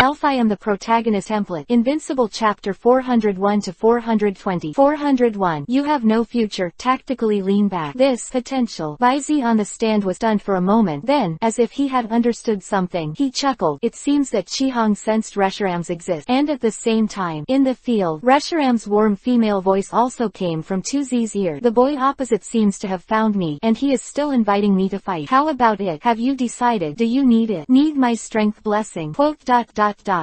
Elf I am the protagonist template. Invincible chapter 401 to 420. 401. You have no future. Tactically lean back. This potential. Baizi on the stand was stunned for a moment. Then, as if he had understood something, he chuckled. It seems that Chihong sensed Reshiram's exist. And at the same time, in the field, Reshiram's warm female voice also came from Tuzi's ear. The boy opposite seems to have found me, and he is still inviting me to fight. How about it? Have you decided? Do you need it? Need my strength blessing? Quote.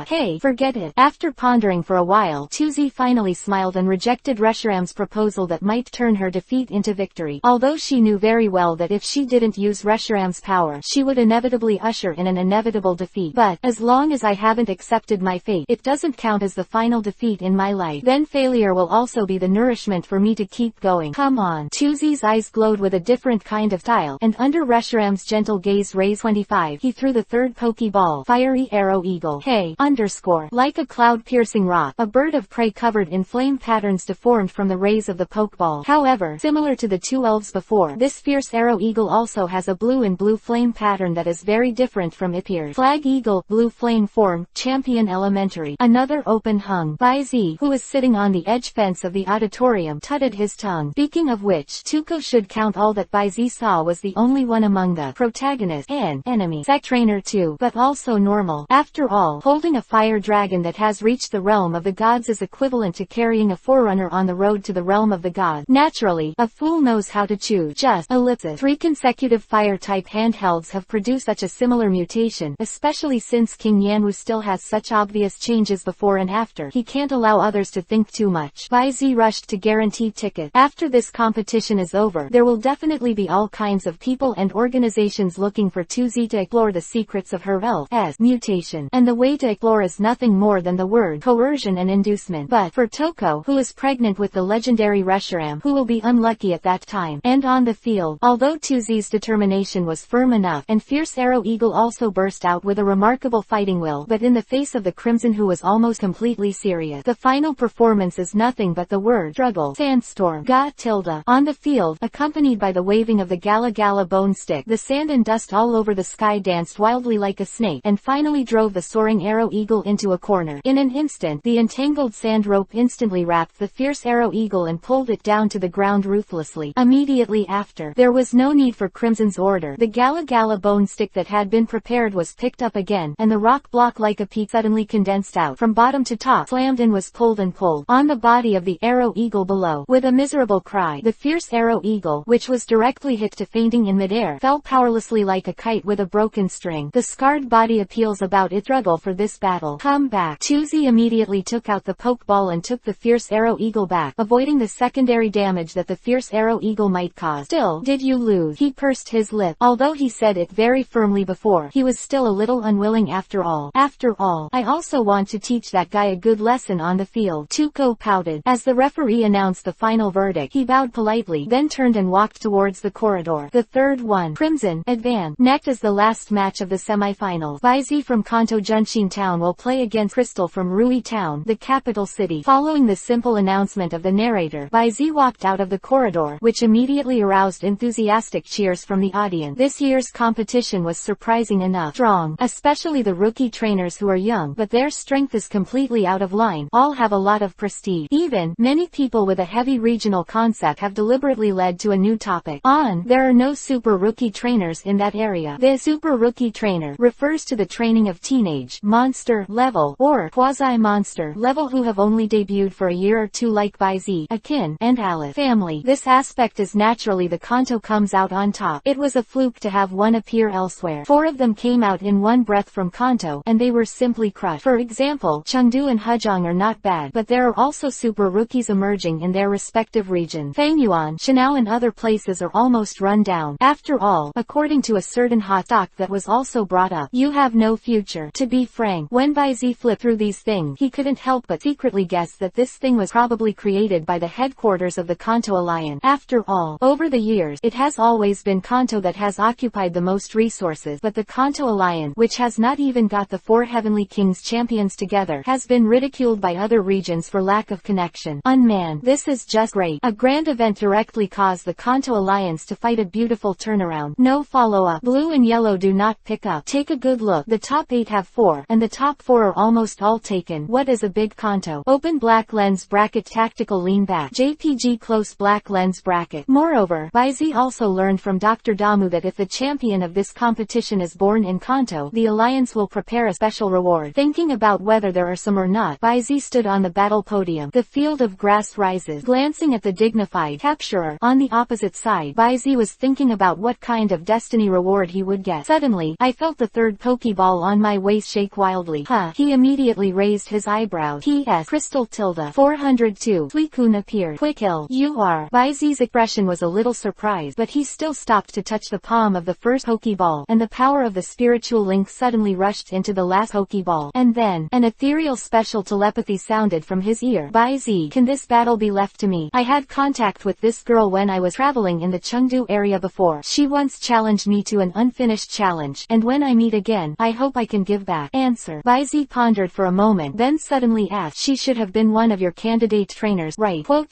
Hey, forget it. After pondering for a while, Tuzi finally smiled and rejected Reshiram's proposal that might turn her defeat into victory. Although she knew very well that if she didn't use Reshiram's power, she would inevitably usher in an inevitable defeat. But, as long as I haven't accepted my fate, it doesn't count as the final defeat in my life. Then failure will also be the nourishment for me to keep going. Come on. Tuzi's eyes glowed with a different kind of style, and under Reshiram's gentle gaze raise 25, he threw the third Pokeball, Fiery Arrow Eagle. Hey, underscore. Like a cloud-piercing rock, a bird of prey covered in flame patterns deformed from the rays of the Pokeball. However, similar to the two elves before, this fierce arrow eagle also has a blue and blue flame pattern that is very different from Ipir's. Flag Eagle, blue flame form, Champion Elementary. Another open hung. Baizi, who was sitting on the edge fence of the auditorium, tutted his tongue. Speaking of which, Tuko should count all that Baizi saw was the only one among the protagonist and enemy. Sec trainer too, but also normal. After all, holding a fire dragon that has reached the realm of the gods is equivalent to carrying a forerunner on the road to the realm of the gods. Naturally, a fool knows how to choose. Just ellipsis. 3 consecutive fire-type handhelds have produced such a similar mutation, especially since King Yanwu still has such obvious changes before and after. He can't allow others to think too much. Baizi rushed to guarantee tickets. After this competition is over, there will definitely be all kinds of people and organizations looking for Tuzi to explore the secrets of her elf's mutation. And the way to explore is nothing more than the word coercion and inducement. But for Toko, who is pregnant with the legendary Reshiram, who will be unlucky at that time. And on the field, although Tuzi's determination was firm enough, and Fierce Arrow Eagle also burst out with a remarkable fighting will, but in the face of the Crimson, who was almost completely serious, the final performance is nothing but the word struggle. Sandstorm. Tilda. On the field, accompanied by the waving of the Gala Gala bone stick, the sand and dust all over the sky danced wildly like a snake, and finally drove the soaring Arrow Eagle into a corner. In an instant, the entangled sand rope instantly wrapped the fierce Arrow Eagle and pulled it down to the ground ruthlessly. Immediately after, there was no need for Crimson's order. The Gala Gala bone stick that had been prepared was picked up again, and the rock block like a peak suddenly condensed out from bottom to top, slammed and was pulled and pulled on the body of the Arrow Eagle below. With a miserable cry, the fierce Arrow Eagle, which was directly hit to fainting in midair, fell powerlessly like a kite with a broken string. The scarred body appeals about its struggle for this battle. Come back. Tuzi immediately took out the Pokeball and took the fierce Arrow Eagle back, avoiding the secondary damage that the fierce Arrow Eagle might cause. Still, did you lose? He pursed his lip. Although he said it very firmly before, he was still a little unwilling after all. After all, I also want to teach that guy a good lesson on the field. Tuko pouted. As the referee announced the final verdict, he bowed politely, then turned and walked towards the corridor. The third one. Crimson, advance. Next is the last match of the semifinals. Baizi from Kanto Junshin Town will play against Crystal from Rui Town, the capital city. Following the simple announcement of the narrator, Baizi walked out of the corridor, which immediately aroused enthusiastic cheers from the audience. This year's competition was surprising enough strong, especially the rookie trainers who are young, but their strength is completely out of line. All have a lot of prestige. Even, many people with a heavy regional concept have deliberately led to a new topic. There are no super rookie trainers in that area. The super rookie trainer refers to the training of teenage, monster level, or quasi-monster level who have only debuted for a year or two, like Baizi, Akin, and Alice family. This aspect is naturally the Kanto comes out on top. It was a fluke to have one appear elsewhere. 4 of them came out in one breath from Kanto, and they were simply crushed. For example, Chengdu and Hejong are not bad, but there are also super rookies emerging in their respective regions. Fangyuan, Shanao and other places are almost run down. After all, according to a certain hot talk that was also brought up, you have no future. To be frank, when Baizi flipped through these things, he couldn't help but secretly guess that this thing was probably created by the headquarters of the Kanto Alliance. After all, over the years, it has always been Kanto that has occupied the most resources, but the Kanto Alliance, which has not even got the 4 Heavenly Kings champions together, has been ridiculed by other regions for lack of connection. Unmanned. This is just great. A grand event directly caused the Kanto Alliance to fight a beautiful turnaround. No follow-up. Blue and yellow do not pick up. Take a good look. The top 8 have 4 and the top 4 are almost all taken. What is a big Kanto? Open black lens bracket tactical lean back. JPG close black lens bracket. Moreover, Baizi also learned from Dr. Damu that if the champion of this competition is born in Kanto, the alliance will prepare a special reward. Thinking about whether there are some or not, Baizi stood on the battle podium. The field of grass rises. Glancing at the dignified capturer on the opposite side, Baizi was thinking about what kind of destiny reward he would get. Suddenly, I felt the third Pokeball on my waist shake wildly. Huh. He immediately raised his eyebrows. P.S. Crystal tilde 402. Suicune appeared. Quick hill. You are. Baizi's expression was a little surprised, but he still stopped to touch the palm of the first Pokeball, and the power of the spiritual link suddenly rushed into the last Pokeball. And then, an ethereal special telepathy sounded from his ear. Baizi, can this battle be left to me? I had contact with this girl when I was traveling in the Chengdu area before. She once challenged me to an unfinished challenge, and when I meet again, I hope I can give back. Answer. Baizi pondered for a moment, then suddenly asked, she should have been one of your candidate trainers, right? Quote.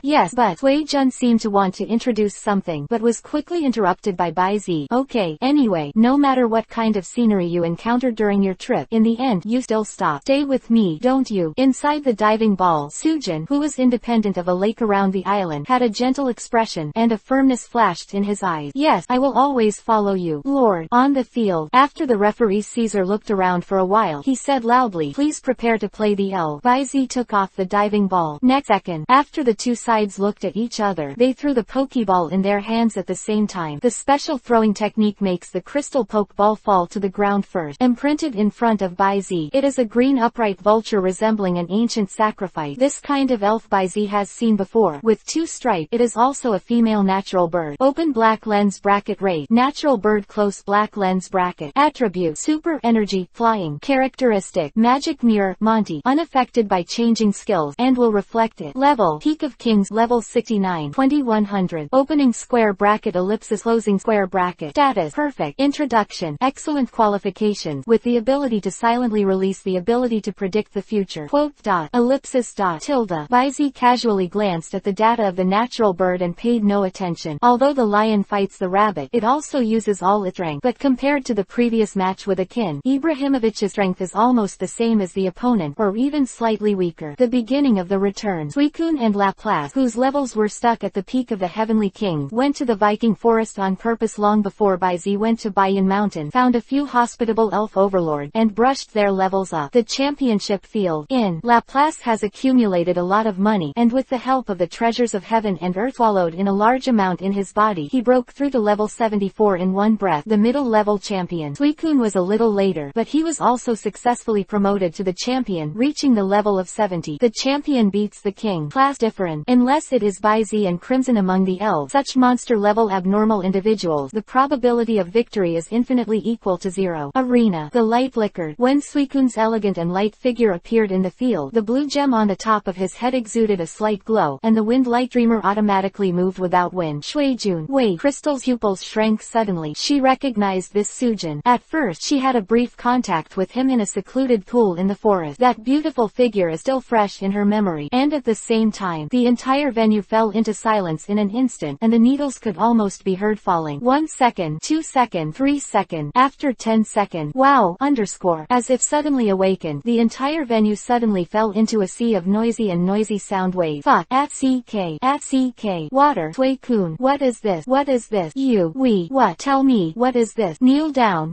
Yes, but Wei Jun seemed to want to introduce something, but was quickly interrupted by Baizi. Okay, anyway, no matter what kind of scenery you encountered during your trip, in the end, you still stop. Stay with me, don't you? Inside the diving ball, Sujin, who was independent of a lake around the island, had a gentle expression, and a firmness flashed in his eyes. Yes, I will always follow you, Lord. On the field, after the referee Caesar looked around for a while, he said loudly, please prepare to play the L. Baizi took off the diving ball. Next second, after the two sides looked at each other, they threw the Pokeball in their hands at the same time. The special throwing technique makes the crystal Pokeball fall to the ground first. Imprinted in front of Baizi, it is a green upright vulture resembling an ancient sacrifice. This kind of elf Baizi has seen before. With 2 stripes, it is also a female natural bird. Open black lens bracket rate. Natural bird close black lens bracket. Attribute. Super energy, flying. Characteristic. Magic mirror, Monty. Unaffected by changing skills, and will reflect it. Level. Peak of Kings level 69. 2100. Opening square bracket ellipsis closing square bracket. Status. Perfect. Introduction. Excellent qualifications. With the ability to silently release the ability to predict the future. Quote. Ellipsis. Tilde. Baizi casually glanced at the data of the natural bird and paid no attention. Although the lion fights the rabbit, it also uses all its strength. But compared to the previous match with Akin, Ibrahimovic's strength is almost the same as the opponent, or even slightly weaker. The beginning of the return. Suicune and Laplace, whose levels were stuck at the peak of the Heavenly King, went to the Viking forest on purpose long before Baizi went to Bayan Mountain, found a few hospitable elf overlords, and brushed their levels up. The championship field. In Laplace has accumulated a lot of money, and with the help of the treasures of heaven and earth swallowed in a large amount in his body, he broke through to level 74 in one breath. The middle level champion. Suicune was a little later, but he was also successfully promoted to the champion, reaching the level of 70. The champion beats the king. Class different. Unless it is Baizi and Crimson among the elves, such monster level abnormal individuals, the probability of victory is infinitely equal to 0. Arena. The light flickered. When Suicune's elegant and light figure appeared in the field, the blue gem on the top of his head exuded a slight glow, and the wind light dreamer automatically moved without wind. Shuijun. Wait. Crystal's pupils shrank suddenly. She recognized this Sujin. At first, she had a brief contact with him in a secluded pool in the forest. That beautiful figure is still fresh in her memory, and at the same time, the entire venue fell into silence in an instant, and the needles could almost be heard falling. 1 second, 2 second, 3 second, after 10 second. Wow! Underscore. As if suddenly awakened, the entire venue suddenly fell into a sea of noisy sound waves. Fuck. At CK. Water. Suicune. What is this? What is this? You. We. What? Tell me. What is this? Kneel down.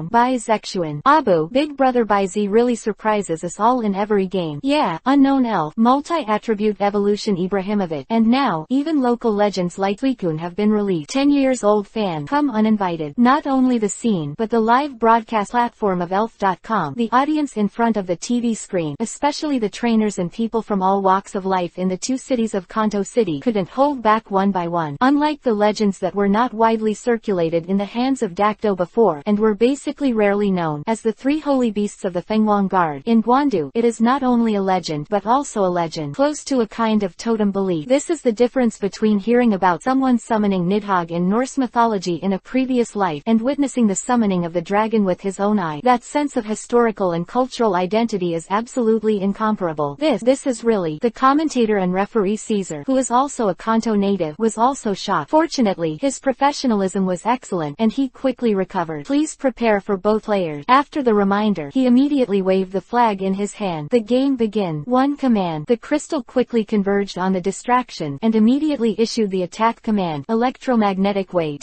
By Zexuan. Abu. Big Brother Baizi really surprises us all in every game. Yeah. Unknown elf. Multi-attribute evolution Ibrahimovic. And now, even local legends like Suicune have been released. 10 years old fan. Come uninvited. Not only the scene, but the live broadcast platform of elf.com. The audience in front of the TV screen, especially the trainers and people from all walks of life in the 2 cities of Kanto City, couldn't hold back one by one. Unlike the legends that were not widely circulated in the hands of Dakdo before, and were basically rarely known as the 3 holy beasts of the Fenghuang Guard, in Guandu, it is not only a legend but also a legend, close to a kind of totem belief. This is the difference between hearing about someone summoning Nidhogg in Norse mythology in a previous life, and witnessing the summoning of the dragon with his own eye. That sense of historical and cultural identity is absolutely incomparable. This is really. The commentator and referee Caesar, who is also a Kanto native, was also shocked. Fortunately, his professionalism was excellent, and he quickly recovered. Please prepare for both players. reminders. After the reminder, he immediately waved the flag in his hand. The game begins. One command. The crystal quickly converged on the distraction, and immediately issued the attack command, electromagnetic wave.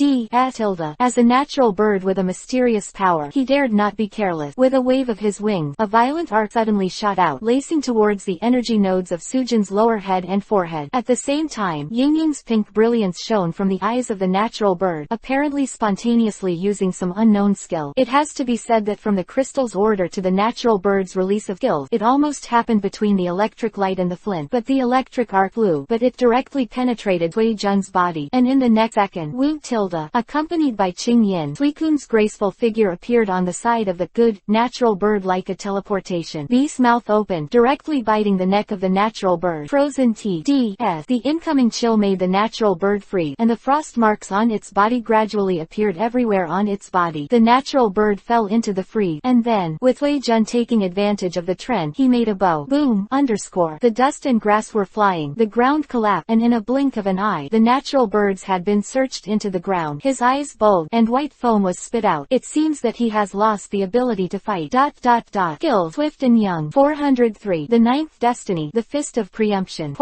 As a natural bird with a mysterious power, he dared not be careless. With a wave of his wings, a violent arc suddenly shot out, lacing towards the energy nodes of Sujin's lower head and forehead. At the same time, Yingying's pink brilliance shone from the eyes of the natural bird, apparently spontaneously using some unknown skill. It has to be said that from the crystal's order to the natural bird's release of skills, it almost happened between the electric light and the flint. But the electric arc flew, but it directly penetrated Cui Jun's body, and in the next second, accompanied by Qing Yin, Suikun's graceful figure appeared on the side of the good, natural bird like a teleportation. Beast's mouth opened, directly biting the neck of the natural bird. Frozen teeth. The incoming chill made the natural bird free, and the frost marks on its body gradually appeared everywhere on its body. The natural bird fell into the freeze, and then, with Wei Jun taking advantage of the trend, he made a bow. Boom! The dust and grass were flying, the ground collapsed, and in a blink of an eye, the natural birds had been searched into the ground. His eyes bulged, and white foam was spit out. It seems that he has lost the ability to fight. Skills. Swift and Young. 403. The Ninth Destiny. The Fist of Preemption.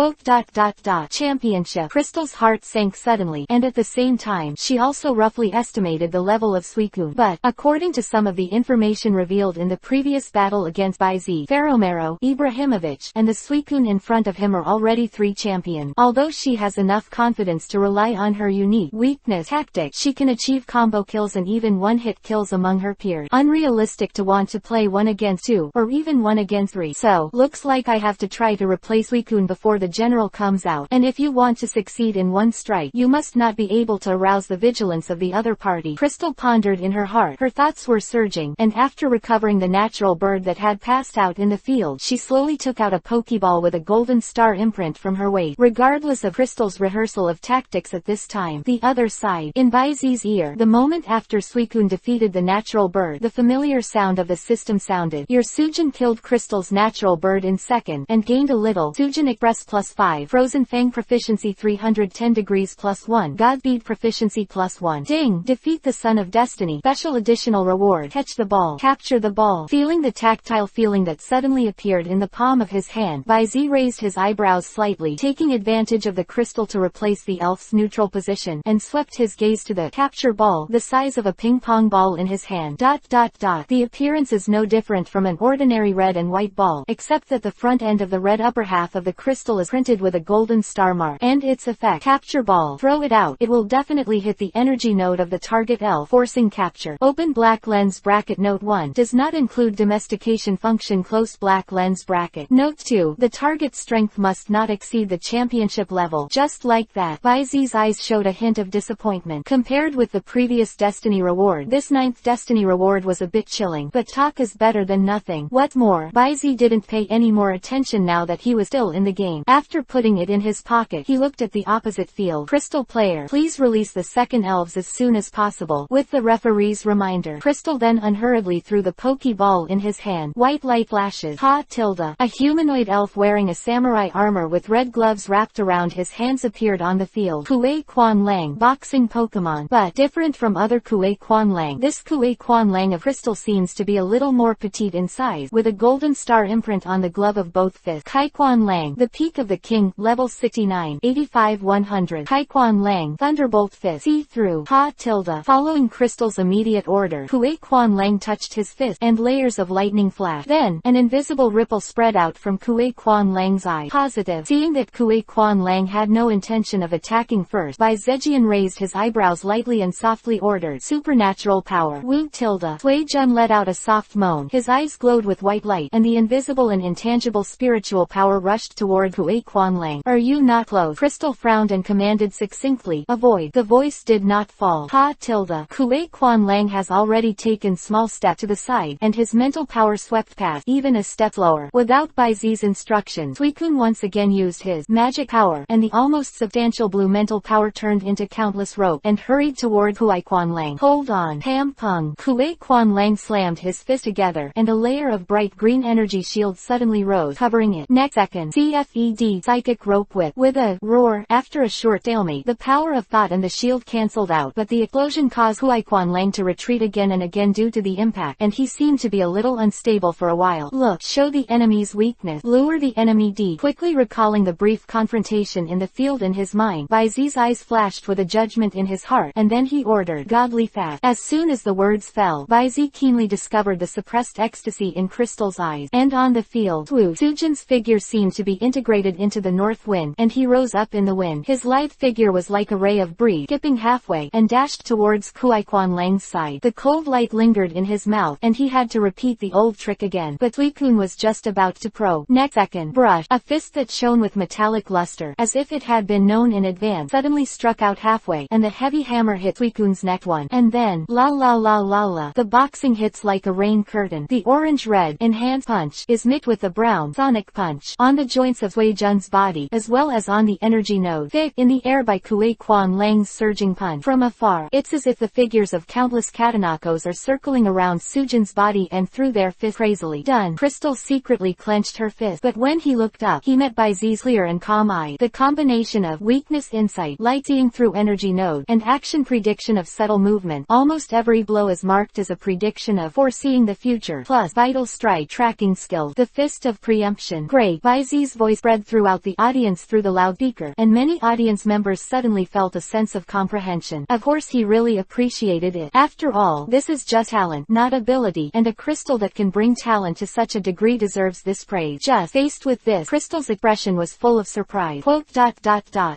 Championship. Crystal's heart sank suddenly, and at the same time, she also roughly estimated the level of Suikun. But, according to some of the information revealed in the previous battle against Baizi, Faromero, Ibrahimovic, and the Suikun in front of him are already 3 champions. Although she has enough confidence to rely on her unique weakness tactic, she can achieve combo kills and even one-hit kills among her peers. Unrealistic to want to play 1 against 2, or even 1 against 3. So, looks like I have to try to replace Suikun before the general comes out. And if you want to succeed in one strike, you must not be able to arouse the vigilance of the other party. Crystal pondered in her heart. Her thoughts were surging, and after recovering the natural bird that had passed out in the field, she slowly took out a pokeball with a golden star imprint from her waist. Regardless of Crystal's rehearsal of tactics at this time, the other side, in Baizi's ear, the moment after Suikun defeated the natural bird, the familiar sound of the system sounded. Your Sujin killed Crystal's natural bird in second, and gained a little. Sujin Express +5. Frozen Fang Proficiency 310 degrees +1. Godbead Proficiency +1. Ding! Defeat the Son of Destiny. Special additional reward. Catch the ball. Capture the ball. Feeling the tactile feeling that suddenly appeared in the palm of his hand, Baizi raised his eyebrows slightly, taking advantage of the crystal to replace the elf's neutral position, and swept his gaze to the capture ball, the size of a ping-pong ball in his hand. The appearance is no different from an ordinary red and white ball, except that the front end of the red upper half of the crystal is printed with a golden star mark. And its effect. Capture ball. Throw it out. It will definitely hit the energy node of the target elf, forcing capture. Open black lens bracket. Note 1. Does not include domestication function. Close black lens bracket. Note 2. The target strength must not exceed the championship level. Just like that, Baizi's eyes showed a hint of disappointment. Compared with the previous destiny reward, this 9th destiny reward was a bit chilling, but talk is better than nothing. What more, Baizi didn't pay any more attention now that he was still in the game. After putting it in his pocket, he looked at the opposite field. Crystal player, please release the second elves as soon as possible. With the referee's reminder, Crystal then unhurriedly threw the pokeball in his hand. White light flashes. A humanoid elf wearing a samurai armor with red gloves wrapped around his hands appeared on the field. Kuei Quan Lang, boxing Pokemon. But, different from other Kuei Quan Lang, this Kuei Quan Lang of Crystal seems to be a little more petite in size, with a golden star imprint on the glove of both fists. Kai Quan Lang, the Peak of the King, level 69, 85-100. Kai Quan Lang, Thunderbolt Fist. See-through. Following Crystal's immediate order, Kuei Quan Lang touched his fist, and layers of lightning flashed. Then, an invisible ripple spread out from Kuei Quan Lang's eye. Positive. Seeing that Kuei Quan Lang had no intention of attacking first, Bai Zhejian raised his eyebrows lightly and softly ordered, supernatural power. Wei Jun let out a soft moan. His eyes glowed with white light, and the invisible and intangible spiritual power rushed toward Kuei Quan Lang. Are you not close? Crystal frowned and commanded succinctly, avoid. The voice did not fall. Kuei Quan Lang has already taken small step to the side, and his mental power swept past, even a step lower. Without Baizi's instructions, Suikun once again used his magic power, and the almost substantial blue mental power turned into countless rope, and hurried toward Kuei Quan Lang. Hold on. Pam Pung. Kuei Quan Lang slammed his fist together, and a layer of bright green energy shield suddenly rose, covering it. Next second, CFED, psychic rope whip. With a roar, after a short stalemate, the power of thought and the shield cancelled out, but the explosion caused Kuei Quan Lang to retreat again and again due to the impact, and he seemed to be a little unstable for a while. Look, show the enemy's weakness. Lure the enemy deep. Quickly recalling the brief confrontation in the field in his mind, Baizi's eyes flashed with a judgment in his heart, and then he ordered, "Godly fast." As soon as the words fell, Baizi keenly discovered the suppressed ecstasy in Crystal's eyes, and on the field, Sujin's figure seemed to be integrated into the north wind, and he rose up in the wind. His lithe figure was like a ray of breeze, skipping halfway, and dashed towards Kuai-Quan Lang's side. The cold light lingered in his mouth, and he had to repeat the old trick again, but Suikun was just about to next second, brush, a fist that shone with metallic luster, as if it had been known in advance, suddenly struck out halfway, and the heavy hammer hit Suikun's neck and then, la la la la la, the boxing hits like a rain curtain. The orange-red, enhanced punch, is mixed with the brown, sonic punch, on the joints of Suijun's body, as well as on the energy node, thick, in the air by Kuai-Quan Lang's surging punch. From afar, it's as if the figures of countless katanakos are circling around Sujin's body and threw their fists crazily. Done. Crystal secretly clenched her fist, but when he looked up, he met Baizi's clear and calm eye. The combination of weakness insight, light seeing through energy node, and action prediction of subtle movement. Almost every blow is marked as a prediction of foreseeing the future, plus vital strike tracking skills. The fist of preemption. Great. Baizi's voice spread throughout the audience through the loudspeaker, and many audience members suddenly felt a sense of comprehension. Of course he really appreciated it. After all, this is just talent, not ability, and a crystal that can bring talent to such a degree deserves this praise. Just faced with this, Crystal's expression was full of surprise.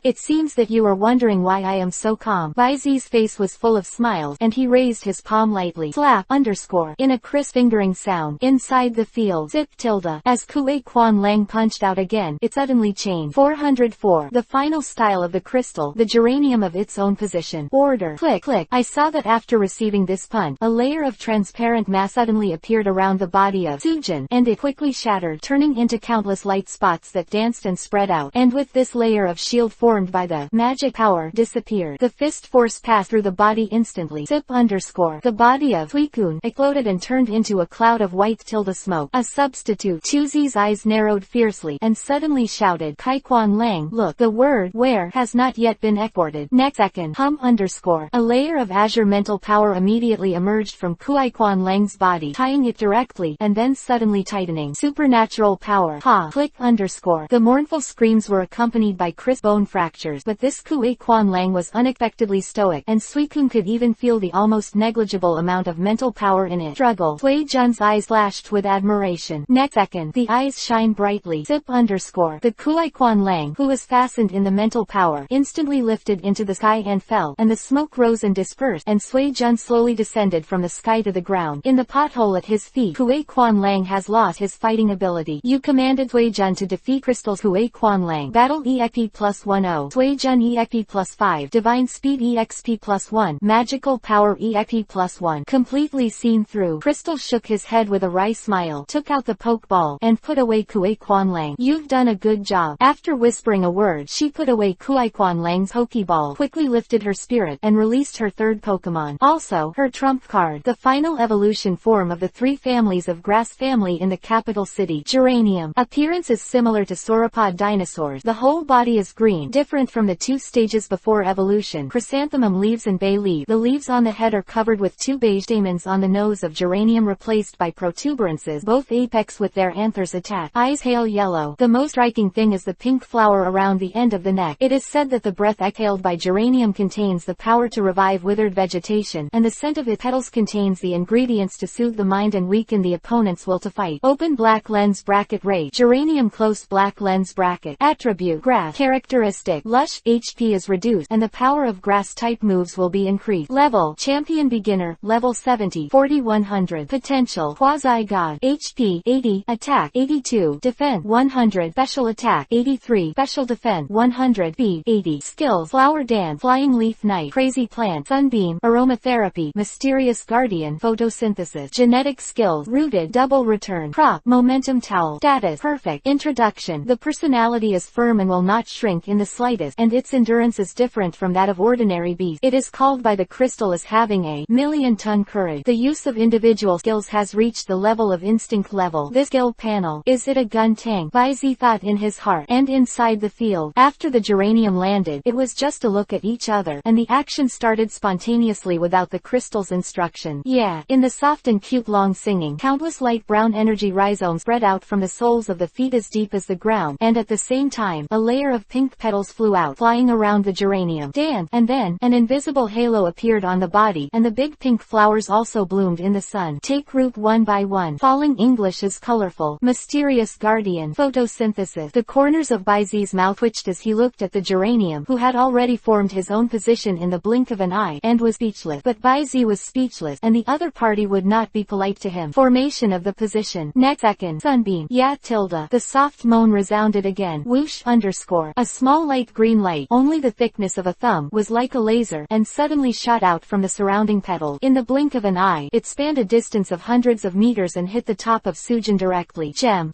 It seems that you are wondering why I am so calm. Baizi's face was full of smiles, and he raised his palm lightly. Slap, underscore, in a crisp fingering sound. Inside the field, zip tilde, as Kuai-Quan Lang punched out again, it suddenly changed. 404. The final style of the crystal, the geranium of its own position. Order. Click, click. I saw that after receiving this punch, a layer of transparent mass suddenly appeared around the body of Sujin, and it quickly shattered, turning into countless light spots that danced and spread out, and with this layer of shield formed by the magic power disappeared. The fist force passed through the body instantly. Zip underscore. The body of Suikun exploded and turned into a cloud of white tilde smoke. A substitute. Chuzi's eyes narrowed fiercely, and suddenly shouted, Kuai-Quan Lang, look, the word where has not yet been exported. Next second, hum underscore. A layer of azure mental power immediately emerged from Kuai-Quan Lang's body, tying it directly, and then suddenly tightening. Supernatural power. Ha. Click underscore. The mournful screams were accompanied by crisp bone fractures, but this Kuai-Quan Lang was unexpectedly stoic, and Suikun could even feel the almost negligible amount of mental power in it. Struggle. Suijun's eyes flashed with admiration. Next second, the eyes shine brightly. Zip underscore. The Kuai-Quan Lang, who was fastened in the mental power, instantly lifted into the sky and fell, and the smoke rose and dispersed, and Suijun slowly descended from the sky to the ground. In the pothole at his feet, Kuai-Quan Lang has lost his fighting ability. You commanded Suijun to defeat Crystal's Kuai-Quan Lang. Battle EXP +10. Suijun EXP +5. Divine Speed EXP +1. Magical Power EXP +1. Completely seen through. Crystal shook his head with a wry smile, took out the pokeball, and put away Kuai-Quan Lang. You've done a good job. After whispering a word, she put away Kuai-Quan Lang's pokeball, quickly lifted her spirit, and released her third Pokemon. Also, her trump card, the final evolution form of the three families of grass family in the capital city. Geranium. Appearance is similar to sauropod dinosaurs. The whole body is green, different from the two stages before evolution. Chrysanthemum leaves and bay leaf. The leaves on the head are covered with two beige stamens on the nose of geranium replaced by protuberances, both apex with their anthers attached. Eyes pale yellow. The most striking thing is the pink flower around the end of the neck. It is said that the breath exhaled by geranium contains the power to revive withered vegetation, and the scent of its petals contains the ingredients to soothe the mind and weaken the opponent's will to fight. Open black lens bracket rate. Geranium close black lens bracket. Attribute. Grass. Characteristic. Lush. HP is reduced, and the power of grass type moves will be increased. Level. Champion beginner. Level 70. 4100. Potential. Quasi-god. HP. 80. Attack. 82. Defense. 100. Special attack. 83. Special defense. 100. Speed. 80. Skills. Flower dance. Flying leaf knight. Crazy plant. Sunbeam. Aromatherapy. Mysterious guardian. Photosynthesis. Genetic skills. Rooted. Double return. Crop. Momentum towel. Status. Perfect. Introduction. The personality is firm and will not shrink in the slightest, and its endurance is different from that of ordinary beasts. It is called by the crystal as having a million-ton courage. The use of individual skills has reached the level of instinct level. This skill panel. Is it a gun tank? Baizi thought in his heart. And inside the field, after the geranium landed, it was just a look at each other, and the action started spontaneously without the crystal's instruction. Yeah, in the soft and cute long singing, countless light brown energy rhizomes spread out from the soles of the feet as deep as the ground, and at the same time, a layer of pink petals flew out, flying around the geranium. Dance, and then, an invisible halo appeared on the body, and the big pink flowers also bloomed in the sun. Take root one by one. Falling English is colorful. Mysterious guardian. Photosynthesis. The corners of Baizi's mouth twitched as he looked at the geranium, who had already formed his own position in the blink of an eye, and was speechless. But Baizi was speechless, and the other party would not be polite to him. Formation of the position. Next second. Sunbeam. Yeah tilde. The soft moan resounded again. Whoosh underscore. A small light green light, only the thickness of a thumb, was like a laser, and suddenly shot out from the surrounding petal. In the blink of an eye, it spanned a distance of hundreds of meters and hit the top of Sujin directly. Gem. ...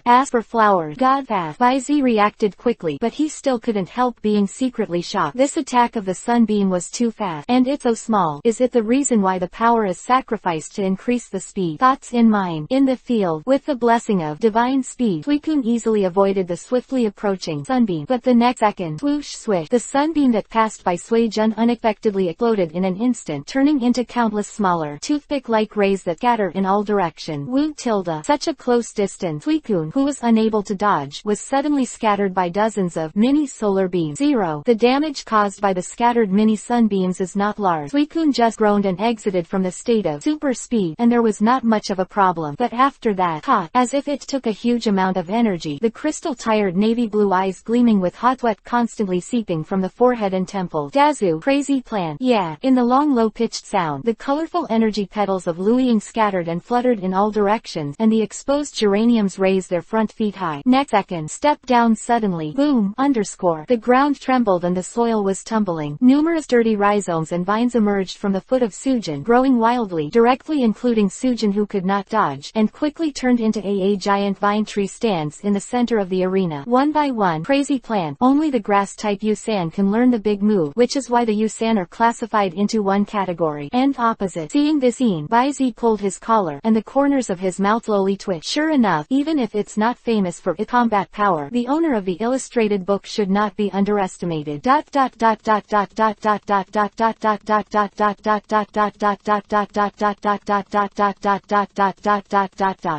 As for flower. God fast. Baizi reacted quickly, but he still couldn't help being secretly shocked. This attack of the sunbeam was too fast, and it's so small. Is it the reason why the power is sacrificed to increase the speed? Thoughts in mind. In the field, with the blessing of divine speed, Suicune easily avoided the swiftly approaching sunbeam, but the next second, swoosh swish, the sunbeam that passed by Suijun unexpectedly exploded in an instant, turning into countless smaller, toothpick-like rays that scatter in all directions. Woo tilde. Such a close distance. Suicune, who was unable to dodge, was suddenly scattered by dozens of mini solar beams. 0. The damage caused by the scattered mini sunbeams is not large. Suicune just groaned and exited from the state of super speed, and there was not much of a problem. But after that, hot, as if it took a huge amount of energy, the crystal-tired navy blue eyes gleaming with hot sweat constantly seeping from the forehead and temple. Dazu, crazy plan. Yeah. In the long low-pitched sound, the colorful energy petals of Luiying scattered and fluttered in all directions, and the exposed geraniums raised their front feet high. Next second, step down suddenly. Boom underscore. The ground trembled and the soil was tumbling. Numerous dirty rhizomes and vines emerged from the foot of Sujin, growing wildly, directly including Sujin, who could not dodge, and quickly turned into a giant vine tree stands in the center of the arena. One by one. Crazy plan. Only the grass-type Yusan can learn the big move, which is why the Yusan are classified into one category. And opposite. Seeing this scene, Baizi pulled his collar, and the corners of his mouth slowly twitched. Sure enough, even if it's not famous for its combat power, the owner of the illustrated book should not be underestimated.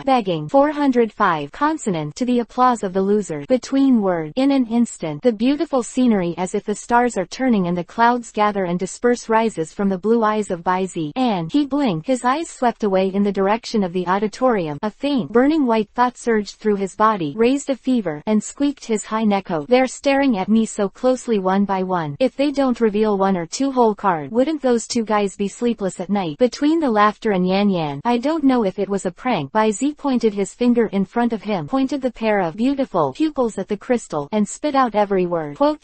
Begging. 405. Consonant to the applause of the loser. Between words. In an instant, the beautiful scenery as if the stars are turning and the clouds gather and disperse rises from the blue eyes of Baizi, and he blinked. His eyes swept away in the direction of the auditorium. A faint, burning white thought surged through his body, raised a fever, and squeaked his high neck coat. They're staring at me so closely one by one. If they don't reveal one or two whole cards, wouldn't those two guys be sleepless at night? Between the laughter and Yan Yan, I don't know if it was a prank. Baizi pointed his finger in front of him, pointed the pair of beautiful pupils at the crystal, and spit out every word. Quote ...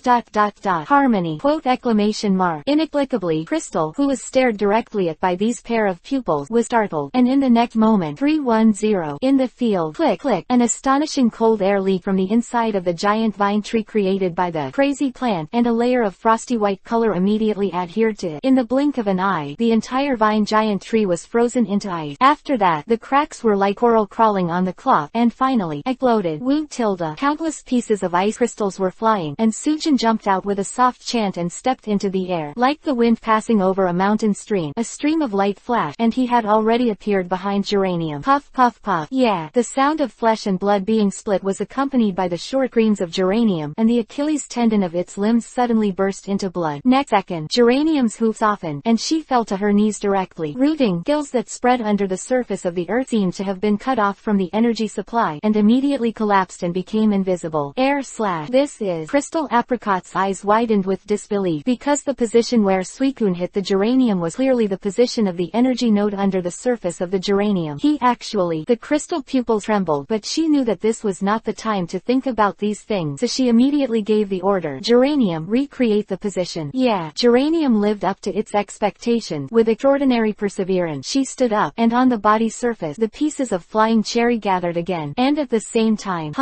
Harmony. Quote exclamation mark. Inexplicably, Crystal, who was stared directly at by these pair of pupils, was startled, and in the next moment, 310. In the field, click click, an astonishing cold air leaked from the inside of the giant vine tree created by the crazy plant, and a layer of frosty white color immediately adhered to it. In the blink of an eye, the entire vine giant tree was frozen into ice. After that, the cracks were like coral crawling on the cloth, and finally, exploded. Woo tilde. Countless pieces of ice crystals were flying, and Sujin jumped out with a soft chant and stepped into the air. Like the wind passing over a mountain stream, a stream of light flashed, and he had already appeared behind geranium. Puff puff puff. Yeah. The sound of flesh and blood being split was accompanied by the short screams of geranium, and the Achilles tendon of its limbs suddenly burst into blood. Next second, geranium's hoof softened, and she fell to her knees directly. Rooting gills that spread under the surface of the earth seemed to have been cut off from the energy supply, and immediately collapsed and became invisible. Air slash. This is. Crystal Apricot's eyes widened with disbelief, because the position where Suicune hit the geranium was clearly the position of the energy node under the surface of the geranium. The crystal pupils trembled, but she knew that this was not the time to think about these things, so she immediately gave the order. Geranium, recreate the position. Yeah. Geranium lived up to its expectation. With extraordinary perseverance, she stood up, and on the body surface, the pieces of flying cherry gathered again, and at the same time,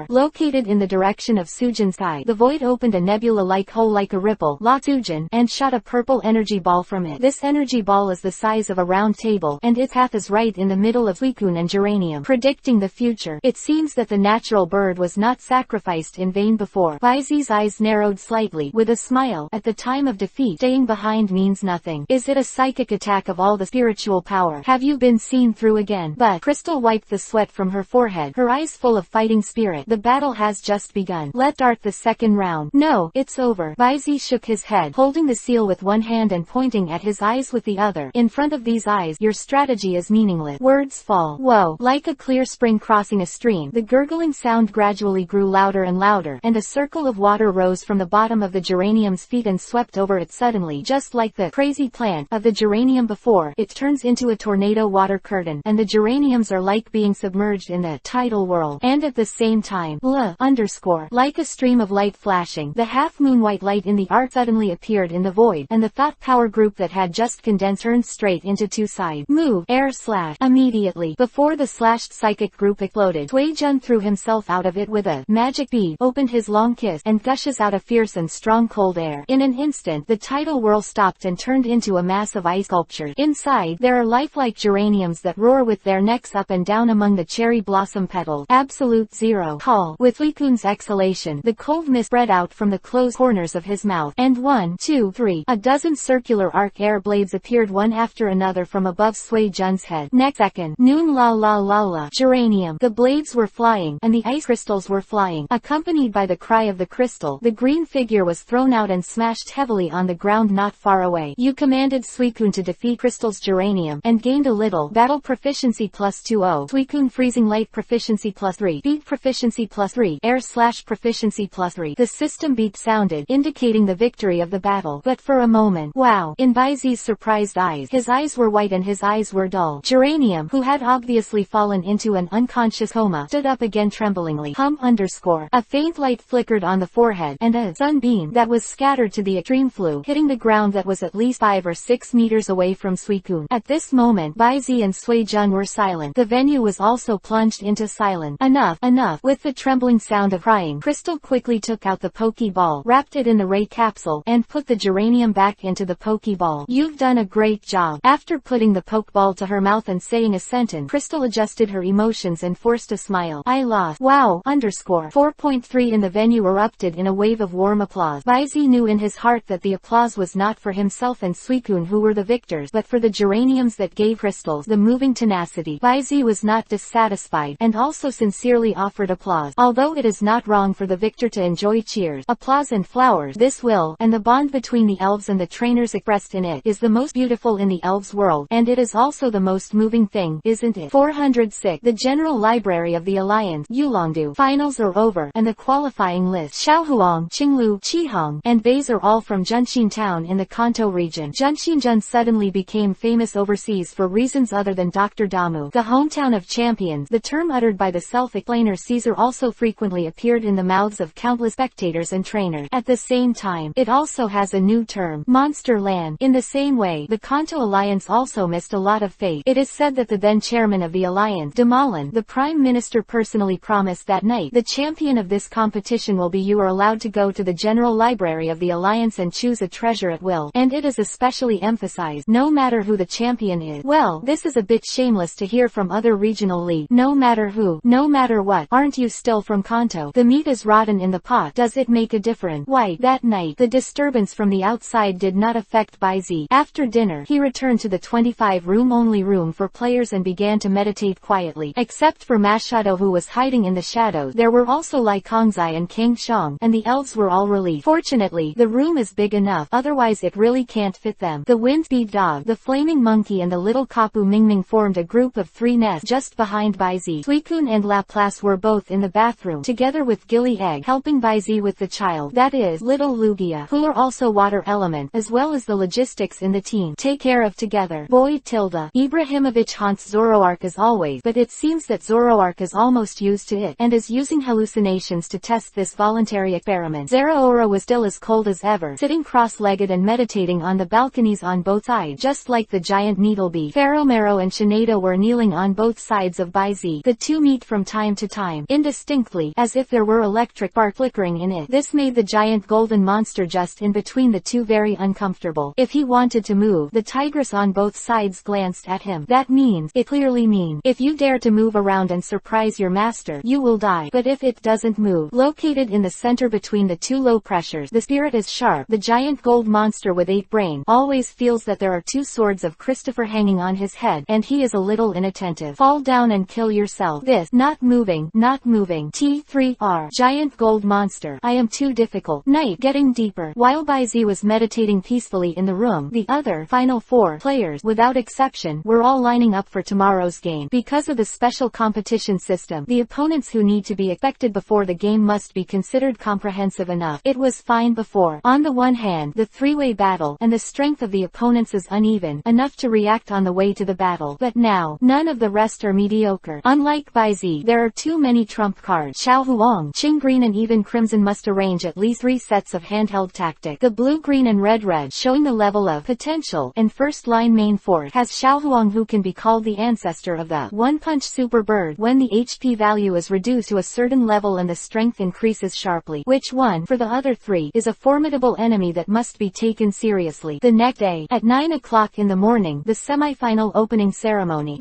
located in the direction of Sujin's eye, the void opened a nebula-like hole like a ripple, locked Sujin, and shot a purple energy ball from it. This energy ball is the size of a round table, and its path is right in the middle of Suicune and geranium. Predicting the future, it seems that the natural bird was not sacrificed in vain before. Baizi's eyes narrowed slightly, with a smile. At the time of defeat, staying behind means nothing. nothing. Is it a psychic attack of all the spiritual power? Have you been seen through again? But Crystal wiped the sweat from her forehead, her eyes full of fighting spirit. The battle has just begun. Let's start the second round. No, it's over. Baizi shook his head, holding the seal with one hand and pointing at his eyes with the other. In front of these eyes, your strategy is meaningless. Words fall. Whoa. Like a clear spring crossing a stream, the gurgling sound gradually grew louder and louder, and a circle of water rose from the bottom of the geranium's feet and swept over it suddenly. Just like the crazy plant of the geranium before, it turns into a tornado water curtain, and the geraniums are like being submerged in the tidal whirl. And at the same time, like a stream of light flashing, the half-moon white light in the arc suddenly appeared in the void, and the thought power group that had just condensed turned straight into two sides. Move, air slash. Immediately, before the slashed psychic group exploded, Sui-jun threw himself out of it with a magic bead, opened his long kiss, and gushes out a fierce and strong cold air. In an instant, the tidal whirl stopped and turned into a mass of ice sculptures. Inside, there are lifelike geraniums that roar with their necks up and down among the cherry blossom petals. Absolute zero. Call. With Suikun's exhalation, the cold mist spread out from the closed corners of his mouth, and 1, 2, 3, a dozen circular arc air blades appeared one after another from above Sui-jun's head. Next second, noon la la la la, geranium. The blades were flying, and the ice crystals were flying. Accompanied by the cry of the crystal, the green figure was thrown out and smashed heavily on the ground not far away. You commanded Suikun to defeat Crystal's geranium, and gained a little battle proficiency plus 2. Suikun freezing light proficiency plus 3, beat proficiency plus 3, air slash proficiency plus 3. The system beat sounded, indicating the victory of the battle. But for a moment, wow, in Baizi's surprised eyes, his eyes were white and his eyes were dull. Geranium, who had obviously fallen into an unconscious coma, stood up again tremblingly. A faint light flickered on the forehead, and a sunbeam that was scattered to the extreme flew, hitting the ground that was at least 5 or 6 meters away from Suikun. At this moment, Baizi and Sui-jun were silent. The venue was also plunged into silence. Enough, enough. With the trembling sound of crying, Crystal quickly took out the Pokeball, wrapped it in the ray capsule, and put the geranium back into the Pokeball. You've done a great job. After putting the Pokeball to her mouth and saying a sentence, Crystal adjusted her emotions and forced a smile. I lost. Wow. 4.3 in the venue erupted in a wave of warm applause. Baizi knew in his heart that the applause was not for himself and Suikun who were the victors, but for the geraniums that gave Crystals the moving tenacity. Baizi was not dissatisfied, and also sincerely offered applause. Although it is not wrong for the victor to enjoy cheers, applause and flowers, this will, and the bond between the elves and the trainers expressed in it, is the most beautiful in the elves world, and it is also the most moving thing, isn't it? 406. The General Library of the Alliance, Yulongdu. Finals are over, and the qualifying list, Shaohuang, Qinglu, Qihong, and Baze are all from Junshin town in the Kanto region. Junshinjun suddenly became famous overseas for reasons other than Dr. Damu, the hometown of champions. The term uttered by the self-explainer Caesar also frequently appeared in the mouths of countless spectators and trainers. At the same time, it also has a new term, Monster Land. In the same way, the Kanto Alliance also missed a lot of fate. It is said that the then chairman of the alliance, Damalan, the prime minister, personally promised that night, the champion of this competition will be you are allowed to go to the general library of the alliance and choose a treasure at will. And it is especially emphasized, no matter who the champion is. Well, this is a bit shameless to hear from other regional leagues. No matter who, no matter what, aren't you still from Kanto? The meat is rotten in the pot. Does it make a difference? Why, that night, the disturbance from the outside did not affect Baizi. After dinner, he returned to the 25-room only room for players and began to meditate quietly. Except for Mashado, who was hiding in the shadows, there were also Lai Kongzai and King Shang, and the elves were all relieved. Fortunately, the room is big enough, otherwise it really can't fit them. The wind-speed dog, the flaming monkey and the little Kapu Mingming formed a group of 3 nests just behind Baizi. Suikun and Laplace were both in the bathroom, together with Gilly Egg, helping Baizi with the child, that is, little Lugia, who are also water element, as well as the logistics in the team, take care of together. Boy Tilda. Ibrahimovic haunts Zoroark as always, but it seems that Zoroark is almost used to it, and is using hallucinations to test this voluntary experiment. Zeraora was still as cold as ever, sitting cross-legged and meditating on the balconies on both sides, just like the giant needlebee. Feromero and Shinado were kneeling on both sides of Baizi. The two meet from time to time, indistinctly, as if there were electric spark flickering in it. This made the giant golden monster just in between the two very uncomfortable. If he wanted to move, the tigress on both sides glanced at him. That means, it clearly means, if you dare to move around and surprise your master, you will die. But if it doesn't move, located in the center between the two low pressures, the spirit is sharp. The giant gold monster with 8 brains brain, always feels that there are two swords of Christopher hanging on his head, and he is a little inattentive. Fall down and kill yourself. This, not moving, not moving. T3R. Giant gold monster. I am too difficult. Night getting deeper. While Baizi was meditating peacefully in the room, the other, final 4 players, without exception, were all lining up for tomorrow's game. Because of the special competition system, the opponents who need to be expected before the game must be considered comprehensive enough. It was fine before. On the one hand, the three-way battle, and the strength of the opponents is uneven, enough to react on the way to the battle. But now, none of the rest are mediocre. Unlike Baizi, there are too many trump cards. Xiao Huang, Qing Green and even Crimson must arrange at least 3 sets of handheld tactic. The blue green and red showing the level of potential, and first line main fort has Xiao Huang, who can be called the ancestor of the one-punch super bird when the HP value is reduced to a certain level and the strength increases sharply, which one, for the other 3, is a formidable enemy that must be taken seriously. The next day, at 9 o'clock in the morning, the semi-final opening ceremony,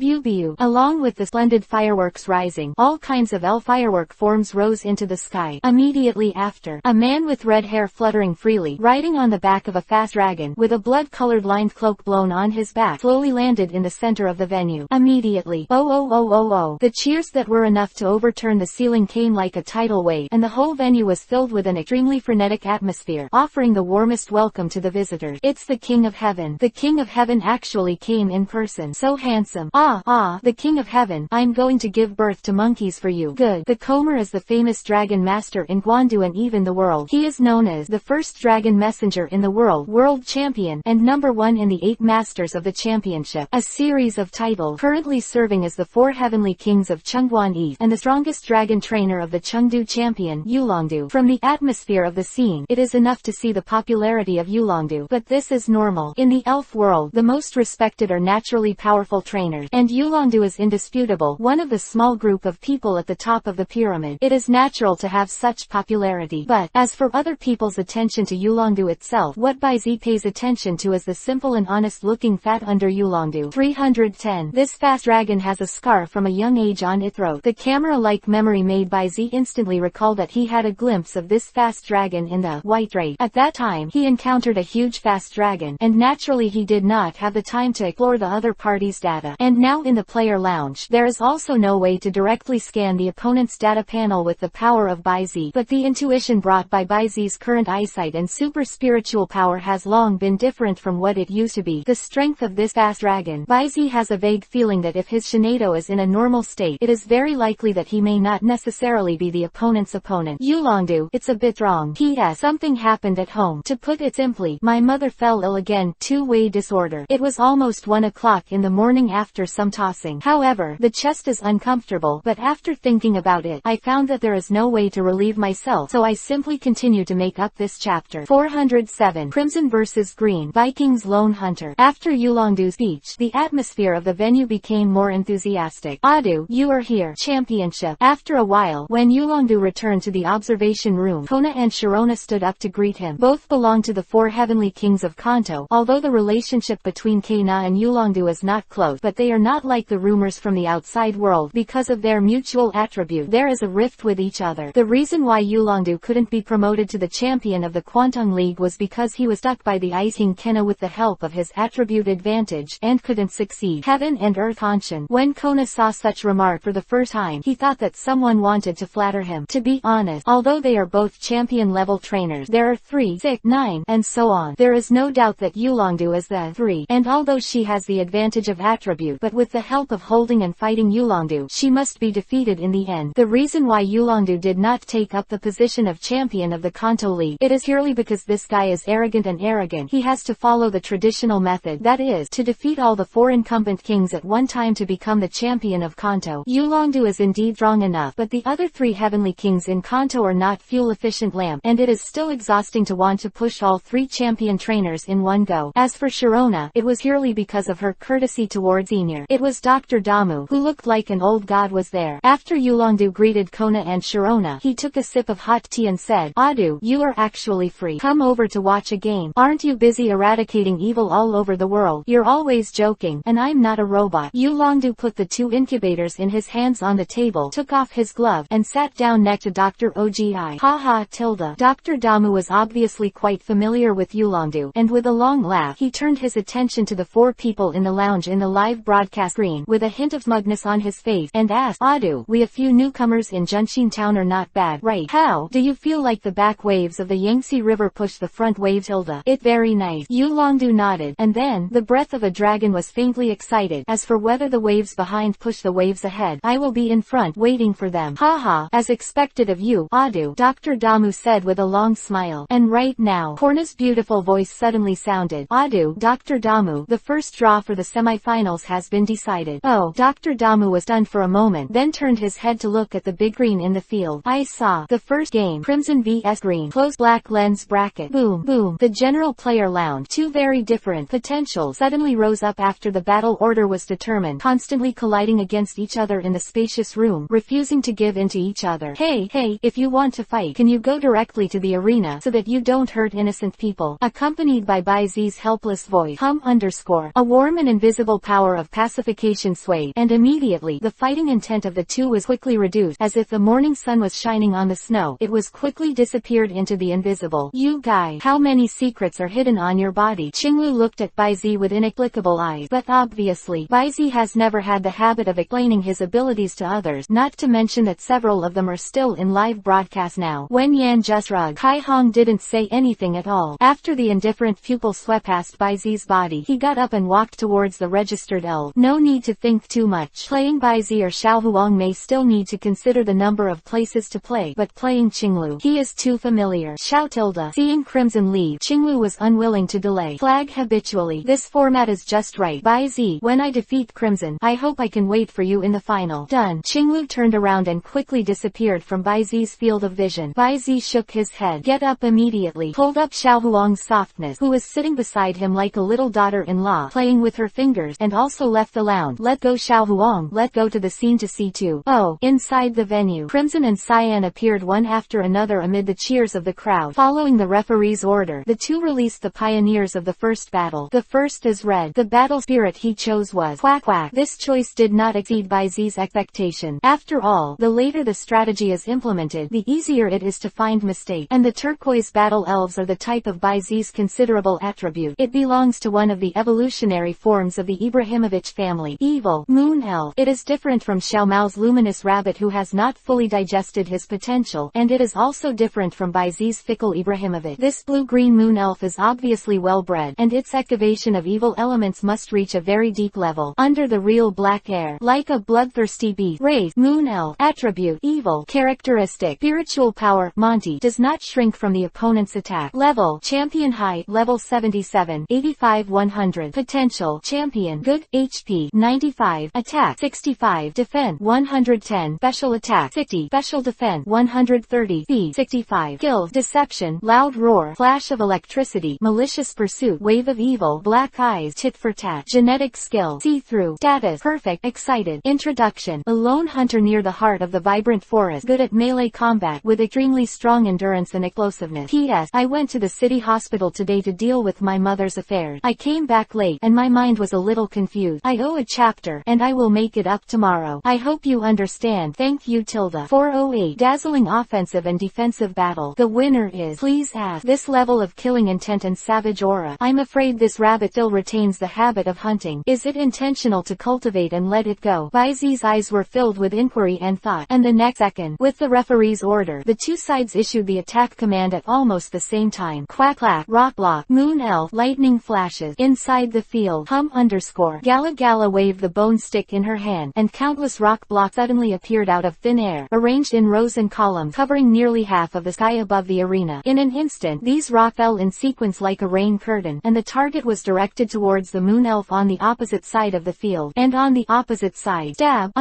along with the splendid fireworks rising, all kinds of firework forms rose into the sky. Immediately after, a man with red hair fluttering freely, riding on the back of a fast dragon, with a blood-colored lined cloak blown on his back, slowly landed in the center of the venue. Immediately, the cheers that were enough to overturn the ceiling came like a tidal wave, and the whole venue was filled with an extremely frenetic atmosphere, offering the warmest welcome to the visitors. It's the King of Heaven. The King of Heaven actually came in person. So handsome. The King of Heaven. I'm going to give birth to monkeys for you. Good. The Comer is the famous dragon master in Guandu and even the world. He is known as the first dragon messenger in the world champion, and #1 in the 8 masters of the championship, a series of titles, currently serving as the 4 heavenly kings of Chengguan East, and the strongest dragon trainer of the Chengdu champion, Yulongdu. From the atmosphere of the scene, it is enough to see the popularity of Yulongdu, but this is normal. In the elf world, the most respected are naturally powerful trainers, and Yulongdu is indisputable, one of the small group of people at the top of the pyramid. It is natural to have such popularity, but, as for other people's attention to Yulongdu itself, what Baizi pays attention to is the simple and honest-looking fat under Yulongdu. 310. This fast dragon has a scar from a young age on its throat. The camera-like memory made Baizi instantly recall that he had a glimpse of this fast dragon in the White Raid. At that time, he encountered a huge fast dragon, and naturally he did not have the time to explore the other party's data. And now in the player lounge, there is also no way to directly scan the opponent's data panel with the power of Baizi, but the intuition brought by Baizi's current eyesight and super spiritual power has long been different from what it used to be. The strength of this fast dragon. Baizi has a vague feeling that if his Shinado is in a normal state, it is very likely that he may not necessarily be the opponent's opponent. Yulongdu, it's a bit wrong. P.S. Something happened at home. To put it simply, my mother fell ill again. 2-way disorder. It was almost 1 o'clock in the morning after some tossing. However, the chest is uncomfortable, but after thinking about it, I found that there is no way to relieve myself, so I simply continue to make up this chapter. 407. Crimson vs. Green. Viking's Lone Hunter. After Yulongdu's speech, the atmosphere of the venue became more enthusiastic. Adu, you are here. Championship. After a while, when Yulongdu returned to the observation room, Kona and Sharona stood up to greet him. Both belong to the 4 heavenly kings of Kanto, although the relationship between Kena and Yulongdu is not close, but they are not like the rumors from the outside world. Because of their mutual attribute, there is a rift with each other. The reason why Yulongdu couldn't be promoted to the champion of the Kwantong League was because he was stuck by the Ice King Kena with the help of his attribute advantage, and couldn't succeed. Heaven and Earth Hanshin. When Kona saw such remark for the first time, he thought that someone wanted to flatter him. To be honest, although they are both champion level trainers, there are 3, 6, 9, and so on. There is no doubt that Yulongdu is the 3, and although she has the advantage of attribute, but with the help of holding and fighting Yulongdu, she must be defeated in the end. The reason why Yulongdu did not take up the position of champion of the Kanto League, it is purely because this guy is arrogant and arrogant. He has to follow the traditional method, that is, to defeat all the 4 incumbent kings at one time to become the champion of Kanto. Yulongdu is indeed strong enough, but the other 3 heavenly kings in Kanto are not fuel-efficient lamp, and it is still exhausting to want to push all 3 champion trainers in one go. As for Sharona, it was purely because of her courtesy towards senior. It was Dr. Damu, who looked like an old god, was there. After Yulongdu greeted Kona and Sharona, he took a sip of hot tea and said, Adu, you are actually free. Come over to watch a game. Aren't you busy eradicating evil all over the world? You're always joking, and I'm not a robot. Yulongdu put the 2 incubators in his hands on the table, took off his glove, and sat down next to Dr. Ogi. Haha tilde. Dr. Damu was obviously quite familiar with Yulongdu, and with a long laugh he turned his attention to the 4 people in the lounge in the live broadcast screen with a hint of smugness on his face, and asked, "Audu, we a few newcomers in Junshin town are not bad, right? How do you feel like the back waves of the Yangtze River push the front waves, Hilda? It very nice." Yulongdu nodded, and then, the breath of a dragon was faintly excited. "As for whether the waves behind push the waves ahead, I will be in front, waiting for them. Haha, as expected of you, Audu," Dr. Damu said with a long smile. And right now, Korna's beautiful voice suddenly sounded. "Audu, Dr. Damu, the first draw for the semi-finals has been decided." Oh, Dr. Damu was stunned for a moment, then turned his head to look at the big green in the field. "I saw the first game, Crimson vs Green, close black lens bracket. Boom, boom." The general player lounge, 2 very different potentials, suddenly rose up after the battle order was determined, constantly colliding against each other in the spacious room, refusing to give in to each other. Hey, if you want to fight, can you go directly to the arena, so that you don't hurt innocent people?" Accompanied by Bai Zi's helpless voice, A warm and invisible power of pacification swayed, and immediately, the fighting intent of the 2 was quickly reduced, as if the morning sun was shining on the snow. It was quickly disappeared into the invisible. "You guy, how many secrets are hidden on your body?" Qinglu looked at Bai Zi with inexplicable eyes, but obviously, Bai Zi has never had the habit of explaining his abilities to others, not to mention that several of them are still in live broadcast now. When Yan just shrugged, Kai Hong didn't say anything at all. After the indifferent pupil swept past Bai Zi's body, he got up and walked towards the registered elf. No need to think too much. Playing Bai Zi or Xiao Huang may still need to consider the number of places to play, but playing Qinglu, he is too familiar. Xiao tilde. Seeing Crimson leave, Qinglu was unwilling to delay. Flag habitually. This format is just right. Bai Zi, when I defeat Crimson, I hope I can wait for you in the final. Done. Qinglu turned around and quickly disappeared from Bai Zi's field of vision. Bai Zi shook his head. Get up immediately. Pulled up Xiao Huang's softness, who was sitting beside him like a little daughter-in-law, playing with her fingers, and also left the lounge. Let go Xiao Huang. Let go to the scene to see too. Oh, inside the venue, Crimson and Cyan appeared one after another amid the cheers of the crowd. Following the referee's order, the 2 released the pioneers of the first battle. The first is Red. The battle spirit he chose was Quack Quack. This choice did not exceed Bai Zi's expectation. After all, the later the strategy is implemented, the easier it is to find mistake. And the turquoise battle elves are the type of Bai Zi's considerable attribute. It belongs to one of the evolutionary forms of the Ibrahimovich family. Evil. Moon elf. It is different from Xiao Mao's luminous rabbit who has not fully digested his potential, and it is also different from Bai Zi's fickle Ibrahimovic. This blue-green moon elf is obviously well-bred, and its activation of evil elements must reach a very deep level, under the real black air, like a bloodthirsty beast. Race. Moon elf. Attribute. Evil. Characteristic. Spiritual power. Monty. Does not shrink from the opponent's attack. Level. Champion height. Level 77. 85 100. Potential. Champion. Good. HP. 95. Attack. 65. Defense. 110. Special attack. 60. Special defense. 130. Speed. 65. Skills. Deception. Loud roar. Flash of electricity. Malicious pursuit. Wave of evil. Black eyes. Tit for tat. Genetic skill. See-through. Status. Perfect. Excited. Introduction. A lone hunter near the heart of the vibrant forest. Good at melee combat, with extremely strong endurance and explosiveness. P.S. I went to the city hospital today to deal with my mother's affairs. I came back late, and my mind was a little confused. I owe a chapter, and I will make it up tomorrow. I hope you understand. Thank you. 408. Dazzling offensive and defensive battle. The winner is. Please ask. This level of killing intent and savage aura. I'm afraid this rabbit still retains the habit of hunting. Is it intentional to cultivate and let it go? Bai Zi's eyes were filled with inquiry and thought, and the next second, with the referee's order, the 2 sides issued the attack command at almost the same time. Quack clack. Rock block. Moon elf. Lightning flashes. Inside the field. Gala Gala waved the bone stick in her hand, and countless rock blocks suddenly appeared out of thin air, arranged in rows and columns, covering nearly half of the sky above the arena. In an instant, these rock fell in sequence like a rain curtain, and the target was directed towards the moon elf on the opposite side of the field. And on the opposite side, stab.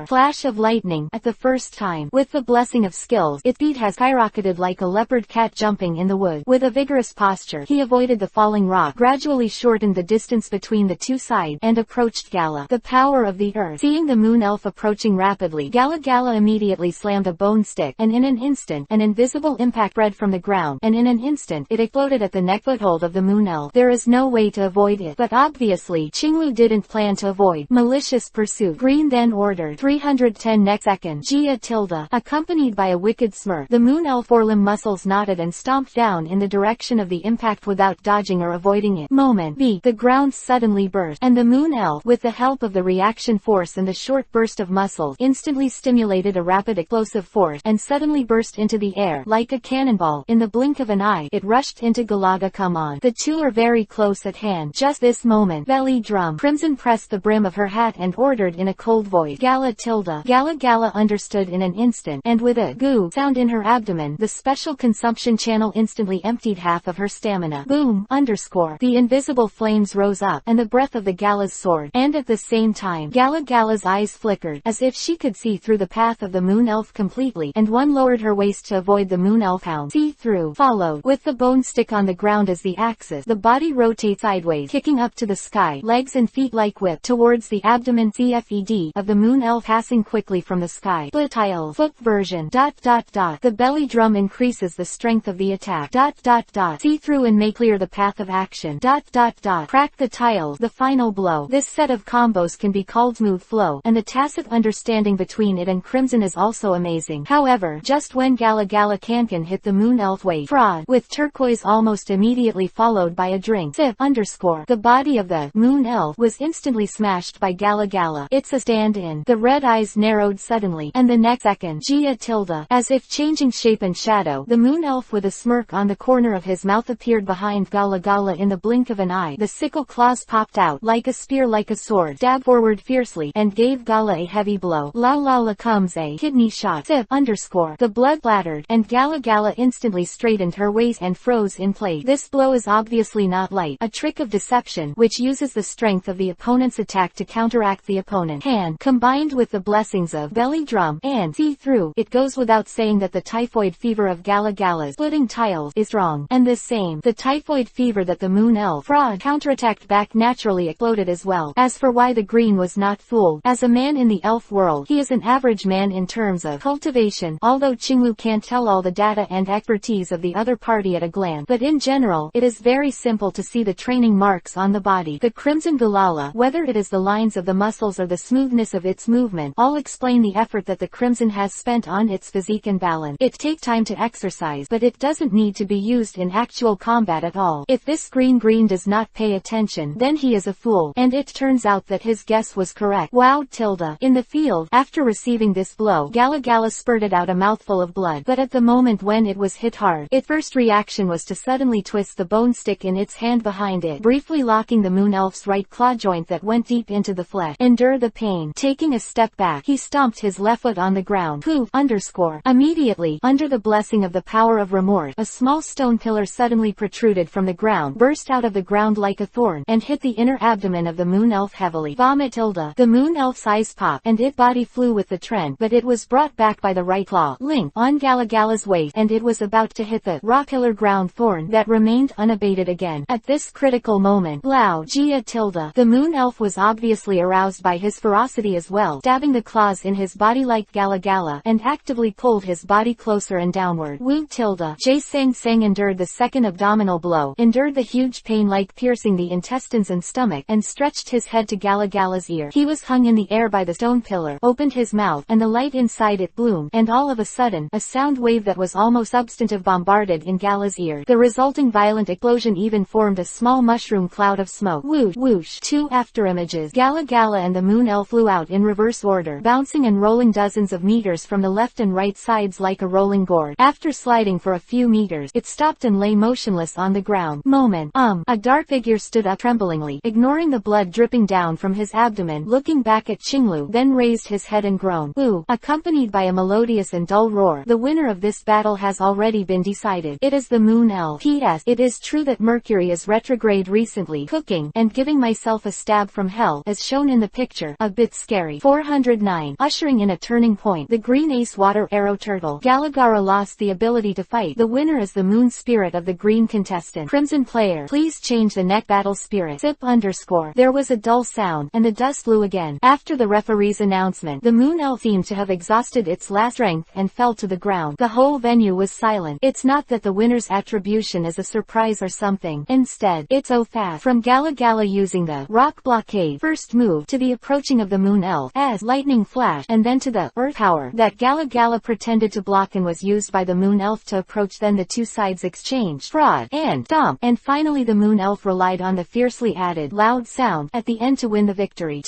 Flash of lightning. At the first time, with the blessing of skills, its speed has skyrocketed like a leopard cat jumping in the wood. With a vigorous posture, he avoided the falling rock, gradually shortened the distance between the 2 sides, and approached Gala. The power of the earth. Seeing the moon elf approaching rapidly, Gala immediately slammed a bone stick, and in an instant, an invisible impact spread from the ground, and in an instant, it exploded at the neck foothold of the moon elf. There is no way to avoid it, but obviously, Qinglu didn't plan to avoid. Malicious pursuit. Green then ordered. 310. Next second, Jia tilde. Accompanied by a wicked smirk, the moon elf forelimb muscles knotted and stomped down in the direction of the impact impact without dodging or avoiding it. Moment B. The ground suddenly burst, and the moon elf, with the help of the reaction force and the short burst of muscles, instantly stimulated a rapid explosive force, and suddenly burst into the air, like a cannonball. In the blink of an eye, it rushed into Galaga. Come on. The two are very close at hand. Just this moment. Belly drum. Crimson pressed the brim of her hat and ordered in a cold voice, Gala tilde. Gala understood in an instant, and with a goo sound in her abdomen, the special consumption channel instantly emptied half of her stamina. Boom! Underscore. The invisible flames rose up, and the breath of the Gala's soared, and at the same time, Gala's eyes flickered, as if she could see through the path of the moon elf completely, and one lowered her waist to avoid the moon elf hound. See through. Followed. With the bone stick on the ground as the axis, the body rotates sideways, kicking up to the sky, legs and feet like whip, towards the abdomen CFED of the moon elf, passing quickly from the sky. Tiles. Foot version. The belly drum increases the strength of the attack. See through and make clear the path of action. Crack the tiles. The final blow. This set of combos can be called smooth flow, and the tacit understanding between it and Crimson is also amazing. However, just when Gala Cancan hit the moon elf wait fraud, with turquoise almost immediately followed by a drink sip underscore. The body of the moon elf was instantly smashed by Gala. It's a stand-in. The red eyes narrowed suddenly, and the next second, Gia tilde, as if changing shape and shadow, the moon elf with a smirk on the corner of his mouth appeared behind Gala in the blink of an eye. The sickle claws popped out like a spear, like a sword, stabbed forward fiercely, and gave Gala a heavy blow. La comes a kidney shot sip underscore. The blood splattered, and Gala instantly straightened her waist and froze in place. This blow is obviously not light, a trick of deception, which uses the strength of the opponent's attack to counteract the opponent's hand, combined with the blessings of belly drum and see-through. It goes without saying that the typhoid fever of Gala's splitting tiles is strong, and this same, the typhoid fever that the moon elf fraud counterattacked back naturally exploded as well. As for why the green was not fooled, as a man in the elf world, he is an average man in terms of cultivation, although Qinglu can't tell all the data and expertise of the other party at a glance, but in general, it is very simple to see the training marks on the body. The crimson Galala, whether it is the lines of the muscles or the smoothness of its movement, all explain the effort that the crimson has spent on its physique and balance. It takes time to exercise, but it doesn't need to be used in actual combat at all. If this green does not pay attention, then he is a fool, and it turns out that his guess was correct. Wow tilde. In the field, after receiving this blow, Gala spurted out a mouthful of blood, but at the moment when it was hit hard, its first reaction was to suddenly twist the bone stick in its hand behind it, briefly locking the moon elf's right claw joint that went deep into the flesh. Endure the pain. Taking a step back, he stomped his left foot on the ground. Poof underscore. Immediately, under the blessing of the power of remorse, a small stone pillar suddenly protruded from the ground, burst out of the ground like a thorn, and hit the inner abdomen of the moon elf heavily. Vomit tilde. The moon elf's eyes popped, and its body flew with the trend, but it was brought back by the right claw link on Gala's waist, and it was about to hit the raw pillar ground thorn that remained unabated again. At this critical moment, Lao Gia tilde. The moon elf was obviously aroused by his ferocity as well, stabbing the claws in his body like Gala, and actively pulled his body closer and downward. Wu tilde. Jay Sang endured the second abdominal blow, endured the huge pain like piercing the intestines and stomach, and stretched his head to Gala's ear. He was hung in the air by the stone pillar, opened his mouth, and the light inside it bloomed, and all of a sudden, a sound wave that was almost substantive bombarded in Gala's ear. The resulting violent explosion even formed a small mushroom cloud of smoke. Whoosh, whoosh. 2 afterimages. Gala and the moon elf flew out in reverse order, bouncing and rolling dozens of meters from the left and right sides like a rolling gourd. After sliding for a few meters, it stopped and lay motionless on the ground. Moment. A dark figure stood up tremblingly, ignoring the blood dripping down from his abdomen, looking back at Qinglu, then raised his head and groaned. Ooh, accompanied by a melodious and dull roar. The winner of this battle has already been decided. It is the moon elf. P.S. It is true that Mercury is retrograde recently, cooking, and giving myself a stab from hell, as shown in the picture, a bit scary. 409. Ushering in a turning point. The green ace water arrow turtle. Galagara lost the ability to fight. The winner is the moon spirit of the green contestant. Crimson player, please change the neck battle spirit. Sip underscore. There was a dull sound, and the dust flew again. After the referee's announcement, the moon elf seemed to have exhausted its last strength and fell to the ground. The whole venue was silent. It's not that the winner's attribution is a surprise or something. Instead, it's so fast. From Gala using the rock blockade first move to the approaching of the moon elf as lightning flash, and then to the earth power that Gala pretended to block and was used by the moon elf to approach. Then the two sides exchanged fraud dot, and stomp, and finally the moon elf relied on the fiercely added loud sound at the end to win the victory.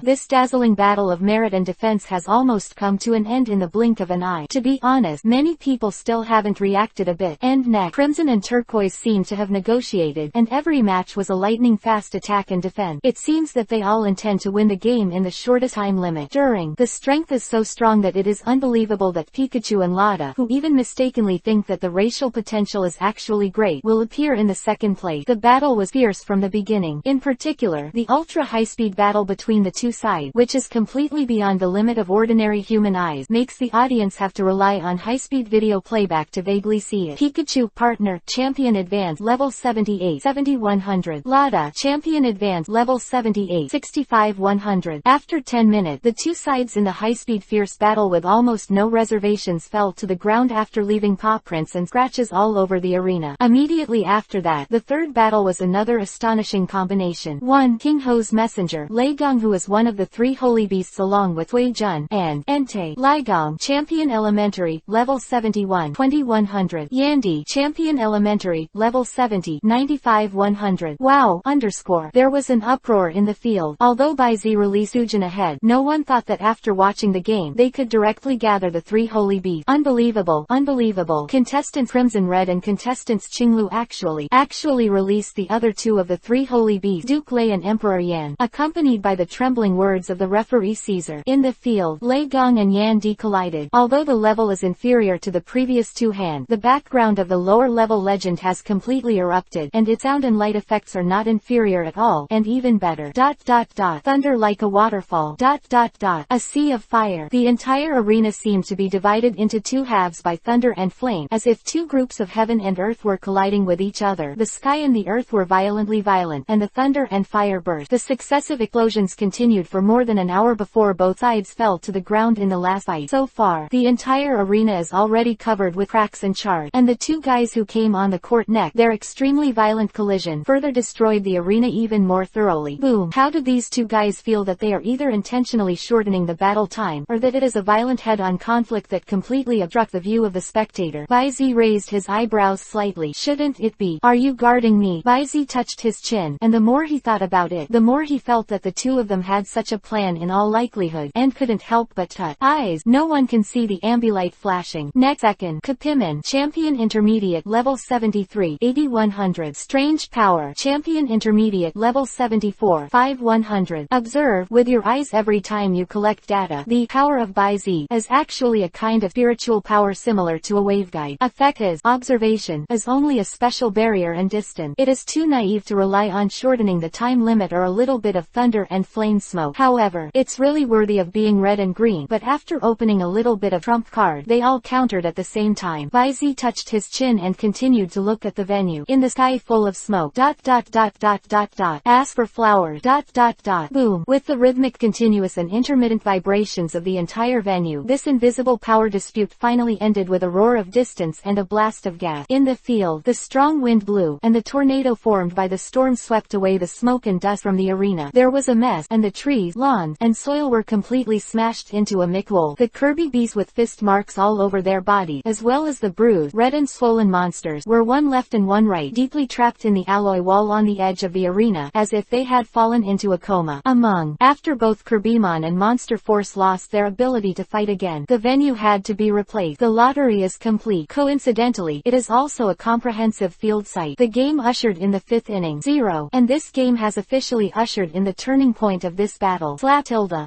This dazzling battle of merit and defense has almost come to an end in the blink of an eye. To be honest, many people still haven't reacted a bit. End neck. Crimson and Turquoise seem to have negotiated, and every match was a lightning fast attack and defense. It seems that they all intend to win the game in the shortest time limit. The strength is so strong that it is unbelievable that Pikachu and Lada, who even mistakenly think that the racial potential is actually great, will appear in the second place. The battle was fierce from the beginning. In particular, the ultra high-speed battle between the two sides, which is completely beyond the limit of ordinary human eyes, makes the audience have to rely on high-speed video playback to vaguely see it. Pikachu, partner, champion advanced, level 78, 7100. Lada, champion advanced, level 78, 65-100. After 10 minutes, the two sides in the high-speed fierce battle with almost no reservations fell to the ground after leaving paw prints and scratches all over the arena. Immediately after that, the third battle was another astonishing combination. 1. King Ho's messenger, Lei Gong, who is one of the three holy beasts along with Wei Jun, and Entei, Lai Gong, champion elementary, level 71, 2100. Yandy, champion elementary, level 70, 95-100. Wow! There was an uproar in the field. Although Baizi released Ujin ahead, no one thought that after watching the game, they could directly gather the three holy beasts. Unbelievable. Contestants Crimson Red and contestants Qinglu actually released the other two of the three holy beasts, Duke Lei and Emperor Yan, accompanied by the trembling words of the referee Caesar. In the field, Lei Gong and Yan Di collided. Although the level is inferior to the previous two hands, the background of the lower level legend has completely erupted, and its sound and light effects are not inferior at all, and even better. Thunder like a waterfall. A sea of fire. The entire arena seemed to be divided into two halves by thunder and flame, as if two groups of heaven and earth were colliding with each other. The sky and the earth were violently violent, and the thunder and fire burst. The successive explosions continued for more than an hour before both sides fell to the ground in the last fight. So far, the entire arena is already covered with cracks and charred, and the two guys who came on the court next, their extremely violent collision further destroyed the arena even more thoroughly. Boom! How do these two guys feel that they are either intentionally shortening the battle time, or that it is a violent head-on conflict that completely obstructs the view of the spectator? Baizi raised his eyebrows slightly. Shouldn't it be? Are you guarding me? Baizi touched his chin, and the more he thought about it, the more he felt that the two of them had such a plan in all likelihood, and couldn't help but touch eyes. No one can see the ambilight flashing. Next second, Kapiman, champion intermediate, level 73, 8100. Strange power, champion intermediate, level 74, 5100. Observe with your eyes every time you collect data. The power of Baizi is actually a kind of spiritual power similar to a waveguide. Effect is observation is only a special barrier and distance. It is too naive to rely on shortening the time limit or a little bit of thunder and flame smoke. However, it's really worthy of being red and green. But after opening a little bit of trump card, they all countered at the same time. Baizi touched his chin and continued to look at the venue. In the sky full of smoke. Ask for flowers. Boom. With the rhythmic, continuous and intermittent vibrations of the entire venue, this invisible power dispute finally ended with a roar of distance and a blast of gas. In the field, the strong wind blew, and the tornado formed by the storm swept away the smoke and dust from the arena. There was a mess, and the trees, lawns, and soil were completely smashed into a mickwole. The Kirby bees with fist marks all over their body, as well as the bruised, red and swollen monsters, were one left and one right, deeply trapped in the alloy wall on the edge of the arena, as if they had fallen into a coma. After both Kirbymon and Monster Force lost their ability to fight again, the venue had to be replaced. The lottery is complete. Coincidentally, it is also a comprehensive field site. The game ushered in the 5th inning, 0, and this game has officially ushered in the turning point of this battle.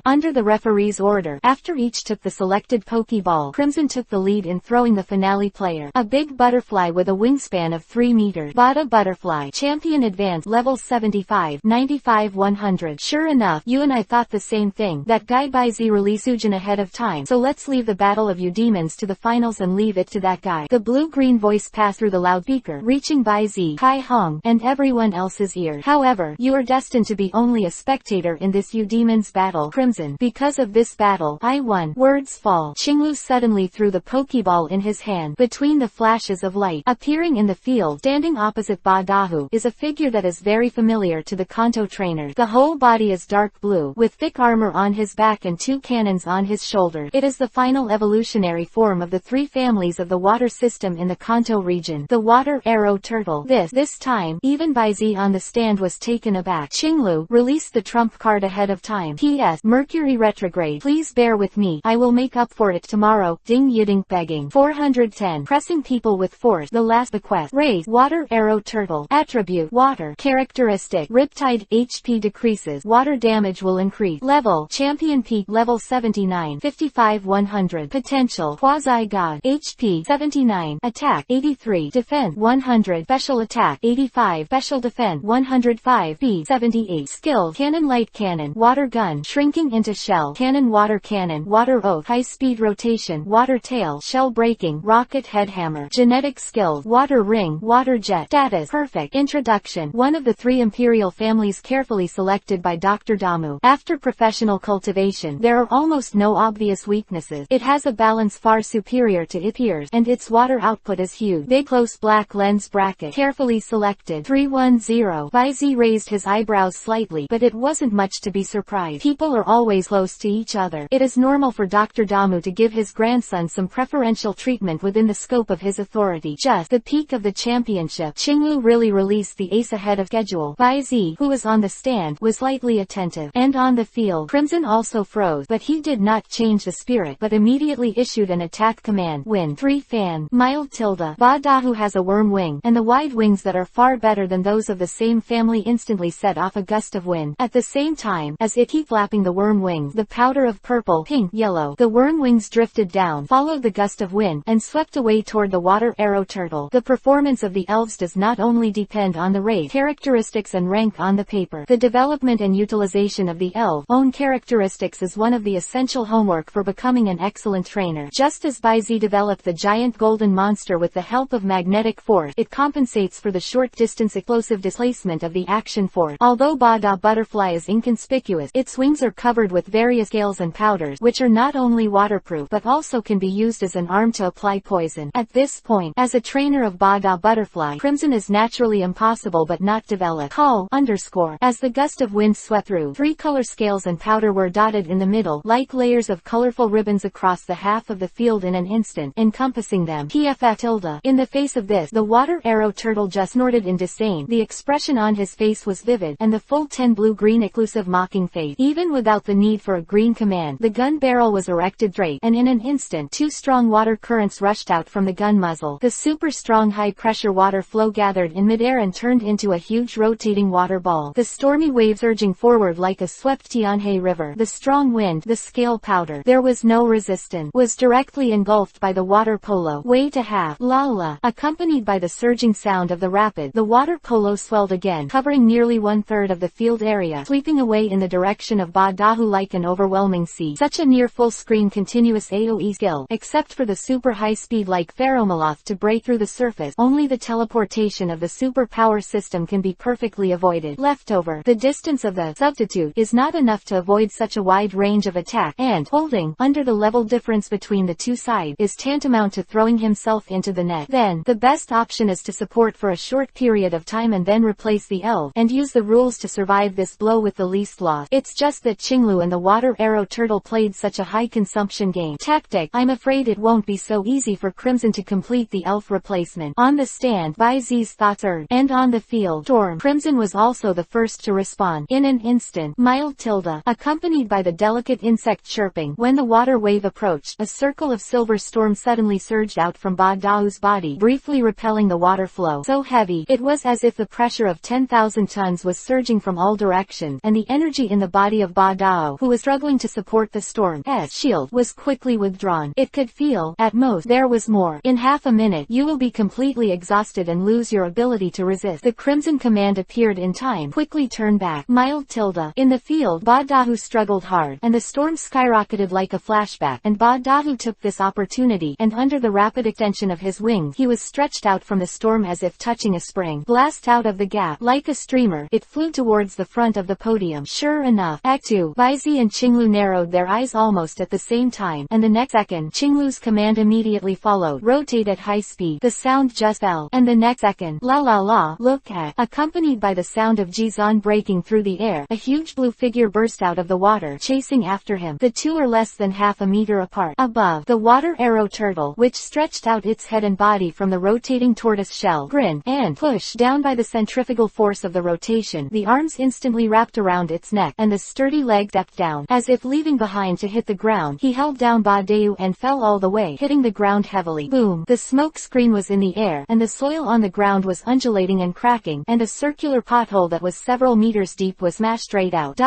Under the referee's order, after each took the selected Pokeball, Crimson took the lead in throwing the finale player, a big butterfly with a wingspan of 3 meters. Bada Butterfly, champion advanced, level 75, 95-100. Sure enough, you and I thought the same thing. That guy Baizi released Ujin ahead of time, so let's leave the battle of you demons to the finals and leave it to that guy. The blue-green voice passed through the loudspeaker, reaching Baizi, Kai Hong, and everyone else's ears. However, you are destined to be only a spectator in this you demons battle, Crimson. Because of this battle, I won. Words fall. Qinglu suddenly threw the Pokeball in his hand. Between the flashes of light, appearing in the field, standing opposite Ba Dahu, is a figure that is very familiar to the Kanto trainers. The whole body is dark blue, with thick armor on his back and 2 cannons on his shoulders. It is the final evolutionary form of the 3 families of the water system in the Kanto region. The water water arrow turtle. This time, even Baizi on the stand was taken aback. Qinglu released the trump card ahead of time. P.S. Mercury retrograde. Please bear with me. I will make up for it tomorrow. Ding Yiding begging. 410. Pressing people with force. The last bequest. Race. Water arrow turtle. Attribute. Water. Characteristic. Riptide. HP decreases. Water damage will increase. Level. Champion peak. Level 79. 55 100. Potential. Quasi-god. HP. 79. Attack. 83. Defense. 100. Special attack. 85. Special defense. 105. B. 78. Skill. Cannon light cannon. Water gun. Shrinking into shell. Cannon water cannon. Water oath. High speed rotation. Water tail. Shell breaking. Rocket head hammer. Genetic skills. Water ring. Water jet. Status. Perfect. Introduction. One of the 3 imperial families carefully selected by Dr. Damu. After professional cultivation, there are almost no obvious weaknesses. It has a balance far superior to EPUB's, and its water output is huge. Big close black lens bracket. Carefully selected. 310. Baizi raised his eyebrows slightly, but it wasn't much to be surprised. People are always close to each other. It is normal for Dr. Damu to give his grandson some preferential treatment within the scope of his authority. Just the peak of the championship. Qinglu really released the ace ahead of schedule. Baizi, who was on the stand, was slightly attentive. And on the field, Crimson also froze, but he did not change the spirit, but immediately issued an attack command. Win. 3 fan. Mild tilde. Ba Dahu has a worm wing, and the wide wings that are far better than those of the same family instantly set off a gust of wind. At the same time, as it kept flapping the worm wings, the powder of purple, pink, yellow, the worm wings drifted down, followed the gust of wind, and swept away toward the water arrow turtle. The performance of the elves does not only depend on the race, characteristics and rank on the paper. The development and utilization of the elf own characteristics is one of the essential homework for becoming an excellent trainer. Just as Baizi developed the giant golden monster with the help of magnetic force, it compensates for the short distance explosive displacement of the action force. Although Bada butterfly is inconspicuous, its wings are covered with various scales and powders, which are not only waterproof but also can be used as an arm to apply poison. At this point, as a trainer of Bada butterfly, Crimson is naturally impossible but not developed. Call _ as the gust of wind swept through, 3 color scales and powder were dotted in the middle, like layers of colorful ribbons across the half of the field in an instant, encompassing them. PFF tilde. In the face of this, the water arrow turtle just snorted in disdain. The expression on his face was vivid, and the full 10 blue-green exclusive mocking face. Even without the need for a green command, the gun barrel was erected straight, and in an instant 2 strong water currents rushed out from the gun muzzle. The super strong high-pressure water flow gathered in midair and turned into a huge rotating water ball. The stormy waves surging forward like a swept Tianhe River. The strong wind, the scale powder, there was no resistance, was directly engulfed by the water polo. Way to half. La la. Accompanied by the surging sound of the rapid, the water polo swelled again, covering nearly 1/3 of the field area, sweeping away in the direction of Ba Dahu like an overwhelming sea. Such a near full-screen continuous AoE skill, except for the super high speed like Pheromaloth to break through the surface, only the teleportation of the super power system can be perfectly avoided. Leftover, the distance of the substitute is not enough to avoid such a wide range of attack, and holding under the level difference between the 2 sides is tantamount to throwing himself into the net. Then, the best option is to support for a short period of time and then replace the elf, and use the rules to survive this blow with the least loss. It's just that Qinglu and the water arrow turtle played such a high consumption game tactic. I'm afraid it won't be so easy for Crimson to complete the elf replacement. On the stand, Baizi's thoughts urged, and on the field, Storm. Crimson was also the first to respond. In an instant, mild tilde, accompanied by the delicate insect chirping. When the water wave approached, a circle of silver storm suddenly surged out from Ba Dahu's body, briefly repelling the water flow. So heavy, it was as if the pressure of 10,000 tons was surging from all directions, and the energy in the body of Ba Dahu, who was struggling to support the storm's shield, was quickly withdrawn. It could feel, at most, there was more. In half a minute, you will be completely exhausted and lose your ability to resist. The crimson command appeared in time. Quickly turn back. Mild tilde. In the field, Ba Dahu struggled hard, and the storm skyrocketed like a flashback, and Ba Dahu took this opportunity, and under the rapid extension of his wings, he was stretched out from the storm as if touching a spring. Blast out of the gap. Like a streamer, it flew towards the front of the podium. Sure enough, Act 2, Baizi and Qinglu narrowed their eyes almost at the same time, and the next second, Qinglu's command immediately followed. Rotate at high speed. The sound just fell, and the next second, la la la, look at, accompanied by the sound of Jizan breaking through the air, a huge blue figure burst out of the water, chasing after him. The two are less than half a meter apart. Above, the water arrow turtle, which stretched out its head and body from the rotating rotating tortoise shell grin, and pushed down by the centrifugal force of the rotation. The arms instantly wrapped around its neck, and the sturdy leg stepped down, as if leaving behind to hit the ground. He held down Badayu and fell all the way, hitting the ground heavily. Boom! The smoke screen was in the air, and the soil on the ground was undulating and cracking, and a circular pothole that was several meters deep was smashed right out.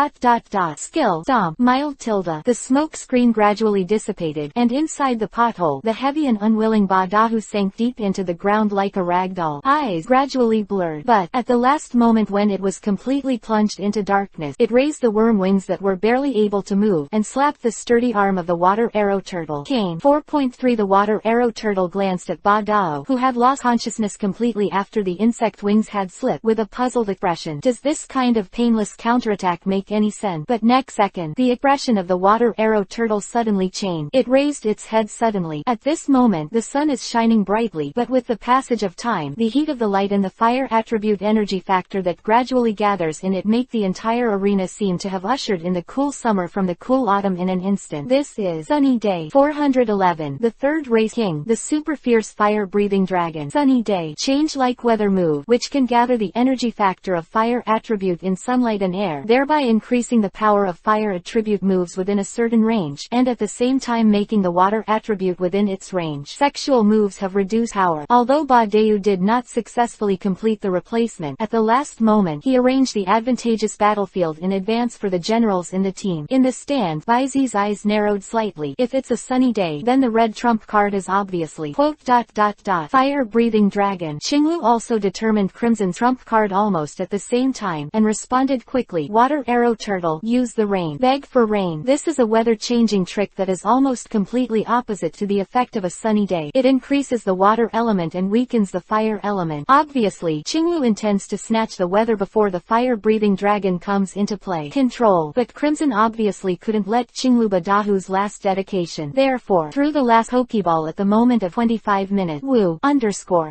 Skill. Stomp. Mild tilde. The smoke screen gradually dissipated, and inside the pothole, the heavy and unwilling Badahu sank deep into the ground like a rag doll. Eyes gradually blurred, but, at the last moment when it was completely plunged into darkness, it raised the worm wings that were barely able to move, and slapped the sturdy arm of the water arrow turtle. Cane. 4.3 The water arrow turtle glanced at Badao, who had lost consciousness completely after the insect wings had slipped, with a puzzled expression. Does this kind of painless counterattack make any sense? But next second, the expression of the water arrow turtle suddenly changed. It raised its head suddenly. At this moment, the sun is shining brightly, but with the passage of time, the heat of the light and the fire attribute energy factor that gradually gathers in it make the entire arena seem to have ushered in the cool summer from the cool autumn in an instant. This is Sunny Day. 411. The third race king, the super fierce fire-breathing dragon. Sunny Day. Change like weather move, which can gather the energy factor of fire attribute in sunlight and air, thereby increasing the power of fire attribute moves within a certain range, and at the same time making the water attribute within its range. Sexual moves have reduced power. Although Badayu did not successfully complete the replacement, at the last moment he arranged the advantageous battlefield in advance for the generals in the team. In the stand, Baizi's eyes narrowed slightly. If it's a sunny day, then the red trump card is obviously fire-breathing dragon. Qinglu also determined crimson trump card almost at the same time, and responded quickly. Water arrow turtle. Use the rain. Beg for rain. This is a weather-changing trick that is almost completely opposite to the effect of a sunny day. It increases the water element and weakens the fire element. Obviously, Qinglu intends to snatch the weather before the fire-breathing dragon comes into play. Control. But Crimson obviously couldn't let Qinglu Badahu's last dedication. Therefore, threw the last Pokeball at the moment of 25 minutes. Woo!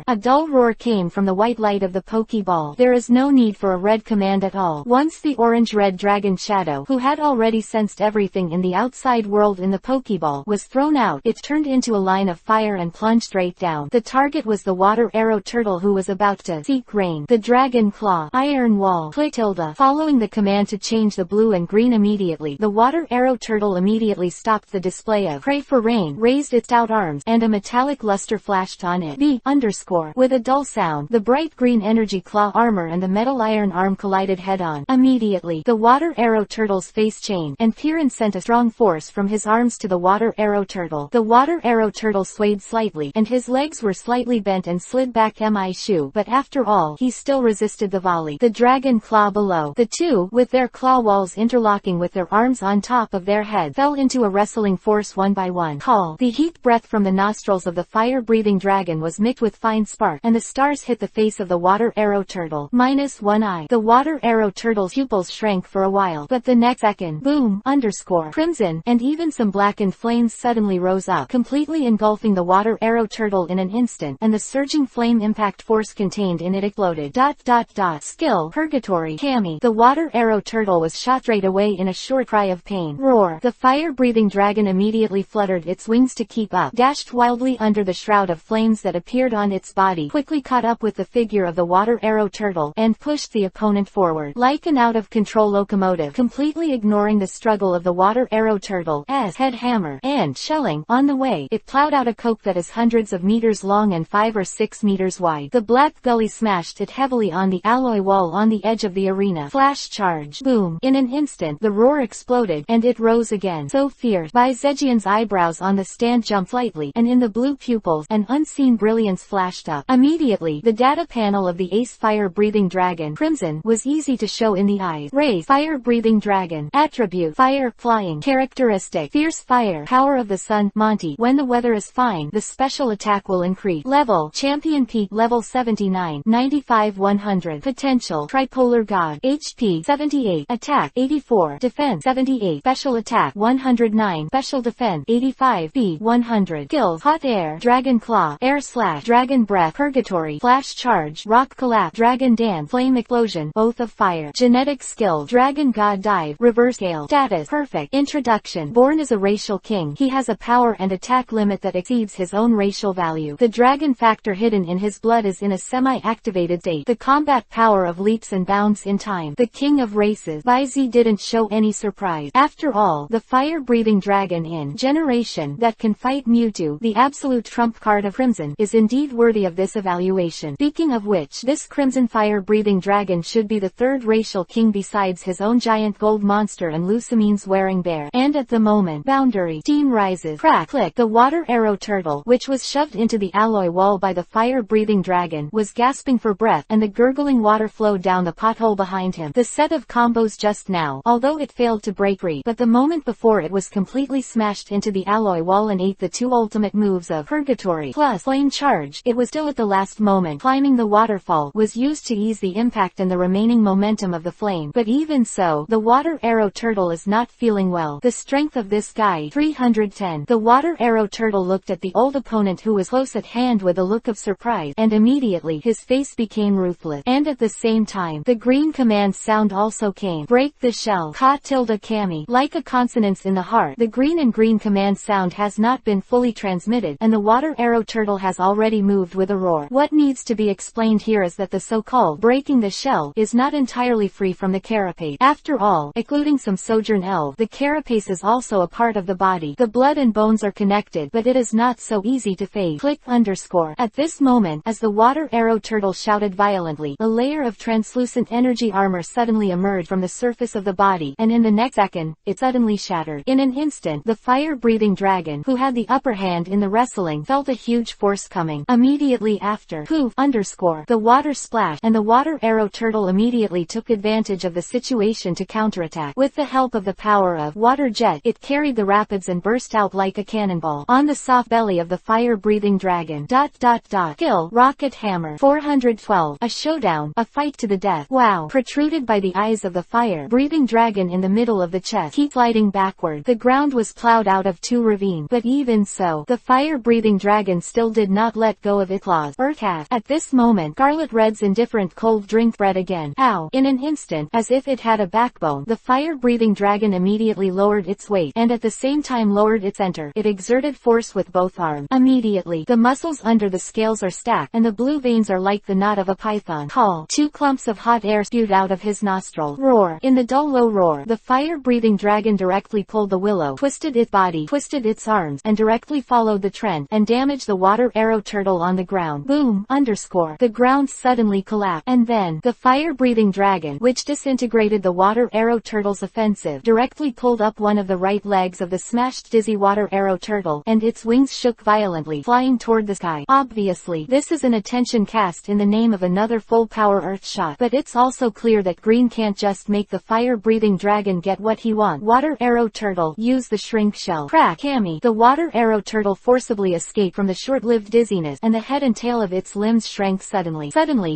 A dull roar came from the white light of the Pokeball. There is no need for a red command at all. Once the orange-red dragon Shadow, who had already sensed everything in the outside world in the Pokeball, was thrown out, it turned into a line of fire and plunged straight down. The target was the water arrow turtle, who was about to seek rain. The dragon claw. Iron wall. Tilde. Following the command to change the blue and green immediately, the water arrow turtle immediately stopped the display of pray for rain, raised its stout arms, and a metallic luster flashed on it. With a dull sound, the bright green energy claw armor and the metal iron arm collided head-on. Immediately, the water arrow turtle's face changed, and Piran sent a strong force from his arms to the water arrow turtle. The water arrow turtle swayed slightly, and his legs were slightly bent and slid back shoe, but after all, he still resisted the volley. The dragon claw below. The two, with their claw walls interlocking with their arms on top of their head, fell into a wrestling force one by one. The heat breath from the nostrils of the fire-breathing dragon was mixed with fine spark, and the stars hit the face of the water arrow turtle. -1 eye. The water arrow turtle's pupils shrank for a while, but the next second, boom! Crimson, and even some blackened flames suddenly rose up, completely engulfing the water arrow turtle in an instant, and the surging flame impact force contained in it exploded. Skill. Purgatory. Kami. The water arrow turtle was shot straight away in a short cry of pain. Roar. The fire-breathing dragon immediately fluttered its wings to keep up, dashed wildly under the shroud of flames that appeared on its body, quickly caught up with the figure of the water arrow turtle, and pushed the opponent forward. Like an out-of-control locomotive, completely ignoring the struggle of the water arrow turtle's head hammer, and shelling, on the way, it plowed out a coke that is hundreds of meters long and 5 or 6 meters wide. The black gully smashed it heavily on the alloy wall on the edge of the arena. Flash charge. Boom. In an instant, the roar exploded, and it rose again. So fierce, Zhejian's eyebrows on the stand jumped slightly, and in the blue pupils, an unseen brilliance flashed up. Immediately, the data panel of the ace fire-breathing dragon, Crimson, was easy to show in the eyes. Race. Fire-breathing dragon. Attribute. Fire. Flying. Characteristic. Fierce fire. Power of the sun. Monty. When the weather is fine, the special attack will increase. Level. Champion P. Level 79. 95-100. Potential. Tripolar God. HP. 78. Attack. 84. Defense. 78. Special attack. 109. Special defense. 85. Speed. 100. Skills. Hot air. Dragon claw. Air slash. Dragon breath. Purgatory. Flash charge. Rock collapse. Dragon dance. Flame explosion. Oath of fire. Genetic skill. Dragon god dive. Reverse scale. Status. Perfect. Introduction. Born as a racial king, he has a power and attack limit that exceeds his own racial value. The dragon factor hidden in his blood is in a semi-activated state. The combat power of leaps and bounds in time. The king of races. Baizi didn't show any surprise. After all, the fire-breathing dragon in Generation that can fight Mewtwo, the absolute trump card of Crimson, is indeed worthy of this evaluation. Speaking of which, this Crimson fire-breathing dragon should be the third racial king besides his own giant gold monster and Lucamine's wearing bear. And at the moment, boundary steam rises. Crack, click. The water arrow turtle, which was shoved into the alloy wall by the fire-breathing dragon, was gasping for breath, and the gurgling water flowed down the pothole behind him. The set of combos just now, although it failed to break free, but the moment before it was completely smashed into the alloy wall and ate the two ultimate moves of Purgatory plus Flame Charge. It was still at the last moment. Climbing the waterfall was used to ease the impact and the remaining momentum of the flame, but even so, the water arrow turtle is not feeling well. The strength of this guy, 310. The water arrow turtle looked at the old opponent who was close at hand with a look of surprise, and immediately his face became ruthless. And at the same time, the green command sound also came. Break the shell. Ka tilde kami. Like a consonance in the heart, the green and green command sound has not been fully transmitted, and the water arrow turtle has already moved with a roar. What needs to be explained here is that the so-called breaking the shell is not entirely free from the carapace. After all, including some sojourn elf, the carapace is also a part of the body. The blood and bones are connected, but it is not so easy to fade. Click underscore. At this moment, as the water arrow turtle shouted violently, a layer of translucent energy armor suddenly emerged from the surface of the body, and in the next second, it suddenly shattered. In an instant, the fire-breathing dragon, who had the upper hand in the wrestling, felt a huge force coming. Immediately after, poof underscore, the water splashed, and the water arrow turtle immediately took advantage of the situation to counterattack. With the help of the power of water jet, it carried the rapids and burst out like a cannonball on the soft belly of the fire-breathing dragon. Kill. Rocket hammer. 412. A showdown. A fight to the death. Wow. Protruded by the eyes of the fire-breathing dragon in the middle of the chest. Keep sliding backward. The ground was plowed out of two ravines, but even so, the fire-breathing dragon still did not let go of its claws. Earthcat. At this moment, Scarlet Red's indifferent cold drink bread again. Ow. In an instant, as if it had a backbone, the fire-breathing dragon immediately lowered its weight, and at the same time lowered its center. It exerted force with both arms. Immediately, the muscles under the scales are stacked, and the blue veins are like the knot of a python. Call. Two clumps of hot air spewed out of his nostril. Roar. In the dull low roar, the fire-breathing dragon directly pulled the willow, twisted its body, twisted its arms, and directly followed the trend, and damaged the water arrow turtle on the ground. Boom underscore. The ground suddenly collapsed, and then, the fire-breathing dragon, which disintegrated the water arrow turtle's offensive, directly pulled up one of the right legs of the smashed dizzy water arrow turtle, and its wings shook violently, flying toward the sky. Obviously, this is an attention cast in the name of another full-power earth shot, but it's also clear that green can't just make the fire-breathing dragon get what he wants. Water arrow turtle, use the shrink shell. Crack. Cammy. The water arrow turtle forcibly escaped from the short-lived dizziness, and the head and tail of its limbs shrank suddenly.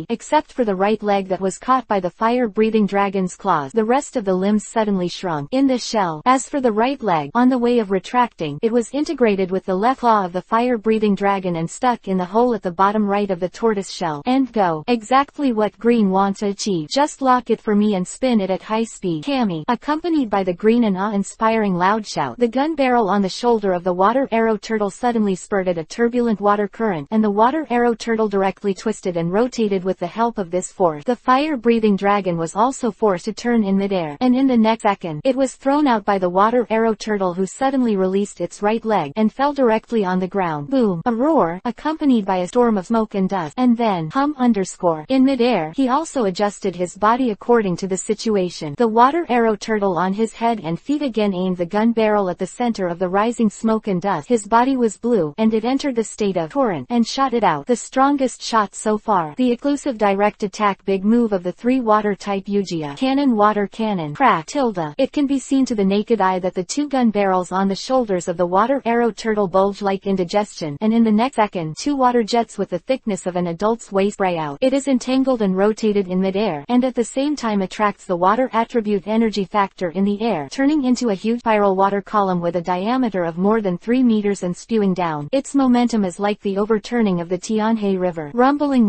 Except for the right leg that was caught by the fire-breathing dragon's claws, the rest of the limbs suddenly shrunk in the shell. As for the right leg, on the way of retracting, it was integrated with the left claw of the fire-breathing dragon and stuck in the hole at the bottom right of the tortoise shell. And go. Exactly what green wants to achieve. Just lock it for me and spin it at high speed. Cammy. Accompanied by the green and awe-inspiring loud shout, the gun barrel on the shoulder of the water arrow turtle suddenly spurted a turbulent water current, and the water arrow turtle directly twisted and rotated with the help of this force. The fire-breathing dragon was also forced to turn in midair, and in the next second, it was thrown out by the water arrow turtle, who suddenly released its right leg, and fell directly on the ground. Boom. A roar, accompanied by a storm of smoke and dust, and then, hum underscore. In midair, he also adjusted his body according to the situation. The water arrow turtle on his head and feet again aimed the gun barrel at the center of the rising smoke and dust. His body was blue, and it entered the state of torrent, and shot it out. The strongest shot so far. The exclusive direct attack big move of the 3 water type Yugia. Cannon water cannon. Crack. Tilde. It can be seen to the naked eye that the 2 gun barrels on the shoulders of the water arrow turtle bulge like indigestion, and in the next second 2 water jets with the thickness of an adult's waist spray out. It is entangled and rotated in midair, and at the same time attracts the water attribute energy factor in the air, turning into a huge spiral water column with a diameter of more than 3 meters and spewing down. Its momentum is like the overturning of the Tianhe River. Rumbling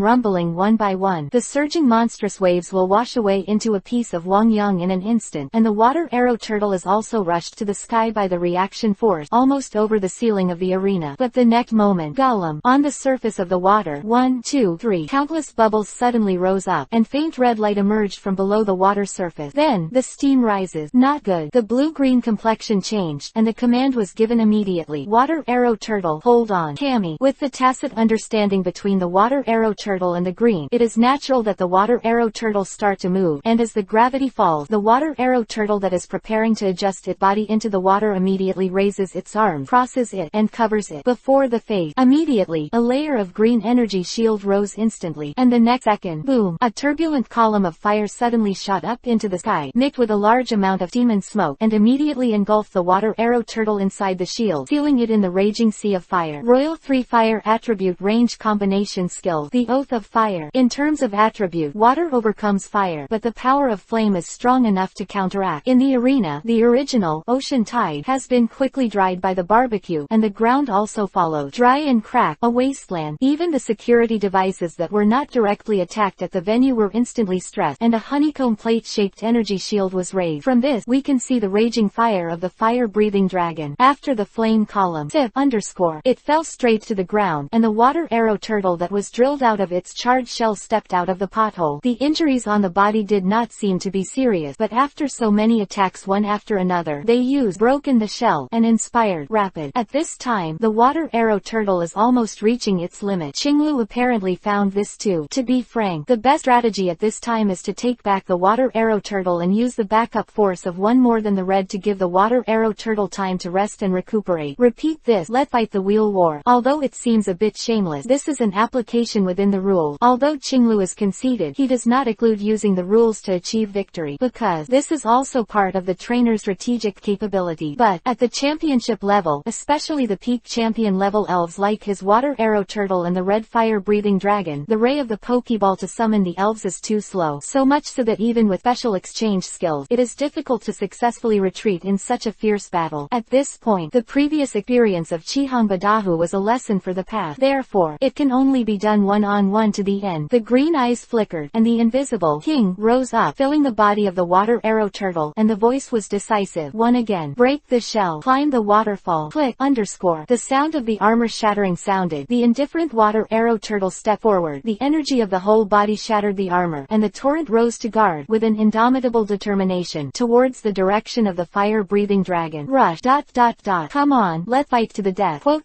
one by one, the surging monstrous waves will wash away into a piece of Wangyang in an instant, and the water arrow turtle is also rushed to the sky by the reaction force, almost over the ceiling of the arena. But the next moment, Gollum, on the surface of the water. 1, 2, 3. Countless bubbles suddenly rose up, and faint red light emerged from below the water surface. Then, the steam rises. Not good. The blue-green complexion changed, and the command was given immediately. Water arrow turtle, hold on. Cammy. With the tacit understanding between the water arrow turtle and the green, it is natural that the water arrow turtle start to move, and as the gravity falls, the water arrow turtle that is preparing to adjust its body into the water immediately raises its arm, crosses it, and covers it. Before the fade, immediately, a layer of green energy shield rose instantly, and the next second, boom, a turbulent column of fire suddenly shot up into the sky, mixed with a large amount of steam and smoke, and immediately engulfed the water arrow turtle inside the shield, sealing it in the raging sea of fire. Royal 3 Fire Attribute Range Combination Skill. The Oath of Fire. In terms of attribute, water overcomes fire, but the power of flame is strong enough to counteract. In the arena, the original, Ocean Tide, has been quickly dried by the barbecue, and the ground also followed. Dry and crack, a wasteland. Even the security devices that were not directly attacked at the venue were instantly stressed, and a honeycomb plate-shaped energy shield was raised. From this, we can see the raging fire of the fire-breathing dragon. After the flame column, it fell straight to the ground, and the water arrow turtle that was drilled out of its charred shell stepped out of the pothole. The injuries on the body did not seem to be serious, but after so many attacks one after another, they used broken the shell, and inspired rapid. At this time, the water arrow turtle is almost reaching its limit. Qinglu apparently found this too. To be frank, the best strategy at this time is to take back the water arrow turtle and use the backup force of one more than the red to give the water arrow turtle time to rest and recuperate. Repeat this. Let's fight the wheel war. Although it seems a bit shameless, this is an application within the rule. Although Qinglu is conceited, he does not exclude using the rules to achieve victory, because this is also part of the trainer's strategic capability. But, at the championship level, especially the peak champion level elves like his water arrow turtle and the red fire-breathing dragon, the ray of the Pokeball to summon the elves is too slow. So much so that even with special exchange skills, it is difficult to successfully retreat in such a fierce battle. At this point, the previous experience of Chihang Badahu was a lesson for the past. Therefore, it can only be done one-on-one to the end. The green eyes flickered, and the invisible king rose up, filling the body of the water arrow turtle, and the voice was decisive. One again. Break the shell. Climb the waterfall. Click. The sound of the armor shattering sounded. The indifferent water arrow turtle stepped forward. The energy of the whole body shattered the armor, and the torrent rose to guard, with an indomitable determination, towards the direction of the fire-breathing dragon. Rush. Come on, let's fight to the death. Quote.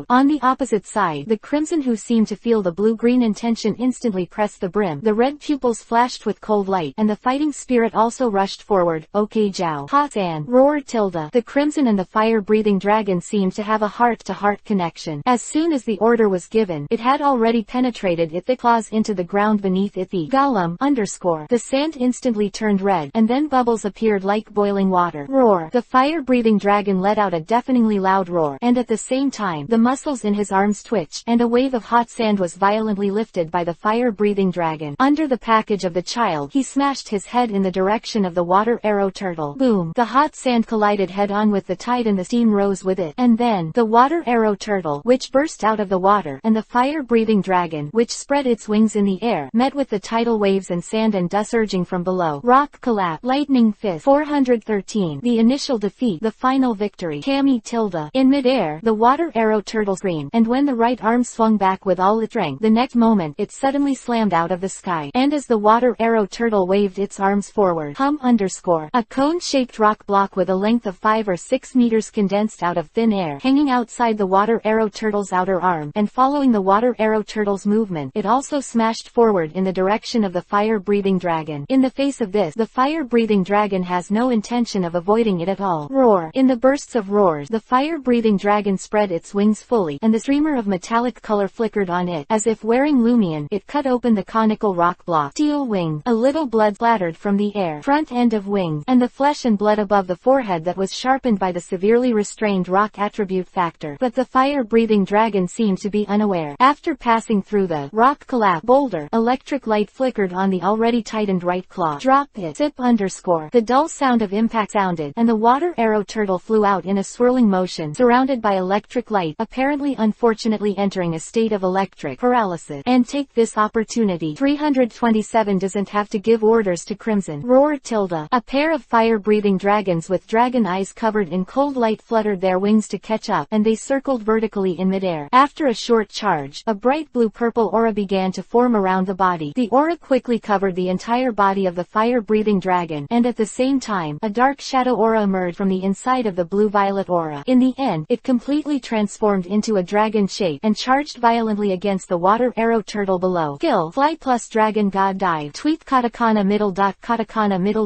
On the opposite side, the crimson, who seemed to feel the blue-green intention, instantly pressed the brim. The red pupils flashed with cold light, and the fighting spirit also rushed forward. Okay, Zhao. Hot sand. Roared Tilda. The crimson and the fire-breathing dragon seemed to have a heart-to-heart connection. As soon as the order was given, it had already penetrated its thick claws into the ground beneath its feet. Gollum. The sand instantly turned red, and then bubbles appeared like boiling water. Roar. The fire-breathing dragon let out a deafeningly loud roar, and at the same time, the muscles in his arms twitched, and a wave of hot sand was violently lifted by the fire-breathing dragon. Under the package of the child, he smashed his head in the direction of the water arrow turtle. Boom. The hot sand collided head-on with the tide, and the steam rose with it. And then, the water arrow turtle, which burst out of the water, and the fire-breathing dragon, which spread its wings in the air, met with the tidal waves and sand and dust surging from below. Rock collapse. Lightning fist. 413. The initial defeat. The final victory. Cammy Tilda. In mid-air, the water arrow turtle screamed, and when the right arm swung back with all its strength, the next moment, it suddenly slammed out of the sky. And as the water arrow turtle waved its arms forward, a cone-shaped rock block with a length of 5 or 6 meters condensed out of thin air, hanging outside the water arrow turtle's outer arm, and following the water arrow turtle's movement, it also smashed forward in the direction of the fire-breathing dragon. In the face of this, the fire-breathing dragon has no intention of avoiding it at all. Roar. In the bursts of roars, the fire-breathing dragon spread its wings fully, and the streamer of metallic color flickered on it. As if wearing Lumion, it cut open the conical rock block. Steel wing. A little blood splattered from the air, front end of wings, and the flesh and blood above the forehead that was sharpened by the severely restrained rock attribute factor. But the fire-breathing dragon seemed to be unaware. After passing through the rock collapse boulder, electric light flickered on the already tightened right claw. Drop it. Zip. The dull sound of impact sounded, and the water arrow turtle flew out in a swirling motion, surrounded by electric light, apparently unfortunately entering a state of electric paralysis. And take this opportunity. 327 doesn't have to give orders to Crimson. Roared Tilda. A pair of fire-breathing dragons with dragon eyes covered in cold light fluttered their wings to catch up, and they circled vertically in midair. midair. After a short charge, a bright blue-purple aura began to form around the body. The aura quickly covered the entire body of the fire-breathing dragon, and at the same time, a dark shadow aura emerged from the inside of the blue-violet aura. In the end, it completely transformed into a dragon shape, and charged violently against the water arrow turtle below. Skill, fly plus dragon god dive. Tweet katakana middle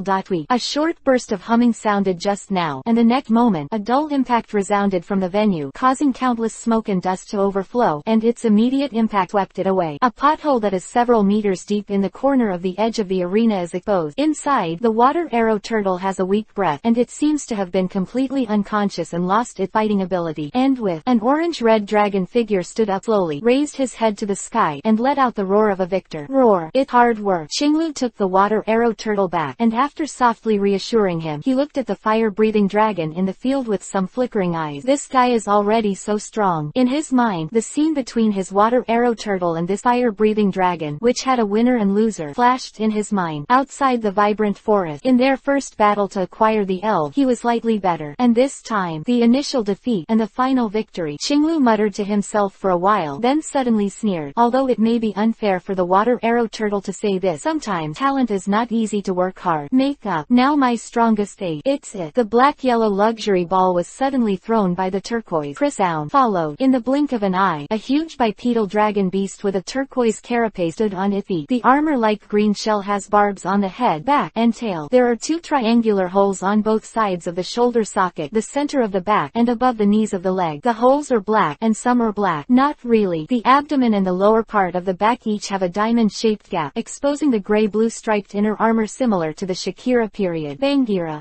dot tweet. A short burst of humming sounded just now, and the next moment, a dull impact resounded from the venue, causing countless smoke and dust to overflow, and its immediate impact swept it away. A pothole that is several meters deep in the corner of the edge of the arena is exposed. Inside, the water arrow turtle has a weak breath, and it seems to have been completely unconscious and lost its fighting ability. And with an orange-red dragon figure stood up slowly, raised his head to the sky, and let out the roar of a victor. Roar. It's hard work. Qinglu took the water arrow turtle back, and after softly reassuring him, he looked at the fire-breathing dragon in the field with some flickering eyes. This guy is already so strong. In his mind, the scene between his water arrow turtle and this fire-breathing dragon, which had a winner and loser, flashed in his mind. Outside the vibrant forest, in their first battle to acquire the elf, he was slightly better. And this time, the initial defeat, and the final victory. Qinglu muttered to himself for a while, then suddenly sneered. Although it may be unfair for the water arrow turtle to say this, sometimes talent is not easy to work hard. Make up. Now my strongest aid. It's it. The black-yellow luxury ball was suddenly thrown by the turquoise. Sound followed. In the blink of an eye, a huge bipedal dragon beast with a turquoise carapace stood on its feet. The armor-like green shell has barbs on the head, back, and tail. There are two triangular holes on both sides of the shoulder socket, the center of the back, and above the knees of the leg. The holes are black, and some are black. Not really. The abdomen and the lower part of the back each have a diamond-shaped gap, exposing the gray-blue striped inner armor similar to the Shakira period. Bangira,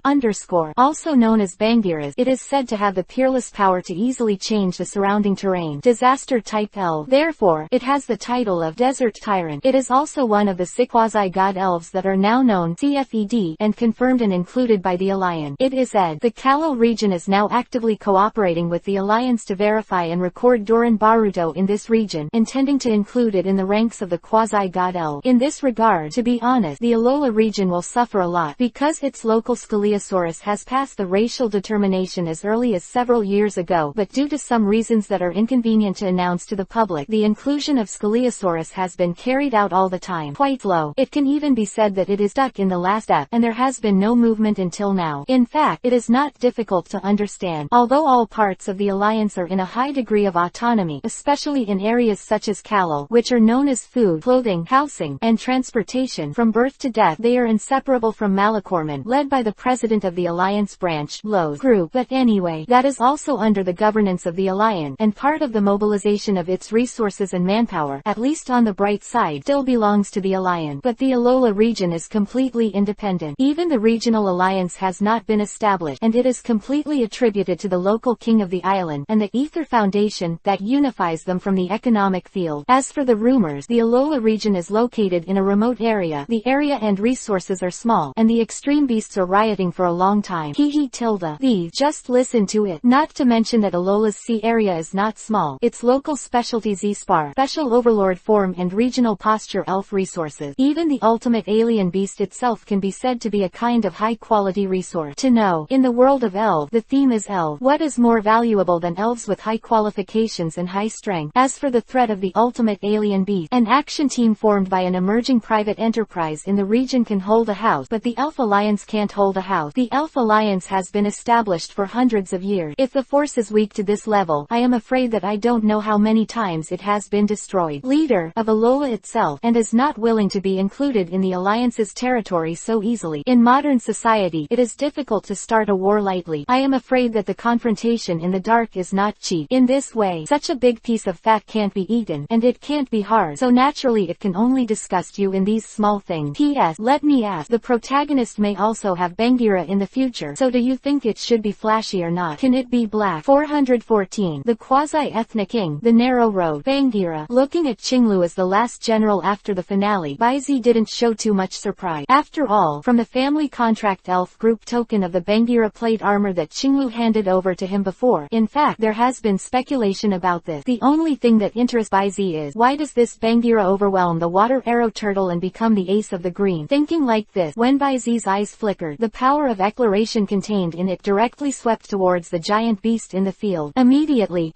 also known as Bangiras, it is said to have the peerless power to easily change the surrounding terrain. Disaster-type elf. Therefore, it has the title of Desert Tyrant. It is also one of the 6 quasi-god elves that are now known CFED and confirmed and included by the Alliance. It is said the Kalo region is now actively cooperating with the Alliance to verify and record Doran Baruto in this region, intending to include it in the ranks of the quasi-god elf. In this regard, to be honest, the Alola region will suffer a lot, because its local Scaliosaurus has passed the racial determination as early as several years ago, but due to some reasons that are inconvenient to announce to the public, the inclusion of Scaliosaurus has been carried out all the time. Quite slow. It can even be said that it is stuck in the last step, and there has been no movement until now. In fact, it is not difficult to understand. Although all parts of the Alliance are in a high degree of autonomy, especially in areas such as Kalo, which are known as food, clothing, housing, and transportation, from birth to death they are inseparable from Malacorman, led by the president of the Alliance branch, Lowe's group. But anyway, that is also under the governance of the Alliance, and part of the mobilization of its resources and manpower, at least on the bright side, still belongs to the Alliance. But the Alola region is completely independent. Even the regional alliance has not been established, and it is completely attributed to the local king of the island, and the Ether Foundation, that unifies them from the economic field. As for the rumors, the Alola region is located in a remote area, the area and resources are small, and the extreme beasts are rioting for a long time. Tilda. These, just listen to it. Not to mention that Alola's sea area is not small. Its local specialty Z-Spar, special overlord form and regional posture elf resources. Even the ultimate alien beast itself can be said to be a kind of high-quality resource. To know, in the world of elf, the theme is elf. What is more valuable than elves with high qualifications and high strength? As for the threat of the ultimate alien beast, an action team formed by an emerging private enterprise in the region can hold a house, but the Elf Alliance can't hold a house. The Elf Alliance has been established for hundreds of years. If the force is weak to this level, I am afraid that I don't know how many times it has been destroyed. Leader of Alola itself, and is not willing to be included in the Alliance's territory so easily. In modern society, it is difficult to start a war lightly. I am afraid that the confrontation in the dark is not cheap. In this way, such a big piece of fat can't be eaten, and it can't be hard, so naturally it can only disgust you in these small things. P.S. Let me ask, the protagonist may also have Bangira in the future, so do you think it should be flashy or not? Can it be black? 414. The quasi-ethnic king, the narrow road. Bangira. Looking at Qinglu as the last general after the finale, Baizi didn't show too much surprise. After all, from the family contract elf group token of the Bangira plate armor that Qinglu handed over to him before. In fact, there has been speculation about this. The only thing that interests Baizi is, why does this Bangira overwhelm the water arrow turtle and become the ace of the green? Thinking like this, when Baizi's eyes flickered, the power of exploration contained in it directly swept towards the giant beast in the field. Immediately,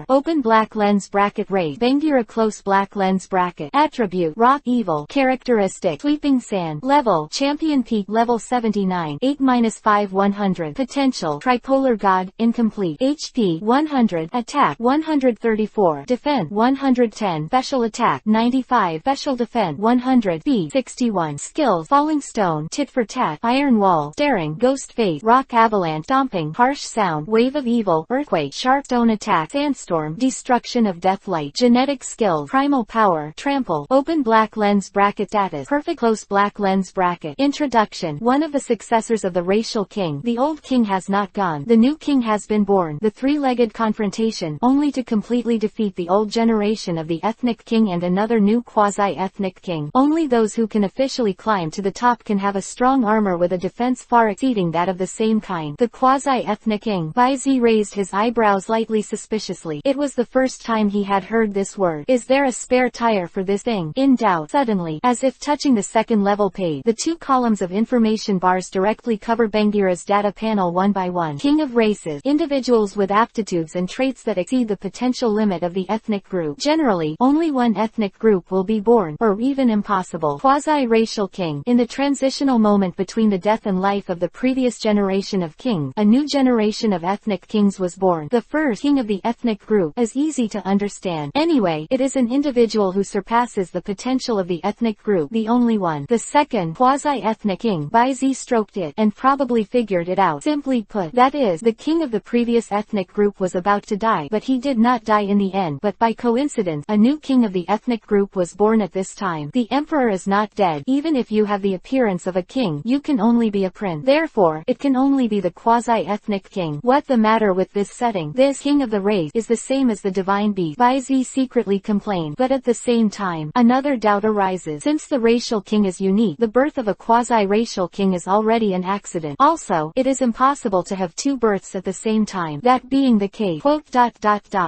open black lens bracket race Bangira close black lens bracket attribute rock evil characteristic sweeping sand level champion peak level 79 8-5 100 potential tripolar god incomplete HP 100 attack 134 defense 110 special attack 95 special defense 100 speed 61 skills falling stone tit for tat iron wall staring ghost face rock avalanche stomping harsh sound wave of evil earthquake sharp stone attack sandstorm destruction of deathlight genetic skills primal power trample open black lens bracket status perfect close black lens bracket introduction one of the successors of the racial king the old king has not gone the new king has been born the three-legged confrontation only to completely defeat the old generation of the ethnic king and another new quasi-ethnic king only those who can officially climb to the top can have a strong armor with a defense far exceeding that of the same kind the quasi-ethnic king Baizi raised his eyebrows lightly suspiciously it was the first time he had heard this word is there a spare tire for this thing in doubt suddenly as if touching the second level page the two columns of information bars directly cover Bangira's data panel one by one king of races individuals with aptitudes and traits that exceed the potential limit of the ethnic group generally only one ethnic group will be born or even impossible quasi-racial king in the transitional moment between the death and life of the previous generation of kings a new generation of ethnic kings was born the first king of the ethnic group is easy to understand anyway it is an individual who surpasses the potential of the ethnic group the only one the second quasi-ethnic king Baizi stroked it and probably figured it out simply put that is the king of the previous ethnic group was about to die but he did not die in the end but by coincidence a new king of the ethnic group was born at this time the emperor is not dead even if you have the appearance of a king you can only be a prince therefore it can only be the quasi-ethnic king what the matter with this setting this king of the race is the same as the divine beast Baizi secretly complained but at the same time another doubt arises since the racial king is unique the birth of a quasi-racial king is already an accident also it is impossible to have two births at the same time that being the case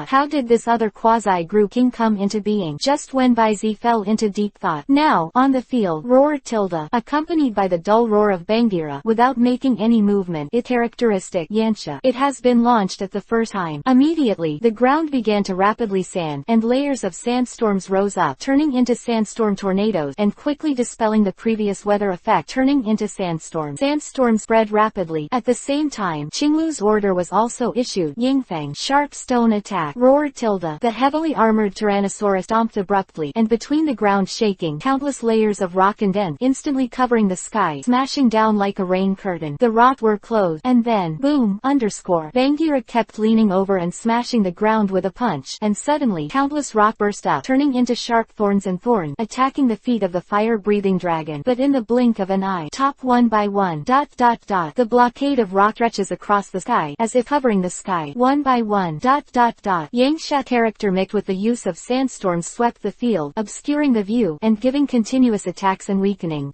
how did this other quasi-group king come into being just when Baizi fell into deep thought now on the field roar tilde accompanied by the dull roar of Bangira without making any movement it characteristic Yansha it has been launched at the first time immediately the ground began to rapidly sand and layers of sandstorms rose up turning into sandstorm tornadoes and quickly dispelling the previous weather effect turning into sandstorms spread rapidly at the same time Qinglu's order was also issued Yingfeng sharp stone attack roar tilde the heavily armored Tyrannosaurus stomped abruptly and between the ground shaking countless layers of rock and dent instantly covering the sky smashing down like a rain curtain the rock were closed and then boom Bangira kept leaning over and smashing the ground with a punch and suddenly countless rock burst up turning into sharp thorns attacking the feet of the fire-breathing dragon but in the blink of an eye top one by one the blockade of rock stretches across the sky as if covering the sky one by one Yangsha character mixed with the use of sandstorms swept the field obscuring the view and giving continuous attacks and weakening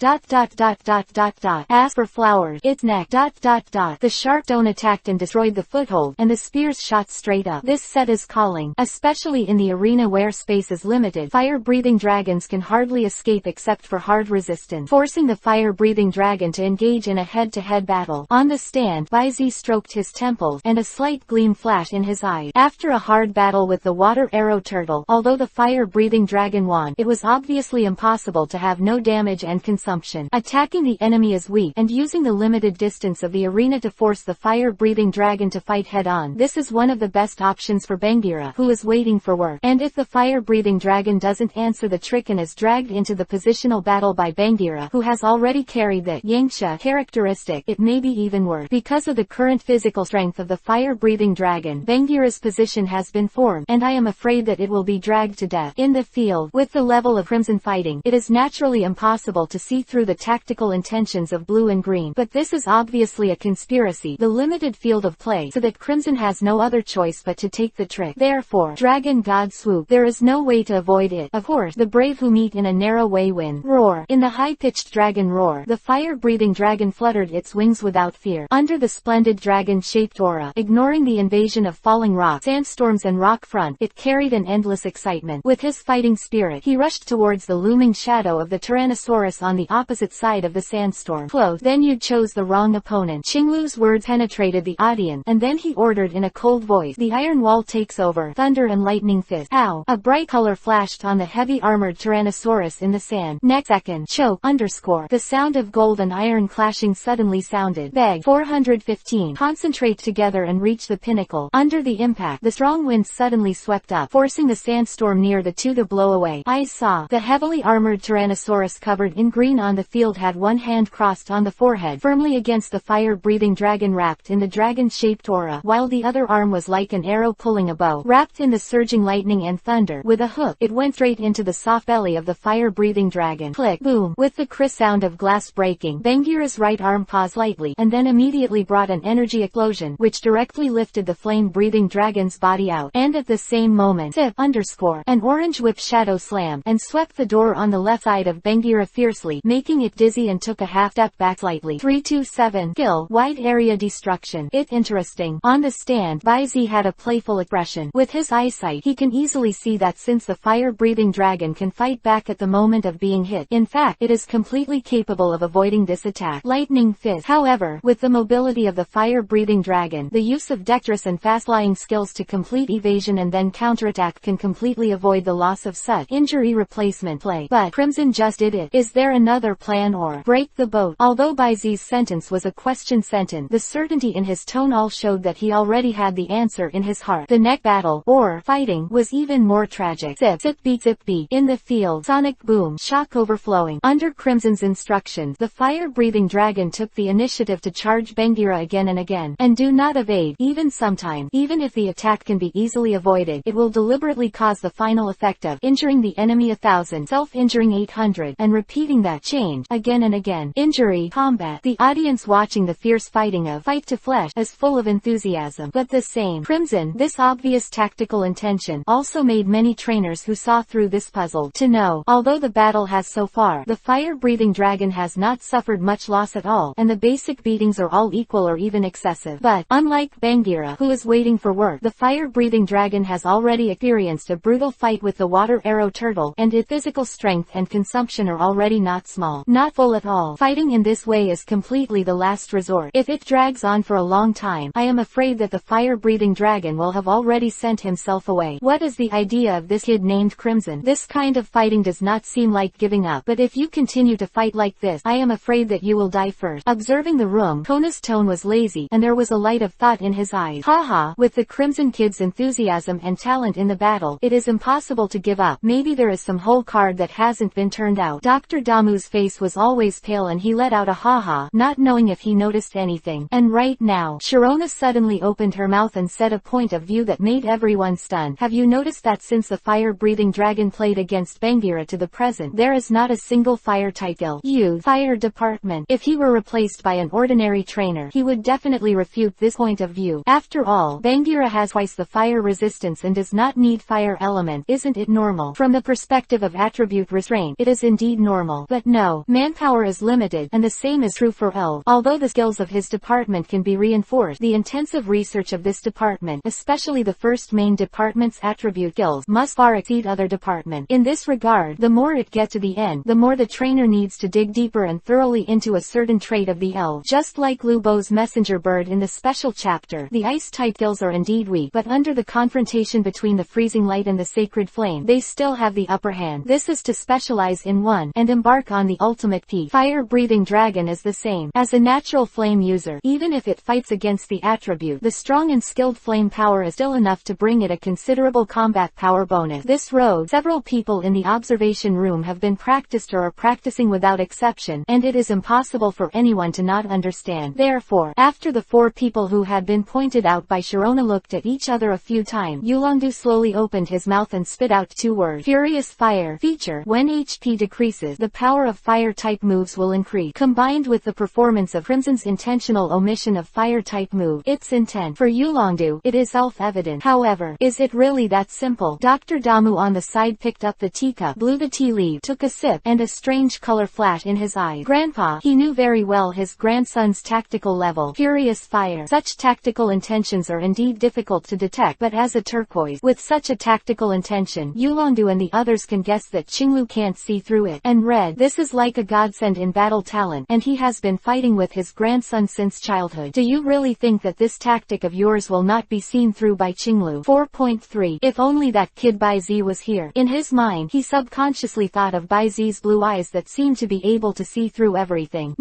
as for flowers its neck the sharp stone attacked and destroyed the foothold and the spears shot straight up this set is calling especially in the arena where space is limited fire-breathing dragons can hardly escape except for hard resistance forcing the fire-breathing dragon to engage in a head-to-head battle on the stand Baizi stroked his temples and a slight gleam flashed in his eyes after a hard battle with the water arrow turtle although the fire-breathing dragon won it was obviously impossible to have no damage and consumption attacking the enemy is weak and using the limited distance of the arena to force the fire-breathing dragon to fight head-on this is one of the best options for Bangira who is waiting for work and if the fire-breathing dragon doesn't answer the trick and is dragged into the positional battle by Bangira who has already carried the Yangsha characteristic it may be even worse because of the current physical strength of the fire-breathing dragon Bangira's position has been formed and I am afraid that it will be dragged to death in the field with the level of crimson fighting it is naturally impossible to see through the tactical intentions of blue and green but this is obviously a conspiracy the limited field of play so that crimson has no other choice but to take the trick therefore dragon god swoop there is no way to avoid it of course the brave who meet in a narrow way win roar in the high-pitched dragon roar the fire-breathing dragon fluttered its wings without fear under the splendid dragon-shaped aura ignoring the invasion of falling rock sandstorms and rock front it carried an endless excitement with his fighting spirit he rushed towards the looming shadow of the Tyrannosaurus on the opposite side of the sandstorm close then you chose the wrong opponent Qinglu's words penetrated the audience and then he ordered in a cold voice the iron iron wall takes over. Thunder and lightning fist. Ow! A bright color flashed on the heavy armored Tyrannosaurus in the sand. Next second. Choke. Underscore. The sound of gold and iron clashing suddenly sounded. Beg. 415. Concentrate together and reach the pinnacle. Under the impact, the strong wind suddenly swept up, forcing the sandstorm near the two to blow away. I saw. The heavily armored Tyrannosaurus covered in green on the field had one hand crossed on the forehead, firmly against the fire-breathing dragon wrapped in the dragon-shaped aura, while the other arm was like an arrow pulling a bow, wrapped in the surging lightning and thunder. With a hook, it went straight into the soft belly of the fire-breathing dragon. Click. Boom. With the crisp sound of glass breaking, Bagheera's right arm paused lightly, and then immediately brought an energy explosion, which directly lifted the flame-breathing dragon's body out. And at the same moment, zip, underscore, an orange whip shadow slammed, and swept the door on the left side of Bagheera fiercely, making it dizzy and took a half step back slightly. 327. Skill. Wide area destruction. It interesting. On the stand, Baizi had a playful expression. With his eyesight, he can easily see that since the fire-breathing dragon can fight back at the moment of being hit, in fact, it is completely capable of avoiding this attack. Lightning fist. However, with the mobility of the fire-breathing dragon, the use of dexterous and fast-flying skills to complete evasion and then counterattack can completely avoid the loss of such injury replacement play. But Crimson just did it. Is there another plan or break the boat? Although Baizi's sentence was a question sentence, the certainty in his tone all showed that he already had the answer in his heart. The next battle, or fighting, was even more tragic. Zip, zip beat, zip beat. In the field, sonic boom, shock overflowing. Under Crimson's instructions, the fire-breathing dragon took the initiative to charge Bagheera again and again. And do not evade, even sometimes. Even if the attack can be easily avoided, it will deliberately cause the final effect of injuring the enemy 1,000, self-injuring 800, and repeating that change again and again. Injury, combat. The audience watching the fierce fighting of Fight to Flesh is full of enthusiasm. But the same Crimson, this obvious tactical intention, also made many trainers who saw through this puzzle to know, although the battle has so far, the fire-breathing dragon has not suffered much loss at all, and the basic beatings are all equal or even excessive. But, unlike Bagheera, who is waiting for work, the fire-breathing dragon has already experienced a brutal fight with the water arrow turtle, and its physical strength and consumption are already not small. Not full at all. Fighting in this way is completely the last resort. If it drags on for a long time, I am afraid that the fire-breathing dragon will have already sent himself away. What is the idea of this kid named Crimson? This kind of fighting does not seem like giving up, but if you continue to fight like this, I am afraid that you will die first. Observing the room, Kona's tone was lazy, and there was a light of thought in his eyes. Haha, with the Crimson Kid's enthusiasm and talent in the battle, it is impossible to give up. Maybe there is some whole card that hasn't been turned out. Dr. Damu's face was always pale and he let out a ha-ha, not knowing if he noticed anything. And right now, Sharona suddenly opened her mouth and said a point of view that made everyone stunned. Have you noticed that since the fire-breathing dragon played against Bagheera to the present, there is not a single fire-type guild? Youth, fire department. If he were replaced by an ordinary trainer, he would definitely refute this point of view. After all, Bagheera has twice the fire resistance and does not need fire element. Isn't it normal? From the perspective of attribute restraint, it is indeed normal. But no, manpower is limited, and the same is true for Elf. Although the skills of his department can be reinforced, the intensive research of this department, especially the first main department's attribute skills, must far exceed other departments. In this regard, the more it gets to the end, the more the trainer needs to dig deeper and thoroughly into a certain trait of the elf. Just like Lubo's messenger bird in the special chapter, the ice-type skills are indeed weak, but under the confrontation between the freezing light and the sacred flame, they still have the upper hand. This is to specialize in one, and embark on the ultimate peak. Fire-breathing dragon is the same. As a natural flame user, even if it fights against the attribute, the strong and skilled flame power is still enough to bring it a considerable combat power bonus. This road, several people in the observation room have been practiced or are practicing without exception, and it is impossible for anyone to not understand. Therefore, after the four people who had been pointed out by Sharona looked at each other a few times, Yulongdu slowly opened his mouth and spit out two words. Furious Fire. Feature. When HP decreases, the power of fire-type moves will increase. Combined with the performance of Crimson's intentional omission of fire-type move, its intent. For Yulongdu, it is self-evident. However, is it really that simple? Dr. Damu on the side picked up the teacup, blew the tea leaf, took a sip, and a strange color flashed in his eyes. Grandpa, he knew very well his grandson's tactical level. Furious Fire. Such tactical intentions are indeed difficult to detect, but as a turquoise, with such a tactical intention, Yulongdu and the others can guess that Qinglu can't see through it. And red, this is like a godsend in battle talent, and he has been fighting with his grandson since childhood. Do you really think that this tactic of yours will not be seen seen through by Qinglu. 4.3 If only that kid Baizi was here. In his mind, he subconsciously thought of Baizi's blue eyes that seemed to be able to see through everything.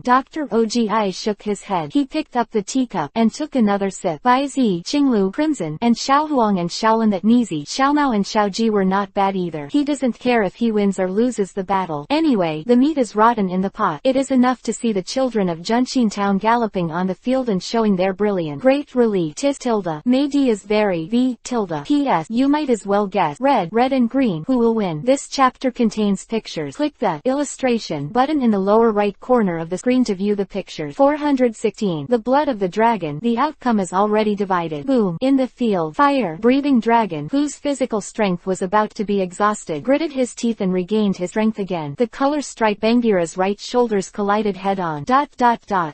Dr. Ogi shook his head. He picked up the teacup and took another sip. Baizi, Qinglu, Crimson, and Xiaohuang and Xiaolin that Nizi, Xiaomao and Xiaoji were not bad either. He doesn't care if he wins or loses the battle. Anyway, the meat is rotten in the pot. It is enough to see the children of Junqin town galloping on the field and showing their brilliant great relief. Tis tilde. Meidi is very v tilde. P.S. You might as well guess. Red and green. Who will win? This chapter contains pictures. Click the illustration button in the lower right corner of the screen to view the pictures. 416 The blood of the dragon. The outcome is already divided. Boom. In the field, fire-breathing dragon, whose physical strength was about to be exhausted, gritted his teeth and regained his strength again. The color stripe. Bangira's right shoulders collided head-on.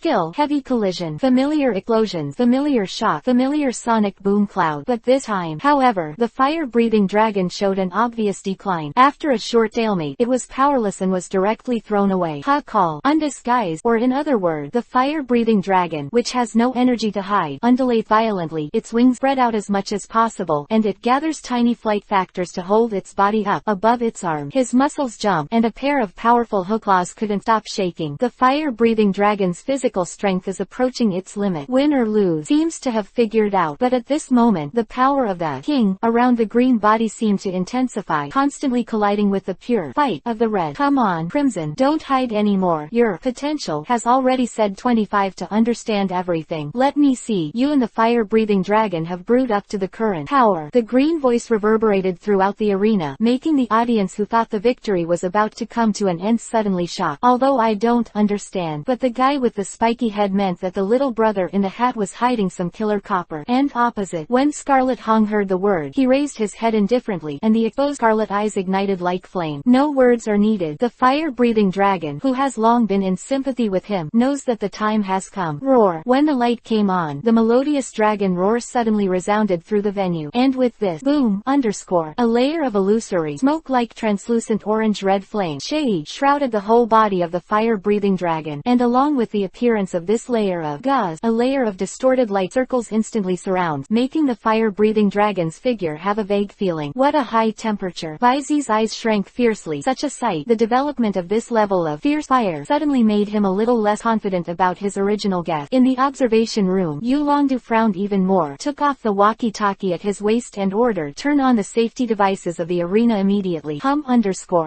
Kill. Heavy collision. Familiar explosions. Familiar shock. Familiar sonic boom cloud. But this time, however, the fire-breathing dragon showed an obvious decline. After a short stalemate, it was powerless and was directly thrown away. Call. Undisguised, or in other words, the fire-breathing dragon, which has no energy to hide, undulates violently, its wings spread out as much as possible, and it gathers tiny flight factors to hold its body up above its arm. His muscles jump, and a pair of powerful hook claws couldn't stop shaking. The fire-breathing dragon's physical strength is approaching its limit. Win or lose seems to have figured out, but at this moment, the power of the king around the green body seemed to intensify, constantly colliding with the pure fight of the red. Come on, Crimson, don't hide anymore. Your potential has already said 25 to understand everything. Let me see. You and the fire-breathing dragon have brewed up to the current power. The green voice reverberated throughout the arena, making the audience who thought the victory was about to come to an end suddenly shocked. Although I don't understand, but the guy with the spiky head meant that the little brother in the hat was hiding some killer copper. And opposite. When Scarlet Hong heard the word, he raised his head indifferently, and the exposed scarlet eyes ignited like flame. No words are needed. The fire-breathing dragon, who has long been in sympathy with him, knows that the time has come. Roar. When the light came on, the melodious dragon roar suddenly resounded through the venue. And with this boom, a layer of illusory smoke like translucent orange-red flame shrouded the whole body of the fire-breathing dragon, and along with the appearance of this layer of gauze, a layer of distorted light circles instantly surrounds, making the fire-breathing dragon's figure have a vague feeling. What a high temperature. Baizi's eyes shrank fiercely. Such a sight, the development of this level of fierce fire suddenly made him a little less confident about his original guess. In the observation room, Yu Longdu frowned even more, took off the walkie-talkie at his waist and ordered, turn on the safety devices of the arena immediately.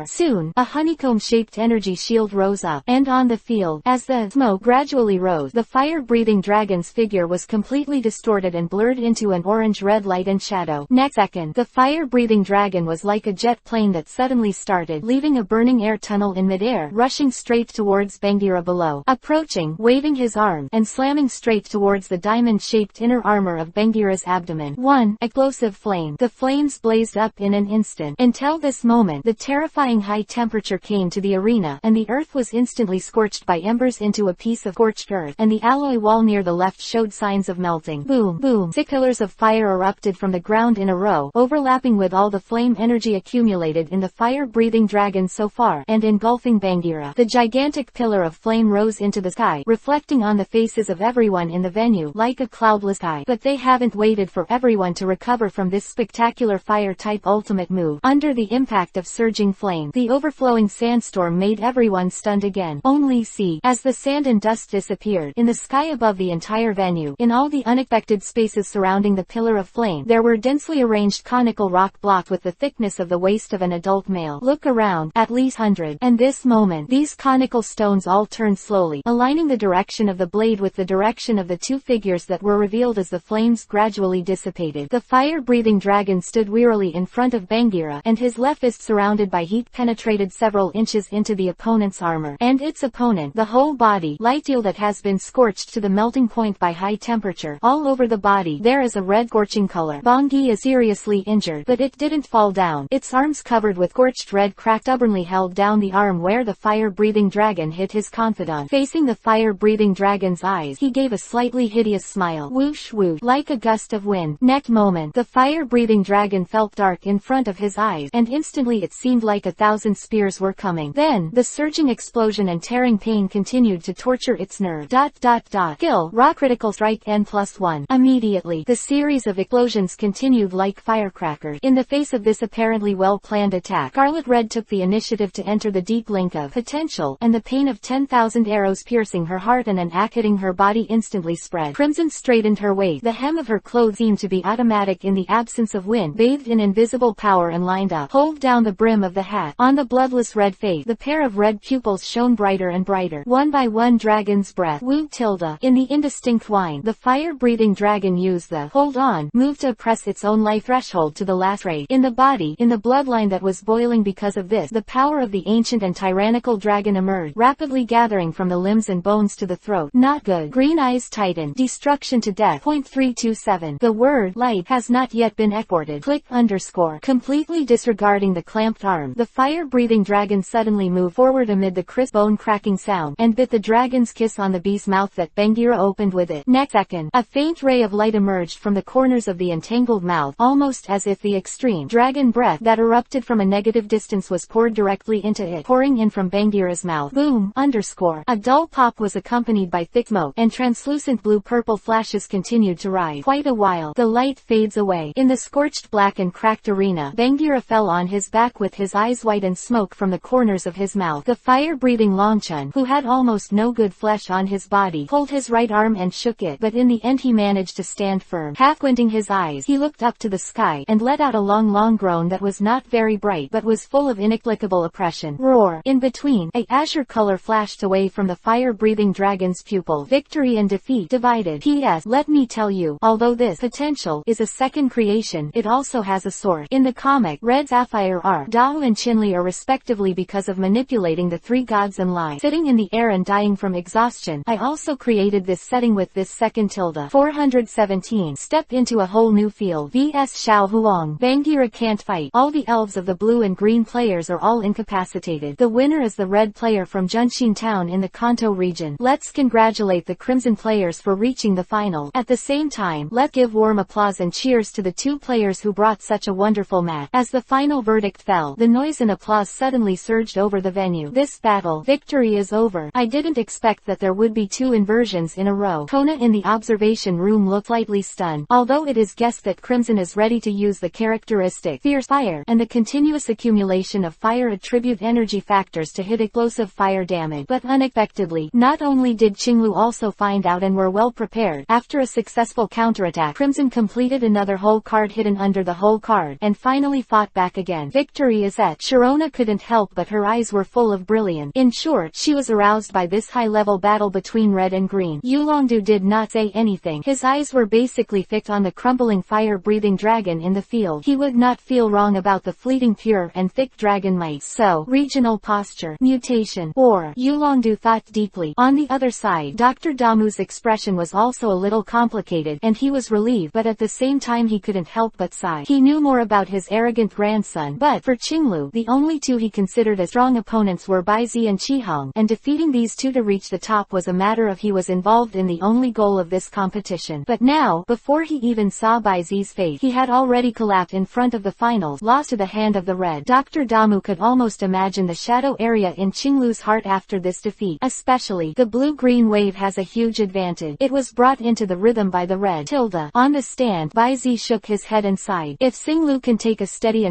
Soon, a honeycomb-shaped energy shield rose up, and on the field, as the smoke gradually rose, the fire-breathing dragon's figure was completely distorted and blurred into an orange-red light and shadow. Next second, the fire-breathing dragon was like a jet plane that suddenly started, leaving a burning air tunnel in midair, rushing straight towards Bangira below, approaching, waving his arm, and slamming straight towards the diamond-shaped inner armor of Bangira's abdomen. Explosive flame. The flames blazed up in an instant. Until this moment, the terrifying high temperature came to the arena, and the earth was instantly scorched by embers into a piece of scorched earth, and the alloy wall near the left showed signs of melting. Boom, boom. 6 pillars of fire erupted from the ground in a row, overlapping with all the flame energy accumulated in the fire-breathing dragon so far, and engulfing Bangira. The gigantic pillar of flame rose into the sky, reflecting on the faces of everyone in the venue like a cloudless sky. But they haven't waited for everyone to recover from this spectacular fire-type ultimate move. Under the impact of surging flame, the overflowing sandstorm made everyone stunned again. Only see, as the sand and dust disappeared, in the sky above the entire venue, in all the unexpected spaces surrounding the pillar of flame, there were densely arranged conical rock blocks with the thickness of the waist of an adult male. Look around, at least 100. And this moment, these conical stones all turned slowly, aligning the direction of the blade with the direction of the two figures that were revealed as the flames gradually dissipated. The fire-breathing dragon stood wearily in front of Bangira, and his left fist surrounded by heat penetrated several inches into the opponent's armor, and its opponent, the whole body, light steel that has been scorched to the melting point by high temperature. All over the body, there is a red scorching color. Banggi is seriously injured, but it didn't fall down. Its arms covered with scorched red cracked stubbornly held down the arm where the fire-breathing dragon hit his confidant. Facing the fire-breathing dragon's eyes, he gave a slightly hideous smile. Whoosh whoosh, like a gust of wind. Next moment, the fire-breathing dragon felt dark in front of his eyes, and instantly it seemed like 1,000 spears were coming. Then, the surging explosion and tearing pain continued to torture its nerve. Kill. Raw critical strike N+1. Immediately. Unfortunately, the series of explosions continued like firecrackers. In the face of this apparently well-planned attack, Scarlet Red took the initiative to enter the deep link of potential, and the pain of 10,000 arrows piercing her heart and an axe hitting her body instantly spread. Crimson straightened her waist. The hem of her clothes seemed to be automatic in the absence of wind, bathed in invisible power and lined up, pulled down the brim of the hat. On the bloodless red face, the pair of red pupils shone brighter and brighter. One by one, dragon's breath wooed Tilda. In the indistinct whine, the fire-breathing dragon used the hold on move to press its own life threshold to the last rate. In the body, in the bloodline that was boiling because of this, the power of the ancient and tyrannical dragon emerged, rapidly gathering from the limbs and bones to the throat. Not good. Green eyes tightened. Destruction to death. 327. The word light has not yet been exported. Click _ completely disregarding the clamped arm. The fire-breathing dragon suddenly moved forward amid the crisp bone-cracking sound, and bit the dragon's kiss on the beast's mouth that Bagheera opened with it. Next second, a faint ray of light emerged from the corners of the entangled mouth, almost as if the extreme dragon breath that erupted from a negative distance was poured directly into it, pouring in from Bagheera's mouth. Boom! _ A dull pop was accompanied by thick smoke, and translucent blue-purple flashes continued to rise. Quite a while, the light fades away. In the scorched black and cracked arena, Bagheera fell on his back with his eyes white and smoke from the corners of his mouth. The fire-breathing Longchun, who had almost no good flesh on his body, pulled his right arm and shook it, but in the end he managed to stand firm. Half squinting his eyes, he looked up to the sky, and let out a long groan that was not very bright but was full of inexplicable oppression. Roar! In between, a azure color flashed away from the fire-breathing dragon's pupil. Victory and defeat divided. P.S. Let me tell you, although this potential is a second creation, it also has a source. In the comic, Red Sapphire are Dao and Chinli are respectively because of manipulating the three gods and Lai sitting in the air and dying from exhaustion. I also created this setting with this second tilde. 417. Step into a whole new field. vs Xiao Huang. Bagheera can't fight. All the elves of the blue and green players are all incapacitated. The winner is the red player from Junshin Town in the Kanto region. Let's congratulate the crimson players for reaching the final. At the same time, let's give warm applause and cheers to the two players who brought such a wonderful match. As the final verdict fell, the noise and applause suddenly surged over the venue. This battle victory is over. I didn't expect that there would be two inversions in a row. Kona in the observation room looked slightly stunned, although it is guessed that Crimson is ready to use the characteristic fierce fire and the continuous accumulation of fire attribute energy factors to hit explosive fire damage. But unexpectedly, not only did Qinglu also find out and were well prepared. After a successful counterattack, Crimson completed another whole card hidden under the whole card, and finally fought back again. Victory is at. Sharona couldn't help but her eyes were full of brilliance. In short, she was aroused by this high-level battle between red and green. Yulongdu did not say anything. His eyes were basically fixed on the crumbling fire-breathing dragon in the field. He would not feel wrong about the fleeting pure and thick dragon might. So, regional posture, mutation, or Yulongdu thought deeply. On the other side, Dr. Damu's expression was also a little complicated, and he was relieved, but at the same time he couldn't help but sigh. He knew more about his arrogant grandson, but for Qinglu, the only two he considered as strong opponents were Baizi and Qihong, and defeating these two to reach the top was a matter of he was involved in the only goal of this competition. But now, before he even saw Baizi's face, he had already collapsed in front of the finals, lost to the hand of the red. Dr. Damu could almost imagine the shadow area in Qinglu's heart after this defeat. Especially, the blue-green wave has a huge advantage. It was brought into the rhythm by the red tilde. On the stand, Baizi shook his head and sighed. If Xinglu can take a steady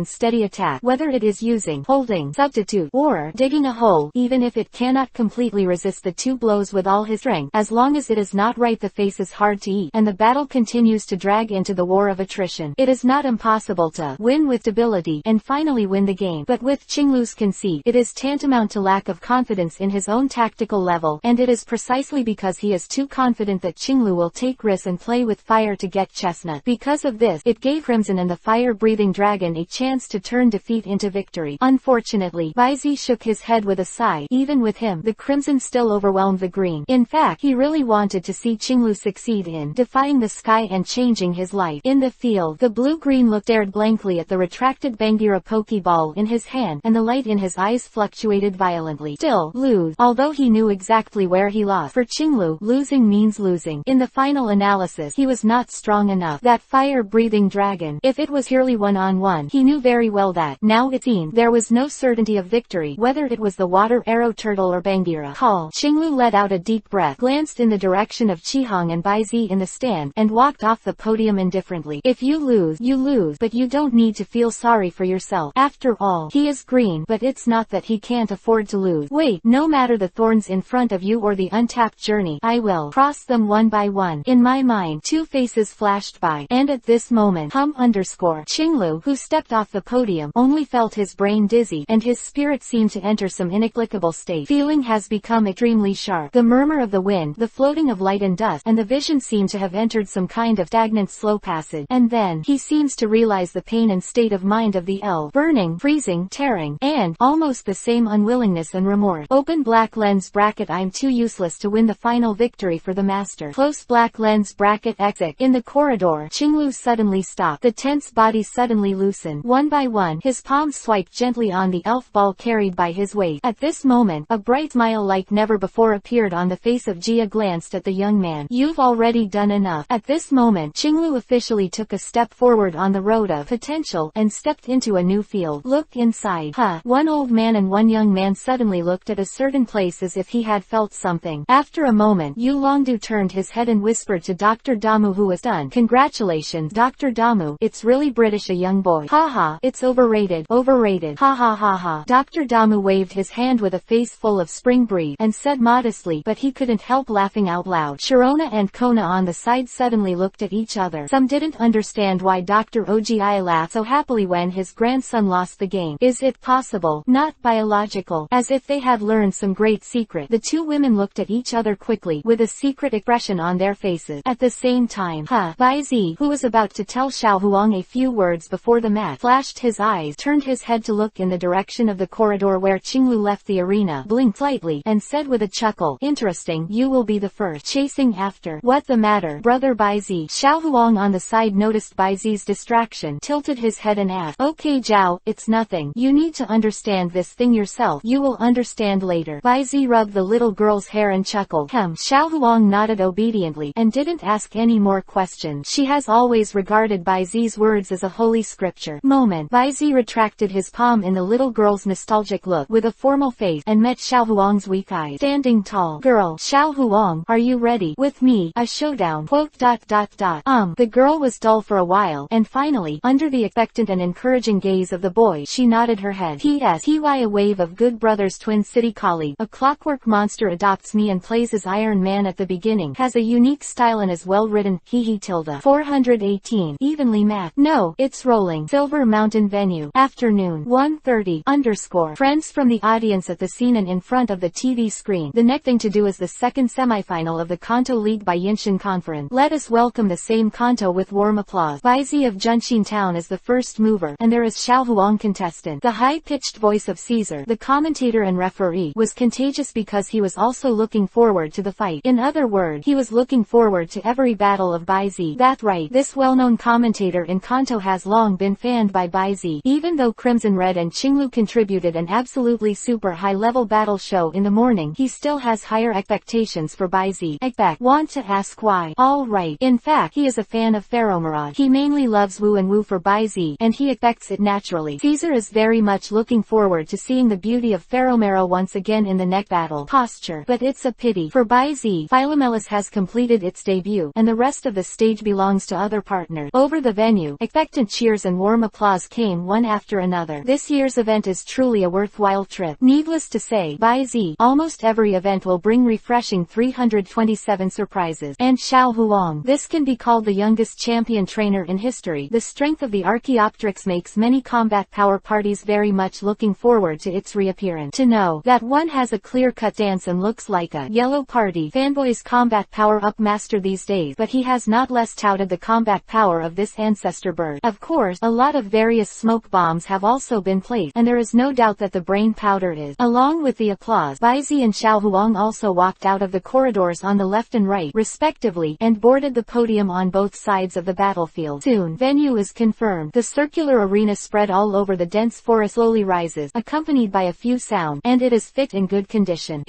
attack, whether it is using holding, substitute, or digging a hole, even if it cannot completely resist the two blows with all his strength, as long as it is not right, the face is hard to eat, and the battle continues to drag into the war of attrition. It is not impossible to win with stability and finally win the game, but with Qinglu's conceit, it is tantamount to lack of confidence in his own tactical level, and it is precisely because he is too confident that Qinglu will take risks and play with fire to get chestnut. Because of this, it gave Crimson and the fire-breathing dragon a chance to turn defeat into victory. Unfortunately, Baizi shook his head with a sigh. Even with him, the Crimson still overwhelmed the green. In fact, he really wanted to see Qinglu succeed in defying the sky and changing his life. In the field, the blue-green stared blankly at the retracted Bagheera Pokeball in his hand, and the light in his eyes fluctuated violently. Still, lose. Although he knew exactly where he lost. For Qinglu, losing means losing. In the final analysis, he was not strong enough. That fire-breathing dragon, if it was purely one-on-one, he knew very well that, now it seemed, there was no certainty of victory, whether it was the water arrow turtle or Bagheera. Call. Qinglu let out a deep breath, glanced in the direction of Qihong and Baizi in the stand, and and walked off the podium indifferently. If you lose, you lose, but you don't need to feel sorry for yourself. After all, he is green, but it's not that he can't afford to lose. Wait, no matter the thorns in front of you or the untapped journey, I will cross them one by one. In my mind, two faces flashed by, and at this moment, Qinglu, who stepped off the podium, only felt his brain dizzy, and his spirit seemed to enter some inexplicable state. Feeling has become extremely sharp. The murmur of the wind, the floating of light and dust, and the vision seem to have entered some kind of stagnant slow passage. And then, he seems to realize the pain and state of mind of the elf. Burning, freezing, tearing, and almost the same unwillingness and remorse. Open black lens bracket. I'm too useless to win the final victory for the master. Close black lens bracket exit. In the corridor, Qinglu suddenly stopped. The tense body suddenly loosened. One by one, his palms swiped gently on the elf ball carried by his weight. At this moment, a bright smile like never before appeared on the face of Jia. Glanced at the young man. You've already done enough. At this moment, Qinglu officially took a step forward on the road of potential, and stepped into a new field. Look inside. One old man and one young man suddenly looked at a certain place as if he had felt something. After a moment, Yu Longdu turned his head and whispered to Dr. Damu, who was done. Congratulations, Dr. Damu. It's really British, a young boy. Haha, it's overrated. Overrated. Ha ha ha ha. Dr. Damu waved his hand with a face full of spring breeze, and said modestly, but he couldn't help laughing out loud. Sharona and Kona on the side suddenly looked at each other. Some didn't understand why Dr. Ogi laughed so happily when his grandson lost the game. Is it possible? Not biological. As if they had learned some great secret. The two women looked at each other quickly, with a secret expression on their faces. At the same time, Bai Zi, who was about to tell Xiao Huang a few words before the match, flashed his eyes, turned his head to look in the direction of the corridor where Qinglu left the arena, blinked slightly, and said with a chuckle, interesting, you will be the first. Chasing after. What the matter, brother Bai Zi? Xiao Huang on the side noticed Bai Zi's distraction, tilted his head and asked, okay Zhao, it's nothing. You need to understand this thing yourself. You will understand later. Bai Zi rubbed the little girl's hair and chuckled. Xiao Huang nodded obediently, and didn't ask any more questions. She has always regarded Bai Zi's words as a holy scripture. Moment. Bai Zi retracted his palm in the little girl's nostalgic look, with a formal face, and met Xiao Huang's weak eyes. Standing tall. Girl, Xiao Huang, are you ready? With me, a showdown. The girl was dull for a while, and finally, under the expectant and encouraging gaze of the boy, she nodded her head. T.Y. A wave of good brothers. Twin City colleague. A clockwork monster adopts me and plays as Iron Man at the beginning. Has a unique style and is well written. 418. Evenly matched. No, it's rolling. Silver Mountain venue. Afternoon. 1:30. Friends from the audience at the scene and in front of the TV screen. The next thing to do is the second semifinal of the Kanto League by Yinshan Conference. Let us welcome the same Kanto with warm applause. Bai Zi of Junshin Town is the first mover, and there is Xiao Huang contestant. The high-pitched voice of Caesar, the commentator and referee, was contagious because he was also looking forward to the fight. In other words, he was looking forward to every battle of Bai Zi. That's right, this well-known commentator in Kanto has long been fanned by Bai Zi. Even though Crimson Red and Qinglu contributed an absolutely super high-level battle show in the morning, he still has higher expectations for Bai Zi. Want to ask why? All right. In fact, he is a fan of Pharaoh Mirage. He mainly loves Wu and Wu for Bai Zi, and he expects it naturally. Caesar is very much looking forward to seeing the beauty of Pharaoh Mero once again in the neck battle. Posture. But it's a pity. For Bai Zi, Philomelis has completed its debut, and the rest of the stage belongs to other partners. Over the venue, expectant cheers and warm applause came one after another. This year's event is truly a worthwhile trip. Needless to say, Bai Zi, almost every event will bring refreshing 327 surprises. And Xiao Huang, this can be called the youngest champion trainer in history. The strength of the Archaeopteryx makes many combat power parties very much looking forward to its reappearance. To know that one has a clear-cut dance and looks like a yellow party fanboy's combat power-up master these days, but he has not less touted the combat power of this ancestor bird. Of course, a lot of various smoke bombs have also been placed, and there is no doubt that the brain powder is. Along with the applause, Bai Zi and Xiao Huang also walked out of the corridors on the left and right, respectively, and boarded the podium on both sides of the battlefield. Soon, venue is confirmed. The circular arena spread all over the dense forest slowly rises, accompanied by a few sounds, and it is fit in good condition.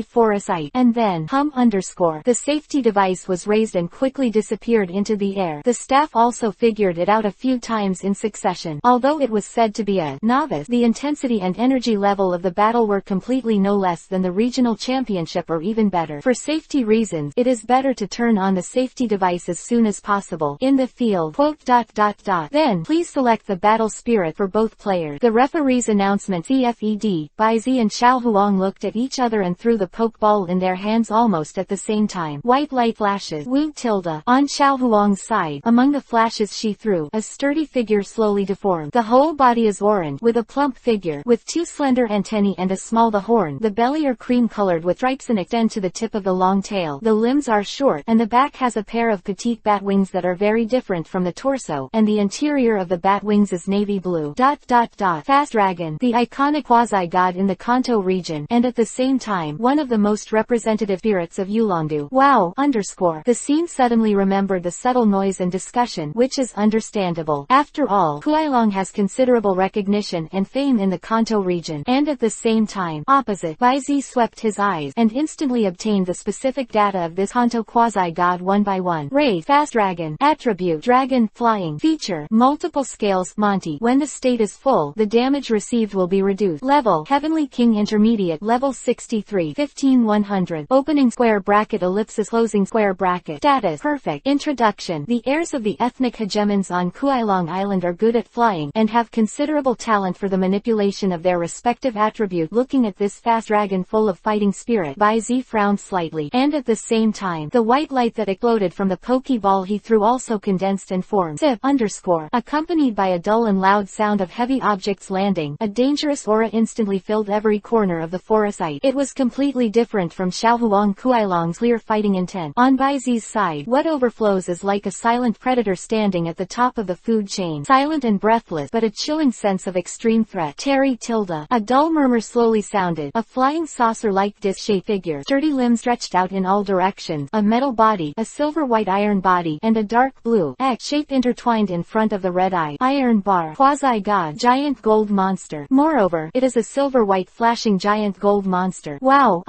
Foresight. And then, the safety device was raised and quickly disappeared into the air. The staff also figured it out a few times in succession. Although it was said to be a novice, the intensity and energy level of the battle were completely no less than the regional championship or even better. For safety reasons, it is better to turn on the safety safety device as soon as possible. In the field. Then, please select the battle spirit for both players. The referee's announcement CFED. Bai Zi and Xiao Huang looked at each other and threw the pokeball in their hands almost at the same time. White light flashes. Wu tilde. On Xiao Huang's side, among the flashes she threw, a sturdy figure slowly deformed. The whole body is orange, with a plump figure, with two slender antennae and a small the horn. The belly are cream-colored with stripes and extend to the tip of the long tail. The limbs are short, and the back has a pair of petite bat wings that are very different from the torso, and the interior of the bat wings is navy blue. Fast dragon, the iconic quasi-god in the Kanto region, and at the same time, one of the most representative spirits of Yulongdu. Wow! The scene suddenly remembered the subtle noise and discussion, which is understandable. After all, Huailong has considerable recognition and fame in the Kanto region, and at the same time, opposite, Bai Zi swept his eyes, and instantly obtained the specific data of this Kanto quasi-god one by one. Raid, fast dragon, attribute, dragon, flying, feature, multiple scales, Monty. When the state is full, the damage received will be reduced. Level, Heavenly King Intermediate, level 63, 15-100, opening square bracket ellipsis closing square bracket. Status, perfect. Introduction, the heirs of the ethnic hegemons on Huailong Island are good at flying, and have considerable talent for the manipulation of their respective attribute. Looking at this fast dragon full of fighting spirit, Bai Zi frowned slightly, and at the same time, the white light that exploded from the pokeball he threw also condensed and formed. Zip, accompanied by a dull and loud sound of heavy objects landing, a dangerous aura instantly filled every corner of the forest. It was completely different from Xiao Huang Huailong's clear fighting intent. On Bai Zi's side, what overflows is like a silent predator standing at the top of the food chain, silent and breathless, but a chilling sense of extreme threat. Terry tilde. A dull murmur slowly sounded. A flying saucer-like disc-shaped figure, sturdy limbs stretched out in all directions, a metal body, a silver-white iron body, and a dark blue X shape intertwined in front of the red eye. Iron bar, quasi-god, giant gold monster. Moreover, it is a silver-white flashing giant gold monster. Wow!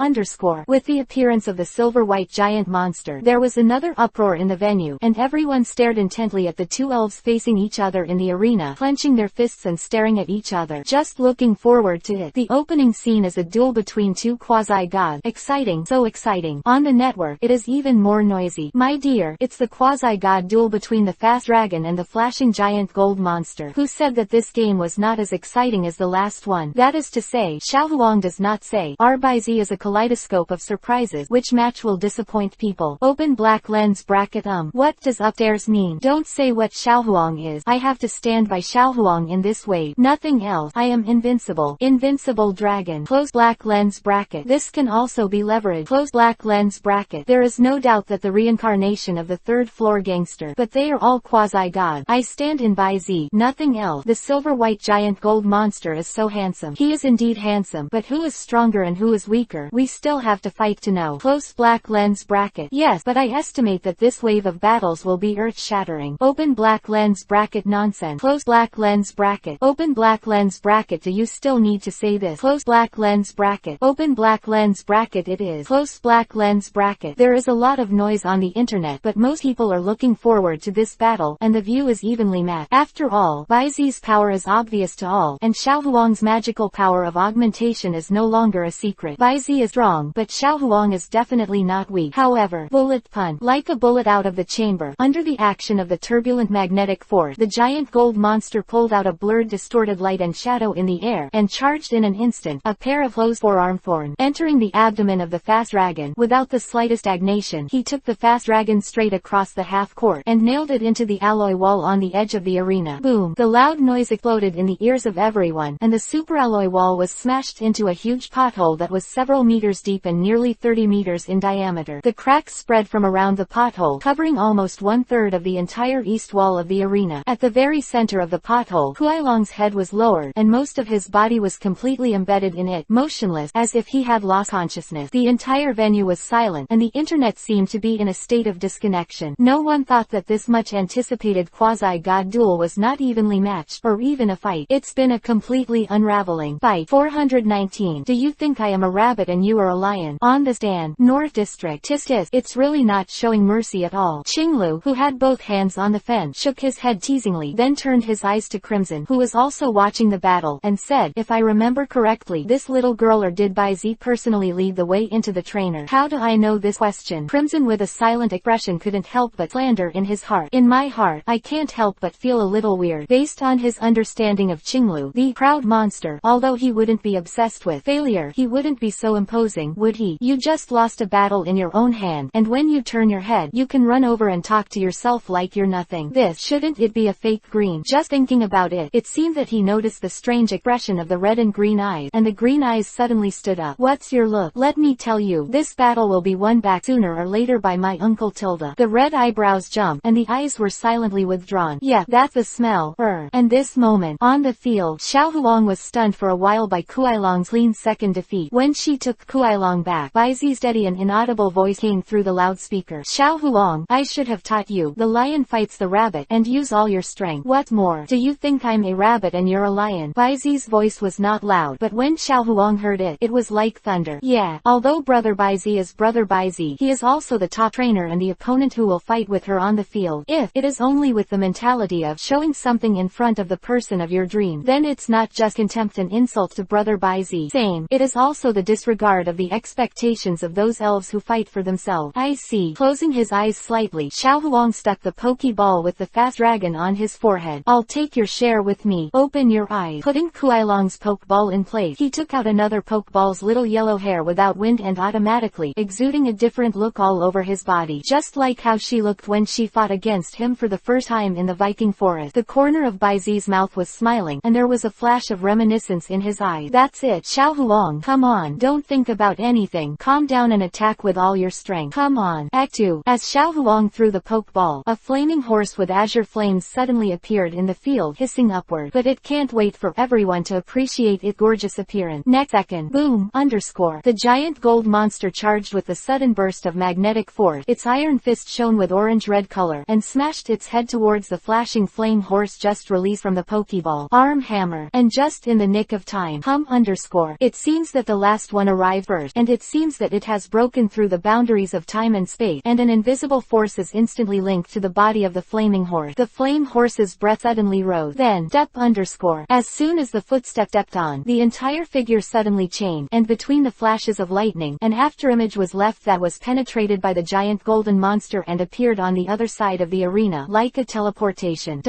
With the appearance of the silver-white giant monster, there was another uproar in the venue, and everyone stared intently at the two elves facing each other in the arena, clenching their fists and staring at each other, just looking forward to it. The opening scene is a duel between two quasi-gods. Exciting, so exciting. On the network, it is even more noisy. My dear, it's the quasi-god duel between the fast dragon and the flashing giant gold monster. Who said that this game was not as exciting as the last one? That is to say, Xiao Huang does not say. Our Bai Zi is a kaleidoscope of surprises. Which match will disappoint people? Open black lens bracket. What does upstairs mean? Don't say what Xiao Huang is. I have to stand by Xiao Huang in this way. Nothing else. I am invincible. Invincible dragon. Close black lens bracket. This can also be leveraged. Close black lens bracket. There is no doubt that the reincarnation of the third floor gangster, but they are all quasi-gods. I stand in Bai Zi. Nothing else. The silver-white giant gold monster is so handsome. He is indeed handsome, but who is stronger and who is weaker? We still have to fight to know. Close black lens bracket. Yes, but I estimate that this wave of battles will be earth-shattering. Open black lens bracket. Nonsense. Close black lens bracket. Open black lens bracket. Do you still need to say this? Close black lens bracket. Open black lens bracket. It is. Close black lens bracket. There is a lot of noise on the internet, but most people are looking forward to this battle, and the view is evenly matched. After all, Bai Zi's power is obvious to all, and Xiao Huang's magical power of augmentation is no longer a secret. Bai Zi is strong, but Xiao Huang is definitely not weak. However, bullet pun. Like a bullet out of the chamber, under the action of the turbulent magnetic force, the giant gold monster pulled out a blurred distorted light and shadow in the air, and charged in an instant, a pair of closed forearm thorns, entering the abdomen of the fast dragon. Without the slightest stagnation, he took the fast dragon straight across the half-court, and nailed it into the alloy wall on the edge of the arena. Boom! The loud noise exploded in the ears of everyone, and the superalloy wall was smashed into a huge pothole that was several meters deep and nearly 30 meters in diameter. The cracks spread from around the pothole, covering almost 1/3 of the entire east wall of the arena. At the very center of the pothole, Huailong's head was lowered, and most of his body was completely embedded in it, motionless, as if he had lost consciousness. The entire venue was silent, and the internet seemed to be in a state of disconnection. No one thought that this much anticipated quasi-god duel was not evenly matched, or even a fight. It's been a completely unraveling fight. 419. Do you think I am a rabbit and you are a lion? On the stand, North District. Tis tis. It's really not showing mercy at all. Qinglu, who had both hands on the fence, shook his head teasingly, then turned his eyes to Crimson, who was also watching the battle, and said, if I remember correctly, this little girl, or did Bai Zi personally lead the way into the trainer? How do I know this question? Crimson, with a silent silent expression couldn't help but slander in his heart. In my heart, I can't help but feel a little weird. Based on his understanding of Qinglu, the proud monster, although he wouldn't be obsessed with failure, he wouldn't be so imposing, would he? You just lost a battle in your own hand, and when you turn your head, you can run over and talk to yourself like you're nothing. This, shouldn't it be a fake green? Just thinking about it, it seemed that he noticed the strange expression of the red and green eyes, and the green eyes suddenly stood up. What's your look? Let me tell you, this battle will be won back sooner or later by my Uncle Tilda. The red eyebrows jumped, and the eyes were silently withdrawn. Yeah, that's the smell. And this moment, on the field, Xiao Huang was stunned for a while by Kuailong's clean second defeat. When she took Kuailong back, Baizi's steady and inaudible voice came through the loudspeaker. Xiao Huang, I should have taught you. The lion fights the rabbit, and use all your strength. What's more, do you think I'm a rabbit and you're a lion? Baizi's voice was not loud, but when Xiao Huang heard it, it was like thunder. Yeah, although Brother Baizi is Brother Baizi, he is also the top trainer and the opponent who will fight with her on the field. If it is only with the mentality of showing something in front of the person of your dream, then it's not just contempt and insult to Brother Baizi. Same, it is also the disregard of the expectations of those elves who fight for themselves. I see. Closing his eyes slightly, Xiao Huang stuck the Pokeball with the fast dragon on his forehead. I'll take your share with me. Open your eyes. Putting Kuailong's Pokeball in place, he took out another Pokeball's little yellow hair without wind and automatically exuding a different look all over his body, just like how she looked when she fought against him for the first time in the Viking forest. The corner of Baizi's mouth was smiling, and there was a flash of reminiscence in his eye. That's it, Xiao Huang. Come on, don't think about anything. Calm down and attack with all your strength. Come on. Act 2. As Xiao Huang threw the Pokeball, a flaming horse with azure flames suddenly appeared in the field, hissing upward. But it can't wait for everyone to appreciate its gorgeous appearance. Next second, boom, underscore. The giant gold monster charged with a sudden burst of magnetic force. Its iron fist shone with orange-red color, and smashed its head towards the flashing flame horse just released from the Pokeball. Arm hammer. And just in the nick of time, underscore. It seems that the last one arrived first, and it seems that it has broken through the boundaries of time and space, and an invisible force is instantly linked to the body of the flaming horse. The flame horse's breath suddenly rose. Then, step underscore. As soon as the footstep stepped on, the entire figure suddenly changed, and between the flashes of lightning, an afterimage was left that was penetrated by the giant golden monster and appeared on the other side of the arena, like a teleportation.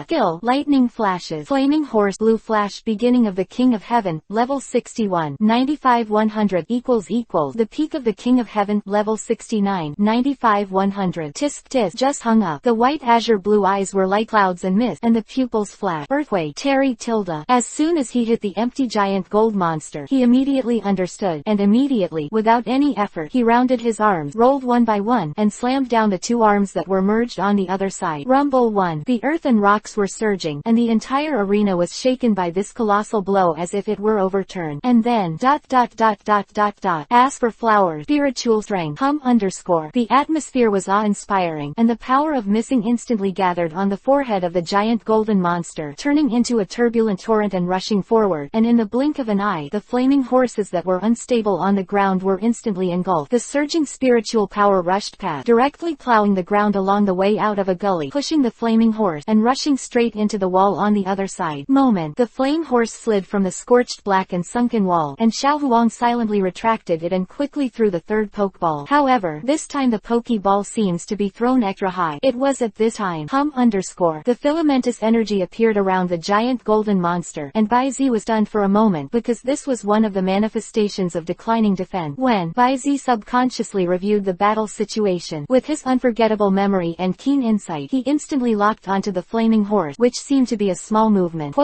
Skill, lightning flashes, flaming horse, blue flash, beginning of the King of Heaven, level 61, 95 100 equals the peak of the King of Heaven, level 69, 95 100. Tisk tisk, just hung up. The white azure blue eyes were like clouds and mist, and the pupils flashed. Earthquake, Terry Tilda. As soon as he hit the empty giant gold monster, he immediately understood, and immediately, without any effort, he rounded his arms, rolled one by one, and slammed down the two arms that were merged on the other side. Rumble 1. The earth and rocks were surging, and the entire arena was shaken by this colossal blow as if it were overturned. And then, As for flowers, spiritual strength, underscore. The atmosphere was awe-inspiring, and the power of missing instantly gathered on the forehead of the giant golden monster, turning into a turbulent torrent and rushing forward, and in the blink of an eye, the flaming horses that were unstable on the ground were instantly engulfed. The surging spiritual power rushed past, directly plowing the ground along the way out of a gully, pushing the flaming horse, and rushing straight into the wall on the other side. The flame horse slid from the scorched black and sunken wall, and Xiao Huang silently retracted it and quickly threw the third Pokeball. However, this time the Pokeball seems to be thrown extra high. It was at this time, the filamentous energy appeared around the giant golden monster, and Baizi was stunned for a moment because this was one of the manifestations of declining defense. When Baizi subconsciously reviewed the battle situation, with his unforgettable memory and keen insight, he instantly locked onto the flaming horse, which seemed to be a small movement.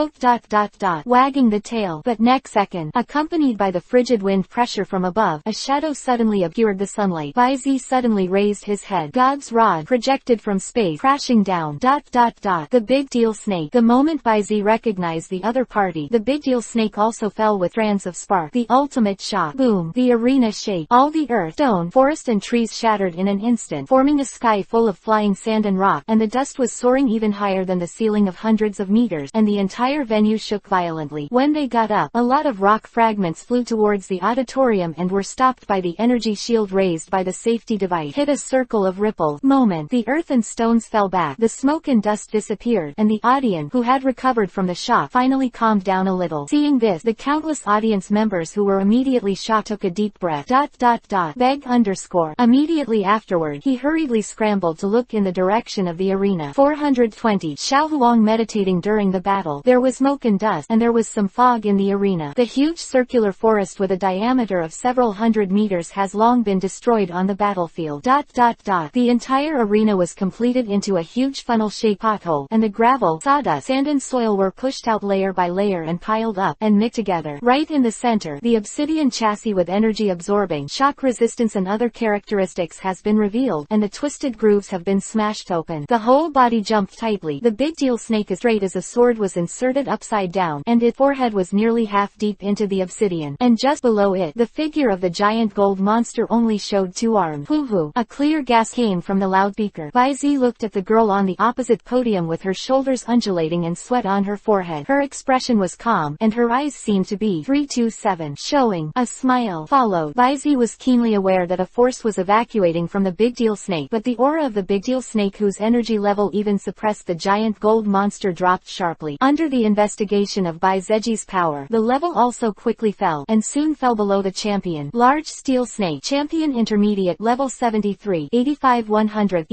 Wagging the tail. But next second, accompanied by the frigid wind pressure from above, a shadow suddenly obscured the sunlight. Baizi suddenly raised his head. God's rod projected from space, crashing down. The big deal snake. The moment Baizi recognized the other party, the big deal snake also fell with strands of spark. The ultimate shock. Boom. The arena shake. All the earth, stone, forest and trees shattered in an instant, forming a sky full of flying sand and rock, and the dust was soaring even higher than the ceiling of hundreds of meters, and the entire venue shook violently. When they got up, a lot of rock fragments flew towards the auditorium and were stopped by the energy shield raised by the safety device. Hit a circle of ripples. The earth and stones fell back, the smoke and dust disappeared, and the audience, who had recovered from the shock, finally calmed down a little. Seeing this, the countless audience members who were immediately shocked took a deep breath. Beg underscore. Immediately Immediately afterward, he hurriedly scrambled to look in the direction of the arena. 420. Xiao Huang meditating during the battle. There was smoke and dust, and there was some fog in the arena. The huge circular forest with a diameter of several hundred meters has long been destroyed on the battlefield. The entire arena was completed into a huge funnel-shaped pothole, and the gravel, sawdust, sand and soil were pushed out layer by layer and piled up, and mixed together. Right in the center, the obsidian chassis with energy-absorbing, shock resistance and other characteristics has been revealed, and the twisted grooves have been smashed open. The whole body jumped tightly. The big deal snake as straight as a sword was inserted upside down, and its forehead was nearly half deep into the obsidian, and just below it, the figure of the giant gold monster only showed 2 arms. Hoo-hoo! A clear gas came from the loudspeaker. Bai Zi looked at the girl on the opposite podium with her shoulders undulating and sweat on her forehead. Her expression was calm, and her eyes seemed to be 327, showing a smile. Followed, Bai Zi was keenly aware that a force was evacuating from the big deal snake, but the aura of the big deal snake, whose energy level even suppressed the giant gold monster, dropped sharply. Under the investigation of Bai Zeji's power, the level also quickly fell, and soon fell below the champion. Large steel snake. Champion intermediate, level 73, 85-100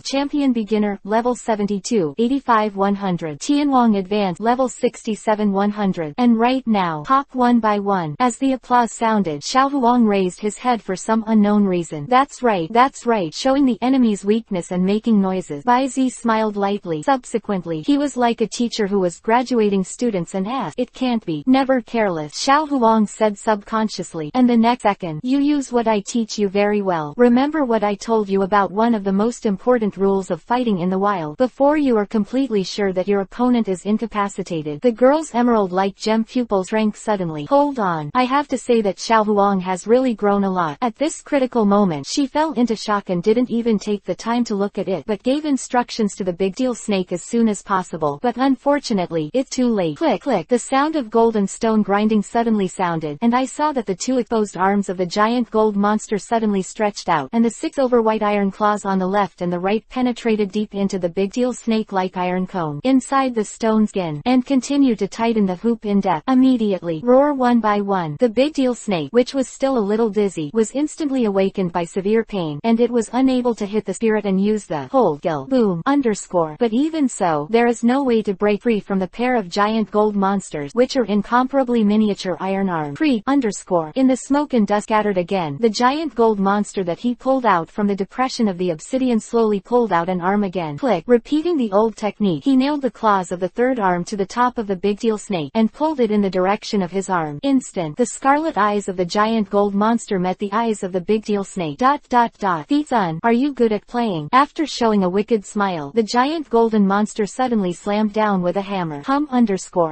= champion beginner, level 72, 85-100. Tianwang advanced, level 67-100. And right now, pop one by one. As the applause sounded, Xiao Huang raised his head for some unknown reason. That's right, showing the enemy's weakness and making noises. Bai Zi smiled lightly. Subsequently, he was like a teacher who was graduating students and asked, "It can't be." "Never careless," Xiao Huang said subconsciously. "And the next second, you use what I teach you very well. Remember what I told you about one of the most important rules of fighting in the wild. Before you are completely sure that your opponent is incapacitated." The girl's emerald-like gem pupils shrank suddenly. Hold on. I have to say that Xiao Huang has really grown a lot. At this critical moment, she fell into shock and didn't even take the time to look at it, but gave instructions to the big deal snake as soon as possible. But unfortunately, it's too late. Click, click. The sound of gold and stone grinding suddenly sounded, and I saw that the 2 exposed arms of the giant gold monster suddenly stretched out, and the 6 over white iron claws on the left and the right penetrated deep into the big deal snake-like iron cone inside the stone skin, and continued to tighten the hoop in depth. Immediately, roar one by one. The big deal snake, which was still a little dizzy, was instantly awakened by severe pain, and it was unable to hit the spirit and use the hold skill. Boom _ But even so, there is no way to break free from the pair of giant gold monsters, which are incomparably miniature iron arms. Free _ In the smoke and dust scattered again, the giant gold monster that he pulled out from the depression of the obsidian slowly pulled out an arm again. Click. Repeating the old technique, he nailed the claws of the 3rd arm to the top of the big deal snake, and pulled it in the direction of his arm. Instant. The scarlet eyes of the giant gold monster met the eyes of the big deal snake. "Son, are you good at playing?" After showing a wicked smile, the giant golden monster suddenly slammed down with a hammer.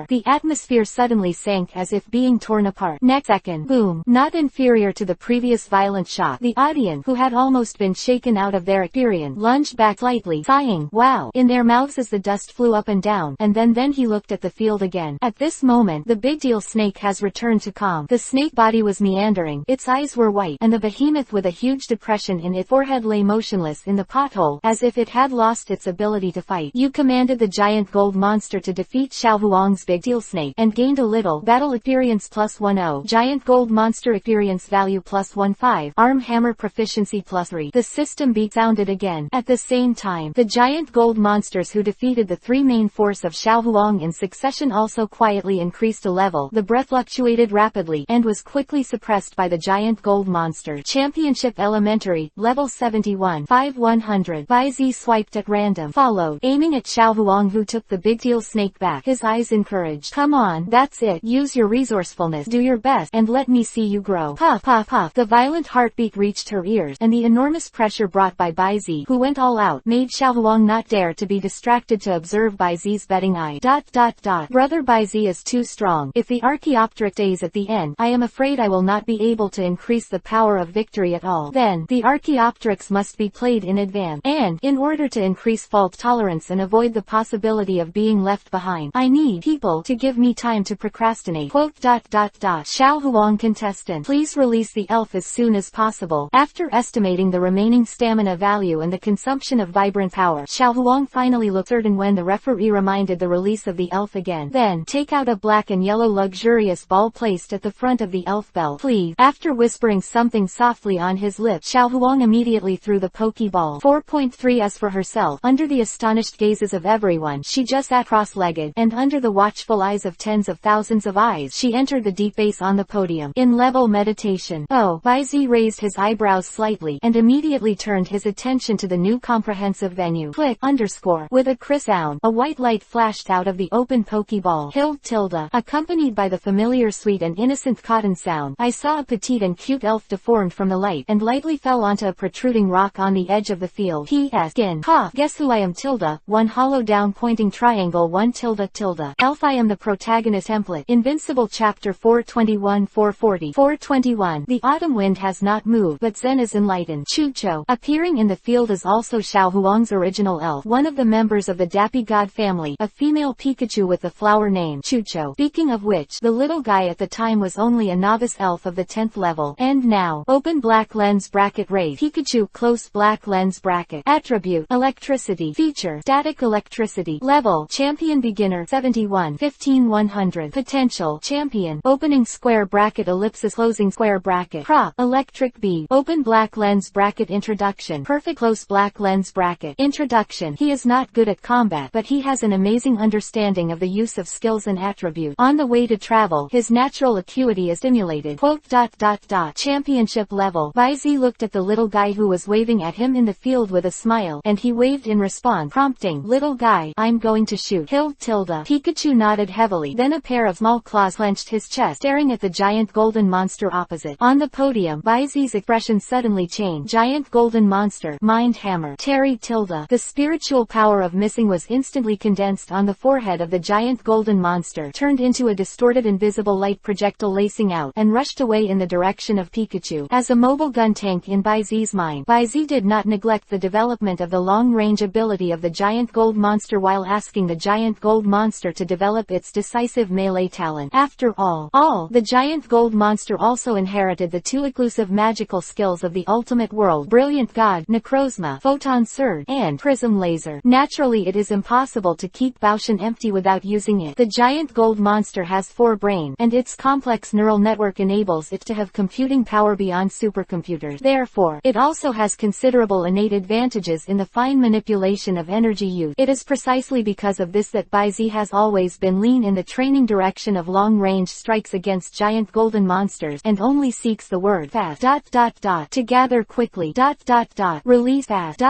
The atmosphere suddenly sank as if being torn apart. Next second, boom. Not inferior to the previous violent shock, the audience, who had almost been shaken out of their experience, lunged back slightly, sighing, "Wow," in their mouths as the dust flew up and down, and then he looked at the field again. At this moment, the big deal snake has returned to calm. The snake body was meandering, its eyes were white, and the behemoth with a huge depression in its forehead lay motionless in the pothole, as if it had lost its ability to fight. "You commanded the giant gold monster to defeat Xiao Huang's big deal snake, and gained a little battle experience +10, giant gold monster experience value +15, arm hammer proficiency +3. The system beat sounded again. At the same time, the giant gold monsters who defeated the 3 main force of Xiao Huang in succession also quietly increased a level. The breath fluctuated rapidly, and was quickly suppressed by the giant gold monster. Championship Elementary, level 71, 5-100. Bai Zi swiped at random, followed, aiming at Xiao Huang, who took the big deal snake back. His eyes encouraged. "Come on, that's it. Use your resourcefulness, do your best, and let me see you grow." Puff, puff, puff. The violent heartbeat reached her ears, and the enormous pressure brought by Bai Zi, who went all out, made Xiao Huang not dare to be distracted to observe Bai Zi's betting eye. "Brother Bai Zi is too strong. If the Archaeopteryx stays at the end, I am afraid I will not be able to increase the power of victory at all. Then, the Archaeopteryx must be played in advance. And, in order to increase fault tolerance and avoid the possibility of being left behind, I need people to give me time to procrastinate." Xiao Huang contestant, please release the elf as soon as possible. After estimating the remaining stamina value and the consumption of vibrant power, Xiao Huang finally looked certain when the referee reminded the release of the elf again. "Then, take out a black and yellow luxurious ball placed at the front of the elf belt, please." After whispering something softly on his lips. Xiao Huang immediately threw the Pokeball. 4.3 As for herself, under the astonished gazes of everyone, she just sat cross-legged, and under the watchful eyes of tens of thousands of eyes, she entered the deep base on the podium. In level meditation. Oh, Bai Zi raised his eyebrows slightly, and immediately turned his attention to the new comprehensive venue. Click, underscore. With a crisp sound, a white light flashed out of the open Pokeball. Tilde. Accompanied by the familiar sweet and innocent cotton sound, I saw a petite and cute elf deformed from the light, and lightly fell onto a protruding rock on the edge of the field. P.S. Skin. Cough. Guess who I am? Tilde. 1 hollow down pointing triangle 1 tilde. Elf. I am the protagonist. Template. Invincible Chapter 421 440 421. The autumn wind has not moved, but Zen is enlightened. Chucho. Appearing in the field is also Xiao Huang's original elf, one of the members of the Dappy God family, a female Pikachu with the flower name Chucho. Speaking of which, the little guy at the time was only a novice elf of the 10th level. And now, open black lens bracket race. Pikachu close black lens bracket. Attribute, electricity. Feature, static electricity. Level, champion beginner 71 15 100. Potential, champion, opening square bracket ellipsis closing square bracket. Prop, electric beam, open black lens bracket. Introduction, perfect close black lens bracket. Introduction, he is not good at combat, but he has an amazing understanding of the use of skills and attributes. On the way to travel, his natural acuity is stimulated. Quote, ... Championship level. Bai Zi looked at the little guy who was waving at him in the field with a smile, and he waved in response, prompting, little guy, I'm going to shoot. Tilde. Pikachu nodded heavily, then a pair of small claws clenched his chest, staring at the giant golden monster opposite. On the podium, Bai Zi's expression suddenly changed. Giant golden monster, mind hammer. Tilde. The spiritual power of missing was instantly condensed on the forehead of the giant golden monster, turned into a distorted invisible light projectile lacing out, and rushed away in the direction of Pikachu. As a mobile gun tank in Bai Zi's mind, Bai Zi did not neglect the development of the long-range ability of the giant gold monster while asking the giant gold monster to develop its decisive melee talent. After all, the giant gold monster also inherited the two exclusive magical skills of the ultimate world: Brilliant God, Necrozma, Photon Surge, and Prism Laser. Naturally, it is impossible to keep Baoshan empty without using it. The giant gold monster has 4 brains, and its complex neural network enables it to have computing power beyond supercomputers. Therefore, it also has considerable innate advantages in the fine manipulation of energy use. It is precisely because of this that Bai Zi has always been lean in the training direction of long-range strikes against giant golden monsters, and only seeks the word fast ... to gather quickly ... release fast ...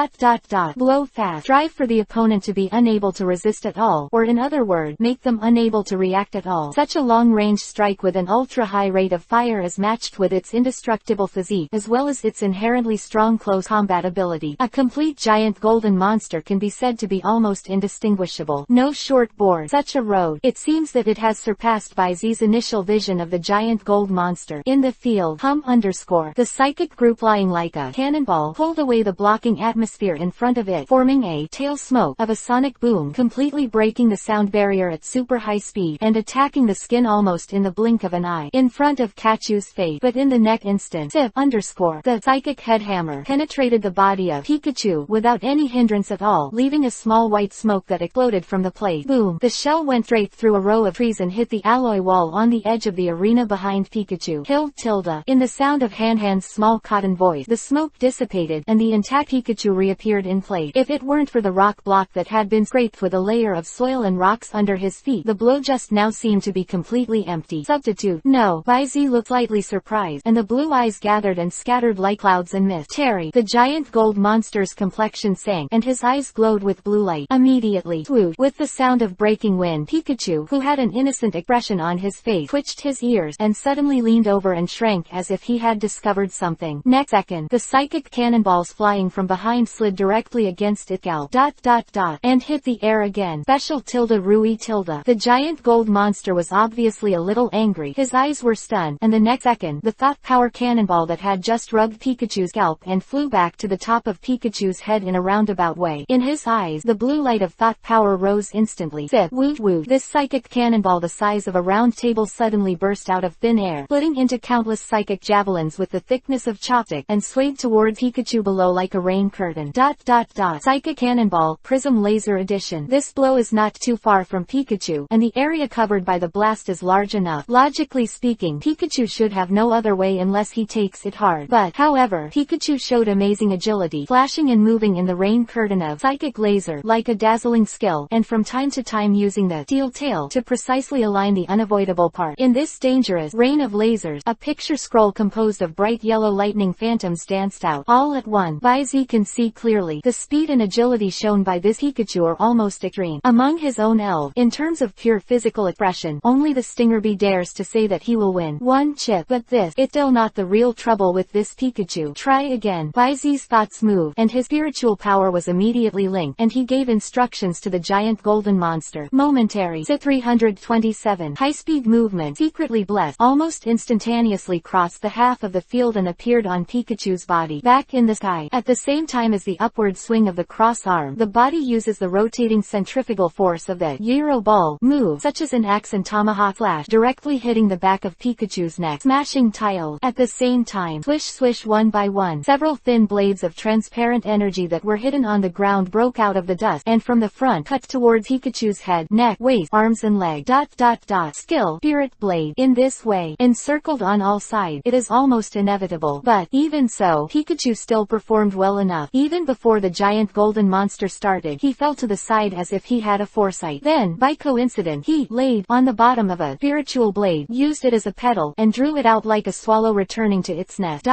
blow fast, strive for the opponent to be unable to resist at all, or in other words, make them unable to react at all. Such a long-range strike with an ultra-high rate of fire is matched with its indestructible physique, as well as its inherently strong close combat ability. A complete giant golden monster can be said to be almost indistinguishable. No short board, such a road. It seems that it has surpassed Bai Zi's initial vision of the giant gold monster. In the field, the psychic group lying like a cannonball pulled away the blocking atmosphere in front of it, forming a tail smoke of a sonic boom, completely breaking the sound barrier at super high speed, and attacking the skin almost in the blink of an eye, in front of Kachu's face. But in the next instant, the psychic headhammer penetrated the body of Pikachu without any hindrance at all, leaving a small white smoke that exploded from the plate. Boom! The shell went straight through a row of trees and hit the alloy wall on the edge of the arena behind Pikachu. Tilde. In the sound of Han's small cotton voice, the smoke dissipated, and the intact Pikachu reappeared in place. If it weren't for the rock block that had been scraped with a layer of soil and rocks under his feet, the blow just now seemed to be completely empty. Substitute. No. Bai Zi looked slightly surprised, and the blue eyes gathered and scattered like clouds and mist. The giant gold monster's complexion sank, and his eyes glowed with blue light. Immediately, swoosh, with the sound of breaking wind, Pikachu, who had an innocent expression on his face, twitched his ears, and suddenly leaned over and shrank as if he had discovered something. Next second, the psychic cannonballs flying from behind slid directly against its scalp, and hit the air again. Special Rui . The giant gold monster was obviously a little angry. His eyes were stunned, and the next second, the thought power cannonball that had just rubbed Pikachu's scalp and flew back to the top of Pikachu's head in a roundabout way. In his eyes, the blue light of thought power rose instantly. Woof woof. This psychic cannonball the size of a round table suddenly burst out of thin air, splitting into countless psychic javelins with the thickness of chopstick, and swayed towards Pikachu below like a rain curtain. Psychic cannonball, Prism Laser Edition. This blow is not too far from Pikachu, and the area covered by the blast is large enough. Logically speaking, Pikachu should have no other way unless he takes it hard. but, however, Pikachu showed amazing agility, flashing and moving in the rain curtain of psychic laser like a dazzling skill, and from time to time using the steel tail to precisely align the unavoidable part. In this dangerous rain of lasers, a picture scroll composed of bright yellow lightning phantoms danced out, all at once. Baizi can see clearly. The speed and agility shown by this Pikachu are almost extreme. Among his own elves, in terms of pure physical expression, only the Stingerbee dares to say that he will win one chip, but this is still not the real trouble with this Pikachu. Try again. Baizi's thoughts moved, and his spiritual power was immediately linked, and he gave instructions to the giant golden monster. Momentary. 327. High-speed movement, secretly blessed, almost instantaneously crossed the half of the field and appeared on Pikachu's body, back in the sky. At the same time as the upward swing of the cross arm, the body uses the rotating centrifugal force of the gyro ball move, such as an axe and tomahawk flash, directly hitting the back of Pikachu's neck, smashing tiles. At the same time, swish swish, one by one, several thin blades of transparent energy that were hidden on the ground broke out of the dust, and from the front cut towards Pikachu's head, neck, waist, arms and leg. Skill, Spirit Blade. In this way, encircled on all sides, it is almost inevitable. But, even so, Pikachu still performed well enough. Even before the giant golden monster started, he fell to the side as if he had a foresight. Then, by coincidence, he laid on the bottom of a spiritual blade, used it as a pedal, and drew it out like a swallow returning to its nest.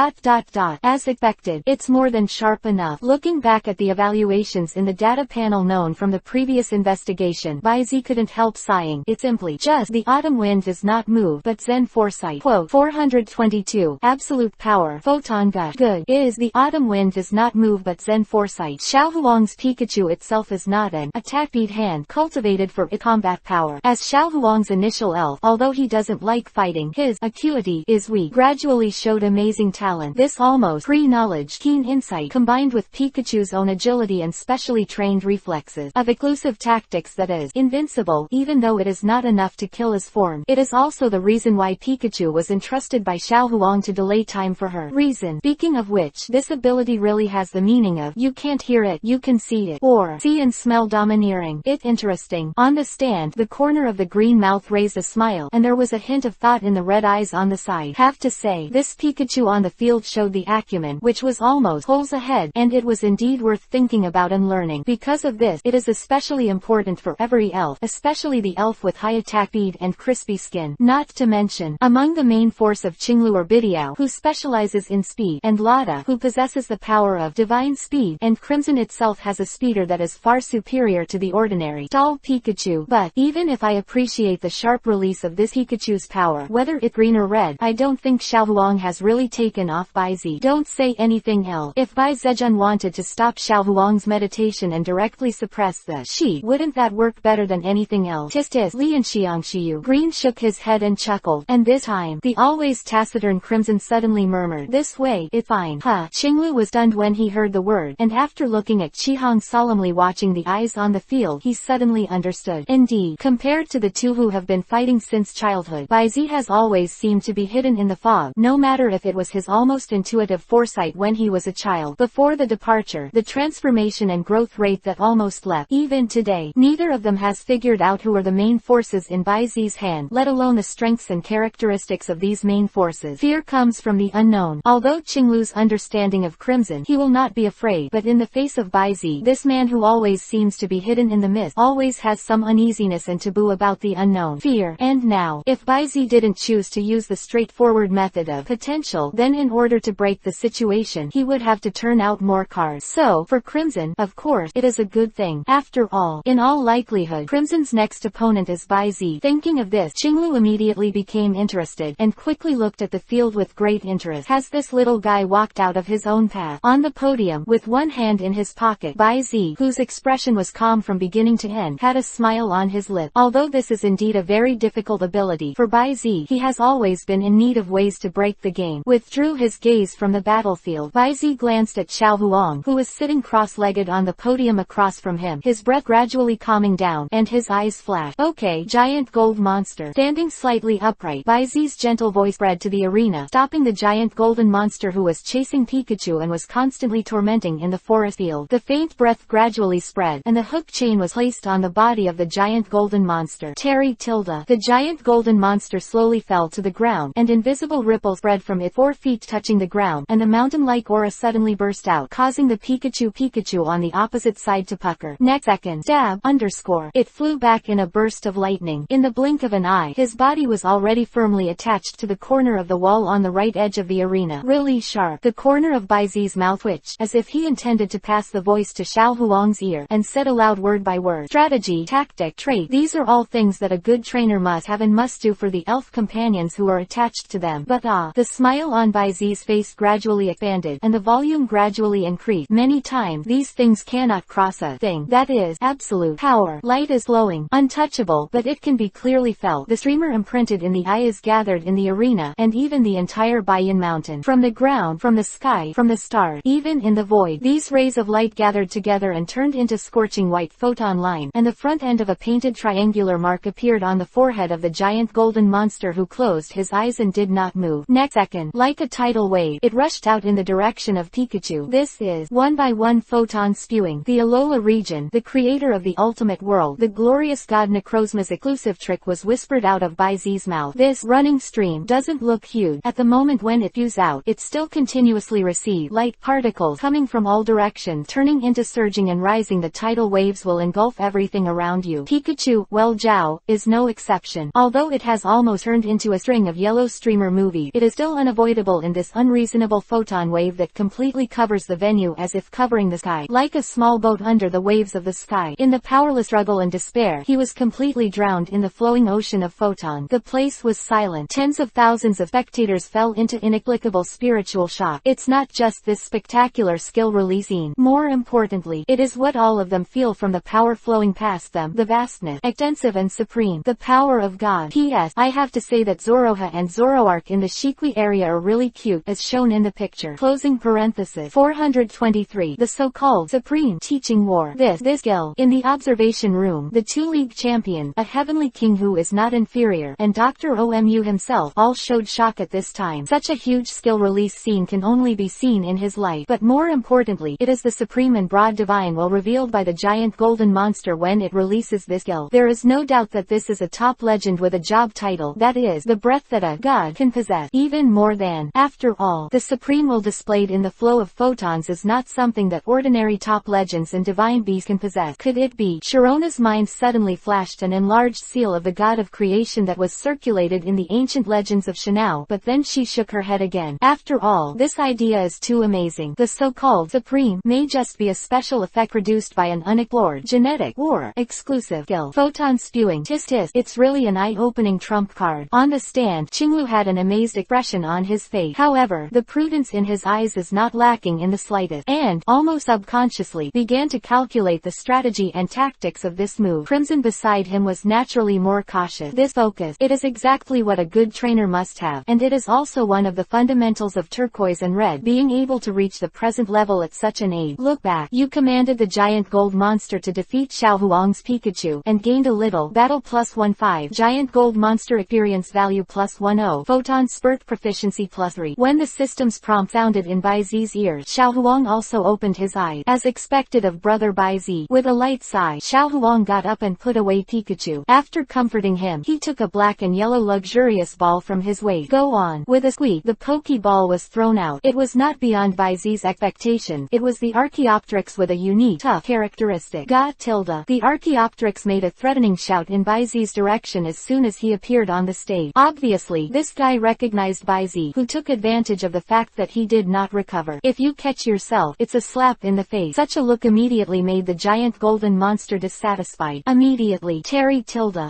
As expected, it's more than sharp enough. Looking back at the evaluations in the data panel known from the previous investigation, Baizi couldn't help sighing. It's simply just the autumn wind does not move, but Zen foresight. Quote 422. Absolute power. Photon gush. Good. Is the autumn wind does not move, but Zen foresight. Xiao Huang's Pikachu itself is not an attack beat hand cultivated for its combat power. As Xiao Huang's initial elf, although he doesn't like fighting, his acuity is weak, gradually showed amazing talent. This almost pre-knowledge, keen insight, combined with Pikachu's own agility and specially trained reflexes of exclusive tactics that is invincible, even though it is not enough to kill his form. It is also the reason why Pikachu was entrusted by Xiao Huang to delay time for her reason. Speaking of which, this ability really has the meaning of you can't hear it, you can see it, or see and smell domineering. It's interesting. On the stand, the corner of the green mouth raised a smile, and there was a hint of thought in the red eyes on the side. Have to say, this Pikachu on the field showed the acumen, which was almost holes ahead, and it was indeed worth thinking about and learning. Because of this, it is especially important for every elf, especially the elf with high attack speed and crispy skin. Not to mention, among the main force of Qinglu or Bidiao, who specializes in speed, and Lada, who possesses the power of divine speed, and Crimson itself has a speeder that is far superior to the ordinary tall Pikachu. But, even if I appreciate the sharp release of this Pikachu's power, whether it's green or red, I don't think Xiao Huang has really taken off Baizi. Don't say anything else. If Bai Zejun wanted to stop Xiao Huang's meditation and directly suppress the Shi, wouldn't that work better than anything else? Tis Lian Xiangxiu. Green shook his head and chuckled, and this time, the always taciturn Crimson suddenly murmured, this way, it's fine. Qinglu was stunned when he heard the word, and after looking at Qihong solemnly watching the eyes on the field, he suddenly understood. Indeed, compared to the two who have been fighting since childhood, Baizi has always seemed to be hidden in the fog, no matter if it was his almost intuitive foresight when he was a child, before the departure, the transformation and growth rate that almost left. Even today, neither of them has figured out who are the main forces in Baizi's hand, let alone the strengths and characteristics of these main forces. Fear comes from the unknown. Although Qinglu's understanding of Crimson, he will not be afraid, but in the face of Baizi, this man who always seems to be hidden in the mist, always has some uneasiness and taboo about the unknown. Fear. And now, if Baizi didn't choose to use the straightforward method of potential, then in order to break the situation, he would have to turn out more cards. So, for Crimson, of course, it is a good thing. After all, in all likelihood, Crimson's next opponent is Baizi. Thinking of this, Qinglu immediately became interested, and quickly looked at the field with great interest. Has this little guy walked out of his own path? On the podium, with one hand in his pocket, Baizi, whose expression was calm from beginning to end, had a smile on his lip. Although this is indeed a very difficult ability for Baizi, he has always been in need of ways to break the game. Withdrew his gaze from the battlefield. Baizi glanced at Xiao Huang, who was sitting cross-legged on the podium across from him, his breath gradually calming down, and his eyes flashed. Okay, giant gold monster. Standing slightly upright, Baizi's gentle voice spread to the arena, stopping the giant golden monster who was chasing Pikachu and was constantly tormenting in the forest field. The faint breath gradually spread, and the hook chain was placed on the body of the giant golden monster. Terry tilde. The giant golden monster slowly fell to the ground, and invisible ripples spread from its 4 feet touching the ground, and the mountain-like aura suddenly burst out, causing the Pikachu on the opposite side to pucker. Next second, stab, underscore. It flew back in a burst of lightning. In the blink of an eye, his body was already firmly attached to the corner of the wall on the right edge of the arena. Really sharp. The corner of Baizi's mouth twitched, as if he intended to pass the voice to Xiao Huang's ear, and said aloud word by word. Strategy, tactic, trait. These are all things that a good trainer must have and must do for the elf companions who are attached to them. But the smile on Baizi's face gradually expanded, and the volume gradually increased. Many times, these things cannot cross a thing that is absolute power. Light is flowing, untouchable, but it can be clearly felt. The streamer imprinted in the eye is gathered in the arena, and even the entire Baiyan mountain. From the ground, from the sky, from the stars, even in the void, these rays of light gathered together and turned into scorching white photon line, and the front end of a painted triangular mark appeared on the forehead of the giant golden monster, who closed his eyes and did not move. Next second, like a tidal wave, it rushed out in the direction of Pikachu. This is, one by one photons spewing. The Alola region, the creator of the ultimate world, the glorious god Necrozma's exclusive trick, was whispered out of Baizi's mouth. This running stream doesn't look huge. At the moment when it spews out, it still continuously receives light particles coming from all directions, turning into surging and rising. The tidal waves will engulf everything around you. Pikachu, well, Zhao, is no exception. Although it has almost turned into a string of yellow streamer movies, it is still unavoidable in this unreasonable photon wave that completely covers the venue as if covering the sky, like a small boat under the waves of the sky. In the powerless struggle and despair, he was completely drowned in the flowing ocean of photons. The place was silent. Tens of thousands of spectators fell into inexplicable spiritual shock. It's not just this spectacular skill release scene. More importantly, it is what all of them feel from the power flowing past them, the vastness, extensive and supreme, the power of God. P.S. I have to say that Zoroha and Zoroark in the Shikwi area are really cute, as shown in the picture. Closing parenthesis. 423. The so-called Supreme Teaching War. This skill. In the observation room, the two league champions, a heavenly king who is not inferior, and Dr. Omu himself, all showed shock at this time. Such a huge skill release scene can only be seen in his life. But more importantly, it is the supreme and broad divine will revealed by the giant golden monster when it releases this skill. There is no doubt that this is a top legend with a job title, that is, the breath that a god can possess. Even more than. After all, the supreme will displayed in the flow of photons is not something that ordinary top legends and divine beasts can possess. Could it be? Sharona's mind suddenly flashed an enlarged seal of the god of creation that was circulated in the ancient legends of Shanao, but then she shook her head again. After all, this idea is too amazing. The so-called supreme may just be a special effect produced by an unexplored genetic or exclusive skill. Photon spewing. Tis. It's really an eye-opening trump card. On the stand, Qinglu had an amazed expression on his face. However, the prudence in his eyes is not lacking in the slightest, and, almost subconsciously, began to calculate the strategy and tactics of this move. Crimson beside him was naturally more cautious. This focus, it is exactly what a good trainer must have, and it is also one of the fundamentals of turquoise and red, being able to reach the present level at such an age. Look back. You commanded the giant gold monster to defeat Xiao Huang's Pikachu, and gained a little battle +15, giant gold monster experience value +10, photon spurt proficiency +3. When the system's prompt sounded in Baizi's ears, Xiao Huang also opened his eyes, as expected of brother Baizi. With a light sigh, Xiao Huang got up and put away Pikachu. After comforting him, he took a black and yellow luxurious ball from his waist. Go on. With a squeak, the Pokeball was thrown out. It was not beyond Baizi's expectation. It was the Archaeopteryx with a unique, tough characteristic. The Archaeopteryx made a threatening shout in Baizi's direction as soon as he appeared on the stage. Obviously, this guy recognized Baizi, who took advantage of the fact that he did not recover. If you catch yourself, it's a slap in the face. Such a look immediately made the giant golden monster dissatisfied. Immediately,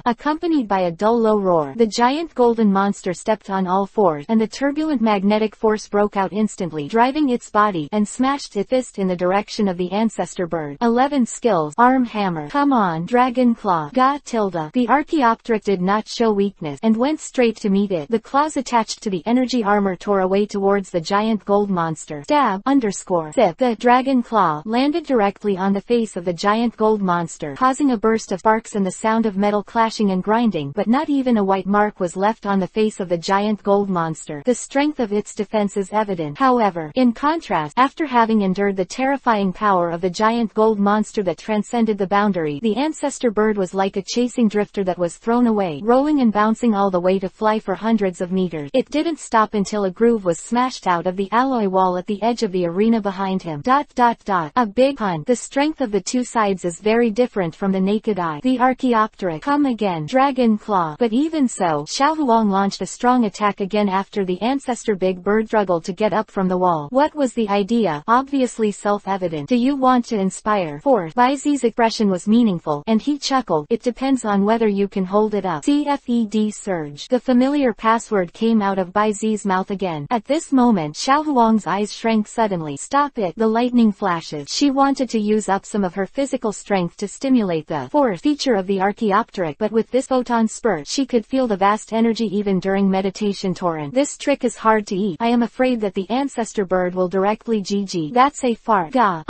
accompanied by a dull low roar, the giant golden monster stepped on all fours, and the turbulent magnetic force broke out instantly, driving its body, and smashed its fist in the direction of the ancestor bird. 11 skills. Arm hammer. Come on. Dragon claw. The Archaeopteryx did not show weakness, and went straight to meet it. The claws attached to the energy armor tore away towards the giant gold monster. Stab, _sip. The dragon claw landed directly on the face of the giant gold monster, causing a burst of sparks and the sound of metal clashing and grinding, but not even a white mark was left on the face of the giant gold monster. The strength of its defense is evident. However, in contrast, after having endured the terrifying power of the giant gold monster that transcended the boundary, the ancestor bird was like a chasing drifter that was thrown away, rolling and bouncing all the way to fly for hundreds of meters. It didn't stop until it grew move was smashed out of the alloy wall at the edge of the arena behind him. A big pun. The strength of the two sides is very different from the naked eye. The Archaeopteryx. Come again. Dragon Claw. But even so, Xiao Huang launched a strong attack again after the ancestor big bird struggled to get up from the wall. What was the idea? Obviously self-evident. Do you want to inspire? Fourth. Baizi's expression was meaningful, and he chuckled. It depends on whether you can hold it up. CFED surge. The familiar password came out of Baizi's mouth again. At this moment Xiao Huang's eyes shrank suddenly. Stop it. The lightning flashes. She wanted to use up some of her physical strength to stimulate the fourth feature of the Archaeopteryx, but with this photon spurt she could feel the vast energy even during meditation torrent. This trick is hard to eat. I am afraid that the ancestor bird will directly GG. That's a fart. Ga.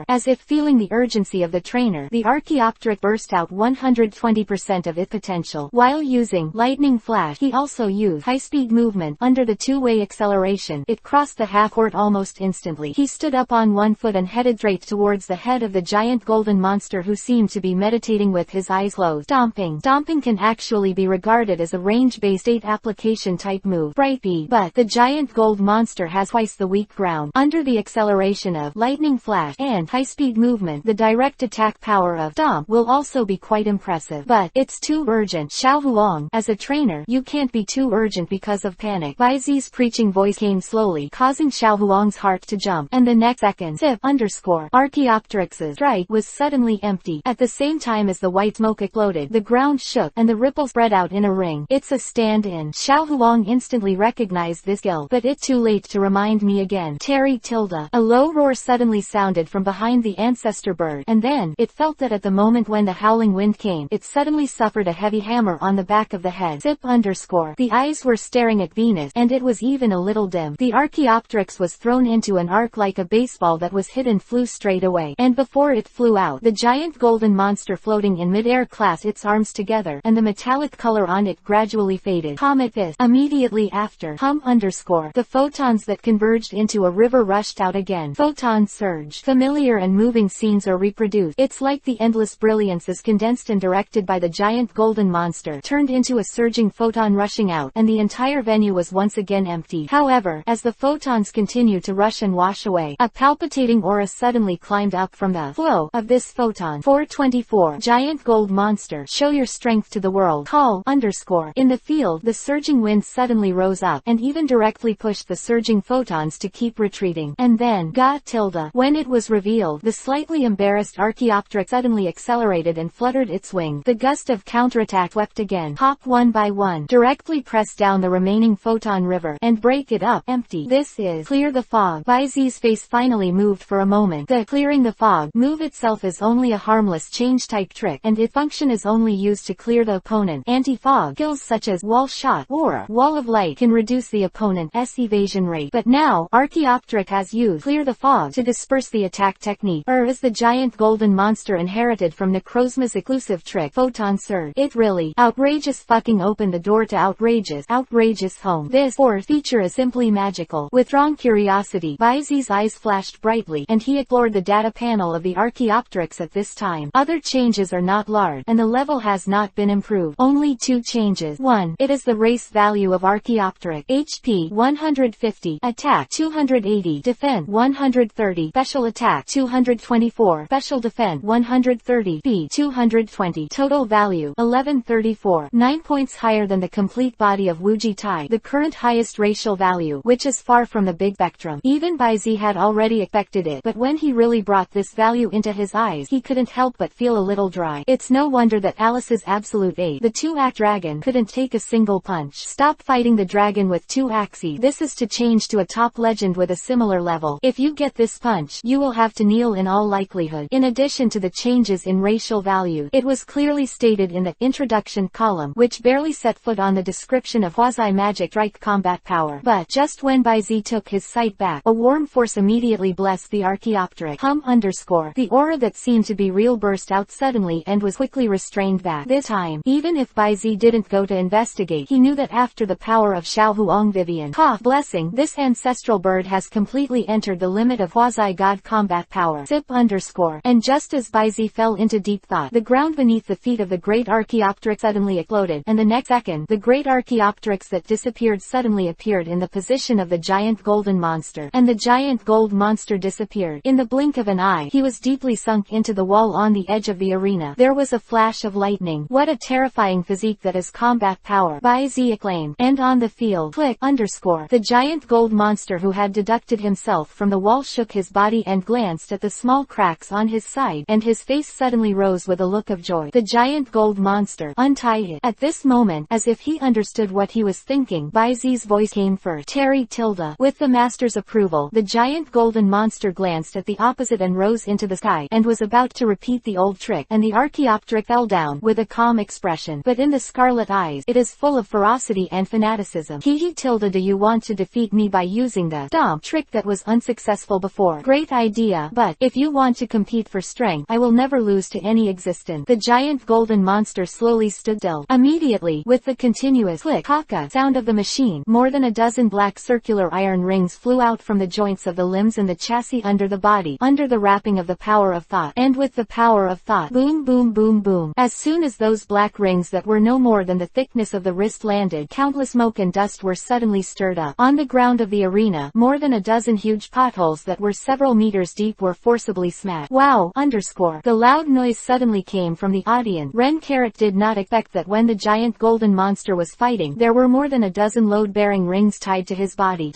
As if feeling the urgency of the trainer, the Archaeopteryx burst out 120% of its potential. While using lightning flash, he also used high-speed movement. Under the two-way acceleration, it crossed the half-court almost instantly. He stood up on one foot and headed straight towards the head of the giant golden monster, who seemed to be meditating with his eyes closed. Stomping. Stomping can actually be regarded as a range-based 8 application type move. Bright B. But the giant gold monster has twice the weak ground. Under the acceleration of lightning flash and high-speed movement, the direct attack power of Stomp will also be quite impressive. But it's too urgent. Xiao Huang, as a trainer, you can't be too urgent because of panic. Baizi's preaching voice came slowly, causing Xiao Huang's heart to jump, and the next second, Archaeopteryx's strike was suddenly empty. At the same time as the white smoke exploded, the ground shook, and the ripple spread out in a ring. It's a stand-in. Xiao Huang instantly recognized this skill, but it's too late to remind me again. Terry tilde. A low roar suddenly sounded from behind the ancestor bird, and then, it felt that at the moment when the howling wind came, it suddenly suffered a heavy hammer on the back of the head. The eyes were staring at Venus, and it was even a little dim. The Archaeopteryx was thrown into an arc like a baseball that was hit and flew straight away. And before it flew out, the giant golden monster floating in mid-air clasped its arms together, and the metallic color on it gradually faded. Comet fist. Immediately after, the photons that converged into a river rushed out again. Photon surge. Familiar and moving scenes are reproduced. It's like the endless brilliance is condensed and directed by the giant golden monster, turned into a surging photon rushing out, and the entire venue was once again empty. However, as the photons continued to rush and wash away, a palpitating aura suddenly climbed up from the flow of this photon. 424. Giant gold monster, show your strength to the world. Call. In the field, the surging wind suddenly rose up, and even directly pushed the surging photons to keep retreating. And then, when it was revealed, the slightly embarrassed Archaeopteryx suddenly accelerated and fluttered its wings. The gust of counterattack swept again. Pop one by one. Directly press down the remaining photon river, and break it up. Empty. This is clear the fog. Baizi's face finally moved for a moment. The clearing the fog move itself is only a harmless change type trick, and its function is only used to clear the opponent. Anti-fog skills such as wall shot or wall of light can reduce the opponent's evasion rate. But now, Archaeopteryx has used clear the fog to disperse the attack technique. Is the giant golden monster inherited from Necrozma's exclusive trick, Photon Surge. It really outrageous fucking opened the door to outrageous home. This fourth feature is simply magical. With strong curiosity, Baizi's eyes flashed brightly, and he explored the data panel of the Archaeopteryx at this time. Other changes are not large, and the level has not been improved. Only 2 changes. 1. It is the race value of Archaeopteryx. HP 150, attack 280, defense 130, special attack 224, special defense 130, speed 220, total value 1134, 9 points higher than the complete body of Wuji Tai, the current highest racial value, which is far from the big spectrum. Even Baizi had already expected it, but when he really brought this value into his eyes, he couldn't help but feel a little dry. It's no wonder that Alice's absolute aid, the 2-act dragon, couldn't take a single punch. Stop fighting the dragon with 2 axes. This is to change to a top legend with a similar level. If you get this punch, you will have to kneel in all likelihood. In addition to the changes in racial value, it was clearly stated in the introduction column, which barely set foot on the description of quasi-magic strike combat power. But just when Baizi took his sight back, a warm force immediately blessed the Archaeopteryx. The aura that seemed to be real burst out suddenly and was quickly restrained back. This time, even if Baizi didn't go to investigate, he knew that after the power of Xiao Huang Vivian blessing, this ancestral bird has completely entered the limit of quasi-god combat power. And just as Baizi fell into deep thought, the ground beneath the feet of the great Archaeopteryx suddenly exploded, and the next second, the great Archaeopteryx that disappeared suddenly appeared appeared in the position of the giant golden monster, and the giant gold monster disappeared. In the blink of an eye, he was deeply sunk into the wall on the edge of the arena. There was a flash of lightning. What a terrifying physique that is combat power, by Z acclaim. And on the field, click, underscore. The giant gold monster who had deducted himself from the wall shook his body and glanced at the small cracks on his side, and his face suddenly rose with a look of joy. The giant gold monster, untie it. At this moment, as if he understood what he was thinking, by Z's voice came first. Terry tilde. With the master's approval, the giant golden monster glanced at the opposite and rose into the sky, and was about to repeat the old trick, and the Archaeopteryx fell down, with a calm expression. But in the scarlet eyes, it is full of ferocity and fanaticism. He tilde, do you want to defeat me by using the stomp trick that was unsuccessful before? Great idea, but if you want to compete for strength, I will never lose to any existence. The giant golden monster slowly stood still. Immediately, with the continuous click haka sound of the machine, more than a dozen black circular iron rings flew out from the joints of the limbs and the chassis under the body, under the wrapping of the power of thought. And with the power of thought, boom boom boom boom. As soon as those black rings that were no more than the thickness of the wrist landed, countless smoke and dust were suddenly stirred up. On the ground of the arena, more than a dozen huge potholes that were several meters deep were forcibly smashed. Wow, underscore. The loud noise suddenly came from the audience. Ren Carrot did not expect that when the giant golden monster was fighting, there were more than a dozen load-bearing rings tied to his body.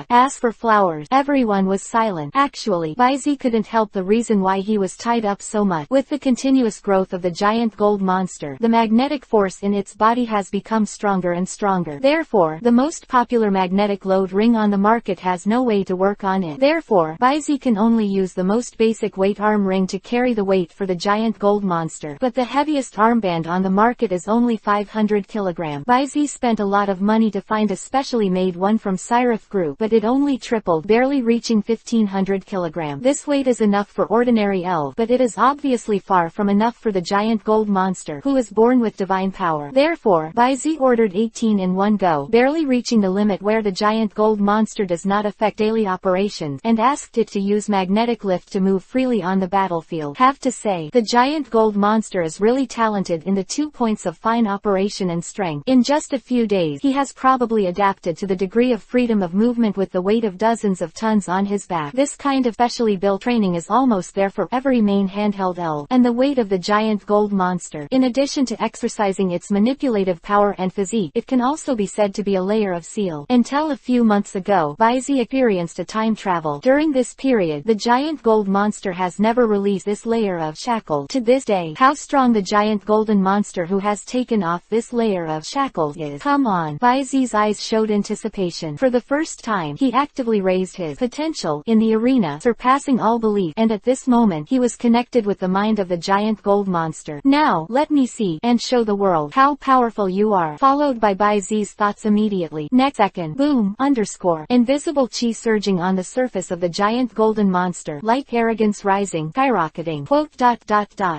As for flowers, everyone was silent. Actually, Baizi couldn't help the reason why he was tied up so much. With the continuous growth of the giant gold monster, the magnetic force in its body has become stronger and stronger. Therefore, the most popular magnetic load ring on the market has no way to work on it. Therefore, Baizi can only use the most basic weight arm ring to carry the weight for the giant gold monster. But the heaviest armband on the market is only 500 kilograms. Baizi spent a lot of money to find a specially made one from Syrif Group, but it only tripled, barely reaching 1500 kilograms. This weight is enough for ordinary elf, but it is obviously far from enough for the giant gold monster, who is born with divine power. Therefore, Baizi ordered 18 in one go, barely reaching the limit where the giant gold monster does not affect daily operations, and asked it to use magnetic lift to move freely on the battlefield. Have to say, the giant gold monster is really talented in the 2 points of fine operation and strength. In just a few days, he has probably adapted to the degree of freedom of movement with the weight of dozens of tons on his back. This kind of specially built training is almost there for every main handheld elf. And the weight of the giant gold monster, in addition to exercising its manipulative power and physique, it can also be said to be a layer of seal. Until a few months ago, Baizi experienced a time travel. During this period, the giant gold monster has never released this layer of shackle. To this day, how strong the giant golden monster who has taken off this layer of shackles is. Come on. Baizi's eyes showed anticipation. For the first time, he actively raised his potential in the arena, surpassing all belief, and at this moment, he was connected with the mind of the giant gold monster. Now, let me see, and show the world, how powerful you are. Followed by Baizi's thoughts immediately. Next second, boom, underscore. Invisible chi surging on the surface of the giant golden monster, like arrogance rising, skyrocketing, quote,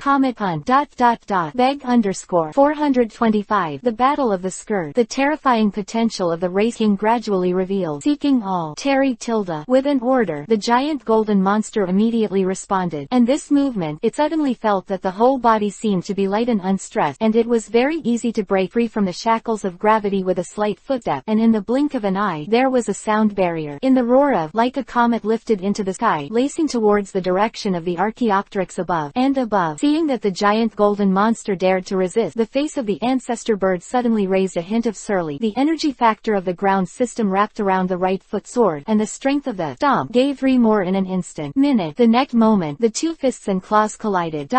comet pun, beg underscore. 425. The battle of the skirt. The terrifying potential of the race king gradually revealed. Seeking all. Terry tilde. With an order, the giant golden monster immediately responded. And this movement, it suddenly felt that the whole body seemed to be light and unstressed, and it was very easy to break free from the shackles of gravity with a slight footstep, and in the blink of an eye, there was a sound barrier. In the roar of, like a comet lifted into the sky, lacing towards the direction of the Archaeopteryx above, and above. Seeing that the giant golden monster dared to resist, the face of the ancestor bird suddenly raised a hint of surly. The energy factor of the ground system wrapped around the right foot soared, and the strength of the stomp gave 3 more in an instant. Minute. The next moment, the two fists and claws collided.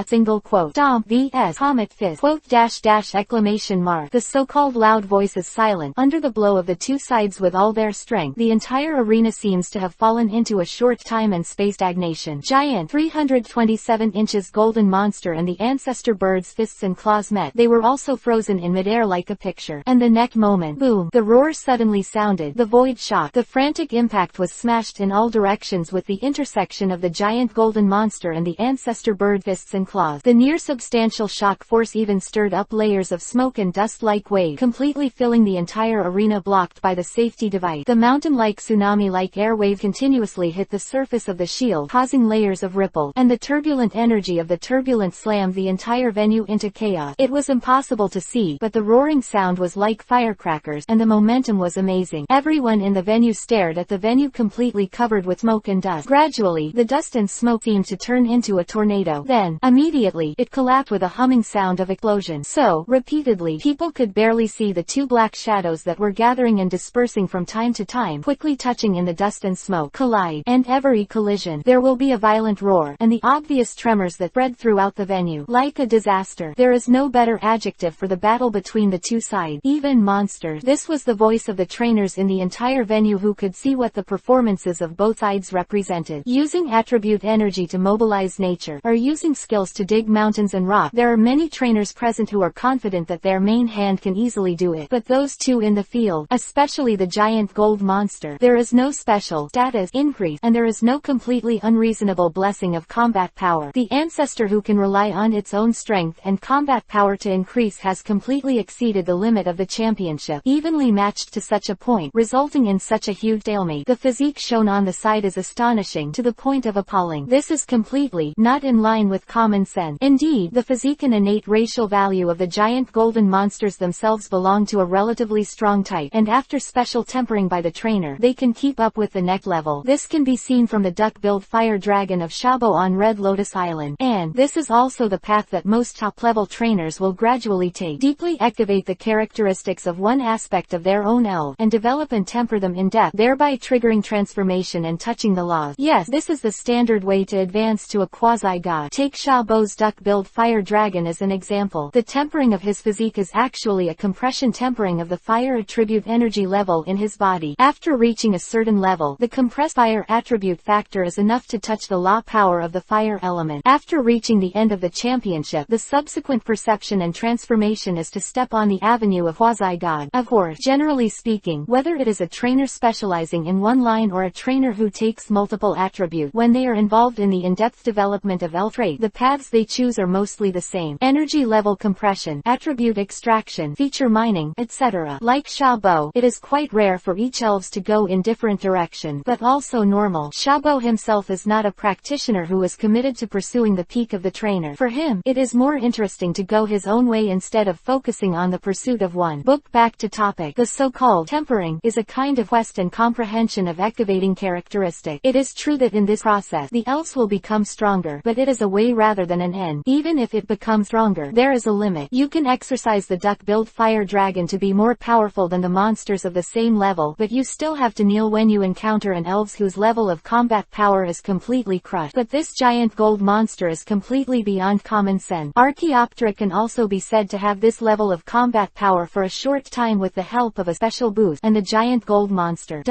Single quote. Stomp vs. Comet fist. Quote -- exclamation mark. The so-called loud voice is silent. Under the blow of the two sides with all their strength, the entire arena seems to have fallen into a short time and space stagnation. Giant 327 inches golden monster and the ancestor bird's fists and claws met. They were also frozen in midair like a picture. And the next moment, boom, the roar suddenly sounded. The void shocked. The frantic impact was smashed in all directions with the intersection of the giant golden monster and the ancestor bird fists and claws. The near substantial shock force even stirred up layers of smoke and dust like wave, completely filling the entire arena blocked by the safety device. The mountain-like tsunami-like air wave continuously hit the surface of the shield, causing layers of ripple, and the turbulent energy of the turbulence slammed the entire venue into chaos. It was impossible to see, but the roaring sound was like firecrackers, and the momentum was amazing. Everyone in the venue stared at the venue completely covered with smoke and dust. Gradually, the dust and smoke seemed to turn into a tornado. Then, immediately, it collapsed with a humming sound of explosion. So, repeatedly, people could barely see the two black shadows that were gathering and dispersing from time to time, quickly touching in the dust and smoke. Collide. And every collision, there will be a violent roar, and the obvious tremors that spread throughout the venue. Like a disaster. There is no better adjective for the battle between the two sides. Even monsters. This was the voice of the trainers in the entire venue who could see what the performances of both sides represented. Using attribute energy to mobilize nature, or using skills to dig mountains and rock. There are many trainers present who are confident that their main hand can easily do it. But those two in the field, especially the giant gold monster, there is no special status increase, and there is no completely unreasonable blessing of combat power. The ancestor who can rely on its own strength and combat power to increase has completely exceeded the limit of the championship, evenly matched to such a point, resulting in such a huge stalemate. The physique shown on the side is astonishing to the point of appalling. This is completely not in line with common sense. Indeed, the physique and innate racial value of the giant golden monsters themselves belong to a relatively strong type, and after special tempering by the trainer, they can keep up with the next level. This can be seen from the duck-billed fire dragon of Shabo on Red Lotus Island, and this is also the path that most top-level trainers will gradually take. Deeply activate the characteristics of one aspect of their own elf, and develop and temper them in depth, thereby triggering transformation and touching the laws. Yes, this is the standard way to advance to a quasi-god. Take Shabo's duck-billed fire dragon as an example. The tempering of his physique is actually a compression tempering of the fire attribute energy level in his body. After reaching a certain level, the compressed fire attribute factor is enough to touch the law power of the fire element. After reaching the end of the championship, the subsequent perception and transformation is to step on the avenue of quasi-god. Of course, generally speaking, whether it is a trainer specializing in one line or a trainer who takes multiple attributes, when they are involved in the in-depth development of elf trait, the paths they choose are mostly the same. Energy level compression, attribute extraction, feature mining, etc. Like Shabo, it is quite rare for each elves to go in different directions, but also normal. Shabo himself is not a practitioner who is committed to pursuing the peak of the trainer. For him, it is more interesting to go his own way instead of focusing on the pursuit of one. Book back to topic. The so-called tempering is a kind of quest and comprehension of activating characteristic. It is true that in this process, the elves will become stronger, but it is a way rather than an end. Even if it becomes stronger, there is a limit. You can exercise the duck-billed fire dragon to be more powerful than the monsters of the same level, but you still have to kneel when you encounter an elves whose level of combat power is completely crushed. But this giant gold monster is completely beyond common sense. Archaeoptera can also be said to have this level of combat power for a short time with the help of a special boost, and the giant gold monster.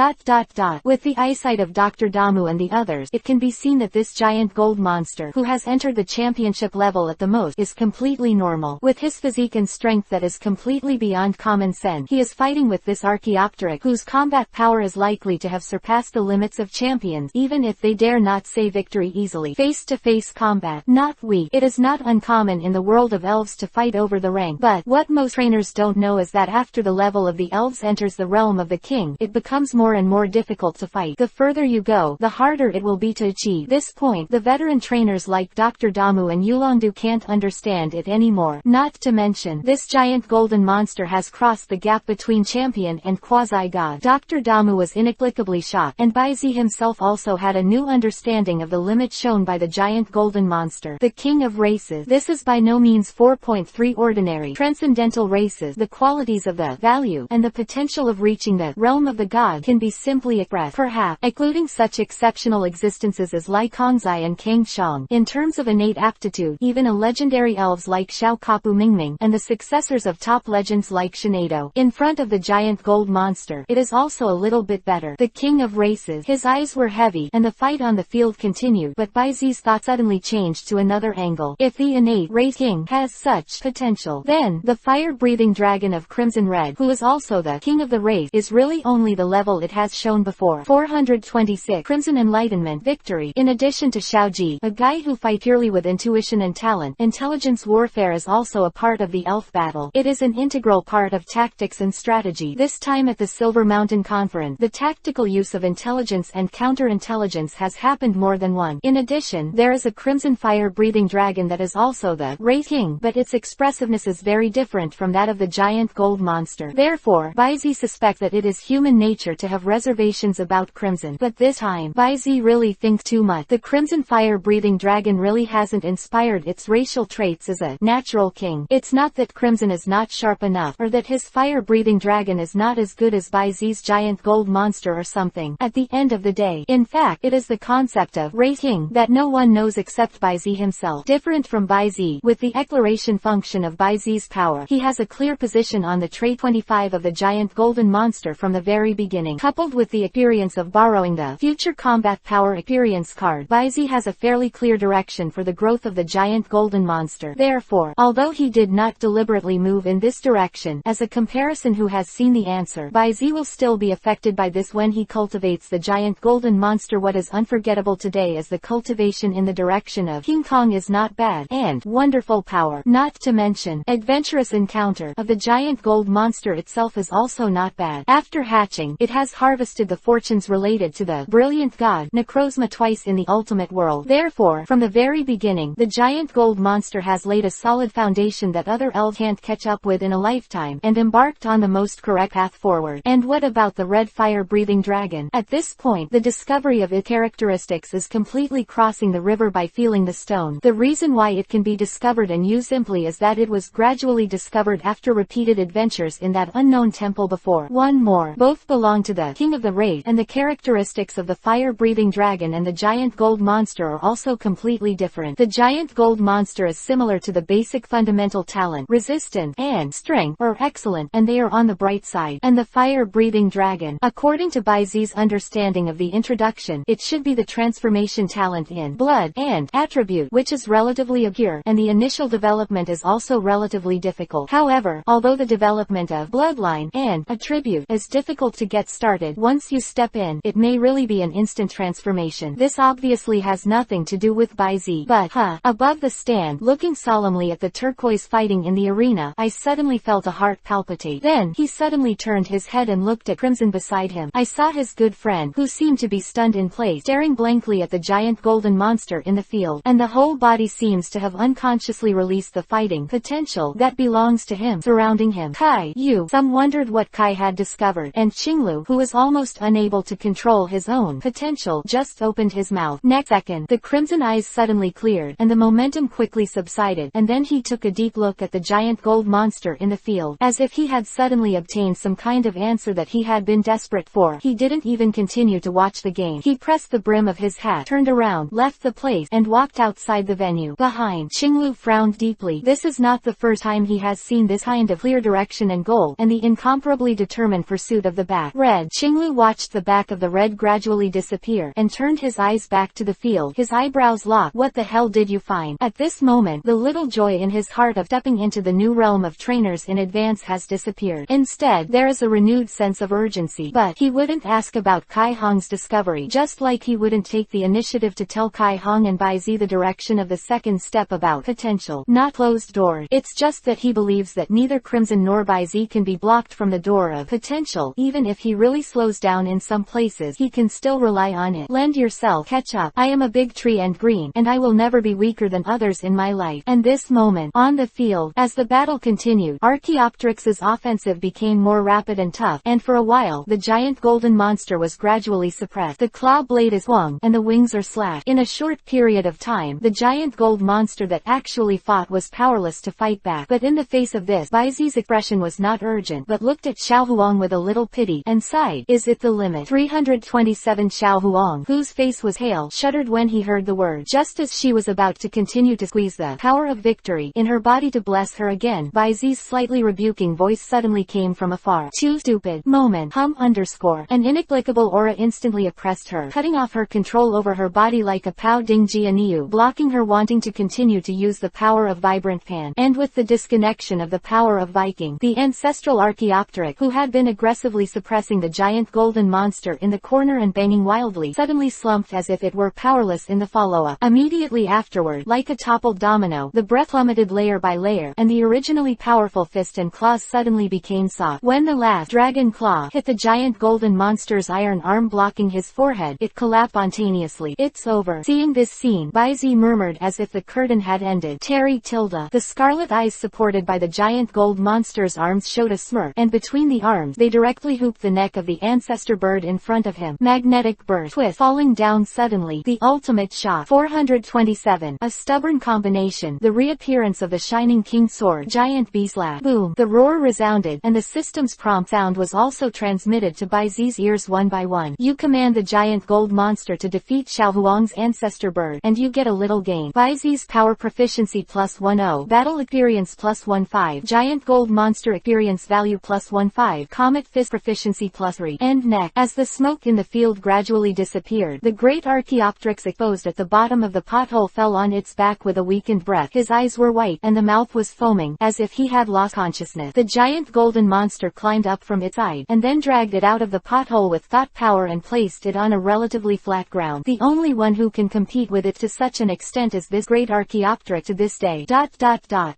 With the eyesight of Dr. Damu and the others, it can be seen that this giant gold monster, who has entered the championship level at the most, is completely normal. With his physique and strength that is completely beyond common sense, he is fighting with this Archaeopteryx, whose combat power is likely to have surpassed the limits of champions, even if they dare not say victory easily. Face-to-face combat. Not weak. It is not uncommon in the world of elves to fight over the rank, but what most trainers don't know is that after the level of the elves enters the realm of the king, it becomes more and more difficult to fight. The further you go, the harder it will be to achieve this point. The veteran trainers like Dr. Damu and Yulongdu can't understand it anymore. Not to mention, this giant golden monster has crossed the gap between champion and quasi-god. Dr. Damu was inexplicably shocked, and Baizi himself also had a new understanding of the limit shown by the giant golden monster. The king of races. This is by no means 4.3 ordinary, transcendental races. The qualities of the value and the potential of reaching the realm of the god can be simply expressed, perhaps, including such exceptional existences as Lai Kongzai and Kang Shang. In terms of innate aptitude, even a legendary elves like Xiao Kapu Mingming, and the successors of top legends like Shinado, in front of the giant gold monster, it is also a little bit better. The king of races. His eyes were heavy, and the fight on the field continued, but Baizi's thought suddenly changed to another angle. If the innate race king has such potential, then the fire-breathing dragon of Crimson Red, who is also the king of the race, is really only the level it has shown before. 426. Crimson Enlightenment. Victory. In addition to Xiaoji, a guy who fights purely with intuition and talent, intelligence warfare is also a part of the elf battle. It is an integral part of tactics and strategy. This time at the Silver Mountain Conference, the tactical use of intelligence and counterintelligence has happened more than once. In addition, there is a crimson fire-breathing dragon that is also the race king, but its expressiveness is very different from that of the giant gold monster. Therefore, Baizi suspect that it is human nature to have reservations about Crimson. But this time, Baizi really thinks too much. The Crimson fire-breathing dragon really hasn't inspired its racial traits as a natural king. It's not that Crimson is not sharp enough, or that his fire-breathing dragon is not as good as Baizi's giant gold monster or something. At the end of the day, in fact, it is the concept of race king that no one knows except Baizi himself. Different from Baizi, with the exploration function of Baizi's power, he has a clear position on the tray 25 of the giant golden monster from the very beginning. Coupled with the experience of borrowing the future combat power experience card, Baizi has a fairly clear direction for the growth of the giant golden monster. Therefore, although he did not deliberately move in this direction, as a comparison who has seen the answer, Baizi will still be affected by this when he cultivates the giant golden monster. What is unforgettable today is the cultivation in the direction of King Kong is not bad, and wonderful power, not to mention adventurous encounter, of the giant gold monster itself is also not bad. After hatching, it has harvested the fortunes related to the brilliant god Necrozma twice in the ultimate world. Therefore, from the very beginning, the giant gold monster has laid a solid foundation that other elves can't catch up with in a lifetime, and embarked on the most correct path forward. And what about the red fire-breathing dragon? At this point, the discovery of its characteristics is completely crossing the river by feeling the stone. The reason why it can be discovered and used simply is that it was gradually discovered after repeated adventures in that unknown temple before. One more. Both belong to the king of the raid, and the characteristics of the fire-breathing dragon and the giant gold monster are also completely different. The giant gold monster is similar to the basic fundamental talent, resistance, and strength, or excellent, and they are on the bright side. And the fire-breathing dragon, according to Baizi's understanding of the introduction, it should be the transformation talent in blood and attribute, which is relatively obscure, and the initial development is also relatively difficult. However, although the development of bloodline and attribute is difficult to get started, once you step in, it may really be an instant transformation. This obviously has nothing to do with Baizi, but above the stand, looking solemnly at the turquoise fighting in the arena, I suddenly felt a heart palpitate. Then, he suddenly turned his head and looked at Crimson beside him. I saw his good friend, who seemed to be stunned in place, staring blankly at the giant golden monster in the field, and the whole body seems to have unconsciously released the fighting potential that belongs to him, surrounding him. Kai, you. Some wondered what Kai had discovered, and Qinglu, who was almost unable to control his own potential, just opened his mouth. Next second, the crimson eyes suddenly cleared, and the momentum quickly subsided, and then he took a deep look at the giant gold monster in the field, as if he had suddenly obtained some kind of answer that he had been desperate for. He didn't even continue to watch the game. He pressed the brim of his hat, turned around, left the place, and walked outside the venue. Behind, Qinglu frowned deeply. This is not the first time he has seen this kind of clear direction and goal, and the incomparably determined pursuit of the back. Red. Qinglu watched the back of the red gradually disappear, and turned his eyes back to the field, his eyebrows locked. What the hell did you find? At this moment, the little joy in his heart of stepping into the new realm of trainers in advance has disappeared. Instead, there is a renewed sense of urgency. But he wouldn't ask about Kai Hong's discovery, just like he wouldn't take the initiative to tell Kai Hong and Baizi the direction of the second step about potential, not closed doors. It's just that he believes that neither Crimson nor Baizi can be blocked from the door of potential. Even if he really slows down in some places, he can still rely on it. Lend yourself, catch up. I am a big tree and green, and I will never be weaker than others in my life. And this moment, on the field, as the battle continued, Archaeopteryx's offensive became more rapid and tough, and for a while, the giant golden monster was gradually suppressed. The claw blade is swung, and the wings are slashed. In a short period of time, the giant gold monster that actually fought was powerless to fight back. But in the face of this, Baizi's expression was not urgent, but looked at Xiao Huang with a little pity, and sighed. Is it the limit? 327 Xiao Huang, whose face was pale, shuddered when he heard the word. Just as she was about to continue to squeeze the power of victory in her body to bless her again, Baizi's slightly rebuking voice suddenly came from afar. Too stupid. Moment. An inexplicable aura instantly oppressed her, cutting off her control over her body like a Pao Ding Jianiu, blocking her wanting to continue to use the power of Vibrant Pan. And with the disconnection of the power of Viking, the ancestral Archaeopteryx, who had been aggressively suppressing the giant golden monster in the corner and banging wildly, suddenly slumped as if it were powerless in the follow-up. Immediately afterward, like a toppled domino, the breath plummeted layer by layer, and the originally powerful fist and claws suddenly became soft. When the last dragon claw hit the giant golden monster's iron arm blocking his forehead, it collapsed spontaneously. It's over. Seeing this scene, Baizi murmured as if the curtain had ended. Terry Tilda. The scarlet eyes supported by the giant gold monster monster's arms showed a smirk, and between the arms they directly hooped the neck of the ancestor bird in front of him. Magnetic burst. Twist. Falling down suddenly. The ultimate shock. 427. A stubborn combination. The reappearance of the shining king sword. Giant bee slap. Boom. The roar resounded, and the system's prompt sound was also transmitted to Bai Zi's ears one by one. You command the giant gold monster to defeat Xiao Huang's ancestor bird, and you get a little gain. Bai Zi's power proficiency +10. Battle experience +15. Giant gold monster experience value +15. Comet fist proficiency +3. End neck. As the smoke in the field gradually disappeared, the great Archaeopteryx exposed at the bottom of the pothole fell on its back with a weakened breath. His eyes were white, and the mouth was foaming, as if he had lost consciousness. The giant golden monster climbed up from its side, and then dragged it out of the pothole with thought power and placed it on a relatively flat ground. The only one who can compete with it to such an extent as this great Archaeopteryx to this day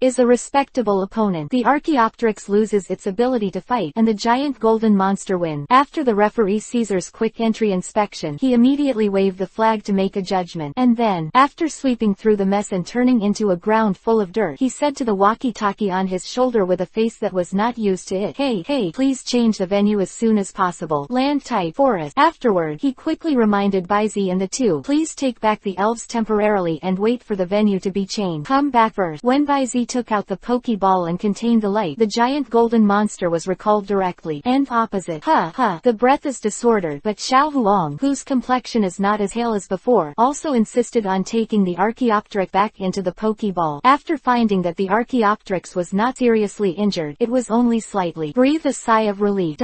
is a respectable opponent. The Archaeopteryx loses its ability to fight, and the giant golden monster wins. After the referee Caesar's quick entry inspection, he immediately waved the flag to make a judgment, and then, after sweeping through the mess and turning into a ground full of dirt, he said to the walkie-talkie on his shoulder with a face that was not used to it, Hey, please change the venue as soon as possible. Land type forest. Afterward, he quickly reminded Bai Zi and the two, please take back the elves temporarily and wait for the venue to be changed. Come back first. When Bai Zi took out the Pokeball and contained the light, the giant golden monster was recalled directly. And opposite. The breath is disordered, but Xiao Huang, whose complexion is not as pale as before, also insisted on taking the Archaeopteryx back into the Pokeball. After finding that the Archaeopteryx was not seriously injured, it was only slightly, breathed a sigh of relief.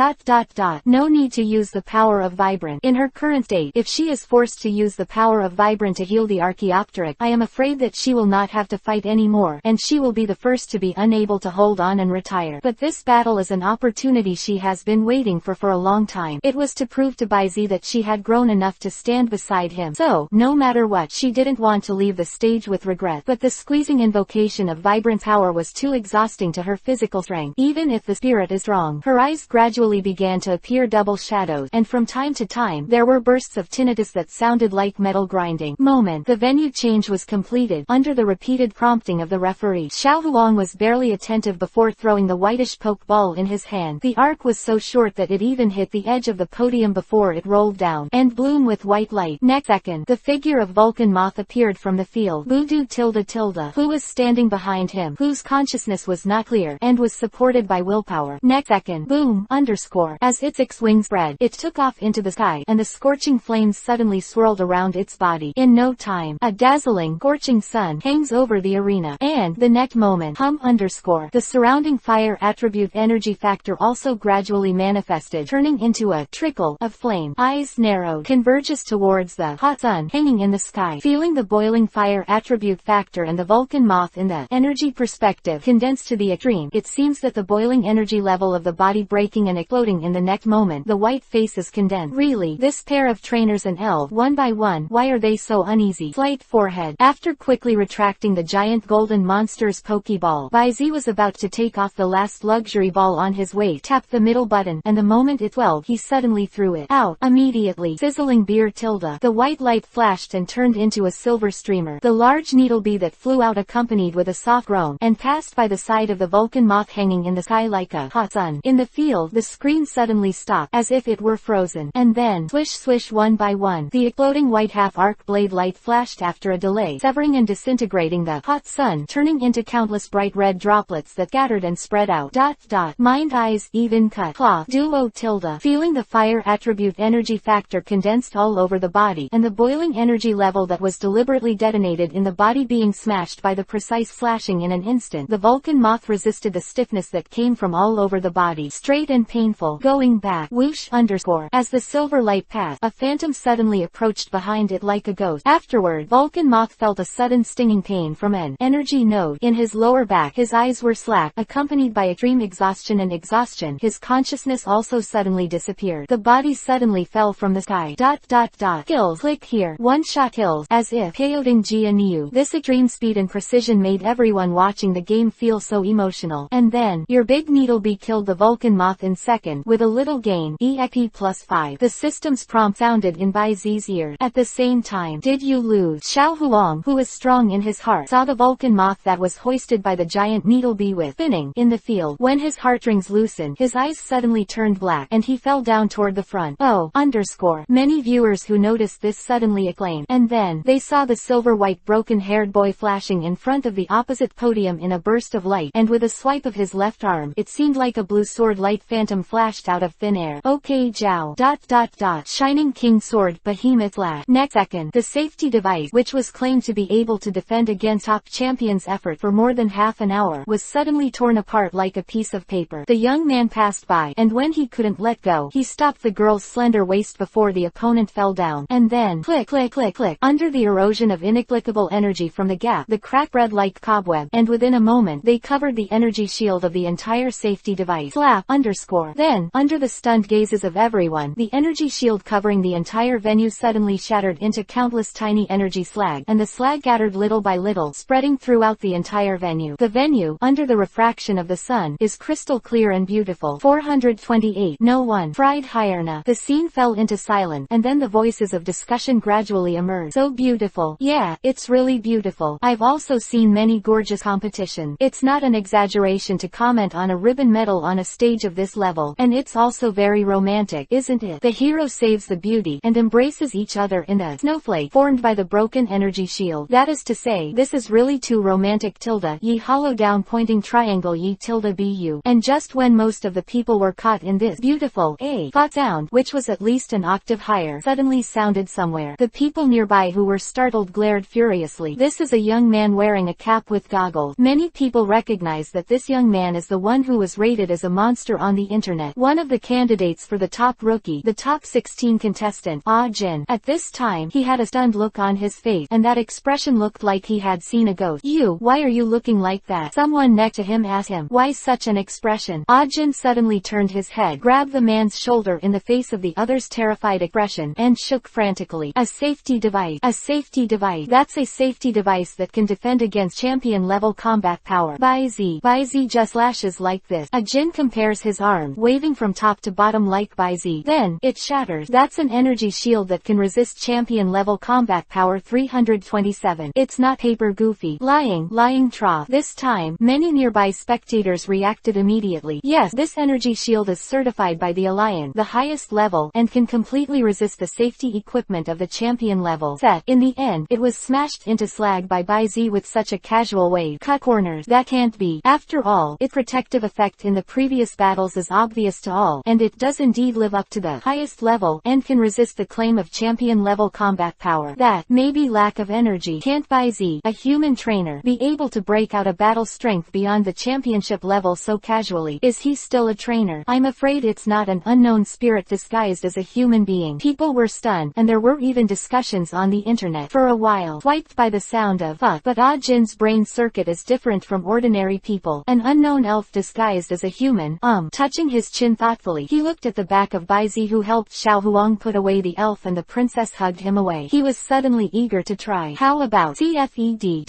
No need to use the power of Vibrant. In her current state, if she is forced to use the power of Vibrant to heal the Archaeopteryx, I am afraid that she will not have to fight anymore, and she will be the first to be unable to hold on and retire. But this battle is an opportunity she has been waiting for a long time. It was to prove to Bai Zi that she had grown enough to stand beside him. So, no matter what, she didn't want to leave the stage with regret. But the squeezing invocation of Vibrant power was too exhausting to her physical strength. Even if the spirit is strong, her eyes gradually began to appear double shadows, and from time to time, there were bursts of tinnitus that sounded like metal grinding. The venue change was completed, under the repeated prompting of the referee. Xiao Huang was barely attentive before throwing the whitish poke ball in his hand. The arc was so short that it even hit the edge of the podium before it rolled down, and bloom with white light. Next second, the figure of Vulcan Moth appeared from the field. Voodoo tilde, who was standing behind him, whose consciousness was not clear, and was supported by willpower. Next second, boom, underscore, as its wings spread, it took off into the sky, and the scorching flames suddenly swirled around its body. In no time, a dazzling, scorching sun hangs over the arena, and, the next moment, underscore, the surrounding fire attribute energy factor also gradually manifested, turning into a trickle of flame. Eyes narrowed, converges towards the hot sun hanging in the sky. Feeling the boiling fire attribute factor and the Vulcan Moth in the energy perspective condensed to the extreme, it seems that the boiling energy level of the body breaking and exploding in the next moment. The white face is condensed. Really, this pair of trainers and elf, one by one, why are they so uneasy? Slight forehead. After quickly retracting the giant golden monster's Pokeball, Bai Zi was about to take off the last luxury ball on his waist, tapped the middle button, and the moment it swelled, he suddenly threw it out. Immediately, sizzling beer tilde, the white light flashed and turned into a silver streamer. The large needle bee that flew out accompanied with a soft groan, and passed by the side of the Vulcan Moth hanging in the sky like a hot sun. In the field, the screen suddenly stopped, as if it were frozen, and then, swish swish, one by one, the exploding white half-arc blade light flashed after a delay, severing and disintegrating the hot sun, turning into countless bright red droplets that scattered and spread out. Mind eyes, even cut, cloth, duo tilde, feeling the fire attribute energy factor condensed all over the body, and the boiling energy level that was deliberately detonated in the body being smashed by the precise flashing in an instant. The Vulcan Moth resisted the stiffness that came from all over the body, straight and painful, going back, whoosh underscore. As the silver light passed, a phantom suddenly approached behind it like a ghost. Afterward, Vulcan Moth felt a sudden stinging pain from an energy node in his lower back. His eyes were slack, accompanied by extreme exhaustion and exhaustion. His consciousness also suddenly disappeared. The body suddenly fell from the sky. Kills. Click here. One-shot kills. As if Peyoting Jianiu. This extreme speed and precision made everyone watching the game feel so emotional. And then, your big needle bee killed the Vulcan Moth in second, with a little gain, EPUB +5. The system's prompt sounded in Bai Zi's ear. At the same time, did you lose? Xiao Huang, who was strong in his heart, saw the Vulcan Moth that was hoisted by the giant needle bee with spinning, in the field. When his heartstrings loosened, his eyes suddenly turned black, and he fell down toward the front. Oh, underscore. Many viewers who noticed this suddenly exclaimed, and then, they saw the silver-white broken-haired boy flashing in front of the opposite podium in a burst of light, and with a swipe of his left arm, it seemed like a blue sword light phantom flashed out of thin air. Okay, Zhao. Shining King Sword Behemoth flash. Next second, the safety device, which was claimed to be able to defend against top champion's effort for more than half an hour, was suddenly torn apart like a piece of paper. The young man passed by, and when he couldn't let go, he stopped the girl's slender waist before the opponent fell down. And then, click, click, click, click. Under the erosion of inexplicable energy from the gap, the crack spread like cobweb, and within a moment, they covered the energy shield of the entire safety device. Slap, underscore. Then, under the stunned gazes of everyone, the energy shield covering the entire venue suddenly shattered into countless tiny energy slag, and the slag scattered little by little, spreading throughout the entire venue. The venue, under the refraction of the sun, is crystal clear and beautiful. 428. No one. Fried Hyena. The scene fell into silence, and then the voices of discussion gradually emerged. So beautiful. Yeah, it's really beautiful. I've also seen many gorgeous competitions. It's not an exaggeration to comment on a ribbon medal on a stage of this level. And it's also very romantic, isn't it? The hero saves the beauty, and embraces each other in the snowflake formed by the broken energy shield. That is to say, this is really too romantic tilde ye hollow down pointing triangle ye tilde bu. And just when most of the people were caught in this beautiful thought sound, which was at least an octave higher, suddenly sounded somewhere. The people nearby who were startled glared furiously. This is a young man wearing a cap with goggles. Many people recognize that this young man is the one who was rated as a monster on the internet. One of the candidates for the top rookie, the top 16 contestant, Ah Jin. At this time, he had a stunned look on his face, and that expression looked like he had seen a ghost. Why are you looking like that? Someone next to him asked him. Why such an expression? Ah Jin suddenly turned his head, grabbed the man's shoulder in the face of the other's terrified expression, and shook frantically. A safety device. A safety device. That's a safety device that can defend against champion-level combat power. Bai Zi just lashes like this. Ah Jin compares his arm, waving from top to bottom like Bai Zi. Then, it shatters. That's an energy shield that can resist champion-level combat power 327. It's not paper goofy. Lying trough. This time, many nearby spectators reacted immediately. Yes, this energy shield is certified by the Alliance, the highest level, and can completely resist the safety equipment of the champion level set. In the end, it was smashed into slag by Bai Zi with such a casual way. Cut corners. That can't be. After all, its protective effect in the previous battles is obvious to all, and it does indeed live up to the highest level, and can resist the claim of champion level combat power. That, maybe lack of energy. Can't Bai Zi, a human trainer, be able to break out a battle strength beyond the championship level so casually? Is he still a trainer? I'm afraid it's not an unknown spirit disguised as a human being. People were stunned, and there were even discussions on the internet for a while, swiped by the sound of fuck. But Ah Jin's brain circuit is different from ordinary people. An unknown elf disguised as a human, touching his chin thoughtfully, he looked at the back of Bai Zi, who helped Xiao Huang put away the elf, and the princess hugged him away. He was suddenly eager to try. How about CFED?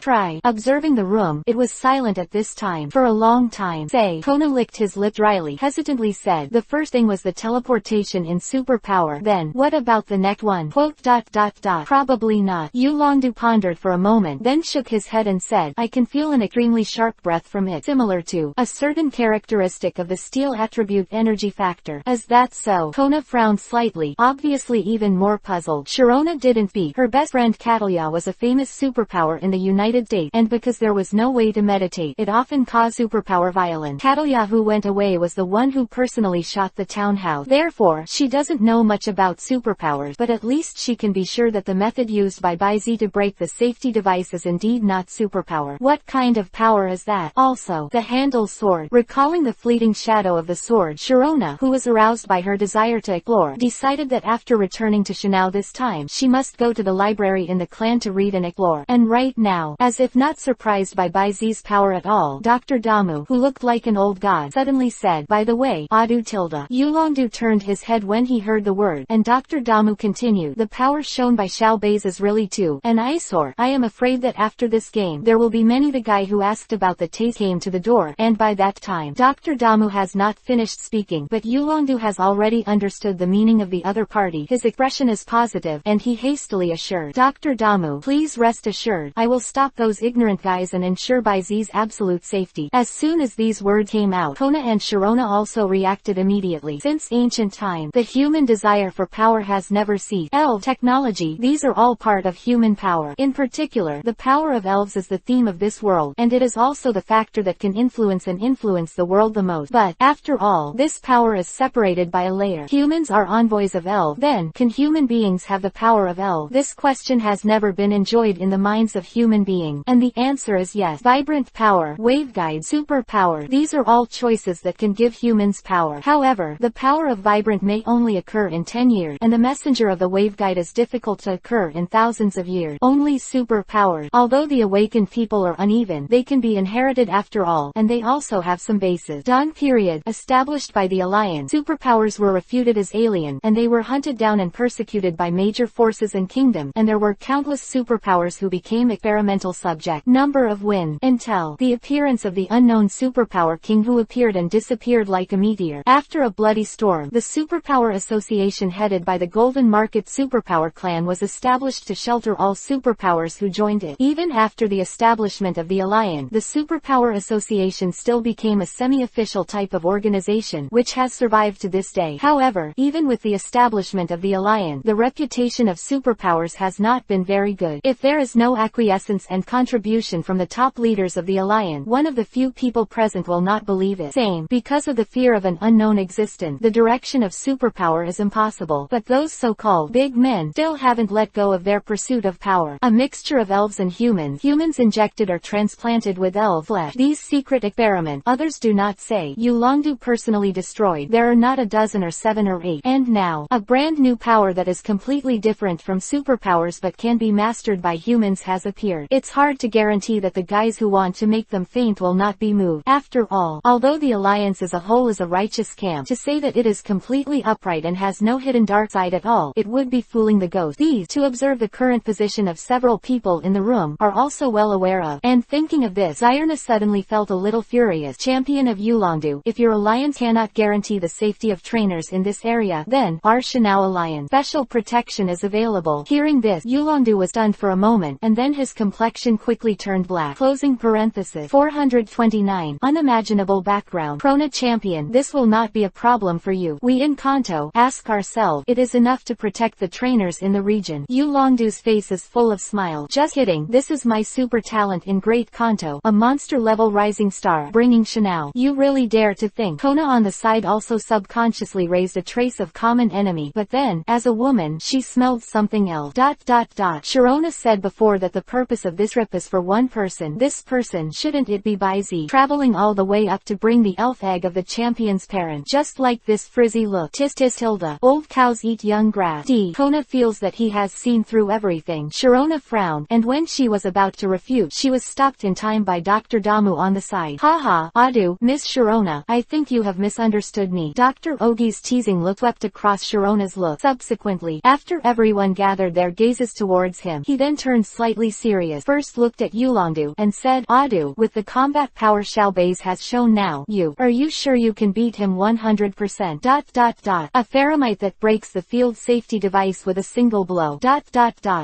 Try. Observing the room, it was silent at this time. For a long time. Kono licked his lip dryly, hesitantly said, the first thing was the teleportation in superpower. Then, what about the next one? Probably not. Yulongdu pondered for a moment, then shook his head and said, I can feel an extremely sharp breath from it, similar to a certain characteristic of the steel attribute energy factor. Is that so? Kona frowned slightly, obviously even more puzzled. Sharona didn't speak. Her best friend Catalia was a famous superpower in the United States, and because there was no way to meditate, it often caused superpower violence. Catalia, who went away, was the one who personally shot the townhouse. Therefore, she doesn't know much about superpowers, but at least she can be sure that the method used by Bai Zi to break the safety device is indeed not superpower. What kind of power is that? Also, the handle sword. Recalling the fleeting shadow of the sword, Sharona, who was aroused by her desire to explore, decided that after returning to Shanao this time, she must go to the library in the clan to read and explore. And right now, as if not surprised by Bai Zi's power at all, Dr. Damu, who looked like an old god, suddenly said, by the way, Adu tilde. Yulongdu turned his head when he heard the word, and Dr. Damu continued, the power shown by Xiao Bei's is really too an eyesore. I am afraid that after this game, there will be many. The guy who asked about the taste came to the door, and by that time, Dr. Damu has not finished speaking, but Yulongdu has already understood the meaning of the other party. His expression is positive, and he hastily assured Dr. Damu, please rest assured, I will stop those ignorant guys and ensure Bai Zi's absolute absolute safety. As soon as these words came out, Kona and Sharona also reacted immediately. Since ancient time, the human desire for power has never ceased. Elf technology, these are all part of human power. In particular, the power of elves is the theme of this world, and it is also the factor that can influence the world the most. But, after all, this power is separated by a layer. Humans are envoys of elves. Then, can human beings have the power of elves? This question has never been enjoyed in the minds of human beings, and the answer is yes. Vibrant power, waveguide, superpower, these are all choices that can give humans power. However, the power of vibrant may only occur in 10 years, and the messenger of the waveguide is difficult to occur in thousands of years. Only superpowers. Although the awakened people are uneven, they can be inherited after all, and they also have some bases. Dawn period, established by the Alliance, superpowers were refuted as alien, and they were hunted down and persecuted by major forces and kingdoms, and there were countless superpowers who became experimental subjects. Number of win. Until the appearance of the unknown superpower king who appeared and disappeared like a meteor. After a bloody storm, the Superpower Association headed by the Golden Market Superpower Clan was established to shelter all superpowers who joined it. Even after the establishment of the Alliance, the Superpower Association still became a semi-official type of organization, which has survived to this day. However, even with the establishment of the Alliance, the reputation of superpowers has not been very good. If there is no acquiescence and contribution from the top leaders of the Alliance, one of the few people present will not believe it. Same, because of the fear of an unknown existence, the direction of superpower is impossible. But those so-called big men still haven't let go of their pursuit of power. A mixture of elves and humans injected or transplanted with elf flesh. These secret experiments, others do not say, Yulongdu personally destroyed. There are not a dozen or 7 or 8. And now, a brand new power that is completely different from superpowers but can be mastered by humans has appeared. It's hard to guarantee that the guys who want to make them faint will not be moved. After all, although the Alliance as a whole is a righteous camp, to say that it is completely upright and has no hidden dark side at all, it would be fooling the ghost. These, to observe the current position of several people in the room, are also well aware of. And thinking of this, Zyrna suddenly felt a little furious. Champion of Yulongdu, if your alliance cannot guarantee the safety of trainers in this area, then our Shanao Alliance special protection is available. Hearing this, Yulongdu was stunned for a moment, and then his complexion quickly turned black. Closing parenthesis. 429. Unimaginable background. Prona champion, this will not be a problem for you. We in Kanto ask ourselves, it is enough to protect the trainers in the region. Yulongdu's face is full of smile. Just kidding, this is my super talent in Great Kanto, a monster level rising star, bringing Shanao. You really dare to think. Kona on the side also subconsciously raised a trace of common enemy, but then, as a woman, she smelled something else. Sharona said before that the purpose of this trip is for one person. This person, shouldn't it be Baizi, traveling all the way up to bring the elf egg of the champion's parent? Just like this frizzy look. Tis Hilda. Old cows eat young grass. Kona feels that he has seen through everything. Sharona frowned, and when she was about to refute, she was stopped in time by Dr. Damu on the side. Haha, Adu, Miss Sharona, I think you have misunderstood me. Dr. Ogi's teasing look swept across Sharona's look. Subsequently, after everyone gathered their gazes towards him, he then turned slightly serious, first looked at Yulongdu, and said, Adu, with the combat power Xiaobei's has shown now, are you sure you can beat him 100%? A Faramite that breaks the field safety device with a single blow.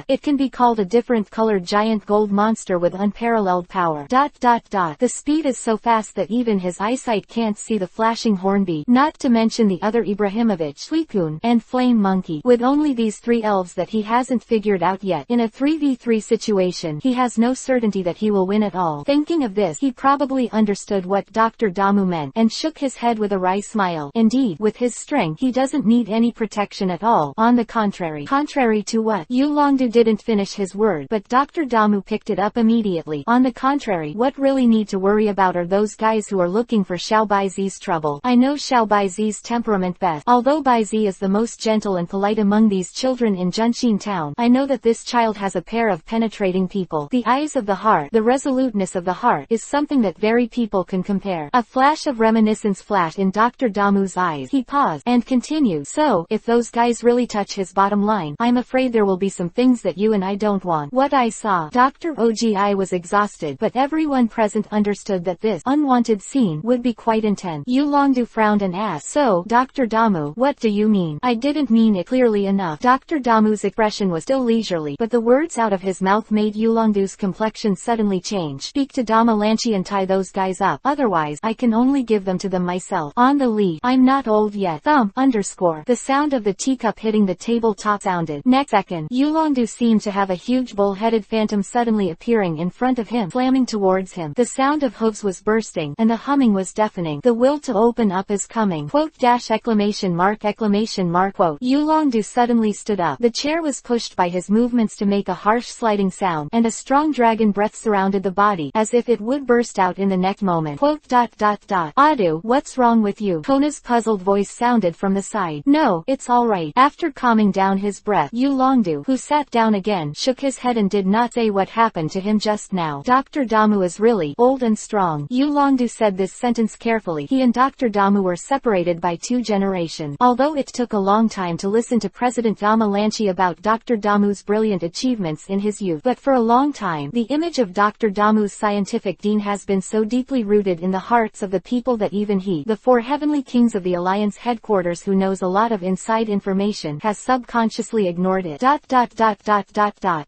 It can be called a different colored giant gold monster with unparalleled power. The speed is so fast that even his eyesight can't see the flashing hornbeam, not to mention the other Ibrahimovich, Suicune, and Flame Monkey. With only these 3 elves that he hasn't figured out yet, in a 3v3 situation, he has no certainty that he will win at all. Thinking of this, he probably understood what Dr. Damu meant, and shook his head with a wry smile. Indeed, with his strength, he doesn't need any protection at all. On the contrary. Contrary to what? Yulongdu didn't finish his word, but Dr. Damu picked it up immediately. On the contrary, what really need to worry about are those guys who are looking for Xiao Baizi's trouble. I know Xiao Baizi's temperament best. Although Baizi is the most gentle and polite among these children in Junshin town, I know that this child has a pair of penetrating people. The eyes of the heart, the resoluteness of the heart, is something that very people can compare. A flash of reminiscence flashed in Dr. Damu's eyes. He paused, and continued, so, if those guys really touch his bottom line, I'm afraid there will be some things that you and I don't want. What I saw. Dr. Ogi was exhausted, but everyone present understood that this unwanted scene would be quite intense. Yulongdu frowned and asked, so, Dr. Damu, what do you mean? I didn't mean it clearly enough. Dr. Damu's expression was still leisurely, but the words out of his mouth made Yulongdu's complexion suddenly change. Speak to Dama Lanchi and tie those guys up. Otherwise, I can only give them to them myself. On the leaf. I'm not old yet. Thump, underscore. The sound of the teacup hitting the tabletop sounded. Next second, Yulongdu seemed to have a huge bull-headed phantom suddenly appearing in front of him, slamming towards him. The sound of hooves was bursting, and the humming was deafening. The will to open up is coming. Quote dash exclamation mark quote. Yulongdu suddenly stood up. The chair was pushed by his movements to make a harsh sliding sound, and a strong dragon breath surrounded the body, as if it would burst out in the next moment. Quote Adu, what's wrong with you? Kona's puzzled voice sounded from the side. No, it's alright. After calming down his breath, Yulongdu, who sat down again, shook his head and did not say what happened to him just now. Dr. Damu is really old and strong. Yulongdu said this sentence carefully. He and Dr. Damu were separated by 2 generations. Although it took a long time to listen to President Dama Lanchi about Dr. Damu's brilliant achievements in his youth, but for a long time, the image of Dr. Damu's scientific dean has been so deeply rooted in the hearts of the people that even he, the 4 heavenly kings of the Alliance headquarters who knows a lot of inside information, has subconsciously ignored it.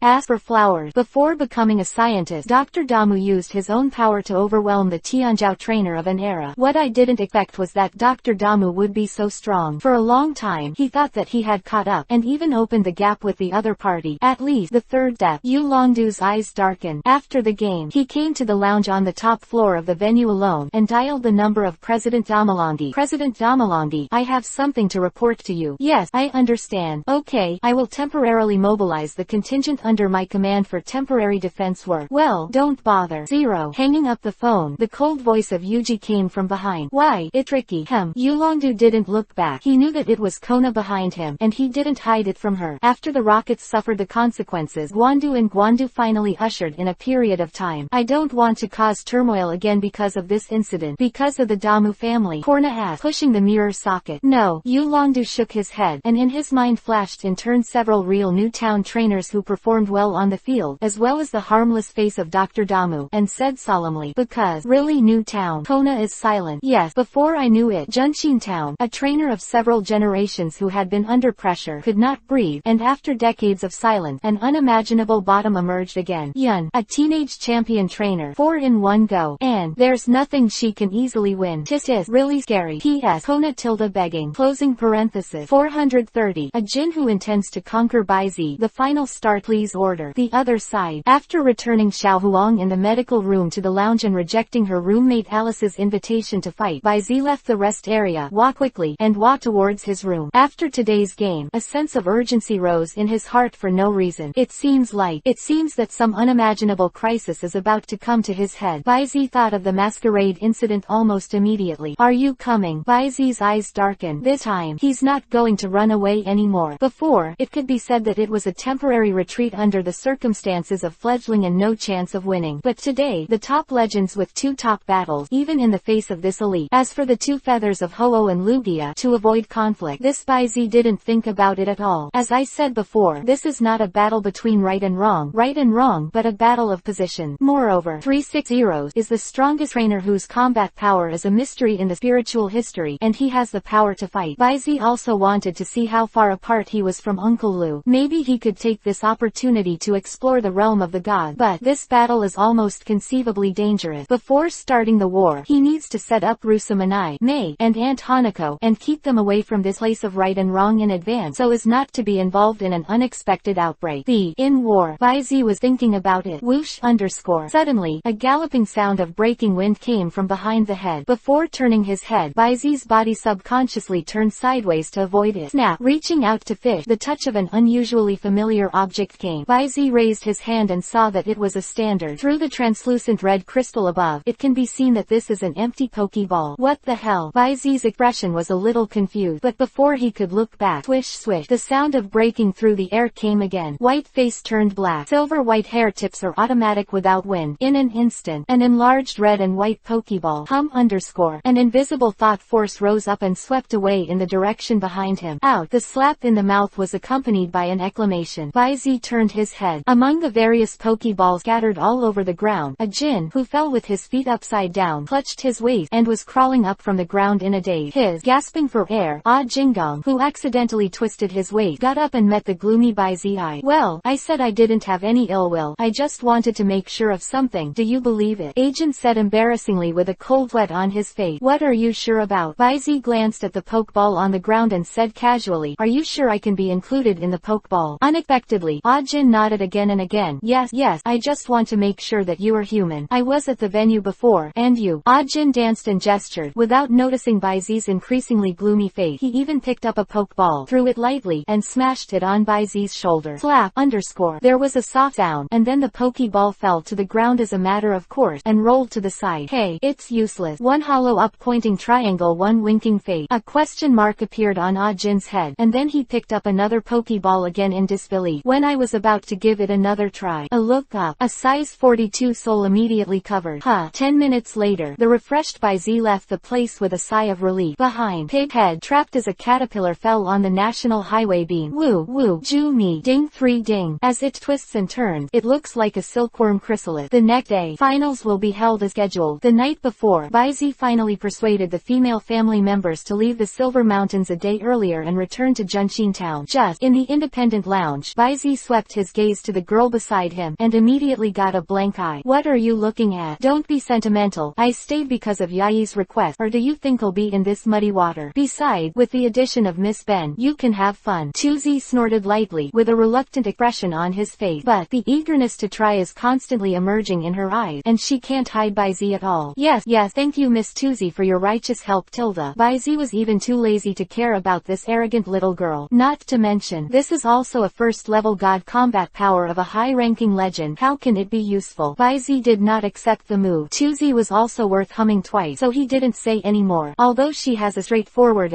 As for flowers, before becoming a scientist, Dr. Damu used his own power to overwhelm the Tianzhou trainer of an era. What I didn't expect was that Dr. Damu would be so strong. For a long time, he thought that he had caught up, and even opened the gap with the other party, at least the 3rd step. Yulongdu's eyes darkened. After the game, he came to the lounge on the top floor of the venue alone, and dialed the number of President Damalandi. President Damalandi, I have something to report to you. Yes, I understand. Okay, I will temporarily mobilize the contingent under my command for temporary defense work. Well, don't bother. 0. Hanging up the phone, the cold voice of Yuji came from behind. Why, it's Ricky. Yulongdu didn't look back. He knew that it was Kona behind him, and he didn't hide it from her. After the rockets suffered the consequences, Guandu finally ushered in a period of time. I don't want to cause turmoil again because of this incident. Because of the Damu family, Korna asked, pushing the mirror socket. No. Yulongdu shook his head, and in his mind flashed in turn several real new town trainers who performed well on the field, as well as the harmless face of Dr. Damu, and said solemnly, because really new town. Kona is silent. Yes, before I knew it, Junshin town, a trainer of several generations who had been under pressure, could not breathe, and after decades of silence, an unimaginable bottom emerged again. Yun, a teenage champion trainer, 4 in 1 go, and there's nothing she can easily win. Tis is really scary. P.S. Kona tilde begging. Closing parenthesis. 430. A Jin who intends to conquer Baizi. The final star please order. The other side. After returning Xiao Huang in the medical room to the lounge and rejecting her roommate Alice's invitation to fight, Baizi left the rest area, walked quickly, and walked towards his room. After today's game, a sense of urgency rose in his heart for no reason. It seems that some unimaginable crisis is about to come to his head. Baizi thought of the masquerade incident almost immediately. Are you coming? Baizi's eyes darkened. This time, he's not going to run away anymore. Before, it could be said that it was a temporary retreat under the circumstances of fledgling and no chance of winning. But today, the top legends with 2 top battles, even in the face of this elite. As for the 2 feathers of Ho-Oh and Lugia, to avoid conflict, this Baizi didn't think about it at all. As I said before, this is not a battle between right and wrong, but a battle of position. Moreover, 360 is the strongest trainer whose combat power is a mystery in the spiritual history, and he has the power to fight. Baizi also wanted to see how far apart he was from Uncle Lu. Maybe he could take this opportunity to explore the realm of the gods, but this battle is almost conceivably dangerous. Before starting the war, he needs to set up Rusumanai, Mei, and Aunt Hanako, and keep them away from this place of right and wrong in advance so as not to be involved in an unexpected outbreak. In war. Baizi was thinking about it. Whoosh underscore. Suddenly, a galloping sound of breaking wind came from behind the head. Before turning his head, Baizi's body subconsciously turned sideways to avoid it. Snap. Reaching out to fish, the touch of an unusually familiar object came. Baizi raised his hand and saw that it was a standard. Through the translucent red crystal above, it can be seen that this is an empty pokeball. What the hell? Baizi's expression was a little confused, but before he could look back, swish swish, the sound of breaking through the air came again. White face turned black. Silver white hair tips are automatic without wind. In an instant, an enlarged red and white pokeball, underscore. An invisible thought force rose up and swept away in the direction behind him. Out. The slap in the mouth was accompanied by an exclamation. Baizi turned his head. Among the various pokeballs scattered all over the ground, a Jin, who fell with his feet upside down, clutched his waist, and was crawling up from the ground in a daze. Gasping for air, Jingong, who accidentally twisted his waist, got up and met the gloomy Baizi eye. Well, I said I didn't have any ill will. I just wanted to make sure of something. Do you believe it?" Agent said embarrassingly with a cold sweat on his face. "What are you sure about?" Baizi glanced at the pokeball on the ground and said casually, "Are you sure I can be included in the pokeball?" Unexpectedly, Ajin nodded again and again. Yes, I just want to make sure that you are human. I was at the venue before, and you." Ajin danced and gestured, without noticing Baizi's increasingly gloomy face. He even picked up a pokeball, threw it lightly, and smashed it on Baizi's shoulder. Slap, underscore. There was a soft sound, and then the pokeball fell to the ground as a matter of course, and rolled to the side. "Hey, it's useless." One hollow up pointing triangle, one winking face. A question mark appeared on Ajin's head, and then he picked up another pokeball again in disbelief. "When I was about to give it another try, a look up, a size 42 soul immediately covered." 10 minutes later, the refreshed Baizi left the place with a sigh of relief. Behind, Pig Head trapped as a caterpillar fell on the national highway beam. Woo, woo, Ju me, ding 3 ding. As it twists and turns, it looks like a silkworm chrysalis. The next day, finals will be held as scheduled. The night before, Baizi finally persuaded the female family members to leave the Silver Mountains a day earlier and return to Junshin Town. Just in the independent lounge, Baizi swept his gaze to the girl beside him, and immediately got a blank eye. "What are you looking at? Don't be sentimental. I stayed because of Yai's request, or do you think I'll be in this muddy water? Besides, with the addition of Miss Ben, you can have fun." Tuzi snorted lightly, with a reluctant expression on his face, but the eagerness to try is constantly emerging in her eyes, and she can't hide Baizi at all. Yes, thank you Miss Tuzi for your righteous help, Tilda." Baizi was even too lazy to care about this arrogant little girl. Not to mention, this is also a first-level god combat power of a high-ranking legend. How can it be useful? Baizi did not accept the move. Tuzi was also worth humming twice, so he didn't say any more. Although she has a straightforward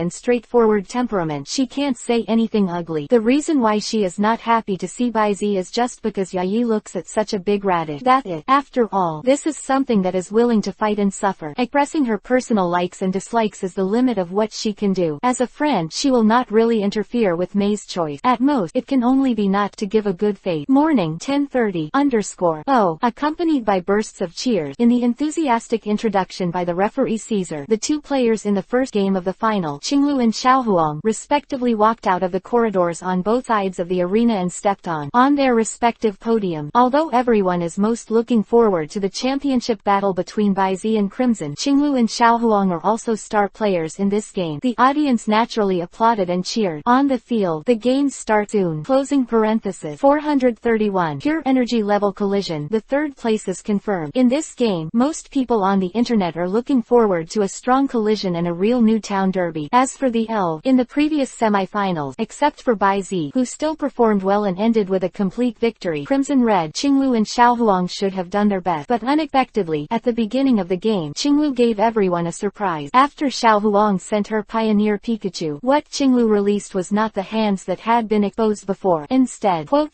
temperament, she can't say anything ugly. The reason why she is not happy to see Baizi is just because Yai looks at such a big radish. That's it. After all, this is something that is willing to fight and suffer. Expressing her personal likes and dislikes is the limit of what she can do. As a friend, she will not really interfere with May's choice. At most, it can only be not to give a good face. Morning, 10:30, underscore. Oh, accompanied by bursts of cheers. In the enthusiastic introduction by the referee Caesar, the two players in the first game of the final, Qinglu and Xiaohuang, respectively walked out of the corridors on both sides of the arena and stepped on their respective podium. Although everyone is most looking forward to the championship battle between Baizi and Crimson, Qinglu and Xiaohuang are also star players in this game. The audience naturally applauded and cheered. On the field, the game starts soon. Closing parenthesis. 431. Pure energy level collision. The third place is confirmed. In this game, most people on the internet are looking forward to a strong collision and a real new town derby. As for the L, in the previous semi-finals, except for Baizi, who still performed well and ended with a complete victory, Crimson Red, Qinglu and Xiaohuang should have done their best. But unexpectedly, at the beginning of the game, Qinglu gave everyone a surprise. After Xiaohuang sent her Pioneer Pikachu, what Qinglu released was not the hands that had been exposed before. Instead, quote, ...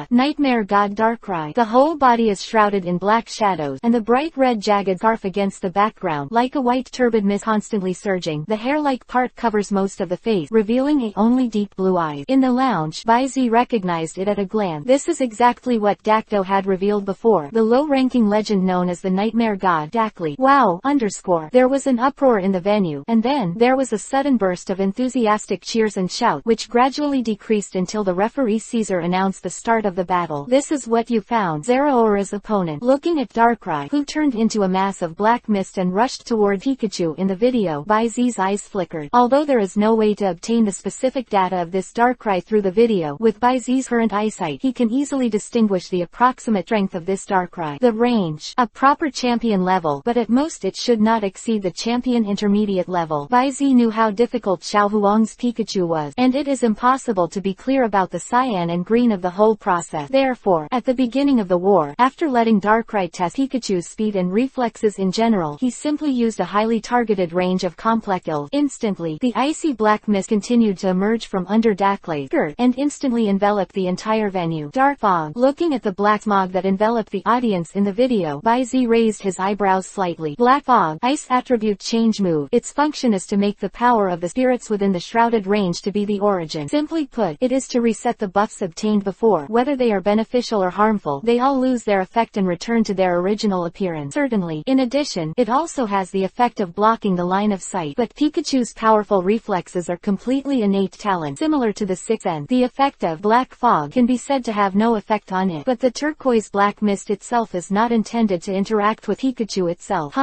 Nightmare God Darkrai. The whole body is shrouded in black shadows, and the bright red jagged scarf against the background, like a white turbid mist constantly surging. The hair-like part covers most of the face, revealing only deep blue eyes. In the lounge, Baizi recognized it at a glance. This is exactly what Dakdo had revealed before, the low-ranking legend known as the Nightmare God, Dakli. Wow, underscore. There was an uproar in the venue, and then, there was a sudden burst of enthusiastic cheers and shouts, which gradually decreased until the referee Caesar announced the start of the battle. This is what you found. Zeraora's opponent. Looking at Darkrai, who turned into a mass of black mist and rushed toward Pikachu in the video, Baizi's eyes flickered. Although there is no way to obtain the specific data of this Darkrai through the video, with Baizi's current eyesight, he can easily distinguish the approximate strength of this Darkrai. The range. A proper champion level, but at most it should not exceed the champion intermediate level. Baizi knew how difficult Xiaohuang's Pikachu was, and it is impossible to be clear about the cyan and green of the whole process. Therefore, at the beginning of the war, after letting Darkrai test Pikachu's speed and reflexes in general, he simply used a highly targeted range of complex skills. Instantly, the icy black mist continued to emerge from under Darklai's skirt, and instantly enveloped the entire venue. Dark fog. Looking at the black smog that enveloped the audience in the video, Baizi raised his eyebrows slightly. Black fog. Ice attribute change move. Its function is to make the power of the spirits within the shrouded range to be the origin. Simply put, it is to reset the buffs obtained before. Whether they are beneficial or harmful, they all lose their effect and return to their original appearance. Certainly. In addition, it also has the effect of blocking the line of sight. But Pikachu's powerful reflexes are completely innate talent, similar to the Sixth Sense. The effect of black fog can be said to have no effect on it, but the turquoise black mist itself itself is not intended to interact with Pikachu itself.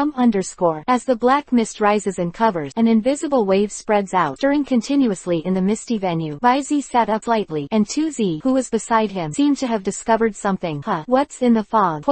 As the black mist rises and covers, an invisible wave spreads out, stirring continuously in the misty venue. Baizi sat up slightly, and 2Z, who was beside him, seemed to have discovered something. What's in the fog?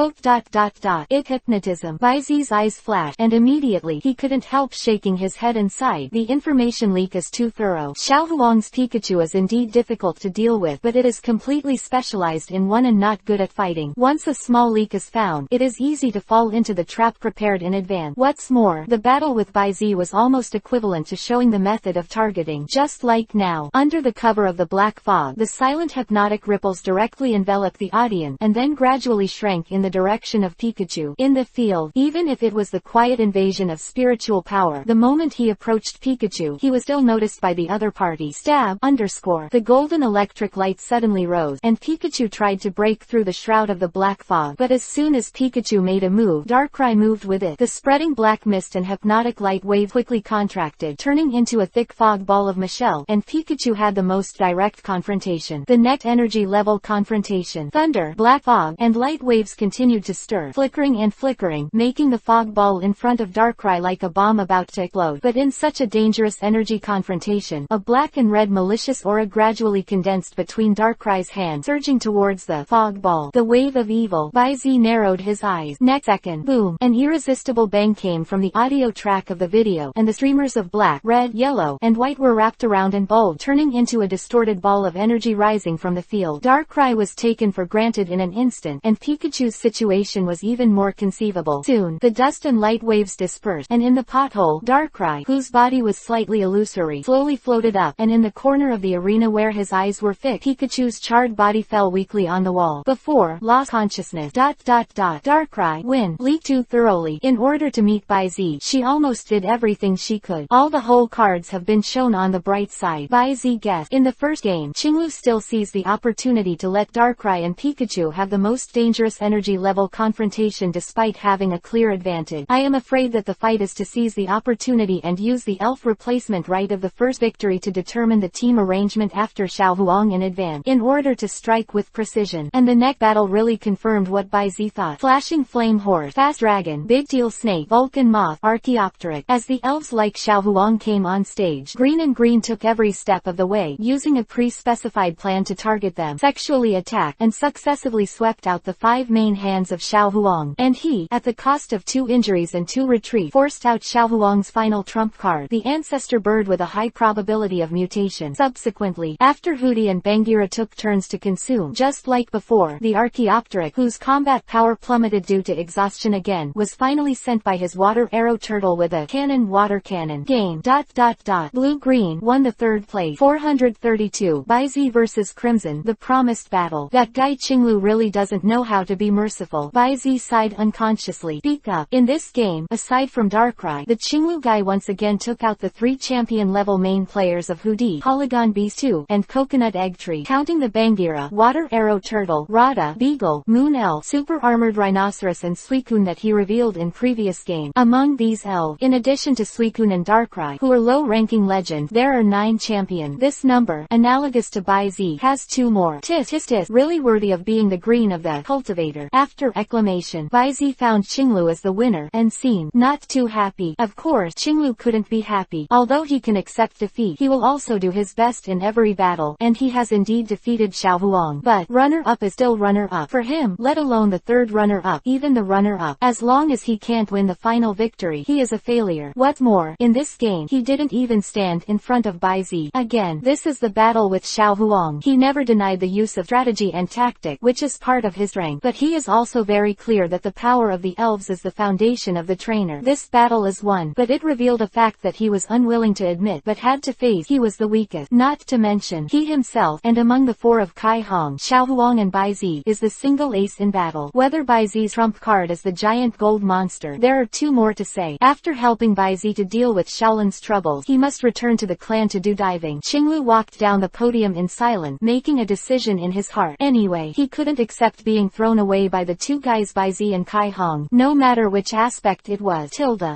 It hypnotism. Baizi's eyes flashed, and immediately he couldn't help shaking his head and sighed. The information leak is too thorough. Xiao Huang's Pikachu is indeed difficult to deal with, but it is completely specialized in one and not good at fighting. Once a small leak is found, it is easy to fall into the trap prepared in advance. What's more, the battle with Baizi was almost equivalent to showing the method of targeting. Just like now, under the cover of the black fog, the silent hypnotic ripples directly enveloped the audience, and then gradually shrank in the direction of Pikachu. In the field, even if it was the quiet invasion of spiritual power, the moment he approached Pikachu, he was still noticed by the other party. The golden electric light suddenly rose, and Pikachu tried to break through the shroud of the black fog, but as soon as Pikachu made a move, Darkrai moved with it. The spreading black mist and hypnotic light wave quickly contracted, turning into a thick fog ball of Michelle, and Pikachu had the most direct confrontation. The net energy level confrontation. Thunder, black fog, and light waves continued to stir, flickering and flickering, making the fog ball in front of Darkrai like a bomb about to explode. But in such a dangerous energy confrontation, a black and red malicious aura gradually condensed between Darkrai's hand, surging towards the fog ball. The wave of evil. Baizi narrowed his eyes. Next second, boom, an irresistible bang came from the audio track of the video, and the streamers of black, red, yellow, and white were wrapped around and bulbed, turning into a distorted ball of energy rising from the field. Darkrai was taken for granted in an instant, and Pikachu's situation was even more conceivable. Soon, the dust and light waves dispersed, and in the pothole, Darkrai, whose body was slightly illusory, slowly floated up, and in the corner of the arena where his eyes were fixed, Pikachu's charred body fell weakly on the wall. Before, lost consciousness. Darkrai, win, leaked too thoroughly. In order to meet Baizi, she almost did everything she could. All the whole cards have been shown on the bright side. Baizi guessed. In the first game, Qinglu still sees the opportunity to let Darkrai and Pikachu have the most dangerous energy level confrontation despite having a clear advantage. I am afraid that the fight is to seize the opportunity and use the elf replacement right of the first victory to determine the team arrangement after Xiao Huang in advance, in order to strike with precision. And the next battle really confirmed what Baizi thought. Flashing flame horse, fast dragon, big teal snake, Vulcan moth, Archaeopteryx. As the elves like Xiao Huang came on stage, Green and Green took every step of the way, using a pre-specified plan to target them, sexually attack, and successively swept out the 5 main hands of Xiao Huang. And he, at the cost of 2 injuries and 2 retreats, forced out Xiao Huang's final trump card, the ancestor bird with a high probability of mutation. Subsequently, after Hootie and Bangira took turns to consume, just like before, the Archaeopteryx, whose combat power plummeted due to exhaustion again, was finally sent by his water arrow turtle with a cannon water cannon. Game. Blue-Green won the 3rd place. 432. Baizi vs Crimson, the promised battle. That guy Qinglu really doesn't know how to be merciful. Baizi sighed unconsciously. Speak up. In this game, aside from Darkrai, the Qinglu guy once again took out the 3 champion-level main players of Hootie, Polygon Beast 2, and Coconut Egg Tree, counting the Bangira, Water Arrow Turtle, Rada, Beagle, Moon Elf, Super Armored Rhinoceros and Suicune that he revealed in previous game. Among these elves, in addition to Suicune and Darkrai, who are low-ranking legend, there are 9 champions. This number, analogous to Baizi, has 2 more. Tis, really worthy of being the green of the cultivator. After acclamation, Baizi found Qinglu as the winner, and seemed not too happy. Of course, Qinglu couldn't be happy. Although he can accept defeat, he will also do his best in every battle, and he has indeed defeated Xiao Huang. But, runner-up is still runner-up. For him, let alone the 3rd runner-up, even the runner-up. As long as he can't win the final victory, he is a failure. What's more, in this game, he didn't even stand in front of Baizi. Again, this is the battle with Xiao Huang. He never denied the use of strategy and tactic, which is part of his rank, but he is also very clear that the power of the elves is the foundation of the trainer. This battle is won, but it revealed a fact that he was unwilling to admit but had to face. He was the weakest. Not to mention, he himself, and among the 4 of Kai Hong, Xiao Huang and Baizi, is the single ace in battle. Whether Baizi's trump card is the giant gold monster, there are 2 more to say. After helping Baizi to deal with Shaolin's troubles, he must return to the clan to do diving. Qinglu walked down the podium in silence, making a decision in his heart. Anyway, he couldn't accept being thrown away by the 2 guys Baizi and Kai Hong, no matter which aspect it was.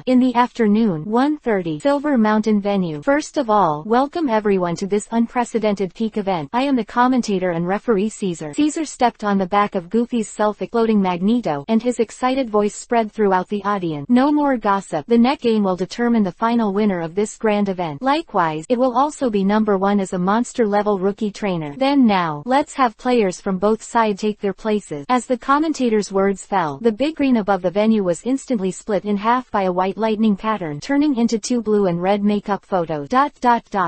In the afternoon, 1:30, Silver Mountain venue. First of all, welcome everyone to this unprecedented peak event. I am the commentator and referee Caesar. Caesar stepped on the back of Goofy's self-exploding exploding magneto, and his excited voice spread throughout the audience. No more gossip. The next game will determine the final winner of this grand event. Likewise, it will also be number 1 as a monster-level rookie trainer. Then now, let's have players from both sides take their places. As the commentator's words fell, the big green above the venue was instantly split in half by a white lightning pattern, turning into 2 blue and red makeup photos.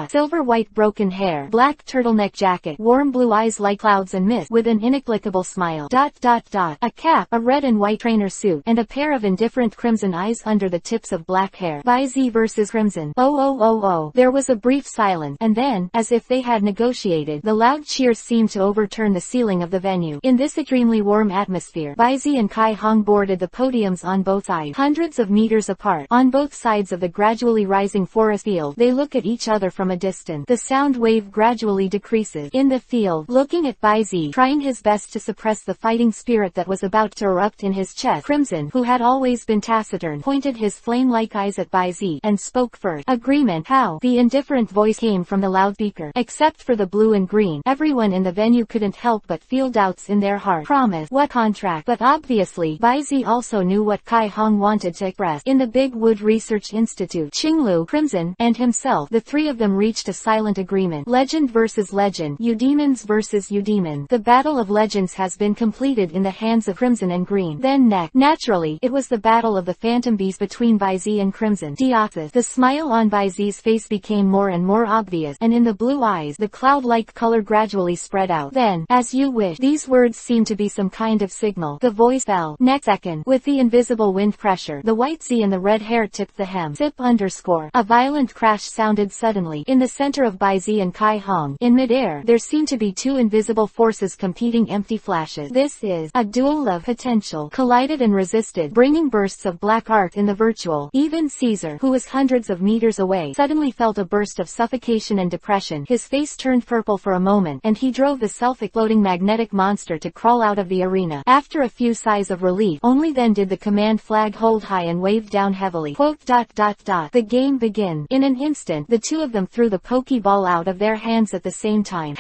Silver white broken hair, black turtleneck jacket, warm blue eyes like clouds and mist, with an inexplicable smile. A cap, a red and white trainer suit, and a pair of indifferent crimson eyes under the tips of black hair. Vizy versus Crimson. Oh. There was a brief silence, and then, as if they had negotiated, the loud cheers seemed to overturn the ceiling of the venue. In this extremely warm atmosphere, Vizy and Kai Hong boarded the podiums on both sides, hundreds of meters apart. On both sides of the gradually rising forest field, they look at each other from a distance. The sound wave gradually decreases. In the field, looking at Vizy, trying his best to suppress the fighting spirit that was about to erupt in his chest, Crimson, who had always been taciturn, pointed his flame-like eyes at Vizy, and spoke first. Agreement. How? The indifferent voice came from the loudspeaker. Except for the blue and green, everyone in the venue couldn't help but feel doubts in their heart. Promise. What contract? But obviously, Vizy also knew what Kai Hong wanted to express. In the Big Wood Research Institute, Qinglu, Crimson, and himself, the three of them reached a silent agreement. Legend versus legend. Eudemons versus Eudemons. The battle of legends has been completed in the hands of Crimson and Green. Then next, naturally, it was the battle of the phantom bees between Vizy and Crimson. The smile on Vizy's face became more and more obvious, and in the blue eyes, the cloud-like color gradually spread out. Then, as you wish. These words seemed to be some kind of signal. The voice fell. Next second, with the invisible wind pressure, the white Z and the red hair tipped the hem. Zip _ A violent crash sounded suddenly. In the center of Vizy and Kai Hong, in midair, there seemed to be 2 invisible forces competing. Empty flashes. This is a duel of potential. Collided and resisted, bringing bursts of black art in the virtual. Even Caesar, who was hundreds of meters away, suddenly felt a burst of suffocation and depression. His face turned purple for a moment, and he drove the self-exploding magnetic monster to crawl out of the arena. After a few sighs of relief, only then did the command flag hold high and wave down heavily. The game begins. In an instant, the two of them threw the Pokeball out of their hands at the same time. #++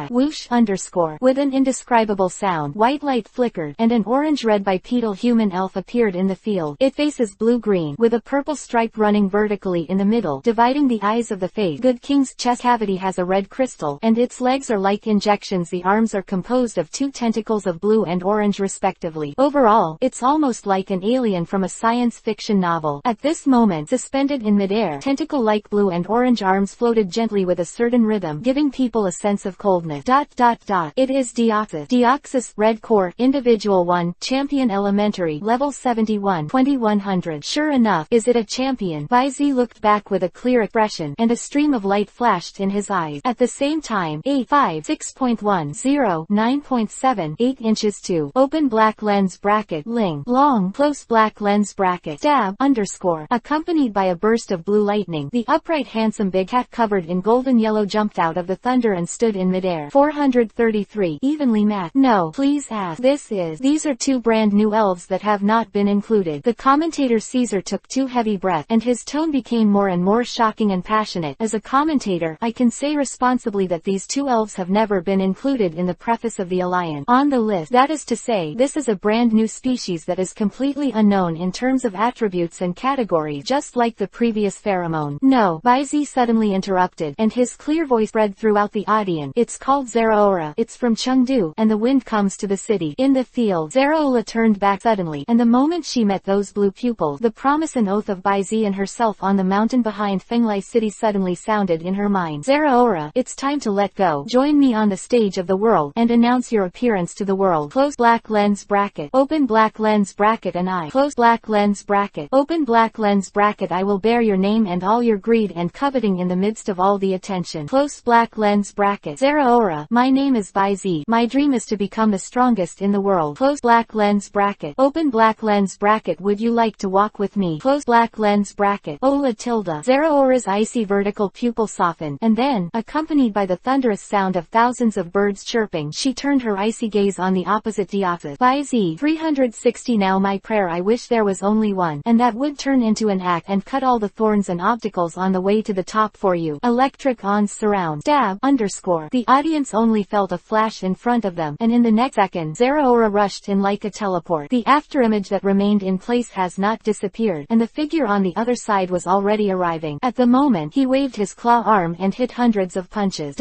whoosh _ with an indescribable sound, white light flickered, and an orange-red bipedal human elf appeared in the field. It faces blue-green, with a purple stripe running vertically in the middle, dividing the eyes of the face. Good King's chest cavity has a red crystal, and its legs are like injections. The arms are composed of 2 tentacles of blue and orange respectively. Overall, it's almost like an alien from a science fiction novel. At this moment, suspended in midair, tentacle-like blue and orange arms floated gently with a certain rhythm, giving people a sense of coldness. It is Deoxys, Red Core, Individual 1, Champion Elementary, Level 71, 2100. Sure enough, is it a champion? Vizy looked back with a clear expression, and a stream of light flashed in his eyes. At the same time, 8.5, 6.10, 9.7, 8 inches 2, open black lens bracket, ling, long, close black lens bracket, stab, _ accompanied by a burst of blue lightning. The upright handsome big hat covered in golden yellow jumped out of the thunder and stood in midair. 433, evenly matte. No, please ask. These are 2 brand new elves that have not been included. The commentator Caesar took 2 heavy breaths, and his tone became more and more shocking and passionate. As a commentator, I can say responsibly that these 2 elves have never been included in the preface of the Alliance on the list. That is to say, this is a brand new species that is completely unknown in terms of attributes and categories, just like the previous pheromone. No, Vizy suddenly interrupted, and his clear voice spread throughout the audience. It's called Zeraora. It's from Chengdu, and the wind comes to the city. In the field, Zeraola turned back suddenly, and the moment she met those blue pupils, the promise and oath of Vizy and herself on the mountain behind Fenglai City suddenly sounded in her mind. Zeraora, it's time to let go. Join me on the stage of the world, and announce your appearance to the world. Close black lens bracket, open black lens bracket, and I close black lens bracket, open black lens bracket. I will bear your name and all your greed and coveting in the midst of all the attention. Close black lens bracket. Zeraora, my name is Vizy. My dream is to become the strongest in the world. Close black lens bracket, open black lens bracket. Would you like to walk with me? Close black lens bracket. Ola tilde. Zeraora's icy vertical pupil softened, and then, accompanied by the thunderous sound of thousands of birds chirping, she turned her icy gaze on the opposite Deoxys. Vizy, 360. Now my prayer, I wish there was only one, and that would turn into an axe and cut all the thorns and obstacles on the way to the top for you. Electric on surround. Stab _ The audience only felt a flash in front of them, and in the next next second, Zeraora rushed in like a teleport. The afterimage that remained in place has not disappeared, and the figure on the other side was already arriving. At the moment, he waved his claw arm and hit hundreds of punches.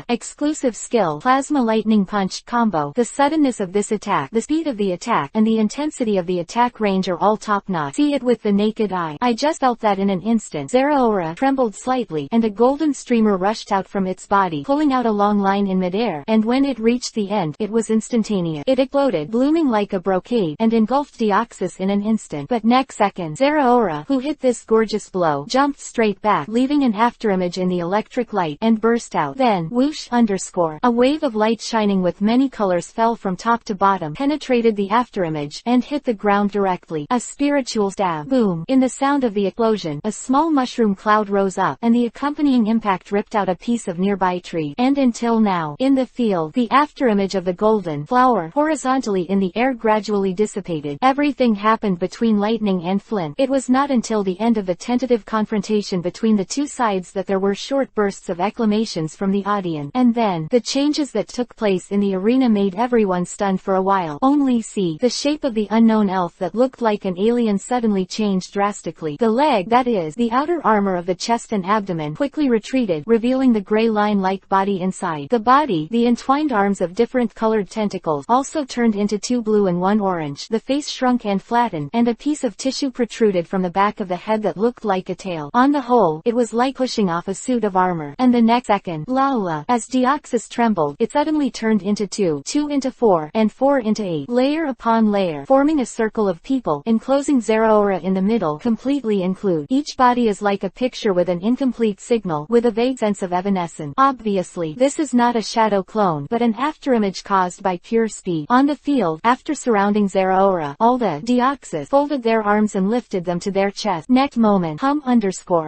Exclusive skill, Plasma Lightning Punch combo. The suddenness of this attack, the speed of the attack, and the intensity of the attack range are all top-notch. See it with the naked eye. I just felt that in an instant. Zeraora trembled slightly, and a golden streamer rushed out from its body, pulling out a long line in midair, and when it reached the end, it was instantaneous. It exploded, blooming like a brocade, and engulfed Deoxys in an instant. But next second, Zeraora, who hit this gorgeous blow, jumped straight back, leaving an afterimage in the electric light, and burst out. Then, whoosh _ a wave of light shining with many colors fell from top to bottom, penetrated the afterimage, and hit the ground directly. A spiritual stab. Boom. In the sound of the explosion, a small mushroom cloud rose up, and the accompanying impact ripped out a piece of nearby tree. And until now, in the field, the afterimage of the golden flower horizontally in the air gradually dissipated. Everything happened between lightning and flint. It was not until the end of the tentative confrontation between the two sides that there were short bursts of acclamations from the audience. And then, the changes that took place in the arena made everyone stunned for a while. Only see, the shape of the unknown elf that looked like an alien suddenly changed drastically. The leg, that is, the outer armor of the chest and abdomen, quickly retreated, revealing the gray line-like body inside. The body, the entwined arms of different colored tentacles, also turned into 2 blue and 1 orange. The face shrunk and flattened, and a piece of tissue protruded from the back of the head that looked like a tail. On the whole, it was like pushing off a suit of armor. And the next second, as Deoxys trembled, it suddenly turned into 2 into 4, and 4 into 8, layer upon layer, forming a circle of people, enclosing Zeraora in the middle, completely include. Each body is like a picture with an incomplete signal, with a vague sense of evanescence. Obviously, this is not a shadow clone, but an afterimage caused by pure speed. On the field, after surrounding Zeraora, all the Deoxys folded their arms and lifted them to their chest. Next moment,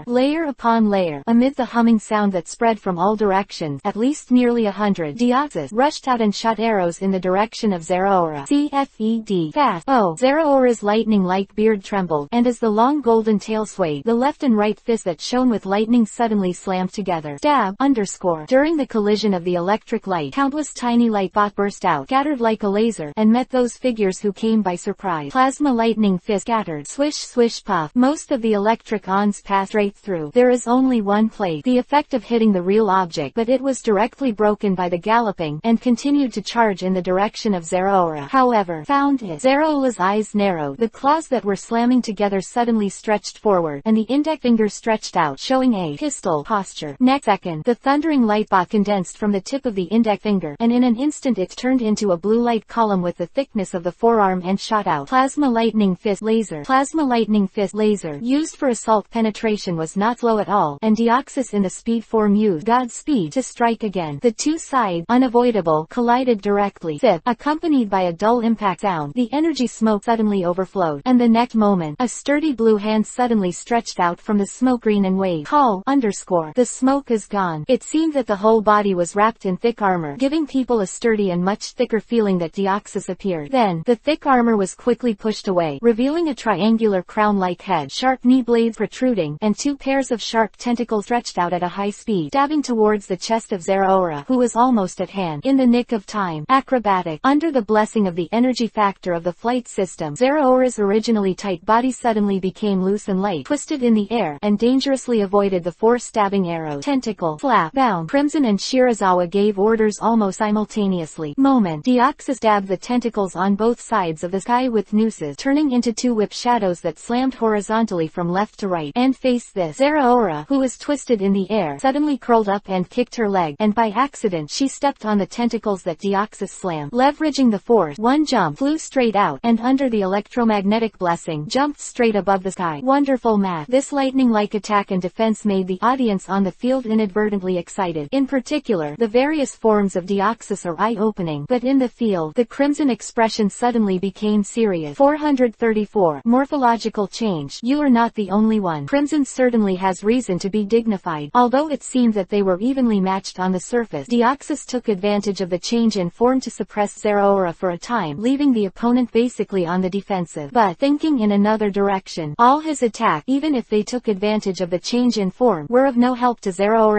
layer upon layer, amid the humming sound that spread from all directions, at least nearly 100 Deoxys rushed out and shot arrows in the direction of Zeraora. CFED. Fast. Zeraora's lightning-like beard trembled, and as the long golden tail swayed, the left and right fist that shone with lightning suddenly slammed together. Stab _ During the collision of the electric light, countless tiny light bots burst out, scattered like a laser, and met those figures who came by surprise. Plasma lightning fist scattered. Swish swish puff. Most of the electric ons passed straight through. There is only one place. The effect of hitting the real object, but it was directly broken by the galloping, and continued to charge in the direction of Zeraora. However, Zeraola's eyes narrowed. The claws that were slamming together suddenly stretched forward, and the index finger stretched out, showing a pistol posture. Next second, the thundering light bot condensed from the tip of the index finger, and in an instant it turned into a blue light column with the thickness of the forearm and shot out. Plasma lightning fist laser. Plasma lightning fist laser, used for assault penetration, was not slow at all, and Deoxys in the speed form used God's speed to strike again. The two sides, unavoidable, collided directly. Zip, accompanied by a dull impact sound. The energy smoke suddenly overflowed, and the next moment, a sturdy blue hand suddenly stretched out from the smoke green and waved. The smoke is gone. It seemed that the whole body was wrapped in thick armor, giving people a sturdy and much thicker feeling that Deoxys appeared. Then, the thick armor was quickly pushed away, revealing a triangular crown-like head, sharp knee blades protruding, and 2 pairs of sharp tentacles stretched out at a high speed, stabbing towards the chest of Zeraora, who was almost at hand. In the nick of time. Acrobatic. Under the blessing of the energy factor of the flight system, Zeraora's originally tight body suddenly became loose and light, twisted in the air, and dangerously avoided the 4 stabbing arrows. Tentacle, flap, bound. Crimson and Shirazawa gave orders almost simultaneously. Deoxys stabbed the tentacles on both sides of the sky with nooses, turning into 2 whip shadows that slammed horizontally from left to right. And face this. Zeraora, who was twisted in the air, suddenly curled up and kicked her leg, and by accident she stepped on the tentacles that Deoxys slammed. Leveraging the force, one jump, flew straight out, and under the electromagnetic blessing, jumped straight above the sky. Wonderful math. This lightning-like attack and defense made the audience on the field inadvertently excited. In particular, the various forms of Deoxys are eye-opening, but in the field, the crimson expression suddenly became serious. 434. Morphological change. You are not the only one. Crimson certainly has reason to be dignified. Although it seemed that they were evenly matched on the surface, Deoxys took advantage of the change in form to suppress Zeraora for a time, leaving the opponent basically on the defensive. But, thinking in another direction, all his attack, even if they took advantage of the change in form, were of no help to Zeraora.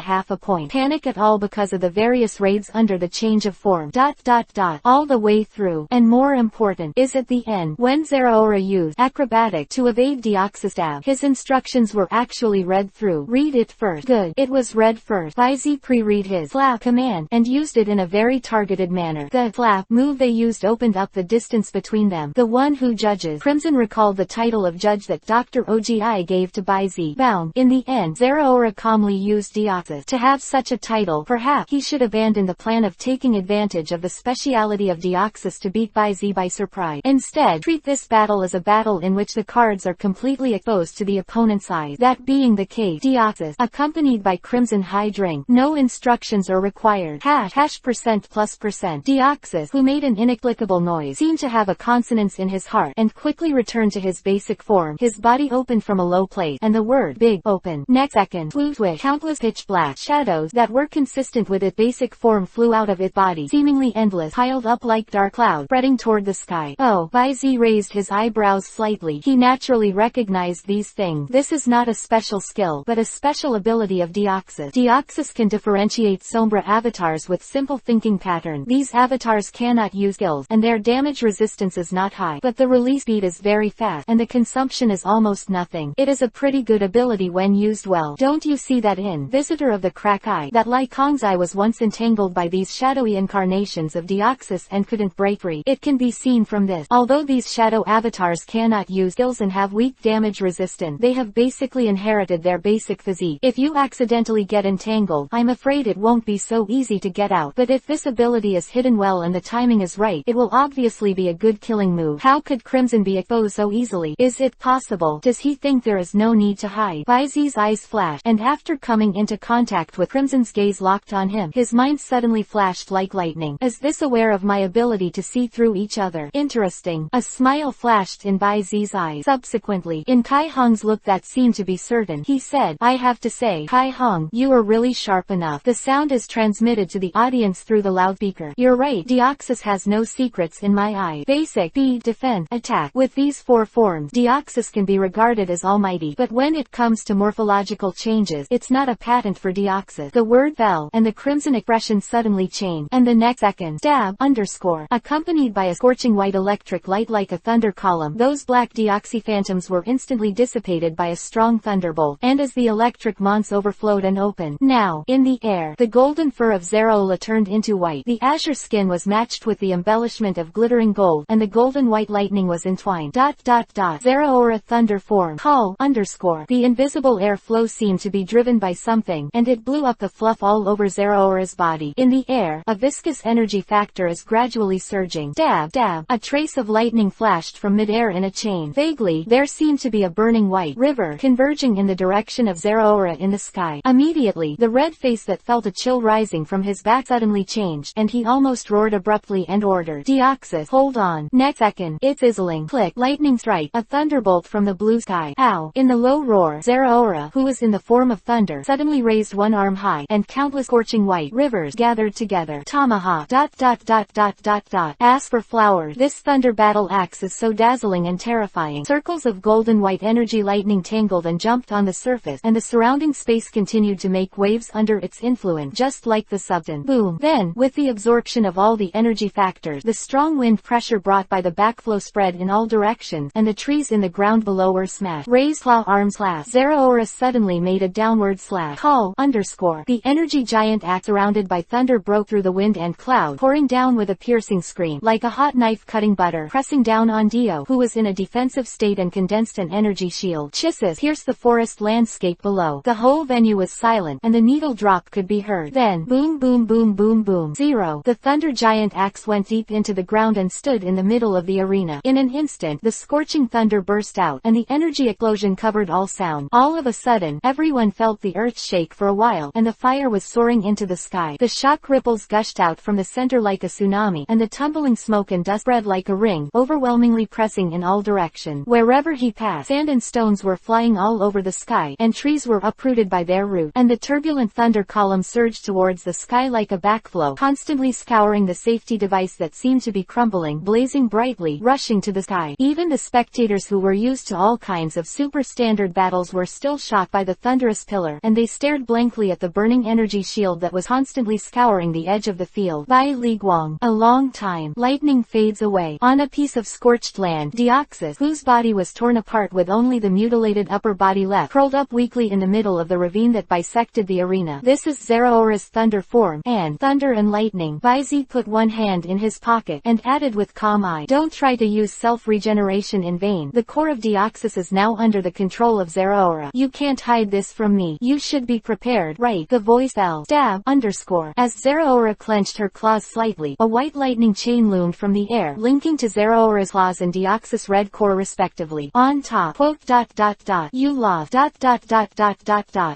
Half a point. Panic at all because of the various raids under the change of form. form ... all the way through. And more important is at the end, when Zeraora used acrobatic to evade Deoxys stab, his instructions were actually read through. Read it first. Good. It was read first. Baizi pre-read his flap command and used it in a very targeted manner. The flap move they used opened up the distance between them. The one who judges. Crimson recalled the title of judge that Dr. Ogi gave to Baizi. Bound. In the end, Zeraora calmly used Deoxys to have such a title. Perhaps he should abandon the plan of taking advantage of the speciality of Deoxys to beat Baizi by surprise. Instead, treat this battle as a battle in which the cards are completely exposed to the opponent's eyes. That being the case, Deoxys, accompanied by Crimson hide ring. No instructions are required. #% plus %. Deoxys, who made an inexplicable noise, seemed to have a consonance in his heart and quickly returned to his basic form. His body opened from a low place, and the word big opened. Next second, flew countless pitch black shadows that were consistent with its basic form flew out of its body, seemingly endless, piled up like dark clouds, spreading toward the sky. Oh, Baizi raised his eyebrows slightly. He naturally recognized these things. This is not a special skill, but a special ability of Deoxys. Deoxys can differentiate Sombra avatars with simple thinking pattern. These avatars cannot use skills, and their damage resistance is not high, but the release speed is very fast, and the consumption is almost nothing. It is a pretty good ability when used well. Don't you see that in Visitor of the Crack Eye, that Lai Kong's eye was once entangled by these shadowy incarnations of Deoxys and couldn't break free? It can be seen from this. Although these shadow avatars cannot use skills and have weak damage resistance, they have basically inherited their basic physique. If you accidentally get entangled, I'm afraid it won't be so easy to get out, but if this ability is hidden well and the timing is right, it will obviously be a good killing move. How could Crimson be exposed so easily? Is it possible? Does he think there is no need to hide? Baizi's eyes flashed, and after coming into contact with Crimson's gaze locked on him, his mind suddenly flashed like lightning. Is this aware of my ability to see through each other? Interesting. A smile flashed in Baizi's eyes. Subsequently, in Kai Hong's look that seemed to be certain, he said, I have to say, Kai Hong, you are really sharp enough. The sound is transmitted to the audience through the loudspeaker. You're right. Deoxys has no secrets in my eye. Basic, speed, defense, attack. With these four forms, Deoxys can be regarded as almighty, but when it comes to morphological changes, it's not a patent for Deoxys. The word fell, and the Crimson expression suddenly changed, and the next second, stab, _ accompanied by a scorching white electric light like a thunder column. Those black Deoxy phantoms were instantly dissipated by a strong thunderbolt, and as the electric monts overflowed and opened. Now, in the air, the golden fur of Zeraola turned into white. The azure skin was matched with the embellishment of glittering gold, and the golden white lightning was entwined. Zeraora thunder form. Call, _ the invisible air flow seemed to be driven by something, and it blew up the fluff all over Zeraora's body. In the air, a viscous energy factor is gradually surging. Dab, a trace of lightning flashed from mid-air in a chain. Vaguely, there seemed to be a burning white river converging in the direction of Zeraora in the sky. Immediately, the red face that felt a chill rising from his back suddenly changed, and he almost roared abruptly and ordered, Deoxys, hold on. Next second, it fizzling, click, lightning strike, a thunderbolt from the blue sky. Ow! In the low roar, Zeraora, who was in the form of thunder, suddenly raised one arm high, and countless scorching white rivers gathered together. Tomahawk. As for flowers, this thunder battle axe is so dazzling and terrifying. Circles of golden white energy lightning tangled and jumped on the surface, and the surrounding space continued to make waves under its influence, just like the substance. Boom! Then, with the absorption of all the energy factors, the strong wind pressure brought by the backflow spread in all directions, and the trees in the ground below were smashed. Raised claw arms slash. Zeraora suddenly made a downward slash. Call, _ the energy giant axe surrounded by thunder broke through the wind and cloud, pouring down with a piercing scream, like a hot knife cutting butter, pressing down on Dio, who was in a defensive state, and condensed an energy shield. Chisses pierced the forest landscape below. The whole venue was silent, and the needle drop could be heard. Then, boom boom boom boom boom. Zero. The thunder giant axe went deep into the ground and stood in the middle of the arena. In an instant, the scorching thunder burst out, and the energy explosion covered all sound. All of a sudden, everyone felt the earth shake for a while, and the fire was soaring into the sky. The shock ripples gushed out from the center like a tsunami, and the tumbling smoke and dust spread like a ring, overwhelmingly pressing in all directions. Wherever he passed, sand and stones were flying all over the sky, and trees were uprooted by their roots, and the turbulent thunder column surged towards the sky like a backflow, constantly scouring the safety device that seemed to be crumbling, blazing brightly, rushing to the sky. Even the spectators, who were used to all kinds of super-standard battles, were still shocked by the thunderous pillar, and they stared blankly at the burning energy shield that was constantly scouring the edge of the field. Bai Li Guang. A long time. Lightning fades away. On a piece of scorched land, Deoxys, whose body was torn apart with only the mutilated upper body left, curled up weakly in the middle of the ravine that bisected the arena. This is Zeraora's thunder form, and thunder and lightning. Bai Zi put one hand in his pocket, and added with calm eye, "Don't try to use self-regeneration in vain. The core of Deoxys is now under the control of Zeraora. You can't hide this from me. You should be prepared, right?" The voice fell. Stab, underscore. As Zeraora clenched her claws slightly, a white lightning chain loomed from the air, linking to Zeraora's claws and Deoxys' red core respectively. On top, quote, "You lost,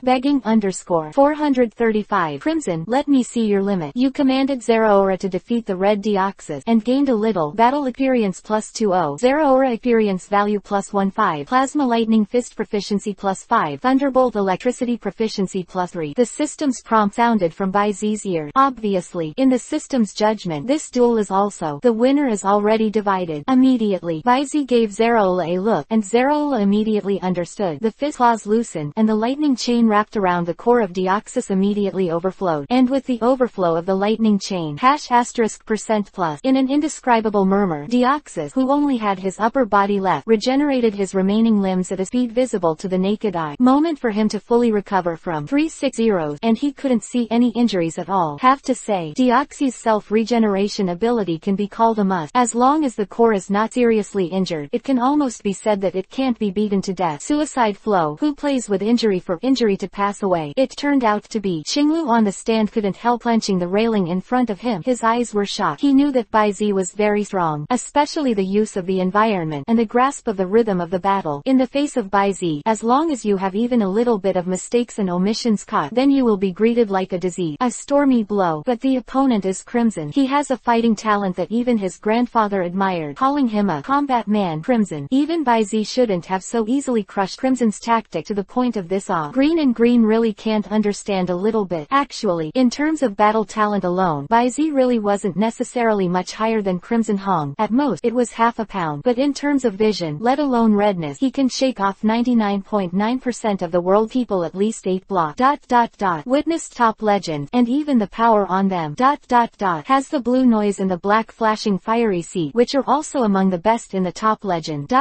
begging, underscore. 435. Crimson, let me see your limit." You commanded Zeraora to defeat the red Deoxys, and gained a little battle experience +20, Zeraora experience value +15, Plasma Lightning Fist proficiency +5, Thunderbolt Electricity proficiency +3. The system's prompt sounded from Bai Zi's ear. Obviously, in the system's judgment, this duel is also, the winner is already divided. Immediately, Bai Zi gave Zeraola a look, and Zeraola immediately understood. The fist claws loosened, and the lightning chain wrapped around the core of Deoxys immediately overflowed. And with the overflow of the lightning chain, #% in an indescribable murmur, Deoxys, who only had his upper body left, regenerated his remaining limbs at a speed visible to the naked eye. Moment for him to fully recover from 360, and he couldn't see any injuries at all. Have to say, Deoxys' self-regeneration ability can be called a must. As long as the core is not seriously injured, it can almost be said that it can't be beaten to death. Suicide Flow, who plays with injury for injury to pass away. It turned out to be Qinglu on the stand couldn't help clenching the railing in front of him. His eyes were shocked. He knew that Bai Zi was very strong, especially the use of the environment, and the grasp of the rhythm of the battle. In the face of Bai Zi, as long as you have even a little bit of mistakes and omissions caught, then you will be greeted like a disease. A stormy blow. But the opponent is Crimson. He has a fighting talent that even his grandfather admired, calling him a combat man. Crimson. Even Bai Zi shouldn't have so easily crushed Crimson's tactic to the point of this awe. Green really can't understand a little bit. Actually, in terms of battle talent alone, Bai Zi really wasn't necessarily much higher than Crimson Hong. At most, it was half a pound. But in terms of vision, let alone redness, he can shake off 99.9% of the world people at least 8 blocks. Witnessed Top Legend, and even the power on them. Has the blue noise and the black flashing fiery seed, which are also among the best in the Top Legend.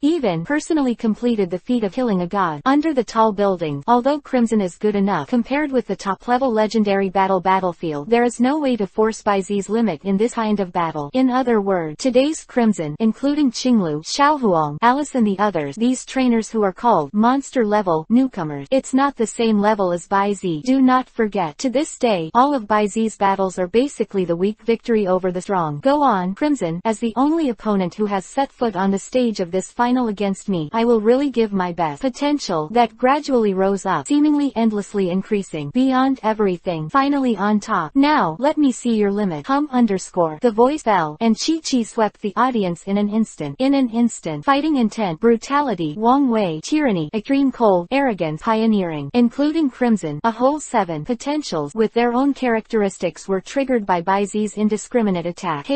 Even personally completed the feat of killing a god under the tall building. Although Crimson is good enough compared with the top-level legendary battlefield, there is no way to force Bai Zi's limit in this kind of battle. In other words, today's Crimson, including Qinglu, Xiaohuang, Alice and the others, these trainers who are called monster-level newcomers, it's not the same level as Bai Zi. Do not forget, to this day, all of Bai Zi's battles are basically the weak victory over the strong. Go on, Crimson, as the only opponent who has set foot on the stage of this final against me, I will really give my best. Potential, that gradually rose up, seemingly endlessly increasing, beyond everything, finally on top. Now, let me see your limit. The voice fell, and Chi-Chi swept the audience in an instant. Fighting intent, brutality, Wang Wei, tyranny, extreme cold, arrogance, pioneering, including Crimson, a whole 7 potentials with their own characteristics were triggered by Bai Zi's indiscriminate attack.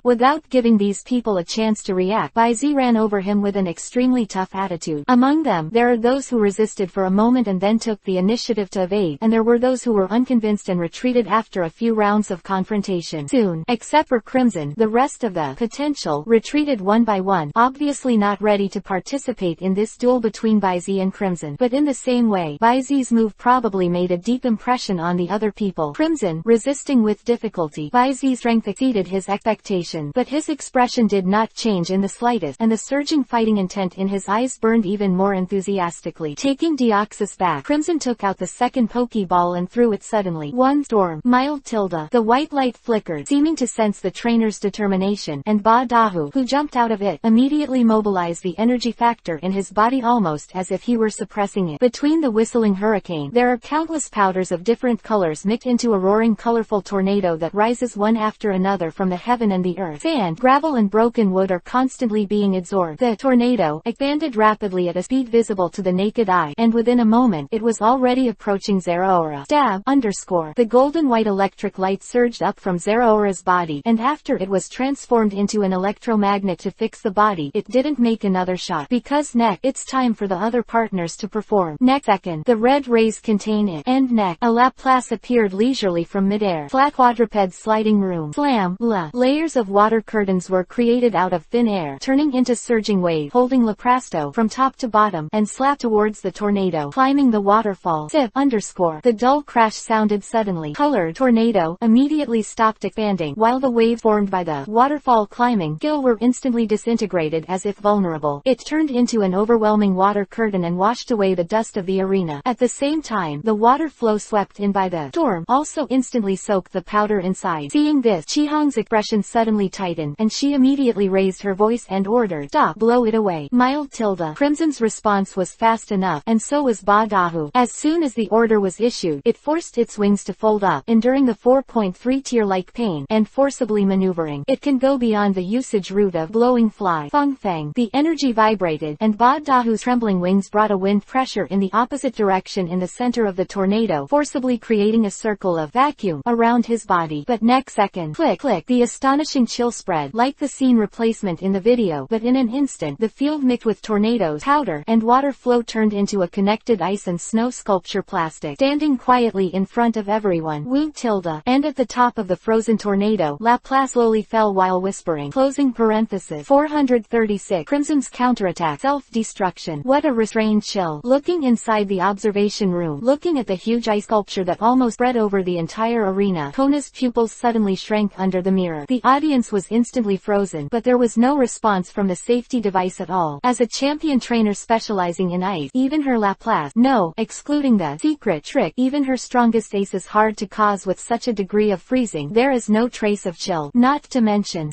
Without giving these people a chance to react, Bai Zi ran over him with an extremely tough attitude. Among them, there are those who resisted for a moment and then took the initiative to evade, and there were those who were unconvinced and retreated after a few rounds of confrontation. Soon, except for Crimson, the rest of the potential retreated one by one, obviously not ready to participate in this duel between Bai Zi and Crimson. But in the same way, Bai Zi's move probably made a deep impression on the other people. Crimson, resisting with difficulty. Bai Zi's strength exceeded his expectation, but his expression did not change in the slightest, and the surging fighting intent in his eyes burned even more enthusiastically. Taking Deoxys back, Crimson took out the second Pokeball and threw it suddenly. One storm, mild tilde. The white light flickered, seeming to sense the trainer's determination, and Ba Dahu, who jumped out of it, immediately mobilized the energy factor in his body almost as if he were suppressing it. Between the whistling hurricane, there are countless powders of different colors mixed into a roaring colorful tornado that rises one after another from the heaven and the earth. Sand, gravel and broken wood are constantly being absorbed. The tornado expanded rapidly at a speed visible to the naked eye, and within a moment, it was already approaching Zeraora. Stab, underscore. The golden white electric light surged up from Zeraora's body, and after it was transformed into an electromagnet to fix the body, it didn't make another shot. Because it's time for the other partners to perform. Next second, the red rays contain it. And a Laplace appeared leisurely from midair. Flat quadruped sliding room. Slam. La. Layers of water curtains were created out of thin air, turning into surging wave, holding Leprasto from top to bottom, and slapped towards the tornado, climbing the waterfall. Zip. The dull crash sounded suddenly. Colored tornado immediately stopped expanding, while the wave formed by the waterfall climbing gill were instantly disintegrated as if vulnerable. It turned into an overwhelming water curtain and washed away the dust of the arena. At the same time, the water flow swept in by the storm also instantly soaked the powder inside. Seeing this, Chihong's expression suddenly tightened, and she immediately raised her voice and ordered, "Stop, blow it away." Mild tilde. Crimson's response was fast enough, and so was Ba Dahu. As soon as the order was issued, it forced its wings to fold up, enduring the 4.3 tear-like pain, and forcibly maneuvering. It can go beyond the usage route of blowing fly. Feng Feng. The energy vibrated, and Ba Dahu's trembling wings brought a wind pressure in the opposite direction in the center of the tornado, forcibly creating a circle of vacuum around his body. But next second, click, click, the astonishing chill spread, like the scene replacement in the video, but in an instant, the field mixed with tornadoes, powder, and water flow turned into a connected ice and snow sculpture plastic, standing quietly in front of everyone. Wu tilde. And at the top of the frozen tornado, Laplace slowly fell while whispering. Closing parenthesis. 436. Crimson's counterattack. Self-destruction. What a restrained chill. Looking inside the observation room, looking at the huge ice sculpture that almost spread over the entire arena, Kona's pupils suddenly shrank under the mirror. The audience was instantly frozen, but there was no response from the safety device at all. As a champion trainer specializing in ice, even her Laplace, no, excluding the secret trick, even her strongest ace is hard to cause with such a degree of freezing. There is no trace of chill. Not to mention,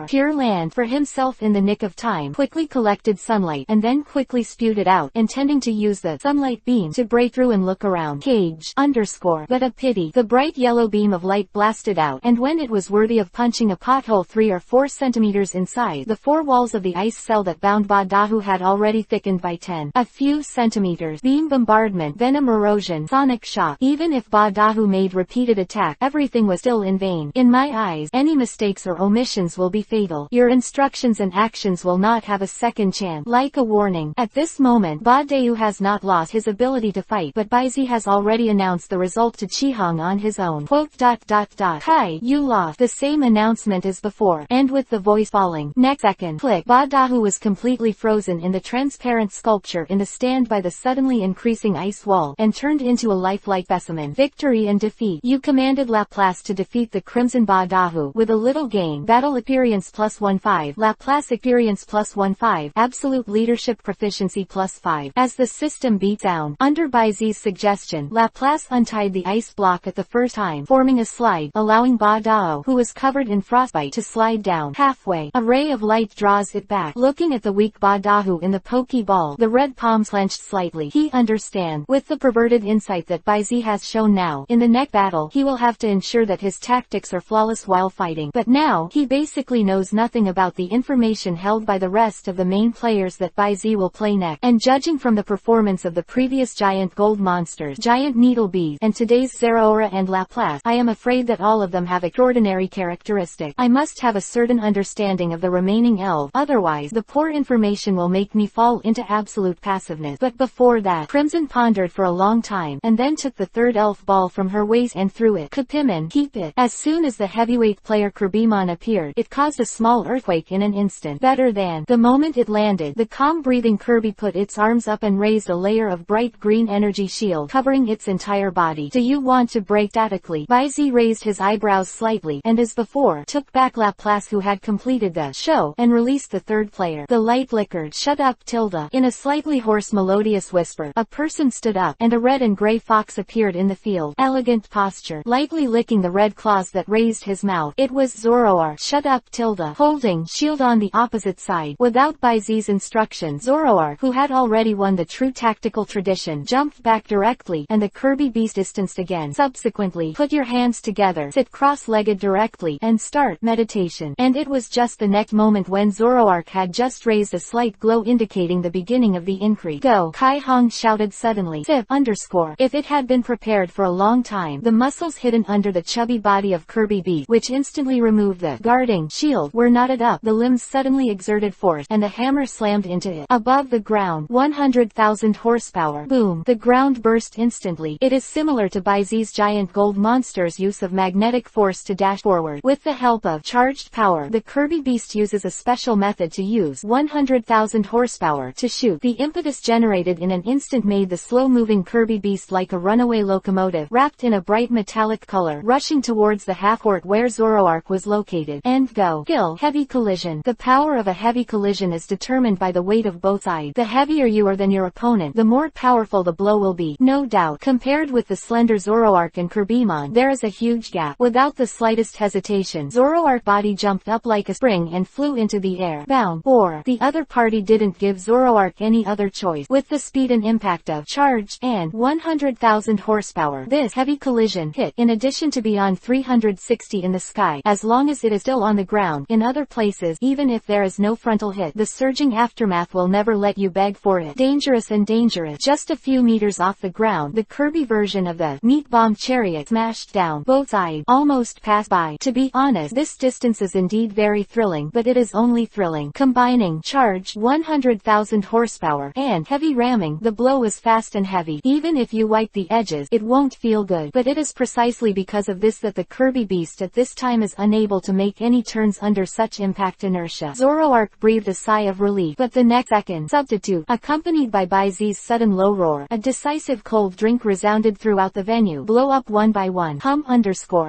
pure land. For himself in the nick of time, quickly collected sunlight, and then quickly spewed it out, intending to use the sunlight beam to break through and look around. Cage. But a pity. The bright yellow beam of light blasted out, and when it was worthy of punching a pothole 3 or 4 centimeters in size, the 4 walls of the ice cell that bound Ba Dahu had already thickened by 10. A few centimeters. Beam bombardment, venom erosion, sonic shock. Even if Ba Dahu made repeated attack, everything was still in vain. In my eyes, any mistakes or omissions will be fatal. Your instructions and actions will not have a second chance. Like a warning. At this moment, Ba Dahu has not lost his ability to fight, but Baizi has already announced the result to Chihong on his own. Hi, you lost. The same announcement as before, and with the voice falling. Next second, click. Ba Dahu was completely frozen in the transparent sculpture in the stand by the suddenly increasing ice wall, and turned into a lifelike specimen. Victory and defeat. You commanded Laplace to defeat the Crimson Ba Dahu with a little gain. Battle experience +15. Laplace experience +15. Absolute leadership proficiency +5. As the system beat down, under Baizi's suggestion, Laplace untied the ice block at the first time, forming a slide, allowing Ba Dahu, who was covered in frostbite, to slide down. Halfway, a ray of light draws it back. Looking at the weak Ba Dahu in the pokeball, the red palms clenched slightly. He understands. With the perverted insight that Baizi has shown now, in the next battle, he will have to ensure that his tactics are flawless while fighting. But now, he basically knows nothing about the information held by the rest of the main players that Baizi will play next. And judging from the performance of the previous giant gold monsters, giant needle bees, and today's Zeraora and Laplace, I am afraid that all of them have extraordinary characteristics. I must have a certain understanding of the remaining elves, otherwise the poor information will make me fall into absolute passiveness. But before that, Crimson pondered for a long time, and then took the third elf ball from her waist and threw it. Kapiman, keep it. As soon as the heavyweight player Kirbimon appeared, it caused a small earthquake in an instant. Better than. The moment it landed, the calm-breathing Kirby put its arms up and raised a layer of bright green energy shield, covering its entire body. Do you want to break statically? Baizi raised his eyebrows slightly, and as before, took back Laplace, who had completed the show, and released the third player. The light flickered. Shut up, tilde. In a slightly hoarse melodious whisper, a person stood up, and a red and gray fox appeared in the field. Elegant posture. Lightly licking the red claws that raised his mouth. It was Zoroark. Shut up, tilde. Holding shield on the opposite side. Without Baizi's instruction, Zoroark, who had already won the true tactical tradition, jumped back directly, and the Kirby beast distanced again. Subsequently, put your hands together, sit cross-legged directly, and start meditation. And it was just the next moment when Zoroark had just raised a slight glow indicating the beginning of the increase. Go! Kai Hong shouted suddenly. If it had been prepared for a long time, the muscles hidden under the chubby body of Kirby beast, which instantly removed the guarding shield, were knotted up. The limbs suddenly exerted force, and the hammer slammed into it. Above the ground, 100,000 horsepower. Boom! The ground burst instantly. It is similar to Baizi's giant giant gold monster's use of magnetic force to dash forward. With the help of charged power, the Kirby Beast uses a special method to use 100,000 horsepower to shoot. The impetus generated in an instant made the slow-moving Kirby Beast like a runaway locomotive, wrapped in a bright metallic color, rushing towards the half-fort where Zoroark was located. And go. Skill. Heavy collision. The power of a heavy collision is determined by the weight of both sides. The heavier you are than your opponent, the more powerful the blow will be. No doubt. Compared with the slender Zoroark and Kirbymon, there is a huge gap. Without the slightest hesitation, Zoroark's body jumped up like a spring and flew into the air. Bound. Or, the other party didn't give Zoroark any other choice. With the speed and impact of charge and 100,000 horsepower, this heavy collision hit, in addition to beyond 360 in the sky, as long as it is still on the ground. In other places, even if there is no frontal hit, the surging aftermath will never let you beg for it. Dangerous and dangerous. Just a few meters off the ground, the Kirby version of the Meat Bomb chariot smashed down. Both sides almost passed by. To be honest, this distance is indeed very thrilling, but it is only thrilling. Combining charged 100,000 horsepower and heavy ramming, the blow is fast and heavy. Even if you wipe the edges, it won't feel good. But it is precisely because of this that the Kirby Beast at this time is unable to make any turns under such impact inertia. Zoroark breathed a sigh of relief, but the next second, substitute, accompanied by Baizi's sudden low roar, a decisive cold drink resounded throughout the venue. Blow up one by one.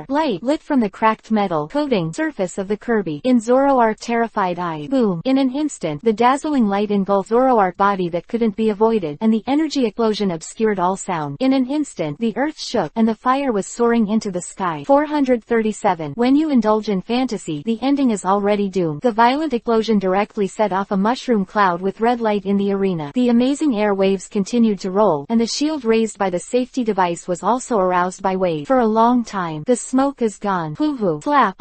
Light lit from the cracked metal coating surface of the Kirby in Zoroark's terrified eyes. Boom! In an instant, the dazzling light engulfed Zoroark's body that couldn't be avoided, and the energy explosion obscured all sound. In an instant, the earth shook, and the fire was soaring into the sky. 437. When you indulge in fantasy, the ending is already doomed. The violent explosion directly set off a mushroom cloud with red light in the arena. The amazing air waves continued to roll, and the shield raised by the safety device was also aroused by waves. For a long time, the smoke is gone. Hoo-hoo. Flap.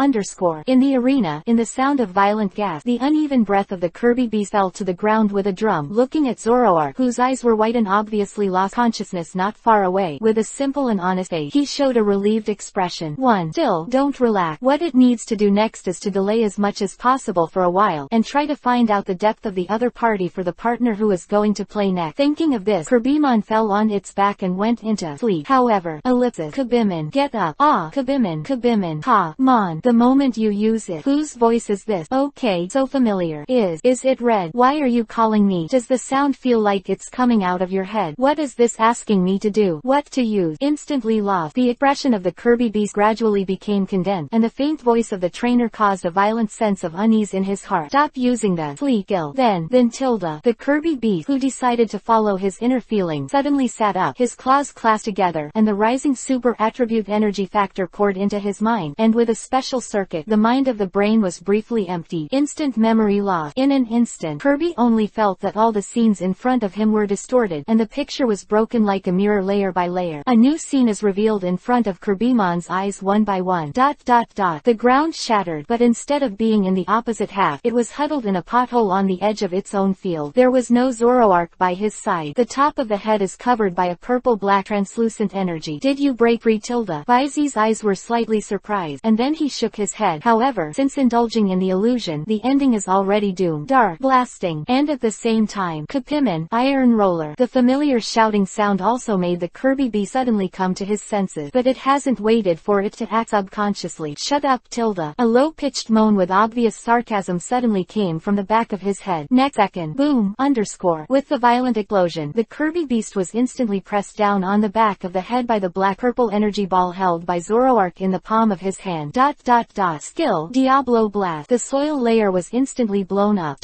In the arena, in the sound of violent gas, the uneven breath of the Kirby Beast fell to the ground with a drum. Looking at Zoroark, whose eyes were white and obviously lost consciousness not far away, with a simple and honest face, he showed a relieved expression. Still, don't relax. What it needs to do next is to delay as much as possible for a while, and try to find out the depth of the other party for the partner who is going to play next. Thinking of this, Kirbymon fell on its back and went into sleep. However, Kibimon, get up. Kibimon, ha, mon. The moment you use it. Whose voice is this? Okay, so familiar. Is it Red? Why are you calling me? Does the sound feel like it's coming out of your head? What is this asking me to do? What to use? Instantly lost. The expression of the Kirby Beast gradually became condensed, and the faint voice of the trainer caused a violent sense of unease in his heart. Stop using the skill. Then Tilda. The Kirby Beast, who decided to follow his inner feeling, suddenly sat up, his claws clasped together, and the rising super attribute energy factor poured into his mind, and with a special circuit, the mind of the brain was briefly emptied. Instant memory loss. In an instant, Kirby only felt that all the scenes in front of him were distorted, and the picture was broken like a mirror layer by layer. A new scene is revealed in front of Kirbymon's eyes one by one. The ground shattered, but instead of being in the opposite half, it was huddled in a pothole on the edge of its own field. There was no Zoroark by his side. The top of the head is covered by a purple-black translucent energy. Did you break free, Tilda? Baizi's eyes were slightly surprised, and then he shook his head. However, since indulging in the illusion, the ending is already doomed. Dark blasting, and at the same time, Kibimon, Iron Roller. The familiar shouting sound also made the Kirby Beast suddenly come to his senses, but it hasn't waited for it to act subconsciously. Shut up, Tilda. A low-pitched moan with obvious sarcasm suddenly came from the back of his head. Next second, boom, with the violent explosion, the Kirby Beast was instantly pressed down on the back of the head by the black-purple energy ball held by Zoroark in the palm of his hand. Skill, Diablo Blast. The soil layer was instantly blown up.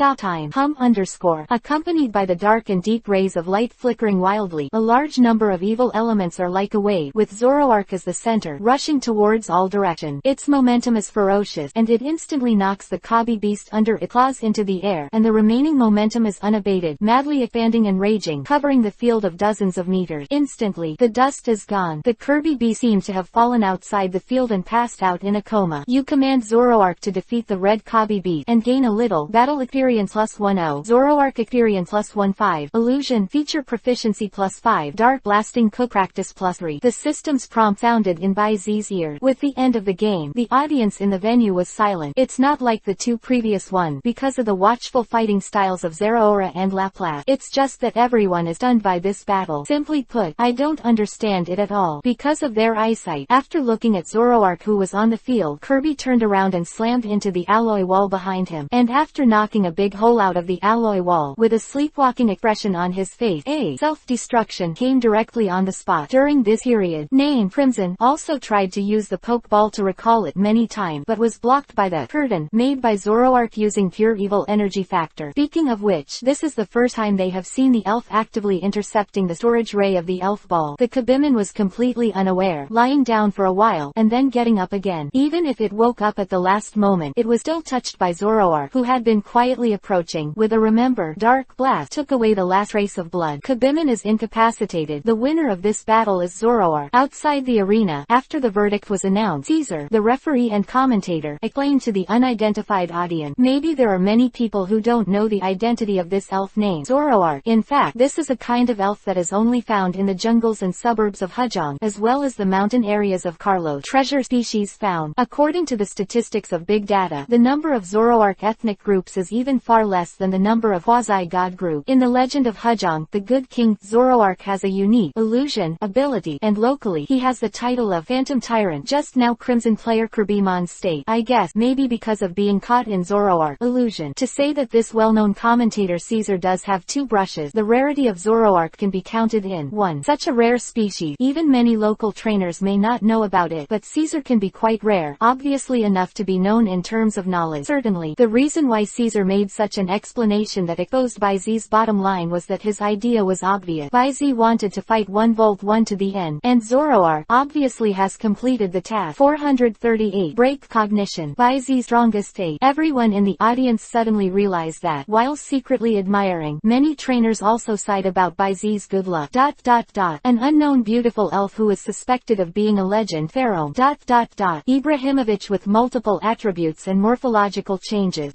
Accompanied by the dark and deep rays of light flickering wildly, a large number of evil elements are like a wave, with Zoroark as the center, rushing towards all directions. Its momentum is ferocious, and it instantly knocks the Kirby Beast under its claws into the air, and the remaining momentum is unabated, madly expanding and raging, covering the field of dozens of meters. Instantly, the dust is gone. The Kirby Beast seemed to have fallen outside the field and passed out in a coma. You command Zoroark to defeat the red Kirby Beast, and gain a little battle experience +10, Zoroark experience +15, illusion feature proficiency +5, dark blasting cook practice +3. The system's prompt sounded in Baizi's ear. With the end of the game, the audience in the venue was silent. It's not like the two previous ones, because of the watchful fighting styles of Zeraora and Laplace. It's just that everyone is stunned by this battle. Simply put, I don't understand it at all. Because because of their eyesight. After looking at Zoroark, who was on the field, Kirby turned around and slammed into the alloy wall behind him, and after knocking a big hole out of the alloy wall, with a sleepwalking expression on his face, a self-destruction came directly on the spot. During this period, name Crimson also tried to use the Pokeball to recall it many times, but was blocked by the curtain made by Zoroark using pure evil energy factor. Speaking of which, this is the first time they have seen the elf actively intercepting the storage ray of the elf ball. The Kabiman was completely unaware, lying down for a while, and then getting up again. Even if it woke up at the last moment, it was still touched by Zoroark, who had been quietly approaching. With a remember, Dark Blast took away the last trace of blood. Kabiman is incapacitated. The winner of this battle is Zoroark. Outside the arena, after the verdict was announced, Caesar, the referee and commentator, explained to the unidentified audience, "Maybe there are many people who don't know the identity of this elf named Zoroark. In fact, this is a kind of elf that is only found in the jungles and suburbs of Hujong, as well as the mountain areas of Carlos. Treasure species found." According to the statistics of Big Data, the number of Zoroark ethnic groups is even far less than the number of quasi-god groups. In the legend of Hujong, the Good King, Zoroark has a unique illusion ability, and locally he has the title of Phantom Tyrant. Just now Crimson player Kirbymon state, "I guess maybe because of being caught in Zoroark illusion." To say that this well-known commentator Caesar does have two brushes. The rarity of Zoroark can be counted in one. Such a rare species, even many local trainers may not know about it, but Caesar can be quite rare, obviously enough to be known in terms of knowledge. Certainly, the reason why Caesar made such an explanation that exposed Baizi's bottom line was that his idea was obvious. Baizi wanted to fight 1v1 to the end, and Zoroark obviously has completed the task. 438. Break cognition. Baizi's strongest state. Everyone in the audience suddenly realized that, while secretly admiring, many trainers also sighed about Baizi's good luck. An unknown beautiful elf who is suspected of being a legend pharaoh. Ibrahimovic with multiple attributes and morphological changes.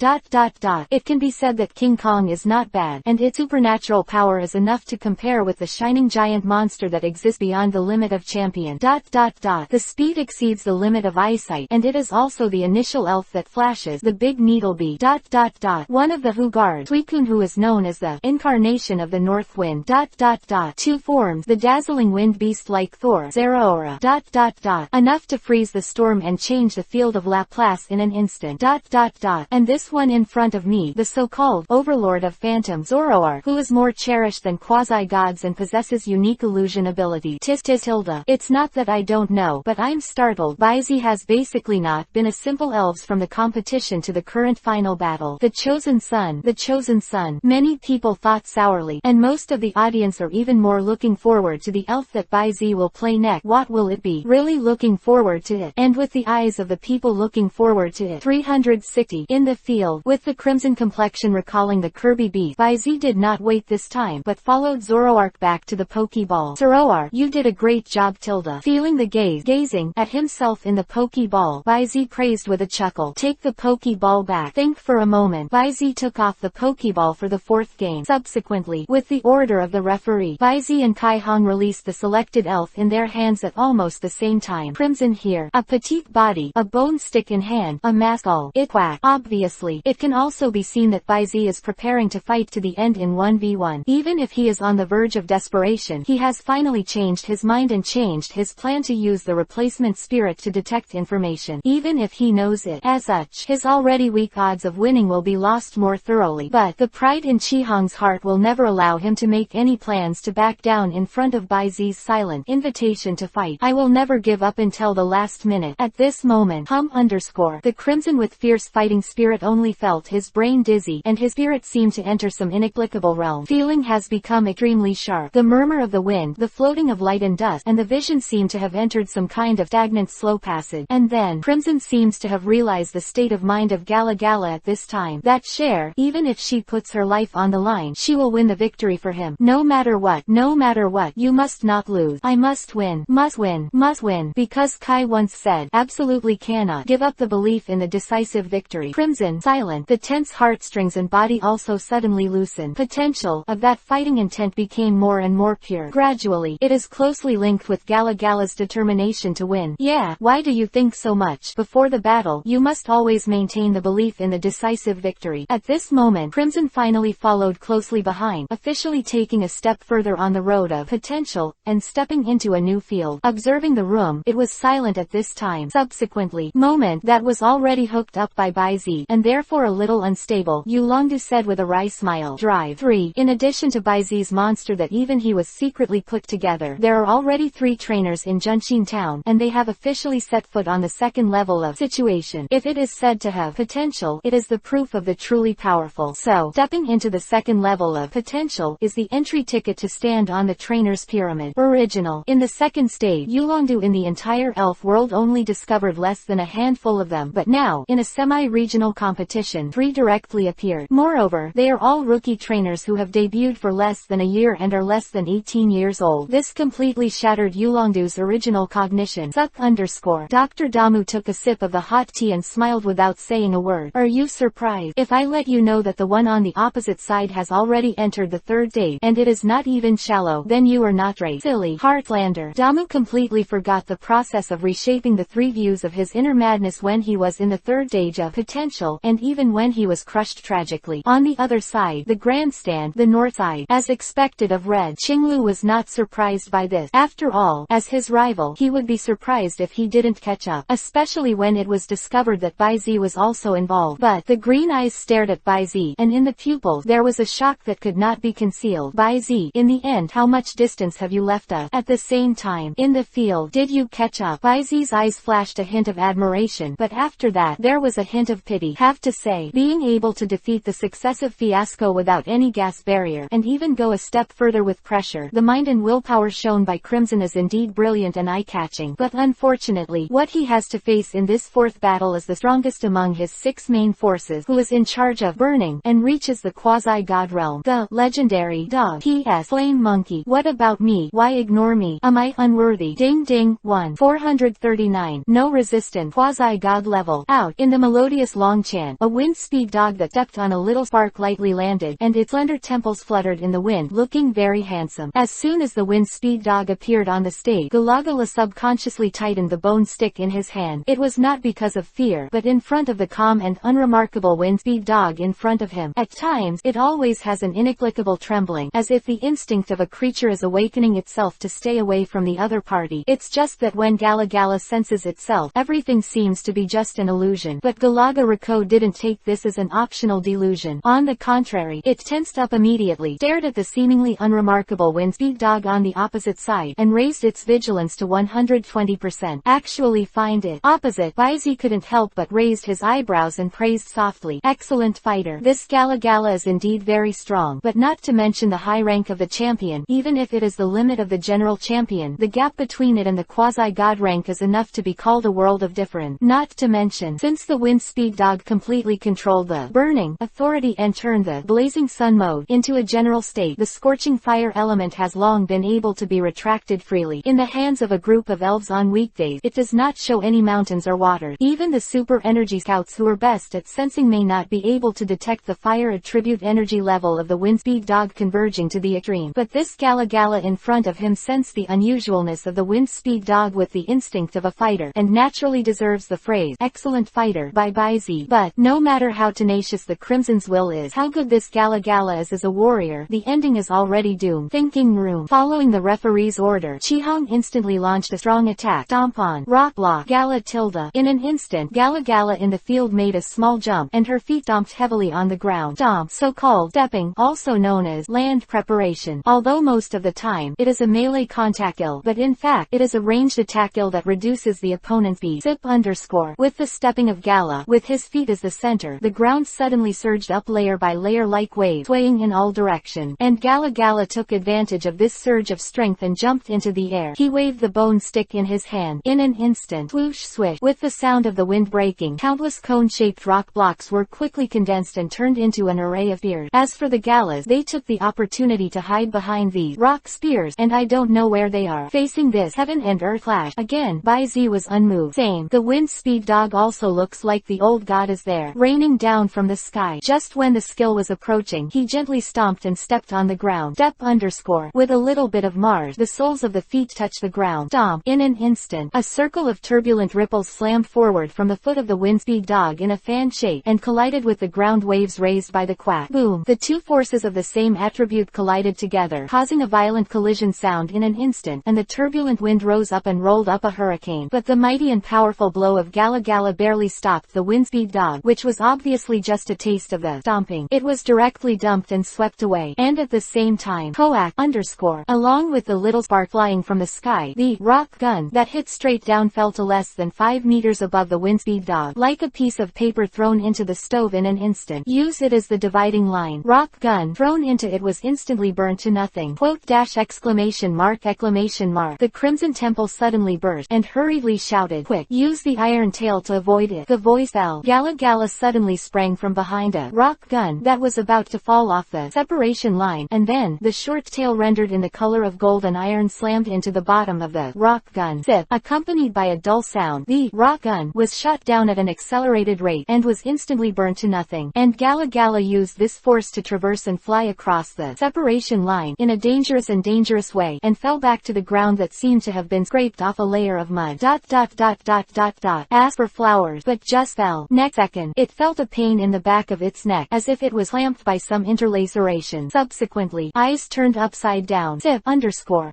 It can be said that King Kong is not bad, and its supernatural power is enough to compare with the shining giant monster that exists beyond the limit of champion. The speed exceeds the limit of eyesight, and it is also the initial elf that flashes the big needle bee. One of the Hu guards, Suicune, who is known as the incarnation of the North Wind. Two forms, the dazzling wind beast like Thor, Zeraora. Enough to freeze the storm and change the field of Laplace in an instant. And this one in front of me, the so-called overlord of Phantom, Zoroark, who is more cherished than quasi-gods and possesses unique illusion ability. Tilda. It's not that I don't know, but I'm startled. Baizi has basically not been a simple elves from the competition to the current final battle. The Chosen Son. Many people thought sourly, and most of the audience are even more looking forward to the elf that Baizi will play next. What will it be? Really looking forward to it. And with the eyes of the people looking forward to it. 360. In the field, with the crimson complexion recalling the Kirby beast, Baizi did not wait this time, but followed Zoroark back to the Pokeball. Zoroark, you did a great job. Feeling the gazing at himself in the Pokeball, Baizi praised with a chuckle. Take the Pokeball back. Think for a moment. Baizi took off the Pokeball for the fourth game. Subsequently, with the order of the referee, Baizi and Kai Hong released the selected elf in their hands at almost the same time. Crimson here, a petite body, a bone stick in hand, a mask all. It quack. Obviously, it can also be seen that Baizi is preparing to fight to the end in 1v1. Even if he is on the verge of desperation, he has finally changed his mind and changed his plan to use the replacement spirit to detect information. Even if he knows it, as such, his already weak odds of winning will be lost more thoroughly. But the pride in Chi-Hong's heart will never allow him to make any plans to back down in front of Baizi's silent invitation to fight. I will never give up until the last minute. At this moment, the Crimson with fierce fighting spirit only felt his brain dizzy, and his spirit seemed to enter some inexplicable realm. Feeling has become extremely sharp. The murmur of the wind, the floating of light and dust, and the vision seem to have entered some kind of stagnant slow passage. And then, Crimson seems to have realized the state of mind of Gala at this time. That even if she puts her life on the line, she will win the victory for him. No matter what, you must not lose. I must win. Must win. Because Kai once said, absolutely cannot give up the belief in the decisive victory. Crimson, silent, the tense heartstrings and body also suddenly loosened. Potential of that fighting intent became more and more pure. Gradually, it is closely linked with Gala's determination to win. Yeah, why do you think so much? Before the battle, you must always maintain the belief in the decisive victory. At this moment, Crimson finally followed closely behind, officially taking a step further on the road of potential, and stepping into a new field. field. Observing the room, it was silent at this time. Subsequently, moment that was already hooked up by Baizi, and therefore a little unstable, Yulongdu said with a wry smile. Drive 3. In addition to Baizi's monster that even he was secretly put together, there are already 3 trainers in Junxin town, and they have officially set foot on the second level of situation. If it is said to have potential, it is the proof of the truly powerful. So, stepping into the second level of potential is the entry ticket to stand on the trainer's pyramid. Original. In the second stage, Yulongdu in the entire elf world only discovered less than a handful of them, but now, in a semi-regional competition, 3 directly appeared. Moreover, they are all rookie trainers who have debuted for less than a year and are less than 18 years old. This completely shattered Yulongdu's original cognition. Dr. Damu took a sip of the hot tea and smiled without saying a word. Are you surprised if I let you know that the one on the opposite side has already entered the third stage, and it is not even shallow? Then you are not right. Silly Heartlander. Damu completely forgot the process of reshaping the 3 views of his inner madness when he was in the third stage of potential, and even when he was crushed tragically. On the other side, the grandstand, the north side, as expected of Red, Qinglu was not surprised by this. After all, as his rival, he would be surprised if he didn't catch up, especially when it was discovered that Baizi was also involved. But the green eyes stared at Baizi, and in the pupils there was a shock that could not be concealed. Baizi, in the end, how much distance have you left us? At the same time, in the field, did you catch up? Baizi's eyes flashed a hint of admiration, but after that, there was a hint of pity. Have to say, being able to defeat the successive fiasco without any gas barrier, and even go a step further with pressure, the mind and willpower shown by Crimson is indeed brilliant and eye-catching. But unfortunately, what he has to face in this fourth battle is the strongest among his 6 main forces, who is in charge of burning, and reaches the quasi-god realm. The legendary dog. P.S. Flame Monkey. What about me? Why ignore me? Am I unworthy? Ding ding. 1. 439. No resistance. Quasi-god level. Out. In the melodious long chant, a wind-speed dog that stepped on a little spark lightly landed, and its slender temples fluttered in the wind, looking very handsome. As soon as the wind-speed dog appeared on the stage, Galagala subconsciously tightened the bone stick in his hand. It was not because of fear, but in front of the calm and unremarkable wind-speed dog in front of him. At times, it always has an inexplicable trembling, as if the instinct of a creature is awakening itself to stay away from the other party. It's just that when Galagala senses itself, everything seems to be just an illusion. But Galaga Rako didn't take this as an optional delusion. On the contrary, it tensed up immediately, stared at the seemingly unremarkable wind-speed dog on the opposite side, and raised its vigilance to 120%. Actually find it opposite. Baizi couldn't help but raised his eyebrows and praised softly. Excellent fighter. This Galagala is indeed very strong, but not to mention the high rank of the champion. Even if it is the limit of the general champion, the gap between it and the quasi-god rank is enough to be called a world of difference. Not to mention, since the wind-speed dog completely controlled the burning authority and turned the blazing sun mode into a general state, the scorching fire element has long been able to be retracted freely. In the hands of a group of elves on weekdays, it does not show any mountains or water. Even the super energy scouts who are best at sensing may not be able to detect the fire attribute energy level of the wind-speed dog converging to the extreme. But this Galagala in front of him sensed the unusualness of the wind-speed dog with the instinct of a fighter, and naturally deserves the phrase, excellent fighter, by Baizi. But, no matter how tenacious the Crimson's will is, how good this Galagala is as a warrior, the ending is already doomed. Thinking room. Following the referee's order, Chihong instantly launched a strong attack. Stomp on. Rock block. Gala tilde. In an instant, Galagala in the field made a small jump, and her feet stomped heavily on the ground. Stomp, so-called stepping, also known as land preparation. Although most of the time, it is a melee contact skill, but in fact, it is a ranged attack skill that reduces the opponent's speed. Zip _. With the stepping of Gala, with his feet as the center, the ground suddenly surged up layer by layer like waves, swaying in all directions, and Galagala took advantage of this surge of strength and jumped into the air. He waved the bone stick in his hand. In an instant, swoosh swish, with the sound of the wind breaking, countless cone-shaped rock blocks were quickly condensed and turned into an array of spears. As for the Galas, they took the opportunity to hide behind these rock spears, and I don't know where they are. Facing this heaven and earth clash, again, Baizi was unmoved. Same. The wind-speed dog also looks like the old god is there, raining down from the sky. Just when the skill was approaching, he gently stomped and stepped on the ground. Step _. With a little bit of Mars, the soles of the feet touch the ground. Stomp. In an instant, a circle of turbulent ripples slammed forward from the foot of the wind-speed dog in a fan shape, and collided with the ground waves raised by the quack. Boom. The two forces of the same attribute collided together, causing a violent collision sound in an instant. An and the turbulent wind rose up and rolled up a hurricane. But the mighty and powerful blow of Gala Gala barely stopped the windspeed dog, which was obviously just a taste of the stomping. It was directly dumped and swept away, and at the same time, Koak along with the little spark flying from the sky, the rock gun that hit straight down fell to less than 5 meters above the windspeed dog, like a piece of paper thrown into the stove in an instant. Use it as the dividing line. Rock gun thrown into it was instantly burned to nothing. Quote dash exclamation mark. The Crimson Temple suddenly burst, and hurriedly shouted, quick, use the iron tail to avoid it. The voice fell. Gala Gala suddenly sprang from behind a rock gun that was about to fall off the separation line, and then, the short tail rendered in the color of gold and iron slammed into the bottom of the rock gun. Zip, accompanied by a dull sound. The rock gun was shot down at an accelerated rate, and was instantly burned to nothing, and Gala Gala used this force to traverse and fly across the separation line in a dangerous way, and fell back to the ground that seemed to have been scraped off a layer of mud. Asked for flowers, but just fell. Next second, it felt a pain in the back of its neck, as if it was clamped by some interlaceration. Subsequently, eyes turned upside down. Zip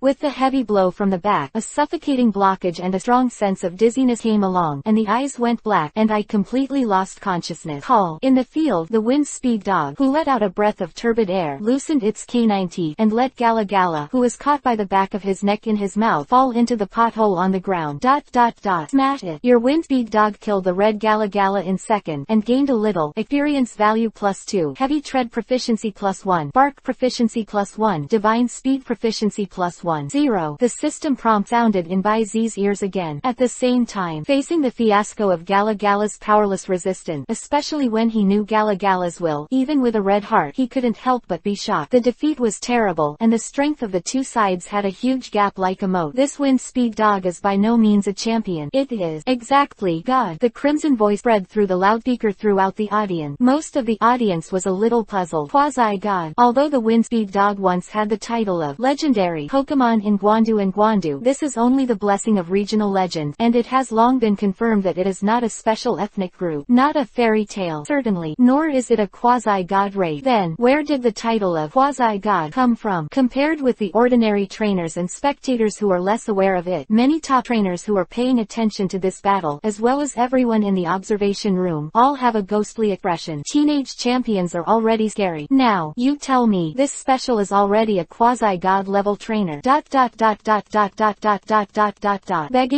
with the heavy blow from the back, a suffocating blockage and a strong sense of dizziness came along, and the eyes went black, and I completely lost consciousness. Call. In the field, the wind speed dog, who let out a breath of turbid air, loosened its canine teeth, and let Gala Gala, who was caught by the back of his neck in his mouth, fall into the pothole on the ground. Smash it. Your wind speed dog killed the red Gala Gala in second, and gained a little experience value +2, heavy tread proficiency +1, bark proficiency +1, divine speed proficiency +1. 0. The system prompt sounded in Bai Zi's ears again, at the same time, facing the fiasco of Gala Gala's powerless resistance, especially when he knew Gala Gala's will. Even with a red heart, he couldn't help but be shocked. The defeat was terrible, and the strength of the two sides had a huge gap like a moat. This wind speed dog is by no means a champion. It is exactly God. The crimson voice spread through the loudspeaker throughout the audience. Most of the audience was a little puzzled. Quasi-God. Although the wind speed dog once had the title of legendary Pokemon in Guandu and Guandu, this is only the blessing of regional legend, and it has long been confirmed that it is not a special ethnic group, not a fairy tale, certainly, nor is it a quasi-god race. Then, where did the title of quasi-god come from? Compared with the ordinary trainers and spectators who are less aware of it, many top trainers who are paying attention to this battle, as well as everyone in the observation room, all have a ghostly expression. Teenage champions are already scary. Now, you tell me, this special is already a quasi-god level trainer. Begging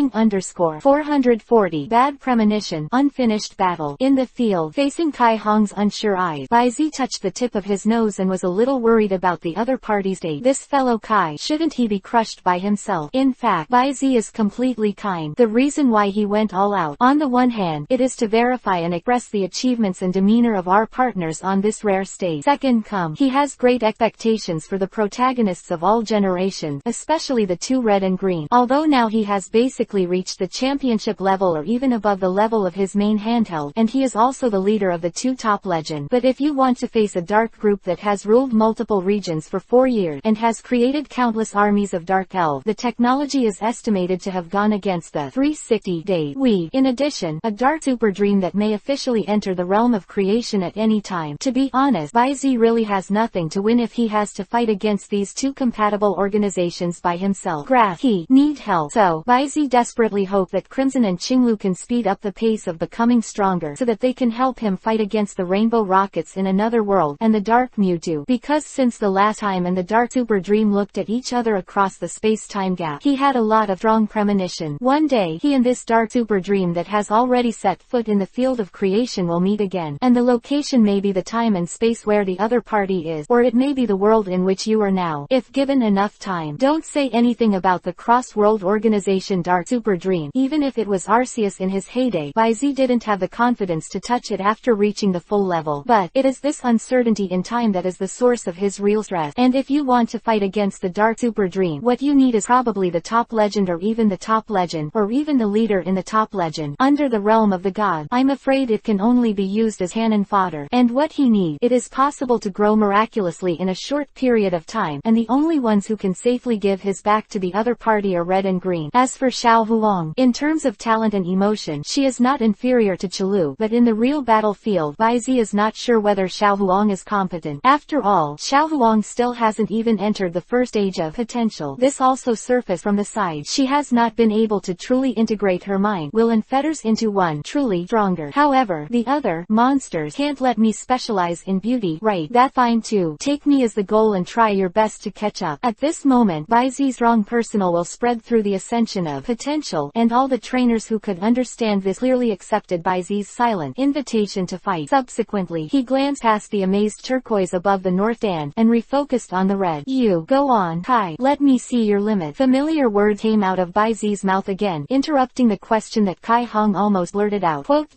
_440. Bad premonition. Unfinished battle. In the field, facing Kai Hong's unsure eyes, Bai Zi touched the tip of his nose and was a little worried about the other party's state. This fellow Kai, shouldn't he be crushed by himself? In fact, Bai Zi is completely kind. The reason why he went all out, on the one hand, it is to verify and express the achievements and demeanor of our partners on this rare stage. Second, he has great expectations for the protagonists of all generations, especially the two red and green. Although now he has basically reached the championship level or even above the level of his main handheld, and he is also the leader of the two top legend. But if you want to face a dark group that has ruled multiple regions for 4 years, and has created countless armies of dark elves, the technology is estimated to have gone against the 360-day weave. In addition, a dark super dream that may officially enter the realm of creation at any time. To be honest, Bai Zi really has nothing to win if he has to fight against these two compatible organizations by himself. He need help. So, Bai Zi desperately hope that Crimson and Qinglu can speed up the pace of becoming stronger so that they can help him fight against the Rainbow Rockets in another world, and the Dark Mewtwo. Because since the last time and the Dark Super Dream looked at each other across the space-time gap, he had a lot of strong premonition. One day, he and this Dark Super Dream that has already set foot in the field of creation will meet again, and the location may be the time and space where the other party is, or it may be the world in which you are now, if given enough time. Don't say anything about the cross-world organization Dark Super Dream. Even if it was Arceus in his heyday, Bai Zi didn't have the confidence to touch it after reaching the full level. But, it is this uncertainty in time that is the source of his real stress. And if you want to fight against the Dark Super Dream, what you need is probably the top legend or even the top legend, or even the leader in the top legend, under the realm of the god. I'm afraid it can only be used as cannon fodder. And what he needs, it is possible to grow miraculously in a short period of time, and the only ones who can safely give his back to the other party are red and green. As for Xiao Huang, in terms of talent and emotion, she is not inferior to Chulu, but in the real battlefield, Bai Zi is not sure whether Xiao Huang is competent. After all, Xiao Huang still hasn't even entered the first stage of potential. This also also surface from the side. She has not been able to truly integrate her mind, will and fetters into one truly stronger. However, the other monsters can't let me specialize in beauty, right? That fine too. Take me as the goal and try your best to catch up. At this moment, Baizi's wrong personal will spread through the ascension of potential, and all the trainers who could understand this clearly accepted Baizi's silent invitation to fight. Subsequently, he glanced past the amazed turquoise above the north stand, and refocused on the red. You, go on, Kai. Let me see your limit. Familiar word came out of Baizi's mouth again, interrupting the question that Kai Hong almost blurted out. Quote, ...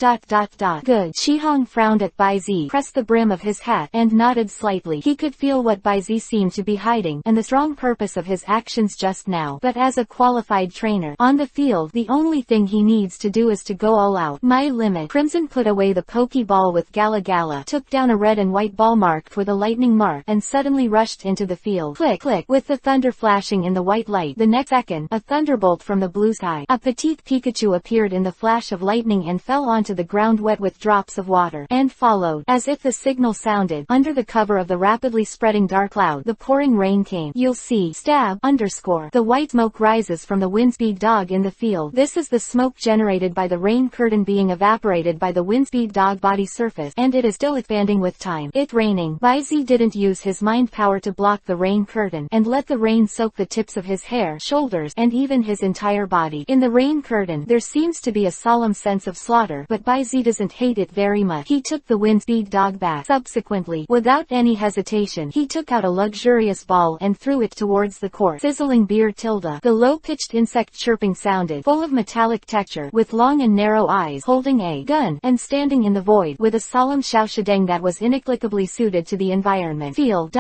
Good. Shi Hong frowned at Baizi, pressed the brim of his hat, and nodded slightly. He could feel what Baizi seemed to be hiding, and the strong purpose of his actions just now. But as a qualified trainer on the field, the only thing he needs to do is to go all out. My limit. Crimson put away the pokeball with Gala Gala, took down a red and white ball marked with a lightning mark, and suddenly rushed into the field. Click, click, with the thunder flashing in the white light. The next second, a thunderbolt from the blue sky. A petite Pikachu appeared in the flash of lightning and fell onto the ground wet with drops of water, and followed, as if the signal sounded, under the cover of the rapidly spreading dark cloud. The pouring rain came. You'll see. Stab, underscore. The white smoke rises from the windspeed dog in the field. This is the smoke generated by the rain curtain being evaporated by the windspeed dog body surface, and it is still expanding with time. It raining. Baizi didn't use his mind power to block the rain curtain, and let the rain soak the tips of his hair, shoulders, and even his entire body. In the rain curtain, there seems to be a solemn sense of slaughter, but Baizi doesn't hate it very much. He took the windspeed dog back. Subsequently, without any hesitation, he took out a luxurious ball and threw it towards the court. Sizzling beer tilde. The low-pitched insect chirping sounded, full of metallic texture, with long and narrow eyes, holding a gun, and standing in the void, with a solemn xiaoshideng that was inexplicably suited to the environment. Feel, ...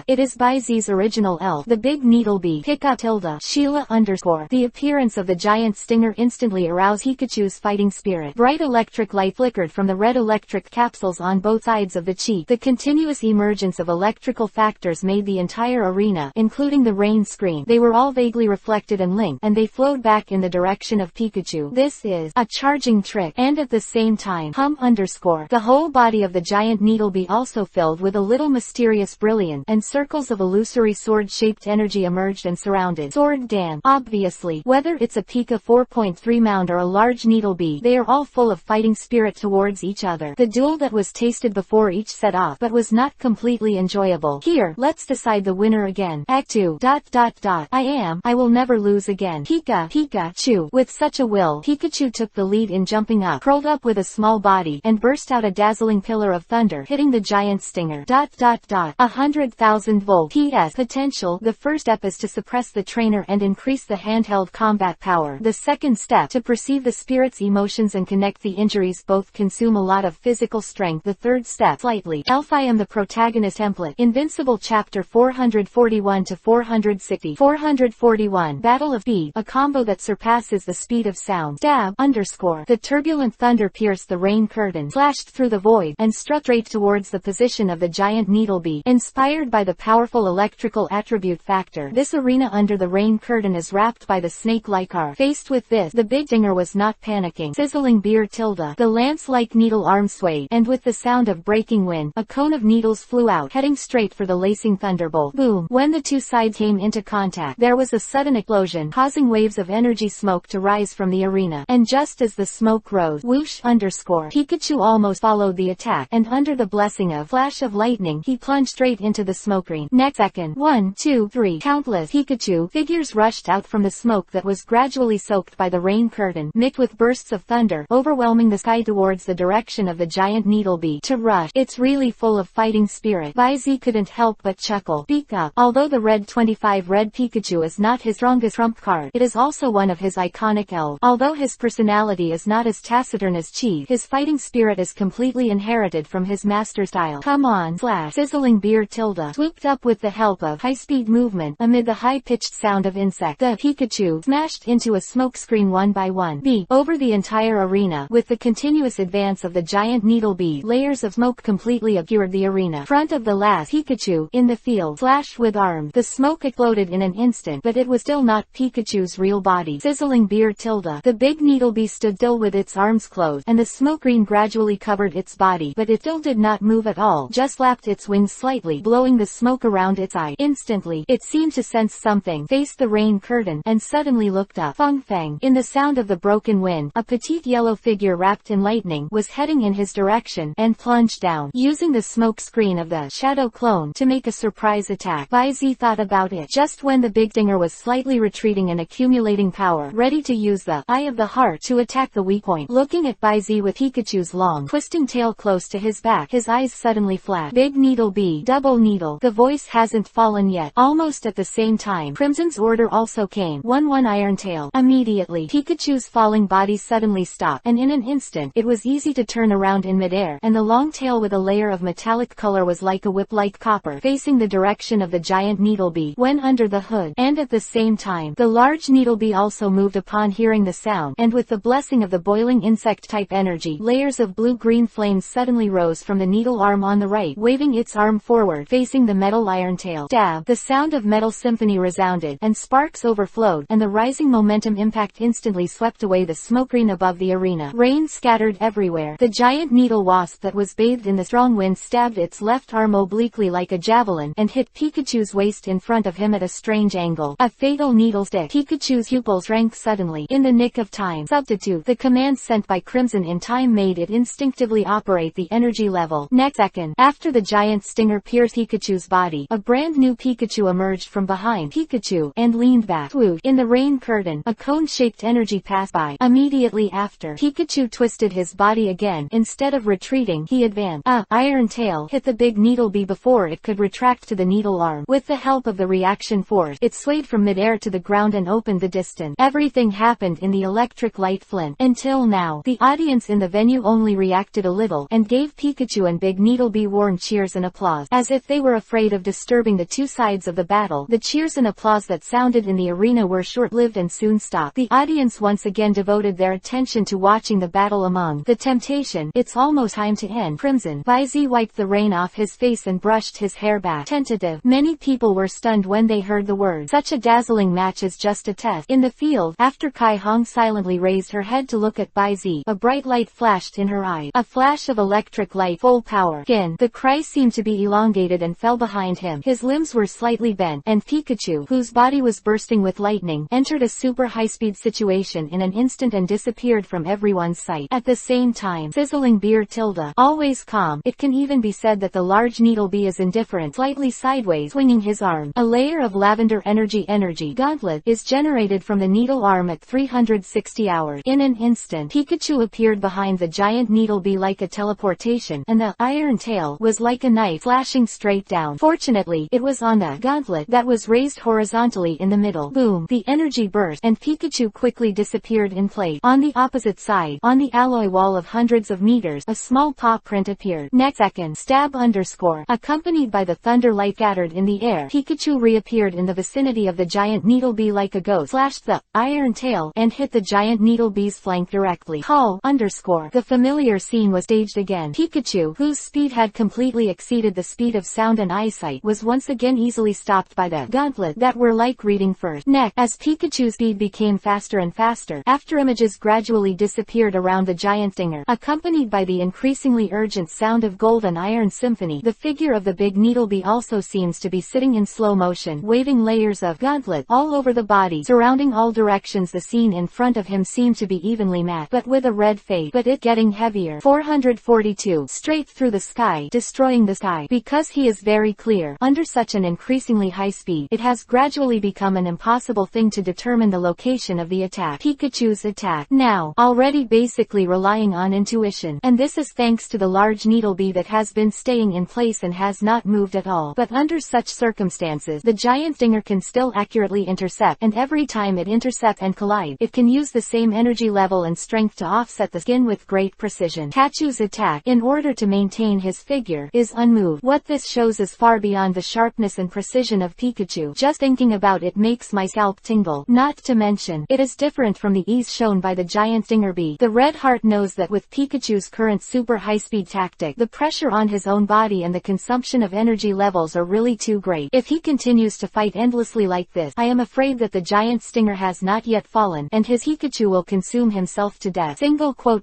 It is Baizi's original elf, the big needle bee. Pick up tilde. Sheila underscore. The appearance of the giant stinger instantly aroused Pikachu's fighting spirit. Bright electric light flickered from the red electric capsules on both sides of the cheek. The continuous emergence of electrical factors made the entire arena, including the rain screen. They were all vaguely reflected and linked, and they flowed back in the direction of Pikachu. This is a charging trick, and at the same time, underscore. The whole body of the giant needlebee also filled with a little mysterious brilliance, and circles of illusory sword-shaped energy emerged and surrounded. Sword dam. Obviously, whether it's a Pika 4.3 mound or a large needlebee, they are all full of fighting spirit towards each other. The duel that was tasted before each set off, but was not completely enjoyable. Here, let's decide the winner again. Act 2. ... I will never lose again. Pikachu. With such a will, Pikachu took the lead in jumping up, curled up with a small body, and burst out a dazzling pillar of thunder, hitting the giant stinger. 100,000 volt. PS. Potential. The first step is to suppress the trainer and increase the handheld combat power. The second step, to perceive the spirit's emotions and connect the injuries, both consume a lot of physical strength. The third step, slightly. Elf. I am the protagonist template. Invincible chapter 441 to 460. 441. Battle of Speed. A combo that surpasses the speed of sound. Stab, underscore. The turbulent thunder pierced the rain curtain, flashed through the void, and struck straight towards the position of the giant needlebee. Inspired by the powerful electrical attribute factor, this arena under the rain curtain is wrapped by the snake-like arc. Faced with this, the big dinger was not panicking. Sizzling beer tilde. The lance-like needle arm swayed, and with the sound of breaking wind, a cone of needles flew out, heading straight for the lacing thunderbolt. Boom! When the two sides came into contact, there was a sudden explosion, causing waves of energy smoke to rise from the arena. And just as the smoke rose, whoosh, underscore. Pikachu almost followed the attack, and under the blessing of flash of lightning, he plunged straight into the smoke ring. Next second, 1, 2, 3, countless Pikachu figures rushed out from the smoke that was gradually soaked by the rain curtain, mixed with bursts of thunder, overwhelming the sky towards the direction of the giant needlebee. To rush. It's really full of fighting spirit. Baizi couldn't help but chuckle. Speak up. Although the red 25 red Pikachu is not his strongest trump card, it is also one of his iconic elves. Although his personality is not as taciturn as Chi, his fighting spirit is completely inherited from his master style. Come on, slash. Sizzling beer tilde. Swooped up with the help of high-speed movement, amid the high-pitched sound of insect. The Pikachu smashed into a smokescreen one by one. Over the entire arena. With the continuous advance of the giant needlebee, layers of smoke completely obscured the arena. Front of the last Pikachu, in the field, flashed with arms. The smoke exploded in an instant, but it was still not Pikachu's real body. Sizzling beer tilde. The big needlebee stood still with its arms closed, and the smoke screen gradually covered its body, but it still did not move at all, just flapped its wings slightly, blowing the smoke around its eye. Instantly, it seemed to sense against something, faced the rain curtain, and suddenly looked up. Fong Feng. In the sound of the broken wind, a petite yellow figure wrapped in lightning was heading in his direction, and plunged down, using the smoke screen of the shadow clone to make a surprise attack. Bai Zi thought about it just when the big dinger was slightly retreating and accumulating power, ready to use the Eye of the Heart to attack the weak point. Looking at Bai Zi with Pikachu's long, twisting tail close to his back, his eyes suddenly flashed. Big needle B, double needle. The voice hasn't fallen yet. Almost at the same time, Crimson's order also came. 1-1 Iron Tail. Immediately, Pikachu's falling body suddenly stopped, and in an instant, it was easy to turn around in midair, and the long tail with a layer of metallic color was like a whip-like copper, facing the direction of the giant Needlebee, when under the hood. And at the same time, the large Needlebee also moved upon hearing the sound, and with the blessing of the boiling insect-type energy, layers of blue-green flames suddenly rose from the needle arm on the right, waving its arm forward, facing the metal iron tail. Dab! The sound of metal symphony resounded, and sparks overflowed, and the rising momentum impact instantly swept away the smoke screen above the arena. Rain scattered everywhere. The giant needle wasp that was bathed in the strong wind stabbed its left arm obliquely like a javelin, and hit Pikachu's waist in front of him at a strange angle. A fatal needle stick. Pikachu's pupils shrank suddenly, in the nick of time. Substitute. The command sent by Crimson in time made it instinctively operate the energy level. Next second, after the giant stinger pierced Pikachu's body, a brand new Pikachu emerged from behind Pikachu, and leaned back. Whoosh! In the rain curtain, a cone-shaped energy passed by. Immediately after, Pikachu twisted his body again. Instead of retreating, he advanced. Iron Tail hit the big Needlebee before it could retract to the needle arm. With the help of the reaction force, it swayed from midair to the ground and opened the distance. Everything happened in the electric light flint. Until now, the audience in the venue only reacted a little, and gave Pikachu and Big Needlebee warm cheers and applause, as if they were afraid of disturbing the two sides of the battle. The cheers and applause that sounded in the arena were short-lived and soon stopped. The audience once again devoted their attention to watching the battle among the temptation. It's almost time to end. Crimson. Bai Zi wiped the rain off his face and brushed his hair back. Tentative. Many people were stunned when they heard the words. Such a dazzling match is just a test. In the field, after Kai Hong silently raised her head to look at Bai Zi, a bright light flashed in her eyes. A flash of electric light, full power. Again, the cry seemed to be elongated and fell behind him. His limbs were slightly bent, and Pikachu, whose body was bursting with lightning, entered a super high-speed situation in an instant and disappeared from everyone's sight. At the same time, sizzling beer tilde, always calm. It can even be said that the large Needlebee is indifferent, slightly sideways, swinging his arm. A layer of lavender energy gauntlet is generated from the needle arm at 360 hours. In an instant, Pikachu appeared behind the giant Needlebee like a teleportation, and the iron tail was like a knife flashing straight down. Fortunately, it was on the gauntlet that was raised horizontally in the middle. Boom! The energy burst, and Pikachu quickly disappeared in place. On the opposite side, on the alloy wall of hundreds of meters, a small paw print appeared. Next second, stab underscore, accompanied by the thunder light scattered in the air, Pikachu reappeared in the vicinity of the giant Needlebee like a ghost, slashed the iron tail, and hit the giant Needlebee's flank directly. Call underscore. The familiar scene was staged again. Pikachu, whose speed had completely exceeded the speed of sound and eyesight, was once again easily stopped by the gauntlet that were like reading first. Next, as Pikachu's speed became faster and faster, after images gradually disappeared around the giant stinger, accompanied by the increasingly urgent sound of gold and iron symphony, the figure of the big Needlebee also seems to be sitting in slow motion, waving layers of gauntlet all over the body, surrounding all directions. The scene in front of him seemed to be evenly matte, but with a red fade, but it getting heavier. 442. Straight through the sky, destroying the sky. Because he is very clear, under such an increasingly high speed, it has gradually become an impossible thing to determine the location of the attack. Pikachu's attack, now, already basically relying on intuition, and this is thanks to the large Needlebee that has been staying in place and has not moved at all. But under such circumstances, the giant stinger can still accurately intercept, and every time it intercepts and collides, it can use the same energy level and strength to offset the skin with great precision. Pikachu's attack, in order to maintain his figure, is unmoved. What this shows is far beyond the sharpness and precision of Pikachu. Just thinking about it makes my scalp tingle. Not to mention, it is different from the ease shown by the giant stinger bee. The Red Heart knows that with Pikachu's current super high-speed tactic, the pressure on his own body and the consumption of energy levels are really too great. If he continues to fight endlessly like this, I am afraid that the giant stinger has not yet fallen, and his Pikachu will consume himself to death. Single quote ...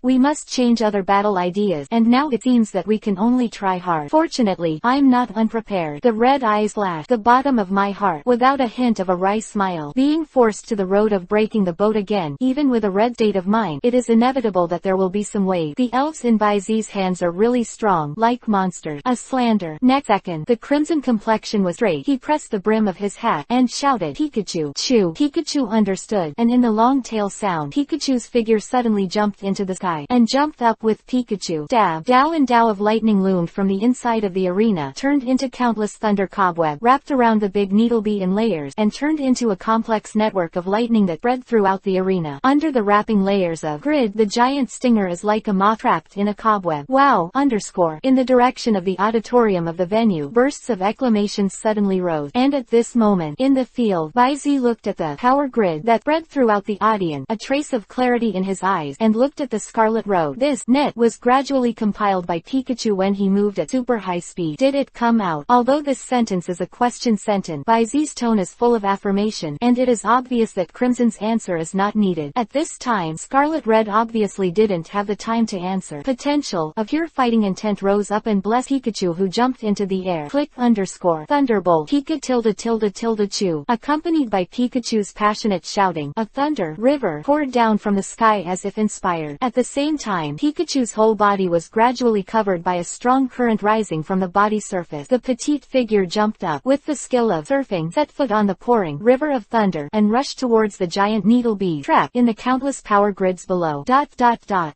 We must change other battle ideas, and now it seems that we can only try hard. Fortunately, I'm not unprepared. The red eyes flash. The bottom of my heart, without a hint of a wry smile. Being forced to the road of breaking the boat again, even with a red state of mind, it is inevitable that there will be some waves. The elves in Baizi's hands are really strong, like monsters. A slander. Next second, the crimson complexion was straight. He pressed the brim of his hat, and shouted, Pikachu! Chew! Pikachu understood, and in the long tail sound, Pikachu's figure suddenly jumped into the sky, and jumped up with Pikachu. Dab! Dow and dow of lightning loomed from the inside of the arena, turned into countless thunder cobweb, wrapped around the big Needlebee in layers, and turned into a complex network of lightning that spread throughout the arena. Under the wrapping layers of grid, the giant stinger is like a moth trapped in a cobweb. Wow! In the direction of the auditorium of the venue, bursts of exclamations suddenly rose, and at this moment, in the field, Baizi looked at the power grid that spread throughout the audience, a trace of clarity in his eyes, and looked at the Scarlet Road. This net was gradually compiled by Pikachu when he moved at super high speed. Did it come out? Although this sentence is a question sentence, Baizi's tone is full of affirmation, and it is obvious that Crimson's answer is not needed. At this time, Scarlet Red obviously didn't have the time to answer. Potential of pure fighting intent rose up and blessed Pikachu, who jumped into the air. Click _ Thunderbolt. Pika ___ Chew. Accompanied by Pikachu's passionate shouting, a thunder river poured down from the sky as if inspired. At the same time, Pikachu's whole body was gradually covered by a strong current rising from the body surface. The petite figure jumped up, with the skill of surfing, set foot on the pouring river of thunder, and rushed towards the giant Needlebee, trapped in the countless power grids below.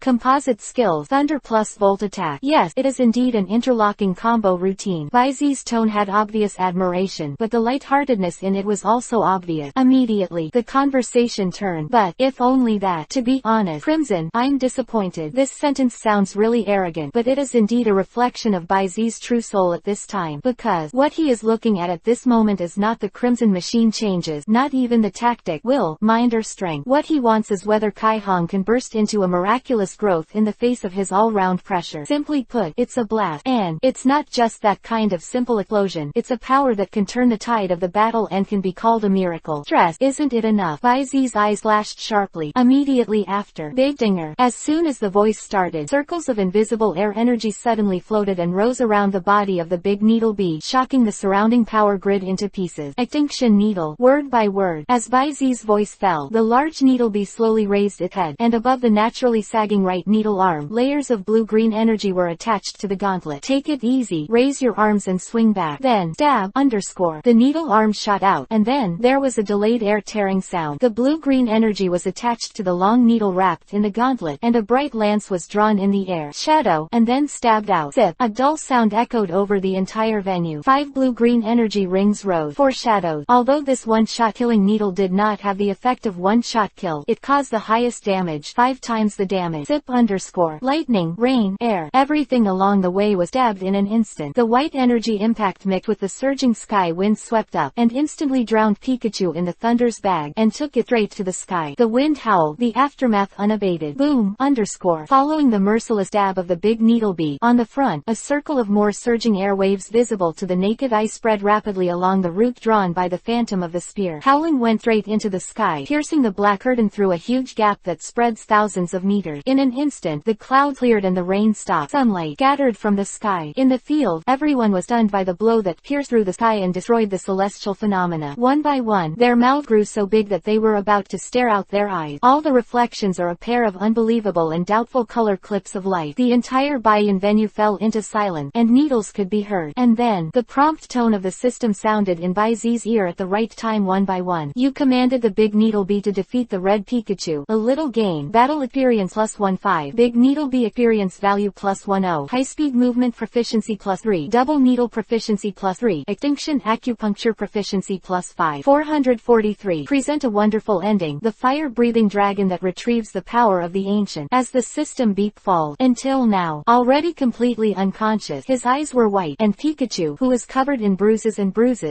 Composite skills, thunder plus volt attack. Yes, it is indeed an interlocking combo routine. Baizi's tone had obvious admiration, but the lightheartedness in it was also obvious. Immediately, the conversation turned, but, if only that. To be honest, Crimson, I'm disappointed. This sentence sounds really arrogant, but it is indeed a reflection of Baizi's true soul at this time, because what he is looking at this moment is not the Crimson machine changes, not even the tactic, will, mind or strength. What he wants is whether Kai Hong can burst into a miraculous growth in the face of his all-round pressure. Simply put, it's a blast. And it's not just that kind of simple explosion, it's a power that can turn the tide of the battle and can be called a miracle. Stress, isn't it enough? Baizi's eyes flashed sharply. Immediately after, Big Dinger. As soon as the voice started, circles of invisible air energy suddenly floated and rose around the body of the big Needlebee, shocking the surrounding power grid into pieces. Extinction Needle. Word by word, as Baizi's voice fell, the large Needlebee slowly raised its head, and above the naturally sagging right needle arm, layers of blue-green energy were attached to the gauntlet. Take it easy, raise your arms and swing back. Then, stab, _ the needle arm shot out, and then, there was a delayed air-tearing sound. The blue-green energy was attached to the long needle wrapped in the gauntlet, and a bright lance was drawn in the air. Shadow, and then stabbed out. Zip, a dull sound echoed over the entire venue. 5 blue-green energy rings rose, foreshadowed. Although this one-shot killing needle did not have the effect of one-shot kill, it caused the highest damage, 5 times the damage. Zip _ lightning, rain, air, everything along the way was stabbed in an instant. The white energy impact mixed with the surging sky wind swept up, and instantly drowned Pikachu in the thunder's bag, and took it straight to the sky. The wind howled, the aftermath unabated. Boom _ following the merciless stab of the big Needlebee. On the front, a circle of more surging air waves visible to the naked eye spread rapidly along the route drawn by the phantom of the spear. Howling went straight into the sky, piercing the black curtain through a huge gap that spreads thousands of meters. In an instant, the cloud cleared and the rain stopped. Sunlight scattered from the sky. In the field, everyone was stunned by the blow that pierced through the sky and destroyed the celestial phenomena. One by one, their mouths grew so big that they were about to stare out their eyes. All the reflections are a pair of unbelievable and doubtful color clips of light. The entire buy-in venue fell into silence, and needles could be heard. And then, the prompt tone of the system sounded in Baizi's ear at the right time. One by one, you commanded the big Needlebee to defeat the red Pikachu. A little gain. Battle experience +15. Big Needlebee experience value +10. High-speed movement proficiency +3. Double needle proficiency +3. Extinction acupuncture proficiency +5. 443. Present a wonderful ending. The fire-breathing dragon that retrieves the power of the ancient. As the system beep falls. Until now, already completely unconscious, his eyes were white, and Pikachu, who was covered in bruises,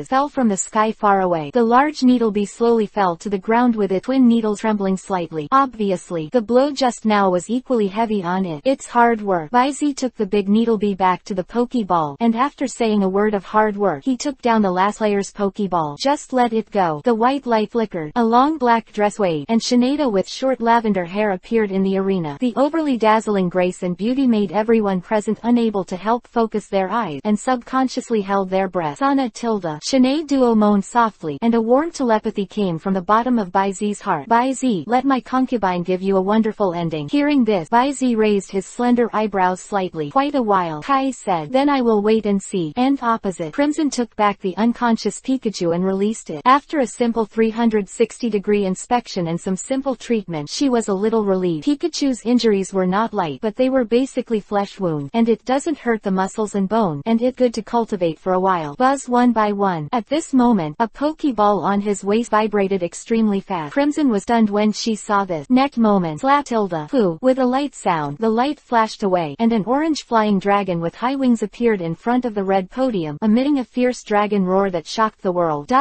fell from the sky far away. The large Needlebee slowly fell to the ground with its twin needles trembling slightly. Obviously, the blow just now was equally heavy on it. It's hard work. Baizi took the big Needlebee back to the Pokeball, and after saying a word of hard work, he took down the last layer's Pokeball. Just let it go. The white light flickered. A long black dress waved, and Sinead with short lavender hair appeared in the arena. The overly dazzling grace and beauty made everyone present unable to help focus their eyes, and subconsciously held their breath. Sana Sinead Duo moaned softly, and a warm telepathy came from the bottom of Baizi's heart. Baizi, let my concubine give you a wonderful ending. Hearing this, Baizi raised his slender eyebrows slightly. Quite a while, Kai said. Then I will wait and see. And opposite, Crimson took back the unconscious Pikachu and released it. After a simple 360-degree inspection and some simple treatment, she was a little relieved. Pikachu's injuries were not light, but they were basically flesh wound, and it doesn't hurt the muscles and bone, and it good to cultivate for a while. Buzz one by one. At this moment, a Pokeball on his waist vibrated extremely fast. Crimson was stunned when she saw this. Next moment, Pooh, with a light sound, the light flashed away, and an orange flying dragon with high wings appeared in front of the red podium, emitting a fierce dragon roar that shocked the world.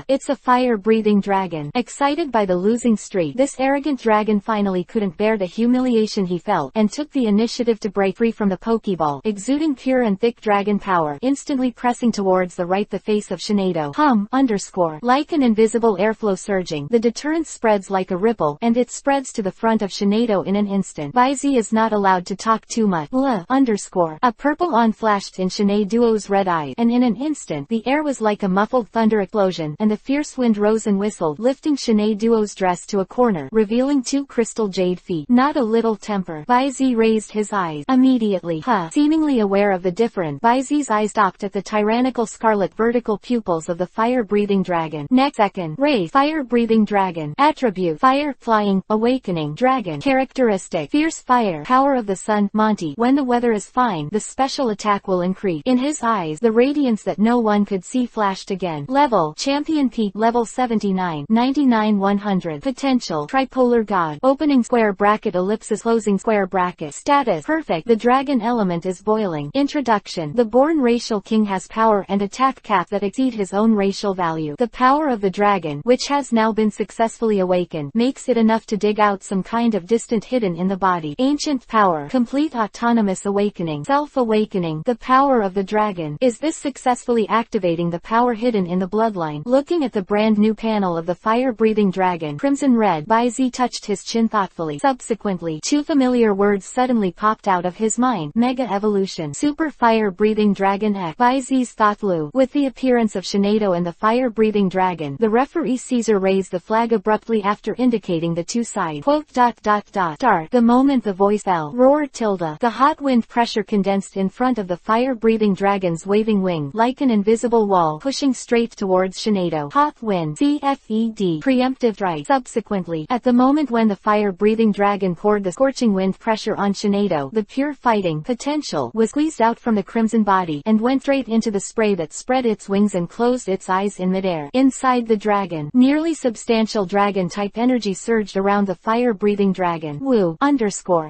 It's a fire-breathing dragon. Excited by the losing streak, this arrogant dragon finally couldn't bear the humiliation he felt, and took the initiative to break free from the Pokeball, exuding pure and thick dragon power, instantly pressing towards the right the face of Shinado. Like an invisible airflow surging, the deterrence spreads like a ripple, and it spreads to the front of Shinado in an instant. Baizi is not allowed to talk too much. A purple on flashed in Sinead Duo's red eye, and in an instant, the air was like a muffled thunder explosion, and the fierce wind rose and whistled, lifting Sinead Duo's dress to a corner, revealing 2 crystal jade feet. Not a little temper. Baizi raised his eyes. Immediately, seemingly aware of the difference, Baizi's eyes stopped at the tyrannical scarlet vertical pupils of the fire-breathing dragon. Next second, race, fire-breathing dragon. Attribute, fire, flying, awakening, dragon. Characteristic, fierce fire, power of the sun, Monty. When the weather is fine, the special attack will increase. In his eyes, the radiance that no one could see flashed again. Level, champion peak, level 79, 99 100. Potential, tripolar god. Opening square bracket ellipsis closing square bracket. Status, perfect. The dragon element is boiling. Introduction. The born racial king has power and attack cap that exceed his own racial value. The power of the dragon, which has now been successfully awakened, makes it enough to dig out some kind of distant hidden in the body. Ancient power, complete autonomous awakening, self-awakening. The power of the dragon. Is this successfully activating the power hidden in the bloodline? Looking at the brand new panel of the fire-breathing dragon, Crimson Red, Baizi touched his chin thoughtfully. Subsequently, 2 familiar words suddenly popped out of his mind. Mega evolution. Super fire-breathing dragon X. Baizi's thought flew. With the appearance of Shinado and the fire-breathing dragon, the referee Caesar raised the flag abruptly after indicating the 2 sides. Start. The moment the voice fell, roared Tilda. The hot wind pressure condensed in front of the fire-breathing dragon's waving wing, like an invisible wall, pushing straight towards Shinado. Hot wind. CFED. Preemptive strike. Subsequently, at the moment when the fire-breathing dragon poured the scorching wind pressure on Shinado, the pure fighting potential was squeezed out from the crimson body, and went straight into the spray that spread its wings and closed its eyes in midair. Inside the dragon, nearly substantial dragon-type energy surged around the fire-breathing dragon. Woo!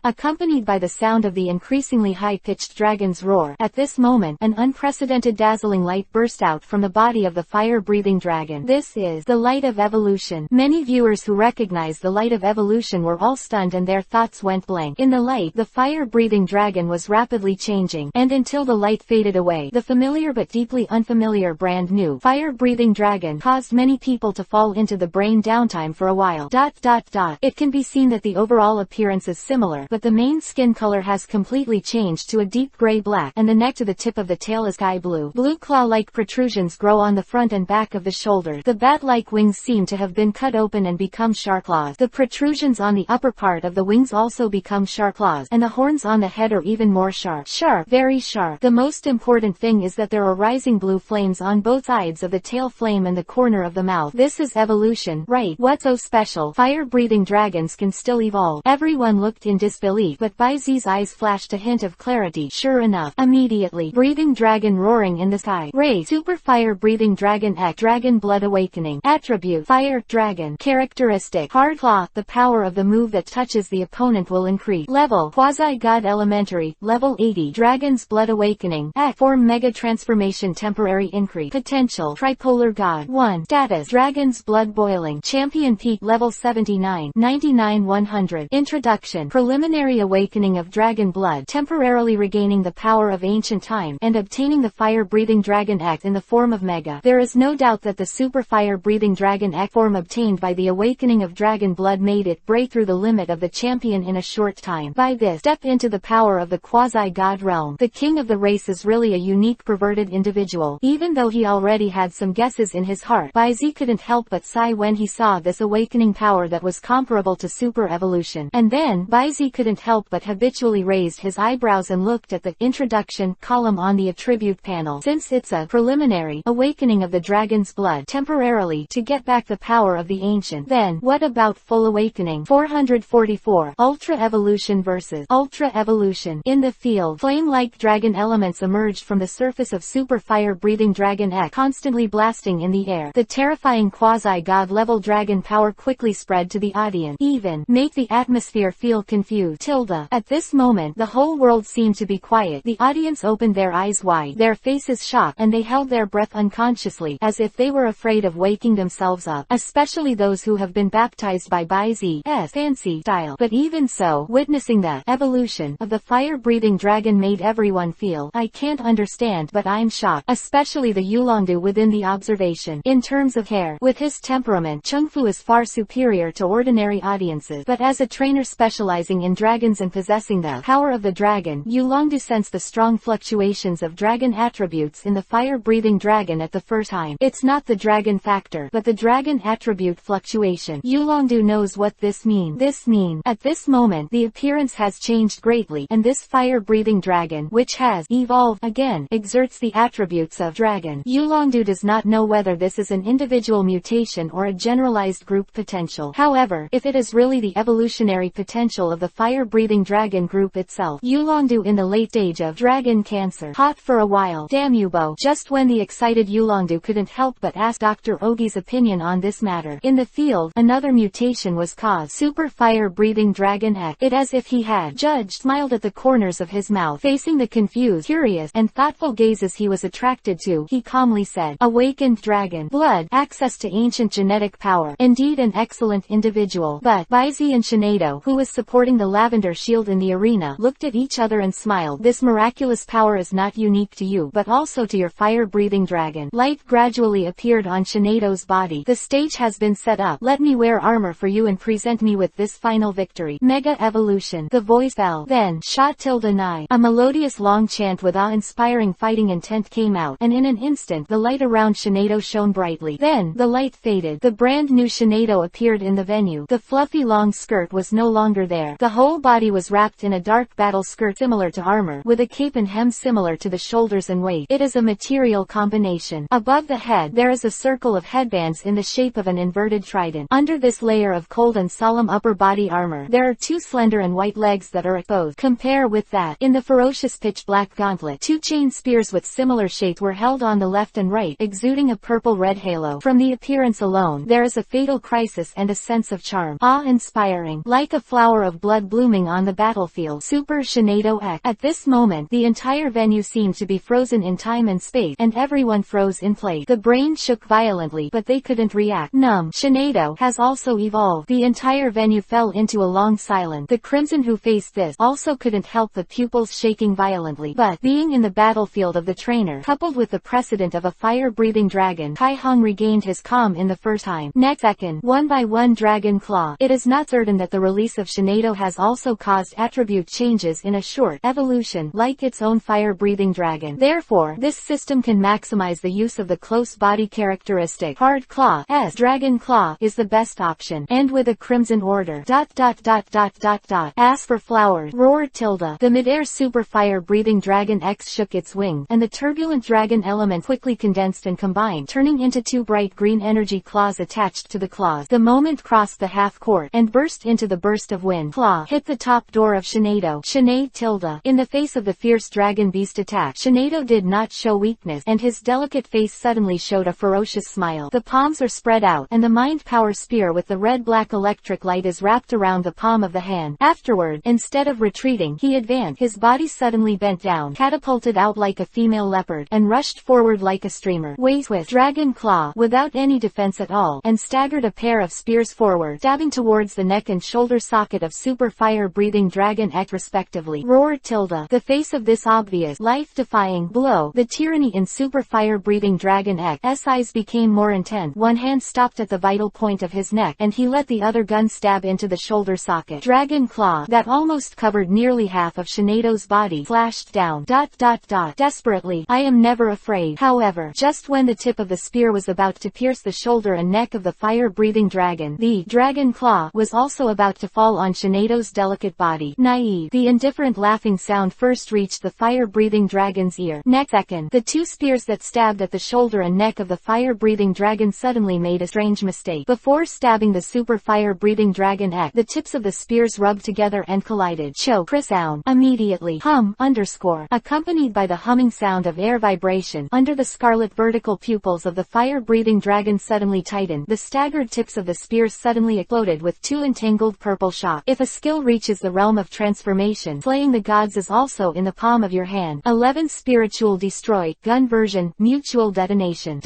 Accompanied by the sound of the increasingly high-pitched dragon's roar. At this moment, an unprecedented dazzling light burst out from the body of the fire-breathing dragon. This is the light of evolution. Many viewers who recognized the light of evolution were all stunned and their thoughts went blank. In the light, the fire-breathing dragon was rapidly changing, and until the light faded away, the familiar but deeply unfamiliar brand new fire-breathing dragon caused many people to fall into the brain downtime for a while. It can be seen that the overall appearance is similar, but the main skin color has completely changed to a deep gray-black, and the neck to the tip of the tail is sky blue. Blue claw-like protrusions grow on the front and back of the shoulder. The bat-like wings seem to have been cut open and become shark claws. The protrusions on the upper part of the wings also become shark claws, and the horns on the head are even more sharp. Very sharp. The most important thing is that there are rising blue flames on both sides of the tail flame and the corner of the mouth. This is evolution, right? What's so special? Fire-breathing dragons can still evolve. Everyone looked in disbelief, but Baizi's eyes flashed a hint of clarity. Sure enough, immediately, breathing dragon roaring in the sky. Ray, super fire-breathing dragon X, dragon blood awakening. Attribute, fire, dragon. Characteristic, hard claw. The power of the move that touches the opponent will increase. Level, quasi-god elementary, level 80, dragon's blood awakening. X, form mega transformation temporary increase. Potential, tripolar god. 1, status, dragon's blood boiling. Champion peak, level 79, 99 100. Introduction, preliminary awakening of dragon blood, temporarily regaining the power of ancient time, and obtaining the fire-breathing dragon X in the form of Mega. There is no doubt that the super fire-breathing dragon X form obtained by the awakening of dragon blood made it break through the limit of the champion in a short time. By this, step into the power of the quasi-god realm. The king of the race is really a unique perverted individual. invincible. Even though he already had some guesses in his heart, Baizi couldn't help but sigh when he saw this awakening power that was comparable to super evolution. And then, Baizi couldn't help but habitually raised his eyebrows and looked at the introduction column on the attribute panel. Since it's a preliminary awakening of the dragon's blood temporarily to get back the power of the ancient, then what about full awakening? 444. Ultra evolution versus ultra evolution. In the field, flame-like dragon elements emerged from the surface of super fire-breathing dragon X, constantly blasting in the air. The terrifying quasi-god level dragon power quickly spread to the audience, even make the atmosphere feel confused. At this moment, the whole world seemed to be quiet. The audience opened their eyes wide, their faces shocked, and they held their breath unconsciously, as if they were afraid of waking themselves up, especially those who have been baptized by Baizi's fancy style. But even so, witnessing the evolution of the fire-breathing dragon made everyone feel, I can't understand, but I'm shocked, especially the Yulongdu within the observation. In terms of hair, with his temperament, Chengfu is far superior to ordinary audiences, but as a trainer specializing in dragons and possessing the power of the dragon, Yulongdu sensed the strong fluctuations of dragon attributes in the fire-breathing dragon at the first time. It's not the dragon factor, but the dragon attribute fluctuation. Yulongdu knows what this means. At this moment, the appearance has changed greatly, and this fire-breathing dragon, which has evolved again, exerts the attributes of dragon. Yulongdu does not know whether this is an individual mutation or a generalized group potential. However, if it is really the evolutionary potential of the fire-breathing dragon group itself, Yulongdu in the late stage of dragon cancer. Hot for a while. Damn you, Bo. Just when the excited Yulongdu couldn't help but ask Dr. Ogi's opinion on this matter. In the field, another mutation was caused. Super fire-breathing dragon X. It as if he had judged, smiled at the corners of his mouth, facing the confused, curious, and thoughtful gazes he was attracted to. He calmly said, "Awakened dragon. Blood. Access to ancient genetic power. Indeed an excellent individual." But Baizi and Shinado, who was supporting the lavender shield in the arena, looked at each other and smiled. This miraculous power is not unique to you, but also to your fire-breathing dragon. Light gradually appeared on Shinado's body. The stage has been set up. Let me wear armor for you and present me with this final victory. Mega evolution. The voice fell. Then, Sha-9. A melodious long chant with awe-inspiring fighting intent came out, and in an instant the light around Shinado shone brightly. Then, the light faded. The brand new Shinado appeared in the venue. The fluffy long skirt was no longer there. The whole body was wrapped in a dark battle skirt similar to armor, with a cape and hem similar to the shoulders and waist. It is a material combination. Above the head, there is a circle of headbands in the shape of an inverted trident. Under this layer of cold and solemn upper body armor, there are two slender and white legs that are exposed. Compare with that. In the ferocious pitch-black gauntlet, two chain spears with similar shape were held on the left and right, exuding a purple-red halo. From the appearance alone, there is a fatal crisis and a sense of charm. Awe-inspiring. Like a flower of blood blooming on the battlefield. Super Shinado X. At this moment, the entire venue seemed to be frozen in time and space, and everyone froze in place. The brain shook violently, but they couldn't react. Numb. Shinado has also evolved. The entire venue fell into a long silence. The Crimson who faced this also couldn't help the pupils shaking violently. But, being in the battlefield of the trainer, coupled with the precedent of a fire-breathing dragon, Kai Hong regained his calm in the first time. Next second, one by one dragon claw. It is not certain that the release of Shinado has also caused attribute changes in a short evolution, like its own fire-breathing dragon. Therefore, this system can maximize the use of the close body characteristic. Hard claw, as dragon claw, is the best option. And with a crimson order. As for flowers, roared Tilda. The mid-air super fire-breathing dragon X shook its wings, and the turbulent dragon element quickly condensed and combined, turning into two bright green energy claws attached to the claws. The moment crossed the half-court, and burst into the burst of wind. Claw hit the top door of Shinado. Shinade Tilda. In the face of the fierce dragon beast attack, Shinado did not show weakness, and his delicate face suddenly showed a ferocious smile. The palms are spread out, and the mind power spear with the red-black electric light is wrapped around the palm of the hand. Afterward, instead of retreating, he advanced. His body suddenly bent down, catapulted out like a female leopard, and rushed forward like a streamer. Waist with dragon claw, without any defense at all, and staggered a pair of spears forward, stabbing towards the neck and shoulder socket of super fire-breathing dragon X respectively. Roared Tilda. The face of this obvious, life-defying blow, the tyranny in super fire-breathing dragon X's eyes became more intense. One hand stopped at the vital point of his neck, and he let the other gun stab into the shoulder socket. Dragon claw, that almost covered nearly half of Shinado's body, flashed down. Desperately, I am never never afraid. However, just when the tip of the spear was about to pierce the shoulder and neck of the fire-breathing dragon, the dragon claw was also about to fall on Shanedo's delicate body. Naive. The indifferent laughing sound first reached the fire-breathing dragon's ear. Next second, the two spears that stabbed at the shoulder and neck of the fire-breathing dragon suddenly made a strange mistake. Before stabbing the super fire-breathing dragon X, the tips of the spears rubbed together and collided. Choke. Sound. Immediately. Hum. Accompanied by the humming sound of air vibration. Under the scarlet vertical pupils of the fire-breathing dragon suddenly tightened. The staggered tips of the spears suddenly exploded with two entangled purple shocks. If a skill reaches the realm of transformation, slaying the gods is also in the palm of your hand. 11 Spiritual Destroy. Gun version. Mutual detonation.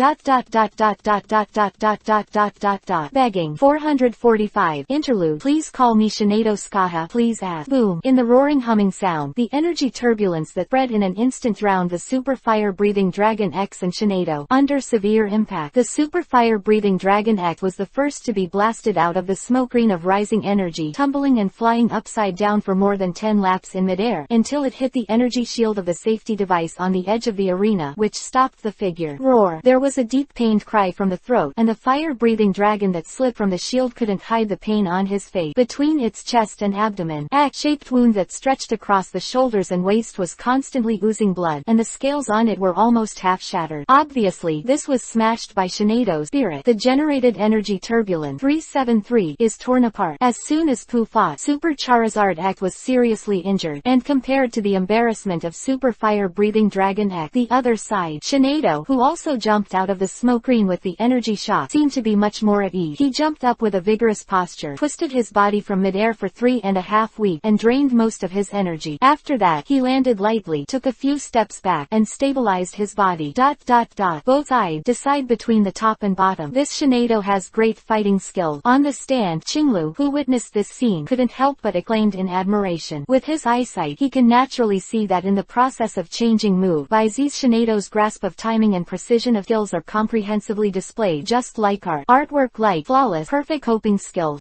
Begging. 445. Interlude. Please call me Shanedo Skaha. Please ask. Boom. In the roaring humming sound, the energy turbulence that spread in an instant drowned the super fire-breathing dragon X and Shanedo. Under severe impact, the super fire-breathing dragon X was the first to be blasted out of the smoke ring of rising energy, tumbling and flying upside down for more than 10 laps in midair, until it hit the energy shield of the safety device on the edge of the arena, which stopped the figure. Roar. There was a deep pained cry from the throat, and the fire-breathing dragon that slid from the shield couldn't hide the pain on his face. Between its chest and abdomen, X-shaped wound that stretched across the shoulders and waist was constantly oozing blood, and the scales on it were almost half shattered. Obviously, this was smashed by Shanedo's spirit. The generated energy turbulence 373 is torn apart. As soon as Pooh fought, Super Charizard X was seriously injured, and compared to the embarrassment of Super Fire-breathing Dragon X, the other side, Shanedo, who also jumped out of the smoke ring with the energy shock, seemed to be much more at ease. He jumped up with a vigorous posture, twisted his body from midair for 3.5 weeks, and drained most of his energy. After that, he landed lightly, took a few steps back, and stabilized his body. Both sides decide between the top and bottom. This Shanedo has great fighting skill. On the stand, Qinglu, who witnessed this scene, couldn't help but exclaimed in admiration. With his eyesight, he can naturally see that in the process of changing move, Baizi's Shanedo's grasp of timing and precision of skills are comprehensively displayed just like art. Artwork like flawless, perfect coping skill.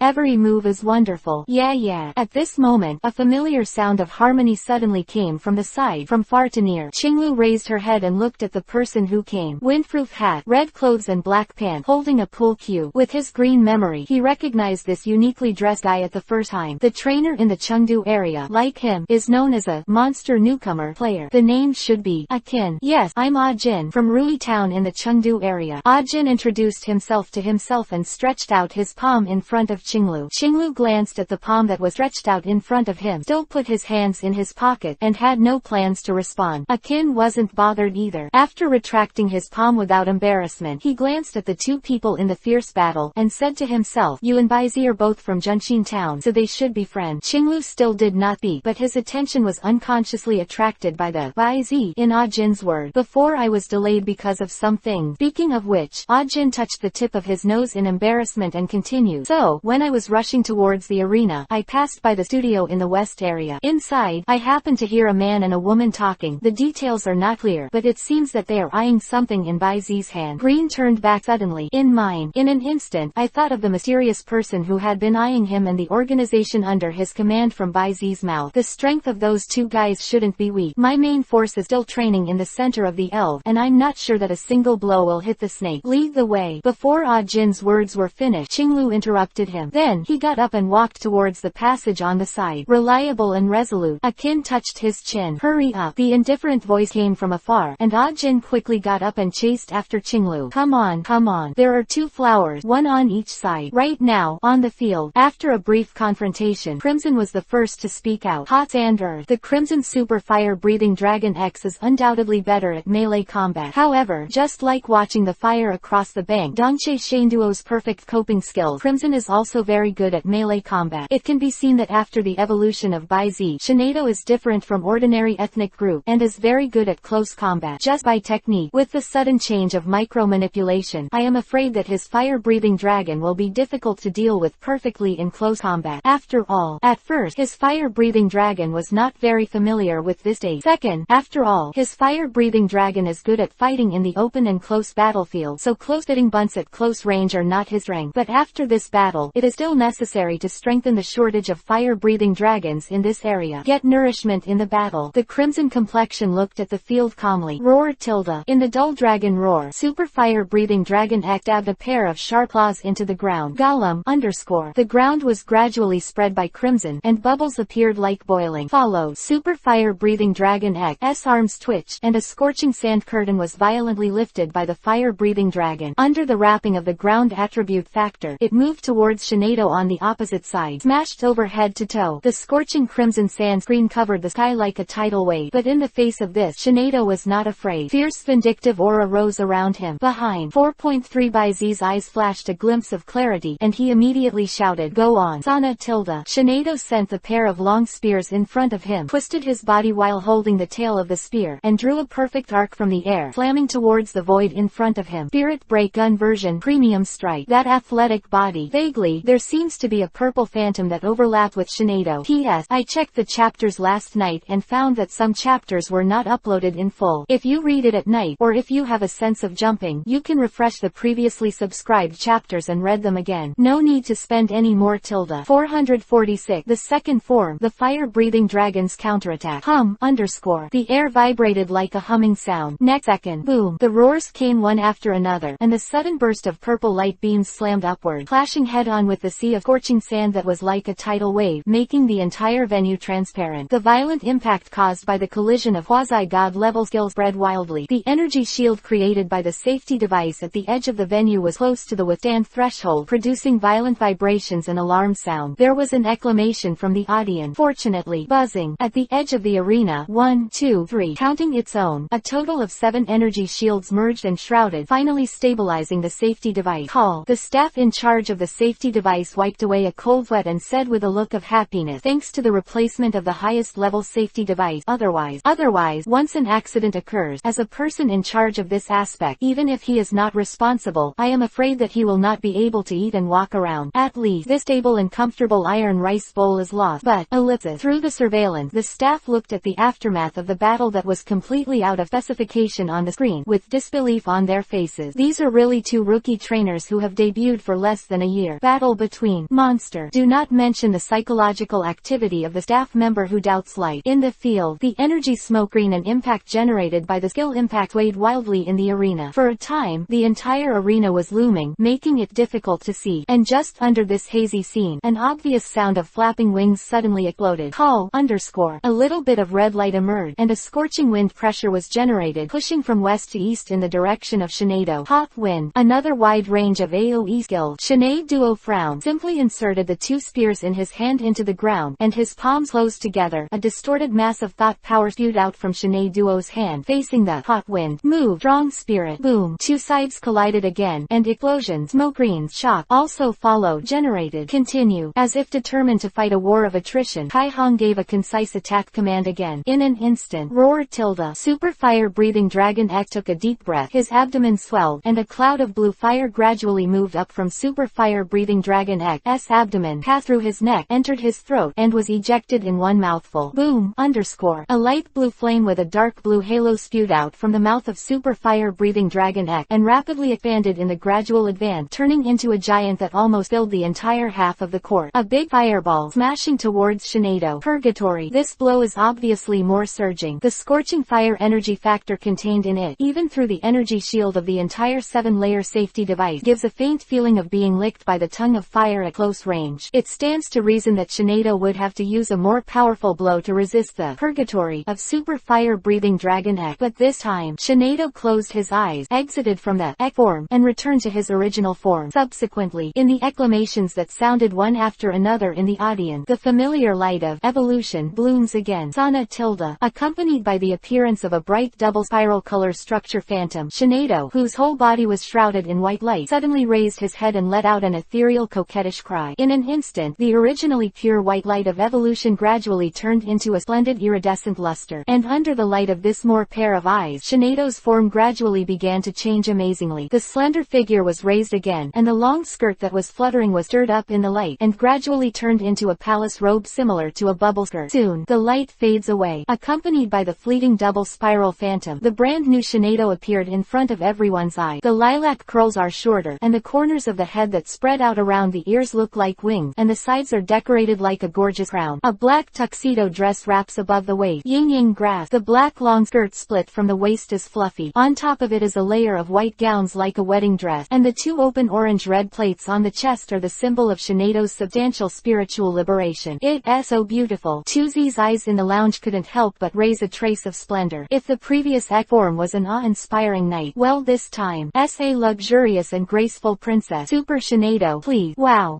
Every move is wonderful. Yeah. At this moment, a familiar sound of harmony suddenly came from the side, from far to near. Qinglu raised her head and looked at the person who came. Windproof hat, red clothes and black pants, holding a pool cue. With his green memory, he recognized this uniquely dressed guy at the first time. The trainer in the Chengdu area, like him, is known as a monster newcomer player. The name should be akin. Yes, I'm Ah Jin, from Rui Town in the Chengdu area. Ah Jin introduced himself to himself and stretched out his palm in front of Qinglu. Qinglu glanced at the palm that was stretched out in front of him, still put his hands in his pocket, and had no plans to respond. Akin wasn't bothered either. After retracting his palm without embarrassment, he glanced at the two people in the fierce battle, and said to himself, you and Baizi are both from Junxin Town, so they should be friends. Qinglu still did not speak, but his attention was unconsciously attracted by the Baizi in Ah Jin's word. Before I was delayed because of something. Speaking of which, Ah Jin touched the tip of his nose in embarrassment and continued. So, when I was rushing towards the arena, I passed by the studio in the west area. Inside, I happened to hear a man and a woman talking. The details are not clear, but it seems that they are eyeing something in Baizi's hand. Green turned back suddenly. In mine. In an instant, I thought of the mysterious person who had been eyeing him and the organization under his command from Baizi's mouth. The strength of those two guys shouldn't be weak. My main force is still training in the center of the elf, and I'm not sure that a single blow will hit the snake. Lead the way. Before Ah Jin's words were finished, Qinglu interrupted him. Then, he got up and walked towards the passage on the side. Reliable and resolute. Akin touched his chin. Hurry up. The indifferent voice came from afar, and Ah Jin quickly got up and chased after Qinglu. Come on. There are 2 flowers, one on each side. Right now, on the field. After a brief confrontation, Crimson was the first to speak out. Hot and Earth. The Crimson Super Fire-breathing Dragon X is undoubtedly better at melee combat. However, just like watching the fire across the bank, Dongche Shanduo's perfect coping skills, Crimson is also very good at melee combat. It can be seen that after the evolution of Baizi, Shanedo is different from ordinary ethnic group, and is very good at close combat, just by technique. With the sudden change of micro-manipulation, I am afraid that his fire-breathing dragon will be difficult to deal with perfectly in close combat. After all, at first, his fire-breathing dragon was not very familiar with this state. Second, after all, his fire-breathing dragon is good at fighting in the open and close battlefield, so close-fitting bunts at close range are not his strength. But after this battle, it is still necessary to strengthen the shortage of fire-breathing dragons in this area. Get nourishment in the battle. The Crimson Complexion looked at the field calmly. Roar tilde. In the dull dragon roar, super fire-breathing dragon stabbed a pair of sharp claws into the ground. Golem _ The ground was gradually spread by crimson, and bubbles appeared like boiling. Followed. Super fire-breathing dragon X's arms twitched, and a scorching sand curtain was violently lifted by the fire-breathing dragon. Under the wrapping of the ground attribute factor, it moved towards Shinado on the opposite side, smashed over head to toe. The scorching crimson sand screen covered the sky like a tidal wave, but in the face of this, Shinado was not afraid. Fierce vindictive aura rose around him. Behind 4.3 by Z's eyes flashed a glimpse of clarity, and he immediately shouted, "Go on, Sana tilde." Shinado sent the pair of long spears in front of him, twisted his body while holding the tail of the spear, and drew a perfect arc from the air, slamming towards the void in front of him. Spirit Break Gun version Premium Strike. That athletic body. Vaguely, there seems to be a purple phantom that overlapped with Shinado. P.S. I checked the chapters last night and found that some chapters were not uploaded in full. If you read it at night, or if you have a sense of jumping, you can refresh the previously subscribed chapters and read them again. No need to spend any more tilde. 446. The second form, the fire-breathing dragon's counterattack. The air vibrated like a humming sound. Next second, boom, the roars came one after another, and the sudden burst of purple light beams slammed upward, clashing head-on with the sea of scorching sand that was like a tidal wave, making the entire venue transparent. The violent impact caused by the collision of quasi-god level skills spread wildly. The energy shield created by the safety device at the edge of the venue was close to the withstand threshold, producing violent vibrations and alarm sound. There was an exclamation from the audience. Fortunately, buzzing at the edge of the arena, 1, 2, 3, counting its own, a total of 7 energy shields merged and shrouded, finally stabilizing the safety device. Call. The staff in charge of the safety device wiped away a cold sweat and said with a look of happiness, "Thanks to the replacement of the highest level safety device. Otherwise, once an accident occurs, as a person in charge of this aspect, even if he is not responsible, I am afraid that he will not be able to eat and walk around. At least, this stable and comfortable iron rice bowl is lost." But, through the surveillance, the staff looked at the aftermath of the battle that was completely out of specification on the screen, with disbelief on their faces. These are really 2 rookie trainers who have debuted for less than a year. Battle between monster. Do not mention the psychological activity of the staff member who doubts light. In the field, the energy smoke screen and impact generated by the skill impact weighed wildly in the arena. For a time, the entire arena was looming, making it difficult to see, and just under this hazy scene, an obvious sound of flapping wings suddenly exploded. Call _ A little bit of red light emerged, and a scorching wind pressure was generated, pushing from west to east in the direction of Shinado. Hot wind. Another wide range of AoE skills. Shinado frowned, simply inserted the 2 spears in his hand into the ground, and his palms closed together. A distorted mass of thought power spewed out from Shinado's hand, facing the hot wind. Move. Strong spirit. Boom. 2 sides collided again, and explosions, smoke greens, shock, also followed, generated. Continue. As if determined to fight a war of attrition, Kai Hong gave a concise attack command again. In an instant, roar tilde. Super fire-breathing dragon X took a deep breath. His abdomen swelled, and a cloud of blue fire gradually moved up from super fire-breathing dragon X's abdomen, passed through his neck, entered his throat, and was ejected in one mouthful. Boom. A light blue flame with a dark blue halo spewed out from the mouth of super fire-breathing dragon X, and rapidly expanded in the gradual advance, turning into a giant that almost filled the entire half of the court. A big fireball, smashing towards Shinado. Purgatory. This blow is obviously more surging. The scorching fire energy factor contained in it, even through the energy shield of the entire 7-layer safety device, gives a faint feeling of being licked by the tongue of fire at close range. It stands to reason that Shinado would have to use a more powerful blow to resist the purgatory of super fire-breathing dragon X. But this time, Shinado closed his eyes, exited from the X form, and returned to his original form. Subsequently, in the acclamations that sounded one after another in the audience, the familiar light of evolution blooms again. Sana tilde. Accompanied by the appearance of a bright double spiral color structure phantom, Shinado, whose whole body was shrouded in white light, suddenly raised his head and let out an ethereal coquettish cry. In an instant, the originally pure white light of evolution gradually turned into a splendid iridescent luster, and under the light of this more pair of eyes, Shinado's form gradually began to change amazingly. The slender figure was raised again, and the long skirt that was fluttering was stirred up in the light, and gradually turned into a palace robe similar to a bubble skirt. Soon, the light fades away. Accompanied by the fleeting double spiral phantom, the brand new Shinado appeared in front of everyone's eye. The lilac curls are shorter, and the corners of the head that spread out around the ears look like wings, and the sides are decorated like a gorgeous crown. A black tuxedo dress wraps above the waist. Yin Yang grass. The black black long skirt split from the waist is fluffy. On top of it is a layer of white gowns like a wedding dress, and the two open orange-red plates on the chest are the symbol of Sinead's substantial spiritual liberation. It's so beautiful. Tuzi's eyes in the lounge couldn't help but raise a trace of splendor. If the previous act form was an awe-inspiring night, well, this time, a luxurious and graceful princess. Super Sinead, please. Wow.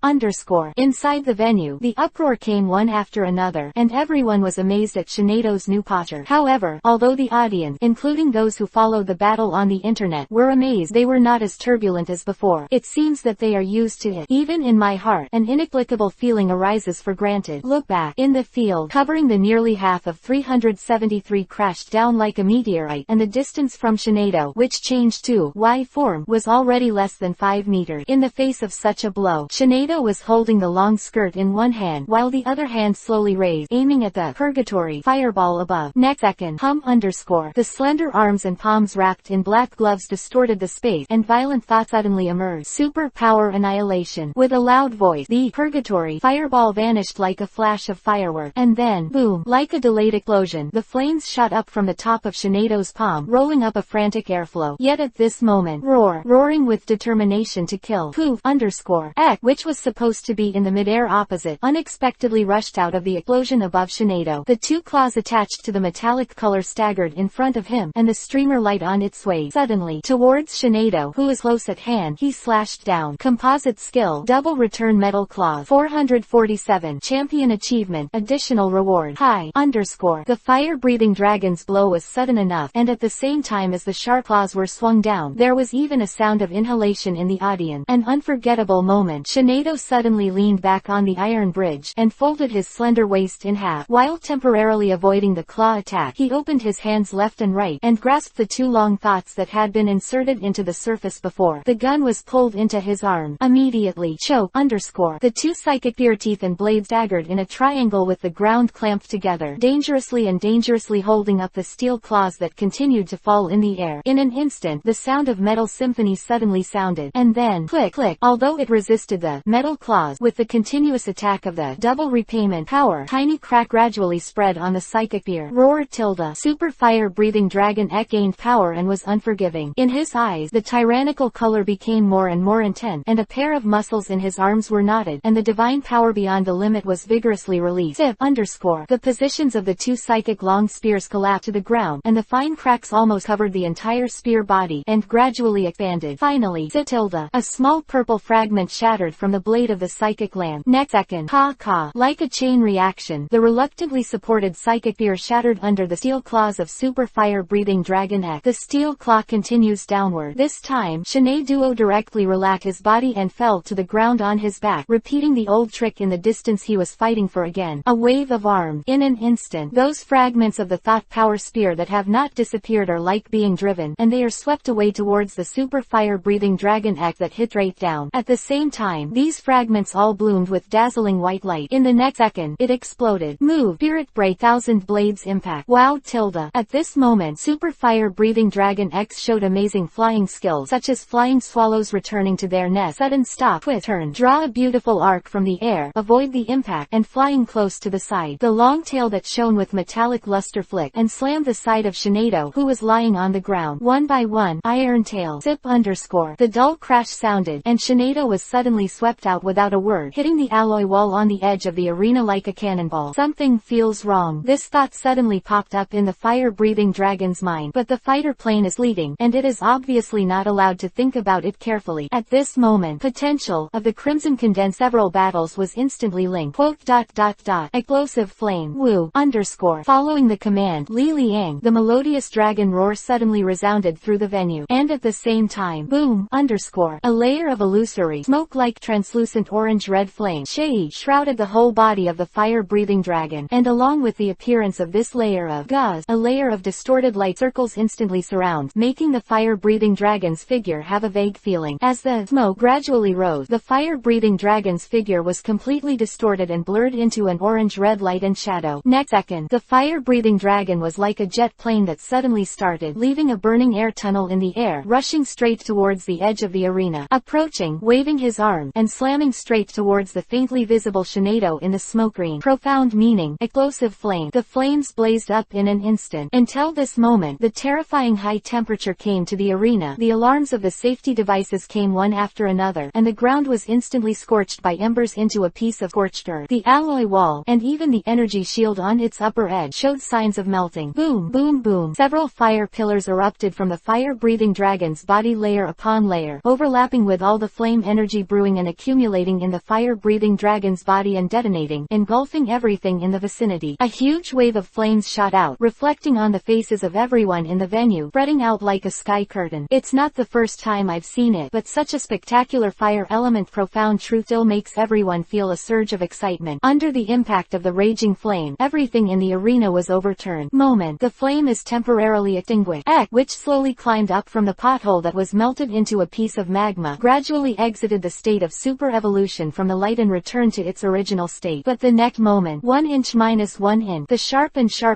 Inside the venue, the uproar came one after another, and everyone was amazed at Sinead's new posture. However, although the audience, including those who followed the battle on the internet, were amazed, they were not as turbulent as before. It seems that they are used to it. Even in my heart, an inexplicable feeling arises for granted. Look back. In the field, covering the nearly half of 373 crashed down like a meteorite, and the distance from Sinead, which changed to Y form, was already less than 5 meters. In the face of such a blow, Sinead was holding the long skirt in one hand, while the other hand slowly raised, aiming at the purgatory fireball above. Next second, the slender arms and palms wrapped in black gloves distorted the space, and violent thoughts suddenly emerged. Superpower annihilation. With a loud voice, the purgatory fireball vanished like a flash of firework, and then, boom, like a delayed explosion, the flames shot up from the top of Sinead's palm, rolling up a frantic airflow. Yet at this moment, roaring with determination to kill, which was supposed to be in the mid-air opposite, unexpectedly rushed out of the explosion above Sinead. The two claws attached to the metallic color staggered in front of him, and the streamer light on its way suddenly towards Sinead, who was close at hand. He slashed down. Composite skill, double return metal claws. 447. Champion achievement. Additional reward. High. The fire-breathing dragon's blow was sudden enough, and at the same time as the sharp claws were swung down, there was even a sound of inhalation in the audience. An unforgettable moment. Sinead suddenly leaned back on the iron bridge, and folded his slender waist in half. While temporarily avoiding the claw attack, he opened his hands left and right, and grasped the two long thoughts that had been inserted into the surface before. The gun was pulled into his arm. Immediately, the two psychic spear teeth and blades staggered in a triangle with the ground clamped together, dangerously holding up the steel claws that continued to fall in the air. In an instant, the sound of metal symphony suddenly sounded, and then, click, click. Although it resisted the metal claws, with the continuous attack of the double repayment power, tiny crack gradually spread on the psychic spear. Super fire-breathing dragon gained power and was unforgiving. In his eyes, the tyrannical color became more and more intense, and a pair of muscles in his arms were knotted, and the divine power beyond the limit was vigorously released. The positions of the two psychic long spears collapsed to the ground, and the fine cracks almost covered the entire spear body, and gradually expanded. Finally, a small purple fragment shattered from the blade of the psychic lance. Next second, like a chain reaction, the reluctantly supported psychic spear shattered under the steel claws of super fire-breathing dragon X. The steel claw continues downward. This time, Sinead directly relaxed his body and fell to the ground on his back, repeating the old trick in the distance he was fighting for again. A wave of arms. In an instant, those fragments of the thought power spear that have not disappeared are like being driven, and they are swept away towards the super fire-breathing dragon X that hit right down. At the same time, these fragments all bloomed with dazzling white light. In the next second, it exploded. Move. Spirit break. 1000 blades impact. Wow. At this moment, super fire-breathing dragon X showed amazing flying skills, such as flying swallows returning to their nest, sudden stop, twist, turn, draw a beautiful arc from the air, avoid the impact, and flying close to the side. The long tail that shone with metallic luster flicked and slammed the side of Sinead, who was lying on the ground. One by one, iron tail. The dull crash sounded, and Sinead was suddenly swept out without a word, hitting the alloy wall on the edge of the arena like a cannonball. Something feels wrong. This thought suddenly popped up in the fire-breathing dragon's mind, but the fighter plane is leading, and it is obviously not allowed to think about it carefully. At this moment, potential of the Crimson condensed several battles was instantly linked. Explosive flame. Following the command, Li Liang, the melodious dragon roar suddenly resounded through the venue, and at the same time, boom. A layer of illusory, smoke-like translucent orange-red flame shrouded the whole body of the fire-breathing dragon, and along with the appearance of this layer of gauze, a layer of distorted light circles instantly surrounds, making the fire-breathing dragon's figure have a vague feeling. As the smoke gradually rose, the fire-breathing dragon's figure was completely distorted and blurred into an orange-red light and shadow. Next second, the fire-breathing dragon was like a jet plane that suddenly started, leaving a burning air tunnel in the air, rushing straight towards the edge of the arena, approaching, waving his arm, and slamming straight towards the faintly visible Sinead in the smoke green. Profound meaning. Explosive flame. The flames blazed up in an instant. Until this moment, the terrifying high temperature came to the arena, the alarms of the safety devices came one after another, and the ground was instantly scorched by embers into a piece of scorched earth. The alloy wall, and even the energy shield on its upper edge, showed signs of melting. Boom, boom, boom. Several fire pillars erupted from the fire-breathing dragon's body, layer upon layer, overlapping with all the flame energy brewing and accumulating in the fire-breathing dragon's body and detonating, engulfing everything in the vicinity. A huge wave of flames shot out, reflecting on the faces of everyone in the venue, spreading out like a sky curtain. It's not the first time I've seen it, but such a spectacular fire element, profound truth, still makes everyone feel a surge of excitement. Under the impact of the raging flame, everything in the arena was overturned. Moment. The flame is temporarily extinguished. Which slowly climbed up from the pothole that was melted into a piece of magma, gradually exited the state of super evolution from the light and returned to its original state. But the next moment, 1 inch minus 1 inch, the sharp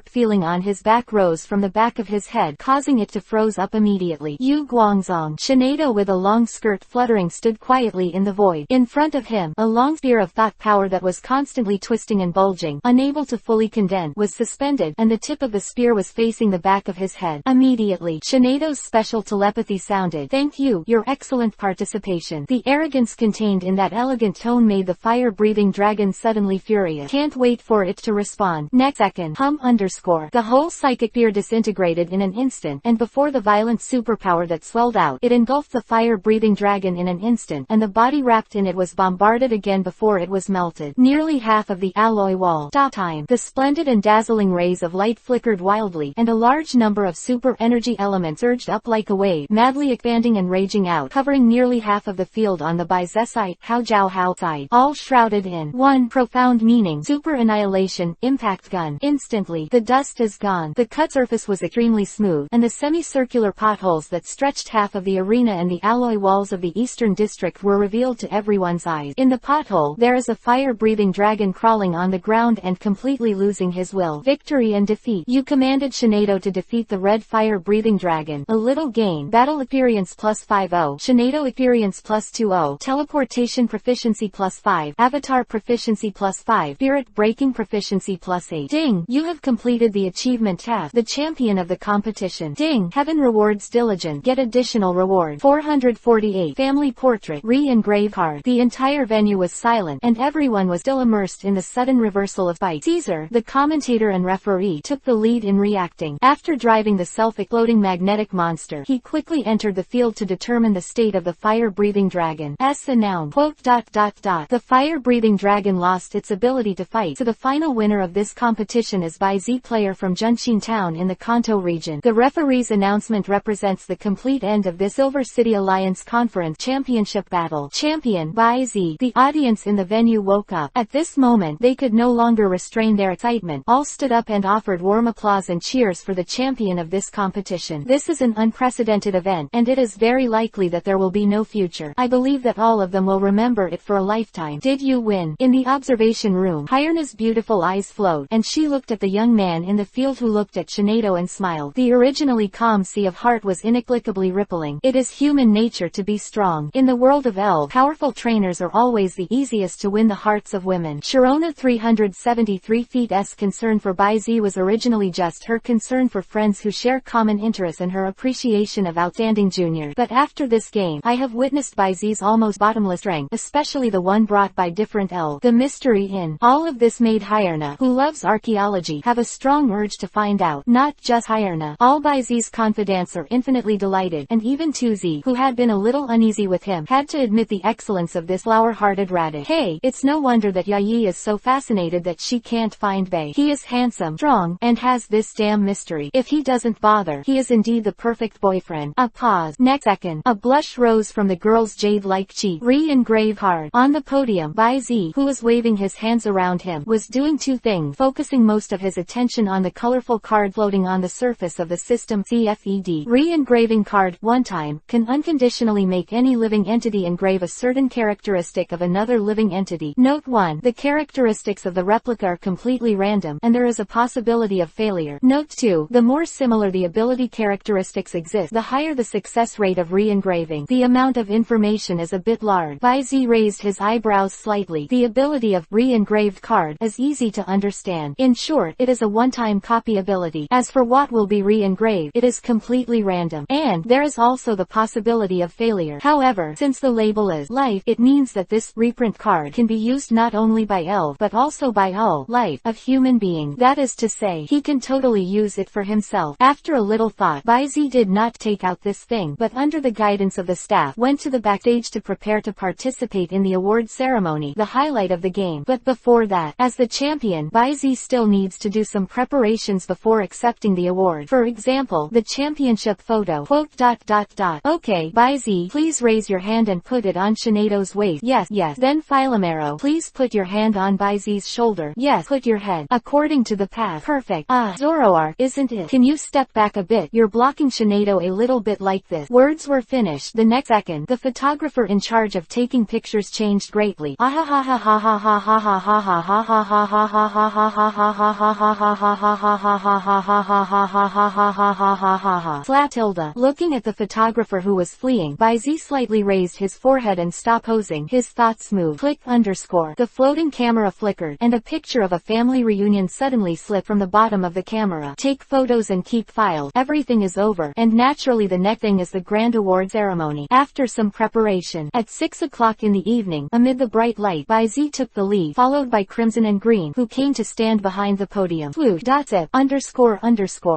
feeling on his back rose from the back of his head, causing it to froze up immediately. Yu Guangzong. Shinado, with a long skirt fluttering, stood quietly in the void. In front of him, a long spear of thought power that was constantly twisting and bulging, unable to fully condense, was suspended, and the tip of the spear was facing the back of his head. Immediately, Shinado's special telepathy sounded. Thank you, your excellent participation. The arrogance contained in that elegant tone made the fire-breathing dragon suddenly furious. Can't wait for it to respond. Next second, The whole psychic sphere disintegrated in an instant, and before the violent superpower that swelled out, it engulfed the fire-breathing dragon in an instant, and the body wrapped in it was bombarded again before it was melted. Nearly half of the alloy wall. Stop time. The splendid and dazzling rays of light flickered wildly, and a large number of super energy elements surged up like a wave, madly expanding and raging out, covering nearly half of the field on the Baize side, Haojiao side, all shrouded in one profound meaning: super annihilation, impact gun. Instantly, the dust is gone. The cut surface was extremely smooth, and the semicircular potholes that stretched half of the arena and the alloy walls of the eastern district were revealed to everyone's eyes. In the pothole, there is a fire-breathing dragon crawling on the ground and completely losing his will. Victory and defeat. You commanded Shinado to defeat the red fire-breathing dragon. A little gain. Battle experience plus 50. Shinado experience plus 20. Teleportation proficiency plus 5. Avatar proficiency plus 5. Spirit breaking proficiency plus 8. Ding! You have completed the achievement task. The champion of the competition. Ding! Heaven rewards diligent. Get additional reward. 448. Family portrait. Re-engrave card. The entire venue was silent, and everyone was still immersed in the sudden reversal of fight. Caesar, the commentator and referee, took the lead in reacting. After driving the self-exploding magnetic monster, he quickly entered the field to determine the state of the fire-breathing dragon. Noun. The fire-breathing dragon lost its ability to fight, so the final winner of this competition is Baize player from Junshin Town in the Kanto region. The referee's announcement represents the complete end of this Silver City Alliance Conference Championship battle. Champion, Baize. The audience in the venue woke up. At this moment, they could no longer restrain their excitement. All stood up and offered warm applause and cheers for the champion of this competition. This is an unprecedented event, and it is very likely that there will be no future. I believe that all of them will remember it for a lifetime. Did you win? In the observation room, Hyrena's beautiful eyes flowed, and she looked at the young man in the field who looked at Shinado and smiled. The originally calm sea of heart was inexplicably rippling. It is human nature to be strong. In the world of elves, powerful trainers are always the easiest to win the hearts of women. Sharona 373 feet's concern for Baize was originally just her concern for friends who share common interests and her appreciation of outstanding juniors. But after this game, I have witnessed Baize's almost bottomless strength, especially the one brought by different elves. The mystery in all of this made Hyrna, who loves archaeology, have a strong urge to find out. Not just Hyrna. All Baize's confidants are infinitely delighted, and even Tuzi, who had been a little uneasy with him, had to admit the excellence of this flower-hearted radish. Hey, it's no wonder that Yayi is so fascinated that she can't find Bei. He is handsome, strong, and has this damn mystery. If he doesn't bother, he is indeed the perfect boyfriend. A pause. Next second, a blush rose from the girl's jade-like cheek. Re-engrave card. On the podium, Baize, who was waving his hands around him, was doing two things, focusing most of his attention on the colorful card floating on the surface of the system. CFED. Re-engraving card. One time, can unconditionally make any living entity engrave a certain characteristic of another living entity. Note 1. The characteristics of the replica are completely random, and there is a possibility of failure. Note 2. The more similar the ability characteristics exist, the higher the success rate of re-engraving. The amount of information is a bit large. Baize raised his eyebrows slightly. The ability of re-engraved card is easy to understand. In short, it is a one-time lifetime copy ability. As for what will be re-engraved, it is completely random, and there is also the possibility of failure. However, since the label is life, it means that this reprint card can be used not only by elf but also by all life of human being. That is to say, he can totally use it for himself. After a little thought, Baizi did not take out this thing, but under the guidance of the staff, went to the backstage to prepare to participate in the award ceremony, the highlight of the game. But before that, as the champion, Baizi still needs to do some preparations before accepting the award. For example, the championship photo. Okay, Baizi, please raise your hand and put it on Shinedo's waist. Yes. Then Philomero, please put your hand on Baizi's shoulder. Yes, put your head according to the path. Perfect. Zoroark, isn't it? Can you step back a bit? You're blocking Shinedo a little bit like this. Words were finished. The next second, the photographer in charge of taking pictures changed greatly. Slap tilde. Looking at the photographer who was fleeing, Baizi slightly raised his forehead and stopped posing. His thoughts moved. Click underscore. The floating camera flickered, and a picture of a family reunion suddenly slipped from the bottom of the camera. Take photos and keep files. Everything is over, and naturally the next thing is the grand award ceremony. After some preparation, at 6 o'clock in the evening, amid the bright light, Baizi took the lead, followed by Crimson and Green, who came to stand behind the podium. Zip underscore.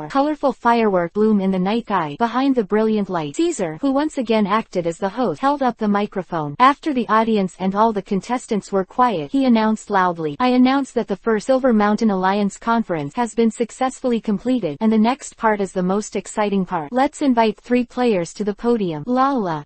Colorful firework bloom in the night sky behind the brilliant light. Caesar, who once again acted as the host, held up the microphone. After the audience and all the contestants were quiet, he announced loudly, I announce that the first Silver Mountain Alliance conference has been successfully completed, and the next part is the most exciting part. Let's invite 3 players to the podium.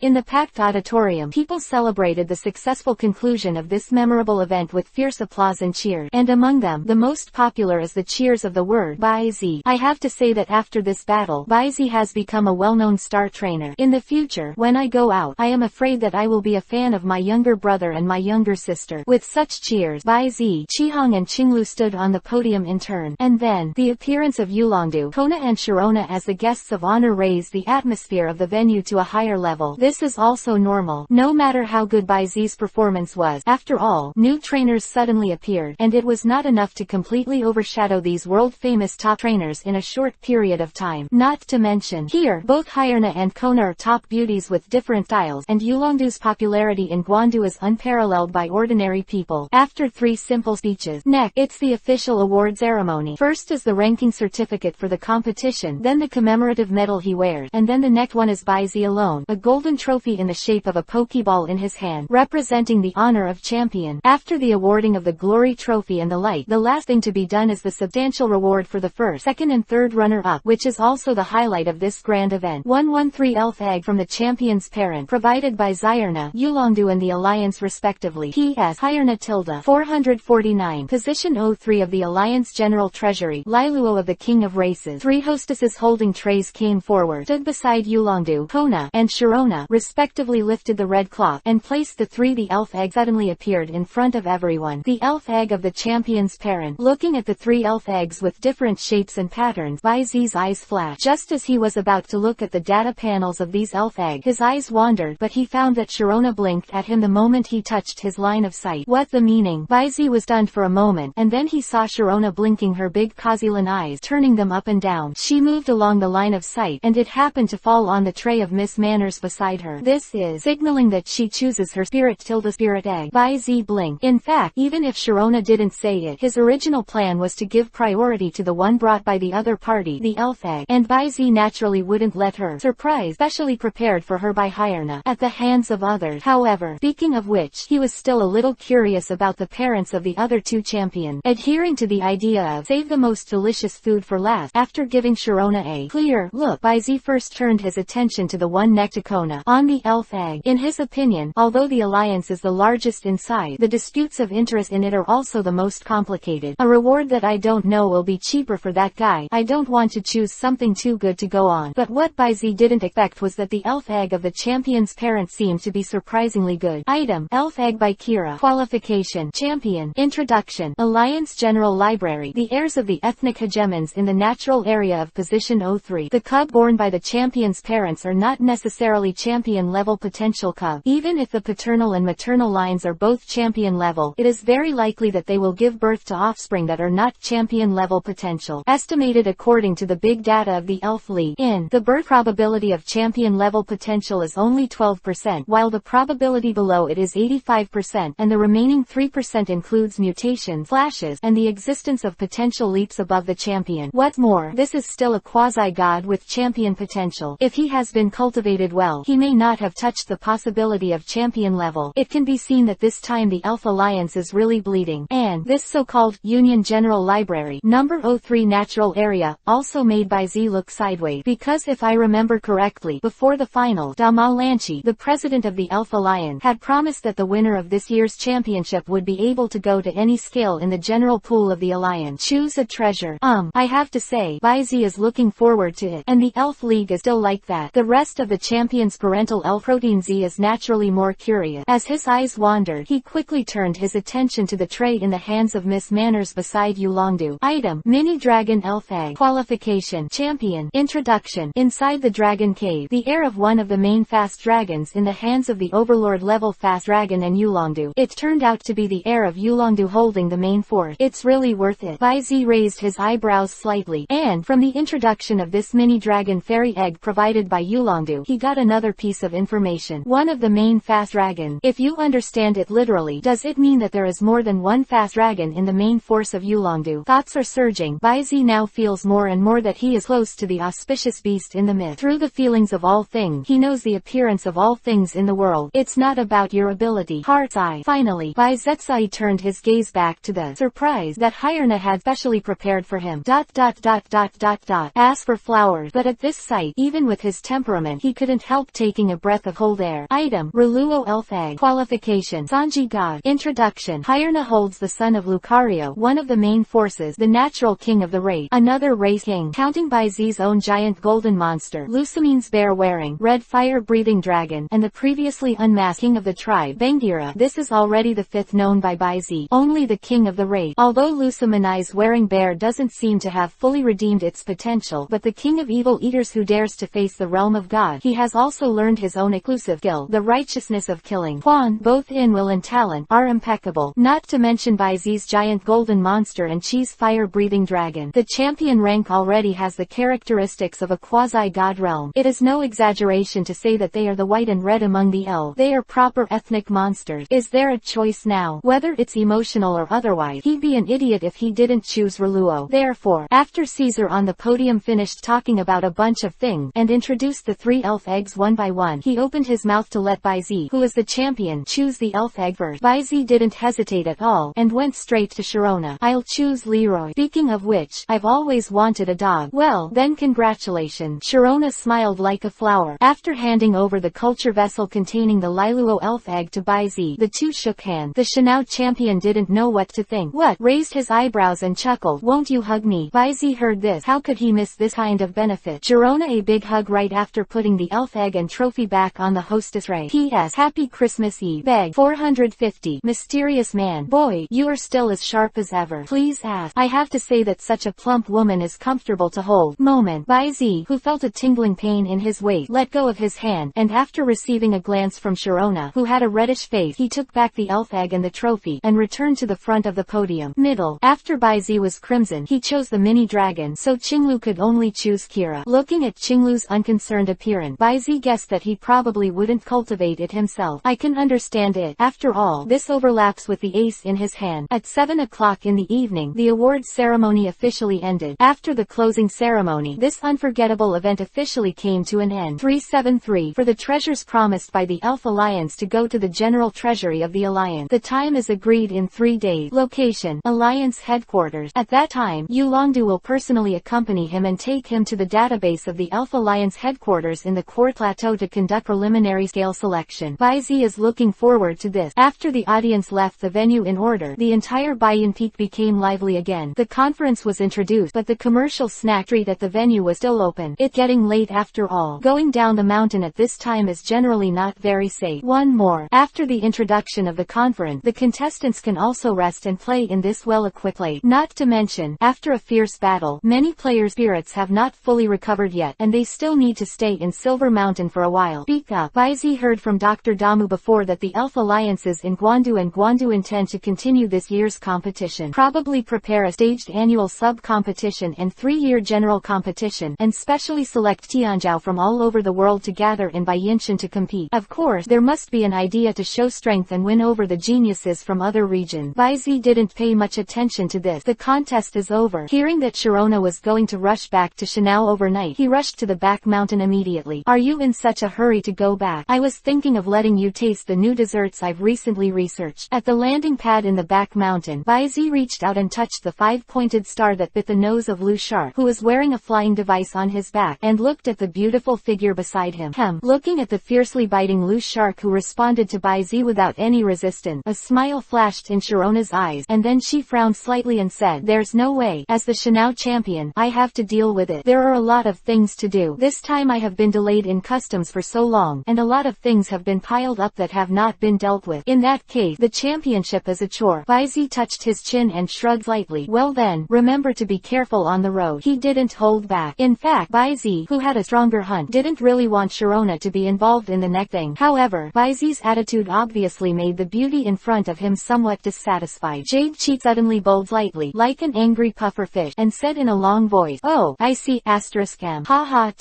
In the packed auditorium, people celebrated the successful conclusion of this memorable event with fierce applause and cheers, and among them, the most popular is the cheers of the word Baizi. I have to say that after this battle, Baizi has become a well-known star trainer. In the future, when I go out, I am afraid that I will be a fan of my younger brother and my younger sister. With such cheers, Baizi, Chihong and Qinglu stood on the podium in turn, and then, the appearance of Yulongdu, Kona and Sharona as the guests of honor raised the atmosphere of the venue to a higher level. This is also normal, no matter how good Baizi's performance was. After all, new trainers suddenly appeared, and it was not enough to completely overshadow these world-famous top trainers in a short period of time. Not to mention, here, both Hyerna and Kona are top beauties with different styles, and Yulongdu's popularity in Gwandu is unparalleled by ordinary people. After 3 simple speeches, next, it's the official award ceremony. First is the ranking certificate for the competition, then the commemorative medal he wears, and then the next one is Baizi alone, a golden trophy in the shape of a pokeball in his hand, representing the honor of champion. After the awarding of the glory trophy and the like, the last thing to be done is the substantial reward for the first, second and third runner-up, which is also the highlight of this grand event. 113 elf egg from the champion's parent, provided by Hyerna, Yulongdu and the Alliance respectively. P.S. Hyerna tilde 449. Position 03 of the Alliance General Treasury, Liluo of the King of Races. 3 hostesses holding trays came forward, stood beside Yulongdu, Kona, and Sharona, respectively lifted the red cloth, and placed the 3. The elf egg suddenly appeared in front of everyone. The elf egg of the champion's parent. Looking at the 3 elf eggs with different shapes and patterns, Baizi's eyes flashed. Just as he was about to look at the data panels of these elf eggs, his eyes wandered, but he found that Sharona blinked at him the moment he touched his line of sight. What the meaning? Baizi was stunned for a moment, and then he saw Sharona blinking her big Kazilan eyes, turning them up and down. She moved along the line of sight, and it happened to fall on the tray of Miss Manners beside her. This is signaling that she chooses her spirit egg. Baizi blinked. In fact, even if Sharona didn't say it, his original plan was to give priority to the one brought by the other party, the elf egg, and Baizi naturally wouldn't let her surprise, specially prepared for her by Hyerna, at the hands of others. However, speaking of which, he was still a little curious about the parents of the other 2 champions, adhering to the idea of save the most delicious food for last. After giving Sharona a clear look, Baizi first turned his attention to the one next to Kona, on the elf egg. In his opinion, although the alliance is the largest in size, the disputes of interest in it are also the most complicated. A reward that I don't know will be cheaper for that guy. I don't want to choose something too good to go on. But what Baizi didn't expect was that the elf egg of the champion's parent seemed to be surprisingly good. Item: Elf egg by Kira. Qualification: Champion. Introduction: Alliance General Library. The heirs of the ethnic hegemons in the natural area of position 03. The cub born by the champion's parents are not necessarily champion-level potential cub. Even if the paternal and maternal lines are both champion-level, it is very likely that they will give birth to offspring that are not champion-level potential, estimated according to the big data of the Elf League. In the bird probability of champion level potential is only 12%, while the probability below it is 85%, and the remaining 3% includes mutations, flashes, and the existence of potential leaps above the champion. What's more, this is still a quasi-god with champion potential. If he has been cultivated well, he may not have touched the possibility of champion level. It can be seen that this time the Elf Alliance is really bleeding, and this so-called Union General Library, number 03 natural area, also made by Z look sideways, because if I remember correctly, before the final, Damal Lanchi, the president of the Elf Alliance, had promised that the winner of this year's championship would be able to go to any scale in the general pool of the Alliance. Choose a treasure. I have to say, Byz is looking forward to it, and the Elf League is still like that. The rest of the champion's parental elf protein Z is naturally more curious. As his eyes wandered, he quickly turned his attention to the tray in the hands of Miss Manners beside Yulongdu. Item: Mini Dragon Elf Egg. Qualification: Champion. Introduction. Inside the Dragon Cave, the heir of one of the main fast dragons in the hands of the Overlord level fast dragon and Yulongdu. It turned out to be the heir of Yulongdu holding the main fort. It's really worth it. Byz raised his eyebrows slightly, and from the introduction of this mini dragon fairy egg provided by Yulongdu, he got another piece of information. One of the main fast dragon. If you understand it literally, does it mean that there is more than one fast dragon in the main force of Yulongdu? Thoughts are surging. Byz now feels more and more that he is close to the auspicious beast in the myth. Through the feelings of all things, he knows the appearance of all things in the world. It's not about your ability. Heart's eye. Finally, Byzetsai turned his gaze back to the surprise that Hyrna had specially prepared for him. Asked for flowers, but at this sight, even with his temperament, he couldn't help taking a breath of cold air. Item: Reluo Elf Egg. Qualification: Sanji God. Introduction. Hyrna holds the son of Lucario, one of the main forces, the natural king of the race, another race king, counting Byz's own giant golden monster, Lucamine's bear-wearing, red fire-breathing dragon, and the previously unmasked king of the tribe, Bangira. This is already the fifth known by Byz, only the king of the race. Although Lucamine's wearing bear doesn't seem to have fully redeemed its potential, but the king of evil eaters who dares to face the realm of God, he has also learned his own exclusive skill, the righteousness of killing. Quan, both in will and talent, are impeccable, not to mention Byz's giant golden monster and cheese fire-breathing dragon. The champion rank already has the characteristics of a quasi-god realm. It is no exaggeration to say that they are the white and red among the elves. They are proper ethnic monsters. Is there a choice now? Whether it's emotional or otherwise, he'd be an idiot if he didn't choose Reluo. Therefore, after Caesar on the podium finished talking about a bunch of things, and introduced the 3 elf eggs one by one, he opened his mouth to let Byz, who is the champion, choose the elf egg first. Byz didn't hesitate at all, and went straight to Sharona. I'll choose Leroy. Speaking of which, I've always wanted a dog. Well, then congratulations. Sharona smiled like a flower. After handing over the culture vessel containing the Liluo elf egg to Byz, the two shook hands. The Shanao champion didn't know what to think. What? Raised his eyebrows and chuckled. Won't you hug me? Byz heard this. How could he miss this kind of benefit? Sharona a big hug right after putting the elf egg and trophy back on the hostess tray. P.S. Happy Christmas Eve. Beg 450. Mysterious man. Boy, you are still as sharp as ever. Please ask. I have to say that such a plump woman is comfortable to hold. Moment. Byz, who felt a tingling pain in his waist, let go of his hand, and after receiving a glance from Sharona, who had a reddish face, he took back the elf egg and the trophy, and returned to the front of the podium. Middle. After Byz was crimson, he chose the mini dragon, so Qinglu could only choose Kira. Looking at Qinglu's unconcerned appearance, Byz guessed that he probably wouldn't cultivate it himself. I can understand it. After all, this overlaps with the ace in his hand. At 7 o'clock in the evening, the awards ceremony officially ended. After the closing ceremony, this unforgettable event officially came to an end. 373. For the treasures promised by the Elf Alliance to go to the general treasury of the Alliance. The time is agreed in 3 days. Location: Alliance headquarters. At that time, Yulongdu will personally accompany him and take him to the database of the Elf Alliance headquarters in the Core Plateau to conduct preliminary scale selection. Byz is looking forward to this. After the audience left the venue in order, the entire Bayan Peak became lively again. The conference was introduced, but the commercial snack street at the venue was still open. It getting late after all. Going down the mountain at this time is generally not very safe. One more. After the introduction of the conference, the contestants can also rest and play in this well-equipped lake. Not to mention, after a fierce battle, many players' spirits have not fully recovered yet, and they still need to stay in Silver Mountain for a while. Speak up. Byz heard from Dr. Damu before that the Elf Alliances in Guandu and Guandu intend to continue this year's competition. Probably prepare a staged annual sub-competition and 3-year general competition, and specially select Tianzhou from all over the world to gather in Baiyinshan to compete. Of course, there must be an idea to show strength and win over the geniuses from other regions. Baizi didn't pay much attention to this. The contest is over. Hearing that Sharona was going to rush back to Shanao overnight, he rushed to the back mountain immediately. Are you in such a hurry to go back? I was thinking of letting you taste the new desserts I've recently researched. At the landing pad in the back mountain, Baizi reached out and touched the 5-pointed star that bit the nose of Lu Shark, who was wearing a flying device on his back, and looked at the beautiful figure beside him. Looking at the fiercely biting Lu Shark, who responded to Baizi without any resistance, a smile flashed in Sharona's eyes, and then she frowned slightly and said, "There's no way. As the Shanao champion, I have to deal with it. There are a lot of things to do. This time I have been delayed in customs for so long, and a lot of things have been piled up that have not been dealt with. In that case, the championship is a chore." Baizi touched his chin and shrugged lightly. Well then, remember to be careful on the road. He didn't hold back. In fact, Baizi, who had a stronger hunt, didn't really want Sharona to be involved in the neck thing. However, Baizi's attitude obviously made the beauty in front of him somewhat dissatisfied. Jade cheek suddenly bulged lightly, like an angry puffer fish, and said in a long voice, "Oh, I see, *M. Ha.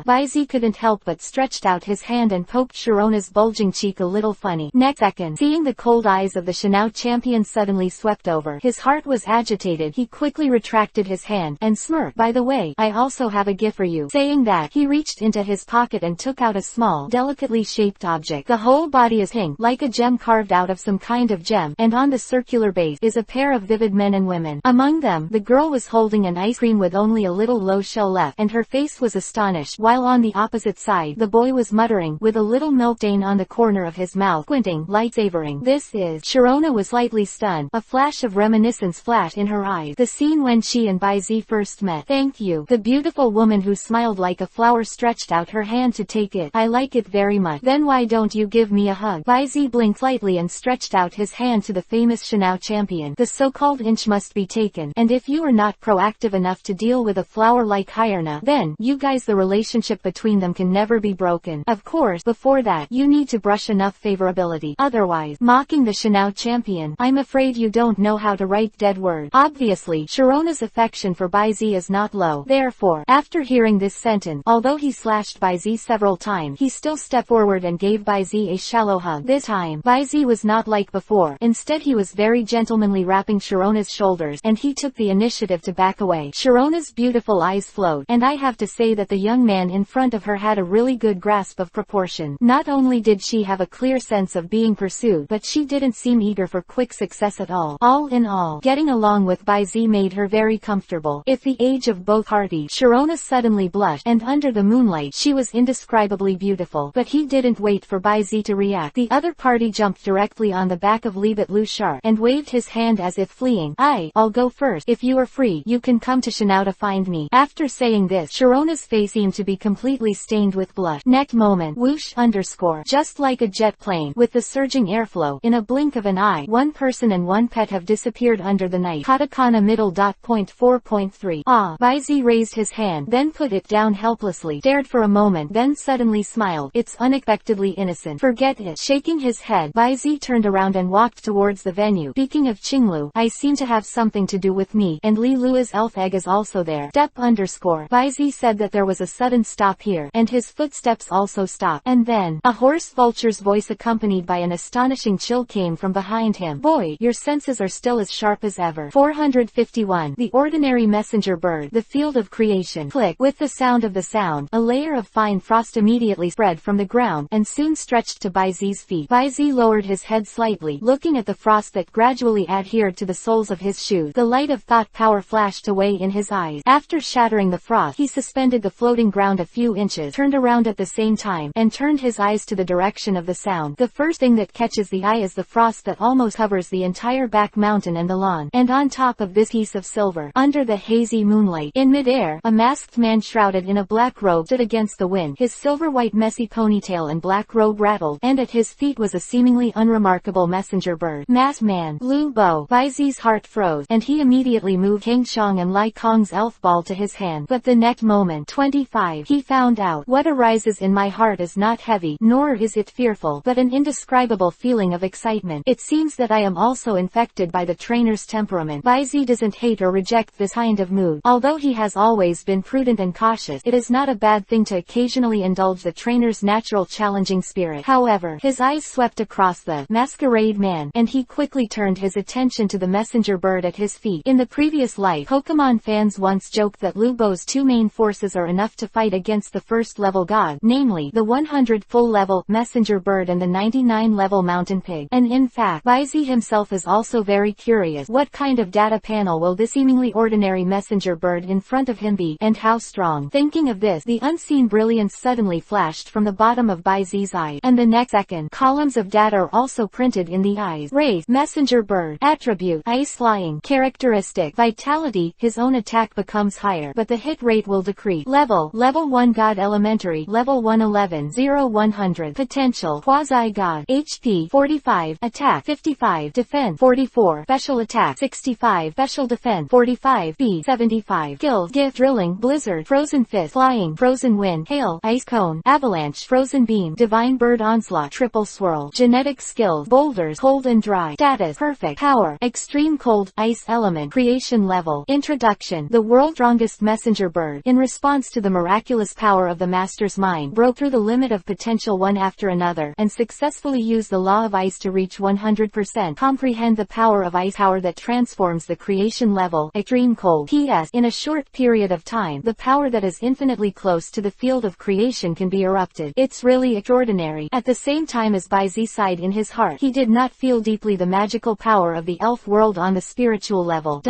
Baizi couldn't help but stretched out his hand and poked Sharona's bulging cheek a little funny. Next second, seeing the cold eyes of the Shanao champion suddenly swept over, his heart was agitated. He quickly retracted his hand, and smirked. "By the way, I also have a gift for you." Saying that, he reached into his pocket and took out a small, delicately shaped object. The whole body is pink, like a gem carved out of some kind of gem, and on the circular base is a pair of vivid men and women. Among them, the girl was holding an ice cream with only a little low shell left, and her face was astonished, while on the opposite side, the boy was muttering, with a little milk stain on the corner of his mouth, squinting, light-savoring. "This is..." Sharona was slightly stunned. A flash of reminiscence flashed in her eyes. The scene when she and Baizi first met. "Thank you." The beautiful woman who smiled like a flower stretched out her hand to take it. "I like it very much." "Then why don't you give me a hug?" Baizi blinked slightly and stretched out his hand to the famous Shanao champion. "The so-called inch must be taken, and if you are not proactive enough to deal with a flower like Hyena, then, you guys, the relationship between them can never be broken. Of course, before that, you need to brush enough favorability. Otherwise," mocking the Shanao champion, "I'm afraid you don't know how to write dead words." Obviously, Sharona's affection for Baizi is not low. Therefore, after hearing this sentence, although he slashed Baizi several times, he still stepped forward and gave Baizi a shallow hug. This time, Baizi was not like before. Instead, he was very gentlemanly, wrapping Sharona's shoulders, and he took the initiative to back away. Sharona's beautiful eyes flowed, and I have to say that the young man in front of her had a really good grasp of proportion. Not only did she have a clear sense of being pursued, but she didn't seem eager for quick success at all. All in all, getting along with Baizi made her very comfortable. At the age of both parties, Sharona suddenly blushed, and under the moonlight she was indescribably beautiful. But he didn't wait for Baizi to react. The other party jumped directly on the back of Libet Lu Shark, and waved his hand as if fleeing. "I'll go first. If you are free, you can come to Shanao to find me." After saying this, Sharona's face seemed to be completely stained with blush. Next moment, whoosh _, just like a jet plane, with the surging airflow, in a blink of an eye, one person and one pet have disappeared under the night. Katakana middle dot point 4.3. Baizi raised his hand, then put it down helplessly, stared for a moment, then suddenly smiled. "It's unexpectedly innocent. Forget it." Shaking his head, Baizi turned around and walked towards the venue. "Speaking of Qinglu, I seem to have something to do with me, and Li Lua's elf egg is also there." Baizi said that there was a sudden stop here, and his footsteps also stopped. And then, a hoarse vulture's voice accompanied by an astonishing chill came from behind him. "Boy, your senses are still as sharp as ever." 451. The ordinary messenger bird, the field of creation. Click. With the sound of the sound, a layer of fine frost immediately spread from the ground, and soon stretched to Baizi's feet. Baizi lowered his head slightly, looking at the frost that gradually adhered to the soles of his shoes. The light of thought power flashed away in his eyes. After shattering the frost, he suspended the floating ground a few inches, turned around at the same time, and turned his eyes to the direction of the sound. The first thing that catches the eye is the frost that almost covers the entire back mountain and the lawn, and on top of this piece of silver, under the hazy moonlight, in midair, a masked man shrouded in a black robe stood against the wind. His silver-white messy ponytail and black robe rattled, and at his feet was a seemingly unremarkable messenger bird. Masked man, Blue Bow. Baizi's heart froze, and he immediately moved Kang Xiang and Lai Kong's elf ball to his hand. But the next moment, 25, he found out. "What arises in my heart is not heavy, nor is it fearful, but an indescribable feeling of excitement. It seems that I am also infected by the trainer's temperament." Baizi doesn't hate or reject this kind of mood. Although he has always been prudent and cautious, it is not a bad thing to occasionally indulge the trainer's natural challenging spirit. However, his eyes swept across the masquerade man, and he quickly turned his attention to the messenger bird at his feet. In the previous life, Pokemon fans once joked that Lubo's two main forces are enough to fight against the first level god, namely, the 100 full level messenger bird and the 99 level mountain pig. And in fact, Baizi himself is also very curious. What kind of data panel will this seemingly ordinary messenger bird in front of him be, and how strong? Thinking of this, the unseen brilliance suddenly flashed from the bottom of Baizi's eye, and the next second, columns of data are also printed in the eyes. Race, messenger bird, attribute, ice flying, characteristic, vitality, his own attack becomes higher, but the hit rate will decrease. Level 1 God elementary, level 111, 0-100, potential, quasi-god, HP, 45, attack, 55, defense, 44, special attack, 65, special defense, 45, speed, 75, skills, gift, drilling, blizzard, frozen fist, flying, frozen wind, hail, ice cone, avalanche, frozen beam, divine bird onslaught, triple swirl, genetic skills, boulders, cold and dry, status, perfect, power, extreme cold, ice element, creation level, introduction, the world's strongest messenger bird, in response to the miraculous power of the master's mind, broke through the limit of potential one after another, and successfully used the law of ice to reach 100%, comprehend the power of ice, power that transforms the creation level, extreme cold. P.S. In a short period of time, the power that is infinitely close to the field of creation can be erupted. It's really extraordinary. At the same time as Baizi sighed in his heart, he did not feel deeply the magical power of the elf world on the spiritual level.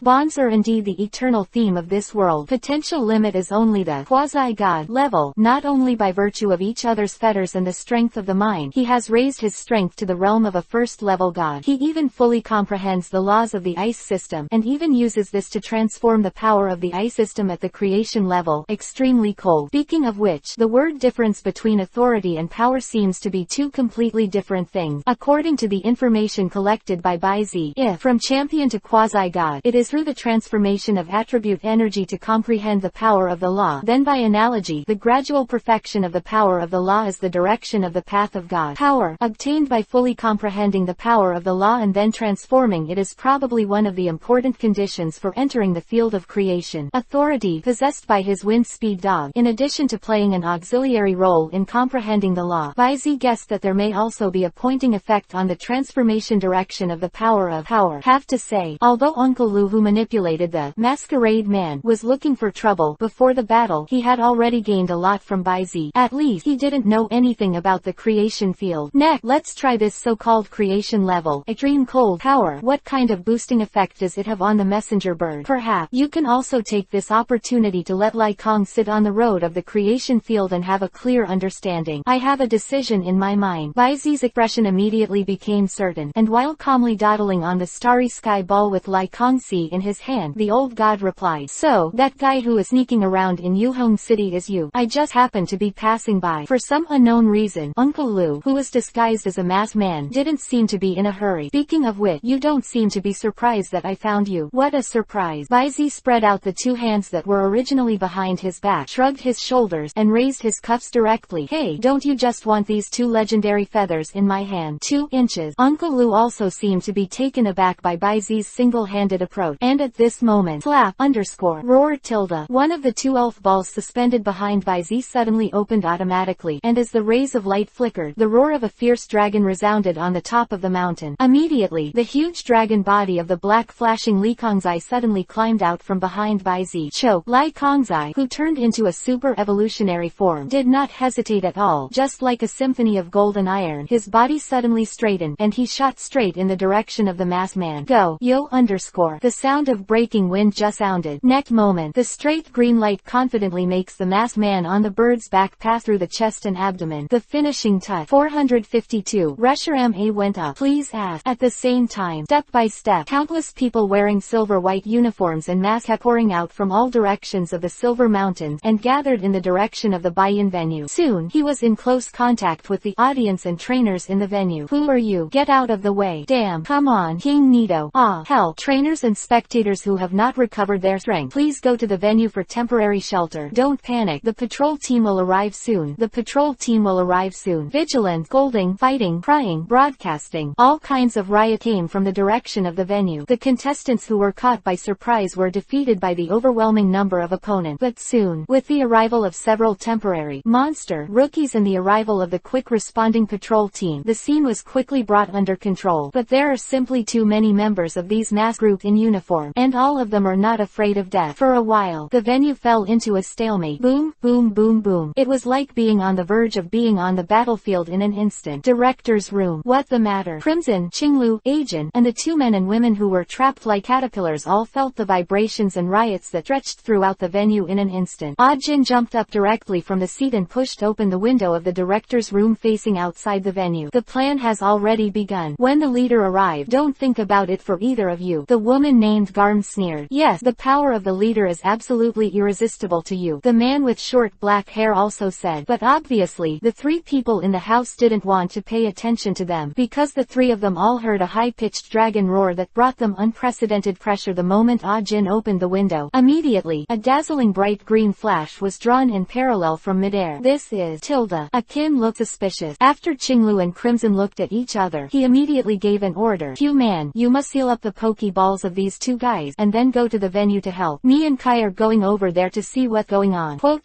Bonds are indeed the eternal theme of this world. Potential limit is only the quasi-god level. Not only by virtue of each other's fetters and the strength of the mind, he has raised his strength to the realm of a first-level god. He even fully comprehends the laws of the ice system, and even uses this to transform the power of the ice system at the creation level, extremely cold. Speaking of which, the word difference between authority and power seems to be two completely different things. According to the information collected by Baizi, if from champion to quasi-god, it is through the transformation of attribute energy to comprehend the power of the law, then by analogy, the gradual perfection of the power of the law is the direction of the path of God. Power, obtained by fully comprehending the power of the law and then transforming it, is probably one of the important conditions for entering the field of creation. Authority, possessed by his wind speed dog, in addition to playing an auxiliary role in comprehending the law, Baizi guessed that there may also be a pointing effect on the transformation direction of the power of power. Have to say, although Uncle Lu, who manipulated the masquerade man, was looking for trouble before the battle, he had already gained a lot from Baizi. At least, he didn't know anything about the creation field. Next, let's try this so-called creation level, extreme cold power. What kind of boosting effect does it have on the messenger bird? Perhaps you can also take this opportunity to let Lai Kong sit on the road of the creation field and have a clear understanding. I have a decision in my mind. Baizi's expression immediately became certain, and while calmly dawdling on the starry sky ball with Lai Kongsi in his hand, the old god replied, "So, that guy who is sneaking around in Yuhong City is you? I just happened to be passing by." For some unknown reason, Uncle Lu, who was disguised as a masked man, didn't seem to be in a hurry. Speaking of which, you don't seem to be surprised that I found you. What a surprise. Baizi spread out the two hands that were originally behind his back, shrugged his shoulders, and raised his cuffs directly. "Hey, don't you just want these two legendary feathers in my hand? 2 inches. Uncle Lu also seemed to be taken aback by Baizi's single-handed approach, and at this moment, flap, underscore, roar, tilde, one of the two elf balls suspended behind Baizi suddenly opened automatically, and as the rays of light flickered, the roar of a fierce dragon resounded on the top of the mountain. Immediately, the huge dragon body of the black flashing Li Kongzai suddenly climbed out from behind Baizi. Choke. Lai Kongzai, who turned into a super evolutionary form, did not hesitate at all. Just like a symphony of gold and iron, his body suddenly straightened, and he shot straight in the direction of the masked man. Go, yo, underscore. The sound of breaking wind just sounded. Next moment, the straight green light confidently makes the masked man on the bird's back pass through the chest and abdomen. The finishing touch. 452. Reshiram A went up. Please ask. At the same time, step by step, countless people wearing silver-white uniforms and masks kept pouring out from all directions of the Silver Mountains, and gathered in the direction of the buy-in venue. Soon, he was in close contact with the audience and trainers in the venue. Who are you? Get out of the way. Damn. Come on, King Nito. Ah, hell. Trainers and spectators who have not recovered their strength, please go to the venue for temporary shelter. Don't panic. The patrol team will arrive soon. The patrol team will arrive soon. Vigilant, scolding, fighting, crying, broadcasting. All kinds of riot came from the direction of the venue. The contestants who were caught by surprise were defeated by the overwhelming number of opponents. But soon, with the arrival of several temporary monster rookies and the arrival of the quick responding patrol team, the scene was quickly brought under control. But there are simply too many members of these mass group in uniform, and all of them are not afraid of death. For a while, the venue fell into a stalemate. Boom, boom, boom, boom. It was like being on the verge of being on the battlefield in an instant. Director's room. What the matter? Crimson, Qinglu, Ajin, and the two men and women who were trapped like caterpillars all felt the vibrations and riots that stretched throughout the venue in an instant. Ajin jumped up directly from the seat and pushed open the window of the director's room facing outside the venue. The plan has already begun. When the leader arrived, don't think about it for either of you. The woman named Garm sneered. Yes, the power of the leader is absolutely irresistible to you. The man with short black hair also said. But obviously, the three people in the house didn't want to pay attention to them, because the three of them all heard a high-pitched dragon roar that brought them unprecedented pressure the moment Ajin opened the window. Immediately, a dazzling bright green flash was drawn in parallel from midair. This is Tilda. Akin looked suspicious. After Qinglu and Crimson looked at each other, he immediately gave an order. Q man, you must seal up the pokeballs of these two guys, and then go to the venue to help. Me and Kai are going over there to see what's going on. Quote.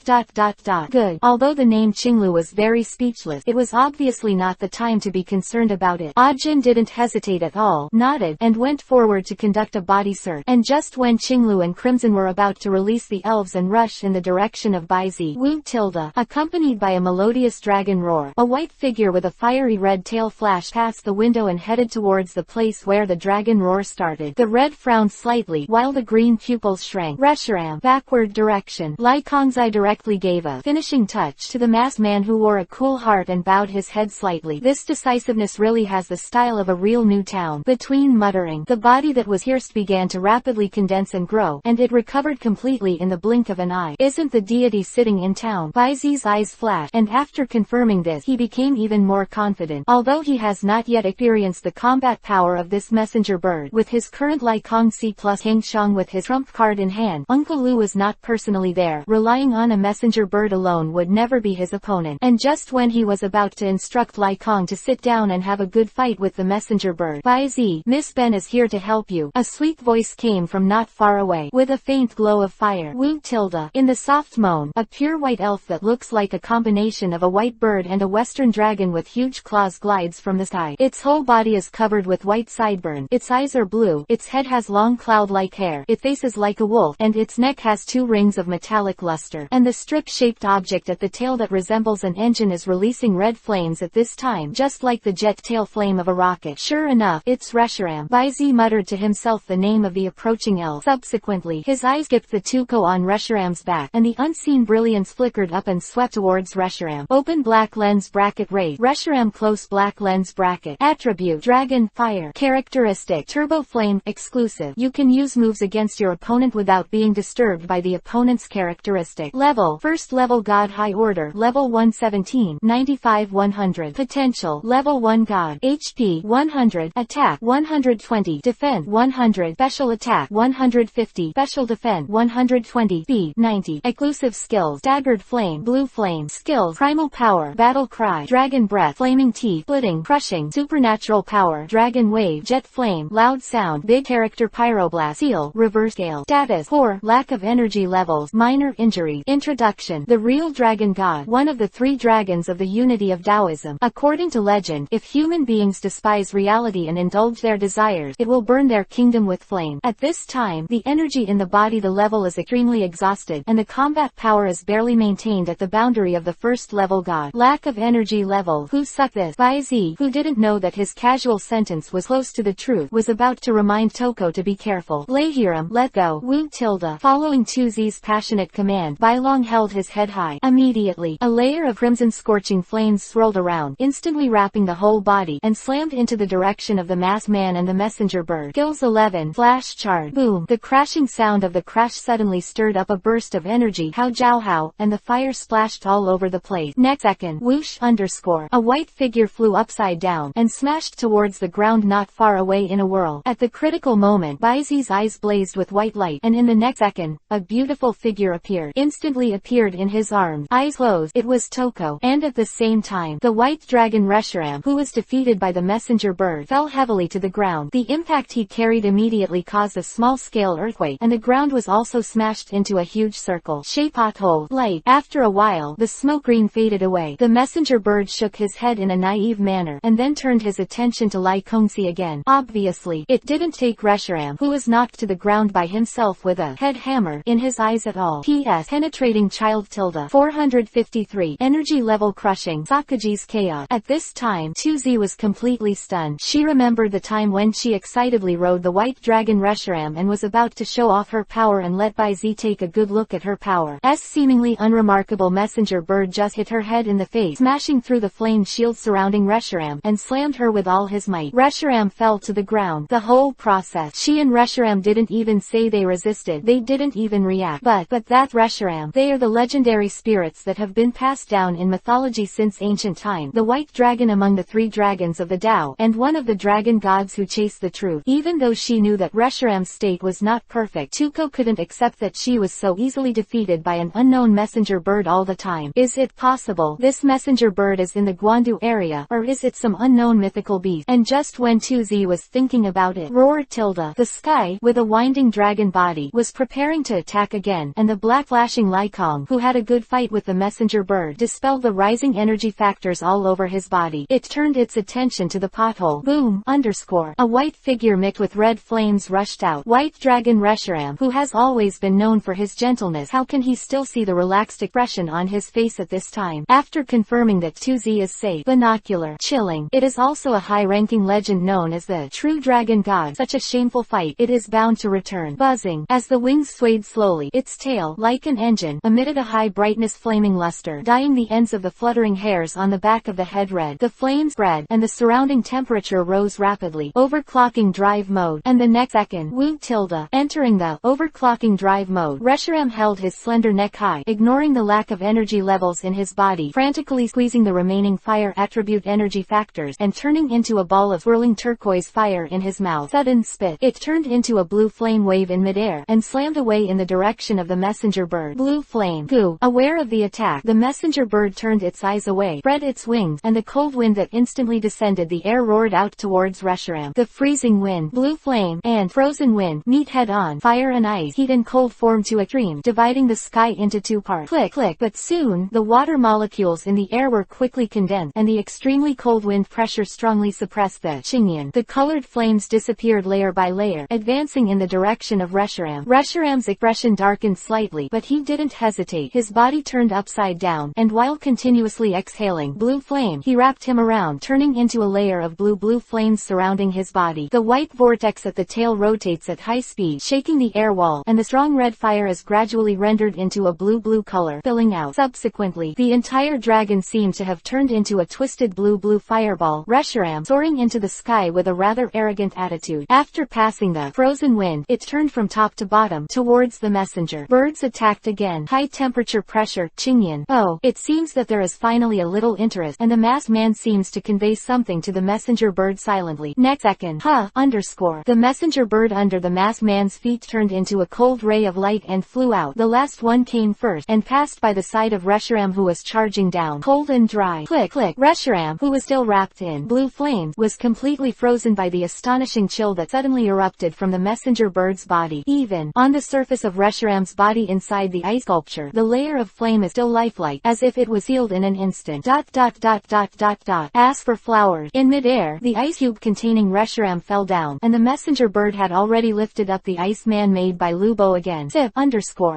Good. Although the name Qinglu was very speechless, it was obviously not the time to be concerned about it. Ajin didn't hesitate at all, nodded, and went forward to conduct a body search. And just when Qinglu and Crimson were about to release the elves and rush in the direction of Baizi, Wu Tilda, accompanied by a melodious dragon roar, a white figure with a fiery red tail flashed past the window and headed towards the place where the dragon roar started. The red frowned slightly, while the green pupils shrank. Reshiram, backward direction. Lai Kongzai directly gave a finishing touch to the masked man who wore a cool heart and bowed his head slightly. This decisiveness really has the style of a real new town. Between muttering, the body that was pierced began to rapidly condense and grow, and it recovered completely in the blink of an eye. Isn't the deity sitting in town? Baizi's eyes flashed, and after confirming this, he became even more confident. Although he has not yet experienced the combat power of this messenger bird, with his current Lai Kong C plus Heng Shang with his trump card in hand, Uncle Lu was not personally there. Relying on a messenger bird alone would never be his opponent. And just when he was about to instruct Lai Kong to sit down and have a good fight with the messenger bird, Baizi, Miss Ben is here to help you. A sweet voice came from not far away, with a faint glow of fire. Wu Tilda. In the soft moan, a pure white elf that looks like a combination of a white bird and a western dragon with huge claws glides from the sky. Its whole body is covered with white sideburn. Its eyes are blue. Its head has long cloud-like hair. Its face is like a wolf, and its neck has two rings of metallic luster. And the strip-shaped object at the tail that resembles an engine is releasing red flames at this time, just like the jet tail flame of a rocket. Sure enough, it's Reshiram. Baizi muttered to himself the name of the approaching elf. Subsequently, his eyes skipped the Tuko on Reshiram's back, and the unseen brilliance flickered up and swept towards Reshiram. Open black lens bracket rate. Reshiram close black lens bracket. Attribute Dragon Fire. Characteristic Turbo Flame. Exclusive. You can use moves against your opponent without being disturbed by the opponent's characteristic. Level. First level God High Order. Level 117. 95-100. Potential. Level 1 God. HP 100. Attack 120. Defense 100. Special Attack 150. Special Defense 120. Speed 90. Exclusive skills. Staggered Flame. Blue Flame. Skills. Primal Power. Battle Cry. Dragon Breath. Flaming Teeth. Splitting. Crushing. Supernatural Power. Dragon Wave. Jet Flame. Loud Sound. Big Character Pyroblast. Seal. Reverse Scale. Status. Poor. Lack of energy levels. Minor injury. Introduction. The real Dragon God. One of the three dragons of the unity of Taoism. According to legend, if human beings despise reality and indulge their desires, it will burn their kingdom with flame. At this time, the energy in the body the level is extremely exhausted, and the combat power is barely maintained at the boundary of the first level God. Lack of energy level. Who sucked this? Baizi, who didn't know that his casual sentence was close to the truth, was about to remind Toko to be careful. Lahiram, let go. Wu Tilda. Following Tuzi's passionate command, Bailong held his head high. Immediately, a layer of crimson scorching flames swirled around, instantly wrapping the whole body, and slammed into the direction of the masked man and the messenger bird. Skills 11. Flash Charge. Boom. The crashing sound of the crash suddenly stirred up a burst of energy. Hao Jiao Hao, and the fire splashed all over the place. Next second, whoosh _ a white figure flew upside down, and smashed towards the ground not far away in a whirl. At the critical moment, Baizi's eyes blazed with white light, and in the next second, a beautiful figure appeared in his arms. Eyes closed. It was Toko, and at the same time, the white dragon Reshiram, who was defeated by the messenger bird, fell heavily to the ground. The impact he carried immediately caused a small-scale earthquake, and the ground was also smashed into a huge circle-shaped pothole. Light. After a while, the smoke green faded away. The messenger bird shook his head in a naive manner, and then turned his attention to Lai Kongzi again. Obviously, it didn't take Reshiram, who was knocked to the ground by himself with a head hammer in his eyes at all. P.S. Penetrating child. 453. Energy level crushing. Sakaji's chaos. At this time, 2Z was completely stunned. She remembered the time when she excitedly rode the white dragon Reshiram and was about to show off her power and let Bai Z take a good look at her power. Seemingly unremarkable messenger bird just hit her head in the face, smashing through the flame shield surrounding Reshiram, and slammed her with all his might. Reshiram fell to the ground. The whole process, she and Reshiram didn't even say they resisted. They didn't even react. But that Reshiram, they are the legendary spirits that have been passed down in mythology since ancient time. The white dragon among the 3 dragons of the Tao, and one of the dragon gods who chase the truth. Even though she knew that Reshiram's state was not perfect, Tuko couldn't accept that she was so easily defeated by an unknown messenger bird all the time. Is it possible this messenger bird is in the Guandu area, or is it some unknown mythical beast? And just when 2Z was thinking about it, roared Tilda. The sky, with a winding dragon body, was preparing to attack again, and the black flashing Lai Kong, who had a good fight with the messenger bird, dispelled the rising energy factors all over his body. It turned its attention to the pothole. Boom! A white figure mixed with red flames rushed out. White dragon Reshiram, who has always been known for his gentleness, how can he still see the relaxed expression on his face at this time? After confirming that 2Z is safe, binocular, chilling. It is also a high-ranking legend known as the true dragon god. Such a shameful fight, it is bound to return. Buzzing. As the wings swayed slowly, its tail, like an engine, emitted a high-brightness flaming luster, dyeing the ends of the fluttering hairs on the back of the head red. The flames spread, and the surrounding temperature rose rapidly. Overclocking drive mode. And the next second, woo Tilda. Entering the overclocking drive mode, Reshiram held his slender neck high, ignoring the lack of energy levels in his body, frantically squeezing the remaining fire attribute energy factors, and turning into a ball of swirling turquoise fire in his mouth. Sudden spit. It turned into a blue flame wave in midair, and slammed away in the direction of the messenger bird. Blue flame. Goo. Aware of the attack, the messenger bird turned its eyes away, spread its wings, and the cold wind that instantly descended the air roared out towards Reshiram. The freezing wind, blue flame, and frozen wind meet head-on. Fire and ice, heat and cold form to extreme, dividing the sky into 2 parts. Click, click. But soon, the water molecules in the air were quickly condensed, and the extremely cold wind pressure strongly suppressed the Qingyan. The colored flames disappeared layer by layer, advancing in the direction of Reshiram. Reshiram's expression darkened slightly, but he didn't hesitate. His body turned upside down, and while continuously exhaling blue flame, he wrapped him around, turning into a layer of blue flames surrounding his body. The white vortex at the tail rotates at high speed, shaking the air wall, and the strong red fire is gradually rendered into a blue color, filling out. Subsequently, the entire dragon seemed to have turned into a twisted blue fireball. Reshiram, soaring into the sky with a rather arrogant attitude. After passing the frozen wind, it turned from top to bottom, towards the messenger. Birds attacked again. High temperature pressure, Qingyan. Oh, it seems that there is finally a little interest, and the masked man seems to convey something to the messenger bird silently. Next second, the messenger bird under the masked man's feet turned into a cold ray of light and flew out. The last one came first, and passed by the side of Reshiram, who was charging down, cold and dry. Click, click. Reshiram, who was still wrapped in blue flames, was completely frozen by the astonishing chill that suddenly erupted from the messenger bird's body. Even on the surface of Reshiram's body inside the ice sculpture, the layer of flame is still lifelike, as if it was sealed in an instant. As for flowers, in midair, the ice cube containing Reshiram fell down, and the messenger bird had already lifted up the ice man made by Lubo again.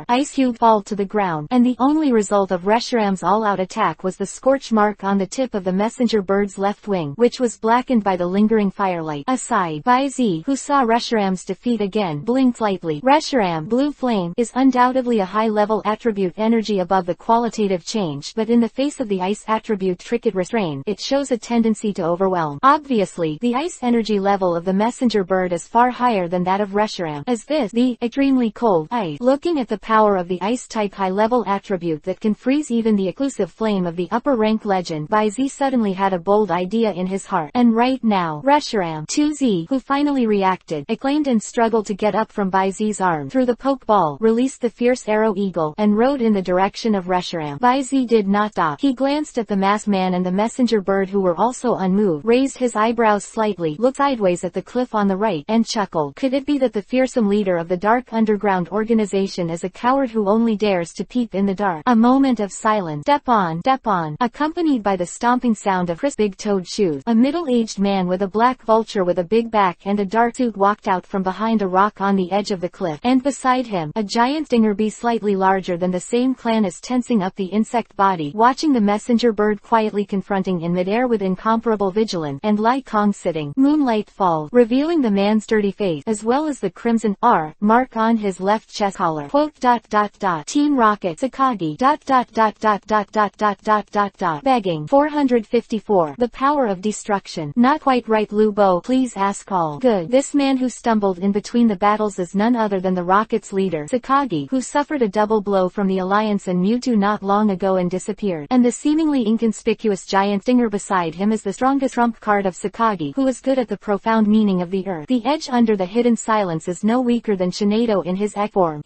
Ice cube fall to the ground, and the only result of Reshiram's all-out attack was the scorch mark on the tip of the messenger bird's left wing, which was blackened by the lingering firelight. Aside, Bai Z, who saw Reshiram's defeat again, blinked lightly. Reshiram, blue flame, is undoubtedly a high-level attribute energy above the qualitative change, but in the face of the ice attribute Tricket Restrain, it shows a tendency to overwhelm. Obviously, the ice energy level of the messenger bird is far higher than that of Reshiram, as this, the extremely cold ice. Looking at the power of the ice-type high-level attribute that can freeze even the exclusive flame of the upper-rank legend, Bai Z suddenly had a bold idea in his heart. And right now, Reshiram, 2Z, who finally reacted, acclaimed and struggled to get up from Bai Z's arm, threw the pokeball, released the fierce arrow eagle, and rode in the direction of Reshiram. Bai Z did not stop. He glanced at the masked man and the messenger bird, who were also unmoved, raised his eyebrows slightly, looked sideways at the cliff off on the right, and chuckled. Could it be that the fearsome leader of the dark underground organization is a coward who only dares to peep in the dark? A moment of silence. Step on, accompanied by the stomping sound of crisp big-toed shoes. A middle-aged man with a black vulture with a big back and a dark suit walked out from behind a rock on the edge of the cliff, and beside him, a giant stinger bee slightly larger than the same clan as tensing up the insect body, watching the messenger bird quietly confronting in midair with incomparable vigilance, and Lai Kong sitting. Moonlight falls, revealing the man's dirty face, as well as the crimson R mark on his left chest collar. Quote, Team Rocket, Sakagi, begging. 454. The power of destruction. Not quite right, Lu Bo, please ask all. Good. This man who stumbled in between the battles is none other than the Rocket's leader, Sakagi, who suffered a double blow from the Alliance and Mewtwo not long ago and disappeared. And the seemingly inconspicuous giant stinger beside him is the strongest trump card of Sakagi, who is good at the profound meaning of the earth. The edge under the hidden silence is no weaker than Shinado in his egg form.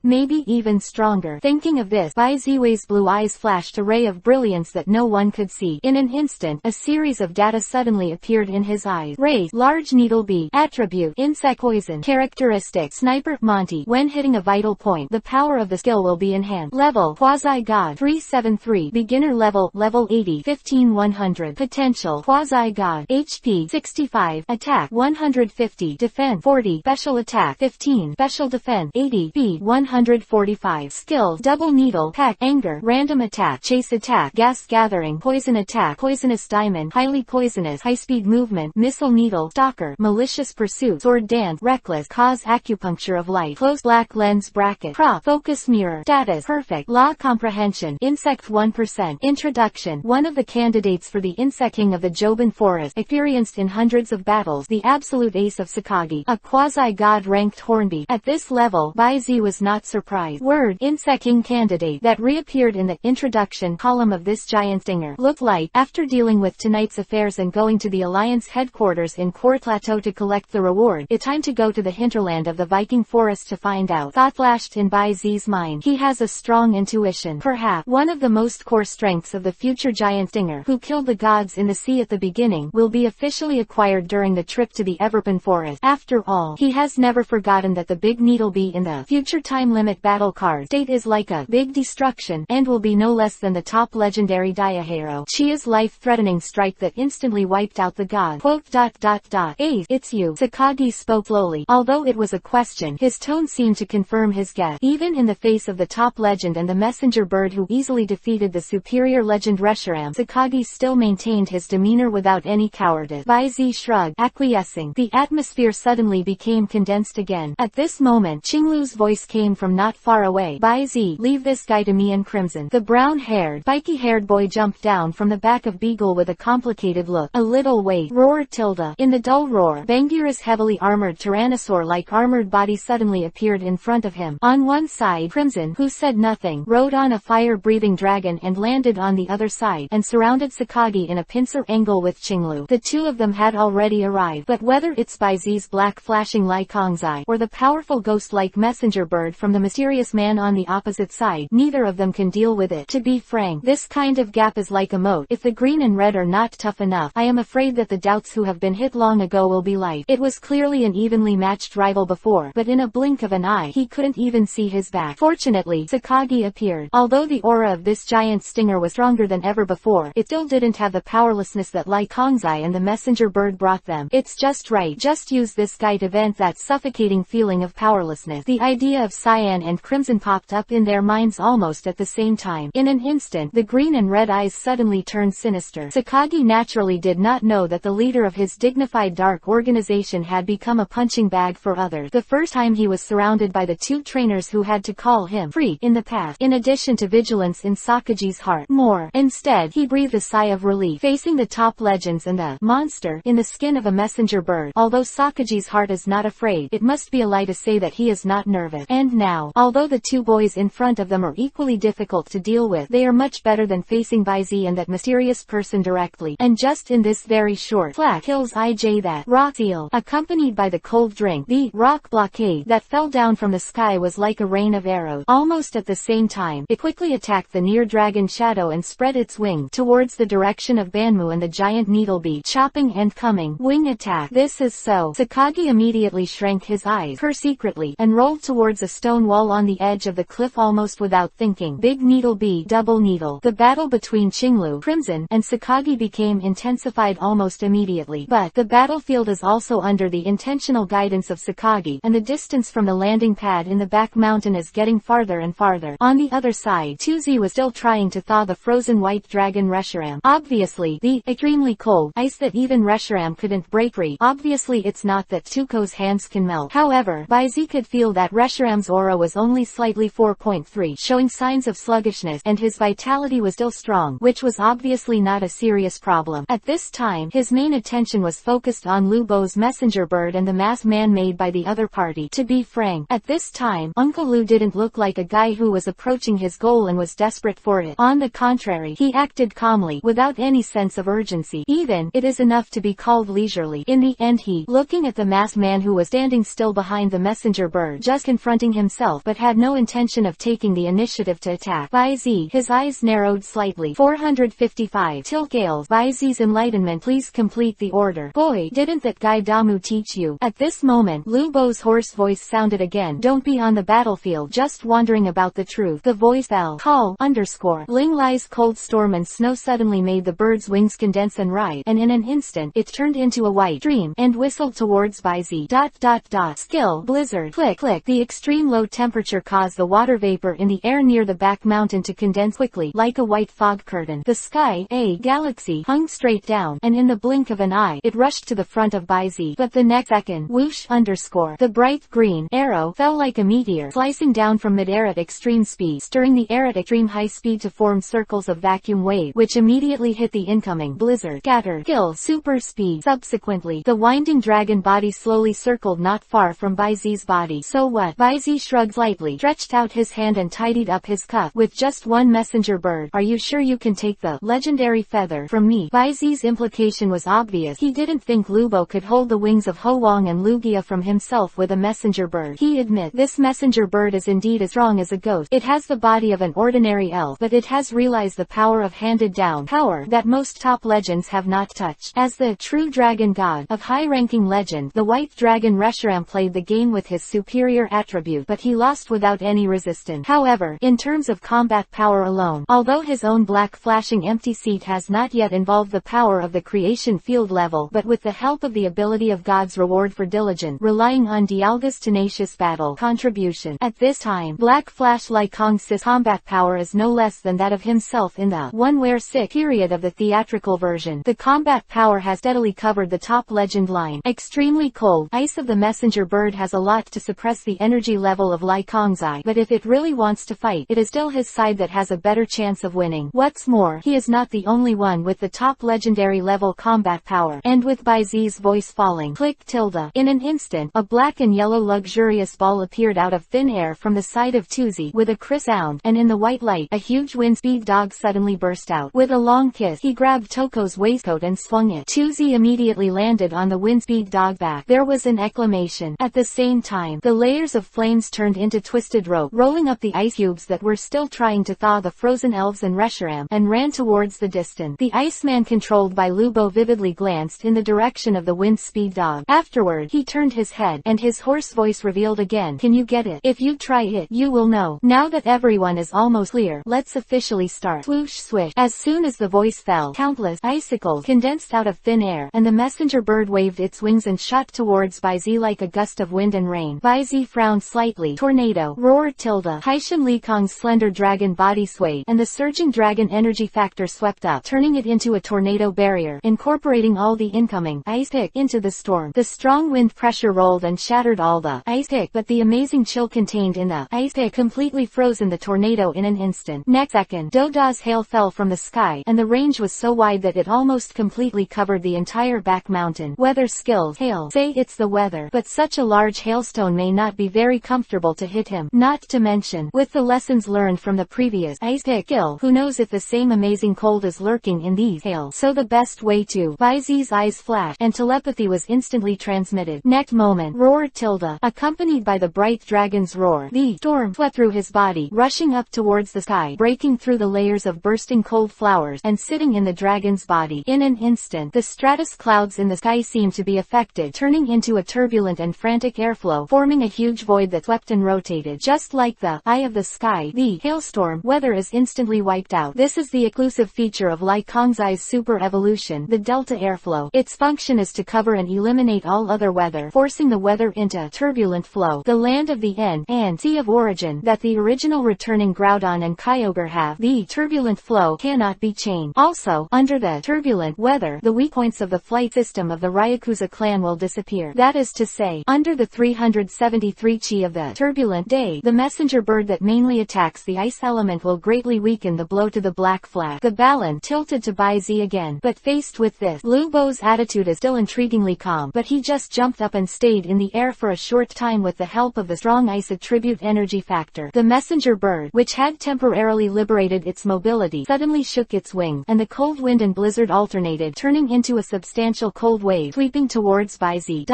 Maybe even stronger. Thinking of this, Bai Ziwei's blue eyes flashed a ray of brilliance that no one could see. In an instant, a series of data suddenly appeared in his eyes. Race, large needle bee. Attribute, insect poison. Characteristic, sniper. Monty, when hitting a vital point, the power of the skill will be enhanced. Level, quasi-god. 373. Beginner level, level 80. 15-100. Potential, quasi-god. HP, 65. Attack, 150. Defense, 40. Special attack, 15. Special defense, 80. Speed, 145. Skills, double needle, pack, anger, random attack, chase attack, gas gathering, poison attack, poisonous diamond, highly poisonous, high-speed movement, missile needle, stalker, malicious pursuit, sword dance, reckless, cause acupuncture of light, close black lens bracket, prop, focus mirror, status, perfect, law comprehension, insect 1%. Introduction. One of the candidates for the Insect King of the Joban Forest, experienced in hundreds of battles, the absolute ace of Sakagi, a quasi-god ranked hornbeat. At this level, Bai Zi was not surprised. Word, Insect King candidate, that reappeared in the introduction column of this giant stinger, looked like, after dealing with tonight's affairs and going to the Alliance headquarters in Court Plateau to collect the reward, it's time to go to the hinterland of the Viking forest to find out. Thought flashed in Bai Zi's mind. He has a strong intuition. Perhaps, one of the most core strengths of the future giant stinger, who killed the gods in the sea at the beginning, will be officially acquired during the trip to the Everpen forest. After all, he has never forgotten that the big needle bee in the future time limit battle card state is like a big destruction, and will be no less than the top legendary Diahero. Chia's life-threatening strike that instantly wiped out the god. Quote, Ace, it's you. Sakagi spoke slowly. Although it was a question, his tone seemed to confirm his guess. Even in the face of the top legend and the messenger bird who easily defeated the superior legend Reshiram, Sakagi still maintained his demeanor without any cowardice. Bai Zi shrugged, acquiescing. The atmosphere suddenly became condensed again. At this moment, Qinglu's voice came from not far away. Bai Zi, leave this guy to me and Crimson. The brown-haired, spiky-haired boy jumped down from the back of Beagle with a complicated look. A little wait. Roar tilde. In the dull roar, Bangira's heavily armored tyrannosaur-like armored body suddenly appeared in front of him. On one side, Crimson, who said nothing, rode on a fire-breathing dragon and landed on the other side, and surrounded Sakagi in a pincer angle with Qinglu. The two of them had already arrived, but whether it's Bai Zi's black flashing Lai Kong's eye, or the powerful ghost-like messenger bird from the mysterious man on the opposite side, neither of them can deal with it. To be frank, this kind of gap is like a moat. If the green and red are not tough enough, I am afraid that the doubts who have been hit long ago will be light. It was clearly an evenly matched rival before, but in a blink of an eye, he couldn't even see his back. Fortunately, Sakagi appeared. Although the aura of this giant stinger was stronger than ever before, it still didn't have the powerlessness that Lai Kong's eye and the messenger bird brought them. It's just right. Just use this guy to vent that suffocating feeling of powerlessness. The idea of Cyan and Crimson popped up in their minds almost at the same time. In an instant, the green and red eyes suddenly turned sinister. Sakagi naturally did not know that the leader of his dignified dark organization had become a punching bag for others. The first time he was surrounded by the two trainers who had to call him freak in the past, in addition to vigilance in Sakagi's heart. Instead, he breathed a sigh of relief, facing the top legends and the monster in the skin of a messenger bird. Although Sakagi's heart is not afraid, it must be a lie to say that he is not nervous. And now, although the two boys in front of them are equally difficult to deal with, they are much better than facing Bai Zi and that mysterious person directly. And just in this very short flash, kills IJ that rock seal, accompanied by the cold drink. The rock blockade that fell down from the sky was like a rain of arrows. Almost at the same time, it quickly attacked the near dragon shadow and spread its wings towards the direction of Banmu and the giant needle bee, chopping and coming. Wing attack. This this is so. Sakagi immediately shrank his eyes secretly and rolled towards a stone wall on the edge of the cliff almost without thinking. Big Needle B Double Needle. The battle between Qinglu, Crimson, and Sakagi became intensified almost immediately. But the battlefield is also under the intentional guidance of Sakagi, and the distance from the landing pad in the back mountain is getting farther and farther. On the other side, Tuzi was still trying to thaw the frozen white dragon Reshiram. Obviously, the extremely cold ice that even Reshiram couldn't break free. Obviously it's not that Tuko's hands can melt. However, Baizi could feel that Reshiram's aura was only slightly 4.3, showing signs of sluggishness, and his vitality was still strong, which was obviously not a serious problem. At this time, his main attention was focused on Lu Bo's messenger bird and the masked man made by the other party. To be frank, at this time, Uncle Lu didn't look like a guy who was approaching his goal and was desperate for it. On the contrary, he acted calmly, without any sense of urgency. Even, it is enough to be called leisurely. In the end he, looking at the masked man who was standing still behind the messenger bird, just confronting himself, but had no intention of taking the initiative to attack. Baizi, his eyes narrowed slightly. 455. Till Gales. Baizi's enlightenment. Please complete the order. Boy, didn't that guy Damu teach you? At this moment, Lu Bo's hoarse voice sounded again. Don't be on the battlefield just wondering about the truth. The voice fell. Call, Ling Lai's cold storm and snow suddenly made the bird's wings condense and rise, and in an instant, it turned into a white dream, and whistled towards Baizi. Skill, blizzard, click, click. The extreme low temperature caused the water vapor in the air near the back mountain to condense quickly, like a white fog curtain. The sky, a galaxy, hung straight down, and in the blink of an eye, it rushed to the front of Baizi. But the next second, whoosh, the bright green arrow fell like a meteor, slicing down from mid-air at extreme speed, stirring the air at extreme high speed to form circles of vacuum wave, which immediately hit the incoming blizzard. Scattered, kill, super speed. Subsequently, the winding dragon body slowly circled not far from Baizi's body. So what? Baizi shrugged lightly, stretched out his hand and tidied up his cuff. With just one messenger bird, are you sure you can take the legendary feather from me? Baizi's implication was obvious. He didn't think Lu Bo could hold the wings of Ho Wang and Lugia from himself with a messenger bird. He admit, this messenger bird is indeed as strong as a ghost. It has the body of an ordinary elf, but it has realized the power of handed down power that most top legends have not touched. As the true dragon god of high-ranking legend, the white dragon Reshiram played the game with his superior attribute, but he lost without any resistance. However, in terms of combat power alone, although his own black flashing empty seat has not yet involved the power of the creation field level, but with the help of the ability of God's reward for diligent, relying on Dialga's tenacious battle contribution. At this time, Black Flash Lai Kong's combat power is no less than that of himself in the 1-6 period of the theatrical version. The combat power has steadily covered the top legend line. Extremely cold ice of the messenger bird has a lot to suppress the energy level of Lai Kong's eye, but if it really wants to fight, it is still his side that has a better chance of winning. What's more, he is not the only one with the top legendary level combat power. And with Baizi's voice falling, click tilde. In an instant, a black and yellow luxurious ball appeared out of thin air from the side of Tuzi with a crisp sound, and in the white light, a huge wind-speed dog suddenly burst out. With a long kiss, he grabbed Toko's waistcoat and swung it. Tuzi immediately landed on the wind-speed dog back. There was an exclamation. At the same time, the layers of flames turned into twisted rope, rolling up the ice cubes that were still trying to thaw the frozen elves and Reshiram, and ran towards the distance. The Iceman controlled by Lu Bo vividly glanced in the direction of the wind-speed dog. Afterward, he turned his head, and his hoarse voice revealed again, can you get it? If you try it, you will know. Now that everyone is almost clear, let's officially start. Swoosh swish. As soon as the voice fell, countless icicles condensed out of thin air, and the messenger bird waved its wings and shot towards Baizi like a gust of wind and rain. Baizi frowned slightly. Tornado. Roar tilde. Haishan Li Kong's slender dragon body swayed, and the surging dragon energy factor swept up, turning it into a tornado barrier, incorporating all the incoming ice pick into the storm. The strong wind pressure rolled and shattered all the ice pick, but the amazing chill contained in the ice pick completely frozen the tornado in an instant. Next second, Doda's hail fell from the sky, and the range was so wide that it almost completely covered the entire back mountain. Weather skills. Hail. Say it's the weather, but such a large hailstone may not be very comfortable to hit him. Not to mention, with the lessons learned from the previous ice pick skill, who knows if the same amazing cold is lurking in these hail. So the best way to. Baizi's eyes flashed, and telepathy was instantly transmitted. Next moment, roar tilde. Accompanied by the bright dragon's roar, the storm swept through his body, rushing up towards the sky, breaking through the layers of bursting cold flowers, and sitting in the dragon's body. In an instant, the stratus clouds in the sky seemed seemed to be affected, turning into a turbulent and frantic airflow, forming a huge void that swept and rotated. Just like the eye of the sky, the hailstorm weather is instantly wiped out. This is the exclusive feature of Lai Kongzai's super evolution, the delta airflow. Its function is to cover and eliminate all other weather, forcing the weather into turbulent flow. The land of the end and sea of origin that the original returning Groudon and Kyogre have, the turbulent flow cannot be changed. Also, under the turbulent weather, the weak points of the flight system of the Ryakuza clan will disappear. That is to say, under the 373 chi of the turbulent day, the messenger bird that mainly attacks the ice element will greatly weaken the blow to the black flag. The balance tilted to Bai Zi again, but faced with this, Lu Bo's attitude is still intriguingly calm, but he just jumped up and stayed in the air for a short time with the help of the strong ice attribute energy factor. The messenger bird, which had temporarily liberated its mobility, suddenly shook its wings, and the cold wind and blizzard alternated, turning into a substantial cold wave sweeping towards Bai Zi.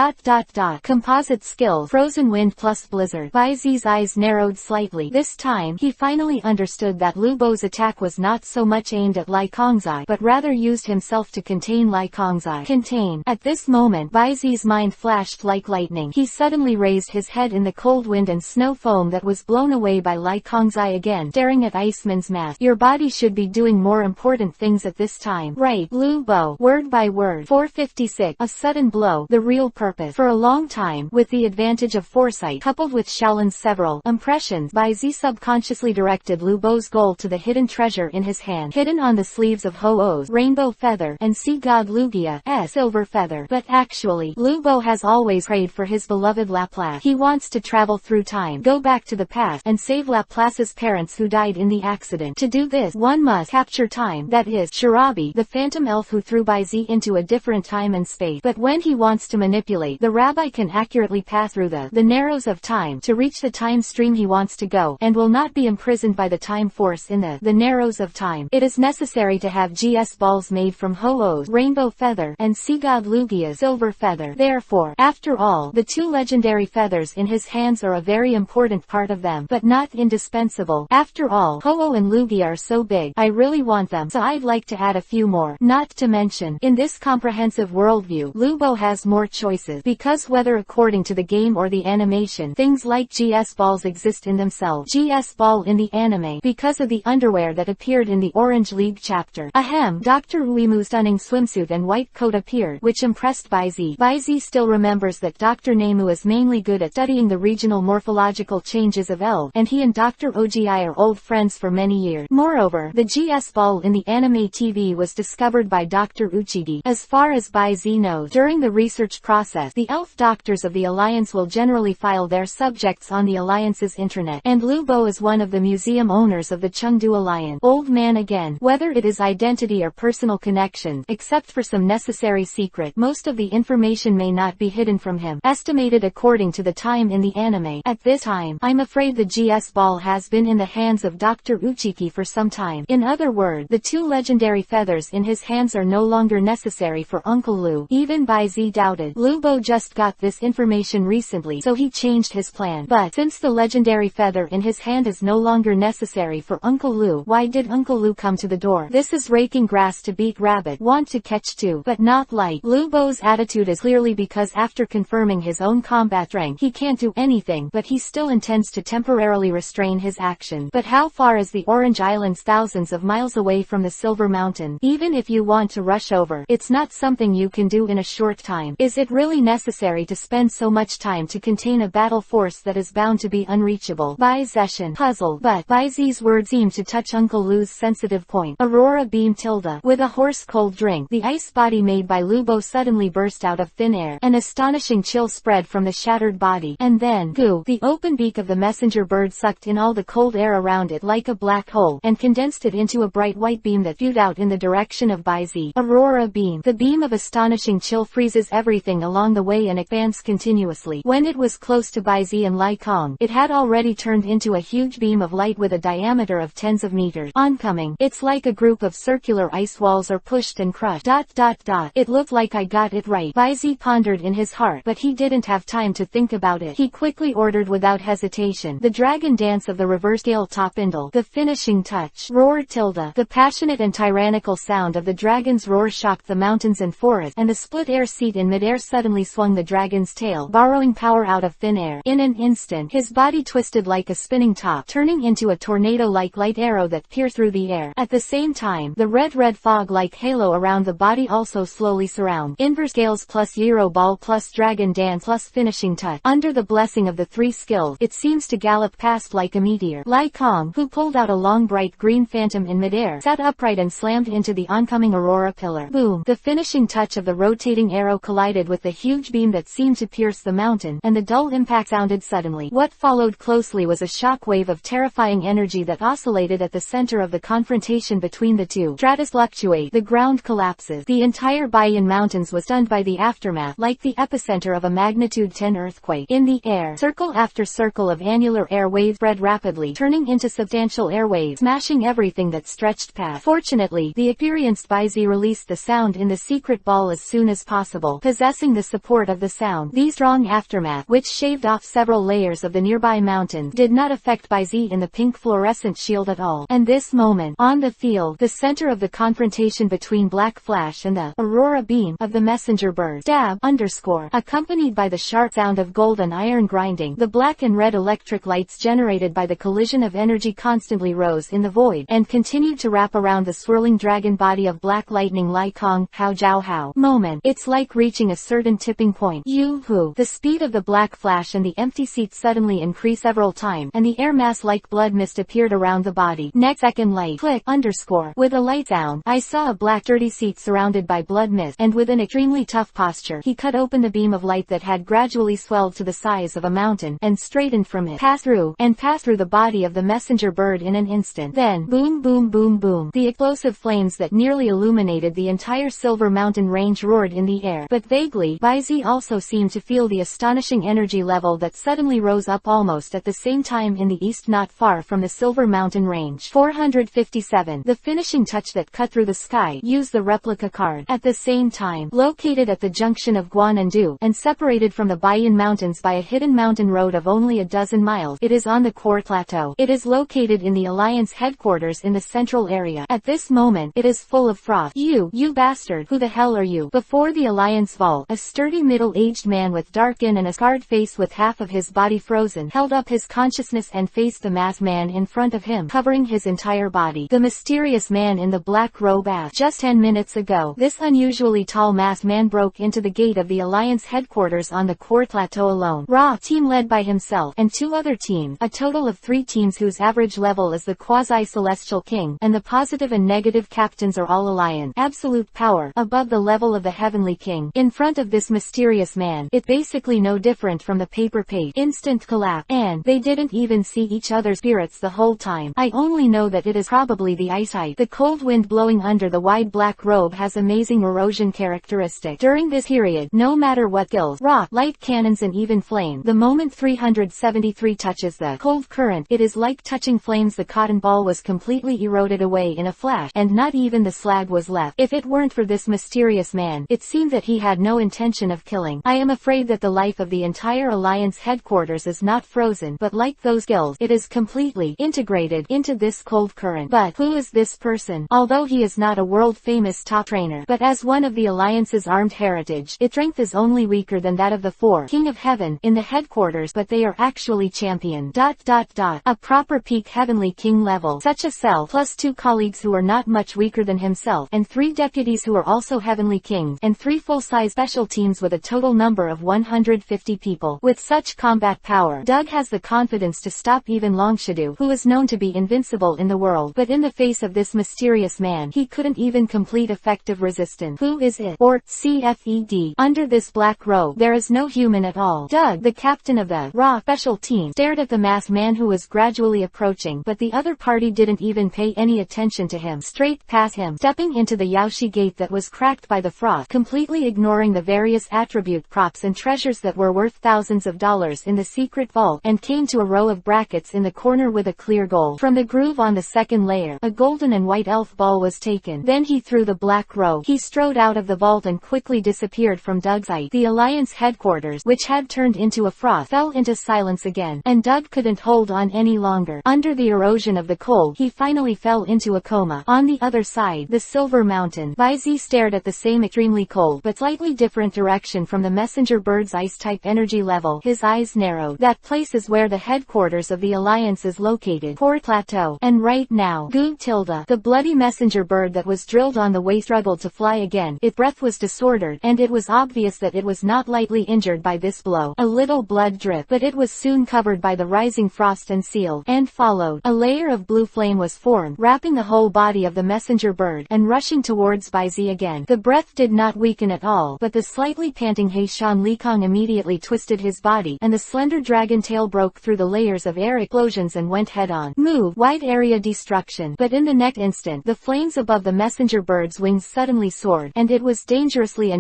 Composite skills, frozen wind plus blizzard. Bai Zi's eyes narrowed slightly. This time, he finally understood that Lu Bo's attack was not so much aimed at Lai Kongzai, but rather used himself to contain Lai Kongzai. Contain. At this moment, Bai Zi's mind flashed like lightning. He suddenly raised his head in the cold wind and snow foam that was blown away by Lai Kongzai again, staring at Iceman's mask. Your body should be doing more important things at this time. Right, Lu Bo. Word by word. 456. A sudden blow. The real purpose. For a long time, with the advantage of foresight, coupled with Shaolin's several impressions, Bai Zi subconsciously directed Lu Bo's goal to the hidden treasure in his hand, hidden on the sleeves of Ho-Oh's rainbow feather and sea god Lugia's silver feather. But actually, Lu Bo has always prayed for his beloved Laplace. He wants to travel through time, go back to the past, and save Laplace's parents who died in the accident. To do this, one must capture time, that is, Shirabi, the phantom elf who threw Bai Zi into a different time and space. But when he wants to manipulate, the rabbi can accurately pass through the narrows of time to reach the time stream he wants to go, and will not be imprisoned by the time force in the narrows of time. It is necessary to have GS balls made from Ho-Oh's rainbow feather and sea god Lugia's silver feather. Therefore, after all, the two legendary feathers in his hands are a very important part of them, but not indispensable. After all, Ho-Oh and Lugia are so big, I really want them, so I'd like to add a few more. Not to mention, in this comprehensive worldview, Lu Bo has more choices, because whether according to the game or the animation, things like GS balls exist in themselves. GS ball in the anime, because of the underwear that appeared in the Orange League chapter. Ahem, Dr. Uemu's stunning swimsuit and white coat appeared, which impressed Bai Zi. Bai Zi still remembers that Dr. Nemu is mainly good at studying the regional morphological changes of elves, and he and Dr. Ogi are old friends for many years. Moreover, the GS ball in the anime TV was discovered by Dr. Uchigi. As far as Bai Zi knows, during the research process, the elf doctors of the Alliance will generally file their subjects on the Alliance's internet, and Lu Bo is one of the museum owners of the Chengdu Alliance. Old man again. Whether it is identity or personal connections, except for some necessary secret, most of the information may not be hidden from him. Estimated according to the time in the anime. At this time, I'm afraid the GS ball has been in the hands of Dr. Uchiki for some time. In other words, the two legendary feathers in his hands are no longer necessary for Uncle Lu. Even Bai Zi doubted. Lu Bo just got this information recently, so he changed his plan. But since the legendary feather in his hand is no longer necessary for Uncle Lu, why did Uncle Lu come to the door? This is raking grass to beat rabbit. Want to catch two, but not light. Lu Bo's attitude is clearly because after confirming his own combat rank, he can't do anything, but he still intends to temporarily restrain his action. But how far is the Orange Islands? Thousands of miles away from the Silver Mountain. Even if you want to rush over, it's not something you can do in a short time. Is it really necessary to spend so much time to contain a battle force that is bound to be unreachable? Bai Zeshan puzzled, but Bai Zi's words seemed to touch Uncle Lu's sensitive point. Aurora beam tilde. With a horse cold drink, the ice body made by Lu Bo suddenly burst out of thin air. An astonishing chill spread from the shattered body, and then, goo, the open beak of the messenger bird sucked in all the cold air around it like a black hole, and condensed it into a bright white beam that spewed out in the direction of Bai Zi. Aurora beam. The beam of astonishing chill freezes everything along the way and expands continuously. When it was close to Bai Zi and Lai Kong, it had already turned into a huge beam of light with a diameter of tens of meters. Oncoming, it's like a group of circular ice walls are pushed and crushed. It looked like I got it right. Bai Zi pondered in his heart, but he didn't have time to think about it. He quickly ordered without hesitation. The dragon dance of the reverse scale top indle. The finishing touch. Roar tilde. The passionate and tyrannical sound of the dragon's roar shocked the mountains and forests, and the split split air seat in midair suddenly swung the dragon's tail, borrowing power out of thin air. In an instant, his body twisted like a spinning top, turning into a tornado-like light arrow that pierced through the air. At the same time, the red fog-like halo around the body also slowly surround. Inverse scales plus Euro ball plus dragon dance plus finishing touch. Under the blessing of the three skills, it seems to gallop past like a meteor. Lai Kong, who pulled out a long bright green phantom in midair, sat upright and slammed into the oncoming Aurora pillar. Boom! The finishing touch of the rotating arrow collided with the huge beam that seemed to pierce the mountain, and the dull impact sounded suddenly. What followed closely was a shock wave of terrifying energy that oscillated at the center of the confrontation between the two. Stratus fluctuate, the ground collapses. The entire Bayan Mountains was stunned by the aftermath, like the epicenter of a magnitude 10 earthquake. In the air, circle after circle of annular air waves spread rapidly, turning into substantial air waves, smashing everything that stretched past. Fortunately, the experienced Baizi released the sound in the secret ball as soon as possible, possessing the support of the sound. The strong aftermath, which shaved off several layers of the nearby mountains, did not affect Baizi in the pink fluorescent shield at all. And this moment, on the field, the center of the confrontation between Black Flash and the Aurora beam of the messenger bird, stab, underscore, accompanied by the sharp sound of gold and iron grinding, the black and red electric lights generated by the collision of energy constantly rose in the void, and continued to wrap around the swirling dragon body of black lightning. Lai Kong, how jiao how. Moment. It's like reaching a certain tipping point. Yoo-hoo. The speed of the Black Flash and the empty seat suddenly increased several times, and the air mass like blood mist appeared around the body. Next second light. Click, underscore. With a light sound, I saw a black dirty seat surrounded by blood mist, and with an extremely tough posture, he cut open the beam of light that had gradually swelled to the size of a mountain, and straightened from it. Passed through the body of the messenger bird in an instant. Then, boom boom boom boom, the explosive flames that nearly illuminated the entire Silver Mountain range roared in the air. But vaguely, Baizi also seemed to feel the astonishing energy level that suddenly rose up almost at the same time in the east not far from the Silver Mountain range. 457. The finishing touch that cut through the sky. Use the replica card. At the same time, located at the junction of Guan and Du, and separated from the Bayan Mountains by a hidden mountain road of only a dozen miles, it is on the Core Plateau. It is located in the Alliance headquarters in the central area. At this moment, it is full of froth. You bastard, who the hell are you? Before the Alliance vault, a sturdy middle-aged man with dark skin and a scarred face with half of his body frozen, held up his consciousness and faced the masked man in front of him, covering his entire body. The mysterious man in the black robe asked, just 10 minutes ago, this unusually tall masked man broke into the gate of the Alliance headquarters on the Core Plateau alone. Raw team led by himself, and two other teams, a total of 3 teams whose average level is the quasi-celestial king, and the positive and negative captains are all Alliance. Absolute power, above the level of the heavenly king. In front of this mysterious man, it basically no different from the paper page. Instant collapse, and they didn't even see each other's spirits the whole time. I only know that it is probably the ice height. The cold wind blowing under the wide black robe has amazing erosion characteristic. During this period, no matter what skills, rock, light cannons and even flame, the moment 373 touches the cold current, it is like touching flames. The cotton ball was completely eroded away in a flash, and not even the slag was left. If it weren't for this mysterious man, it seemed that he had no intention of killing. I am afraid that the life of the entire Alliance headquarters is not frozen, but like those skills, it is completely integrated into this cold current. But who is this person? Although he is not a world-famous top trainer, but as one of the Alliance's armed heritage, its strength is only weaker than that of the 4 King of Heaven in the headquarters, but they are actually champion. A proper peak heavenly king level. Such a cell, plus 2 colleagues who are not much weaker than himself, and 3 deputies who are also heavenly kings, and 3 full-size special teams with a total number of 150 people. With such combat power, Doug has the confidence to stop even Longshadu, who is known to be invincible in the world, but in the face of this mysterious man, he couldn't even complete effective resistance. Who is it? Or, CFED. Under this black robe, there is no human at all. Doug, the captain of the Raw special team, stared at the masked man who was gradually approaching, but the other party didn't even pay any attention to him. Straight past him, stepping into the Yaoshi gate that was cracked by the frost, completely ignoring the various attribute props and treasures that were worth thousands of dollars in the secret vault, and came to a row of brackets in the corner with a clear goal. From the groove on the second layer, a golden and white elf ball was taken. Then he threw the black robe. He strode out of the vault and quickly disappeared from Doug's sight. The Alliance headquarters, which had turned into a froth, fell into silence again, and Doug couldn't hold on any longer. Under the erosion of the cold, he finally fell into a coma. On the other side, the Silver Mountain, Baizi stared at the same extremely extremely cold but slightly different direction from the messenger bird's ice-type energy level. His eyes narrowed. That place is where the headquarters of the Alliance is located. Port Plateau. And right now, the bloody messenger bird that was drilled on the way struggled to fly again. Its breath was disordered, and it was obvious that it was not lightly injured by this blow. A little blood dripped, but it was soon covered by the rising frost and sealed. And followed. A layer of blue flame was formed, wrapping the whole body of the messenger bird, and rushing towards Baizi again. The breath did not weaken at all, but the slightly panting Heishan Likong immediately twisted his body, and the slender dragon tail broke through the layers of air explosions and went head-on. Wide area destruction. But in the next instant, the flames above the messenger bird's wings suddenly soared, and it was dangerously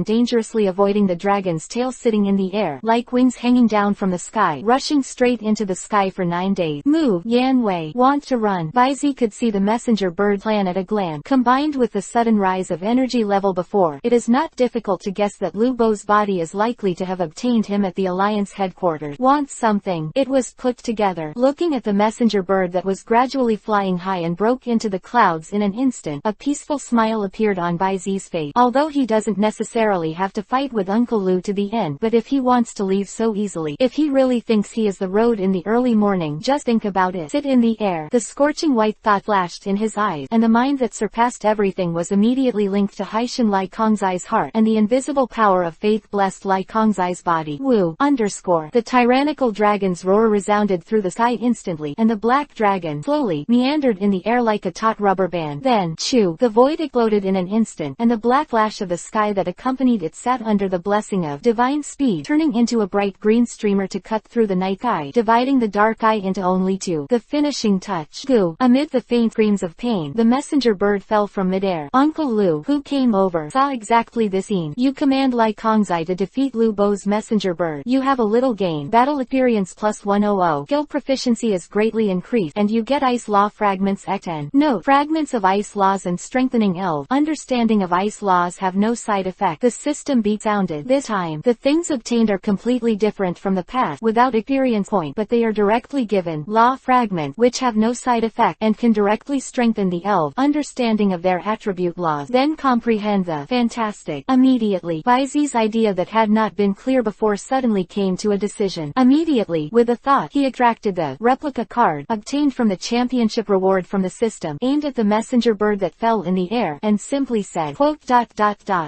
avoiding the dragon's tail sitting in the air, like wings hanging down from the sky, rushing straight into the sky for 9 days. Yan Wei. Want to run. Baizi could see the messenger bird plan at a glance. Combined with the sudden rise of energy level before, it is not difficult to guess that Lu Bo's body is likely to have obtained him at the Alliance headquarters. Want something. It was put together. Looking at the messenger bird that was gradually flying high and broke into the clouds in an instant, a peaceful smile appeared on Baizi's face. Although he doesn't necessarily have to fight with Uncle Lu to the end, but if he wants to leave so easily, if he really thinks he is the road in the early morning, just think about it. Sit in the air. The scorching white thought flashed in his eyes, and the mind that surpassed everything was immediately linked to Haishan Lai Kongzai's heart, and the invisible power of faith blessed Lai Kongzai's body. The tyrannical dragon's roar resounded through the sky instantly, and the black dragon slowly meandered in the air like a taut rubber band. Then, the void exploded in an instant, and the black flash of the sky that accompanied it sat under the blessing of divine speed, turning into a bright green streamer to cut through the night sky, dividing the dark eye into only two. The finishing touch. Amid the faint screams of pain, the messenger bird fell from midair. Uncle Lu, who came over, saw exactly this scene. You command Lai Kongzai to defeat Lu Bo's messenger bird. You have a little gain. Battle experience plus 100. Skill proficiency is greatly increased, and you get ice law fragments X10. Note: fragments of ice laws and strengthening elf. Understanding of ice laws have no side effect. The system beat sounded. This time, the things obtained are completely different from the past, without experience point, but they are directly given. Law fragment, which have no side effect, and can directly strengthen the elf understanding of their attribute laws. Then comprehend the fantastic. Immediately, Baizi's idea that had not been clear before suddenly came to a decision. Immediately, with a thought, he extracted the replica card obtained from the championship reward from the system, aimed at the messenger bird that fell in the air, and simply said,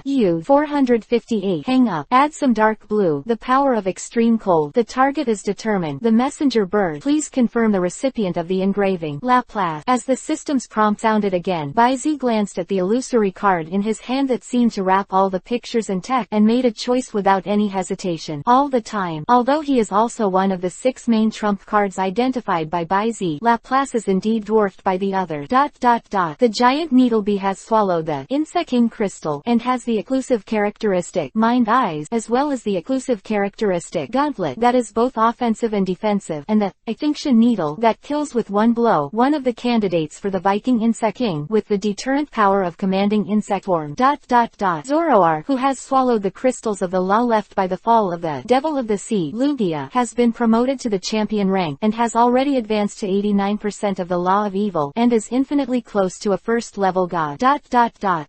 U 458. Hang up. Add some dark blue. The power of extreme cold. The target is determined. The messenger bird. Please confirm the recipient of the engraving. Laplace. As the system's prompt sounded again, Baizi glanced at the illusory card in his hand that seemed to wrap all the pictures and text, and made a choice without any hesitation. All the time. Although he is also one of the 6 main trump cards identified by Baizi, Laplace is indeed dwarfed by the others. The giant needlebee has swallowed the insect king crystal, and has the exclusive characteristic mind eyes, as well as the exclusive characteristic gauntlet that is both offensive and defensive, and the Fanfiction needle that kills with one blow. One of the candidates for the Viking insect king, with the deterrent power of commanding insect form. Zoroark, who has swallowed the crystals of the law left by the fall of the devil of the sea, Lugia, has been promoted to the champion rank, and has already advanced to 89% of the law of evil, and is infinitely close to a first-level god.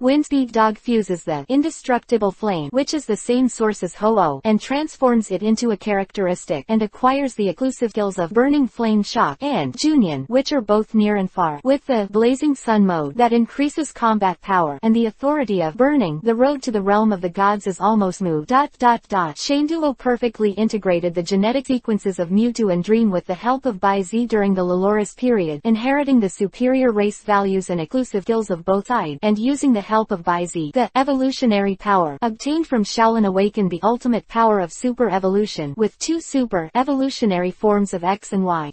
Windspeed dog fuses the indestructible flame, which is the same source as Ho-Oh, and transforms it into a characteristic, and acquires the exclusive skills of burning flame shock and Junion, which are both near and far, with the blazing sun mode that increases combat power, and the authority of burning. The road to the realm of the gods is almost smooth. Shanduo perfectly integrated the genetic sequences of Mewtwo and Dream with the help of Baizi during the Loloris period, inheriting the superior race values and exclusive skills of both sides, and using the help of Baizi, the evolutionary power obtained from Shaolin awakened the ultimate power of super evolution, with 2 super evolutionary forms of X and Y.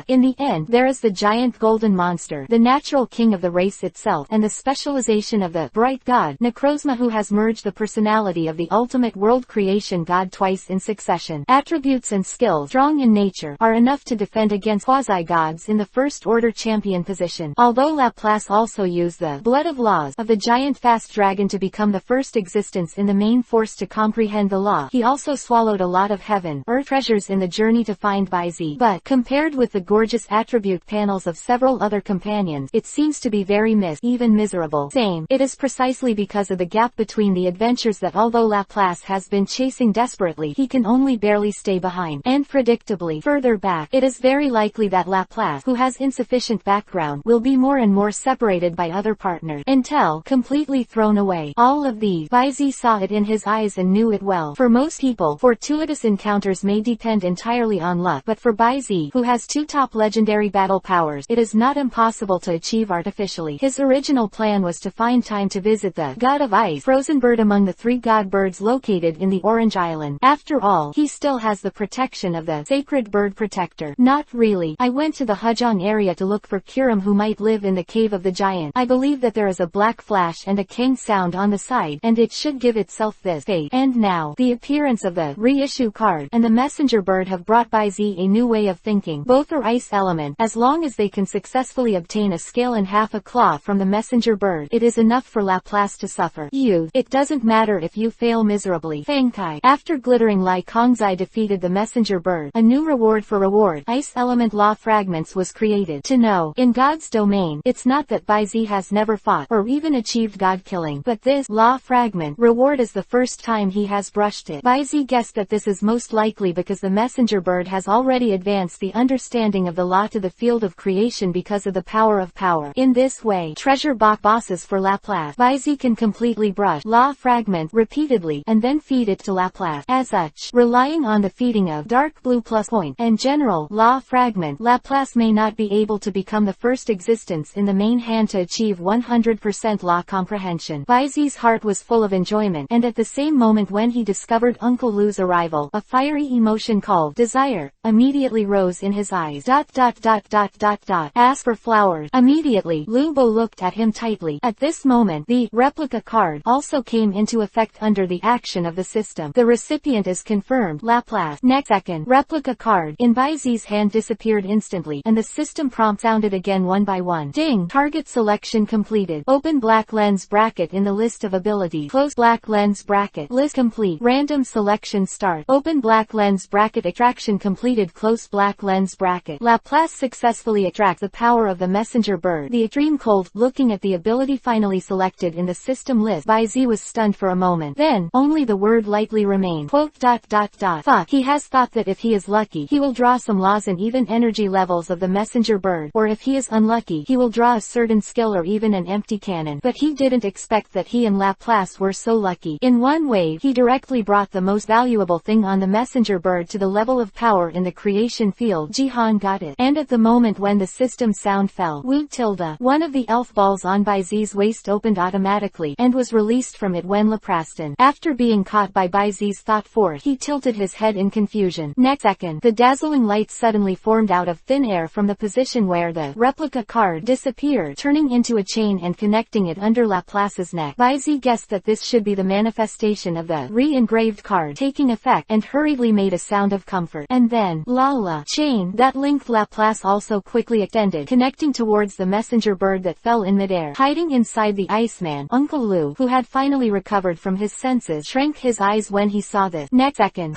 In the end, there is the giant golden monster, the natural king of the race itself, and the specialization of the bright god, Necrozma, who has merged the personality of the ultimate world creation god twice in succession. Attributes and skills, strong in nature, are enough to defend against quasi-gods in the first-order champion position. Although Laplace also used the blood of laws of the giant fast dragon to become the first existence in the main force to comprehend the law, he also swallowed a lot of heaven, earth treasures in the journey to find Baizi. But, compared with the gorgeous attribute panels of several other companions, it seems to be very even miserable. It is precisely because of the gap between the adventures that although Laplace has been chasing desperately, he can only barely stay behind. And predictably, further back, it is very likely that Laplace, who has insufficient background, will be more and more separated by other partners, until completely thrown away. All of these, Baizi saw it in his eyes and knew it well. For most people, fortuitous encounters may depend entirely on luck, but for Baizi, who has two top legendary battle powers, it is not impossible to achieve artificially. His original plan was to find time to visit the god of ice, frozen bird among the 3 god birds located in the Orange Island. After all, he still has the protection of the sacred bird protector. Not really. I went to the Hujong area to look for Kiram, who might live in the cave of the giant. I believe that there is a black flash and a king sound on the side, and it should give itself this fate. And now, the appearance of the reissue card and the messenger bird have brought Baizi a new way of thinking. Both are ice element. As long as they can successfully obtain a scale and half a claw from the messenger bird, it is enough for Laplace to suffer. It doesn't matter if you fail miserably. Fangkai. After glittering Lai Kongzai defeated the messenger bird, a new reward for ice element law fragments was created. To know, in God's domain, it's not that Baizi has never fought, or even achieved god killing, but this law fragment reward is the first time he has brushed it. Baizi guessed that this is most likely because the messenger bird has already advanced the understanding of the law to the field of creation because of the power of power. In this way, treasure box bosses for Laplace, Baizi can completely brush law fragment repeatedly and then feed it to Laplace. As such, relying on the feeding of dark blue plus point and general law fragment, Laplace may not be able to become the first existence in the main hand to achieve 100% law comprehension. Baizi's heart was full of enjoyment, and at the same moment when he discovered Uncle Lu's arrival, a fiery emotion called desire immediately rose in his eyes. Ask for flowers. Immediately, Lu Bo looked at him tightly. At this moment, the replica card also came into effect under the action of the system. The recipient is confirmed. Laplace. Next second, replica card in Baizi's hand disappeared instantly, and the system prompt sounded again one by one. Ding! Target selection completed. Open black lens bracket in the list of abilities. Close black lens bracket. List complete. Random selection start. Open black lens bracket. Extraction completed. Close black lens bracket. Laplace successfully extracts the power of the messenger bird. The extreme cold. Looking at the ability finally selected in the system list, Baizi was stunned for a moment. Then, only the word lightly remained. Fuck. He has thought that if he is lucky, he will draw some laws and even energy levels of the messenger bird, or if he is unlucky, he will draw a certain skill or even an empty cannon. But he didn't expect that he and Laplace were so lucky. In one way, he directly brought the most valuable thing on the messenger bird to the level of power in the creation field. Jihan got it. And at the moment when the system sound fell, Wu tilde, one of the elf balls on Baizi's waist opened automatically, and was released from it when Lepraston, after being caught by Baizi's thought force, he tilted his head in confusion. Next second, the dazzling light suddenly formed out of thin air from the position where the replica card disappeared, turning into a chain and connecting it under Laplace's neck. Baizi guessed that this should be the manifestation of the re-engraved card taking effect, and hurriedly made a sound of comfort. And then, la chain that linked Laplace also quickly extended, connecting towards the messenger bird that fell in midair. Hiding inside the Iceman, Uncle Lu, who had finally recovered from his senses, shrank his eyes when he saw this. Next second,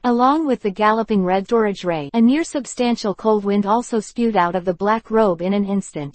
along with the galloping red storage ray, a near substantial cold wind also spewed out of the black robe in an instant.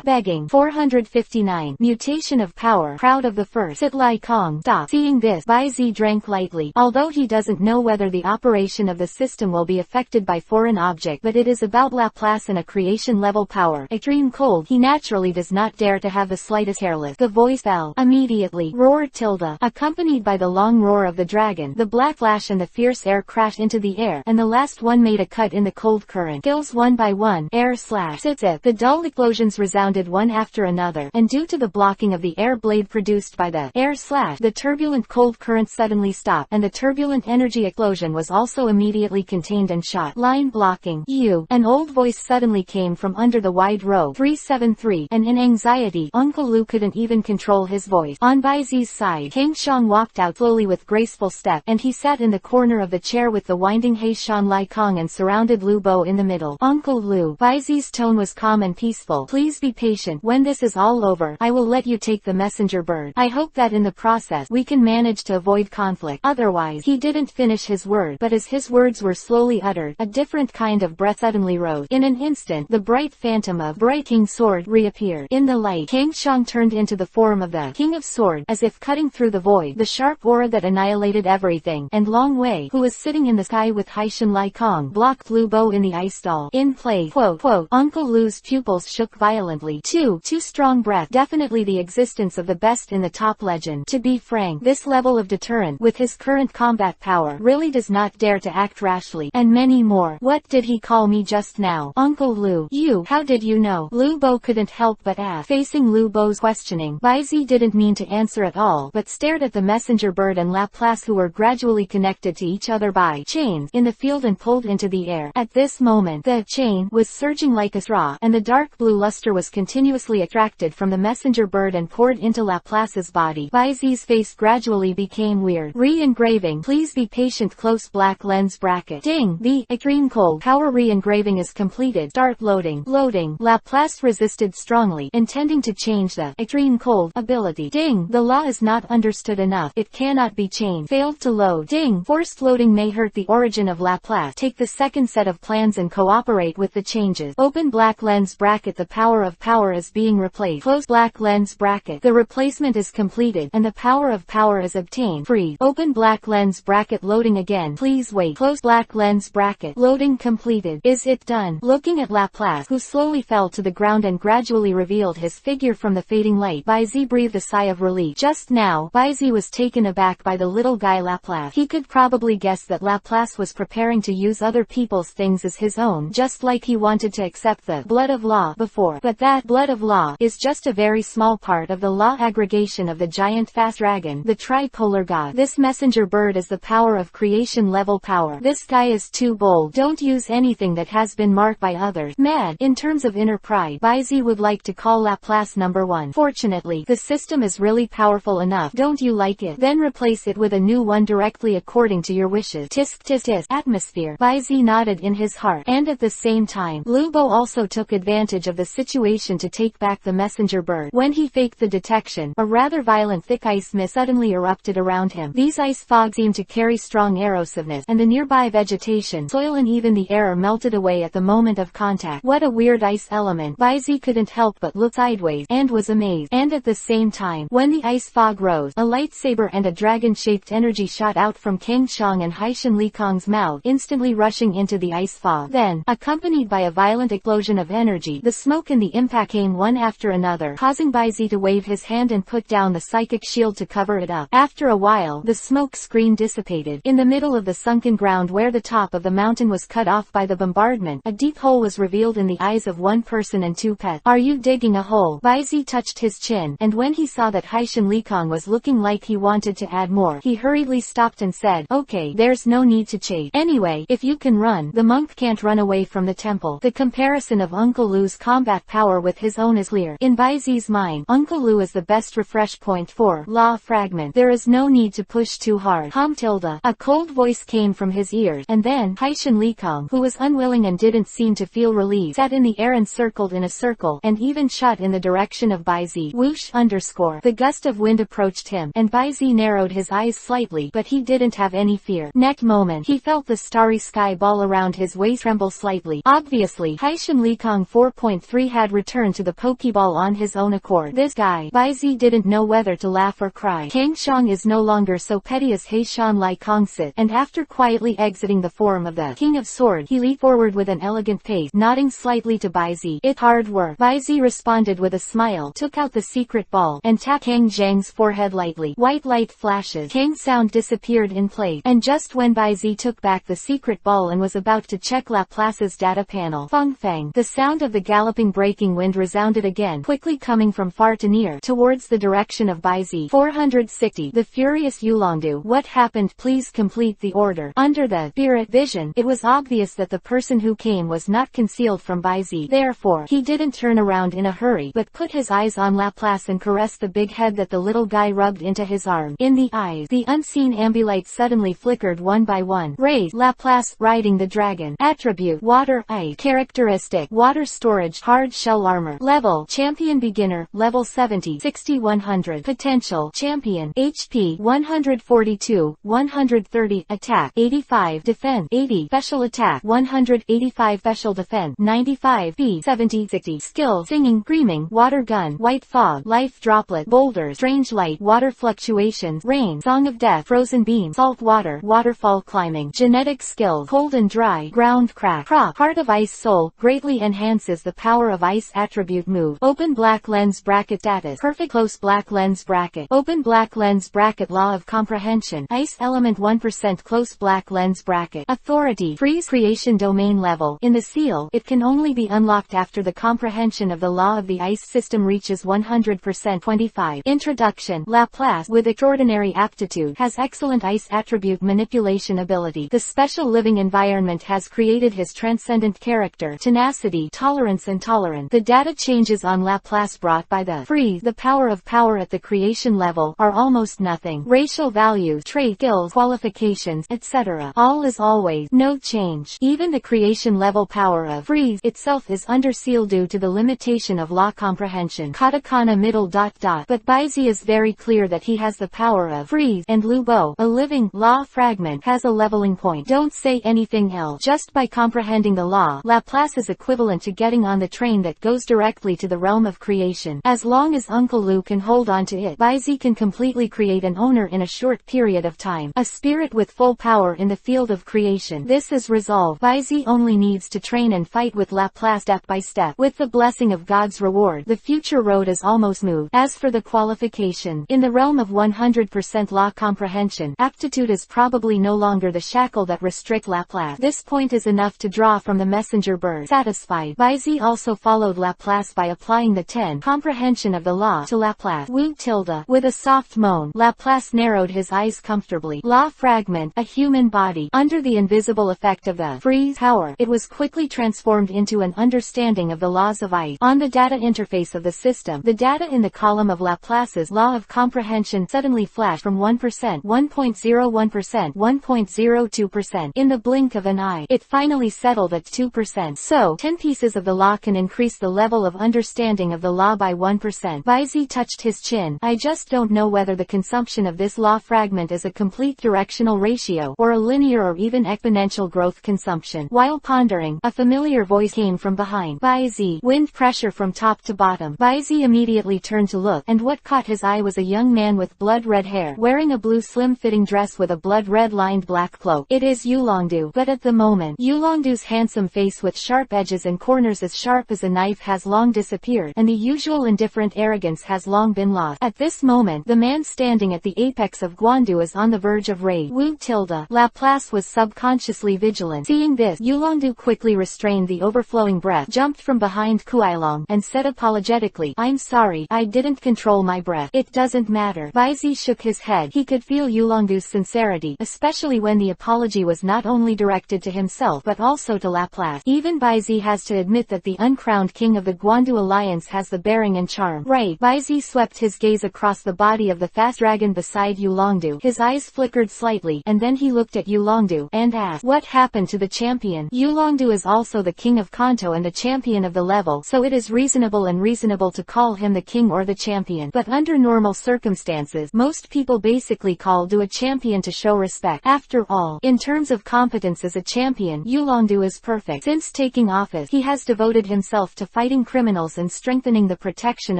Begging. 459. Mutation of power. Proud of the first. Sit Lai Kong. Stop. Seeing this, Baizi drank lightly. Although he doesn't know whether the operation of the system will be affected by foreign object, but it is about Laplace and a creation level power. Extreme cold. He naturally does not dare to have the slightest hairless. The voice fell. Immediately. Roar tilde. Accompanied by the long roar of the dragon, the black flash and the fierce air crashed into the air, and the last one made a cut in the cold current. Kills one by one. Air slash. Sitsip. The dull explosions resounded one after another, and due to the blocking of the air blade produced by the air slash, the turbulent cold current suddenly stopped, and the turbulent energy explosion was also immediately contained and shot. Line blocking. An old voice suddenly came from under the wide robe. 373. And in anxiety, Uncle Lu couldn't even control his voice. On Baizi's side, Kang Shang walked out slowly with graceful step, and he sat in the corner of the chair with the winding Heishan Lai Kong and surrounded Lu Bo in the middle. Uncle Lu. Baizi's tone was calm and peaceful. Please be patient. When this is all over, I will let you take the messenger bird. I hope that in the process, we can manage to avoid conflict. Otherwise, he didn't finish his word, but as his words were slowly uttered, a different kind of breath suddenly rose. In an instant, the bright phantom of Bright King's sword reappeared. In the light, Kang Xiang turned into the form of the King of Swords, as if cutting through the void, the sharp aura that annihilated everything, and Long Wei, who was sitting in the sky with Haishan Lai Kong, blocked Lu Bo in the ice doll. In play, quote, Uncle Lu's pupils shook violently. Too strong breath. Definitely the existence of the best in the top legend. To be frank, this level of deterrent, with his current combat power, really does not dare to act rashly, and many more. What did he call me just now? Uncle Lu. You, how did you know? Lu Bo couldn't help but ask. Facing Lu Bo's questioning, Baizi didn't mean to answer at all, but stared at the messenger bird and Laplace, who were gradually connected to each other by chains in the field and pulled into the air. At this moment, the chain was surging like a straw, and the dark blue luster was continuously attracted from the messenger bird and poured into Laplace's body. Baizi's face gradually became weird. Re-engraving. Please be patient. Close black lens bracket. Ding. The extreme cold power re-engraving is completed. Start loading. Loading. Laplace resisted strongly, intending to change the extreme cold ability. Ding. The law is not understood enough. It cannot be changed. Failed to load. Ding. Forced loading may hurt the origin of Laplace. Take the second set of plans and cooperate with the changes. Open black lens bracket. The power of power is being replaced. Close black lens bracket. The replacement is completed, and the power of power is obtained. Freeze. Open black lens bracket. Loading again. Please wait. Close black lens bracket. Loading completed. Is it done? Looking at Laplace, who slowly fell to the ground and gradually revealed his figure from the fading light, Baizi breathed a sigh of relief. Just now, Baizi was taken aback by the little guy Laplace. He could probably guess that Laplace was preparing to use other people's things as his own, just like he wanted to accept the blood of law before. But that blood of law is just a very small part of the law aggregation of the giant fast dragon, the tripolar god. This messenger bird is the power of creation level power. This guy is too bold. Don't use anything that has been marked by others. Mad. In terms of inner pride, Baizi would like to call Laplace number 1. Fortunately, the system is really powerful enough. Don't you like it? Then replace it with a new one directly according to your wishes. Tisk tisk tisk. Atmosphere. Baizi nodded in his heart, and at the same time, Lu Bo also took advantage of the situation to take back the messenger bird. When he faked the detection, a rather violent thick ice mist suddenly erupted around him. These ice fogs seemed to carry strong erosiveness, and the nearby vegetation, soil and even the air melted away at the moment of contact. What a weird ice element. Baizi couldn't help but look sideways, and was amazed. And at the same time, when the ice fog rose, a lightsaber and a dragon-shaped energy shot out from Kang Xiang and Haishan Li Kong's mouth, instantly rushing into the ice fog. Then, accompanied by a violent explosion of energy, the smoke and the impact came one after another, causing Baizi to wave his hand and put down the psychic shield to cover it up. After a while, the smoke screen dissipated. In the middle of the sunken ground where the top of the mountain was cut off by the bombardment, a deep hole was revealed in the eyes of one person and two pets. Are you digging a hole? Baizi touched his chin, and when he saw that Haishan Li Kong was looking like he wanted to add more, he hurriedly stopped and said, okay, there's no need to chase. Anyway, if you can run, the monk can't run away from the temple. The comparison of Uncle Lu's combat power with his own is clear. In Baizi's mind, Uncle Lu is the best refresh point for law fragment. There is no need to push too hard. Tilda. A cold voice came from his ears, and then Haishan Li Kong, who was unwilling and didn't seem to feel relieved, sat in the air and circled in a circle, and even shot in the direction of Baizi. Whoosh _ The gust of wind approached him, and Baizi narrowed his eyes slightly, but he didn't have any fear. Next moment, he felt the starry sky ball around his waist tremble slightly. Obviously, Haishan Li Kong 4.3 had returned to the Pokeball on his own accord. This guy, Baizi didn't know whether to laugh or cry. Kang Xiang is no longer so petty as Haishan Li Kong sit, and after quietly exiting the form of the King of Swords, he leaped forward with an elegant pace, nodding slightly to Baizi. It's hard work. Baizi responded with a smile, took out the secret ball, and tapped Kang Zhang's forehead lightly. White light flashes. Kang's sound disappeared in place, and just when Baizi took back the secret ball and was about to check Laplace's data panel, Feng Feng, the sound of the galloping breaking wind resounded again, quickly coming from far to near, towards the direction of Baizi. 460. The furious Yulongdu. What happened? Please complete the order. Under the spirit vision, it was obvious that the person who came was not concealed from Baizi. Therefore, he didn't turn around in a hurry, but put his eyes on Laplace and caressed the big head that the little guy rubbed into his arm. In the eyes, the unseen ambilights suddenly flickered one by one. Raise. Laplace, riding the dragon. Attribute, water, ice. Characteristic, water storage, hard shell armor. Level, champion beginner, level 70, 60-100. Potential, champion, HP, 142, 130, attack, 85, defense, 80, special attack, 185, special defense, 95, speed, 70, 60. Skill, singing, screaming, water gun, white fog, life droplet, boulders, strange light, water fluctuations, rain, song of death, frozen beam, salt water, waterfall climbing, genetic skills, cold and dry, ground crack, prop, heart of ice soul, greatly enhances the power of ice attribute move, open black lens bracket status, perfect close black lens bracket, open black lens bracket law of comprehension, ice element 1% close black lens bracket, authority, freeze creation domain level, in the seal, it can only be unlocked after the comprehension of the law of the ice system reaches 100%. 25. Introduction. Laplace, with extraordinary aptitude, has excellent ice attribute manipulation ability. The special living environment has created his transcendent character, tenacity, tolerance and tolerance. The data changes on Laplace brought by the freeze, the power at the creation level, are almost nothing. Racial values, trait, skills, qualifications, etc. All is always, no change. Even the creation level power of freeze itself is under seal due to the limitation of law comprehension. Katakana middle ... But Baizi is very clear that he has the power of freeze, and Lubo, a living law fragment, has a leveling point. Don't say anything else. Just by comprehending the law, Laplace is equivalent to getting on the train that goes directly to the realm of creation. As long as Uncle Lu can hold on to it, Baizi can completely create an owner in a short period of time. A spirit with full power in the field of creation. This is resolve. Baizi only needs to train and fight with Laplace step by step. With the blessing of God's reward, the future road is almost moved. As for the qualification, in the realm of 100% law comprehension, aptitude is probably no longer the shackle that restrict Laplace. This point is enough to draw from the messenger bird. Satisfied, Baizi also followed Laplace by applying the 10 comprehension of the law to Laplace. Wu tilde. With a soft moan, Laplace narrowed his eyes comfortably. Law fragment, a human body. Under the invisible effect of the freeze power, it was quickly transformed into an understanding of the laws of ice. On the data interface of the system, the data in the column of Laplace's law of comprehension suddenly flashed from 1%, 1.01%, 1.02%. In the blink of an eye, it finally settled at 2%. So, 10 pieces of the law can increase the level of understanding of the law by 1%. Baizi touched his chin. I just don't know whether the consumption of this law fragment is a complete directional ratio, or a linear or even exponential growth consumption. While pondering, a familiar voice came from behind. Baizi, wind pressure from top to bottom. Baizi immediately turned to look, and what caught his eye was a young man with blood-red hair, wearing a blue slim-fitting dress with a blood-red lined black cloak. It is Yulongdu. But at the moment, Yulongdu's handsome face with sharp edges and corners as sharp as a knife has long disappeared, and the usual indifferent arrogance has long been lost. At this moment, the man standing at the apex of Guandu is on the verge of rage. Wu tilde. Laplace was subconsciously vigilant. Seeing this, Yulongdu quickly restrained the overflowing breath, jumped from behind Kuailong, and said apologetically, I'm sorry, I didn't control my breath. It doesn't matter. Baizi shook his head. He could feel Yulongdu's sincerity, especially when the apology was not only directed to himself but also to Laplace. Even Baizi has to admit that the uncrowned king of the Guandu alliance has the bearing and charm. Right. Baizi swept his gaze across the body of the fast dragon beside Yulongdu. His eyes flickered slightly, and then he looked at Yulongdu, and asked, what happened to the champion? Yulongdu is also the king of Kanto and the champion of the level, so it is reasonable to call him the king or the champion. But under normal circumstances, most people basically call a champion to show respect. After all, in terms of competence as a champion, Yulongdu is perfect. Since taking office, he has devoted himself to fighting criminals and strengthening the protection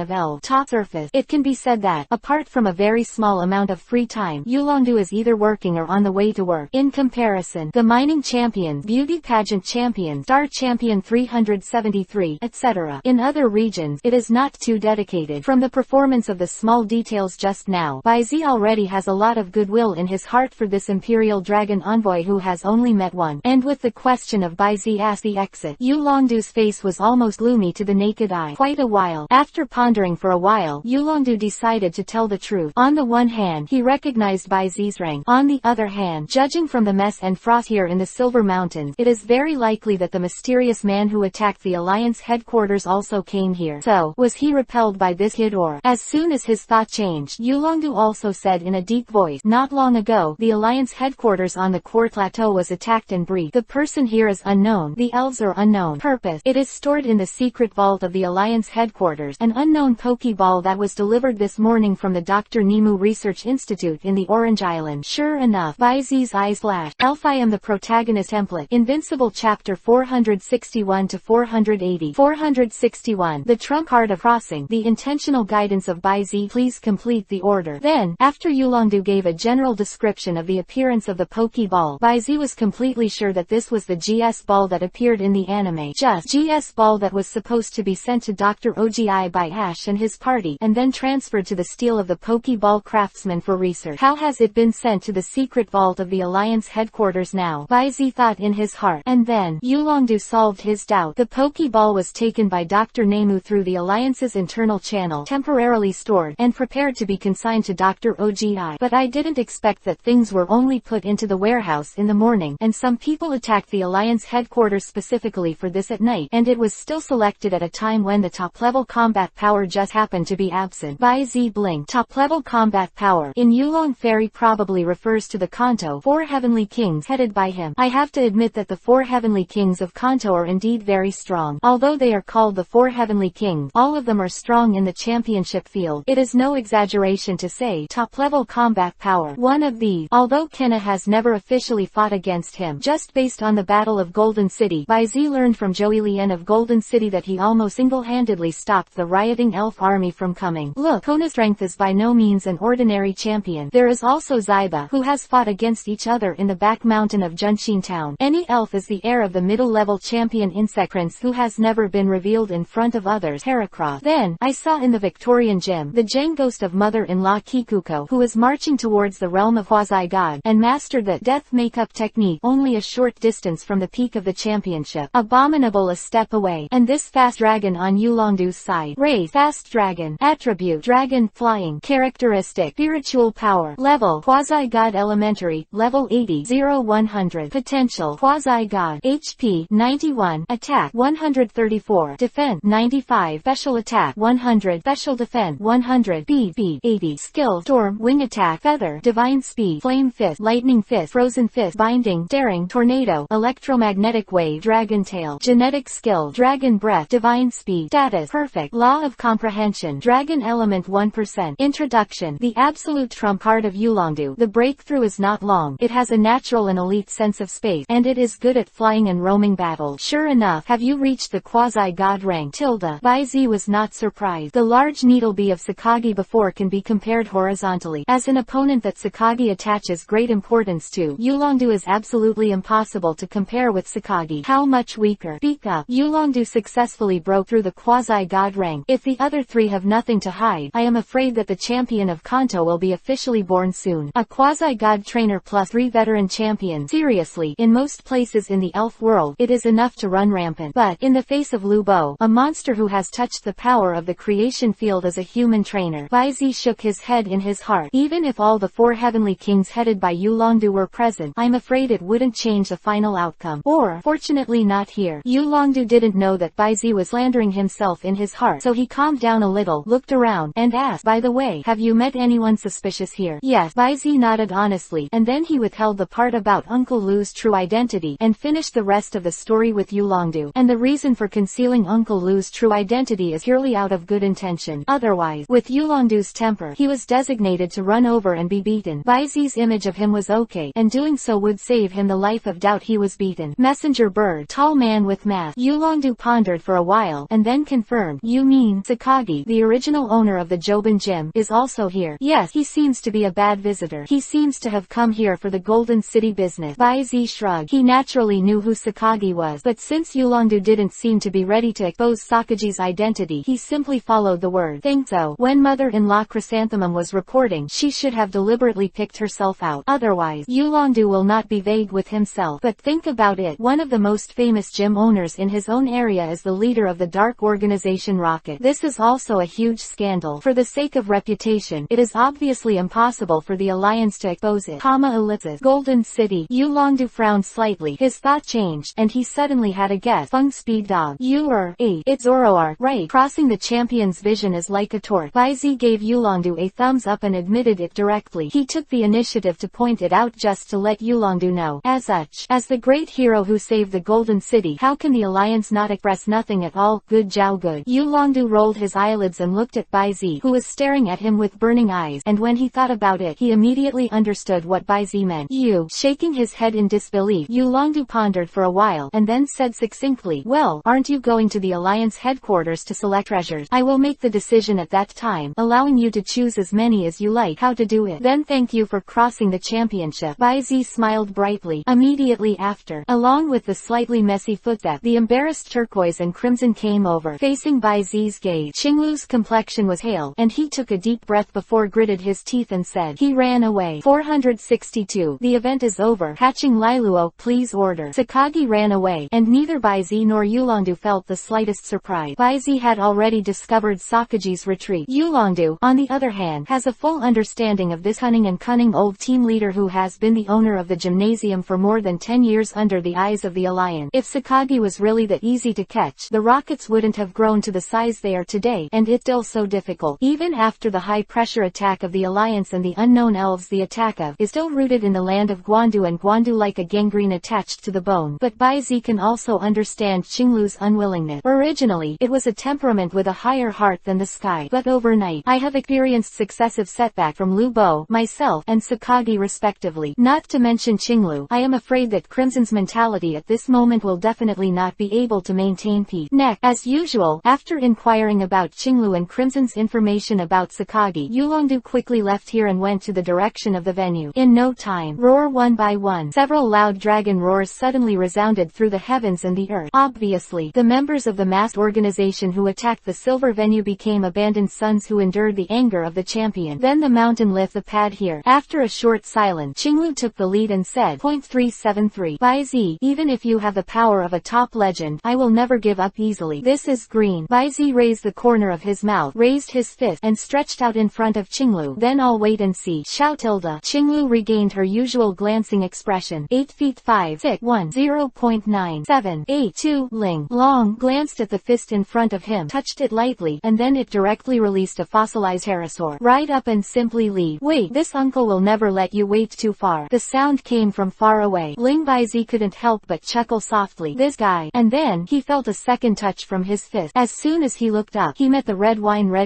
of top surface. It can be said that, apart from a very small amount of free time, Yulongdu is either working or on the way to work. In comparison, the mining champion, beauty pageant champion, star champion 373, etc. in other regions, it is not too dedicated. From the performance of the small details just now, Baizi already has a lot of goodwill in his heart for this imperial dragon envoy who has only met one. And with the question of Baizi as the exit, Yulongdu's face was almost gloomy to the naked eye. Quite a while. After pondering for a while, Yulongdu decided to tell the truth. On the one hand, he recognized Baizi's rank. On the other hand, judging from the mess and frost here in the Silver Mountains, it is very likely that the mysterious man who attacked the Alliance headquarters also came here. So, was he repelled by this kid or? As soon as his thought changed, Yulongdu also said in a deep voice, not long ago, the Alliance headquarters on the Core Plateau was attacked and breached. The person here is unknown. The elves are unknown. Purpose. It is stored in the secret vault of the Alliance headquarters, an unknown Pokeball that was delivered this morning from the Dr. Nemu Research Institute in the Orange Island. Sure enough, Baizi's eyes flashed. Elf, I am the protagonist template. Invincible chapter 461 to 480. 461. 1. The trump card of crossing. The intentional guidance of Baizi. Please complete the order. Then, after Yulongdu gave a general description of the appearance of the Pokeball, Baizi was completely sure that this was the GS ball that appeared in the anime. Just GS ball that was supposed to be sent to Dr. Ogi by Ash and his party, and then transferred to the steel of the Pokeball craftsman for research. How has it been sent to the secret vault of the Alliance headquarters now? Baizi thought in his heart. And then, Yulongdu solved his doubt. The Pokeball was taken by Dr. Nemu through the Alliance's internal channel, temporarily stored, and prepared to be consigned to Dr. Ogi. But I didn't expect that things were only put into the warehouse in the morning, and some people attacked the Alliance headquarters specifically for this at night, and it was still selected at a time when the top-level combat power just happened to be absent. Baizi blinked. Top-level combat power in Yulong Fairy probably refers to the Kanto 4 heavenly kings headed by him. I have to admit that the 4 heavenly kings of Kanto are indeed very strong. Although they are called the 4 heavenly kings, all of them are strong in the championship field. It is no exaggeration to say top-level combat power. One of these, although Kenna has never officially fought against him, just based on the Battle of Golden City, Baizi learned from Joey Lien of Golden City that he almost single-handedly stopped the rioting elf army from coming. Look, Kona's strength is by no means an ordinary champion. There is also Zaiba, who has fought against each other in the back mountain of Junshin Town. Any elf is the heir of the middle-level champion Insect Prince who has never been revealed in front of others. Heracroft. Then, I saw in the Victorian gym, the Jane ghost of mother-in-law Kikuko, who was marching towards the realm of Quasi-God, and mastered the death makeup technique only a short distance from the peak of the championship. Abominable a step away. And this fast dragon on Yulongdu's side. Race, fast dragon. Attribute, dragon, flying. Characteristic, spiritual power. Level, Quasi-God elementary, level 80, 0-100. Potential, Quasi-God. HP, 91. Attack, 134. Defense, 95. Special attack, 100. Special defense, 100. Speed, 80. Skill, storm, wing attack, feather, divine speed, flame fist, lightning fist, frozen fist, binding, daring, tornado, electromagnetic wave, dragon tail, genetic skill, dragon breath, divine speed, status, perfect, law of comprehension, dragon element 1%. Introduction. The absolute trump card of Yulongdu. The breakthrough is not long. It has a natural and elite sense of space, and it is good at flying and roaming battles. Sure enough, have you reached the quasi-god rank? Baizi was not surprised. The large needle bee of Sakagi before can be compared horizontally. As an opponent that Sakagi attaches great importance to, Yulongdu is absolutely impossible to compare with Sakagi. How much weaker? Speak up. Yulongdu successfully broke through the quasi-god rank. If the other three have nothing to hide, I am afraid that the champion of Kanto will be officially born soon. A quasi-god trainer plus 3 veteran champions. Seriously, in most places in the elf world, it is enough to run rampant. But, in the face of Lu Bo, a monster who has touched the power of the creation field as a human trainer, Baizi shook his head in his heart. Even if all the 4 heavenly kings headed by Yulongdu were present, I'm afraid it wouldn't change the final outcome. Or, fortunately not here. Yulongdu didn't know that Baizi was slandering himself in his heart, so he calmed down a little, looked around, and asked, by the way, have you met anyone suspicious here? Yes. Baizi nodded honestly, and then he withheld the part about Uncle Lu's true identity, and finished the rest of the story with Yulongdu. And the reason for concealing Uncle Lu's true identity is purely out of good intention. Otherwise, with Yulongdu's temper, he was designated to run over and be beaten. Baizi's image of him was okay, and doing so would save him the life of doubt he was beaten. Messenger bird, tall man with mask. Yulongdu pondered for a while, and then confirmed. You mean, Sakagi, the original owner of the Joban Gym, is also here? Yes, he seems to be a bad visitor. He seems to have come here for the Golden City business. Baizi shrugged. He naturally knew who Sakagi was, but since Yulongdu didn't seem to be ready to expose Sakagi's identity, he simply followed the word. Think so. When mother-in-law Chrysanthemum was reporting, she should have deliberately picked herself out. Otherwise, Yulongdu will not be vague with himself. But think about it. One of the most famous gym owners in his own area is the leader of the dark organization Rocket. This is also a huge scandal. For the sake of reputation, it is obviously impossible for the Alliance to expose it. Ellipsis. Golden City. Yulongdu frowned slightly. His thought changed, and he suddenly had a guess. Feng Speed Dog. It's Zoroark. Right. Crossing the champion's vision is like a torch. Baizi gave Yulongdu a thumbs up and admitted it directly. He took the initiative to point it out just to let Yulongdu know. As such, as the great hero who saved the Golden City, how can the Alliance not express nothing at all? Good Zhao good. Yulongdu rolled his eyelids and looked at Baizi, who was staring at him with burning eyes, and when he thought about it, he immediately understood what Baizi meant. Shaking his head in disbelief, Yulongdu pondered for a while, and then said succinctly, well, aren't you going to the Alliance Alliance headquarters to select treasures. I will make the decision at that time, allowing you to choose as many as you like. How to do it. Then thank you for crossing the championship. Bai Zi smiled brightly. Immediately after, along with the slightly messy footstep, the embarrassed turquoise and crimson came over. Facing Bai Zi's gaze, Qinglu's complexion was pale, and he took a deep breath before gritted his teeth and said, he ran away. 462. The event is over. Hatching Liluo, please order. Sakagi ran away, and neither Bai Zi nor Yulongdu felt the slightest surprise. Bai Zi had already discovered Sakagi's retreat. Yulongdu, on the other hand, has a full understanding of this cunning old team leader who has been the owner of the gymnasium for more than 10 years under the eyes of the Alliance. If Sakagi was really that easy to catch, the rockets wouldn't have grown to the size they are today, and it's still so difficult. Even after the high-pressure attack of the Alliance and the unknown elves, the attack of is still rooted in the land of Guandu, and Guandu like a gangrene attached to the bone. But Bai Zi can also understand Qinglu's unwillingness. Originally, it was a temperament with a higher heart than the sky, but overnight, I have experienced successive setback from Lu Bo, myself, and Sakagi respectively. Not to mention Qinglu, I am afraid that Crimson's mentality at this moment will definitely not be able to maintain peace. Next, as usual, after inquiring about Qinglu and Crimson's information about Sakagi, Yulongdu quickly left here and went to the direction of the venue. In no time, roar one by one, several loud dragon roars suddenly resounded through the heavens and the earth. Obviously, the members of the masked organization who attacked the silver venue became abandoned sons who endured the anger of the champion. Then the mountain lift the pad here. After a short silence, Qinglu took the lead and said, .373. Bai Zi, even if you have the power of a top legend, I will never give up easily. This is green. Bai Zi raised the corner of his mouth, raised his fist, and stretched out in front of Qinglu. Then I'll wait and see. Shout tilde. Qinglu regained her usual glancing expression. 8 feet 5, 6, 1, 0.97, 8, 2, Ling. Long glanced at the fist in front of him, touched it lightly, and then it directly released a fossilized pterosaur. Right up and simply leave. Wait, this uncle will never let you wait too far. The sound came from far away. Ling Bai Zi couldn't help but chuckle softly. This guy. And then, he felt a second touch from his fist. As soon as he looked up, he met the red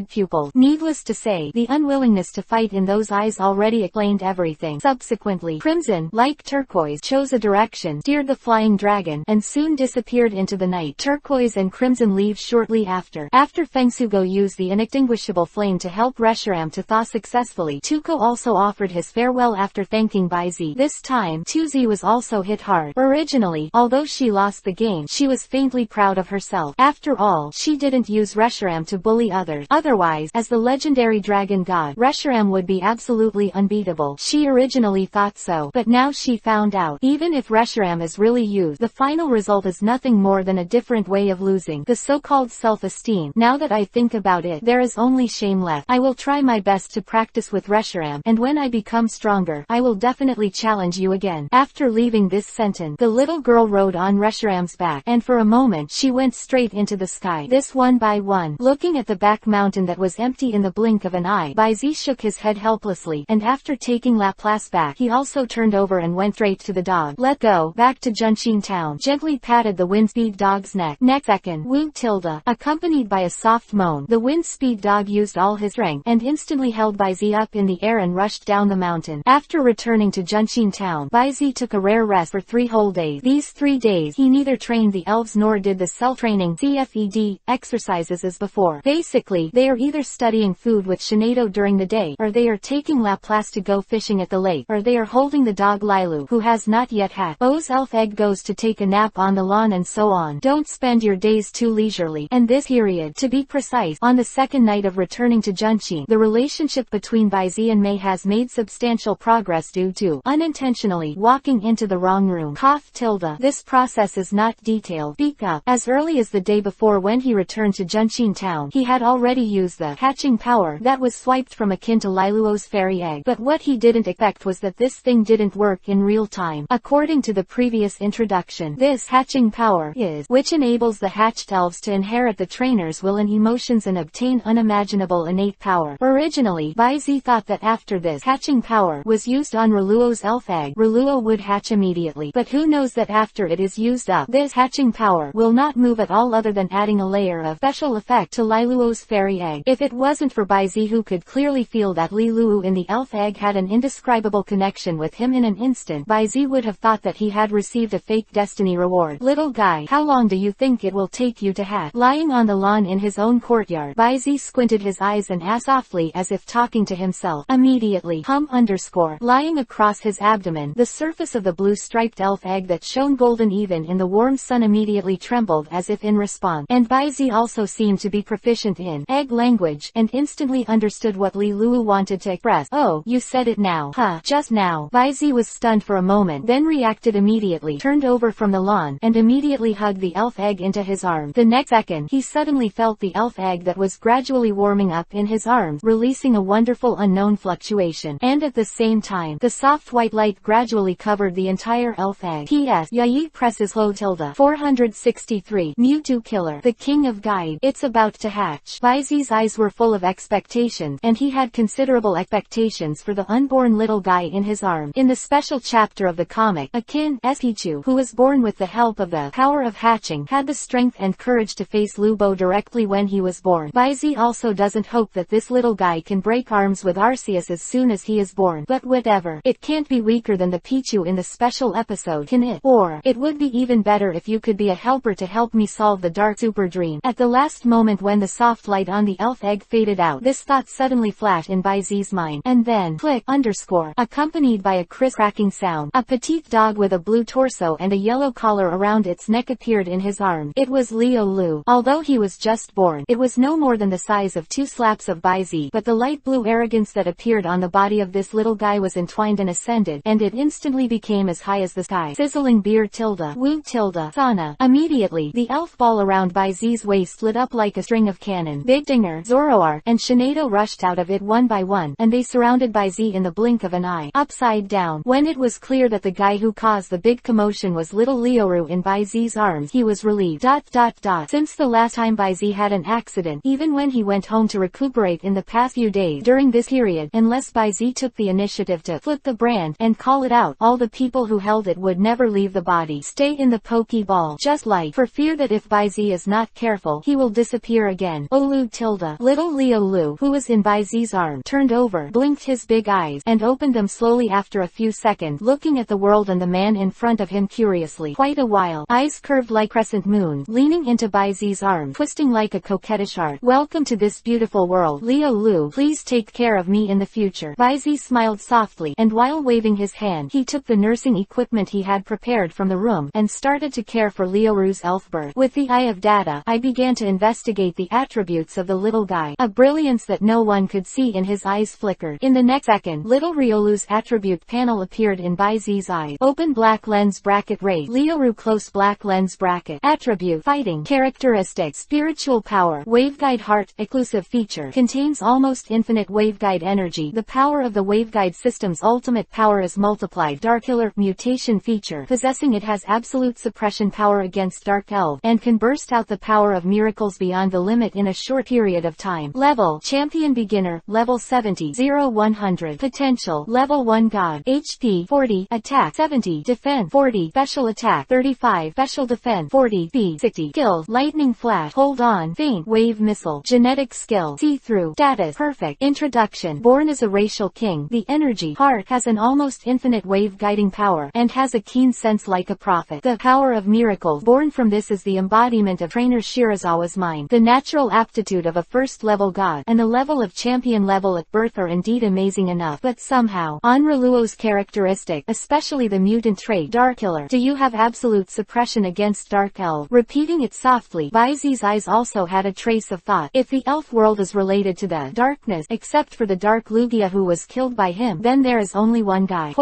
pupils. Needless to say, the unwillingness to fight in those eyes already explained everything. Subsequently, Crimson, like Turquoise, chose a direction, steered the flying dragon, and soon disappeared into the night. Turquoise and Crimson leave shortly after. After Fengsugo used the inextinguishable flame to help Reshiram to thaw successfully, Tuko also offered his farewell after thanking Bai Zi. This time, Tuzi was also hit hard. Originally, although she lost the game, she was faintly proud of herself. After all, she didn't use Reshiram to bully others. Otherwise, as the legendary dragon god, Reshiram would be absolutely unbeatable. She originally thought so, but now she found out. Even if Reshiram is really used, the final result is nothing more than a different way of losing the so-called self-esteem. Now that I think about it, there is only shame left. I will try my best to practice with Reshiram, and when I become stronger, I will definitely challenge you again. After leaving this sentence, the little girl rode on Reshiram's back, and for a moment she went straight into the sky. This one by one. Looking at the back mountain that was empty in the blink of an eye, Bai Zi shook his head helplessly, and after taking Laplace back, he also turned over and went straight to the dog. Let go. Back to Junqin town. Gently patted the windspeed dog's neck. Next second, Wu tilde. Accompanied by a soft moan, the windspeed dog used all his strength, and instantly held Bai Zi up in the air and rushed down the mountain. After returning to Junqin town, Bai Zi took a rare rest for 3 whole days. These 3 days, he neither trained the elves nor did the self-training CFED exercises as before. Basically, they are either studying food with Shinedo during the day, or they are taking Laplace to go fishing at the lake, or they are holding the dog Lilu, who has not yet hatched. Bo's elf egg goes to take a nap on the lawn, and so on. Don't spend your days too leisurely. And this period, to be precise, on the second night of returning to Junqin, the relationship between Bai Zi and Mei has made substantial progress due to unintentionally walking into the wrong room. Cough tilde. This process is not detailed. Speak up. As early as the day before when he returned to Junqin town, he had already used the hatching power that was swiped from akin to Liluo's fairy egg. But what he didn't expect was that this thing didn't work in real time. According to the previous introduction, this hatching power is, which enables the hatched elves to inherit the trainer's will and emotions and obtain unimaginable innate power. Originally, Bai Zi thought that after this hatching power was used on Reluo's elf egg, Reluo would hatch immediately. But who knows that after it is used up, this hatching power will not move at all, other than adding a layer of special effect to Liluo's fairy egg. If it wasn't for Bai Zi, who could clearly feel that Liluo in the elf egg had an indescribable connection with him in an instant, Bai Zi would have thought that he had received a fake destiny reward. Little guy, how long do you think it will take you you to hatch. Lying on the lawn in his own courtyard, Baizi squinted his eyes and asked softly as if talking to himself. Immediately, lying across his abdomen, the surface of the blue-striped elf egg that shone golden even in the warm sun immediately trembled as if in response. And Baizi also seemed to be proficient in egg language, and instantly understood what Li Luo wanted to express. Oh, you said it now. Huh, just now. Baizi was stunned for a moment, then reacted immediately, turned over from the lawn, and immediately hugged the elf egg into his arms. The next second, he suddenly felt the elf egg that was gradually warming up in his arms, releasing a wonderful unknown fluctuation. And at the same time, the soft white light gradually covered the entire elf egg. P.S. Yayi presses Ho tilde. 463. Mewtwo Killer. The King of Guide. It's about to hatch. Baizi's eyes were full of expectations, and he had considerable expectations for the unborn little guy in his arms. In the special chapter of the comic, Akin Pichu, who was born with the help of the power of hatching, had the strength and courage to face Lubo directly when he was born. Baizi also doesn't hope that this little guy can break arms with Arceus as soon as he is born. But whatever. It can't be weaker than the Pichu in the special episode, can it? Or, it would be even better if you could be a helper to help me solve the dark super dream. At the last moment when the soft light on the elf egg faded out, this thought suddenly flashed in Baizi's mind. And then, click, accompanied by a crisp cracking sound, a petite dog with a blue torso and a yellow collar around its neck appeared in his arms. It was Liu Lu. Although he was just born, it was no more than the size of 2 slaps of Baizi, but the light blue arrogance that appeared on the body of this little guy was entwined and ascended, and it instantly became as high as the sky. Sizzling beer tilde. Wu tilde. Sauna. Immediately, the elf ball around Baizi's waist lit up like a string of cannon. Big Dinger, Zoroark, and Shinado rushed out of it one by one, and they surrounded Baizi in the blink of an eye. Upside down. When it was clear that the guy who caused the big commotion was little Leoru in Baizi's arms, he was relieved. Since the last time Baizi had an accident, even when he went home to recuperate in the past few days, during this period, unless Baizi took the initiative to flip the brand and call it out, all the people who held it would never leave the body. Stay in the Pokeball. Just like, for fear that if Baizi is not careful, he will disappear again. Olu tilde. Little Leo Lu, who was in Baizi's arm, turned over, blinked his big eyes, and opened them slowly after a few seconds, looking at the world and the man in front of him curiously. Quite a while. Eyes curved like crescent moons, leaning into Baizi's arm, twisting like a coquettish heart. Welcome to this beautiful world, Leo Lu. Please take care of me in the future. Baizi smiled softly, and while waving his hand, he took the nursing equipment he had prepared from the room, and started to care for Leoru's elf birth. With the eye of data, I began to investigate the attributes of the little guy. A brilliance that no one could see in his eyes flickered. In the next second, little Riolu's attribute panel appeared in Baizi's eyes. Open black lens bracket rate. Leoru close black lens bracket. Attribute fighting. Characteristics spiritual power. Waveguide heart exclusive feature. Contains almost infinite waveguide energy. The power of the waveguide system's ultimate power is multiplied. Dark Killer mutation feature. Possessing it has absolute suppression power against Dark Elf, and can burst out the power of miracles beyond the limit in a short period of time. Level Champion Beginner. Level 70 0-100. Potential Level 1 God. HP 40. Attack 70. Defense 40. Special Attack 35. Special Defense 40. Speed 60. Skills Lightning Flash. Hold on. Faint Wave Missile. Genetic Skill See-Through. Status Perfect. Introduction. Born as a racial king, the energy heart has an almost infinite wave guiding power, and has a keen sense like a prophet. The power of miracles born from this is the embodiment of trainer Shirazawa's mind. The natural aptitude of a first-level god, and the level of champion level at birth are indeed amazing enough, but somehow, Onraluo's characteristic, especially the mutant trait Dark Killer. Do you have absolute suppression against Dark Elf? Repeating it softly, Baizi's eyes also had a trace of thought. If the elf world is related to the darkness, except for the Dark Lugia who was killed by him, then there is only one guy.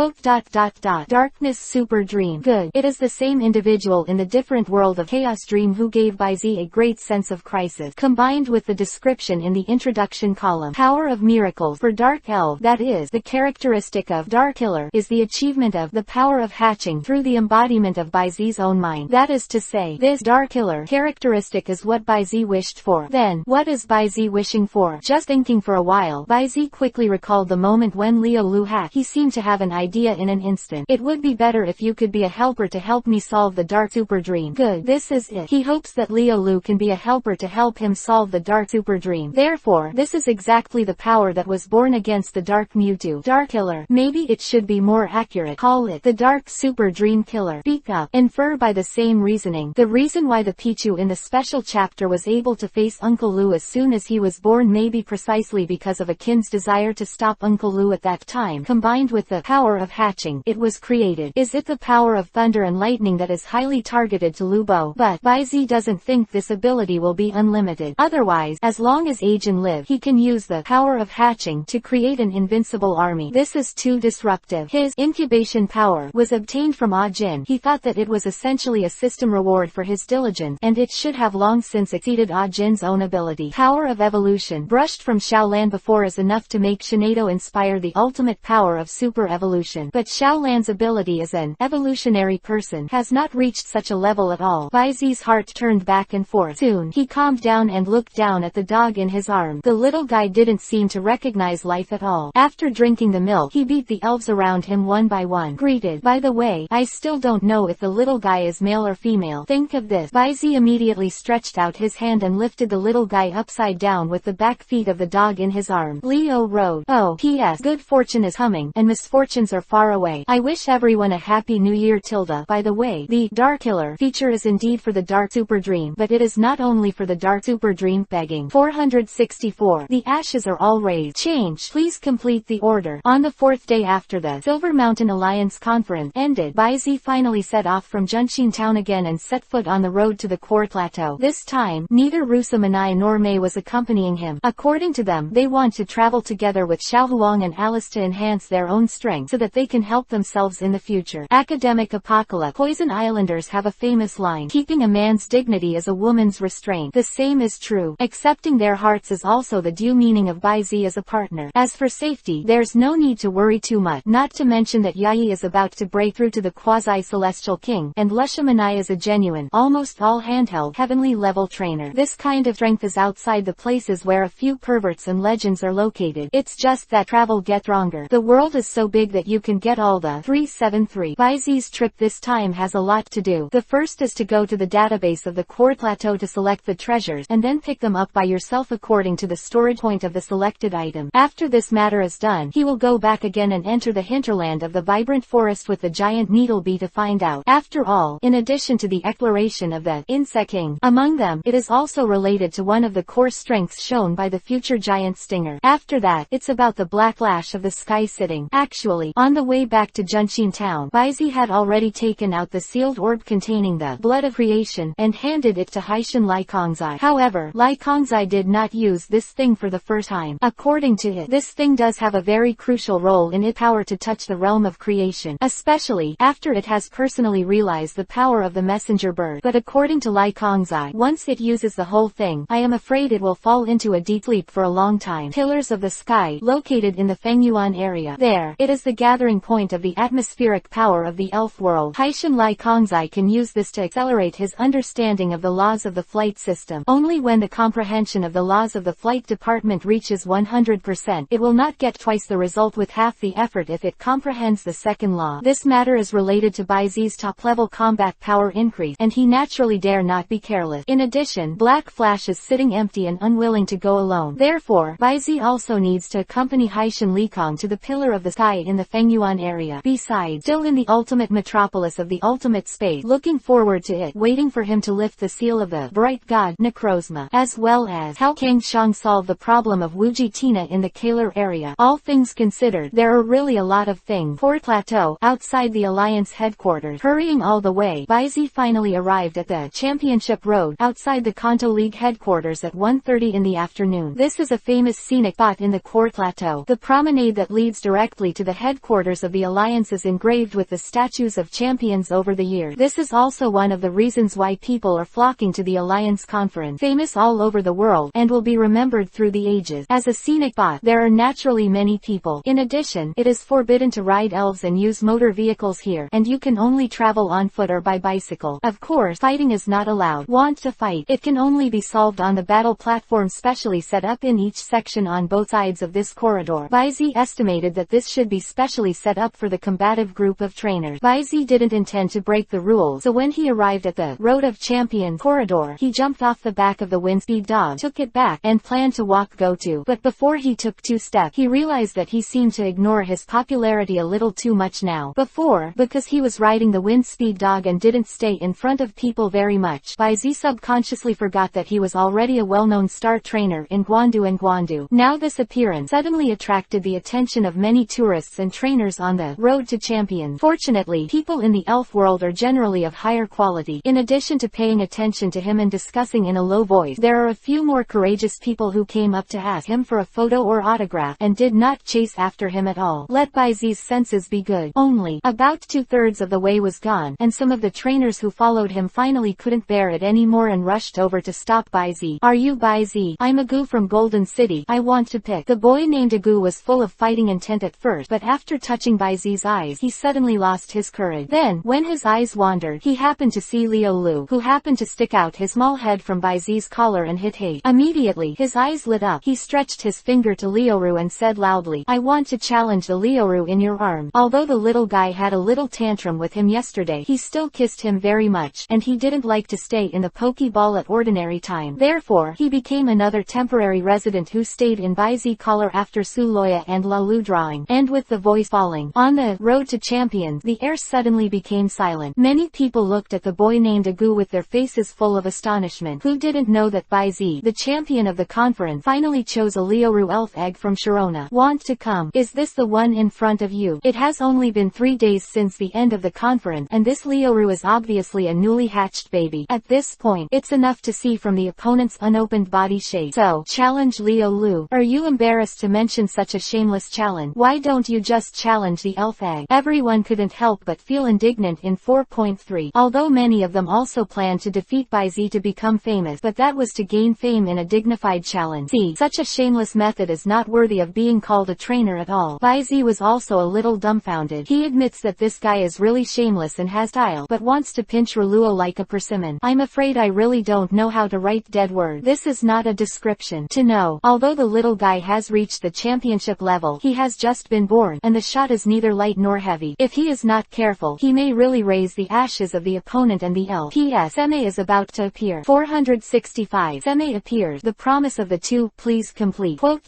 Darkness Super Dream. Good. It is the same individual in the different world of Chaos Dream who gave Baizi a great sense of crisis, combined with the description in the introduction column. Power of miracles. For Dark Elf, that is, the characteristic of Dark Killer, is the achievement of the power of hatching through the embodiment of Baizi's own mind. That is to say, this Dark Killer characteristic is what Baizi wished for. Then, what is Baizi wishing for? Just thinking for a while, Baizi quickly recalled the moment when Leo Lu hatched. He seemed to have an idea in an instant. It would be better if you could be a helper to help me solve the dark super dream. Good. This is it. He hopes that Leo Lu can be a helper to help him solve the dark super dream. Therefore, this is exactly the power that was born against the Dark Mewtwo. Dark Killer. Maybe it should be more accurate. Call it the Dark Super Dream Killer. Speak up. Infer by the same reasoning. The reason why the Pichu Pichu in the special chapter was able to face Uncle Lu as soon as he was born, maybe precisely because of Akin's desire to stop Uncle Lu at that time, combined with the power of hatching it was created. Is it the power of thunder and lightning that is highly targeted to Lu Bo? But Baizi doesn't think this ability will be unlimited. Otherwise, as long as Ajin live, he can use the power of hatching to create an invincible army. This is too disruptive. His incubation power was obtained from Ajin. He thought that it was essentially a system reward for his diligence, and it should have long since exceeded Ajin's own ability. Power of evolution brushed from Xiaolan before is enough to make Shinado inspire the ultimate power of super evolution. But Xiaolan's ability as an evolutionary person has not reached such a level at all. Baizi's heart turned back and forth. Soon, he calmed down and looked down at the dog in his arm. The little guy didn't seem to recognize life at all. After drinking the milk, he beat the elves around him one by one. Greeted, "By the way, I still don't know if the little guy is male or female. Think of this." Baizi immediately stretched out his hand and lifted the little guy upside down with the back feet of the dog in his arm. Leo wrote, "Oh, P.S. Good fortune is coming, and misfortunes are far away. I wish everyone a happy new year. Tilda. By the way, the Dark Killer feature is indeed for the Dark Super Dream, but it is not only for the Dark Super Dream. Begging." 464. The ashes are all raised. Change. Please complete the order. On the fourth day after the Silver Mountain Alliance conference ended, Baizi finally set off from Junshin town again and set foot on the road to the Court Plateau. This time, neither Rusamanai nor Mei was accompanying him. According to them, they want to travel together with Xiaohuang and Alice to enhance their own strength so that they can help themselves in the future. Academic Apocalypse. Poison Islanders have a famous line, "Keeping a man's dignity is a woman's restraint." The same is true. Accepting their hearts is also the due meaning of Baizi as a partner. As for safety, there's no need to worry too much, not to mention that Yai is about to break through to the quasi-celestial king, and Lushamanai is a genuine, almost all handheld, heavenly level trainer. This kind of strength is outside the places where a few perverts and legends are located. It's just that travel gets longer. The world is so big that you can get all the 373. Baizi's trip this time has a lot to do. The first is to go to the database of the Court Plateau to select the treasures, and then pick them up by yourself according to the storage point of the selected item. After this matter is done, he will go back again and enter the hinterland of the vibrant forest with the giant needle bee to find out. After all, in addition to the exploration of the insect king among them, it is also related to one of the core strengths shown by the future giant stinger. After that, it's about the black flash of the sky sitting. Actually, on the way back to Junshin town, Baizi had already taken out the sealed orb containing the blood of creation and handed it to Haishin Lai Kongzai. However, Lai Kongzai did not use this thing for the first time. According to it, this thing does have a very crucial role in its power to touch the realm of creation, especially after it has personally realized the power of the messenger bird. But according to Lai Kongzai, once it uses the whole thing, I am afraid it will fall into a deep sleep for a long time. Pillars of the Sky, located in the Fengyuan area. There, it is the gathering point of the atmospheric power of the elf world. Haishin Lai Kongzai can use this to accelerate his understanding of the laws of the flight system. Only when the comprehension of the laws of the flight department reaches 100%, it will not get twice the result with half the effort if it comprehends the second law. This matter is related to Baizi's top-level combat power increase, and he naturally dare not be careless. In addition, Black Flash is sitting empty and unwilling to go alone. Therefore, Baizi also needs to accompany Haishin Likong to the Pillar of the Sky in the Fengyuan area. Besides, still in the ultimate metropolis of the ultimate space, looking forward to it, waiting for him to lift the seal of the bright god Necrozma, as well as how Kang Shang solve the problem of Wuji Tina in the Kaler area. All things considered, there are really a lot of things. Court Plateau, outside the Alliance headquarters. Hurrying all the way, Baizi finally arrived at the Championship Road, outside the Kanto League headquarters at 1:30 in the afternoon. This is a famous scenic spot in the Court Plateau. The promenade that leads directly to the headquarters of the Alliance is engraved with the statues of champions over the years. This is also one of the reasons why people are flocking to the Alliance conference, famous all over the world, and will be remembered through the ages. As a scenic spot, there are naturally many people. In addition, it is forbidden to ride elves and use motor vehicles here, and you can only travel on foot or by bicycle. Of course, fighting is not allowed. Want to fight? It can only be solved on the battle platform specially set up in each section on both sides of this corridor. Baizi estimated that this should be specially set up for the combative group of trainers. Baizi didn't intend to break the rules, so when he arrived at the Road of Champions corridor, he jumped off the back of the Windspeed dog, took it back, and planned to walk go-to. But before he took 2 steps, he realized that he seemed to ignore his popularity a little too much now. Before, because he was riding the Windspeed dog and didn't stay in front of people very much, much. Bai Zi subconsciously forgot that he was already a well-known star trainer in Guandu and Guandu. Now this appearance suddenly attracted the attention of many tourists and trainers on the road to champion. Fortunately, people in the elf world are generally of higher quality. In addition to paying attention to him and discussing in a low voice, there are a few more courageous people who came up to ask him for a photo or autograph, and did not chase after him at all. Let Bai Zi's senses be good. Only about 2/3 of the way was gone, and some of the trainers who followed him finally couldn't bear it anymore and rushed over to stop Bai Zi. Are you Bai Zi? I'm Agu from Golden City. I want to pick. The boy named Agu was full of fighting intent at first, but after touching Bai Zi's eyes, he suddenly lost his courage. Then, when his eyes wandered, he happened to see Liu Lu, who happened to stick out his small head from Bai Zi's collar and hit hate. Immediately, his eyes lit up. He stretched his finger to Liu and said loudly, I want to challenge the Liu in your arms. Although the little guy had a little tantrum with him yesterday, he still kissed him very much, and he didn't like to stay in the Pokeball at ordinary time. Therefore, he became another temporary resident who stayed in Bai Zi collar after Su Loya and La Lu drawing. And with the voice falling on the road to champions, the air suddenly became silent. Many people looked at the boy named Agu with their faces full of astonishment. Who didn't know that Bai Zi, the champion of the conference, finally chose a Liu elf egg from Sharona? Want to come? Is this the one in front of you? It has only been 3 days since the end of the conference, and this Liu is obviously a newly hatched baby. At this point, it's enough to see from the opponent's unopened body shape. So, challenge Liu Lu. Are you embarrassed to mention such a shameless challenge? Why don't you just challenge the elf egg? Everyone couldn't help but feel indignant in 4.3. Although many of them also planned to defeat Bai Zi to become famous, but that was to gain fame in a dignified challenge. See, such a shameless method is not worthy of being called a trainer at all. Bai Zi was also a little dumbfounded. He admits that this guy is really shameless and has style, but wants to pinch Ruluo like a persimmon. I'm afraid I really don't know how to write dead words. This is not a description to know. Although the little guy has reached the championship level, he has just been born, and the shot is neither light nor heavy. If he is not careful, he may really raise the ashes of the opponent and the elf. P.S. Seme is about to appear. 465. Seme appears. The promise of the two, please complete. Quote.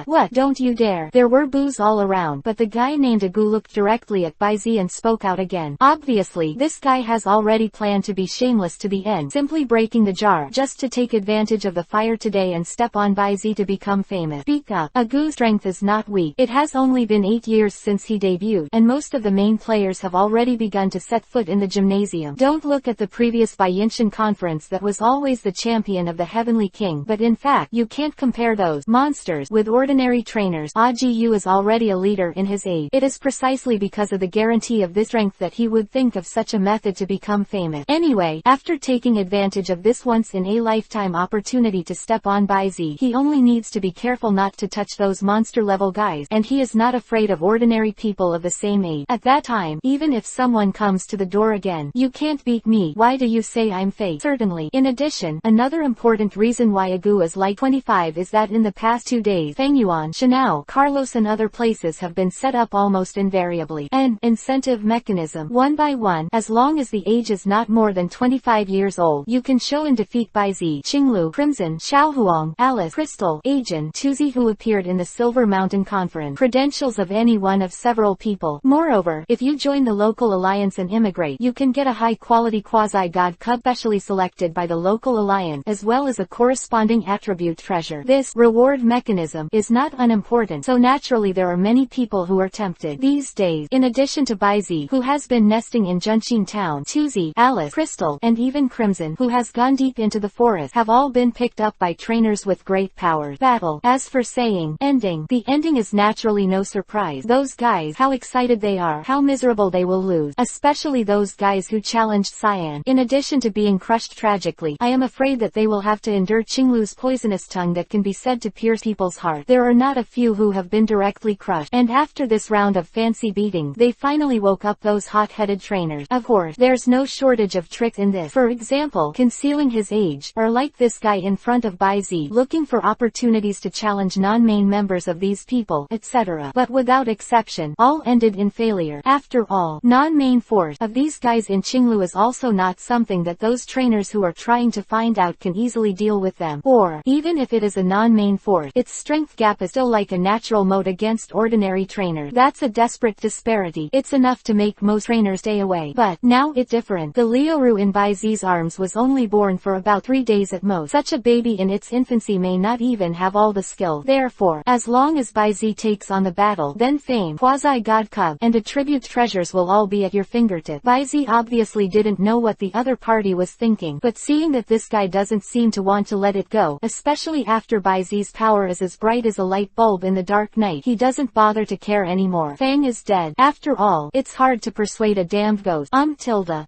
What? Don't you dare. There were boos all around, but the guy named Agu looked directly at Bai Zi and spoke out again. Obviously, this guy has already planned to be shameless to the end, simply breaking the jar just to take advantage of the fire today and step on Bai Zi to become famous. Speak up. Agu's strength is not weak. It has only been 8 years since he debuted, and most of the main players have already begun to set foot in the gymnasium. Don't look at the previous Baiyinshan conference that was always the champion of the Heavenly King, but in fact, you can't compare those monsters with ordinary trainers. Agu is already a leader in his age. It is precisely because of the guarantee of this strength that he would think of such a method to become famous. Anyway, after taking advantage of this once-in-a-lifetime opportunity to step on Bai Zi, he only needs to be careful not to touch those monster-level guys, and he is not afraid of ordinary people of the same age. At that time, even if someone comes to the door again, you can't beat me. Why do you say I'm fake? Certainly. In addition, another important reason why Agu is like 25 is that in the past 2 days, Fengyuan, Shanao, Carlos and other places have been set up almost invariably. An incentive mechanism. One by one, as long as the age is not more than 25 years old, you can show and defeat Bai Zi, Qinglu, Crimson, Xiaohuang, Alice, Crystal, Ajin, Tuzi who appeared in the Silver Mountain Conference. Credentials of any one of several people. Moreover, if you join the local alliance and immigrate, you can get a high-quality quasi-god cub specially selected by the local alliance, as well as a corresponding attribute treasure. This reward mechanism is not unimportant, so naturally there are many people who are tempted. These days, in addition to Bai Zi, who has been nesting in Junxin Town, Tuzi, Alice, Crystal, and even Crimson, who has gone deep into the forest, have all been picked up by trainers with great powers. Battle. As for saying, ending, the ending is naturally no surprise. Those guys, how excited they are, how miserable they will lose, especially those guys who challenged Cyan. In addition to being crushed tragically, I am afraid that they will have to endure Qinglu's poisonous tongue that can be said to pierce people's heart. There are not a few who have been directly crushed, and after this round of fancy beating, they finally woke up those hot-headed trainers. Of course, there's no shortage of tricks in this. For example, concealing his age, or like this guy in front of Bai Zi, looking for opportunities to challenge non-main members of these people, etc. But without exception, all ended in failure. After all, non-main force of these guys in Qinglu is also not something that those trainers who are trying to find out can easily deal with them. Or, even if it is a non-main force, its strength gap is still like a natural moat against ordinary trainers. That's a desperate disparity. It's enough to make most trainers stay away. But, now it's different. The Liu in Baizi's arms was only born for about 3 days at most. Such a baby in its infancy may not even have all the skill. Therefore, as long as Baizi takes on the battle, then fame, quasi-god cub, and attribute treasures will all be at your fingertip. Baizi obviously didn't know what the other party was thinking, but seeing that this guy doesn't seem to want to let it go, especially after Baizi's power is as bright as a light bulb in the dark night, he doesn't bother to care anymore. Fang is dead. After all, it's hard to persuade a damned ghost.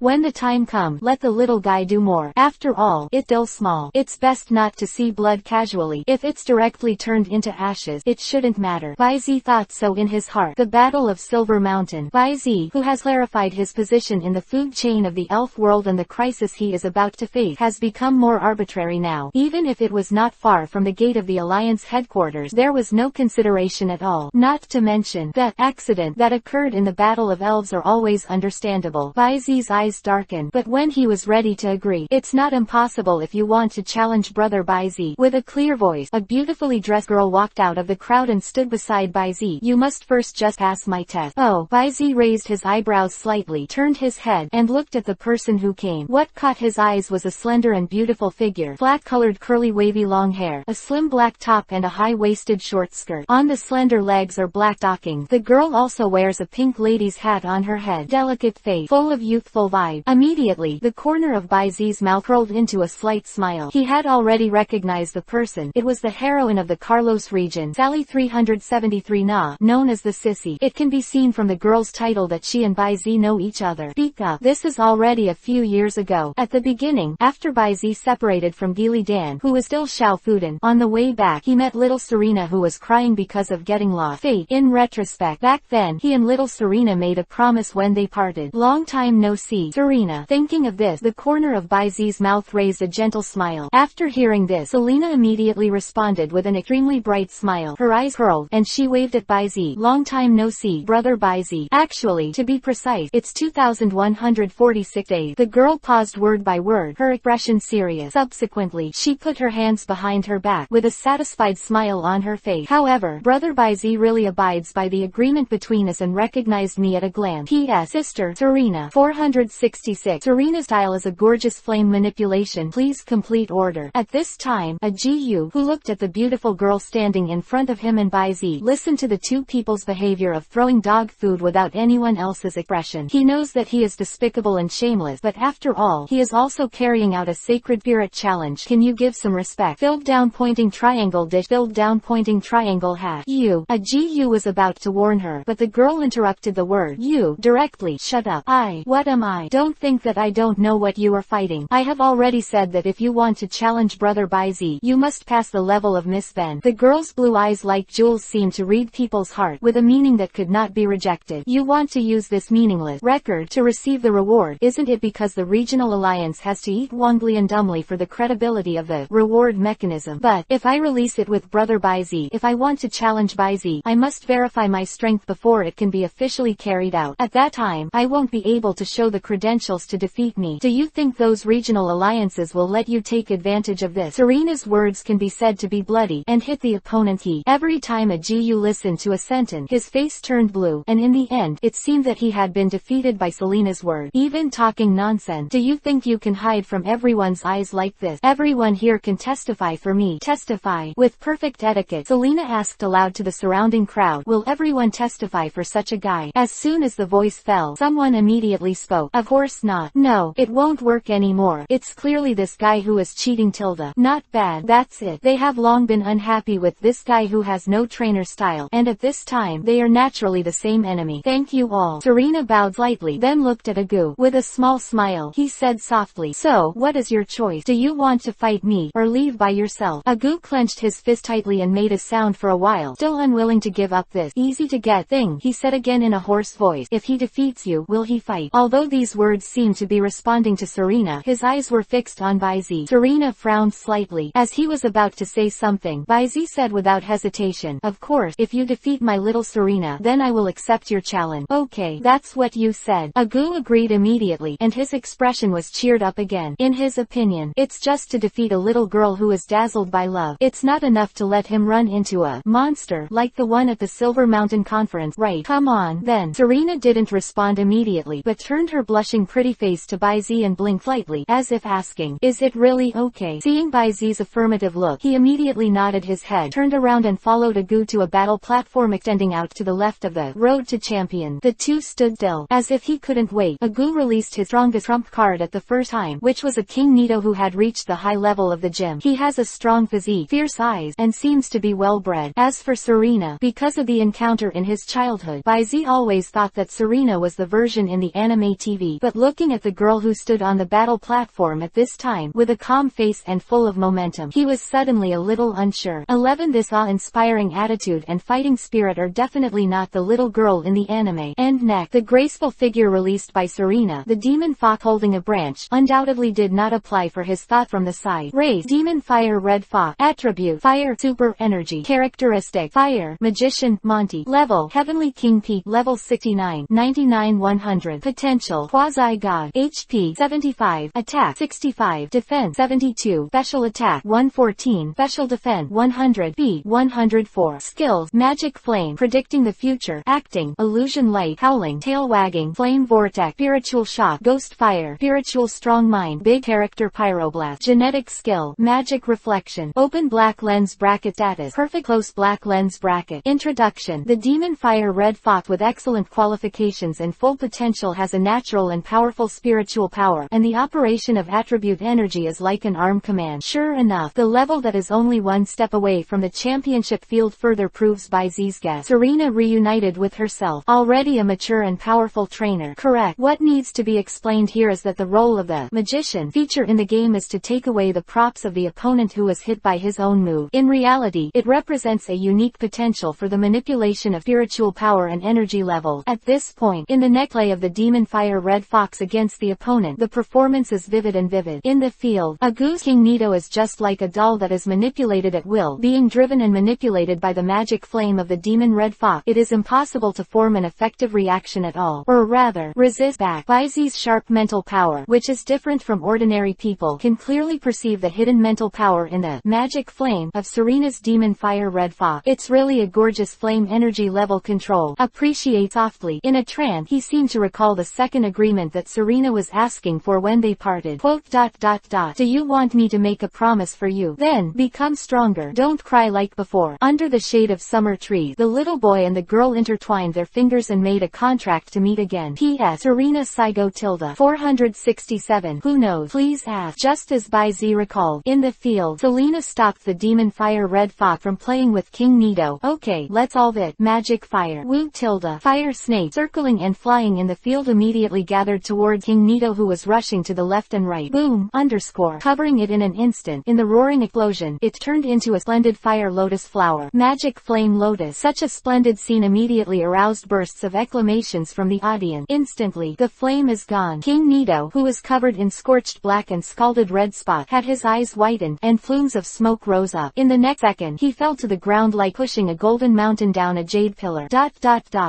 When the time comes, let the little guy do more. After all, it's still small. It's best not to see blood casually. If it's directly turned into ashes, it shouldn't matter. Baizi thought so in his heart. The Battle of Silver Mountain. Baizi, who has clarified his position in the food chain of the elf world and the crisis he is about to face, has become more arbitrary now. Even if it was not far from the gate of the Alliance headquarters, there was no consideration at all. Not to mention, that accident that occurred in the Battle of Elves are always understandable. Baizi's eyes darkened, but when he was ready to agree, it's not impossible if you want to challenge Brother Baizi. With a clear voice, a beautifully dressed girl walked out of the crowd and stood beside Baizi. You must first just pass my test. Oh, Baizi raised his eyebrows slightly, turned his head, and looked at the person who came. What caught his eyes was a slender and beautiful figure, flat-colored curly wavy long hair, a slim black top and a high-waisted short skirt. On the slender legs are black stockings. The girl also wears a pink lady's hat on her head. Delicate face, full of youthful vibe. Immediately, the corner of Baizi's mouth curled into a slight smile. He had already recognized the person. It was the heroine of the Carlos region, Sally 373 Na, known as the Sissy. It can be seen from the girl's title that she and Baizi know each other. Speak up. This is already a few years ago. At the beginning, after Baizi separated from Gili Dan, who was still Xiao Fudan, on the way back he met little Serena, who was crying because of getting lost. Fate. In retrospect, back then, he and little Serena made a promise when they parted. Long time no see. Serena. Thinking of this, the corner of Baizi's mouth raised a gentle smile. After hearing this, Selena immediately responded with an extremely bright smile. Her eyes curled, and she waved at Baizi. Long time no see, Brother Baizi. Actually, to be precise, it's 2,146 days. The girl paused word by word, her expression serious. Subsequently, she put her hands behind her back, with a satisfied smile on her face. However, Brother Baizi really abides by the agreement between us and recognized me at a glance. P.S. Sister, Serena. 466. Serena's style is a gorgeous flame manipulation. Please complete order. At this time, a GU, who looked at the beautiful girl standing in front of him and Baizi, listened to the two people's behavior of throwing dog food without anyone else's expression. He knows that he is despicable and shameless, but after all, he is also carrying out a sacred spirit challenge. Can you give some respect? Filled down pointing triangle dish. Filled down pointing triangle hat. You. A GU was about to warn her, but the girl interrupted the word you directly. Shut up. What am I? Don't think that I don't know what you are fighting. I have already said that if you want to challenge Brother Baizi, you must pass the level of Miss Ben. The girl's blue eyes like jewels seemed to read people's heart, with a meaning that could not be rejected. You want to use this meaningless record to receive the reward, isn't it? Because the regional alliance has to eat wongly and dumbly for the credibility of the reward mechanism. But, if I release it with Brother Baizi, if I want to challenge Baizi, I must verify my strength before it can be officially carried out. At that time, I won't be able to show the credentials to defeat me. Do you think those regional alliances will let you take advantage of this? Serena's words can be said to be bloody, and hit the opponent he. Every time a GU listened to a sentence, his face turned blue, and in the end, it seemed that he had been defeated by Selena's word. Even talking nonsense. Do you think you can hide from everyone's eyes like this? Everyone here can testify for me. Testify. With perfect etiquette, Selena asked aloud to the surrounding crowd, will everyone testify for such a guy? As soon as the voice fell, someone immediately spoke. Of course not. No, it won't work anymore. It's clearly this guy who is cheating. Tilda. Not bad. That's it. They have long been unhappy with this guy who has no trainer style, and at this time, they are naturally the same enemy. Thank you all. Serena bowed slightly, then looked at Agu. With a small smile, he said softly, so, what is your choice? Do you want to fight me, or leave by yourself? Agu clenched his fist tightly and made a sound for a while, still unwilling to give up this easy to get thing. He said again in a hoarse voice, if he defeats you, will he fight? Although these words seemed to be responding to Serena, his eyes were fixed on Baizi. Serena frowned slightly. As he was about to say something, Baizi said without hesitation, of course, if you defeat my little Serena, then I will accept your challenge. Okay, that's what you said. Agu agreed immediately, and his expression was cheered up again. In his opinion, it's just to defeat a little girl who is dazzled by love. It's not enough to let him run into a monster like the one at the Silver Mountain Conference, right? Come on, then. Serena didn't respond immediately, but turned her blushing pretty face to Bai Zi and blinked lightly, as if asking, "Is it really okay?" Seeing Bai Zi's affirmative look, he immediately nodded his head, turned around and followed Agu to a battle platform extending out to the left of the road to champion. The two stood still, as if he couldn't wait. Agu released his strongest trump card at the first time, which was a King Nito who had reached the high level of the gym. He has a strong physique, fierce eyes, and seems to be well bred. As for Serena, because of the encounter in his childhood, Bai Zi always thought that Serena was the version in the anime TV, but looking at the girl who stood on the battle platform at this time, with a calm face and full of momentum, he was suddenly a little unsure. 11 This awe-inspiring attitude and fighting spirit are definitely not the little girl in the anime. And neck. The graceful figure released by Serena, the demon fox holding a branch, undoubtedly did not apply for his thought from the side. Race: Demon Fire Red Fox. Attribute: Fire. Super Energy. Characteristic: Fire. Magician. Monty. Level: Heavenly King. Peak: Level 69, 99, 100. Potential: Quasi-God. HP: 75. Attack: 65. Defense: 72. Special Attack: 114. Special Defense: 100. Speed: 104. Skills: Magic Flame, predicting the future. Acting: Illusion Light. Howling, Tail Wagging, Flame Vortex, Spiritual Shock, Ghost Fire, Spiritual Strong Mind. Big Character: Pyroblast. Genetic Skill: Magic Reflection. Open Black Lens Bracket. Status: Perfect. Close Black Lens Bracket. Introduction: The Demon Fire Red Fox, with excellent qualifications and full potential, has a natural and powerful spiritual power, and the operation of attribute energy is like an arm command. Sure enough, the level that is only one step away from the championship field further proves Bai Zi's guess. Serena reunited with herself, already a mature and powerful trainer. Correct. What needs to be explained here is that the role of the magician feature in the game is to take away the props of the opponent who is hit by his own move. In reality, it represents a unique potential for the manipulation of spiritual power and energy level. At this point, in the neckplay of the Demon Fire Red Fox against the opponent, the performance is vivid and vivid. In the field, Agu's King Nito is just like a doll that is manipulated at will, being driven and manipulated by the magic flame of the Demon Red Fox. It is impossible to form an effective reaction at all, or rather, resist back. Bai Zi's sharp mental power, which is different from ordinary people, can clearly perceive the hidden mental power in the magic flame of Serena's Demon Fire Red Fox. It's really a gorgeous flame energy level control. Appreciate softly. In a trance, he seemed to recall the second agreement that Serena was asking for when they parted. Quote, Do you want me to make a promise for you? Then, become stronger. Don't cry like before. Under the shade of summer trees, the little boy and the girl intertwined their fingers and made a contract to meet again. P.S. Serena Saigo tilde 467. Who knows? Please ask. Just as Bai Zi recalled. In the field, Selena stopped the Demon Fire Red Fox from playing with King Nito. Okay, let's all it. Magic Fire. Woo tilde. Fire Snake, circling and flying in the field, immediately gathered towards King Nito, who was rushing to the left and right. Boom! Underscore. Covering it in an instant. In the roaring explosion, it turned into a splendid fire lotus flower. Magic Flame Lotus. Such a splendid scene immediately aroused bursts of acclamations from the audience. Instantly, the flame is gone. King Nito, who was covered in scorched black and scalded red spots, had his eyes whitened, and plumes of smoke rose up. In the next second, he fell to the ground like pushing a golden mountain down a jade pillar.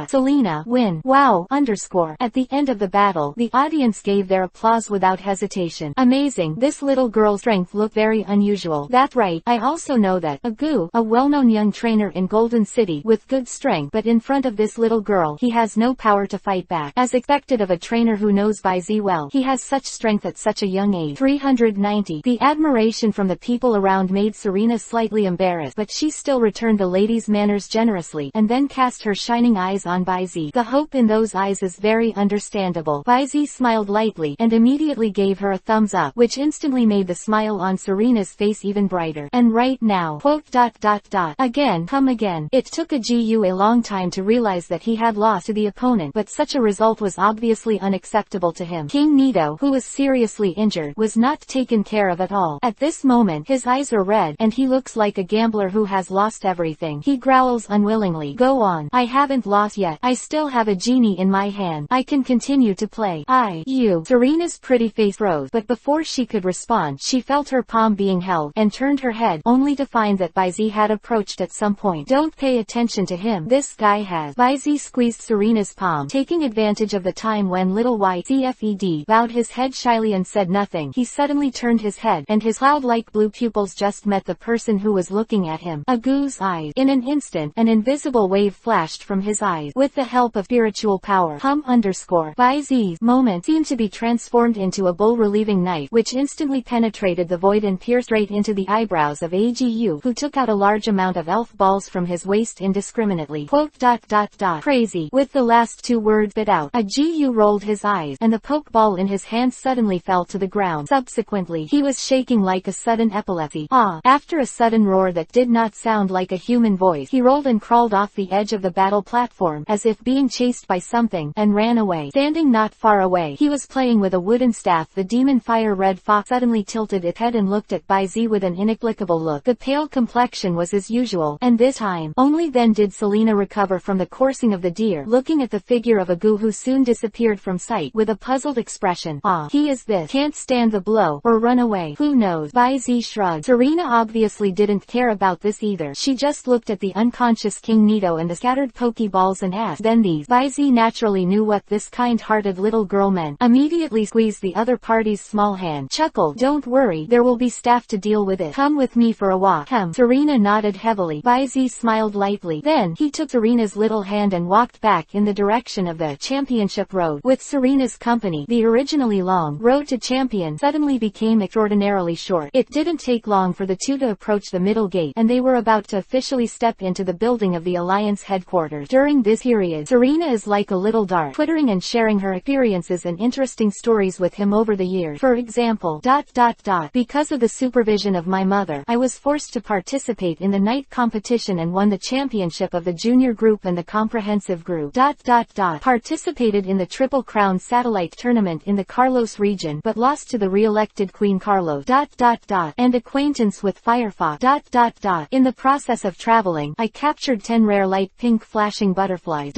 Selena, win. Wow! Underscore. At the end of the battle, the audience gave their applause without hesitation. Amazing. This little girl's strength looked very unusual. That's right. I also know that Agu, a well-known young trainer in Golden City with good strength, but in front of this little girl, he has no power to fight back. As expected of a trainer who knows Bai Zi well, he has such strength at such a young age. 390. The admiration from the people around made Serena slightly embarrassed, but she still returned the lady's manners generously, and then cast her shining eyes on Bai Zi. The hope in those eyes is very understandable. Bai Zi smiled lightly, and immediately gave her a thumbs up, which instantly made the smile on Serena's face even brighter. And right now, quote, again, come again. It took Agu a long time to realize that he had lost to the opponent, but such a result was obviously unacceptable to him. King Nito, who was seriously injured, was not taken care of at all. At this moment, his eyes are red, and he looks like a gambler who has lost everything. He growls unwillingly. Go on. I haven't lost yet. I still have a genie in my hand. I can continue to play. Serena's pretty face froze, but before she could respond, she felt her palm being held, and turned her head, only to find that Bai Zi had approached at some point. Don't pay attention to him. This guy has. Bai Zi squeezed Serena's palm, taking advantage of the time when little YCFED bowed his head shyly and said nothing. He suddenly turned his head, and his cloud-like blue pupils just met the person who was looking at him. Agu's eyes. In an instant, an invisible wave flashed from his eyes. With the help of spiritual power, Bai Zi's moment seemed to be be transformed into a bull relieving knife, which instantly penetrated the void and pierced right into the eyebrows of Agu, who took out a large amount of elf balls from his waist indiscriminately. Quote, crazy. With the last two words bit out, Agu rolled his eyes, and the pokeball in his hand suddenly fell to the ground. Subsequently, he was shaking like a sudden epilepsy. After a sudden roar that did not sound like a human voice, he rolled and crawled off the edge of the battle platform, as if being chased by something, and ran away. Standing not far away, he was playing with a wooden staff. The demon fire red fox suddenly tilted its head and looked at Baizi with an inexplicable look. The pale complexion was as usual, and this time, only then did Selena recover from the coursing of the deer, looking at the figure of Agu, who soon disappeared from sight, with a puzzled expression. He is this. Can't stand the blow, or run away. Who knows? Baizi shrugged. Serena obviously didn't care about this either. She just looked at the unconscious King Nito and the scattered pokeballs and asked, then these? Baizi naturally knew what this kind-hearted little girl meant. Immediately squeezed the other party's small hand. Chuckled. Don't worry, there will be staff to deal with it. Come with me for a walk. Come. Serena nodded heavily. Baizi smiled lightly. Then, he took Serena's little hand and walked back in the direction of the championship road. With Serena's company, the originally long road to champion suddenly became extraordinarily short. It didn't take long for the two to approach the middle gate, and they were about to officially step into the building of the Alliance headquarters. During this period, Serena is like a little dart, twittering and sharing her experiences and interesting stories with him over the years. For example, because of the supervision of my mother, I was forced to participate in the night competition and won the championship of the junior group and the comprehensive group. Participated in the Triple Crown satellite tournament in the Carlos region, but lost to the re-elected Queen Carlos. And acquaintance with Firefox. In the process of traveling, I captured 10 rare light pink flashing butterflies.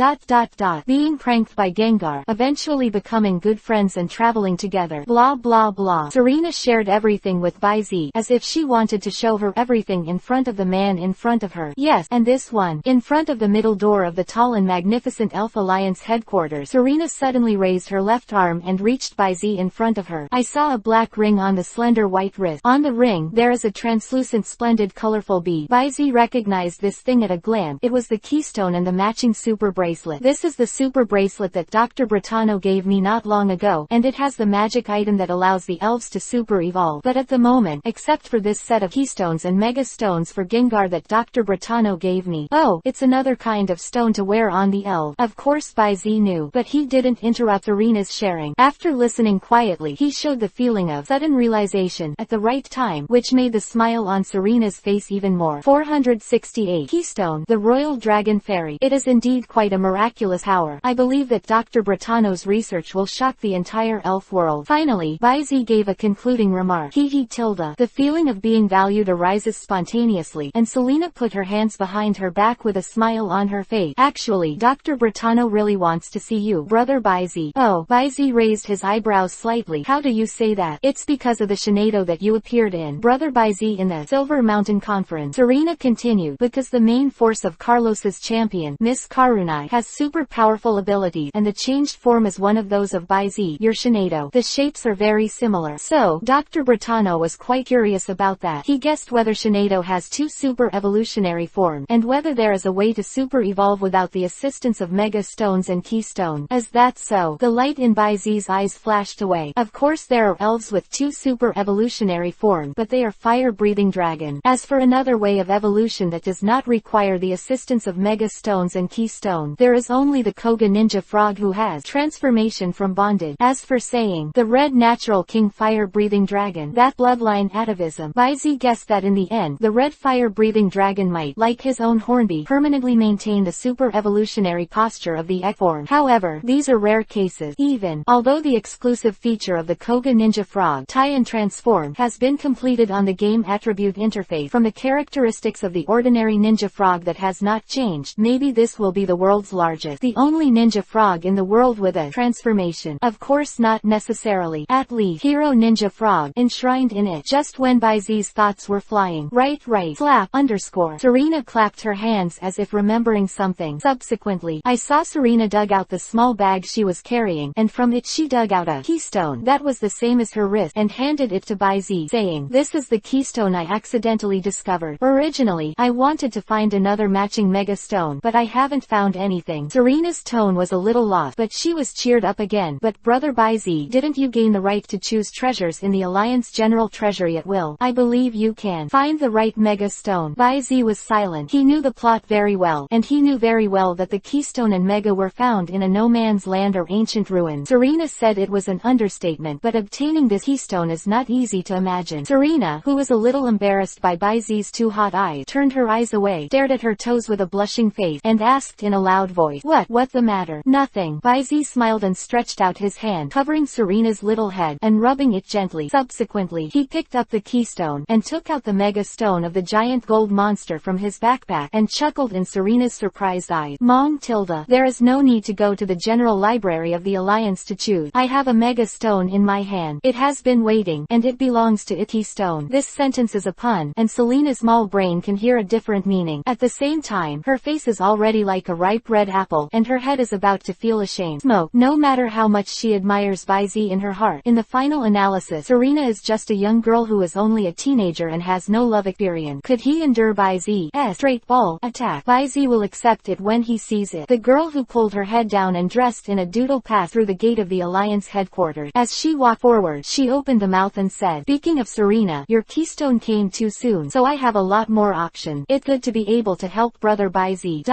Being pranked by Gengar, eventually becoming good friends and traveling together. Blah blah blah. Serena shared everything with Baizi, as if she wanted to show her everything in front of the man in front of her. Yes, and this one, in front of the middle door of the tall and magnificent Elf Alliance headquarters. Serena suddenly raised her left arm and reached Baizi in front of her. I saw a black ring on the slender white wrist. On the ring, there is a translucent splendid colorful bead. Baizi recognized this thing at a glance. It was the keystone and the matching super bracelet. This is the super bracelet that Dr. Britano gave me not long ago, and it has the magic item that allows the elves to super evolve. But at the moment, except for this set of keystones and mega stones for Gengar that Dr. Britano gave me. Oh, it's another kind of stone to wear on the elf. Of course Baizi knew, but he didn't interrupt Serena's sharing. After listening quietly, he showed the feeling of sudden realization at the right time, which made the smile on Serena's face even more. 468. Keystone, the Royal Dragon Fairy. It is indeed quite a miraculous power. I believe that Dr. Britano's research will shock the entire elf world. Finally, Baizi gave a concluding remark. The feeling of being valued arises spontaneously, and Selena put her hands behind her back with a smile on her face. Actually, Dr. Britano really wants to see you, brother Baizi. Oh, Baizi raised his eyebrows slightly. How do you say that? It's because of the shenado that you appeared in, brother Baizi, in the Silver Mountain Conference. Serena continued, because the main force of Carlos's champion, Miss Karunai, has super powerful abilities, and the changed form is one of those of Baizi, your shenado. The shapes are very similar. So, Dr. Britano was quite curious about that. He guessed whether shenado has two super evolutionary forms, and whether there is a way to super evolve without the assistance of mega stones and keystones. Is that so? The light in Baizi's eyes flashed away. Of course there are elves with two super evolutionary forms, but they are fire-breathing dragon. As for another way of evolution that does not require the assistance of mega stones and keystone, there is only the Koga ninja frog who has transformation from bondage. As for saying, the red natural king fire-breathing dragon, that bloodline atavism. Baizi guessed that in the end, the red fire-breathing dragon might, like his own Hornby, permanently maintain the super evolutionary posture of the egg form. However, these are rare cases. Even, although the exclusive feature of the Koga ninja frog, tie and transform, has been completed on the game attribute interface from the characteristics of the ordinary ninja frog that has not changed, maybe this will be the world's largest, the only ninja frog in the world with a transformation. Of course not necessarily. At least, hero ninja frog, enshrined in it. Just when Baizi's thoughts were flying. Right. Slap, _ Serena clapped her hands as if remembering something. Subsequently, I saw Serena dug out the small bag she was carrying, and from it she dug out a keystone that was the same as her wrist, and handed it to Baizi, saying, this is the keystone I accidentally discovered. Originally, I wanted to find another matching mega stone, but I haven't found anything. Serena's tone was a little lost, but she was cheered up again. But brother Brother Baizi, didn't you gain the right to choose treasures in the Alliance General Treasury at will? I believe you can find the right Mega Stone. Baizi was silent. He knew the plot very well, and he knew very well that the Keystone and Mega were found in a no-man's land or ancient ruin. Serena said it was an understatement, but obtaining this Keystone is not easy to imagine. Serena, who was a little embarrassed by Baizi's two hot eyes, turned her eyes away, stared at her toes with a blushing face, and asked in a loud voice, What the matter? Nothing. Baizi smiled and stretched out his hand, covering Serena's little head, and rubbing it gently. Subsequently, he picked up the Keystone, and took out the Mega Stone of the giant gold monster from his backpack, and chuckled in Serena's surprised eyes. Mong tilde. There is no need to go to the General Library of the Alliance to choose. I have a Mega Stone in my hand. It has been waiting, and it belongs to Iti Stone. This sentence is a pun, and Selena's small brain can hear a different meaning. At the same time, her face is already like a ripe red apple, and her head is about to feel ashamed. Smoke. No matter how much she admires Baizi in her heart, in the final analysis, Serena is just a young girl who is only a teenager and has no love experience. Could he endure Baizi's straight ball attack? Baizi will accept it when he sees it. The girl who pulled her head down and dressed in a doodle passed through the gate of the Alliance headquarters. As she walked forward, she opened the mouth and said, Speaking of Serena, your Keystone came too soon, so I have a lot more options. It's good to be able to help Brother Baizi.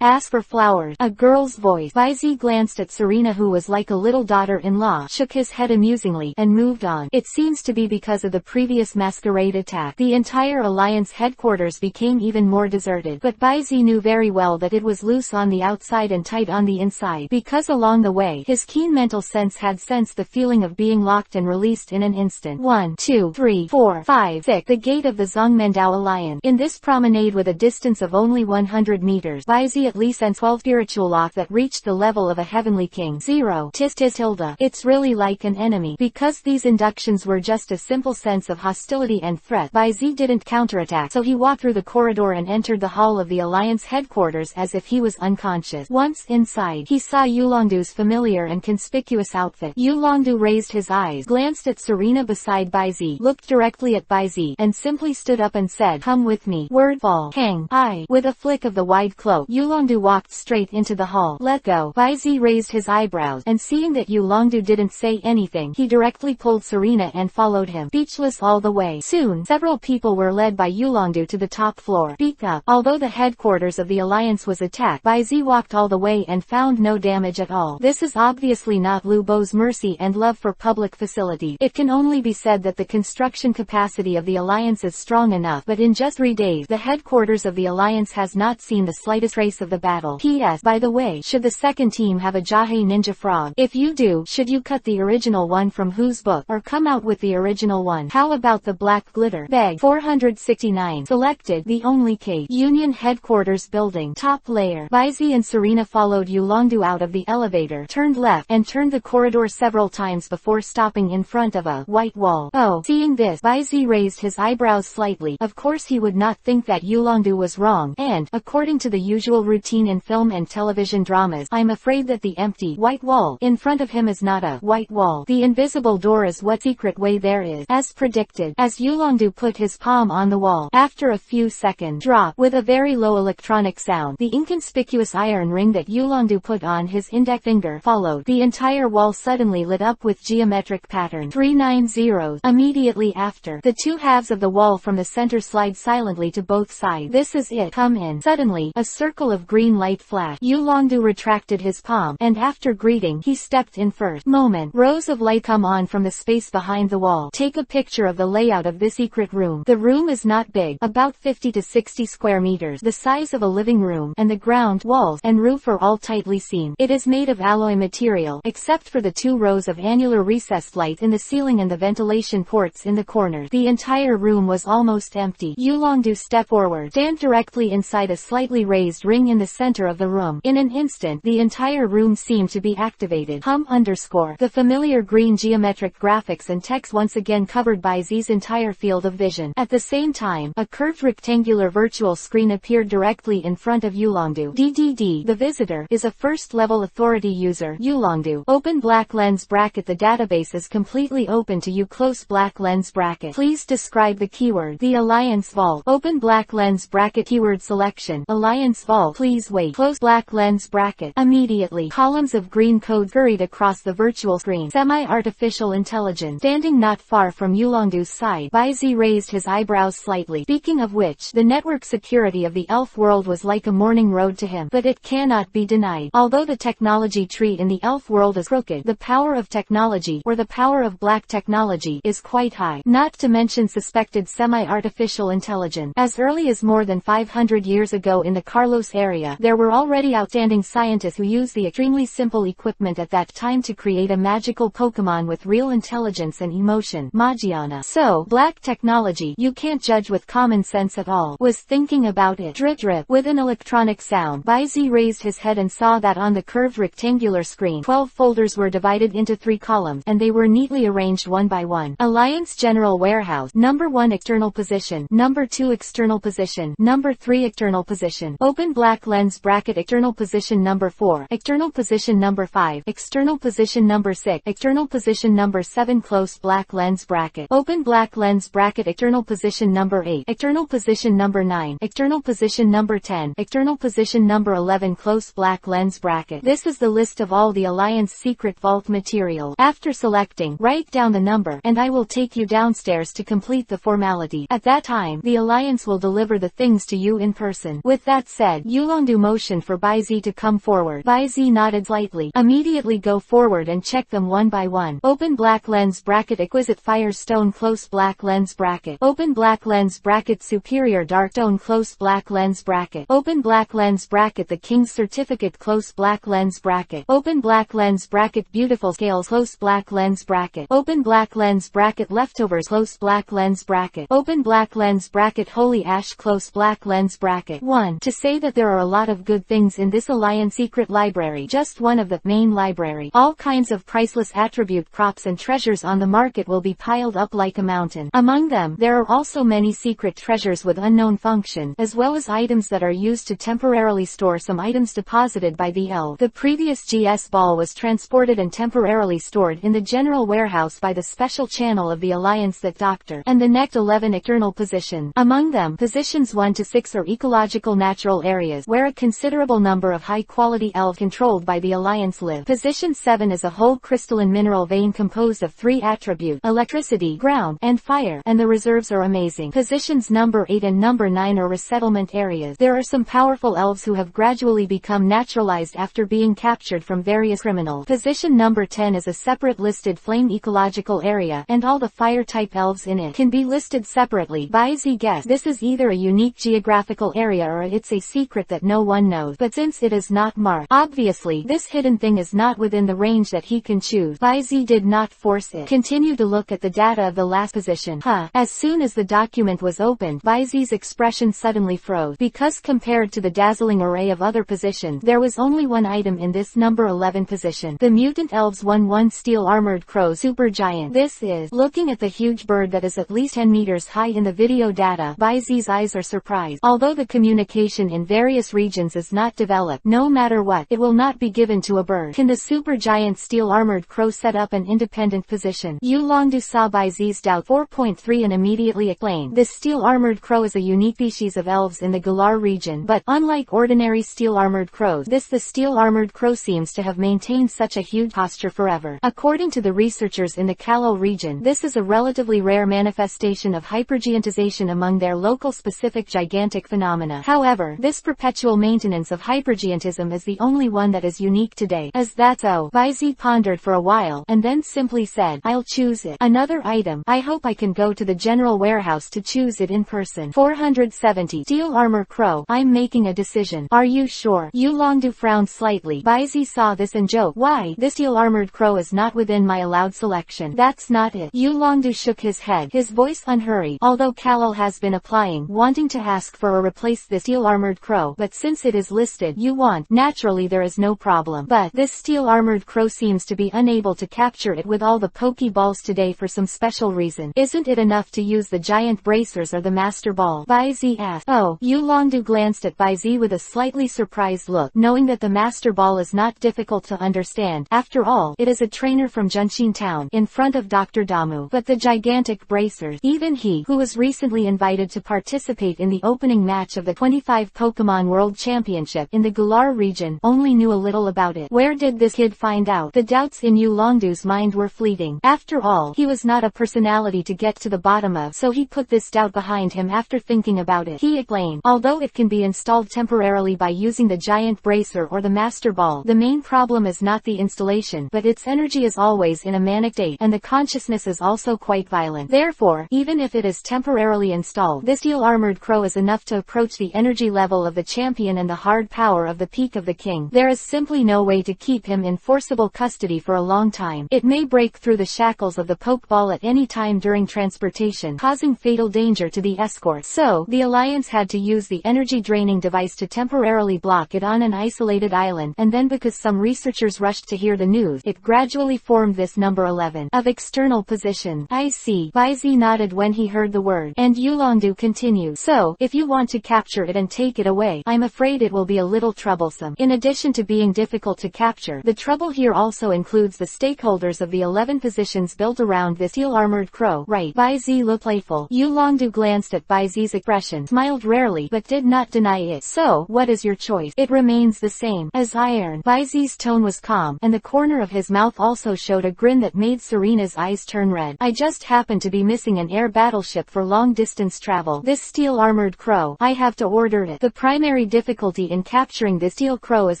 Ask for flowers. A girl's voice. Baizi glanced at Serena, who was like a little daughter-in-law, shook his head amusingly, and moved on. It seems to be because of the previous masquerade attack. The entire Alliance headquarters became even more deserted, but Baizi knew very well that it was loose on the outside and tight on the inside, because along the way, his keen mental sense had sensed the feeling of being locked and released in an instant. 1, 2, 3, 4, 5, 6. The gate of the Zhongmendao Alliance. In this promenade with a distance of only 100 meters, Baizi at least and 12 spiritual lock that reached the level of a heavenly king. 0. Tilde. It's really like an enemy. Because these inductions were just a simple sense of hostility and threat, Baizi didn't counterattack, so he walked through the corridor and entered the hall of the Alliance headquarters as if he was unconscious. Once inside, he saw Yulongdu's familiar and conspicuous outfit. Yulongdu raised his eyes, glanced at Serena beside Baizi, looked directly at Baizi, and simply stood up and said, Come with me. Word fall. Hang. With a flick of the wide cloak, Yulongdu walked straight into the hall. Let go. Baizi raised his eyebrows, and seeing that Yulongdu didn't say anything, he directly pulled Serena and followed him, speechless all the way. Soon, several people were led by Yulongdu to the top floor. Speak up. Although the headquarters of the Alliance was attacked, Baizi walked all the way and found no damage at all. This is obviously not Lu Bo's mercy and love for public facilities. It can only be said that the construction capacity of the Alliance is strong enough, but in just 3 days, the headquarters of the Alliance has not seen the slightest trace of the battle. P.S. By the way, should the second team have a Jahe Ninja Frog? If you do, should you cut the original one from whose book, or come out with the original one? How about the black glitter bag? 469. Selected. The only case. Union Headquarters Building. Top layer. Baizi and Serena followed Yulongdu out of the elevator, turned left, and turned the corridor several times before stopping in front of a white wall. Oh. Seeing this, Baizi raised his eyebrows slightly. Of course he would not think that Yulongdu was wrong, and, according to the usual routine in film and television dramas, I'm afraid that the empty white wall in front of him is not a white wall. The invisible door is what secret way there is. As predicted, as Yulongdu put his palm on the wall, after a few seconds, drop, with a very low electronic sound, the inconspicuous iron ring that Yulongdu put on his index finger followed. The entire wall suddenly lit up with geometric pattern. 390. Immediately after, the two halves of the wall from the center slide silently to both sides. This is it. Come in. Suddenly, a circle of green light flashed. Yulongdu retracted his palm, and after greeting, he stepped in first. Moment. Rows of light come on from the space behind the wall. Take a picture of the layout of this secret room. The room is not big, about 50 to 60 square meters, the size of a living room, and the ground, walls, and roof are all tightly seamed. It is made of alloy material, except for the 2 rows of annular recessed light in the ceiling and the ventilation ports in the corners. The entire room was almost empty. Yulongdu stepped forward, stand directly inside a slightly raised ring in the center of the room. In an instant, the entire room seemed to be activated. The familiar green geometric graphics and text once again covered Baizi's entire field of vision. At the same time, a curved rectangular virtual screen appeared directly in front of Yulongdu. DDD. The visitor is a first-level authority user. Yulongdu. Open black lens bracket. The database is completely open to you. Close black lens bracket. Please describe the keyword. The Alliance Vault. Open black lens bracket. Keyword selection. Alliance Vault. Please wait. Close black lens bracket. Immediately. Columns of green code scurried across the virtual screen. Semi-artificial intelligence. Standing not far from Yulongdu's side, Baizi raised his eyebrows slightly. Speaking of which, the network security of the elf world was like a morning road to him. But it cannot be denied. Although the technology tree in the elf world is crooked, the power of technology, or the power of black technology, is quite high. Not to mention suspected semi-artificial intelligence. As early as more than 500 years ago in the Carlos area, there were already outstanding scientists who used the extremely simple equipment at that time to create a magical Pokemon with real intelligence and emotion, Magiana. So, black technology, you can't judge with common sense at all, was thinking about it. Drip drip. With an electronic sound, Baizi raised his head and saw that on the curved rectangular screen, 12 folders were divided into 3 columns, and they were neatly arranged one by one. Alliance General Warehouse. Number 1 external position. Number 2 external position. Number 3 external position. Open black lens bracket. External position number 4. External position number 5. External position number 6. External position number 7. Close black lens bracket. Open black lens bracket. External position number 8. External position number 9. External position number 10. External position number 11. Close black lens bracket. This is the list of all the Alliance secret vault material. After selecting, write down the number, and I will take you downstairs to complete the formality. At that time, the Alliance will deliver the things to you in person. With that said, Yulongdu motioned for Baizi to come forward. Baizi nodded slightly. Immediately go forward and check them one by one. Open black lens bracket. Exquisite Firestone. Close black lens bracket. Open black lens bracket. Superior Dark Stone. Close black lens bracket. Open black lens bracket. The King's Certificate. Close black lens bracket. Open black lens bracket. Beautiful Scales. Close black lens bracket. Open black lens bracket. Leftovers. Close black lens bracket. Open black lens bracket. Holy Ash. Close black lens bracket. 1. To say that there are a lot of good things in this Alliance secret library, just one of the main library. All kinds of priceless attribute crops and treasures on the market will be piled up like a mountain. Among them, there are also many secret treasures with unknown function, as well as items that are used to temporarily store some items deposited by the elf. The previous GS ball was transported and temporarily stored in the general warehouse by the special channel of the Alliance that Dr. and the next 11 external positions. Among them, positions 1 to 6 are ecological natural areas where a considerable number of high-quality elves controlled by the Alliance live. Position 7 is a whole crystalline mineral vein composed of 3 attributes: electricity, ground, and fire, and the reserves are amazing. Positions number 8 and number 9 are resettlement areas. There are some powerful elves who have gradually become naturalized after being captured from various criminals. Position number 10 is a separate listed flame ecological area, and all the fire-type elves in it can be listed separately. Baizi guessed this is either a unique geographical area or it's a secret that no one knows, but since it is not marked, obviously this hidden thing is not within the range that he can choose. Baizi did not force it. Continue to look at the data of the last position. As soon as the document was opened, Baizi's expression suddenly froze, because compared to the dazzling array of other positions, there was only one item in this number 11 position. The Mutant Elves 1-1 Steel Armored Crow Super Giant. This is, looking at the huge bird that is at least 10 meters high in the video data, Baizi's eyes are surprised. Although the communication in various regions is not developed, no matter what, it will not be given to a bird. Can the Super Giant Steel Armored Crow set up an independent position? Yulongdu saw Baizi's doubt 4.3 and immediately explained. This Steel Armored Crow is a unique species of elves in the Galar region, but, unlike ordinary Steel Armored Crows, the Steel Armored Crow seems to have maintained such a huge posture forever. According to the researchers in the Kalo region, this is a relatively rare manifestation of hypergiantization among their local specific gigantic phenomena. However, this perpetual maintenance of hypergiantism is the only one that is unique today. Is that so? Baizi pondered for a while, and then simply said, I'll choose it. Another item. I hope I can go to the general warehouse to choose it in person. 470. Steel Armor Crow. I'm making a decision. Are you sure? Yulongdu frowned slightly. Baizi saw this and joked, why? This Steel Armored Crow is not within my allowed selection. That's not it. Yulongdu shook his head, his voice unhurried. Although Kalal has been applying, wanting to ask for or replace this Steel Armored Crow, but since it is listed, you want, naturally there is no problem. But, this Steel Armored Crow seems to be unable to capture it with all the Pokeballs today for some special reason. Isn't it enough to use the giant bracers or the Master Ball? Baizi asked. Oh, Yulongdu glanced at Baizi with a slightly surprised look, knowing that the Master Ball is not difficult to understand. After all, it is a trainer from Junshin Town, in front of Dr. Damu. But the gigantic bracers, even he, who was recently invited to participate in the opening match of the 25 Pokemon World Championship in the Galar region, only knew a little about it. it. Where did this kid find out? The doubts in Yu Longdu's mind were fleeting. After all, he was not a personality to get to the bottom of, so he put this doubt behind him after thinking about it. He explained, although it can be installed temporarily by using the giant bracer or the master ball, the main problem is not the installation, but its energy is always in a manic state, and the consciousness is also quite violent. Therefore, even if it is temporarily installed, this steel-armored crow is enough to approach the energy level of the champion and the hard power of the peak of the king. There is simply no way to keep him in forcible custody for a long time. It may break through the shackles of the poke ball at any time during transportation, causing fatal danger to the escort. So, the Alliance had to use the energy-draining device to temporarily block it on an isolated island, and then because some researchers rushed to hear the news, it gradually formed this number 11 of external position. I see. Baizi nodded when he heard the word, and Yulongdu continued. So, if you want to capture it and take it away, I'm afraid it will be a little troublesome. In addition to being difficult to capture, the trouble here also includes the stakeholders of the 11 positions built around this steel-armored crow. Right. Baizi looked playful. Yulongdu glanced at Baizi's expression, smiled rarely, but did not deny it. So, what is your choice? It remains the same as iron. Baizi's tone was calm, and the corner of his mouth also showed a grin that made Serena's eyes turn red. I just happen to be missing an air battleship for long-distance travel. This steel-armored crow, I have to order it. The primary difficulty in capturing this steel crow is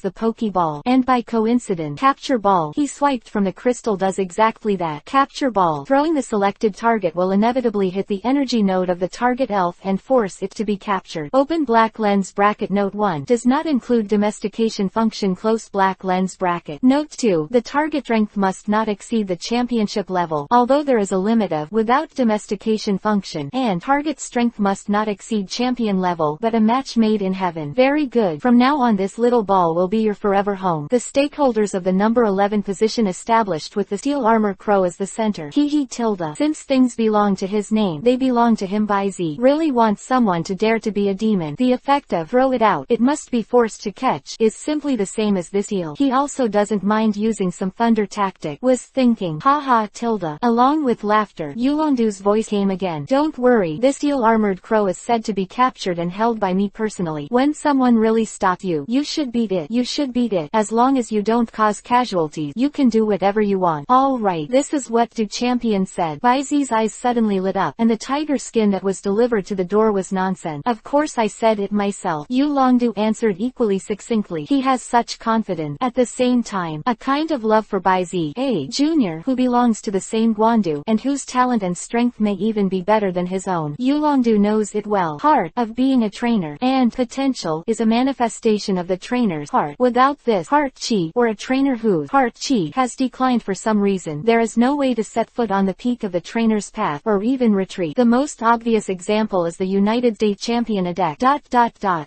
the Pokeball, and by coincidence, Capture Ball. He swiped from the crystal does exactly that. Capture Ball. Throwing the selected target will inevitably hit the energy node of the target elf and force it to be captured. Open black lens bracket. Note 1. Does not include domestication function. Close black lens bracket. Note 2. The target strength must not exceed the championship level, although there is a limit of, without domestication function, and target strength must not exceed champion level, but a match made in heaven. Very good. From now on this little ball will be your forever home. The stakeholders of the number 11 position established with the steel armor crow as the center. Tilde. Since things belong to his name, they belong to him. Baizi really wants someone to dare to be a demon. The effect of throw it out, it must be forced to catch, is simply the same as this eel. He also doesn't mind using some thunder tactic. Was thinking. Haha. Tilde. Along with laughter, Yulongdu's voice came again. Don't worry, this steel-armored crow is said to be captured and held by me personally. When someone really stops you, you should beat it. You should beat it. As long as you don't cause casualties, you can do whatever you want. All right. This is what the champion said. Baizi's eyes suddenly lit up, and the tiger skin that was delivered to the door was nonsense. Of course I said it myself. Yulongdu answered equally succinctly. He has such confidence. At the same time, a kind of love for Baizi, a junior who belongs to the same Guandu, and whose talent and strength may even be better than his own. Yulongdu knows it well. Heart of being a trainer, and potential, is a manifestation of the trainer's heart. Without this heart chi, or a trainer whose heart chi has declined for some reason, there is no way to set foot on the peak of the trainer's path, or even retreat. The most obvious example is the United States champion Adek.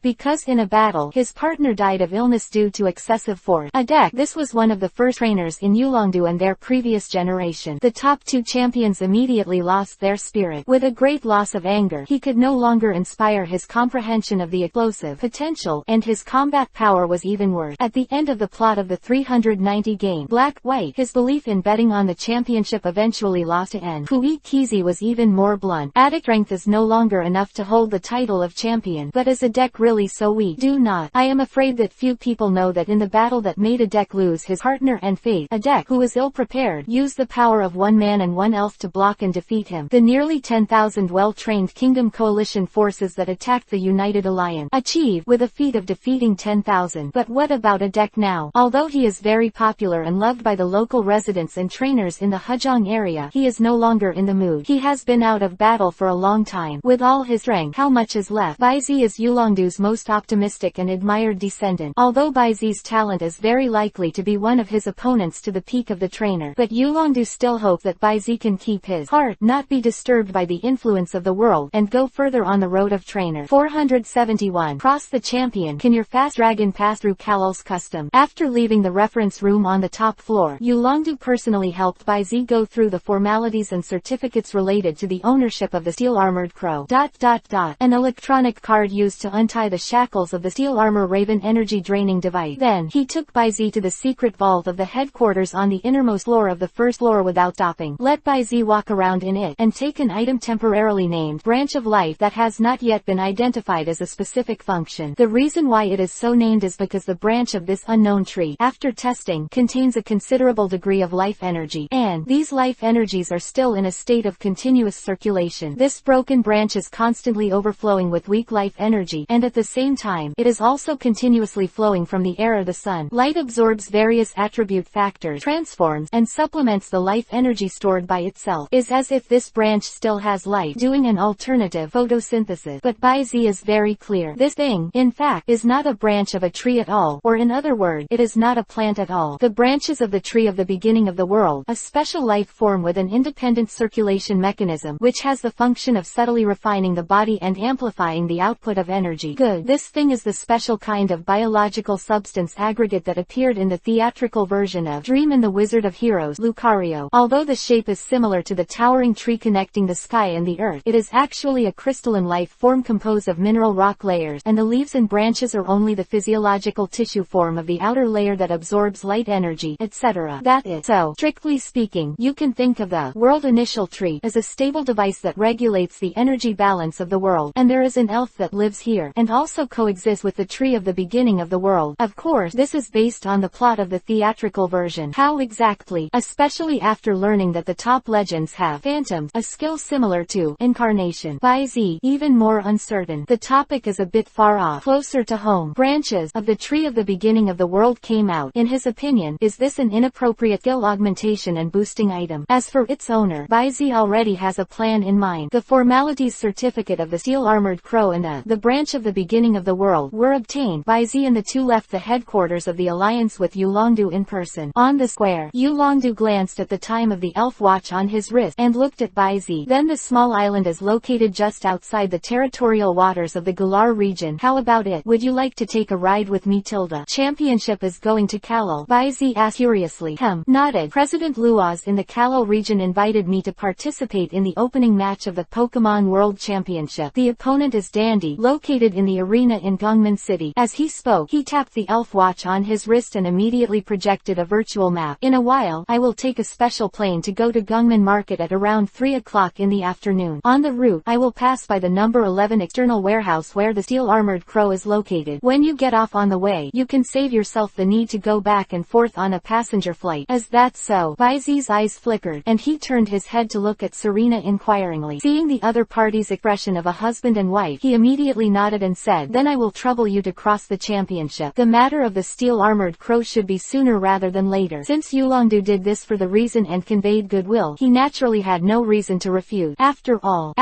Because in a battle, his partner died of illness due to excessive force. Adek, this was one of the first trainers in Yulongdu and their previous generation. The top two champions immediately lost their spirit. With a great loss of anger, he could no longer inspire his comprehension of the explosive potential, and his combat power was even worse. At the end of the plot of the 390 game, Black-White, his belief in betting on the championship eventually lost to N. Hui Kizi was even more blunt. Adek strength is no longer enough to hold the title of champion. But is Adek really so weak? Do not. I am afraid that few people know that in the battle that made Adek lose his partner and fate, Adek, who was ill-prepared, used the power of one man and one elf to block and defeat him. The nearly 10,000 well-trained Kingdom Coalition forces that attacked the United Alliance achieved with a feat of defeating 10,000. But what about Adek now? Although he is very popular and loved by the local residents and trainers in the Hujong area, he is no longer in the mood. He has been out of battle for a long time. With all his strength, how much is left? Baizi is Yulongdu's most optimistic and admired descendant. Although Baizi's talent is very likely to be one of his opponents to the peak of the trainer, but Yulongdu still hope that Baizi can keep his heart, not be disturbed by the influence of the world, and go further on the road of trainer. 471. Cross the champion. Can your fast dragon pass through Kalul's custom? After leaving the reference room on the top floor, Yulongdu personally helped Baizi go through the formalities and certificates related to the ownership of the steel-armored crow. An electronic card used to untie the shackles of the steel armor Raven energy draining device. Then, he took Baizi to the secret vault of the headquarters on the innermost floor of the first floor without stopping. Let Baizi walk around in it, and take an item temporarily named Branch of Life that has not yet been identified as a specific function. The reason why it is so named is because the branch of this unknown unknown tree, after testing, contains a considerable degree of life energy, and these life energies are still in a state of continuous circulation. This broken branch is constantly overflowing with weak life energy, and at the same time, it is also continuously flowing from the air or the sun. Light absorbs various attribute factors, transforms, and supplements the life energy stored by itself. Is as if this branch still has life, doing an alternative photosynthesis. But Baizi is very clear. This thing, in fact, is not a branch of a tree at all, or in other words, it is not a plant at all. The branches of the tree of the beginning of the world, a special life form with an independent circulation mechanism, which has the function of subtly refining the body and amplifying the output of energy. Good. This thing is the special kind of biological substance aggregate that appeared in the theatrical version of Dream and the Wizard of Heroes, Lucario. Although the shape is similar to the towering tree connecting the sky and the earth, it is actually a crystalline life form composed of mineral rock layers, and the leaves and branches are only the physiological tissue form of the outer layer that absorbs light energy, etc. That is, so, strictly speaking, you can think of the world initial tree as a stable device that regulates the energy balance of the world, and there is an elf that lives here, and also coexists with the tree of the beginning of the world. Of course, this is based on the plot of the theatrical version. How exactly, especially after learning that the top legends have phantoms, a skill similar to incarnation, by Z, even more uncertain. The topic is a bit far off, closer to home. Branches of the tree of the beginning of the world came out. In his opinion, is this an inappropriate skill augmentation and boosting item? As for its owner, Baizi already has a plan in mind. The formalities certificate of the steel-armored crow and the branch of the beginning of the world were obtained. Baizi and the two left the headquarters of the alliance with Yulongdu in person. On the square, Yulongdu glanced at the time of the elf watch on his wrist and looked at Baizi. Then the small island is located just outside the territorial waters of the Galar region. How about it? Would you like to take a ride with me, Tilda? Championship is going to Kalal, Baizi asked curiously. Nodded. President Luoz in the Kalal region invited me to participate in the opening match of the Pokemon World Championship. The opponent is Dandy, located in the arena in Gongmin City. As he spoke, he tapped the elf watch on his wrist and immediately projected a virtual map. In a while, I will take a special plane to go to Gongmin Market at around 3 o'clock in the afternoon. On the route, I will pass by the number 11 external warehouse where the steel-armored crow is located. When you get off on the way, you can save yourself the need to go back and forth on a passenger flight. Is that so? Baizi's eyes flickered, and he turned his head to look at Serena inquiringly. Seeing the other party's expression of a husband and wife, he immediately nodded and said, then I will trouble you to cross the championship. The matter of the steel-armored crow should be sooner rather than later. Since Yulongdu did this for the reason and conveyed goodwill, he naturally had no reason to refuse. After all,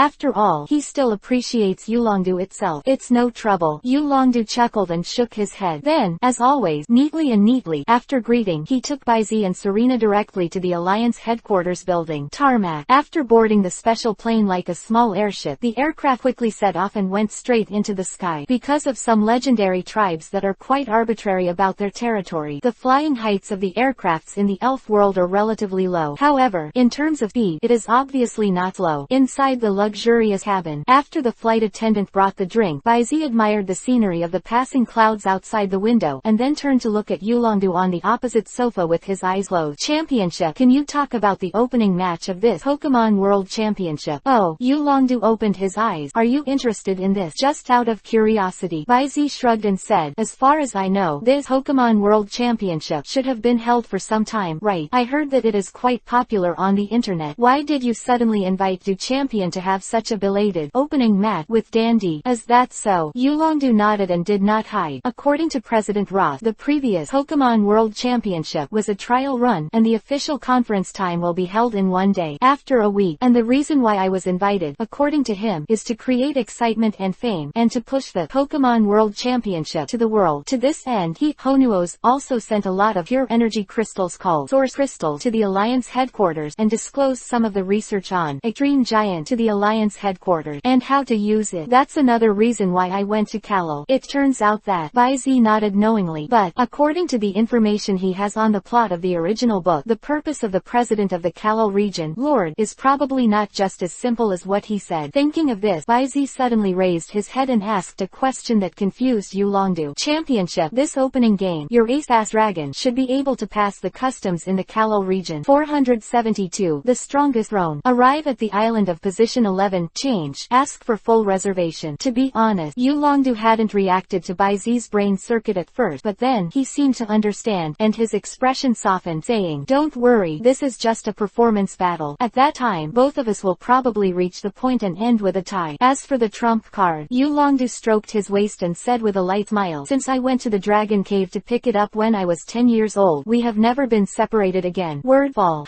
he still appreciates Yulongdu itself. It's no trouble. Yulongdu chuckled and shook his head. Then, as always, neatly, after greeting, he took Baizi and Serena directly to the Alliance headquarters building. Tarmac. After boarding the special plane like a small airship, the aircraft quickly set off and went straight into the sky. Because of some legendary tribes that are quite arbitrary about their territory, the flying heights of the aircrafts in the elf world are relatively low. However, in terms of speed, it is obviously not slow. Inside the luxurious cabin, after the flight attendant brought the drink, Baizi admired the scenery of the passing clouds outside the window, and then turned to look at Yulongdu on the opposite sofa with his eyes closed. Championship. Can you talk about the opening match of this Pokemon World Championship? Oh, Yulongdu opened his eyes. Are you interested in this? Just out of curiosity. Baizi shrugged and said, as far as I know, this Pokemon World Championship should have been held for some time, right? I heard that it is quite popular on the internet. Why did you suddenly invite Du Champion to have such a belated opening match with Dandy? Is that so? Yulongdu nodded and did not hide. According to President Ross, the previous Pokemon World Championship was a trial run, and the official conference time will be held in 1 day, after a week, and the reason why I was invited, according to him, is to create excitement and fame, and to push the Pokemon World Championship to the world. To this end, he, Honuos, also sent a lot of pure energy crystals called Source Crystals to the Alliance headquarters, and disclosed some of the research on Extreme Giant to the Alliance headquarters, and how to use it. That's another reason why I went to Kalal. It turns out that Baizi nodded knowingly, but, according to the information he has on the plot of the original book, the purpose of the president of the Kalal region, Lord, is probably not just as simple as what he said. Thinking of this, Baizi suddenly raised his head and asked a question that confused Yulongdu. Championship. This opening game, your ace-ass dragon should be able to pass the customs in the Kalal region. 472. The strongest throne. Arrive at the island of position 11. Change. Ask for full reservation. To be honest, Yulongdu hadn't reacted to Baizi's brain circuit at first, but then, Then, he seemed to understand, and his expression softened, saying, "Don't worry, this is just a performance battle. At that time, both of us will probably reach the point and end with a tie." As for the trump card, Yulongdu stroked his waist and said with a light smile, "Since I went to the dragon cave to pick it up when I was 10 years old, we have never been separated again." Wordfall.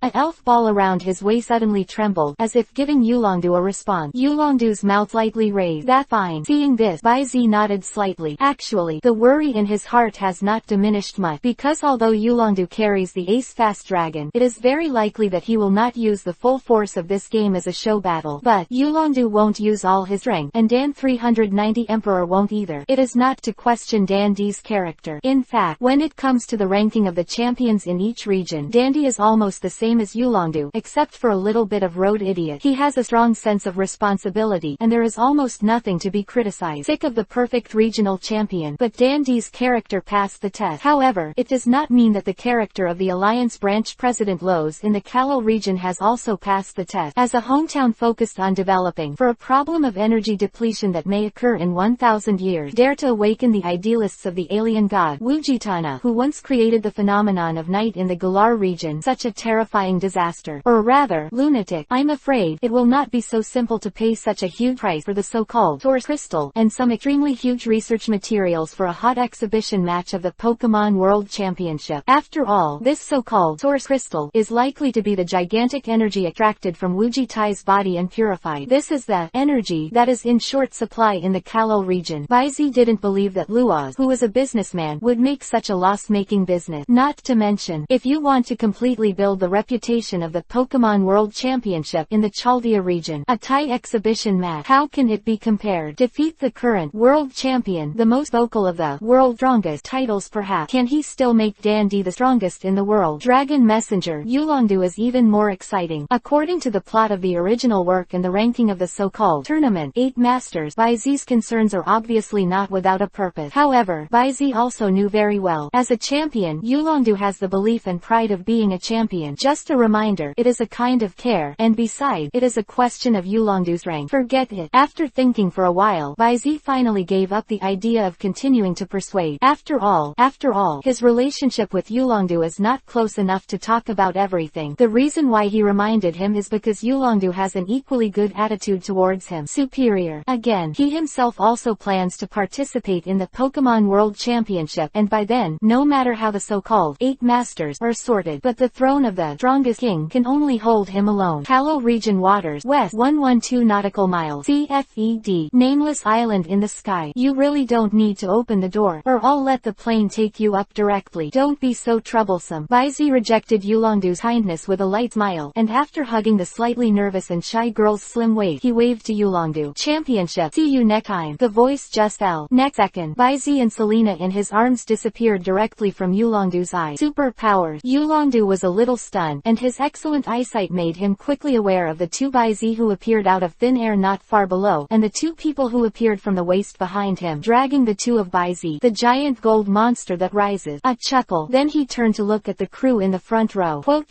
A elf ball around his waist suddenly trembled, as if giving Yulongdu a response. Yulongdu's mouth lightly raised. "That fine." Seeing this, Baizi nodded slightly. Actually, the worry in his heart has not diminished much, because although Yulongdu carries the ace fast dragon, it is very likely that he will not use the full force of this game as a show battle. But Yulongdu won't use all his strength, and Dan 390 Emperor won't either. It is not to question Dandy's character. In fact, when it comes to the ranking of the champions in each region, Dandy is almost the same as Yulongdu, except for a little bit of road idiot. He has a strong sense of responsibility, and there is almost nothing to be criticized. Sick of the perfect regional champion, but Dandy's character passed the test. However, it does not mean that the character of the Alliance Branch President Lowe's in the Kalil region has also passed the test. As a hometown focused on developing for a problem of energy depletion that may occur in 1,000 years, dare to awaken the idealists of the alien god Wujitana, who once created the phenomenon of night in the Galar region, such a terrifying disaster. Or rather, lunatic. I'm afraid it will not be so simple to pay such a huge price for the so-called source crystal, and some extremely huge research materials for a hot exhibition match of the Pokemon World Championship. After all, this so-called source crystal is likely to be the gigantic energy extracted from Wujitai's body and purified. This is the energy that is in short supply in the Kalil region. Baizi didn't believe that Luoz, who was a businessman, would make such a loss-making business. Not to mention, if you want to completely build the reputation of the Pokemon World Championship in the Chaldea region, a tie exhibition match, how can it be compared? Defeat the current world champion, the most vocal of the world's strongest titles perhaps. Can he still make Dandy the strongest in the world? Dragon Messenger Yulongdu is even more exciting. According to the plot of the original work and the ranking of the so-called tournament 8 masters, Baizi's concerns are obviously not without a purpose. However, Baizi also knew very well, as a champion, Yulongdu has the belief and pride of being a champion. Just a reminder, it is a kind of care, and besides, it is a question of Yulongdu's rank. Forget it. After thinking for a while, Baizi finally gave up the idea of continuing to persuade. After all, his relationship with Yulongdu is not close enough to talk about everything. The reason why he reminded him is because Yulongdu has an equally good attitude towards him. Superior. Again, he himself also plans to participate in the Pokemon World Championship, and by then, no matter how the so-called 8 masters are sorted, but the throne of the strongest king can only hold him alone. Kalil region waters, west 112 nautical miles, CFED, nameless island in the sky. You really don't need to open the door, or I'll let the plane take you up directly. Don't be so troublesome. Baizi rejected Yulongdu's kindness with a light smile, and after hugging the slightly nervous and shy girl's slim waist, he waved to Yulongdu. Championship. See you next time. The voice just fell. Next second, Baizi and Selena in his arms disappeared directly from Yulongdu's eyes. Superpowers. Yulongdu was a little stunned, and his excellent eyesight made him quickly aware of the 2 Baizi who appeared out of thin air not far below, and the 2 people who appeared from the waist behind him, dragging the 2 of Baizi, the giant gold monster that rises. A chuckle. Then he turned to look at the crew in the front row. Quote, ...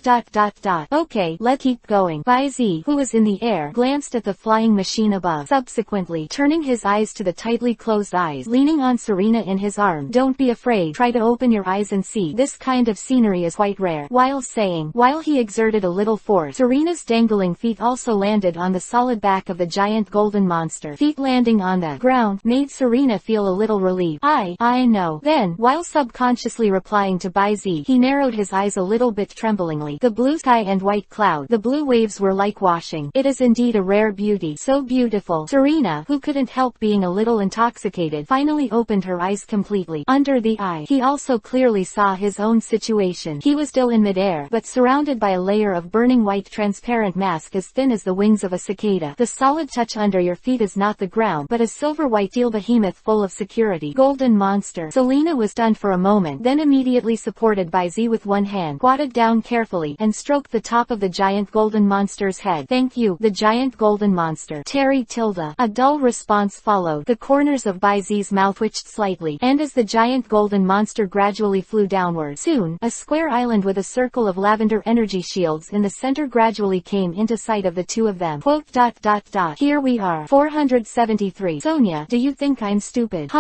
Okay, let's keep going. Baizi, who was in the air, glanced at the flying machine above, subsequently turning his eyes to the tightly closed eyes, leaning on Serena in his arm. Don't be afraid, try to open your eyes and see. This kind of scenery is quite rare. While he exerted a little force, Serena's dangling feet also landed on the solid back of the giant golden monster. Feet landing on the ground made Serena feel a little relieved. I know. Then, while subconsciously replying to Baizi, he narrowed his eyes a little bit tremblingly. The blue sky and white cloud, the blue waves were like washing. It is indeed a rare beauty. So beautiful. Serena, who couldn't help being a little intoxicated, finally opened her eyes completely. Under the eye, he also clearly saw his own situation. He was still in midair, but surrounded by a layer of burning white transparent mask as thin as the wings of a cicada. The solid touch under your feet is not the ground, but a silver-white steel behemoth full of security. Golden monster. Selena was stunned for a moment, then immediately supported Baizi with one hand, squatted down carefully, and stroked the top of the giant golden monster's head. Thank you, the giant golden monster. Terry tilde. A dull response followed. The corners of Baizi's mouth twitched slightly, and as the giant golden monster gradually flew downward, soon, a square island with a circle of lavender energy shields in the center gradually came into sight of the 2 of them. Quote, ... Here we are. 473. Sonia, do you think I'm stupid?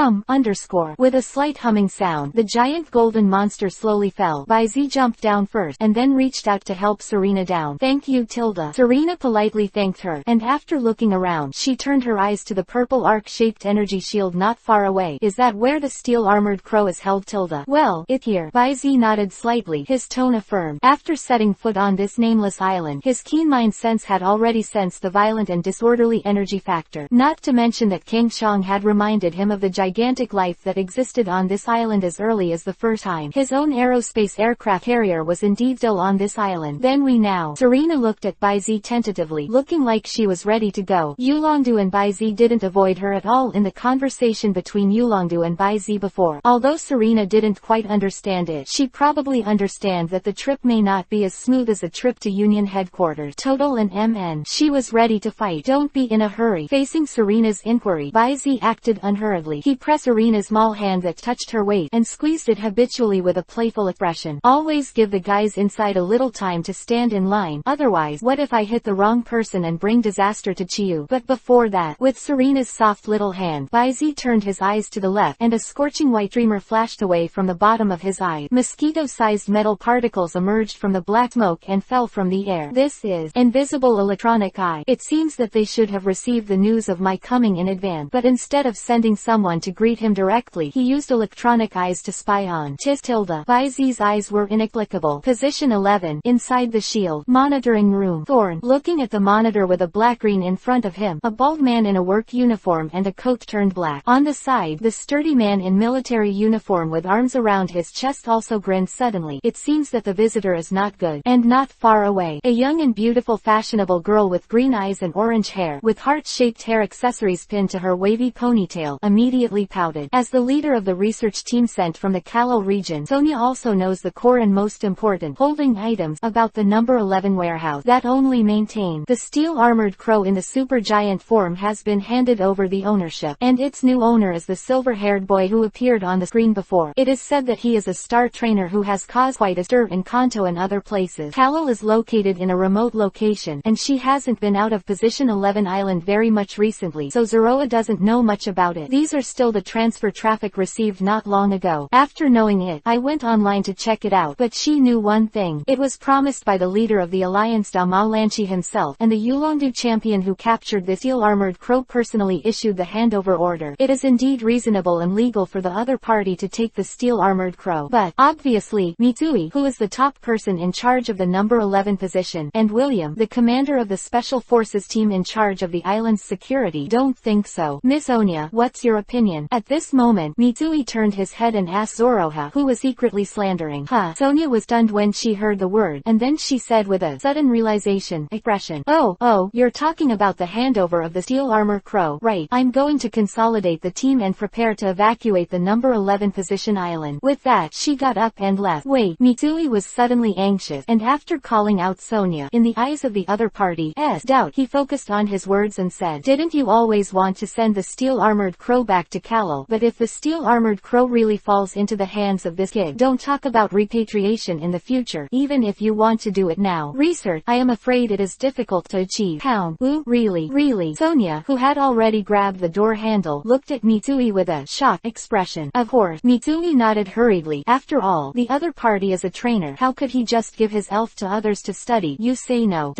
With a slight humming sound, the giant golden monster slowly fell. Baizi jumped down first, and then reached out to help Serena down. Thank you, Tilda. Serena politely thanked her, and after looking around, she turned her eyes to the purple arc-shaped energy shield not far away. Is that where the steel-armored crow is held, Tilda? Well, it here. Baizi nodded slightly, his tone affirmed. After setting foot on this nameless island, his keen mind sense had already sensed the violent and disorderly energy factor. Not to mention that King Shang had reminded him of the gigantic life that existed on this island as early as the first time. His own aerospace aircraft carrier was indeed still on this island. Then we now. Serena looked at Baizi tentatively, looking like she was ready to go. Yulongdu and Baizi didn't avoid her at all in the conversation between Yulongdu and Baizi before. Although Serena didn't quite understand it, she probably understands that the trip may not be as smooth as a trip to Union headquarters. Total and MN. She was ready to fight. Don't be in a hurry. Facing Serena's inquiry, Baizi acted unhurriedly. He pressed Serena's small hand that touched her waist and squeezed it habitually with a playful expression. Always give the guys inside a little time to stand in line. Otherwise, what if I hit the wrong person and bring disaster to Chiyu? But before that, with Serena's soft little hand, Baizi turned his eyes to the left, and a scorching white streamer flashed away from the bottom of his eye. Mosquito-sized metal particles emerged from the black smoke and fell from the air. This is invisible electronic eye. It seems that they should have received the news of my coming in advance, but instead of sending someone to greet him directly, he used electronic eyes to spy on Tilda. Baizi's eyes were inexplicable. Position 11, inside the shield. Monitoring room. Thorn, looking at the monitor with a black screen in front of him. A bald man in a work uniform and a coat turned black. On the side, the sturdy man in military uniform with arms around his chest also grinned suddenly. It seems that the visitor is not good. And not far away, a young and beautiful fashionable girl with green eyes and orange hair, with heart-shaped hair accessories pinned to her wavy ponytail, immediately pouted. As the leader of the research team sent from the Kalo region, Sonia also knows the core and most important holding items about the number 11 warehouse that only maintained the steel-armored crow in the supergiant form has been handed over the ownership, and its new owner is the silver-haired boy who appeared on the screen before. It is said that he is a star trainer who has caused quite a stir in Kanto and other places. Kalo is located in a remote location, and she hasn't been out of position 11 island very much recently, so Zeroa doesn't know much about it. These are still the transfer traffic received not long ago. After knowing it, I went online to check it out, but she knew one thing. It was promised by the leader of the alliance Dao Mao Lanchi himself, and the Yulongdu champion who captured the steel-armored crow personally issued the handover order. It is indeed reasonable and legal for the other party to take the steel-armored crow, but, obviously, Mitsui, who is the top person in charge of the number 11 position, and William, the commander of the special forces team in charge of the island's security, don't think so. Miss Onya, what's your opinion? At this moment, Mitsui turned his head and asked Zoroha, who was secretly slandering. Sonia was stunned when she heard the word, and then she said with a sudden realization expression, Oh, you're talking about the handover of the steel armor crow, right? I'm going to consolidate the team and prepare to evacuate the number 11 position island. With that, she got up and left. Wait, Mitsui was suddenly anxious, and after calling out Sonia, in the eyes of the other party's doubt, he focused on his words and said, didn't you always want to send the steel-armored crow back to Kalo? But if the steel-armored crow really falls into the hands of this kid, don't talk about repatriation in the future, even if you want to do it now. Research, I am afraid it is difficult to achieve. Pound. Ooh, really? Sonia, who had already grabbed the door handle, looked at Mitsui with a shocked expression. Of course, Mitsui nodded hurriedly. After all, the other party is a trainer. How could he just give his elf to others to study? You say no.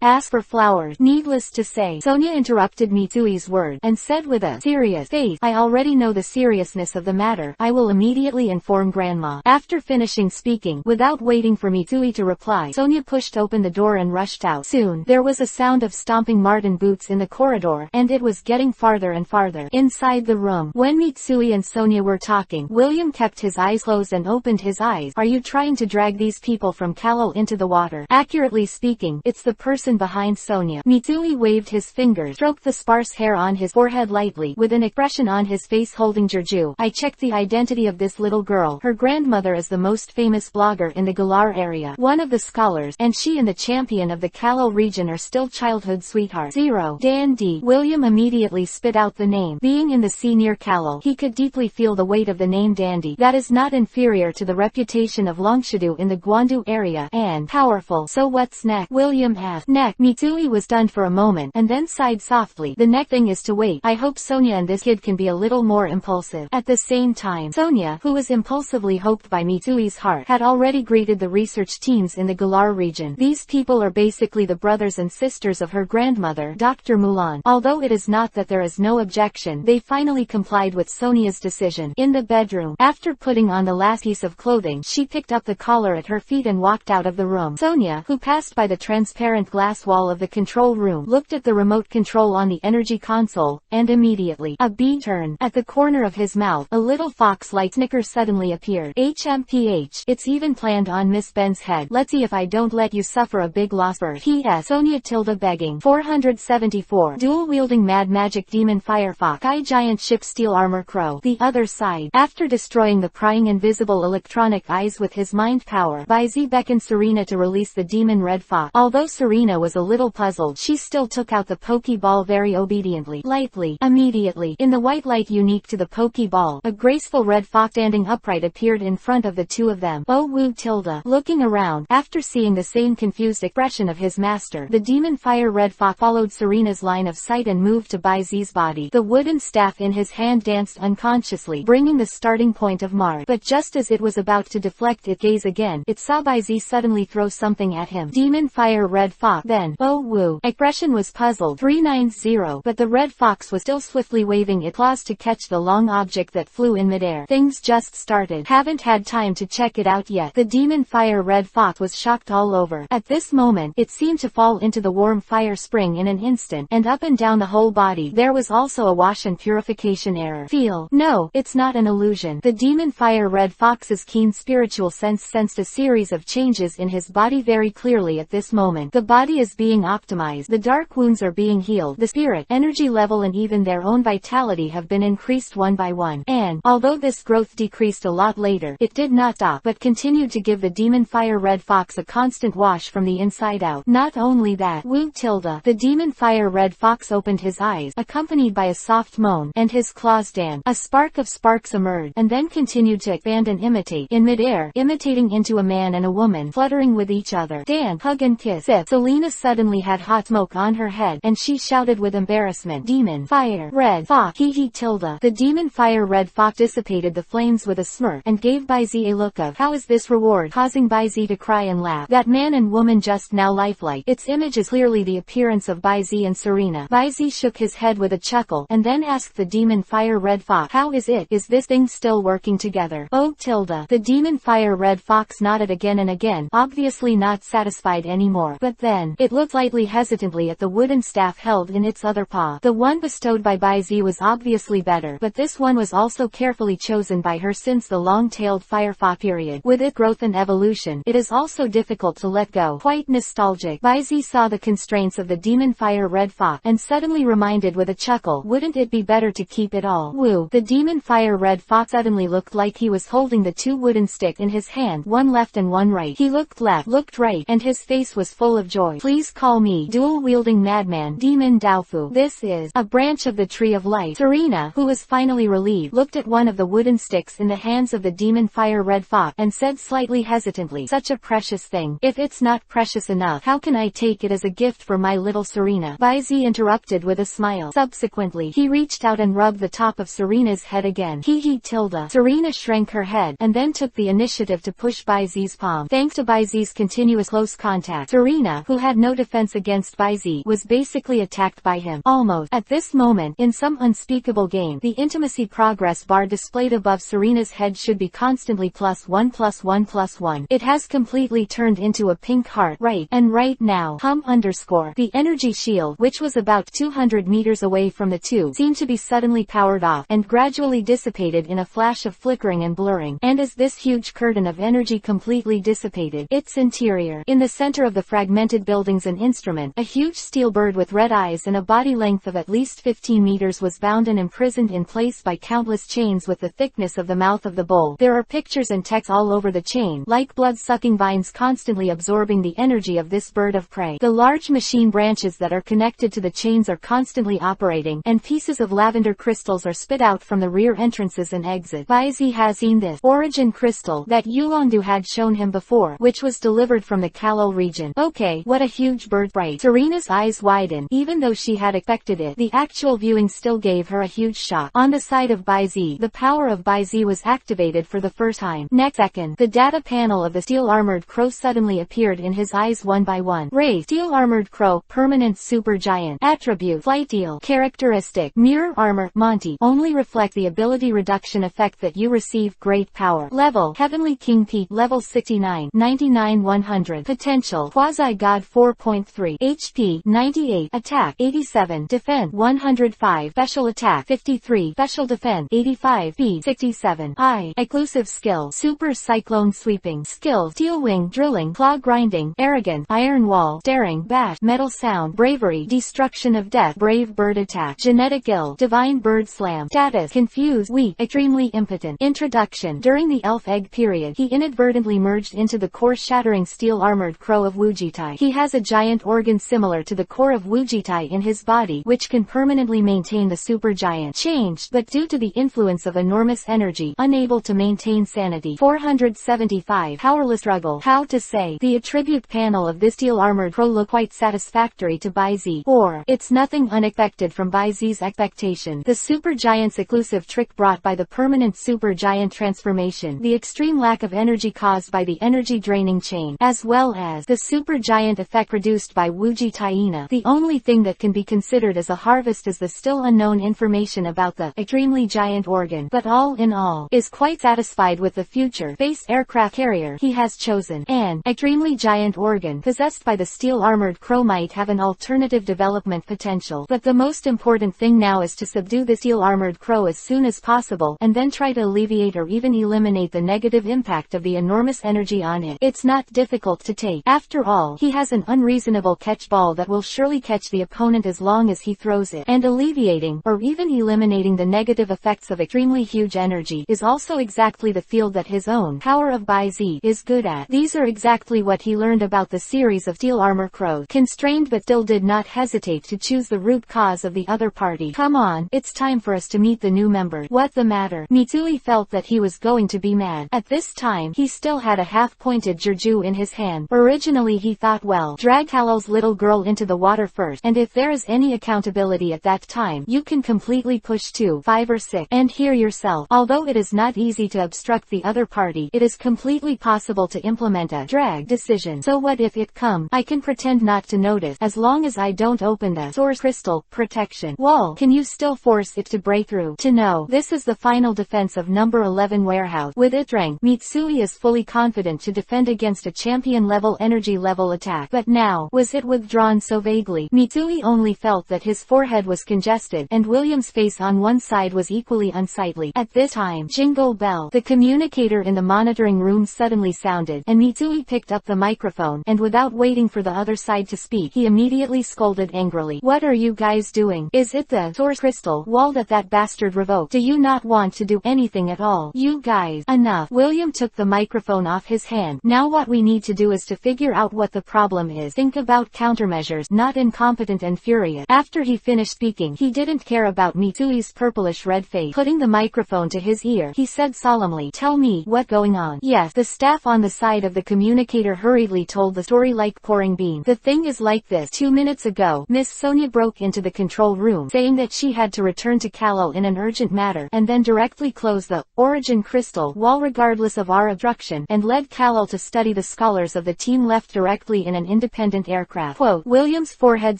Ask for flowers. Needless to say, Sonia interrupted Mitsui's word, and said with a serious face, I already know the seriousness of the matter. I will immediately inform Grandma. After finishing speaking, without waiting for Mitsui to reply, Sonia pushed open the door and rushed out. Soon, there was a sound of stomping Martin boots in the corridor, and it was getting farther and farther. Inside the room, when Mitsui and Sonia were talking, William kept his eyes closed and opened his eyes. Are you trying to drag these people from Kalo into the water? Accurately speaking, it's the person behind Sonia. Mitsui waved his fingers, stroked the sparse hair on his forehead lightly, with an expression on his face holding Jeju. I checked the identity of this little girl. Her grandmother is the most famous blogger in the Galar area, one of the scholars, and she and the champion of the Kalo region are still childhood sweethearts. Dandy. William immediately spit out the name. Being in the sea near Kalo, he could deeply feel the weight of the name Dandy. That is not inferior to the reputation of Longshudu in the Gwandu area, and powerful. So what's next? William asked. Next. Mitsui was stunned for a moment, and then sighed softly. The next thing is to wait. I hope Sonia and this kid can be a little more impulsive. At the same time, Sonia, who was impulsively hoped by Mitsui's heart, had already greeted the research teams in the Galar region. These people are basically the brothers and sisters of her grandmother, Dr. Mulan. Although it is not that there is no objection, they finally complied with Sonia's decision. In the bedroom, after putting on the last piece of clothing, she picked up the collar at her feet and walked out of the room. Sonia, who passed by the transparent glass wall of the control room, looked at the remote control on the energy console, and immediately, a bee turned. At the corner of his mouth, a little fox-like snicker suddenly appeared. HMPH, it's even planned on Miss Ben's head. Let's see if I don't let you suffer a big loss. P.S. Sonia tilde begging. 474. Dual-wielding mad magic demon firefox. Sky giant ship steel armor crow. The other side. After destroying the prying invisible electronic eyes with his mind power, Baizi beckoned Serena to release the demon red fox. Although Serena was a little puzzled, she still took out the Pokeball very obediently. Lightly. Immediately, in the white light unique to the Pokeball, a graceful red fox standing upright appeared in front of the two of them. Oh woo tilde. Looking around, after seeing the same confused expression of his master, the demon fire red fox followed Serena's line of sight and moved to Baizi's body. The wooden staff in his hand danced unconsciously, bringing the starting point of Mars. But just as it was about to deflect its gaze again, it saw Baizi suddenly throw something at him. Demon fire red fox. Then, oh woo. Expression was puzzled. 390. But the red fox was still swiftly waving its claws to catch the long object that flew in midair. Things just started. Haven't had time to check it out yet. The demon fire red fox was shocked all over. At this moment, it seemed to fall into the warm fire spring in an instant, and up and down the whole body. There was also a wash and purification error. Feel. No, it's not an illusion. The demon fire red fox's keen spiritual sense sensed a series of changes in his body very clearly at this moment. The body is being optimized. The dark wounds are being healed. The spirit, energy level and even their own vitality have been increased one by one. And, although this growth decreased a lot later, it did not stop, but continued to give the demon fire red fox a constant wash from the inside out. Not only that, woo tilde. The demon fire red fox opened his eyes, accompanied by a soft moan, and his claws danced. A spark of sparks emerged, and then continued to expand and imitate, in midair, imitating into a man and a woman, fluttering with each other. Dance, hug and kiss. Sip. Selena suddenly had hot smoke on her head, and she shouted with embarrassment, demon fire red fox. Hee tilde. The demon fire red fox dissipated the flames with a smirk, and gave Baizi a look of, how is this reward, causing Baizi to cry and laugh. That man and woman just now lifelike. Its image is clearly the appearance of Baizi and Serena. Baizi shook his head with a chuckle, and then asked the demon fire red fox, how is it? Is this thing still working together? Oh tilde. The demon fire red fox nodded again and again, obviously not satisfied anymore. But then, it looked slightly hesitantly at the wooden staff held in its other paw. The one bestowed by Baizi was obviously better, but this one was also carefully chosen by her since the long-tailed firefox period. With its growth and evolution, it is also difficult to let go. Quite nostalgic. Baizi saw the constraints of the demon fire red fox, and suddenly reminded with a chuckle, wouldn't it be better to keep it all? Woo. The demon fire red fox suddenly looked like he was holding the two wooden sticks in his hand, one left and one right. He looked left, looked right, and his face was full of joy. Please call me dual-wielding madman, demon Daofu. This is a branch of the tree of life. Serena, who was finally relieved, looked at one of the wooden sticks in the hands of the demon fire red fox, and said slightly hesitantly, such a precious thing. If it's not precious enough, how can I take it as a gift for my little Serena? Baizi interrupted with a smile. Subsequently, he reached out and rubbed the top of Serena's head again. Hee tilde. Serena shrank her head, and then took the initiative to push Baizi's palm. Thanks to Baizi's continuous close contact, Serena, who had no defense against Baizi, was basically attacked by him. Almost. At this moment, in some unspeakable game, the intimacy progress bar displayed above Serena's head should be constantly +1+1+1. It has completely turned into a pink heart. Right. And right now, the energy shield, which was about 200 meters away from the two, seemed to be suddenly powered off, and gradually dissipated in a flash of flickering and blurring. And as this huge curtain of energy completely dissipated, its interior, in the center of the fragmented buildings and instrument, a huge steel bird with red eyes and a body length of at least 15 meters was bound and imprisoned in place by countless chains with the thickness of the mouth of the bowl. There are pictures and text all over the chain, like blood-sucking vines constantly absorbing the energy of this bird of prey. The large machine branches that are connected to the chains are constantly operating, and pieces of lavender crystals are spit out from the rear entrances and exit. Baizi has seen this origin crystal that Yulongdu had shown him before, which was delivered from the Kalol region. Okay, what a huge bird. Right. Serena's eyes widened. Even though she had expected it, the actual viewing still gave her a huge huge shock. On the side of Baizi, the power of Baizi was activated for the first time. Next second, the data panel of the steel-armored crow suddenly appeared in his eyes one by one. Race: steel-armored crow, permanent supergiant. Attribute: flight eel. Characteristic: mirror armor, Monty. Only reflect the ability reduction effect that you receive. Great power. Level: Heavenly King Pete, level 69, 99 100. Potential: Quasi-God 4.3. HP: 98. Attack: 87. Defense: 105. Special attack: 53. Special defense: 85. Speed: 67. Exclusive skill: Super Cyclone Sweeping. Skills: Steel Wing, Drilling, Claw Grinding, Arrogant, Iron Wall, Daring, Bash, Metal Sound, Bravery, Destruction of Death, Brave Bird Attack, Genetic Ill, Divine Bird Slam. Status: Confused, Weak, Extremely Impotent. Introduction: During the Elf Egg period, he inadvertently merged into the core-shattering steel-armored crow of Wujitai. He has a giant organ similar to the core of Wujitai in his body, which can permanently maintain the supergiant. Changed, but due to the influence of enormous energy, unable to maintain sanity. 475. Powerless struggle. How to say? The attribute panel of this steel-armored crow look quite satisfactory to Baizi, or it's nothing unexpected from Baizi's expectation. The supergiant's exclusive trick brought by the permanent supergiant transformation, the extreme lack of energy caused by the energy draining chain, as well as the supergiant effect reduced by Wujitaina. The only thing that can be considered as a harvest is the still unknown information about the extremely giant organ, but all in all, is quite satisfied with the future space aircraft carrier he has chosen. An extremely giant organ possessed by the steel-armored crow might have an alternative development potential, but the most important thing now is to subdue the steel-armored crow as soon as possible, and then try to alleviate or even eliminate the negative impact of the enormous energy on it. It's not difficult to take. After all, he has an unreasonable catch ball that will surely catch the opponent as long as he throws it, and alleviating, or even eliminating the negative effects of extremely huge energy is also exactly the field that his own power of Baizi is good at. These are exactly what he learned about the series of steel armor crows. Constrained but still did not hesitate to choose the root cause of the other party. Come on, it's time for us to meet the new member. What the matter? Mitsui felt that he was going to be mad. At this time, he still had a half-pointed Jirju in his hand. Originally he thought, well, drag Kallel's little girl into the water first, and if there is any accountability at that time, you can completely push 2, 5 or 6, and hear yourself. Although it is not easy to obstruct the other party, it is completely possible to implement a drag decision. So what if it come? I can pretend not to notice, as long as I don't open the source crystal protection wall. Can you still force it to break through? To know. This is the final defense of number 11 warehouse. With its rank, Mitsui is fully confident to defend against a champion level energy level attack. But now, was it withdrawn so vaguely? Mitsui only felt that his forehead was congested, and William's face on one side was equally unsightly. At this time, jingle bell. The communicator in the monitoring room suddenly sounded, and Mitsui picked up the microphone, and without waiting for the other side to speak, he immediately scolded angrily. What are you guys doing? Is it the source crystal wall that bastard revoked? Do you not want to do anything at all? You guys, enough. William took the microphone off his hand. Now what we need to do is to figure out what the problem is. Think about countermeasures, not incompetent and furious. After he finished speaking, he didn't care about Mitsui's purplish red face. Putting the microphone to his ear, he said solemnly, tell me, what's going on? Yes, the staff on the side of the communicator hurriedly told the story like pouring beans. The thing is like this. 2 minutes ago, Miss Sonia broke into the control room, saying that she had to return to Kallel in an urgent matter, and then directly close the origin crystal wall regardless of our obstruction, and led Kallel to study the scholars of the team left directly in an independent aircraft. Quote, William's forehead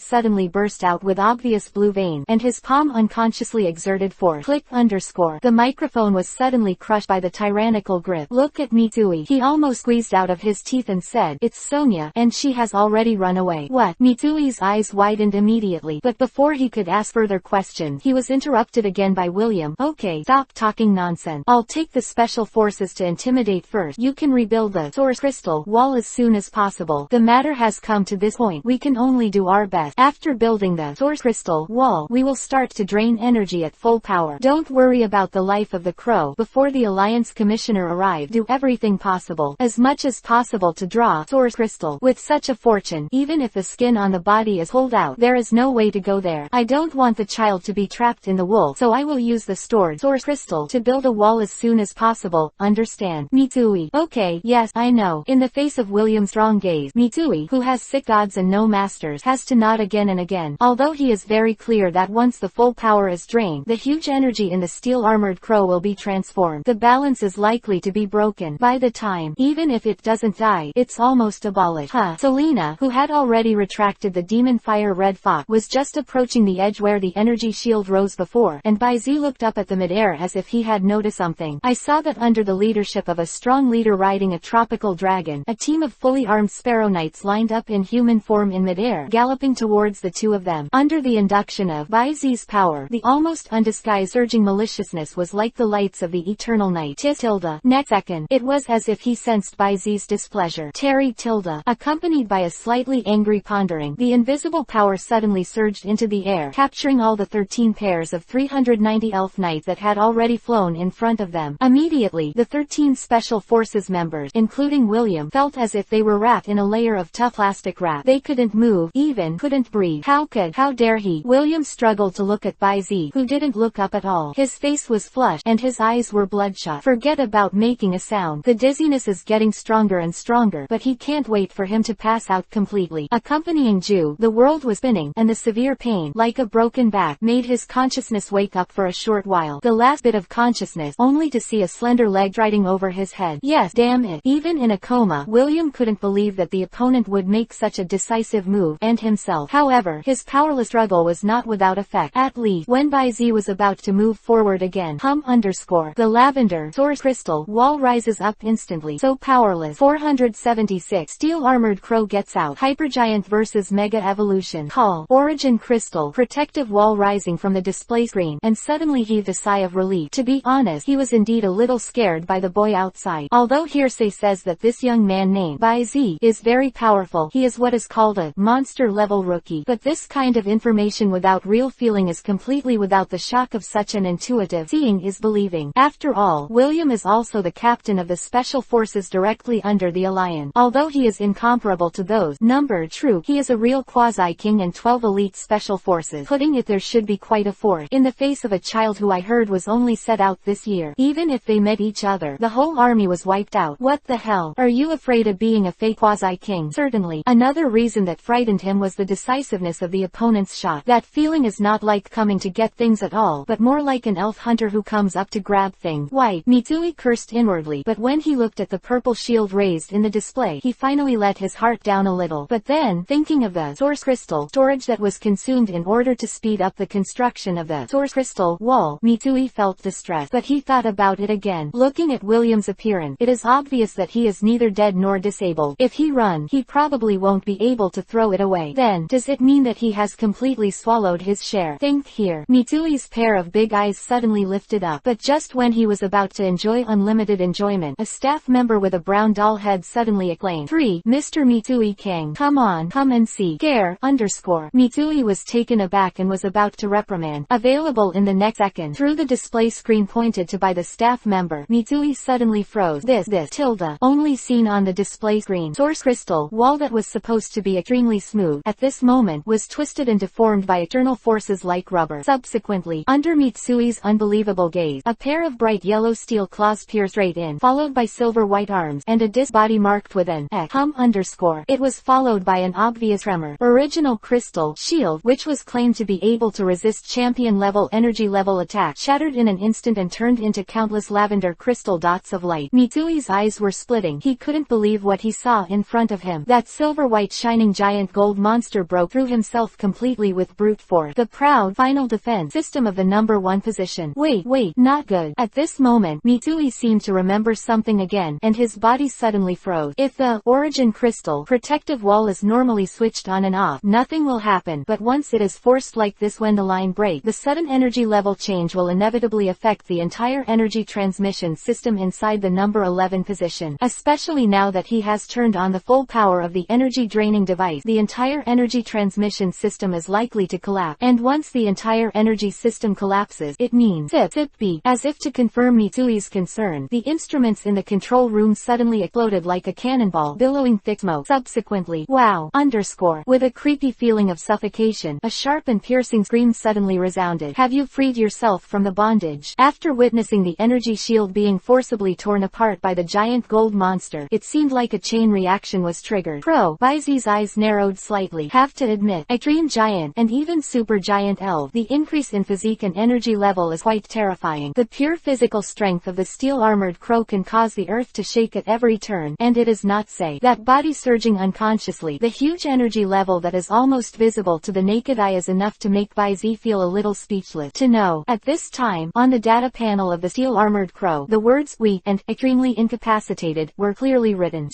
suddenly burst out with obvious blue vein, and his palm unconsciously exerted force. Click underscore. The microphone was suddenly crushed by the tyrannical grip. Look at Mitsui. He almost squeezed out of his teeth and said, it's Sonia, and she has already run away. What? Mitsui's eyes widened immediately, but before he could ask further questions, he was interrupted again by William. Okay, stop talking nonsense. I'll take the special forces to intimidate first. You can rebuild the source crystal wall as soon as possible. The matter has come to this point. We can only do our best. After building the source crystal wall, we will start to drain energy at full power. Don't worry about the life of the crow. Before the Alliance Commissioner arrives, do everything possible, as much as possible, to draw source crystal. With such a fortune, even if the skin on the body is pulled out, there is no way to go there. I don't want the child to be trapped in the wool, so I will use the stored source crystal to build a wall as soon as possible. Understand? Mitsui. Okay, yes, I know. In the face of William's strong gaze, Mitsui, who has 6 gods and no masters, has to nod again and again. Although he is very clear that once the full power is is drained, the huge energy in the steel-armored crow will be transformed. The balance is likely to be broken. By the time, even if it doesn't die, it's almost abolished. Selena, who had already retracted the demon fire red fox, was just approaching the edge where the energy shield rose before, and Baizi looked up at the midair as if he had noticed something. I saw that under the leadership of a strong leader riding a tropical dragon, a team of fully armed sparrow knights lined up in human form in midair, galloping towards the two of them. Under the induction of Baizi's power, the almost undisguised surging maliciousness was like the lights of the eternal night. Tilda. Next second, it was as if he sensed Baizi's displeasure. Terry Tilda. Accompanied by a slightly angry pondering, the invisible power suddenly surged into the air, capturing all the 13 pairs of 390 elf knights that had already flown in front of them. Immediately, the 13 Special Forces members, including William, felt as if they were wrapped in a layer of tough plastic wrap. They couldn't move, even couldn't breathe. How dare he? William struggled to look at Baizi, who didn't look up at all. His face was flushed, and his eyes were bloodshot. Forget about making a sound. The dizziness is getting stronger and stronger, but he can't wait for him to pass out completely. Accompanying Ju, the world was spinning, and the severe pain, like a broken back, made his consciousness wake up for a short while. The last bit of consciousness, only to see a slender leg striding over his head. Yes, damn it. Even in a coma, William couldn't believe that the opponent would make such a decisive move, and himself. However, his powerless struggle was not without effect. At least, when Baizi was about to move forward again, the lavender source crystal wall rises up instantly. So powerless. 476. Steel-armored crow gets out. Hypergiant versus Mega Evolution. Call. Origin crystal. Protective wall rising from the display screen, and suddenly heaved a sigh of relief. To be honest, he was indeed a little scared by the boy outside. Although hearsay says that this young man named Baizi is very powerful, he is what is called a monster-level rookie. But this kind of information without real feeling is completely without the shock of such an intuitive seeing is believing. After all, William is also the captain of the special forces directly under the Alliance. Although he is incomparable to those numbered troops, he is a real quasi-king and 12 elite special forces. Putting it there should be quite a force in the face of a child who I heard was only set out this year. Even if they met each other, the whole army was wiped out. What the hell? Are you afraid of being a fake quasi-king? Certainly. Another reason that frightened him was the decisiveness of the opponent's shot. That feeling is not like coming to get things at all, but more like an elf hunter who comes up to grab things. White. Mitsui cursed inwardly, but when he looked at the purple shield raised in the display, he finally let his heart down a little. But then, thinking of the source crystal storage that was consumed in order to speed up the construction of the source crystal wall, Mitsui felt distressed. But he thought about it again. Looking at William's appearance, it is obvious that he is neither dead nor disabled. If he runs, he probably won't be able to throw it away. Then, does it mean that he has completely swallowed his share? Think here. Mitsui's pair of big eyes suddenly lifted up, but just when he was about to enjoy unlimited enjoyment, a staff member with a brown doll head suddenly exclaimed, "3, Mr. Mitsui King. Come on, come and see." Mitsui was taken aback and was about to reprimand. Available in the next second. Through the display screen pointed to by the staff member, Mitsui suddenly froze. This only seen on the display screen. Source crystal wall that was supposed to be extremely smooth, at this moment was twisted and deformed by external forces like rubber. Subsequently, under Mitsui's unbelievable gaze, a pair of bright yellow steel claws pierced straight in, followed by silver-white arms, and a disc body marked with an X. It was followed by an obvious tremor. Original crystal shield, which was claimed to be able to resist champion-level energy-level attacks, shattered in an instant and turned into countless lavender crystal dots of light. Mitsui's eyes were splitting. He couldn't believe what he saw in front of him. That silver-white shining giant gold monster broke through himself completely with brute force. The proud final defense system of the number 1 position. Wait, not good. At this moment, Mitsui seemed to remember something again, and his body suddenly froze. If the origin crystal protective wall is normally switched on and off, nothing will happen, but once it is forced like this, when the line breaks, the sudden energy level change will inevitably affect the entire energy transmission system inside the number 11 position. Especially now that he has turned on the full power of the energy draining device, the entire energy transmission system is likely to collapse. And once the entire energy system collapses, it means zip beep. As if to confirm Mitsui's concern, the instruments in the control room suddenly exploded like a cannonball, billowing thick smoke. Subsequently, with a creepy feeling of suffocation, a sharp and piercing scream suddenly resounded. Have you freed yourself from the bondage? After witnessing the energy shield being forcibly torn apart by the giant gold monster, it seemed like a chain reaction was triggered. Baizi's eyes narrowed slightly. Have to admit, extreme giant, and even super giant elf, the increase in physique and energy level is quite terrifying. The pure physical strength of the steel-armored crow can cause the earth to shake at every turn, and it is not say that body surging unconsciously. The huge energy level that is almost visible to the naked eye is enough to make BZ feel a little speechless. To know, at this time, on the data panel of the steel-armored crow, the words weak and extremely incapacitated were clearly written.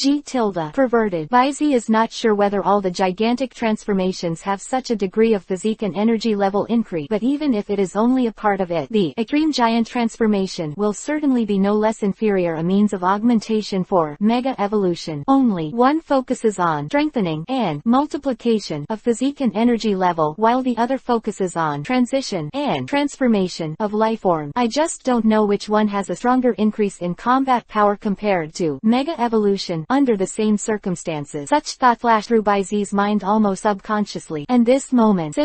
Perverted. BZ is not sure whether all the gigantic transformations have such a degree of physique and energy level increase, but even if it is only a part of it, the extreme giant transformation will certainly be no less inferior a means of augmentation for mega evolution. Only one focuses on strengthening and multiplication of physique and energy level, while the other focuses on transition and transformation of life form. I just don't know which one has a stronger increase in combat power compared to mega evolution under the same circumstances. Such thought flashed through BZ's mind almost subconsciously, and this moment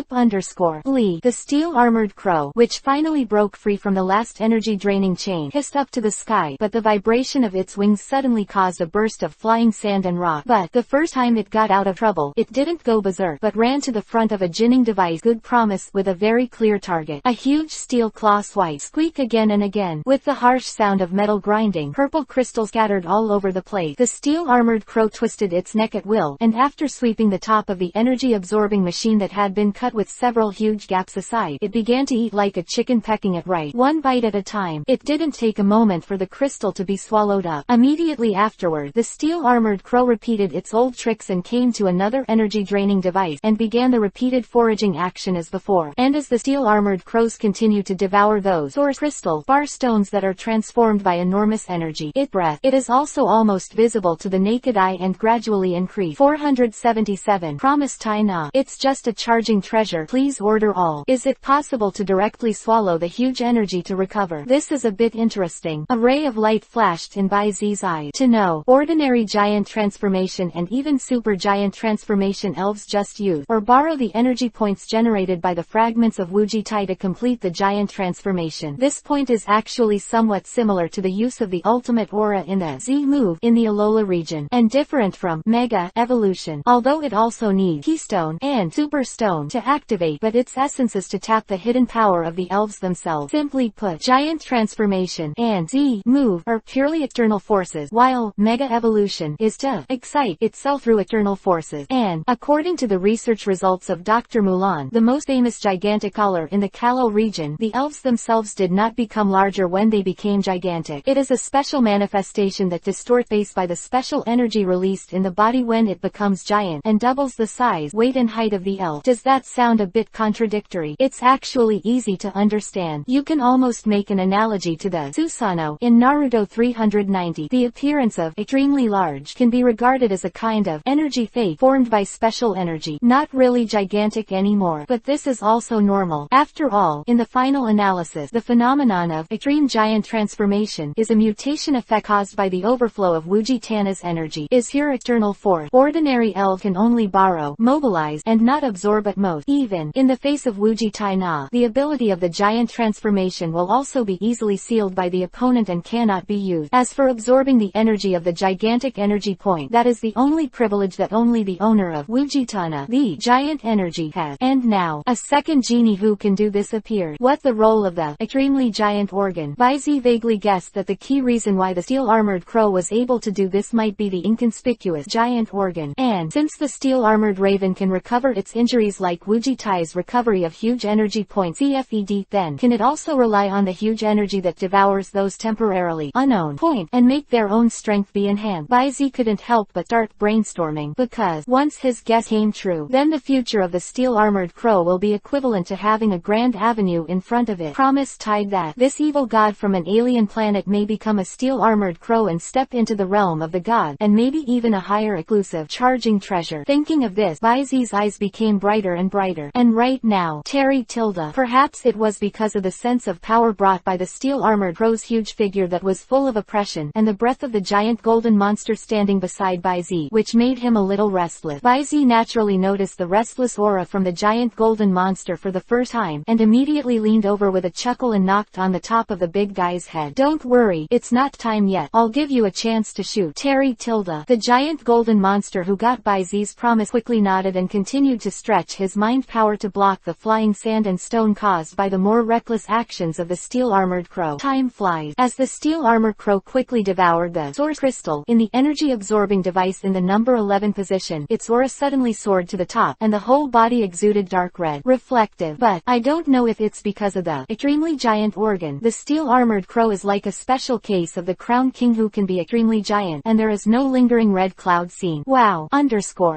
Lee, the steel-armored crow, which finally broke free from the last energy-draining chain, hissed up to the sky, but the vibration of its wings suddenly caused a burst of flying sand and rock. But the first time it got out of trouble, it didn't go berserk, but ran to the front of a ginning device, good promise, with a very clear target. A huge steel claw swipe, squeak again and again, with the harsh sound of metal grinding, purple crystals scattered all over the place. The steel-armored crow twisted its neck at will, and after sweeping the top of the energy-absorbing machine that had been cut with several huge gaps aside, it began to eat like a chicken, pecking it right, one bite at a time. It didn't take a moment for the crystal to be swallowed up. Immediately afterward, the steel-armored crow repeated its old tricks and came to another energy-draining device, and began the repeated foraging action as before. And as the steel-armored crows continue to devour those source crystal bar stones that are transformed by enormous energy, it is also almost visible to the naked eye and gradually increase. 477. Promise Tai Na. It's just a charging treasure. Please order all. Is it possible to directly swallow the huge energy to recover? This is a bit interesting. A ray of light flashed in BZ's eye. To know, ordinary giant transformation and even super giant transformation elves just use or borrow the energy points generated by the fragments of Wuji Tai to complete the giant transformation. This point is actually somewhat similar to the use of the ultimate aura in the Z move in the Alola region, and different from Mega Evolution, although it also needs Keystone and Super Stone to activate, but its essence is to tap the hidden power of the elves themselves. Simply put, giant transformation and Z move are purely external forces, while Mega Evolution is to excite itself through external forces. And, according to the research results of Dr. Mulan, the most famous gigantic caller in the Kalo region, the elves themselves did not become larger when they became gigantic. It is a special manifestation that distorts based by the special energy released in the body when it becomes giant, and doubles the size, weight and height of the elf. Does that sound a bit contradictory? It's actually easy to understand. You can almost make an analogy to the Susanoo in Naruto 390. The appearance of extremely large can be regarded as a kind of energy fake formed by special energy. Not really gigantic anymore, but this is also normal. After all, in the final analysis, the phenomenon of extreme giant transformation is a mutation effect caused by the overflow of Wuji Tana's energy. Is here external force. Ordinary elf can only borrow, mobilize, and not absorb at most. Even in the face of Wuji Tai-Na, the ability of the giant transformation will also be easily sealed by the opponent and cannot be used. As for absorbing the energy of the gigantic energy point, that is the only privilege that only the owner of Wuji Tana, the giant energy, has. And now, a second genie who can do this appeared. What the role of the extremely giant organ? BZ vaguely guessed that the key reason why the steel-armored crow was able to do this might be the inconspicuous giant organ. And since the steel-armored raven can recover its injuries like Wuji Tai's recovery of huge energy points CFED, then can it also rely on the huge energy that devours those temporarily unknown point and make their own strength be enhanced? BZ couldn't help but start brainstorming, because once his guess came true, then the future of the steel-armored crow will be equivalent to having a grand avenue in front of it. Promise tied that this evil god from an alien planet may become a steel-armored crow and step into the realm of the god, and maybe even a higher exclusive charging treasure. Thinking of this, BZ's eyes became brighter and brighter. And right now, perhaps it was because of the sense of power brought by the steel-armored crow's huge figure that was full of oppression, and the breath of the giant golden monster standing beside BZ, which made him a little restless. BZ naturally noticed the restless aura from the giant golden monster for the first time, and immediately leaned over with a chuckle and knocked on the top of the big guy's head. Don't worry, it's not time yet. I'll give you a chance to shoot. The giant golden monster who got BZ's promise quickly nodded and continued to stretch his mind power to block the flying sand sand and stone caused by the more reckless actions of the steel-armored crow. Time flies. As the steel-armored crow quickly devoured the source crystal in the energy-absorbing device in the number 11 position, its aura suddenly soared to the top, and the whole body exuded dark red, reflective. But I don't know if it's because of the extremely giant organ. The steel-armored crow is like a special case of the crown king who can be extremely giant, and there is no lingering red cloud seen. Wow!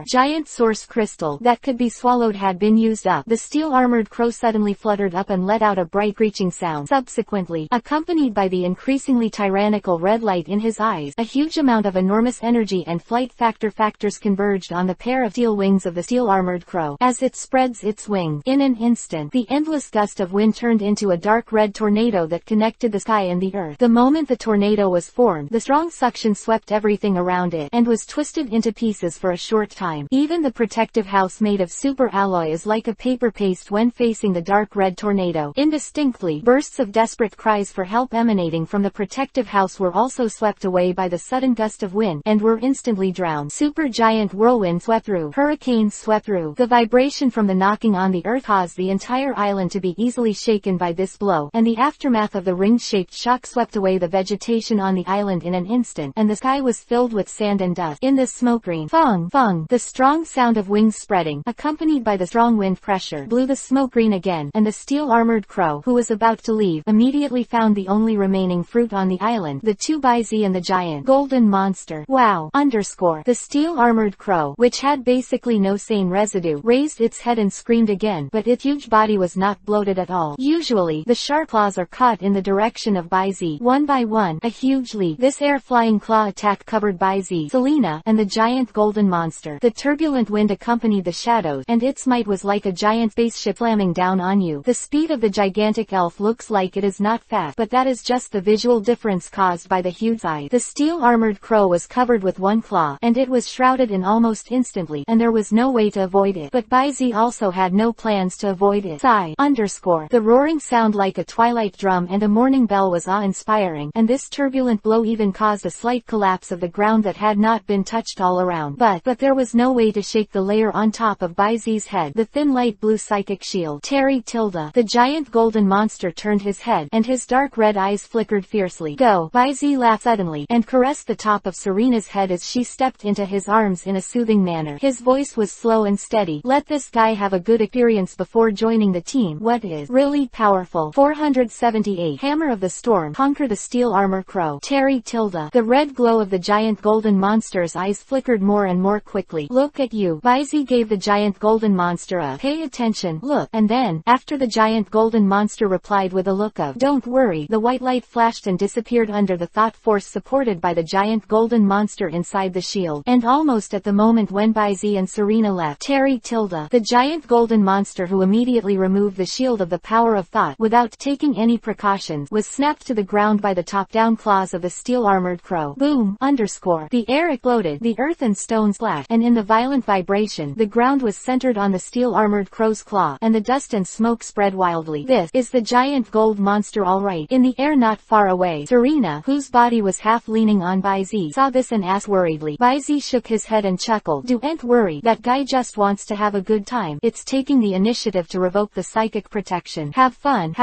Giant source crystal that could be swallowed had been used up. The steel-armored crow suddenly fluttered up and let out a bright screeching sound. Subsequently, accompanied by the increasingly tyrannical red light in his eyes, a huge amount of enormous energy and flight factors converged on the pair of steel wings of the steel-armored crow. As it spreads its wings, in an instant, the endless gust of wind turned into a dark red tornado that connected the sky and the earth. The moment the tornado was formed, the strong suction swept everything around it, and was twisted into pieces for a short time. Even the protective house made of super alloy is like a paper paste when facing the dark red tornado. Indistinctly, bursts of desperate cries for help emanating from the protective house were also swept away by the sudden gust of wind, and were instantly drowned. Super giant whirlwind swept through. Hurricanes swept through. The vibration from the knocking on the earth caused the entire island to be easily shaken by this blow, and the aftermath of the ring-shaped shock swept away the vegetation on the island in an instant, and the sky was filled with sand and dust. In the smoke green fung, the strong sound of wings spreading, accompanied by the strong wind pressure, blew the smoke green again, and the steel-armored crow, who was about to leave, immediately found the only remaining fruit on the island, the 2x and the giant golden monster. Wow! The steel-armored crow, which had basically no sane residue, raised its head and screamed again, but its huge body was not bloated at all. Usually, the sharp claws are caught in the direction of Byz. One by one, a huge leap. This air-flying claw attack covered Byz, Selena, and the giant golden monster. The turbulent wind accompanied the shadows, and its might was like a giant spaceship slamming down on you. The speed of the gigantic elf looks like it is not fast, but that is just the visual difference caused by the huge size. The steel-armored crow was covered with one claw, and it was shrouded in almost instantly, and there was no way to avoid it. But Byz also had no plans to avoid it. The roaring sound like a twilight drum and a morning bell was awe-inspiring, and this turbulent blow even caused a slight collapse of the ground that had not been touched all around. But there was no way to shake the layer on top of Byz's head, the thin light blue psychic shield. The giant golden monster turned his head, and his dark red eyes flickered fiercely. Go! Byz laughed suddenly, and caressed the top of Serena's head as she stepped into his arms in a soothing manner. His voice was slow and steady. Let this guy have a good experience before joining the team. What is really powerful? 478. Hammer of the Storm. Conquer the steel armor crow. The red glow of the giant golden monster's eyes flickered more and more quickly. Look at you. Byz gave the giant golden monster a pay attention look, and then, after the giant golden monster replied with a look of don't worry, the white light flashed and disappeared under the thought force supported by the giant golden monster inside the shield. And almost at the moment when Byz and Serena left, the giant golden monster, who immediately removed the shield of the power of thought without taking any precautions, was snapped to the ground by the top-down claws of the steel-armored crow. Boom! The air exploded, the earth and stone splashed, and in the violent vibration, the ground was centered on the steel-armored crow's claw, and the dust and smoke spread wildly. This is the giant gold monster, all right. In the air not far away, Serena, whose body was half leaning on Byz, saw this and asked worriedly. Byz shook his head and chuckled. Don't worry, that guy just wants to have a good time. It's taking the initiative to revoke the psychic protection. Have fun.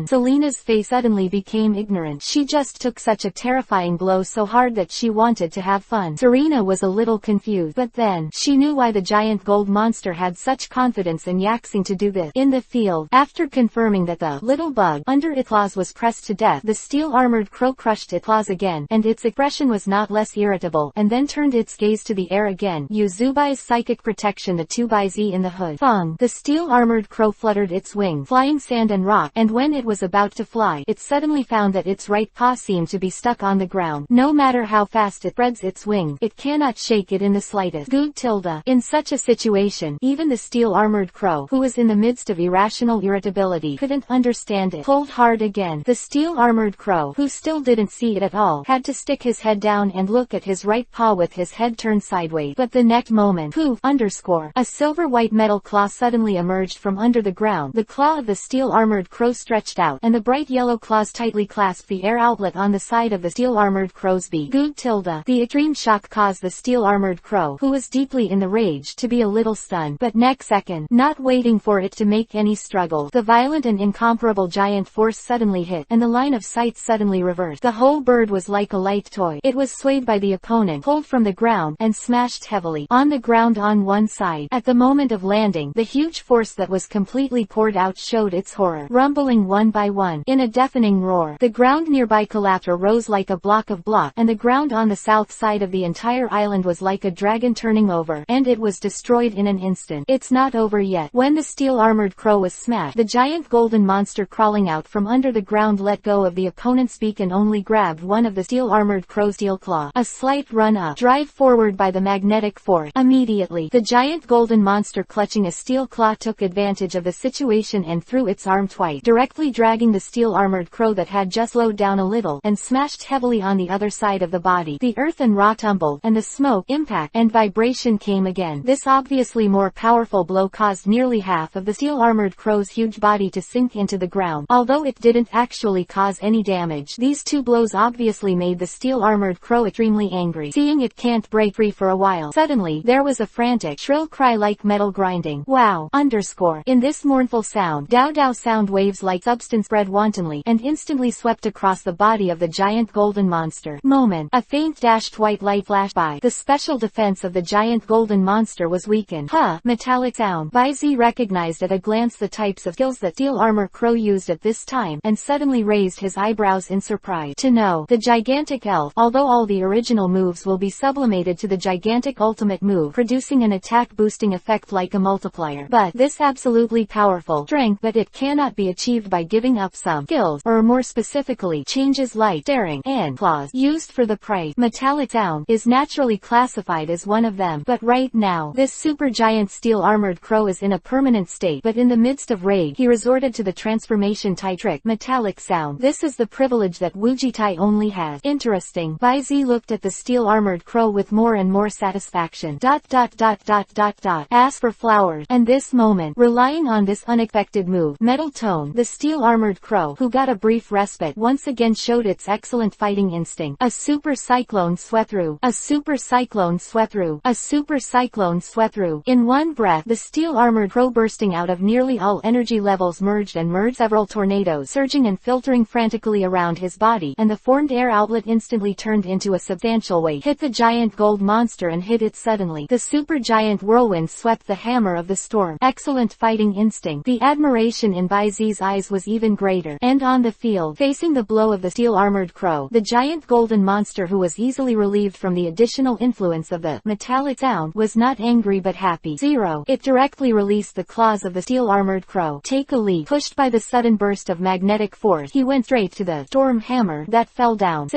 Selena's face suddenly became ignorant. She just took such a terrifying blow so hard that she wanted to have fun. Serena was a little confused, but then, she knew why the giant gold monster had such confidence in Yaxing to do this. In the field, after confirming that the little bug under its claws was pressed to death, the steel-armored crow crushed its claws again, and its expression was not less irritable, and then turned its gaze to the air again. Use Zubai's psychic protection. The 2x in the hood. The steel-armored crow fluttered its wings, flying sand and rock, and when it was about to fly, it suddenly found that its right paw seemed to be stuck on the ground. No matter how fast it spreads its wings, it cannot shake it in the slightest. In such a situation, even the steel-armored crow, who was in the midst of irrational irritability, couldn't understand it. Pulled hard again. The steel-armored crow, who still didn't see it at all, had to stick his head down and look at his right paw with his head turned sideways. But the next moment, poof! A silver-white metal claw suddenly emerged from under the ground. The claw of the steel-armored crow stretched out, and the bright yellow claws tightly clasped the air outlet on the side of the steel-armored crow's beak. The extreme shock caused the steel-armored crow, who was deeply in the rage, to be a little stunned. But next second, not waiting for it to make make any struggle. The violent and incomparable giant force suddenly hit, and the line of sight suddenly reversed. The whole bird was like a light toy. It was swayed by the opponent, pulled from the ground, and smashed heavily on the ground on one side. At the moment of landing, the huge force that was completely poured out showed its horror, rumbling one by one in a deafening roar. The ground nearby collapsed or rose like a block of block, and the ground on the south side of the entire island was like a dragon turning over, and it was destroyed in an instant. It's not over yet. When the steel-armored crow was smashed, the giant golden monster crawling out from under the ground let go of the opponent's beak and only grabbed one of the steel-armored crow's steel claw. A slight run-up, drive forward by the magnetic force. Immediately, the giant golden monster clutching a steel claw took advantage of the situation and threw its arm twice, directly dragging the steel-armored crow that had just slowed down a little, and smashed heavily on the other side of the body. The earth and rock tumbled, and the smoke, impact, and vibration came again. This obviously more powerful blow caused nearly half of the steel-armored crow's huge body to sink into the ground. Although it didn't actually cause any damage, these two blows obviously made the steel-armored crow extremely angry, seeing it can't break free for a while. Suddenly, there was a frantic, shrill cry like metal grinding. Wow! In this mournful sound, dow sound waves like substance spread wantonly, and instantly swept across the body of the giant golden monster. A faint dashed white light flashed by. The special defense of the giant golden monster was weakened. Metallic sound. Baizi recognized at a glance the types of skills that Steel Armor Crow used at this time, and suddenly raised his eyebrows in surprise. To know, the gigantic elf, although all the original moves will be sublimated to the gigantic ultimate move, producing an attack boosting effect like a multiplier. But this absolutely powerful strength, but it cannot be achieved by giving up some skills, or more specifically, changes light, staring, and claws used for the price. Metallic sound is naturally classified as one of them, but right now, this super giant steel armored crow is in a permanent state, but in the midst of rage, he resorted to the transformation type trick, metallic sound. This is the privilege that Wujitai only has. Interesting. Baizi looked at the steel armored crow with more and more satisfaction. As for flowers, and this moment, relying on this unexpected move, metal tone, the steel armored crow, who got a brief respite, once again showed its excellent fighting instinct. A super cyclone swept through. A super cyclone swept through. A super cyclone swept through. In one breath, the steel armored crow bursting out of nearly all energy levels merged. Several tornadoes surging and filtering frantically around his body, and the formed air outlet instantly turned into a substantial weight, hit the giant gold monster and hit it suddenly. The super giant whirlwind swept the hammer of the storm. Excellent fighting instinct. The admiration in Baizi's eyes was even greater. And on the field, facing the blow of the steel armored crow, the giant golden monster, who was easily relieved from the additional influence of the metallic sound, was not angry but happy. It directly released the claws of the steel armored crow. Take a leap. Pushed by the sudden burst of magnetic force, he went straight to the storm hammer that fell down.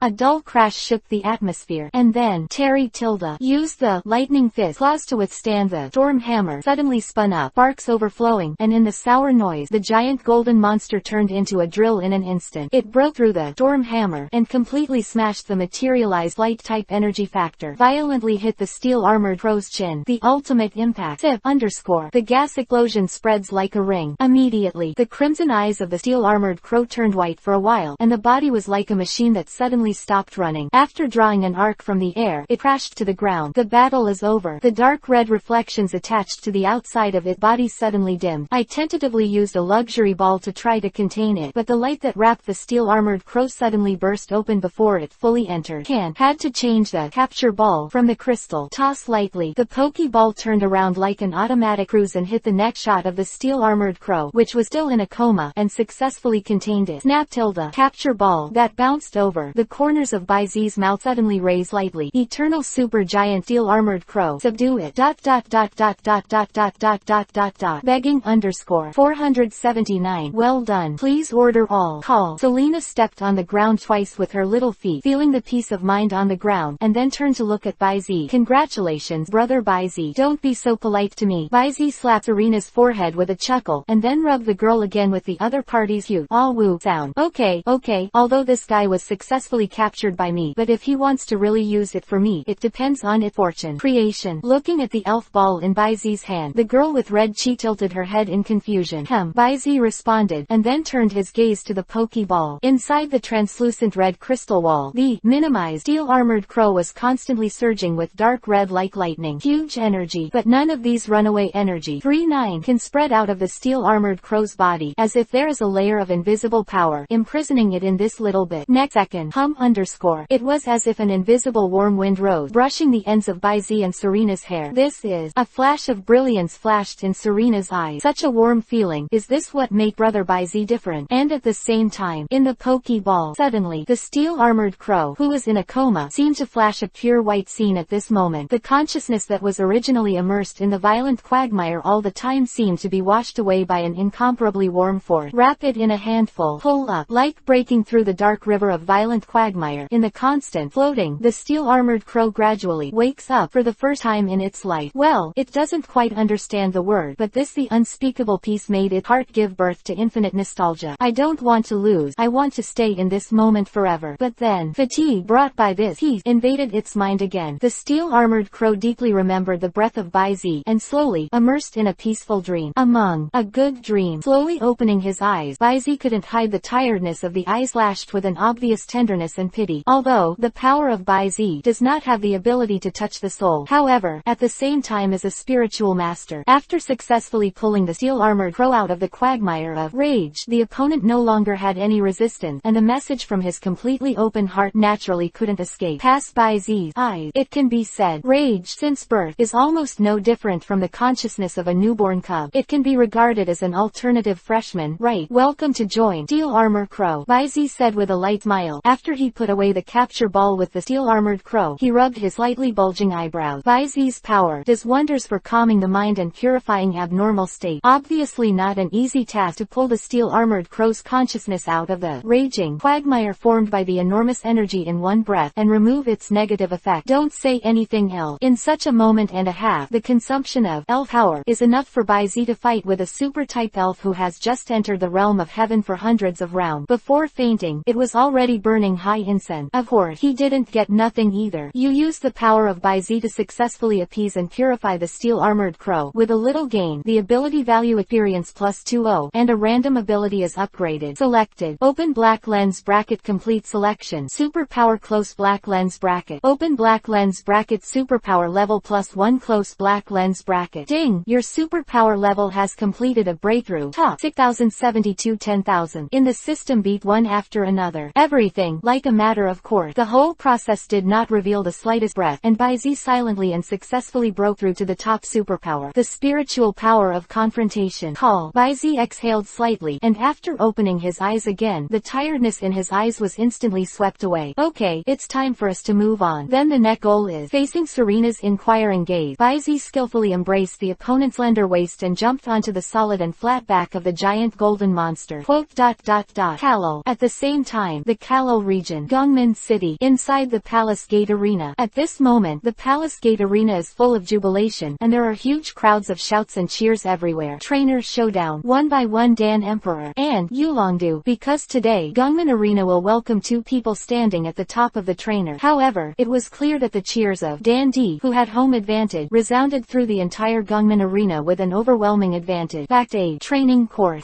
A dull crash shook the atmosphere, and then Terry Tilda used the lightning fist claws to withstand the storm hammer. Suddenly spun up, sparks overflowing, and in the sour noise, the giant golden monster turned into a drill in an instant. It broke through the storm hammer and completely smashed the materialized light type energy factor. Violently hit the steel armored crow's chin. The ultimate impact. The gas explosion spreads like a ring. Immediately, the crimson eyes of the steel armored crow turned white for a while, and the body was like a machine that suddenly stopped running. After drawing an arc from the air, it crashed to the ground. The battle is over. The dark red reflections attached to the outside of its body suddenly dimmed. I tentatively used a luxury ball to try to contain it, but the light that wrapped the steel armored crow suddenly burst open before it fully entered. Had to change the capture ball from the crystal. Toss lightly. The pokeball turned around like an automatic cruise and hit the neck shot of the steel armored crow, which was still in a coma, and successfully contained it. Capture ball that bounced over the corners of Baizi's mouth suddenly raised lightly. Eternal super giant steel armored crow. Subdue it. Begging _ 479. Well done. Please order all. Call. Selena stepped on the ground twice with her little feet, feeling the peace of mind on the ground, and then turned to look at Baizi. Congratulations, brother Baizi. Don't be so polite to me. Baizi slapped Serena's forehead with a chuckle, and then rubbed the girl again with the other party's cute all woo sound. Okay, although this guy was successfully captured by me, but if he wants to really use it for me, it depends on its fortune. Creation. Looking at the elf ball in Baizi's hand, the girl with red cheek tilted her head in confusion. Baizi responded, and then turned his gaze to the pokeball. Inside the translucent red crystal wall, the minimized steel armored crow was constantly surging with dark red like lightning. Huge energy, but none of these runaway energy. 3 9 can spread out of the steel-armored crow's body, as if there is a layer of invisible power imprisoning it in this little bit. Next second, It was as if an invisible warm wind rose, brushing the ends of Baizi and Serena's hair. This is a flash of brilliance flashed in Serena's eyes. Such a warm feeling. Is this what make Brother Baizi different? And at the same time, in the Pokeball, suddenly, the steel-armored crow, who was in a coma, seemed to flash a pure white scene at this moment. The consciousness that was originally immersed in the violent quagmire all the time seemed to be washed away by an incomparably warm force. Wrap it in a handful. Pull up. Like breaking through the dark river of violent quagmire. In the constant floating, the steel-armored crow gradually wakes up for the first time in its life. Well, it doesn't quite understand the word, but this the unspeakable peace made its heart give birth to infinite nostalgia. I don't want to lose. I want to stay in this moment forever. But then, fatigue brought by this peace invaded its mind again. The steel-armored crow deeply remembered the breath of Baizi, and slowly, immersed in a peaceful dream. Among a good dream. Slowly opening his eyes, Baizi couldn't hide the tiredness of the eyes lashed with an obvious tenderness and pity. Although, the power of Baizi does not have the ability to touch the soul, however, at the same time as a spiritual master. After successfully pulling the steel-armored crow out of the quagmire of rage, the opponent no longer had any resistance, and the message from his completely open heart naturally couldn't escape past Baizi's eyes. It can be said, rage, since birth, is almost no different from the consciousness of a newborn cub. It can be regarded as an alternative freshman, right? Welcome to join Steel-Armor Crow, Baizi said with a light smile. After he put away the capture ball with the steel-armored crow, he rubbed his slightly bulging eyebrows. Baizi's power does wonders for calming the mind and purifying abnormal state. Obviously not an easy task to pull the steel-armored crow's consciousness out of the raging quagmire formed by the enormous energy in one breath and remove its negative effect. Don't say anything else. In such a moment and a half, the consumption of elf power is enough for Baizi to fight with a super-type elf who has just entered the realm of heaven for hundreds of rounds. Before fainting, it was already burning high incense. Of course, he didn't get nothing either. You use the power of Baizi to successfully appease and purify the steel-armored crow. With a little gain, the ability value experience plus 20, and a random ability is upgraded. Selected. Open black lens bracket complete selection. Superpower close black lens bracket. Open black lens bracket superpower level plus 1 close black lens bracket. Ding! Your superpower level has completed a breakthrough. Top 6072 10,000. In the system beat one after another. Everything, like a matter of course. The whole process did not reveal the slightest breath, and Baizi silently and successfully broke through to the top superpower. The spiritual power of confrontation. Call. Baizi exhaled slightly, and after opening his eyes again, the tiredness in his eyes was instantly swept away. Okay, it's time for us to move on. Then the next goal is facing Serena's inquiring gaze. Baizi skillfully embraced the opponent's slender waist and jumped onto the solid and flat back of the giant golden monster. Kalo. At the same time, the Kalo region, Gongmin City, inside the Palace Gate Arena. At this moment, the Palace Gate Arena is full of jubilation, and there are huge crowds of shouts and cheers everywhere. Trainer showdown. One by one Dan Emperor and Yulongdu, because today, Gongmin Arena will welcome two people standing at the top of the trainer. However, it was clear that the cheers of Dan D, who had home advantage, resounded through the entire Gongmin Arena with an overwhelming advantage. Backstage training course.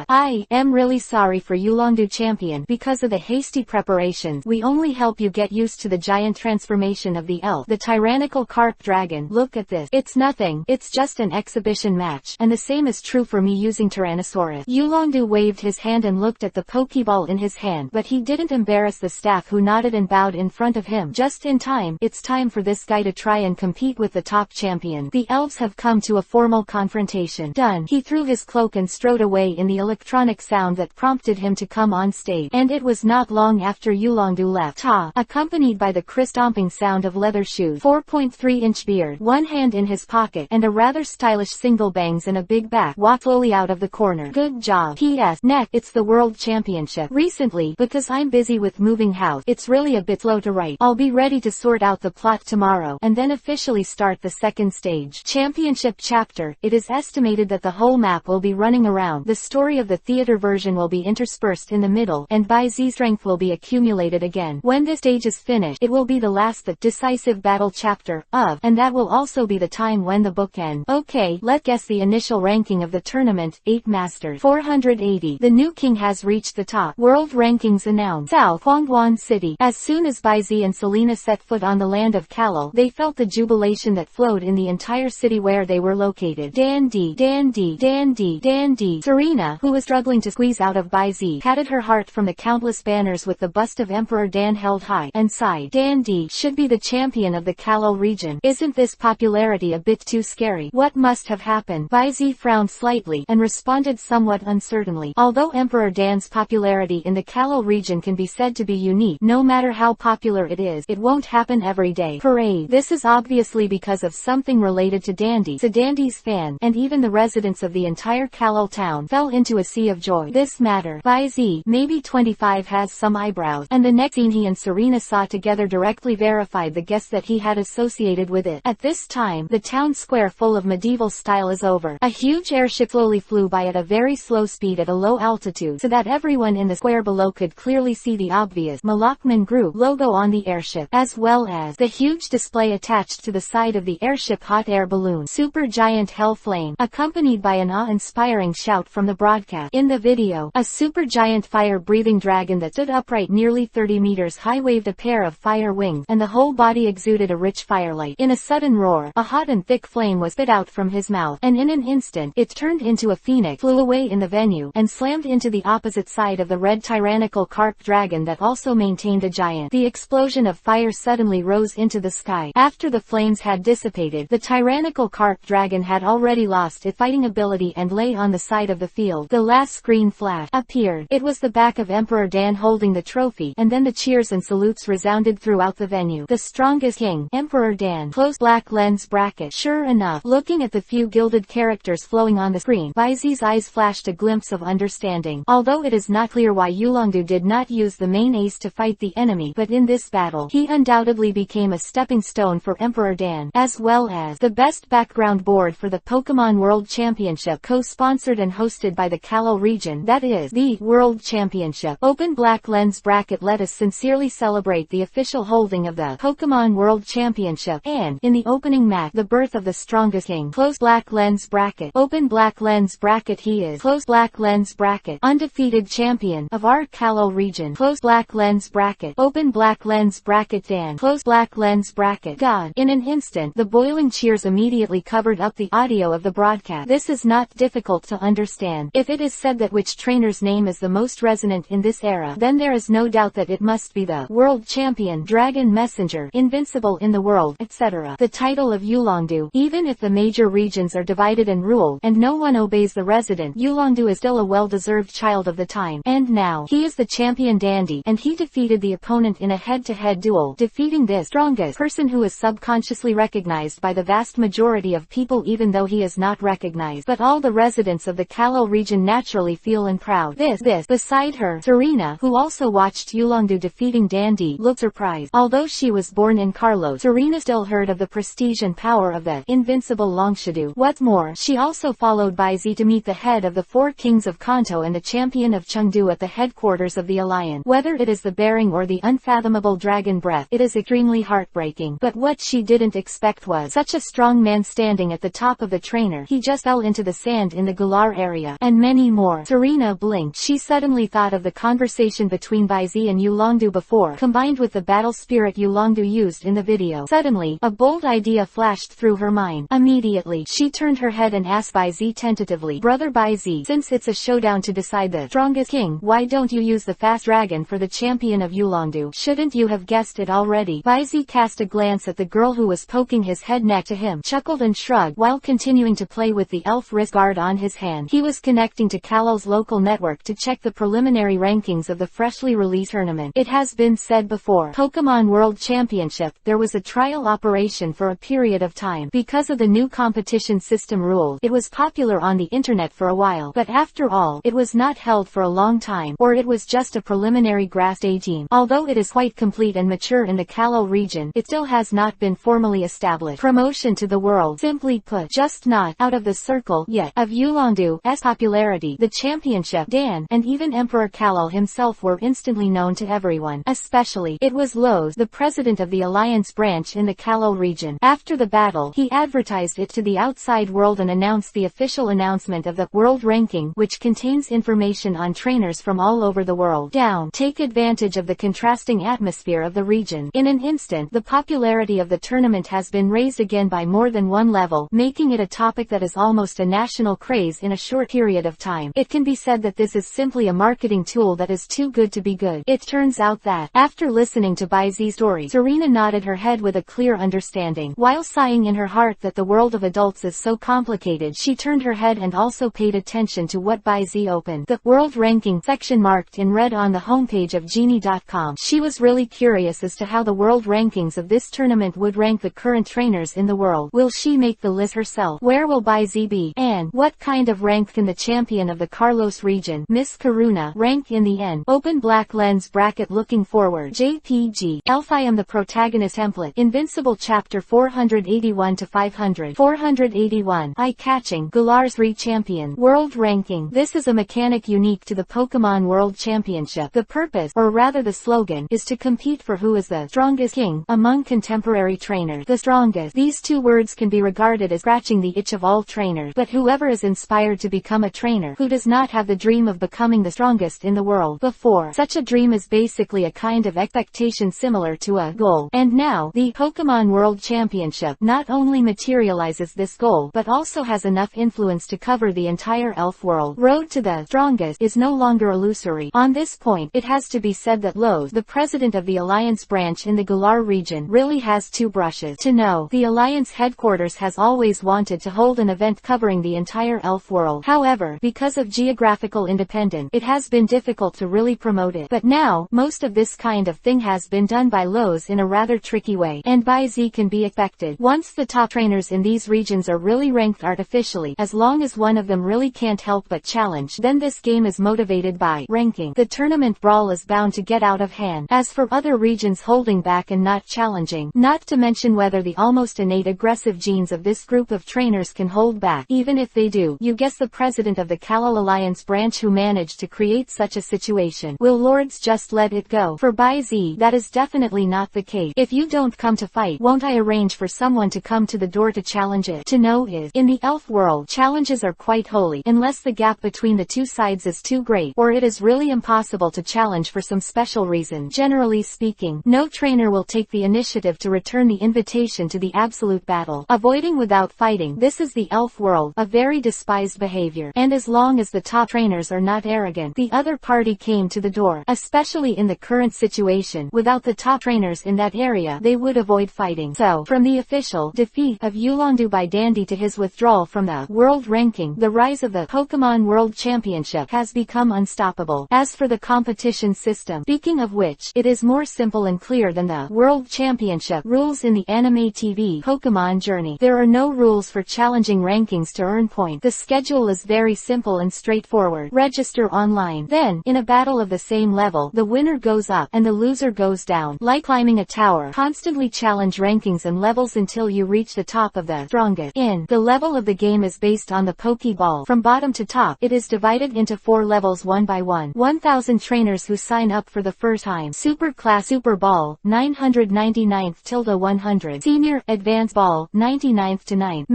I am really sorry for Yulongdu champion. Because of the hasty preparations, we only help you get used to the giant transformation of the elf, the tyrannical carp dragon. Look at this. It's nothing. It's just an exhibition match. And the same is true for me using Tyrannosaurus. Yulongdu waved his hand and looked at the Pokeball in his hand, but he didn't embarrass the staff who nodded and bowed in front of him. Just in time. It's time for this guy to try and compete with the top champion. The elves have come to a formal confrontation. Done. He threw his cloak and strode away in the electronic sound that prompted him to come on stage. And it was not long after Yulongdu left, accompanied by the crisp-stomping sound of leather shoes, 4.3-inch beard, one hand in his pocket, and a rather stylish single bangs and a big back, walked slowly out of the corner. Good job. P.S. Next, it's the World Championship. Recently, because I'm busy with moving house, it's really a bit slow to write. I'll be ready to sort out the plot tomorrow, and then officially start the second stage. Championship chapter. It is estimated that the whole map will be running around. The story of the theater version will be interspersed in the middle, and Baizi's strength will be accumulated again. When this stage is finished, it will be the last decisive battle chapter of, and that will also be the time when the book ends. Okay, let's guess the initial ranking of the tournament. 8 Masters. 480. The new king has reached the top. World rankings announced. South Huangguan City. As soon as Baizi and Selena set foot on the land of Kalo, they felt the jubilation that flowed in the entire city where they they were located. Dandy, dandy, dandy, dandy. Serena, who was struggling to squeeze out of Baizi, patted her heart from the countless banners with the bust of Emperor Dan held high, and sighed. Dandy should be the champion of the Kalal region. Isn't this popularity a bit too scary? What must have happened? Baizi frowned slightly, and responded somewhat uncertainly. Although Emperor Dan's popularity in the Kalal region can be said to be unique, no matter how popular it is, it won't happen every day. Parade. This is obviously because of something related to Dandy. So Dandy's fan, and even the residents of the entire Kalal town, fell into a sea of joy. This matter. Baizi, maybe 25, has some eyebrows, and the next scene he and Serena saw together directly verified the guess that he had associated with it. At this time, the town square full of medieval style is over. A huge airship slowly flew by at a very slow speed at a low altitude so that everyone in the square below could clearly see the obvious Malakman Group logo on the airship, as well as the huge display attached to the side of the airship hot air balloon, Super Giant Hell Flame, accompanied by an awe-inspiring shout from the broadcast. In the video, a super giant fire-breathing dragon that stood upright nearly 30 meters high waved a pair of fire wings, and the whole body exuded a rich firelight. In a sudden roar, a hot and thick flame was spit out from his mouth, and in an instant, it turned into a phoenix, flew away in the venue, and slammed into the opposite side of the red tyrannical carp dragon that also maintained a giant. The explosion of fire suddenly rose into the sky. After the flames had dissipated, the tyrannical carp dragon had already lost its fighting ability and lay on the side of the field. The last screen flash appeared. It was the back of Emperor Dan holding the trophy, and then the cheers and salutes resounded throughout the venue. The strongest king, Emperor Dan, close black lens bracket. Sure enough, looking at the few gilded characters flowing on the screen, Baizi's eyes flashed a glimpse of understanding. Although it is not clear why Yulongdu did not use the main ace to fight the enemy, but in this battle, he undoubtedly became a stepping stone for Emperor Dan, as well as the best background board for the Pokemon World Championship, co-sponsored and hosted by the Kalal region, that is, the World Championship. Open black lens bracket. Let us sincerely celebrate the official holding of the Pokemon World Championship, and, in the opening match, the birth of the strongest king. Close black lens bracket. Open black lens bracket. He is, close black lens bracket, undefeated champion of our Kalal region. Close black lens bracket. Open black lens bracket. Dan, close black lens bracket. God. In an instant, the boiling cheers immediately covered up the audio of the broadcast. This is not difficult to understand. If it is said that which trainer's name is the most resonant in this era, then there is no doubt that it must be the world champion, dragon messenger, invincible in the world, etc. The title of Yulongdu, even if the major regions are divided and ruled, and no one obeys the resident, Yulongdu is still a well-deserved child of the time. And now, he is the champion Dandy, and he defeated the opponent in a head-to-head duel, defeating this strongest person who is subconsciously recognized by the vast majority of people even though he is not recognized. But all the residents of the Kalal region naturally feel and proud. This. Beside her, Serena, who also watched Yulongdu defeating Dandy, looked surprised. Although she was born in Carlos, Serena still heard of the prestige and power of the invincible Longshidu. What's more, she also followed Baizi to meet the head of the four kings of Kanto and the champion of Chengdu at the headquarters of the alliance. Whether it is the bearing or the unfathomable dragon breath, it is extremely heartbreaking. But what she didn't expect was such a strong man standing at the top of the trainer. He just fell into the sand in the Galar area, and many more. Serena blinked. She suddenly thought of the conversation between Baizi and Yulongdu before, combined with the battle spirit Yulongdu used in the video. Suddenly, a bold idea flashed through her mind. Immediately, she turned her head and asked Baizi tentatively, "Brother Baizi, since it's a showdown to decide the strongest king, why don't you use the fast dragon for the champion of Yulongdu? Shouldn't you have guessed it already?" Baizi cast a glance at the girl who was poking his head next to him, chuckled and shrugged, while continuing to play with the elf wrist guard on his hand. He was connecting to Kalal's local network to check the preliminary rankings of the freshly released tournament. It has been said before, Pokemon World Championship, there was a trial operation for a period of time. Because of the new competition system rules, it was popular on the internet for a while, but after all, it was not held for a long time, or it was just a preliminary grass stage team. Although it is quite complete and mature in the Kalal region, it still has not been formally established. Promotion to the world, simply put, just not out of the circle yet of Yulongdu's popularity. The championship, Dan, and even Emperor Kalal himself were instantly known to everyone. Especially, it was Lowe's, the president of the alliance branch in the Kalal region. After the battle, he advertised it to the outside world and announced the official announcement of the world ranking, which contains information on trainers from all over the world. Down, take advantage of the contrasting atmosphere of the region. In an instant, the popularity of the tournament has been raised again by more than one level. level, making it a topic that is almost a national craze in a short period of time. It can be said that this is simply a marketing tool that is too good to be good. It turns out that, after listening to Baizi's story, Serena nodded her head with a clear understanding. While sighing in her heart that the world of adults is so complicated, she turned her head and also paid attention to what Baizi opened, the World Ranking section marked in red on the homepage of Genie.com. She was really curious as to how the world rankings of this tournament would rank the current trainers in the world. Will she make the list herself? Where will Baizi be? And what kind of rank can the champion of the Carlos region, Miss Karuna, rank in the end? Open black lens bracket looking forward. JPG. I am the protagonist template. Invincible chapter 481 to 500. 481. Eye-catching. Galar's Re-Champion. World ranking. This is a mechanic unique to the Pokemon World Championship. The purpose, or rather the slogan, is to compete for who is the strongest king among contemporary trainers. The strongest. These two words can be regarded as scratching the itch of all trainers, but whoever is inspired to become a trainer who does not have the dream of becoming the strongest in the world before. Such a dream is basically a kind of expectation similar to a goal. And now, the Pokemon World Championship not only materializes this goal but also has enough influence to cover the entire elf world. Road to the strongest is no longer illusory. On this point, it has to be said that Lowe's, the president of the Alliance branch in the Galar region, really has two brushes. To know, the Alliance headquarters has always wanted to hold an event covering the entire elf world. However, because of geographical independence, it has been difficult to really promote it. But now, most of this kind of thing has been done by Lowe's in a rather tricky way, and Baizi can be expected. Once the top trainers in these regions are really ranked artificially, as long as one of them really can't help but challenge, then this game is motivated by ranking. The tournament brawl is bound to get out of hand. As for other regions holding back and not challenging, not to mention whether the almost innate aggressive genes of this group of trainers can hold back. Even if they do, you guess the president of the Kalal Alliance branch who managed to create such a situation. Will Lords just let it go? For Baizi, that is definitely not the case. If you don't come to fight, won't I arrange for someone to come to the door to challenge it? To know is, in the elf world, challenges are quite holy, unless the gap between the two sides is too great, or it is really impossible to challenge for some special reason. Generally speaking, no trainer will take the initiative to return the invitation to the absolute battle. Avoiding without fighting, this is the elf world, a very despised behavior, and as long as the top trainers are not arrogant, the other party came to the door. Especially in the current situation, without the top trainers in that area, they would avoid fighting. So, from the official defeat of Yulandu by Dandy to his withdrawal from the world ranking, the rise of the Pokemon World Championship has become unstoppable. As for the competition system, speaking of which, it is more simple and clear than the World Championship rules in the anime TV Pokemon Journey. There are no rules for challenging rankings to earn points. The schedule is very simple and straightforward. Register online. Then, in a battle of the same level, the winner goes up and the loser goes down. Like climbing a tower, constantly challenge rankings and levels until you reach the top of the strongest. The level of the game is based on the Pokeball. From bottom to top, it is divided into 4 levels one by one. 1,000 trainers who sign up for the first time. Super Class Super Ball, 999th-100. Senior Advanced Ball, 99th to 9th.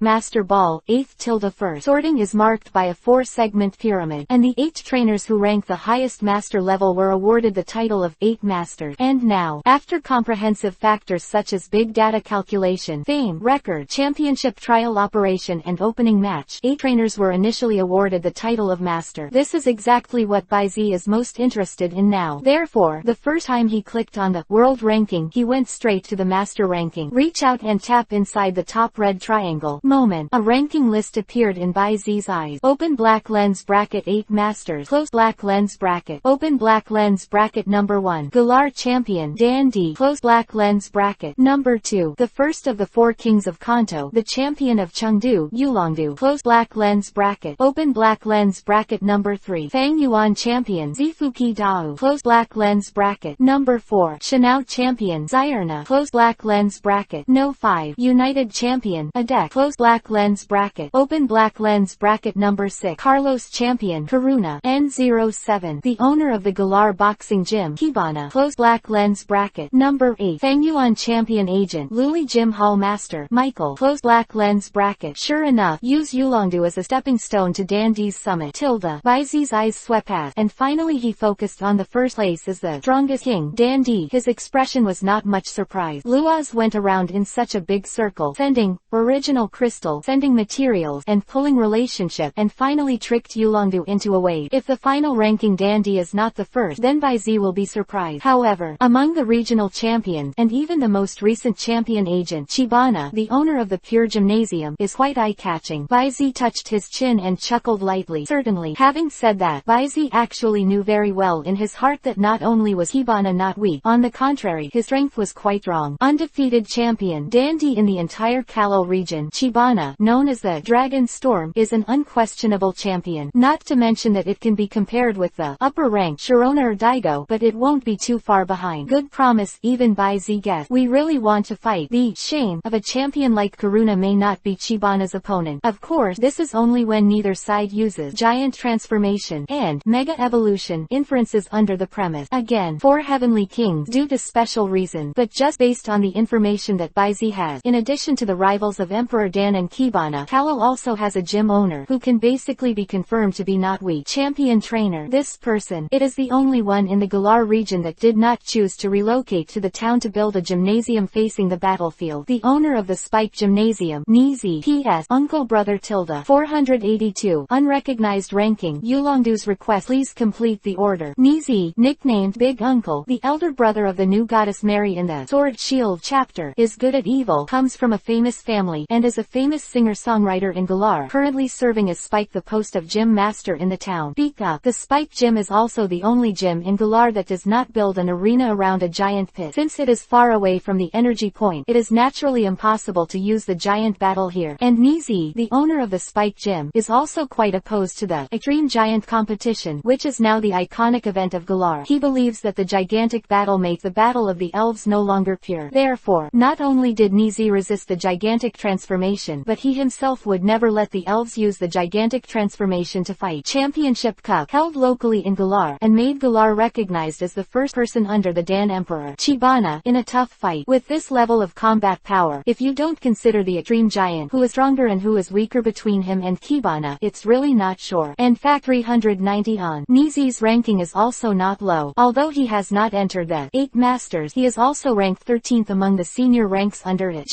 Master Ball, 8th till the 1st. Sorting is marked by a 4-segment pyramid, and the 8 trainers who rank the highest master level were awarded the title of 8 Masters. And now, after comprehensive factors such as big data calculation, fame, record, championship trial operation and opening match, 8 trainers were initially awarded the title of Master. This is exactly what Baizi is most interested in now. Therefore, the first time he clicked on the World Ranking, he went straight to the Master Ranking. Reach out and tap inside the top red triangle. Moment. A ranking list appeared in Baizi's eyes. Open black lens bracket 8 Masters. Close black lens bracket. Open black lens bracket number 1. Galar Champion Dandy. Close black lens bracket. Number 2. The first of the 4 kings of Kanto, the champion of Chengdu, Yulongdu. Close black lens bracket. Open black lens bracket number 3. Fang Yuan Champion Zifuki Dao. Close black lens bracket. Number 4. Shanao Champion Zyrna. Close black lens bracket. No 5. United Champion Adek. Close black lens bracket. bracket, open black lens bracket number 6. Carlos Champion, Karuna, N07. The owner of the Galar Boxing Gym, Kibana, close black lens bracket number 8. Fangyuan Champion Agent, Luli Gym Hall Master, Michael, close black lens bracket. Sure enough, use Yulongdu as a stepping stone to Dandy's summit. Baizi's eyes swept past, and finally he focused on the first place as the strongest king, Dandy. His expression was not much surprise. Luaz went around in such a big circle, sending original crystal, sending materials, and pulling relationship, and finally tricked Yulongdu into a wave. If the final ranking Dandy is not the first, then Baizi will be surprised. However, among the regional champions, and even the most recent champion agent, Chibana, the owner of the Pure Gymnasium, is quite eye-catching. Baizi touched his chin and chuckled lightly. Certainly. Having said that, Baizi actually knew very well in his heart that not only was Kibana not weak, on the contrary, his strength was quite strong. Undefeated champion, Dandy in the entire Kalo region, Chibana, known as the Dragon Storm, is an unquestionable champion. Not to mention that it can be compared with the upper rank Sharona or Daigo, but it won't be too far behind. Good promise, even Baizi guessed. We really want to fight. The shame of a champion like Karuna may not be Chibana's opponent. Of course, this is only when neither side uses giant transformation and mega evolution inferences under the premise. Again, 4 heavenly kings due to special reason, but just based on the information that Baizi has. In addition to the rivals of Emperor Dan and Kibana, Kalo also has a gym owner who can basically be confirmed to be not weak. Champion trainer. This person, it is the only one in the Galar region that did not choose to relocate to the town to build a gymnasium facing the battlefield. The owner of the Spike Gymnasium, Nizi, P.S. Uncle Brother Tilda, 482, unrecognized ranking. Yulongdu's request, please complete the order. Nizi, nicknamed Big Uncle, the elder brother of the new goddess Mary in the Sword Shield chapter, is good at evil, comes from a famous family, and is a famous singer-songwriter in Galar, currently serving as Spike the post of gym master in the town. Bika, the Spike Gym is also the only gym in Galar that does not build an arena around a giant pit. Since it is far away from the energy point, it is naturally impossible to use the giant battle here. And Nizi, the owner of the Spike Gym, is also quite opposed to the Extreme Giant Competition, which is now the iconic event of Galar. He believes that the gigantic battle make the battle of the elves no longer pure. Therefore, not only did Nizi resist the gigantic transformation, but he himself would never let the elves use the gigantic transformation to fight. Championship Cup, held locally in Galar, and made Galar recognized as the first person under the Dan Emperor, Chibana, in a tough fight. With this level of combat power, if you don't consider the extreme giant who is stronger and who is weaker between him and Kibana, it's really not sure. And fact 390 on. Nizi's ranking is also not low. Although he has not entered the 8 Masters, he is also ranked 13th among the senior ranks under it.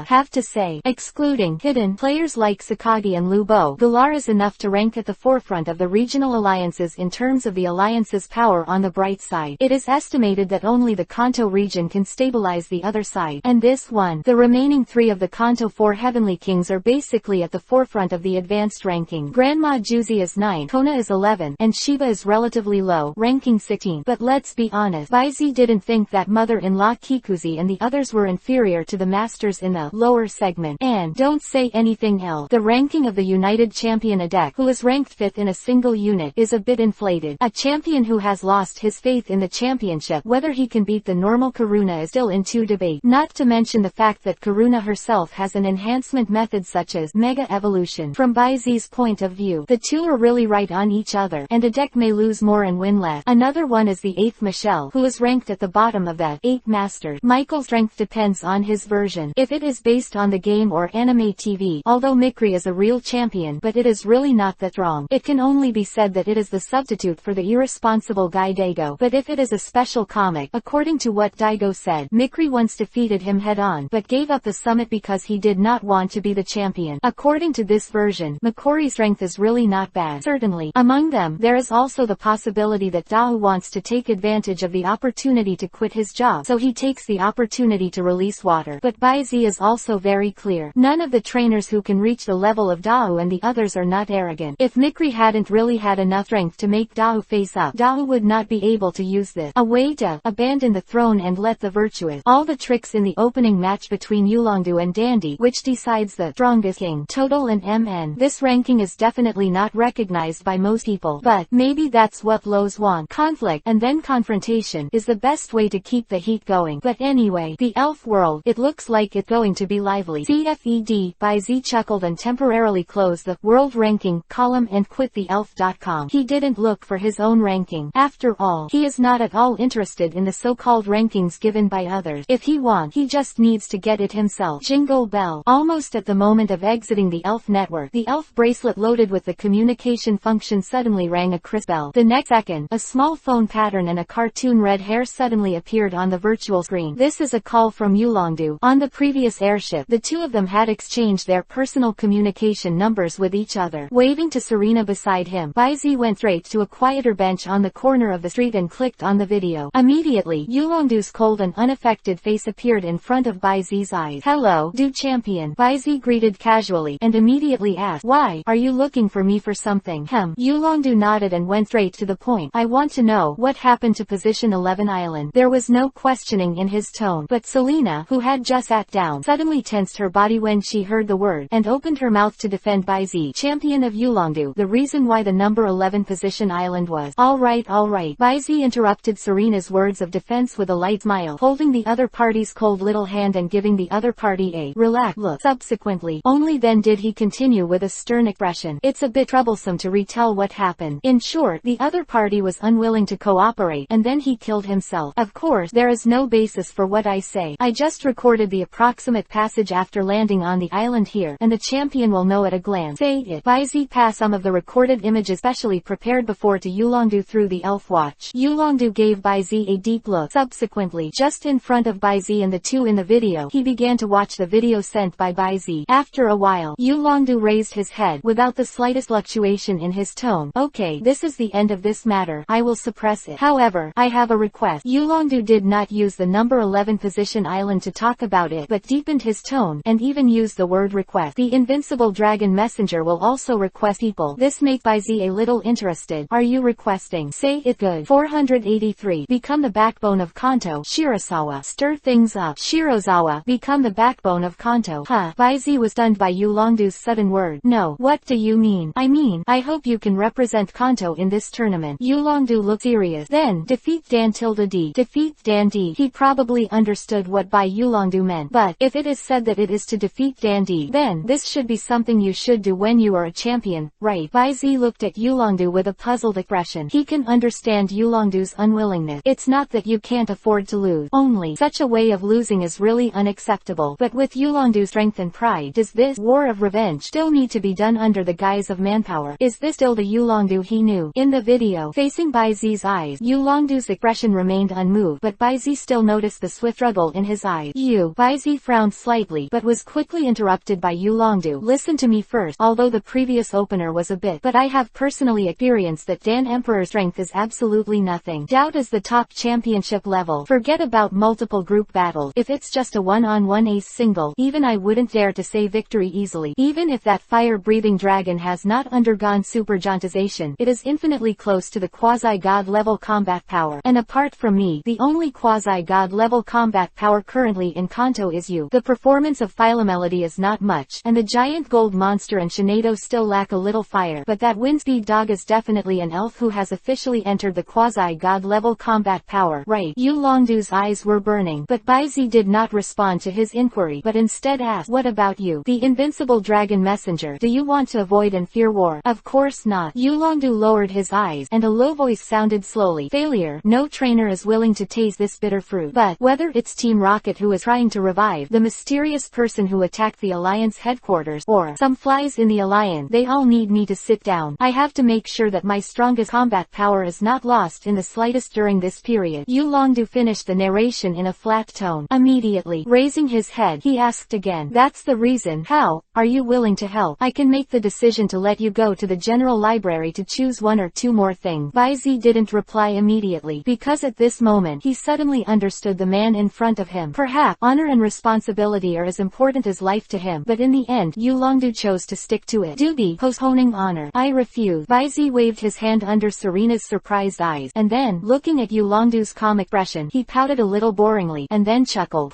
Have to say, excluding hidden players like Sakagi and Lubo, Galar is enough to rank at the forefront of the regional alliances in terms of the alliance's power. On the bright side, it is estimated that only the Kanto region can stabilize the other side, and this one. The remaining 3 of the Kanto 4 heavenly kings are basically at the forefront of the advanced ranking. Grandma Juzi is 9, Kona is 11, and Shiba is relatively low, ranking 16. But let's be honest, Baizi didn't think that mother-in-law Kikuzi and the others were inferior to the masters in the lower segment. And don't say anything else. The ranking of the United Champion Adek, who is ranked 5th in a single unit, is a bit inflated. A champion who has lost his faith in the championship, whether he can beat the normal Karuna, is still into debate. Not to mention the fact that Karuna herself has an enhancement method such as Mega Evolution. From Baizi's point of view, the two are really right on each other, and Adek may lose more and win less. Another one is the 8th Michelle, who is ranked at the bottom of the 8 Masters. Michael's strength depends on his version. If it is based on the game or anime TV, although Mikri is a real champion, but it is really not that strong. It can only be said that it is the substitute for the irresponsible guy Daigo. But if it is a special comic, according to what Daigo said, Mikri once defeated him head-on, but gave up the summit because he did not want to be the champion. According to this version, Mikori's strength is really not bad. Certainly, among them, there is also the possibility that Dao wants to take advantage of the opportunity to quit his job, so he takes the opportunity to release water. But Baizi is also very clear. None of the trainers who can reach the level of Dao and the others are not arrogant. If Mikri hadn't really had enough strength to make Dao face up, Dao would not be able to use this a way to abandon the throne and let the virtuous all the tricks in the opening match between Yulongdu and Dandy, which decides the strongest king, total and MN. This ranking is definitely not recognized by most people, but maybe that's what Lowe's want. Conflict, and then confrontation, is the best way to keep the heat going. But anyway, the elf world, it looks like it's going to be lively. CFED by Z. chuckled and temporarily closed the World Ranking column and quit the elf.com. He didn't look for his own ranking. After all, he is not at all interested in the so-called rankings given by others. If he wants, he just needs to get it himself. Jingle bell. Almost at the moment of exiting the elf network, the elf bracelet loaded with the communication function suddenly rang a crisp bell. The next second, a small phone pattern and a cartoon red hair suddenly appeared on the virtual screen. This is a call from Yulongdu. On the previous airship, the two of them had exchanged their personal communication numbers with each other. Waving to Serena beside him, Baizi went straight to a quieter bench on the corner of the street and clicked on the video. Immediately, Yulongdu's cold and unaffected face appeared in front of Baizi's eyes. "Hello, Du Champion," Baizi greeted casually, and immediately asked, "Why, are you looking for me for something?" Yulongdu nodded and went straight to the point. "I want to know what happened to Position 11 Island." There was no questioning in his tone, but Selena, who had just sat down, suddenly tensed her body when she heard the word, and opened her mouth to defend Baizi, champion of Yulongdu, the reason why the number 11 Position Island was. All right. Baizi interrupted Serena's words of defense with a light smile, holding the other party's cold little hand and giving the other party a relaxed look. Subsequently, only then did he continue with a stern expression, "It's a bit troublesome to retell what happened. In short, the other party was unwilling to cooperate, and then he killed himself. Of course, there is no basis for what I say. I just recorded the approximate passage after landing on the island here, and the champion will know at a glance." Say it. Baizi passed some of the recorded images specially prepared before to Yulongdu through the elf watch. Yulongdu gave Baizi a deep look. Subsequently, just in front of Baizi and the two in the video, he began to watch the video sent by Baizi. After a while, Yulongdu raised his head, without the slightest fluctuation in his tone. "Okay, this is the end of this matter. I will suppress it. However, I have a request." Yulongdu did not use the number 11 Position Island to talk about it, but deepened his tone, and even used the word request. "The invincible dragon messenger will also request people." This made Baizi a little interested. "Are you requesting?" "Say it good." 483. Become the backbone of Kanto. Shirasawa. Stir things up. Shirozawa. Become the backbone of Kanto. Baizi was stunned by Yulongdu's sudden word. "No. What do you mean?" "I mean, I hope you can represent Kanto in this tournament." Yulongdu looked serious. "Then, defeat Dan D. Defeat Dan D." He probably understood what by Yulongdu meant, but, if it is said that it is to defeat Dan D, then, this should be something you should do when you are a champion, right? Baizi looked at Yulongdu with a puzzled expression. He can understand Yulongdu's unwillingness. It's not that you can't afford to lose. Only, such a way of losing is really unacceptable. But with Yulongdu's strength and pride, does this war of revenge still need to be done under the guise of manpower? Is this still the Yulongdu he knew? In the video, facing Baizi's eyes, Yulongdu's expression remained unmoved, but Baizi still noticed the swift struggle in his eyes. Baizi frowned slightly, but was quickly interrupted by Yulongdu. "Listen to me first. Although the previous opener was a bit, but I have personally experienced that Dan Emperor's strength is absolutely nothing. Doubt is the top championship level. Forget about multiple group battles. If it's just a one-on-one ace single, even I wouldn't dare to say victory easily. Even if that fire-breathing dragon has not undergone supergiantization, it is infinitely close to the quasi-god level combat power. And apart from me, the only quasi-god level combat power currently in Kanto is you. The performance of Philomelody is not much, and the giant gold monster and Shinado still lack a little fire, but that Windspeed dog is definitely an elf who has officially entered the quasi-god level combat power, right?" Yulongdu's eyes were burning, but Baizi did not respond to his inquiry, but instead asked, "What about you? The invincible dragon messenger. Do you want to avoid and fear war?" "Of course not." Yulongdu lowered his eyes, and a low voice sounded slowly. "Failure. No trainer is willing to taste this bitter fruit. But, whether it's Team Rocket who is trying to revive the mysterious person who attacked the Alliance headquarters, or some flies in the Alliance, they all need me to sit down. I have to make sure that my strongest combat power is not lost in the slightest during this period." Yulongdu finished the narration in a flat tone. Immediately, raising his head, he asked again, "That's the reason. How? Are you willing to help? I can make the decision to let you go to the general library to choose one or two more things." Baizi didn't reply immediately, because at this moment, he suddenly understood the man in front of him. Perhaps, honor and responsibility are as important as life to him, but in the end, Yulongdu chose to stick to it. "Duty, postponing honor. I refuse." Baizi waved his hand under Serena's surprised eyes, and then, looking at Yulongdu's calm expression, he pouted a little boringly, and then chuckled.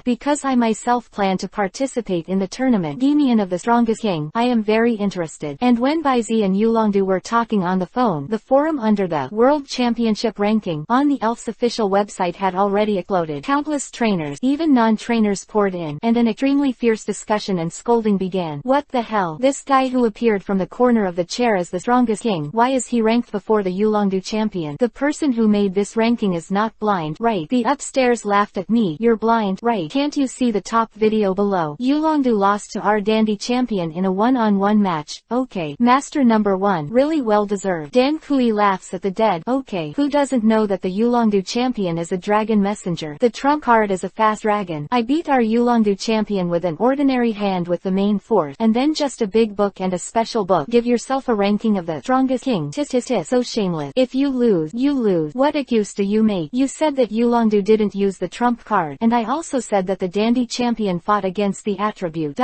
"Because I myself plan to participate in the tournament, Demian of the Strongest King, I am very interested." And when Baizi and Yulongdu were talking on the phone, the forum under the World Championship ranking on the Elf's official website had already exploded. Countless trainers, even non-trainers poured in, and an extremely fierce discussion discussion and scolding began. What the hell? This guy who appeared from the corner of the chair as the strongest king, why is he ranked before the Yulongdu champion? The person who made this ranking is not blind, right? The upstairs laughed at me. You're blind, right? Can't you see the top video below? Yulongdu lost to our dandy champion in a one-on-one match. Okay. Master number 1. Really well deserved. Dan Kui laughs at the dead. Okay. Who doesn't know that the Yulongdu champion is a dragon messenger? The trump card is a fast dragon. I beat our Yulongdu champion with an ordinary hand with the main force, and then just a big book and a special book. Give yourself a ranking of the strongest king. Tis tis tis. So shameless. If you lose, you lose. What excuse do you make? You said that Yulongdu didn't use the trump card, and I also said that the dandy champion fought against the attribute.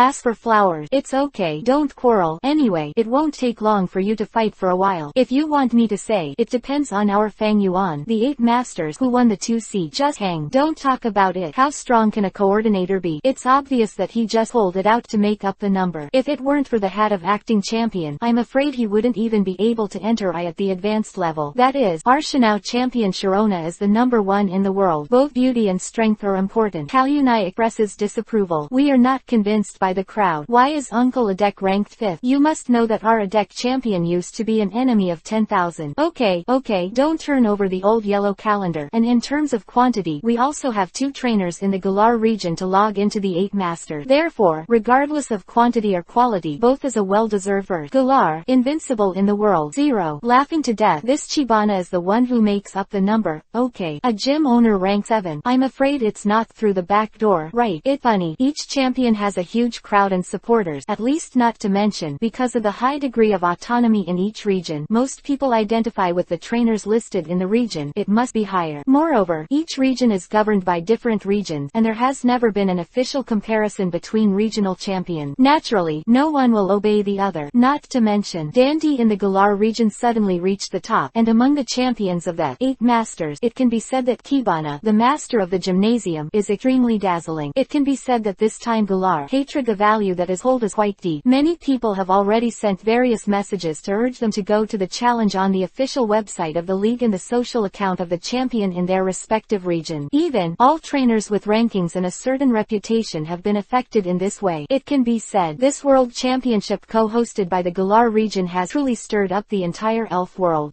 Ask for flowers. It's okay. Don't quarrel. Anyway, it won't take long for you to fight for a while. If you want me to say, it depends on our Fang Yuan, the 8 masters who won the 2C. Just hang. Don't talk about it. How strong can a coordinator be? It's obvious that he just pulled it out to make up the number. If it weren't for the hat of acting champion, I'm afraid he wouldn't even be able to enter I at the advanced level. That is, our Shanao champion Sharona is the number 1 in the world. Both beauty and strength are important. Kalyunai expresses disapproval. We are not convinced by the crowd. Why is Uncle Adek ranked 5th? You must know that our Adek champion used to be an enemy of 10,000. Okay, don't turn over the old yellow calendar. And in terms of quantity, we also have 2 trainers in the Galar region to log into the 8 masters. Therefore, regardless of quantity or quality, both is a well-deserved berth. Galar, invincible in the world. 0. Laughing to death. This Chibana is the one who makes up the number. Okay. A gym owner rank 7. I'm afraid it's not through the back door. Right. It's funny. Each champion has a huge crowd and supporters, at least not to mention, because of the high degree of autonomy in each region, most people identify with the trainers listed in the region. It must be higher. Moreover, each region is governed by different regions, and there has never been an official comparison between regional champions. Naturally, no one will obey the other. Not to mention, Dandy in the Galar region suddenly reached the top, and among the champions of the 8 masters, it can be said that Kibana, the master of the gymnasium, is extremely dazzling. It can be said that this time Galar hatred the value that is hold is quite deep. Many people have already sent various messages to urge them to go to the challenge on the official website of the league and the social account of the champion in their respective region. Even, all trainers with rankings and a certain reputation have been affected in this way. It can be said, this world championship co-hosted by the Galar region has truly stirred up the entire elf world.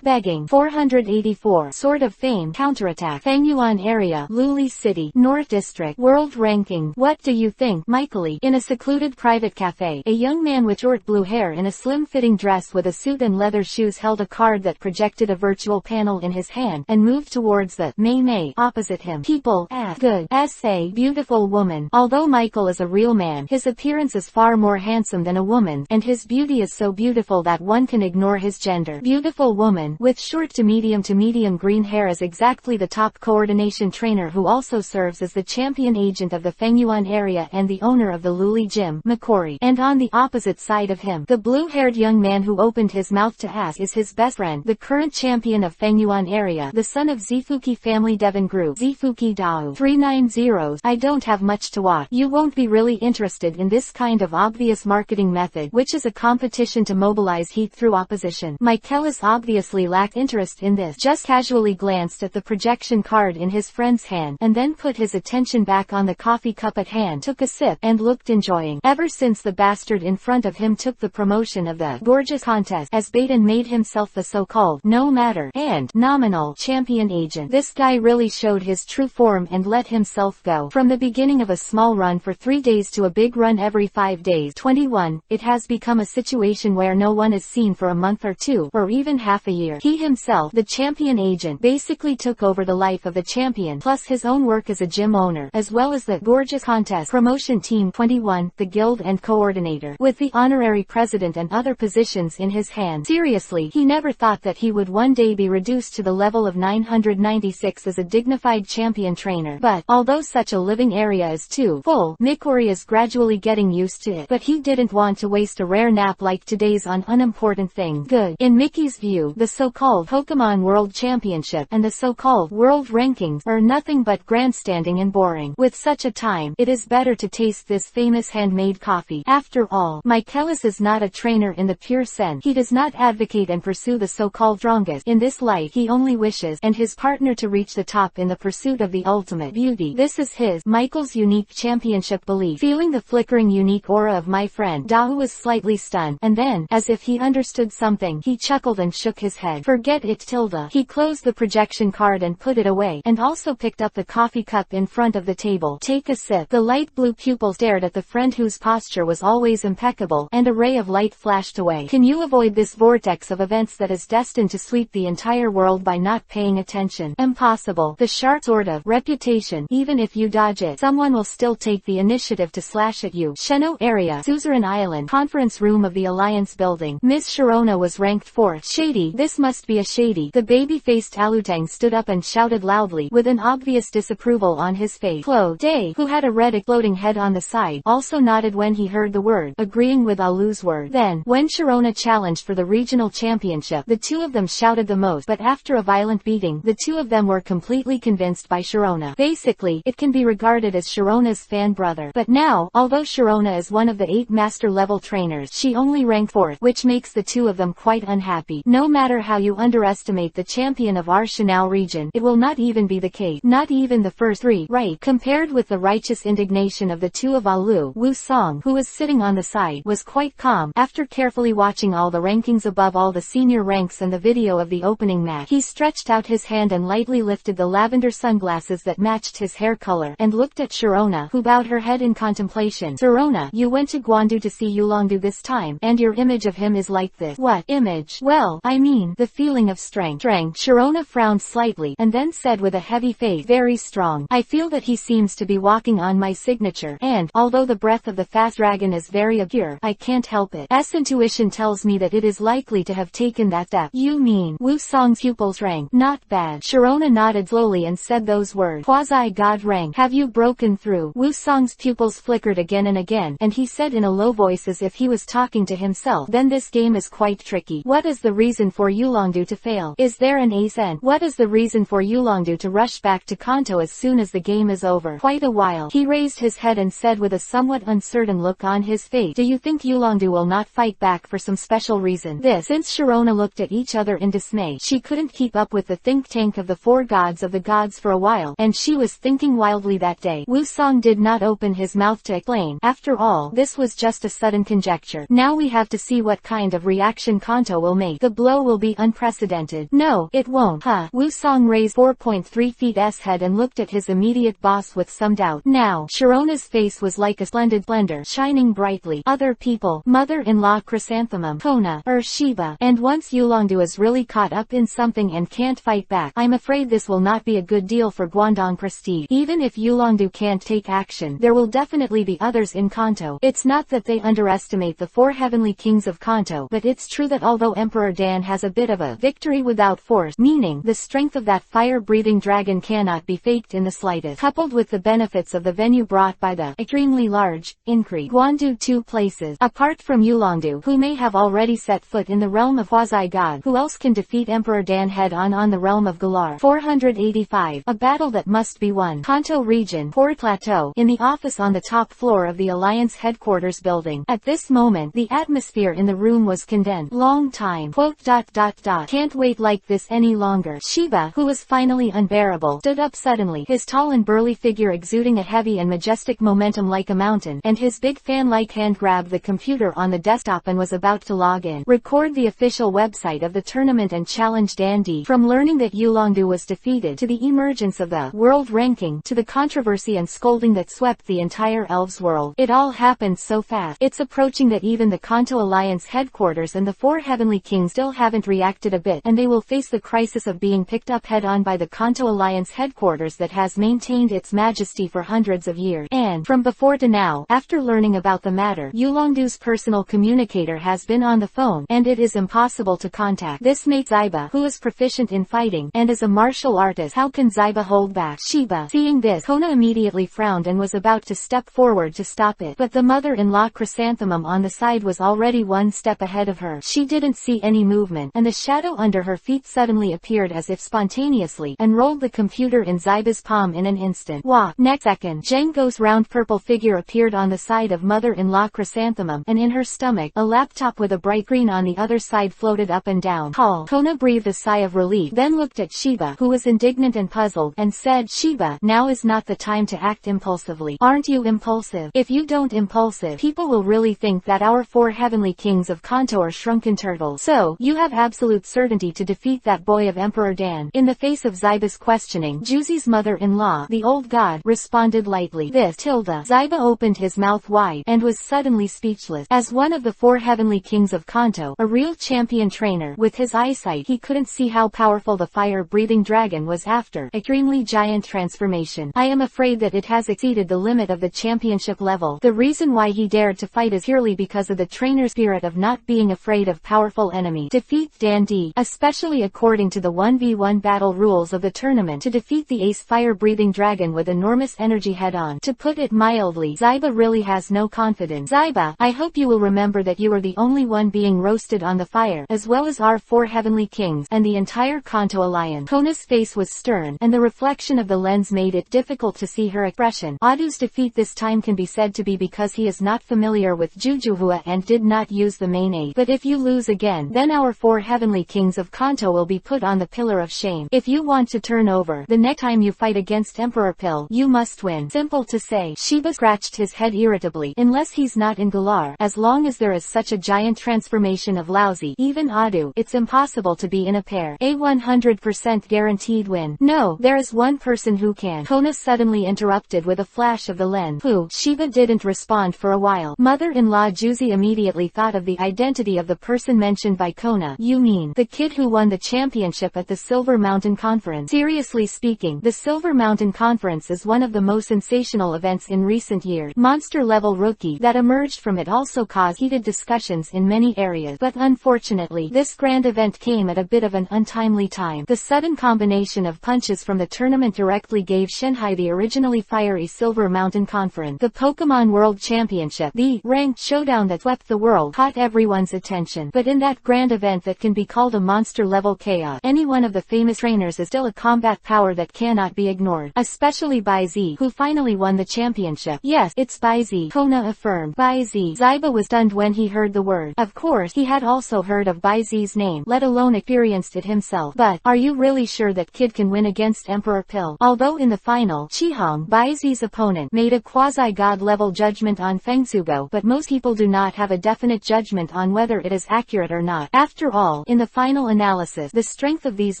Begging. 484. Sword of Fame. Counterattack. Fangyuan area. Luli City. North District. World ranking. What do you think? Michaeli. In a secluded private cafe, a young man with short blue hair in a slim-fitting dress with a suit and leather shoes held a card that projected a virtual panel in his hand, and moved towards the Mei opposite him. People ask, good S.A. beautiful woman. Although Michael is a real man, his appearance is far more handsome than a woman, and his beauty is so beautiful that one can ignore his gender. Beautiful woman, with short to medium green hair is exactly the top coordination trainer who also serves as the champion agent of the Fangyuan area and the owner of the Luli Gym, Makori. And on the opposite side of him, the blue-haired young man who opened his mouth to ask is his best friend, the current champion of Fangyuan area, the son of Zifuki family Devon Group, Zifuki Dao. 390s. I don't have much to watch. You won't be really interested in this kind of obvious marketing method, which is a competition to mobilize heat through opposition. Michaelis obviously lacked interest in this, just casually glanced at the projection card in his friend's hand, and then put his attention back on the coffee cup at hand, took a sip, and looked enjoying. Ever since the bastard in front of him took the promotion of the gorgeous contest as bait and made himself the so-called no matter and nominal champion agent, this guy really showed his true form and let himself go. From the beginning of a small run for 3 days to a big run every 5 days, 21, it has become a situation where no one is seen for a month or 2, or even half a year. He himself, the champion agent, basically took over the life of the champion, plus his own work as a gym owner, as well as the gorgeous contest promotion team 21, the guild and coordinator, with the honorary president and other positions in his hand. Seriously, he never thought that he would one day be reduced to the level of 996 as a dignified champion trainer. But, although such a living area is too full, Mikori is gradually getting used to it. But he didn't want to waste a rare nap like today's on unimportant things. Good. In Mickey's view, the so-called Pokemon World Championship and the so-called World Rankings are nothing but grandstanding and boring. With such a time, it is better to taste this famous handmade coffee. After all, Michaelis is not a trainer in the pure sense. He does not advocate and pursue the so-called strongest. In this light, he only wishes and his partner to reach the top up in the pursuit of the ultimate beauty. This is his, Michael's unique championship belief. Feeling the flickering unique aura of my friend, Dahu was slightly stunned, and then, as if he understood something, he chuckled and shook his head. Forget it, Tilda. He closed the projection card and put it away, and also picked up the coffee cup in front of the table. Take a sip. The light blue pupil stared at the friend whose posture was always impeccable, and a ray of light flashed away. Can you avoid this vortex of events that is destined to sweep the entire world by not paying attention? Impossible. The sharp sort of reputation. Even if you dodge it, someone will still take the initiative to slash at you. Sheno area, Suzerain Island, conference room of the Alliance building. Miss Sharona was ranked 4th. Shady. This must be a shady. The baby-faced Alutang stood up and shouted loudly, with an obvious disapproval on his face. Chloe Day, who had a red exploding head on the side, also nodded when he heard the word, agreeing with Alu's word. Then, when Sharona challenged for the regional championship, the two of them shouted the most, but after a violent beating, the two of them were completely convinced by Sharona. Basically, it can be regarded as Sharona's fan brother. But now, although Sharona is one of the 8 master-level trainers, she only ranked 4th, which makes the two of them quite unhappy. No matter how you underestimate the champion of our Shanao region, it will not even be the case. Not even the first 3, right? Compared with the righteous indignation of the two of Alu, Wu Song, who was sitting on the side, was quite calm. After carefully watching all the rankings above all the senior ranks and the video of the opening match, he stretched out his hand and lightly lifted the lavender sunglasses that matched his hair color, and looked at Sharona, who bowed her head in contemplation. Sharona, you went to Guandu to see Yulongdu this time, and your image of him is like this. What image? Well, I mean, the feeling of strength. Sharona frowned slightly, and then said with a heavy face, very strong. I feel that he seems to be walking on my signature, and, although the breath of the fast dragon is very obscure, I can't help it. Intuition tells me that it is likely to have taken that step. You mean, Wu Song's pupil's rank? Not bad. Sharona nodded slowly and said those words. Quasi-god rank. Have you broken through? Wu Song's pupils flickered again and again, and he said in a low voice as if he was talking to himself, then this game is quite tricky. What is the reason for Yulongdu to fail? Is there an ace end? What is the reason for Yulongdu to rush back to Kanto as soon as the game is over? Quite a while. He raised his head and said with a somewhat uncertain look on his face, do you think Yulongdu will not fight back for some special reason? Since Sharona looked at each other in dismay, she couldn't keep up with the think tank of the 4 gods of the gods for a while, and she was thinking wildly that day. Wu Song did not open his mouth to explain. After all, this was just a sudden conjecture. Now we have to see what kind of reaction Kanto will make. The blow will be unprecedented. No, it won't. Wu Song raised 4.3 feet's head and looked at his immediate boss with some doubt. Now, Sharona's face was like a splendid splendor, shining brightly. Other people, mother-in-law Chrysanthemum, Kona, Shiba, and once Yulongdu is really caught up in something and can't fight back, I'm afraid this will not be a good deal for Guangdong prestige. Even if Yulongdu can't take action, there will definitely be others in Kanto. It's not that they underestimate the 4 heavenly kings of Kanto, but it's true that although Emperor Dan has a bit of a victory without force, meaning the strength of that fire-breathing dragon cannot be faked in the slightest, coupled with the benefits of the venue brought by the extremely large increase Guandu 2 places. Apart from Yulongdu, who may have already set foot in the realm of quasi-god, who else can defeat Emperor Dan head-on the realm of Galar? 485. A battle that must be won. Kanto region, Port Plateau, in the office on the top floor of the Alliance headquarters building. At this moment, the atmosphere in the room was condensed. Long time. Can't wait like this any longer. Shiba, who was finally unbearable, stood up suddenly, his tall and burly figure exuding a heavy and majestic momentum like a mountain, and his big fan-like hand grabbed the computer on the desktop and was about to log in. Record the official website of the tournament and challenge Dandy. From learning that Yulongdu was defeated, to the emergence of the world ranking, to the controversy and scolding that swept the entire Elves world. It all happened so fast. It's approaching that even the Kanto Alliance headquarters and the 4 heavenly kings still haven't reacted a bit, and they will face the crisis of being picked up head-on by the Kanto Alliance headquarters that has maintained its majesty for hundreds of years. And, from before to now, after learning about the matter, Yulongdu's personal communicator has been on the phone, and it is impossible to contact. This makes Zaiba, who is proficient in fighting, and is a martial artist. How can Zaiba hold back? Shiba. Seeing this, Kona immediately frowned and was about to step forward to stop it, but the mother-in-law Chrysanthemum on the side was already 1 step ahead of her. She didn't see any movement, and the shadow under her feet suddenly appeared as if spontaneously, and rolled the computer in Zaiba's palm in an instant. Wah! Next second, Django's round purple figure appeared on the side of mother-in-law Chrysanthemum, and in her stomach, a laptop with a bright green on the other side floated up and down. Kona breathed a sigh of relief, then looked at Shiba, who was indignant indignant and puzzled, and said, Shiba, now is not the time to act impulsively. Aren't you impulsive? If you don't impulsive, people will really think that our 4 heavenly kings of Kanto are shrunken turtles. So, you have absolute certainty to defeat that boy of Emperor Dan. In the face of Zyba's questioning, Juzi's mother-in-law, the old god, responded lightly. This, tilde. Zyba opened his mouth wide, and was suddenly speechless. As one of the 4 heavenly kings of Kanto, a real champion trainer, with his eyesight he couldn't see how powerful the fire-breathing dragon was after extremely giant transformation. I am afraid that it has exceeded the limit of the championship level. The reason why he dared to fight is purely because of the trainer's spirit of not being afraid of powerful enemy. Defeat Dan D, especially according to the 1v1 battle rules of the tournament, to defeat the ace fire-breathing dragon with enormous energy head-on. To put it mildly, Zyba really has no confidence. Zyba, I hope you will remember that you are the only one being roasted on the fire, as well as our 4 heavenly kings, and the entire Kanto alliance. Kona's face was stern, and the reflection of the lens made it difficult to see her expression. Adu's defeat this time can be said to be because he is not familiar with Jujuhua and did not use the main aid. But if you lose again, then our 4 heavenly kings of Kanto will be put on the pillar of shame. If you want to turn over, the next time you fight against Emperor Pill, you must win. Simple to say. Shiba scratched his head irritably. Unless he's not in Galar, as long as there is such a giant transformation of lousy, even Adu, it's impossible to be in a pair. A 100% guaranteed win. No, there is one person who can. Kona suddenly interrupted with a flash of the lens. Who? Shiba didn't respond for a while. Mother-in-law Juzi immediately thought of the identity of the person mentioned by Kona. You mean, the kid who won the championship at the Silver Mountain Conference? Seriously speaking, the Silver Mountain Conference is one of the most sensational events in recent years. Monster-level rookie that emerged from it also caused heated discussions in many areas. But unfortunately, this grand event came at a bit of an untimely time. The sudden combination of punches from the tournament directly gave Shanghai the originally fiery Silver Mountain Conference. The Pokemon World Championship, the ranked showdown that swept the world, caught everyone's attention. But in that grand event that can be called a monster-level chaos, any one of the famous trainers is still a combat power that cannot be ignored. Especially Bai Z, who finally won the championship. Yes, it's Bai Z, Kona affirmed. Bai Z. Zyba was stunned when he heard the word. Of course, he had also heard of Bai Z's name, let alone experienced it himself. But, are you really sure that kid can win against Emperor Pill? Although in the final, Chihong, Bai Z's opponent, made a quasi-god level judgment on Fengsugo, but most people do not have a definite judgment on whether it is accurate or not. After all, in the final analysis, the strength of these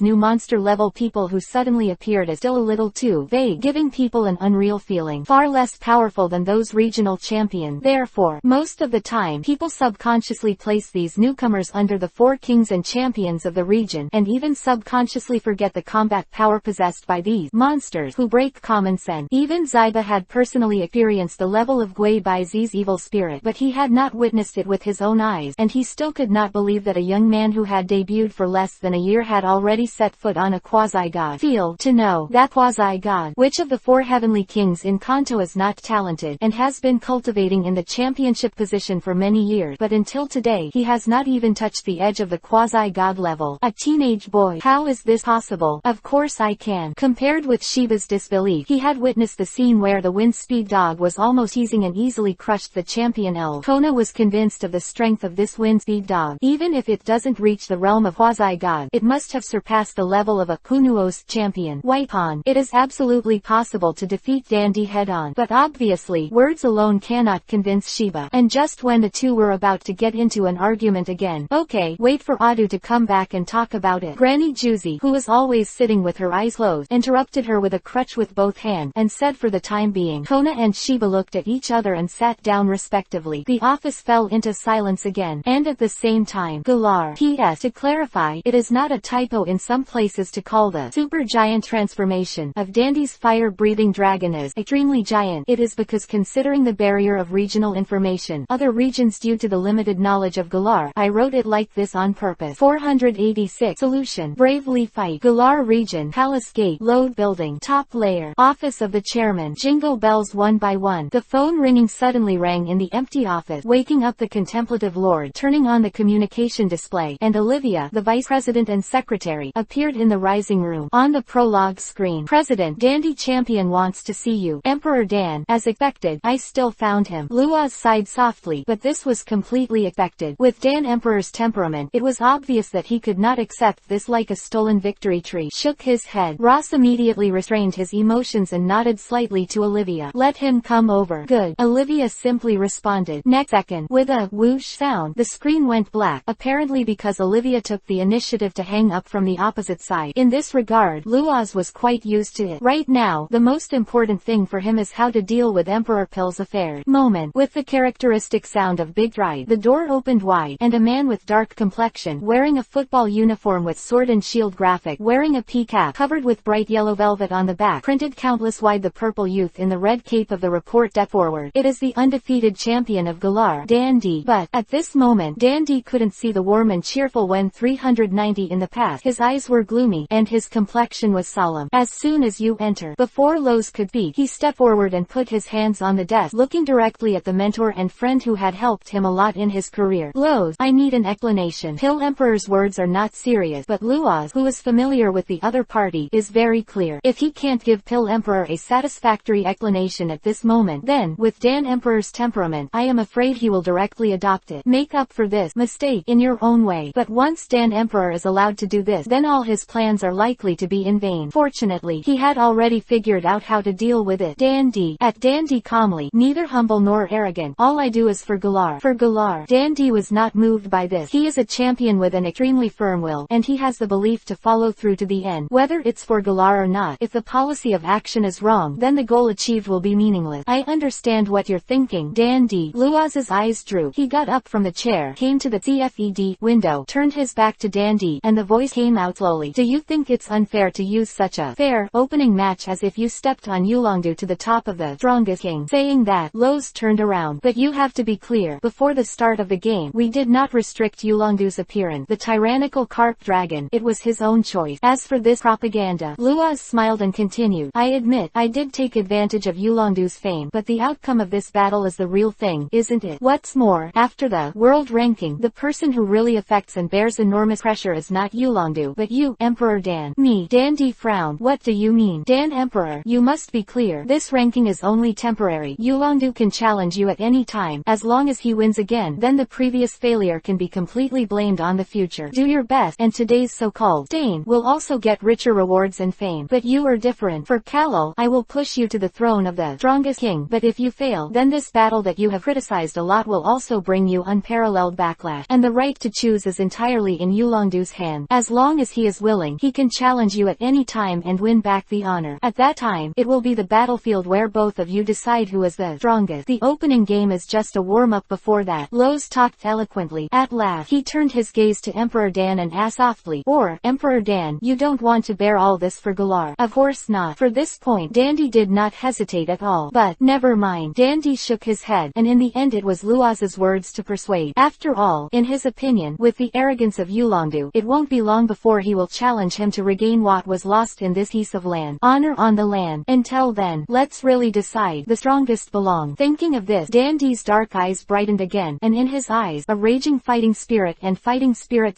new monster-level people who suddenly appeared is still a little too vague, giving people an unreal feeling, far less powerful than those regional champions. Therefore, most of the time, people subconsciously place these newcomers under the 4 kings and champions of the region, and even subconsciously forget the combat power possessed by these monsters who break common sense. Even Zyba had personally experienced the level of Gui Bai Z's evil spirit, but he had not witnessed it with his own eyes, and he still could not believe that a young man who had debuted for less than a year had already set foot on a quasi-god field. To know that quasi-god, which of the 4 heavenly kings in Kanto is not talented, and has been cultivating in the championship position for many years, but until today, he has not even touched the edge of the quasi-god level. A teenage boy. How is this possible? Of course I can. Compared with Shiba's disbelief, he had witnessed the scene where the wind speed dog was almost teasing and easily crushed the champion elf. Kona was convinced of the strength of this wind speed dog. Even if it doesn't reach the realm of quasi-god, it must have surpassed the level of a Kunuos champion. Waipon. It is absolutely possible to defeat Dandy head-on, but obviously, words alone cannot convince Shiba. And just when the two were about to get into an argument again, okay, wait for Adu to come back and talk about it. Granny Juzi, who was always sitting with her eyes closed, interrupted her with a crutch with both hands, and said for the time being. Kona and Shiba looked at each other and sat down respectively. The office fell into silence again, and at the same time, Galar. P.S. To clarify, it is not a typo in some places to call the super giant transformation of Dandy's fire-breathing dragon as extremely giant. It is because considering the barrier of regional information, other regions due to the limited knowledge of Galar, I wrote it like this on purpose. 486. Solution. Bravely fight. Galar region. Palace gate. Load building. Top layer. Office of the chairman. Jingle bells one by one. The phone ringing suddenly rang in the empty office, waking up the contemplative lord. Turning on the communication display, and Olivia, the vice president and secretary, appeared in the rising room. On the prologue screen, President Dandy Champion wants to see you. Emperor Dan. As expected, I still found him. Luaz sighed softly, but this was completely expected. With Dan Emperor's temperament, it was obvious that he could not accept this like a stolen victory tree. Shook his head. Ross immediately restrained his emotions and nodded slightly to Olivia. Let him come over. Good. Olivia simply responded. Next second, with a whoosh sound, the screen went black, apparently because Olivia took the initiative to hang up from the opposite side. In this regard, Luoz was quite used to it. Right now, the most important thing for him is how to deal with Emperor Pill's affairs. Moment. With the characteristic sound of big ride, the door opened wide, and a man with dark complexion, wearing a football uniform with sword and shield graphic, wearing a pea cap covered with bright yellow velvet on the back, printed countless wide the purple youth in the red cape of the report deck forward. It is the undefeated champion of Galar, Dan D. But, at this moment, Dan D couldn't see the warm and cheerful when 390 in the past. His eyes were gloomy, and his complexion was solemn. As soon as you enter, before Lowe's could speak, he stepped forward and put his hands on the desk, looking directly at the mentor and friend who had helped him a lot in his career. Lowe's, I need an explanation. Pill Emperor's words are not serious, but Luoz, who is familiar with the other party, is very clear. If he can't give Pill Emperor a satisfactory explanation at this moment, then, with Dan Emperor's temperament, I am afraid he will directly adopt it. Make up for this mistake in your own way. But once Dan Emperor is allowed to do this, then all his plans are likely to be in vain. Fortunately, he had already figured out how to deal with it. Dan D. At Dan D calmly, neither humble nor arrogant. All I do is for Galar. For Galar. Dan D was not moved by this. He is a champion with an extremely firm will, and he has the belief to follow through to the end. Whether it's for Galar or not, if the policy of action is wrong, then the goal achieved will be meaningless. I understand what you're thinking, Dan D. Luoz's eyes drew. He got up from the chair, came to the CFED window, turned his back to Dan D, and the voice came out slowly. Do you think it's unfair to use such a fair opening match as if you stepped on Yulongdu to the top of the strongest king? Saying that, Lowe's turned around. But you have to be clear. Before the start of the game, we did not restrict Yulongdu's appearance. The tyrannical carp dragon, it was his own choice. As for this propaganda, Luoz smiled and continued. I admit, I did take advantage of Yulongdu's fame, but the outcome of this battle is the real thing, isn't it? What's more, after the world ranking, the person who really affects and bears enormous pressure is not Yulongdu, but you, Emperor Dan. Me. Dan D frowned. What do you mean? Dan Emperor, you must be clear. This ranking is only temporary. Yulongdu can challenge you at any time. As long as he wins again, then the previous failure can be completely blamed on the future. Do your best, and today's so-called stain will also get richer rewards and fame. But you are different. For Kallel, I will push you to the throne of the strongest king, but if you fail, then this battle that you have criticized a lot will also bring you unparalleled backlash. And the right to choose is entirely in Yulongdu's hand. As long as he is willing, he can challenge you at any time and win back the honor. At that time, it will be the battlefield where both of you decide who is the strongest. The opening game is just a warm-up before that. Lowe's talked eloquently. At last, he turned his gaze to Emperor Dan and asked softly, or, Emperor Dan, you don't want to bear all this for Galar? Of course not. For this point, Dandy did not hesitate at all. But, never mind. Dandy shook his head, and in the end it was Luoz's words to persuade. After all, in his opinion, with the arrogance of Yulongdu, it won't be long before he will challenge him to regain what was lost in this piece of land. Honor on the land. Until then, let's really decide. The strongest belong. Thinking of this, Dandy's dark eyes brightened again, and in his eyes, a raging fighting spirit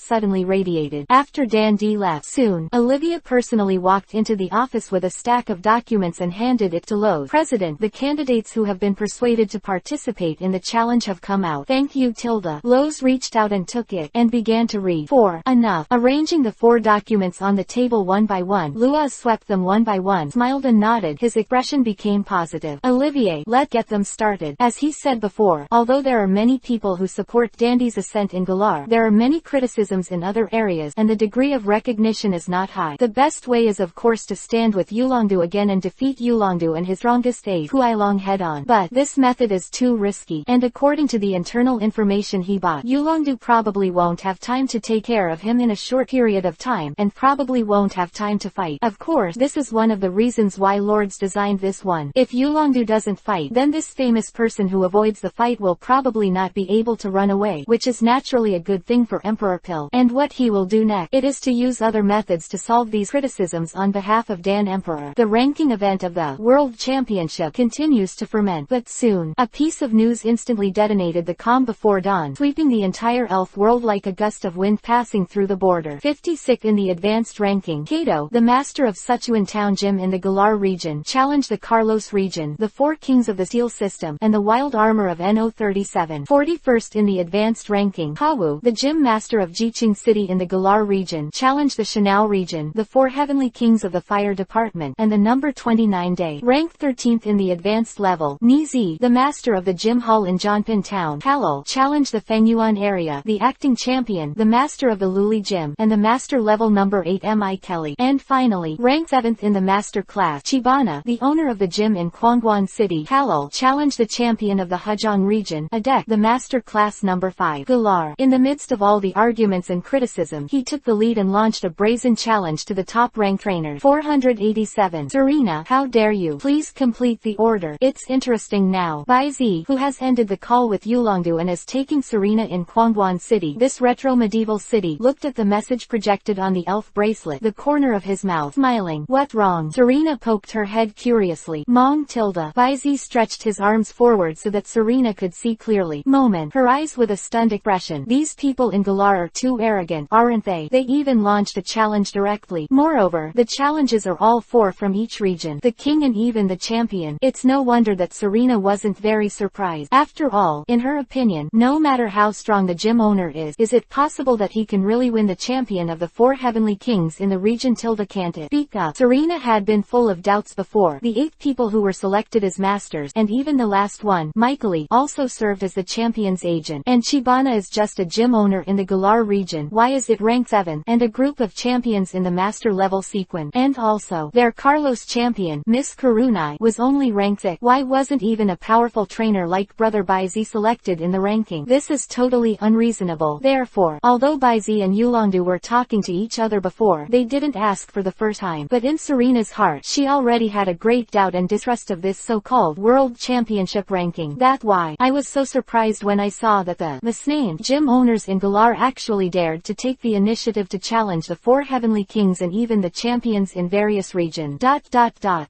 suddenly radiated. After Dandy left, soon, Olivia personally walked into the office with a stack of documents and handed it to Lowe's. President, the candidates who have been persuaded to participate in the challenge have come out. Thank you, Tilda. Lowe's reached out and took it, and began to read. 4. Enough. Arranging the 4 documents on the table one by one, Luoz swept them one by one, smiled and nodded. His expression became positive. Olivier, let's get them started. As he said before, although there are many people who support Dandy's ascent in Galar, there are many criticisms in other areas, and the degree of recognition is not high. The best way is of course to stand with Yulongdu again and defeat Yulongdu and his strongest aide, Huailong head-on. But, this method is too risky, and according to the internal information he bought, Yulongdu probably won't have time to take care of him in a short period of time, and probably won't have time to fight. Of course, this is one of the reasons why Lords designed this one. If Yulongdu doesn't fight, then this famous person who avoids the fight will probably not be able to run away, which is naturally a good thing for Emperor Pill. And what he will do next, it is to use other methods to solve these criticisms on behalf of Dan Emperor. The ranking event of the World Championship continues to ferment, but soon, a piece of news instantly detonated the calm before dawn, sweeping the entire elf world like a gust of wind passing through the border. 56 in the advanced ranking, Kobo, the master of Sichuan Town Gym in the Galar region, challenged the Carlos region, the 4 kings of the Steel System, and the wild armor of No37. 41st in the advanced ranking, Hawu, the gym master of Jiqing City in the Galar region, challenged the Shanao region, the the 4 heavenly kings of the fire department, and the number 29 day. Ranked 13th in the advanced level, Nizi, the master of the gym hall in Jonpin Town, Halal, challenged the Fengyuan area, the acting champion, the master of the Luli gym, and the master level number 8 Mi Kelly. And finally, ranked 7th in the master class, Chibana, the owner of the gym in Kwangwon City, Halal, challenged the champion of the Hajong region, Adek, the master class number 5, Galar. In the midst of all the arguments and criticism, he took the lead and launched a brazen challenge to the top-ranked trainer. 487. Serena, how dare you? Please complete the order. It's interesting now. Bai Zi, who has ended the call with Yulongdu and is taking Serena in Kwangwon City, this retro medieval city, looked at the message projected on the elf bracelet, the corner of his mouth, smiling. What wrong? Serena poked her head curiously. Mong tilde. Bai Zi stretched his arms forward so that Serena could see clearly. Moment. Her eyes with a stunned expression. These people in Galar are too arrogant, aren't they? They even launched a challenge directly. Moreover, the challenges are all 4 from each region, the king and even the champion. It's no wonder that Serena wasn't very surprised. After all, in her opinion, no matter how strong the gym owner is it possible that he can really win the champion of the 4 heavenly kings in the region? Can't it? Speak up. Serena had been full of doubts before. The 8 people who were selected as masters, and even the last one, Michaeli, also served as the champion's agent. And Chibana is just a gym owner in the Galar region. Why is it ranked 7? And a group of champions in the master level sequence. And also, their Carlos champion, Miss Karunai, was only ranked 6. Why wasn't even a powerful trainer like Brother Baizi selected in the ranking? This is totally unreasonable. Therefore, although Baizi and Yulongdu were talking to each other before, they didn't ask for the first time. But in Serena's heart, she already had a great doubt and distrust of this so-called World Championship ranking. That's why I was so surprised when I saw that the misnamed gym owners in Galar actually dared to take the initiative to challenge the 4 heavenly kings and even the champions in various regions.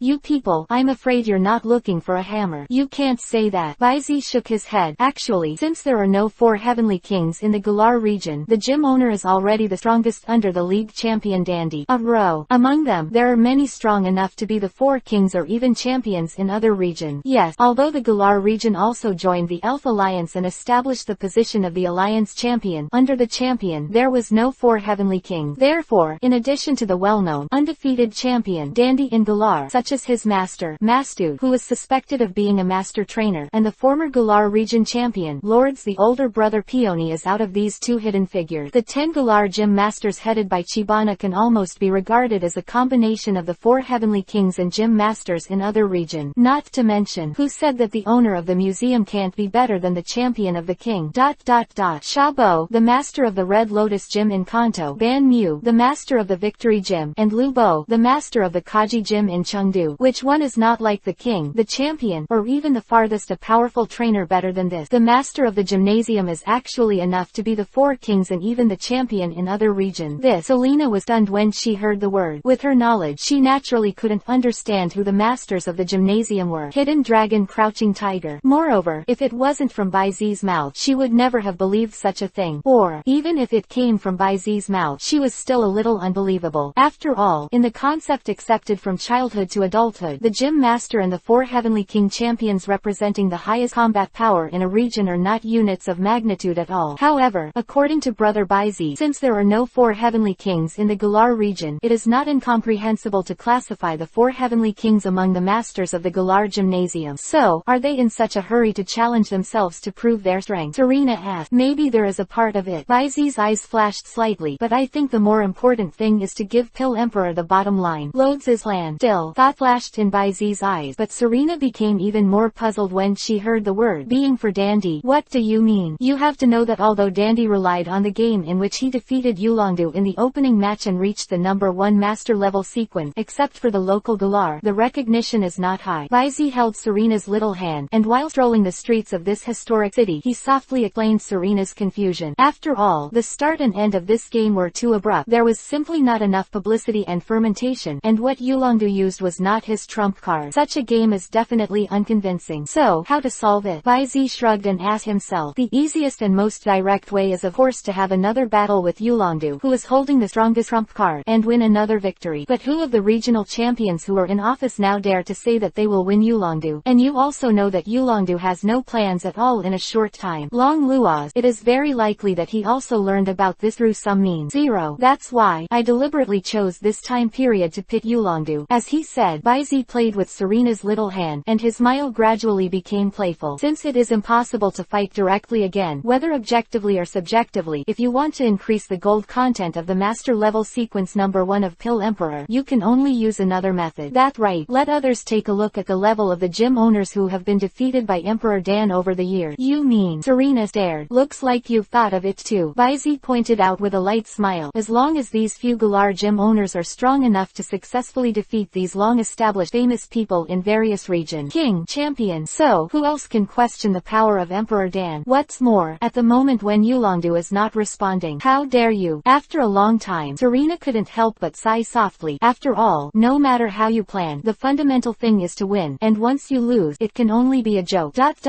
You people, I'm afraid you're not looking for a hammer. You can't say that. Baizi shook his head. Actually, since there are no 4 heavenly kings in the Galar region, the gym owner is already the strongest under the league champion Dandy. Among them, there are many strong enough to be the 4 kings or even champions in other regions. Yes, although the Galar region also joined the Elf Alliance and established the position of the Alliance champion, under the champion, there was no 4 heavenly kings. Therefore, in addition to the well-known, undefeated champion Dandy in Galar, such as his master, Mastud, who was suspected of being a master trainer, and the former Galar region champion, Lords, the older brother Peony, is out of these 2 hidden figures. The 10 Galar gym masters headed by Chibana can almost be regarded as a combination of the 4 heavenly kings and gym masters in other regions. Not to mention, who said that the owner of the museum can't be better than the champion of the king. Shabo, the master of the Red Lotus gym in Kanto, Ban Mu, the master of the Victory gym, and Lu Bo, the master of the Kaji gym in Chengdu. Which one is not like the king, the champion, or even the farthest a powerful trainer better than this? The master of the gymnasium is actually enough to be the 4 kings and even the champion in other regions. Selena was stunned when she heard the word. With her knowledge, she naturally couldn't understand who the masters of the gymnasium were. Hidden dragon, crouching tiger. Moreover, if it wasn't from Baizi's mouth, she would never have believed such a thing. Or, even if it came from Baizi's mouth, she was still a little unbelievable. After all, in the concept accepted from childhood to adulthood, the gym master and the 4 heavenly king champions representing the highest combat power in a region are not units of magnitude at all. However, according to Brother Baizi, since there are no 4 heavenly kings in the Galar region, it is not incomprehensible to classify the 4 heavenly kings among the masters of the Galar gymnasium. So, are they in such a hurry to challenge themselves to prove their strength? Serena asked. Maybe there is a part of it. Baizi's eyes flashed slightly, but I think the more important thing is to give Pill Emperor the bottom line. Loads his land. Still, thought flashed in Baizi's eyes, but Serena became even more puzzled when she heard the word being for Dandy. What do you mean? You have to know that although Dandy relied on the game in which he defeated Yulongdu in the opening match and reached the number 1 master level sequence, except for the local Galar, the recognition is not high. Baizi held Serena's little hand, and while strolling the streets of this historic city, he softly explained Serena's confusion. After all, the start and end of this game were too abrupt. There was simply not enough publicity and fermentation, and what Yulongdu used was not his trump card. Such a game is definitely unconvincing. So, how to solve it? Baizi shrugged and asked himself. The easiest and most direct way is of course to have another battle with Yulongdu, who is holding the strongest trump card, and win another victory. But who of the regional champions who are in office now dare to say that they will win Yulongdu? And you also know that Yulongdu has no plans at all in a short time. Long Luoz, it is very likely that he also learned about this through some means. That's why I deliberately deliberately chose this time period to pit Yulongdu. As he said, Baizi played with Serena's little hand, and his smile gradually became playful. Since it is impossible to fight directly again, whether objectively or subjectively, if you want to increase the gold content of the master level sequence number 1 of Pill Emperor, you can only use another method. That's right, let others take a look at the level of the gym owners who have been defeated by Emperor Dan over the years. You mean? Serena stared. Looks like you've thought of it too, Baizi pointed out with a light smile. As long as these few Galar gym owners are strong enough to successfully defeat these long-established famous people in various regions. King, champion, so, who else can question the power of Emperor Dan? What's more, at the moment when Yulongdu is not responding, how dare you? After a long time, Serena couldn't help but sigh softly. After all, no matter how you plan, the fundamental thing is to win, and once you lose, it can only be a joke. Begging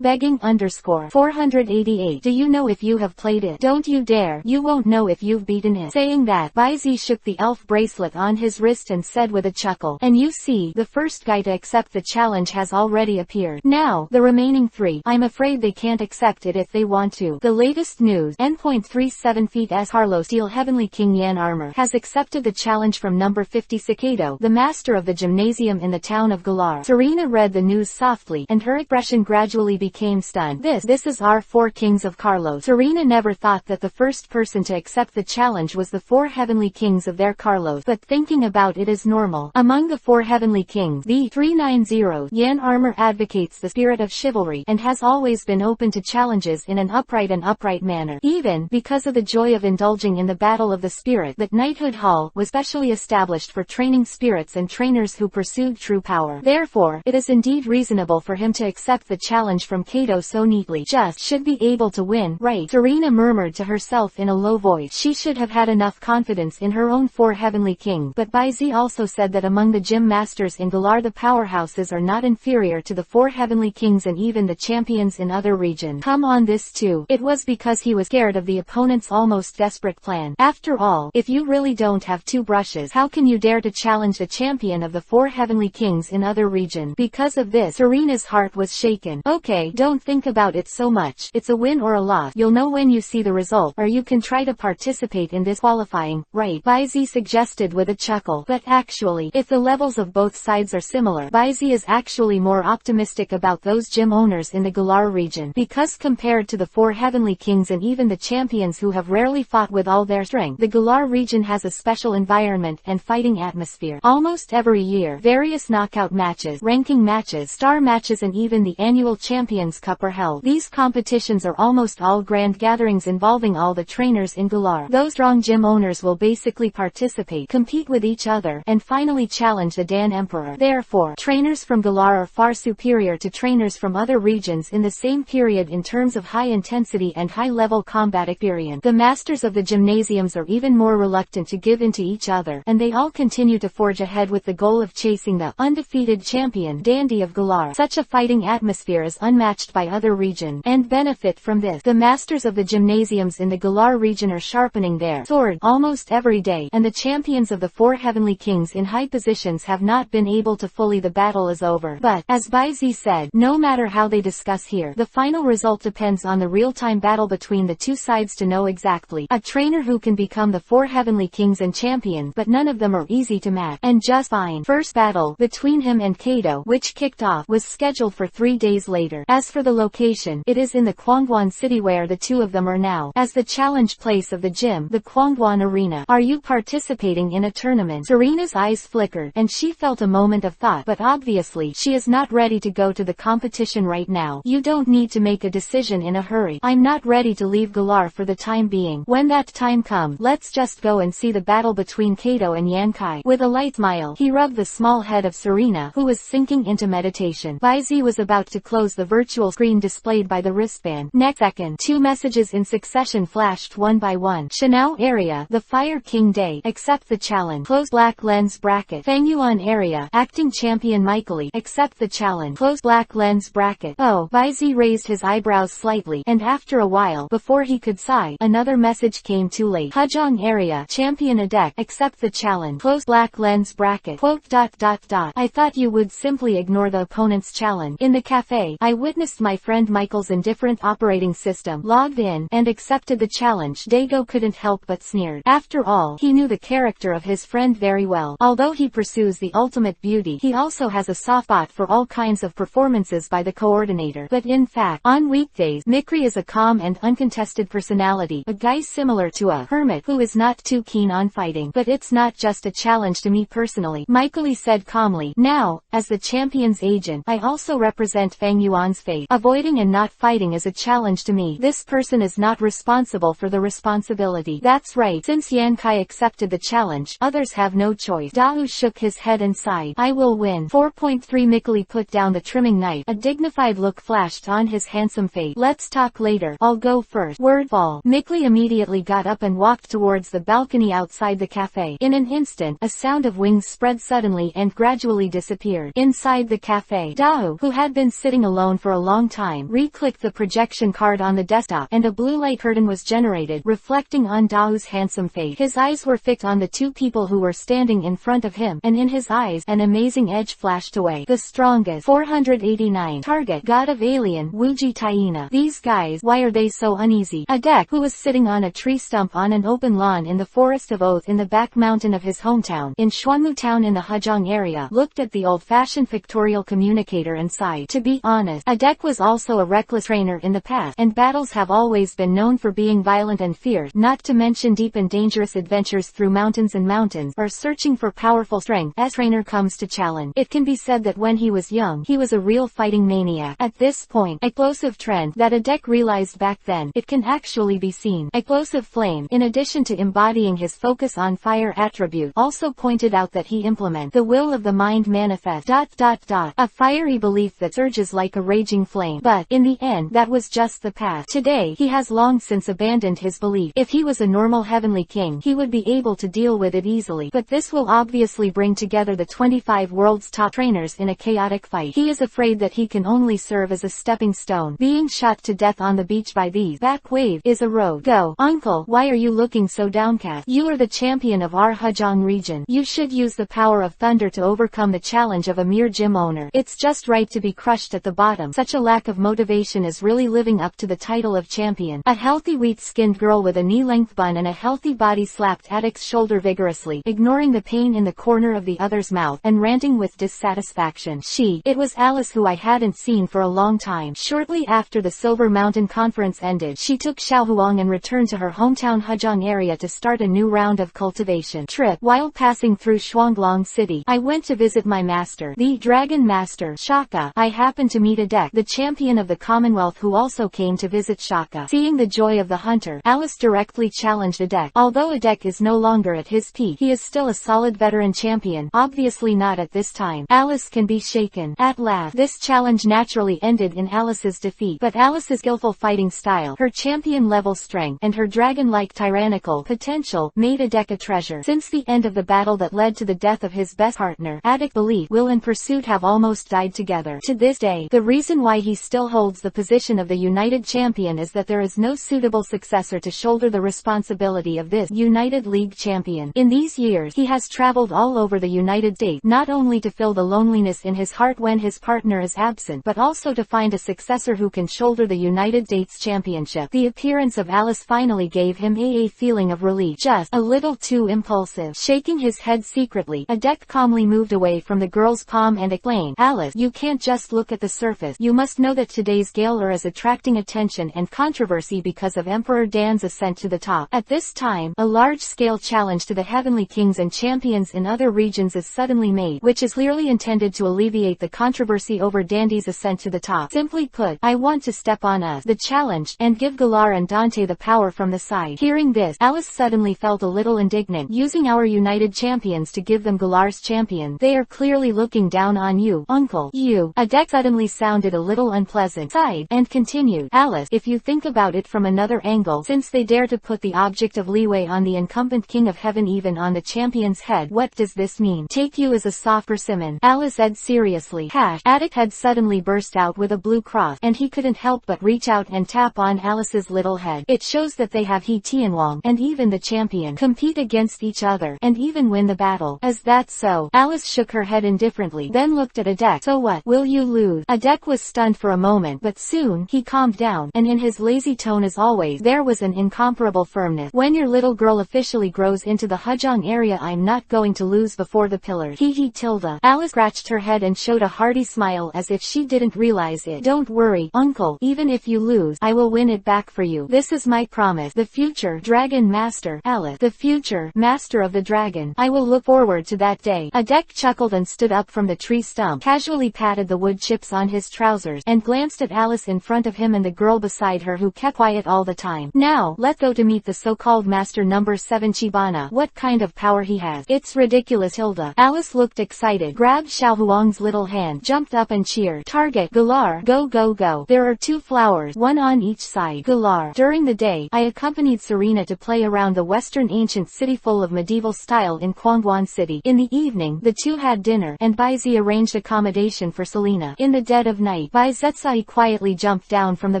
_ 488. Do you know if you have played it? Don't you dare. You won't know if you've beaten it. Saying that, Baizi shook the elf bracelet on his wrist and said with a chuckle, and you see, the first guy to accept the challenge has already appeared. Now, the remaining 3, I'm afraid they can't accept it if they want to. The latest news, N.37 feet S Harlow Steel Heavenly King Yan Armor, has accepted the challenge from number 50 Cicado, the master of the gymnasium in the town of Galar. Serena read the news softly, and her expression gradually became stunned. This is our 4 kings of Carlos. Serena never thought that the first person to accept the challenge was the 4 heavenly kings of their Carlos, but thinking about it is normal. Among the 4 heavenly kings, the 390 Yan Armor advocates the spirit of chivalry, and has always been open to challenges in an upright manner. Even, because of the joy of indulging in the battle of the spirit, that Knighthood Hall was specially established for training spirits and trainers who pursued true power. Therefore, it is indeed reasonable for him to accept the challenge from Kato so neatly. Just should be able to win, right? Serena murmured to herself in a low voice. She should have had enough confidence in her own 4 heavenly kings, but Baizi also said that among the gym masters in Galar the powerhouses are not inferior to the 4 heavenly kings and even the champions in other regions. Come on, this too. It was because he was scared of the opponent's almost desperate plan. After all, if you really don't have 2 brushes, how can you dare to challenge the champion of the 4 heavenly kings in other regions? Because of this, Serena's heart was shaken. Okay, don't think about it so much. It's a win or a loss. You'll know when you see the result, or you can try to participate in this qualifying, right? Baizi suggested with a chuckle. But actually, if the levels of both sides are similar, Baizi is actually more optimistic about those gym owners in the Galar region, because compared to the 4 heavenly kings and even the champions who have rarely fought with all their strength, the Galar region has a special environment and fighting atmosphere. Almost every year, various knockout matches, ranking matches, star matches and even the annual Champions Cup are held. These competitions are almost all grand gatherings involving all the trainers in Galar. Those strong gym owners will basically participate, compete with each other, and finally challenge the Dan Emperor. Therefore, trainers from Galar are far superior to trainers from other regions in the same period in terms of high intensity and high-level combat experience. The masters of the gymnasiums are even more reluctant to give in to each other, and they all continue to forge ahead with the goal of chasing the undefeated champion, Dandy of Galar. Such a fighting atmosphere is unmatched by other regions, and benefit from this. The masters of the gymnasiums in the Galar region are sharpening their sword almost every day, and the champions of the 4 heavenly kings in high positions have not been able to fully. The battle is over. But, as Baizi said, no matter how they discuss here, the final result depends on the real-time battle between the 2 sides to know exactly a trainer who can become the 4 heavenly kings and champions, but none of them are easy to match. And just fine. First battle, between him and Kato, which kicked off, was scheduled for 3 days later. As for the location, it is in the Kwangwon city where the 2 of them are now, as the challenge place of the gym, the Kwangwon Arena. Are you participating in a tournament? Serena's eyes flickered, and she felt a moment of thought, but obviously she is not ready to go to the competition right now. You don't need to make a decision in a hurry. I'm not ready to leave Galar for the time being. When that time comes, let's just go and see the battle between Kato and Yankai. With a light smile, he rubbed the small head of Serena, who was sinking into meditation. Baizi was about to close the virtual screen displayed by the wristband. Next second, 2 messages in succession flashed one by one. Shanao area, the Fire King Day, accept the challenge. Close black lens bracket. Fangyuan area, acting champion Michaeli, accept the challenge. Close black lens bracket. Oh, Baizi raised his eyebrows slightly, and after a while, before he could sigh, another message came too late. Hajong area, champion Adek, accept the challenge. Close black lens bracket. Quote. I thought you would simply ignore the opponent's challenge. In the cafe, I witnessed my friend Michael's indifferent operating system, logged in, and accepted the challenge. Day ego couldn't help but sneered. After all, he knew the character of his friend very well. Although he pursues the ultimate beauty, he also has a soft spot for all kinds of performances by the coordinator. But in fact, on weekdays, Mikri is a calm and uncontested personality, a guy similar to a hermit who is not too keen on fighting. But it's not just a challenge to me personally, Michaeli said calmly. Now, as the champion's agent, I also represent Fang Yuan's fate. Avoiding and not fighting is a challenge to me. This person is not responsible for the responsibility. That's right, since Yan Kai accepted the challenge, others have no choice. Dao shook his head and sighed. I will win. 4.3 Michaeli put down the trimming knife. A dignified look flashed on his handsome face. Let's talk later. I'll go first. Word fall. Michaeli immediately got up and walked towards the balcony outside the cafe. In an instant, a sound of wings spread suddenly and gradually disappeared. Inside the cafe, Dao, who had been sitting alone for a long time, re-clicked the projection card on the desktop, and a blue light curtain was generated, reflecting on Dao's handsome face. His eyes were fixed on the two people who were standing in front of him, and in his eyes, an amazing edge flashed away. The strongest. 489. Target. God of Alien. Wuji Taina. These guys, why are they so uneasy? Adek, who was sitting on a tree stump on an open lawn in the Forest of Oath in the back mountain of his hometown, in Xuanmu town in the Hezhong area, looked at the old-fashioned pictorial communicator and sighed. To be honest, Adek was also a reckless trainer in the past, and battles have always been known for being violent and fierce, not to mention deep and dangerous adventures through mountains and mountains, or searching for powerful strength as trainer comes to challenge. It can be said that when he was young, he was a real fighting maniac. At this point, explosive trend that Adek realized back then, it can actually be seen. Explosive flame, in addition to embodying his focus on fire attribute, also pointed out that he implement the will of the mind manifest. A fiery belief that surges like a raging flame. But, in the end, that was just the past. Today, he has long since abandoned his belief. If he was a normal heavenly king, he would be able to deal with it easily. But this will obviously bring together the 25 world's top trainers in a chaotic fight. He is afraid that he can only serve as a stepping stone, being shot to death on the beach by these. Back wave is a road. Go. Uncle, why are you looking so downcast? You are the champion of our Hezhong region. You should use the power of thunder to overcome the challenge of a mere gym owner. It's just right to be crushed at the bottom. Such a lack of motivation is really living up to the title of champion. A healthy wheat-skinned girl with a knee-length bun and a healthy body slapped Adek's shoulder vigorously, ignoring the pain in the corner of the other's mouth, and ranting with dissatisfaction. It was Alice, who I hadn't seen for a long time. Shortly after the Silver Mountain Conference ended, she took Xiaohuang and returned to her hometown Hezhong area to start a new round of cultivation trip. While passing through Shuanglong City, I went to visit my master, the Dragon Master, Shaka. I happened to meet Adek, the champion of the Commonwealth, who also came to visit Shaka. Seeing the joy of the hunter, Alice directly challenged Adek. Although Adek is no longer at his peak, he is still a solid veteran champion. Obviously not at this time. Alice can be shaken. At last, this challenge naturally ended in Alice's defeat. But Alice's skillful fighting style, her champion-level strength, and her dragon-like tyrannical potential made Adek a treasure. Since the end of the battle that led to the death of his best partner, Adek believed Will and Pursuit have almost died together. To this day, the reason why he still holds the position of the United Champion is that there is no suitable successor to shoulder the responsibility of this United League Champion. In these years, he has traveled all over the United States, not only to fill the loneliness in his heart when his partner is absent, but also to find a successor who can shoulder the United States Championship. The appearance of Alice finally gave him a feeling of relief, just a little too impulsive. Shaking his head secretly, Adek calmly moved away from the girl's palm and explained, Alice, you can't just look at the surface. You must know that today's gala is attracting attention and controversy because of Emperor Dan's ascent to the top. At this time, a large-scale challenge to the heavenly kings and champions in other regions is suddenly made, which is clearly intended to alleviate the controversy over Dandy's ascent to the top. Simply put, I want to step on the challenge, and give Galar and Dante the power from the side. Hearing this, Alice suddenly felt a little indignant. Using our United Champions to give them Galar's champion. They are clearly looking down on you, uncle. You. Adek suddenly sounded a little unpleasant, sighed, and continued, Alice, if you think about it from another angle, since they dare to put the object of leeway on the incumbent king of heaven, even on the champion's head, what does this mean? Take you as a soft persimmon. Alice said seriously. Adek had suddenly burst out with a blue cross, and he couldn't help but reach out and tap on Alice's little head. It shows that they have He Tianwang, and even the champion, compete against each other, and even win the battle. Is that so? Alice shook her head indifferently, then looked at Adek. So what? Will you lose? Adek was stunned for a moment, but soon, he calmed down, and in his lazy tone as always, there was an incomparable firmness. When your little girl officially grows into the Hujong area, I'm not going to lose before the pillars. Hee tilde. Alice scratched her head and showed a hearty smile as if she didn't realize it. Don't worry, uncle. Even if you lose, I will win it back for you. This is my promise. The future Dragon Master. Alice. The future Master of the Dragon. I will look forward to that day. Adek chuckled and stood up from the tree stump, casually patted the wood chips on his trousers, and glanced at Alice in front of him and the girl beside her who kept quiet all the time. Now, let's go to meet the so-called Master Number 7 Chibana. What kind of power he has. It's ridiculous, Hilda. Alice looked excited, grabbed Xiao Huang's little hand, jumped up and cheered. Target. Galar. Go go go. There are 2 flowers, one on each side. Galar. During the day, I accompanied Serena to play around the western ancient city full of medieval style in Kwangwon City. In the evening, the two had dinner, and Baizi arranged accommodation for Selena. In the dead of night, Bai Zetsai quietly jumped down from the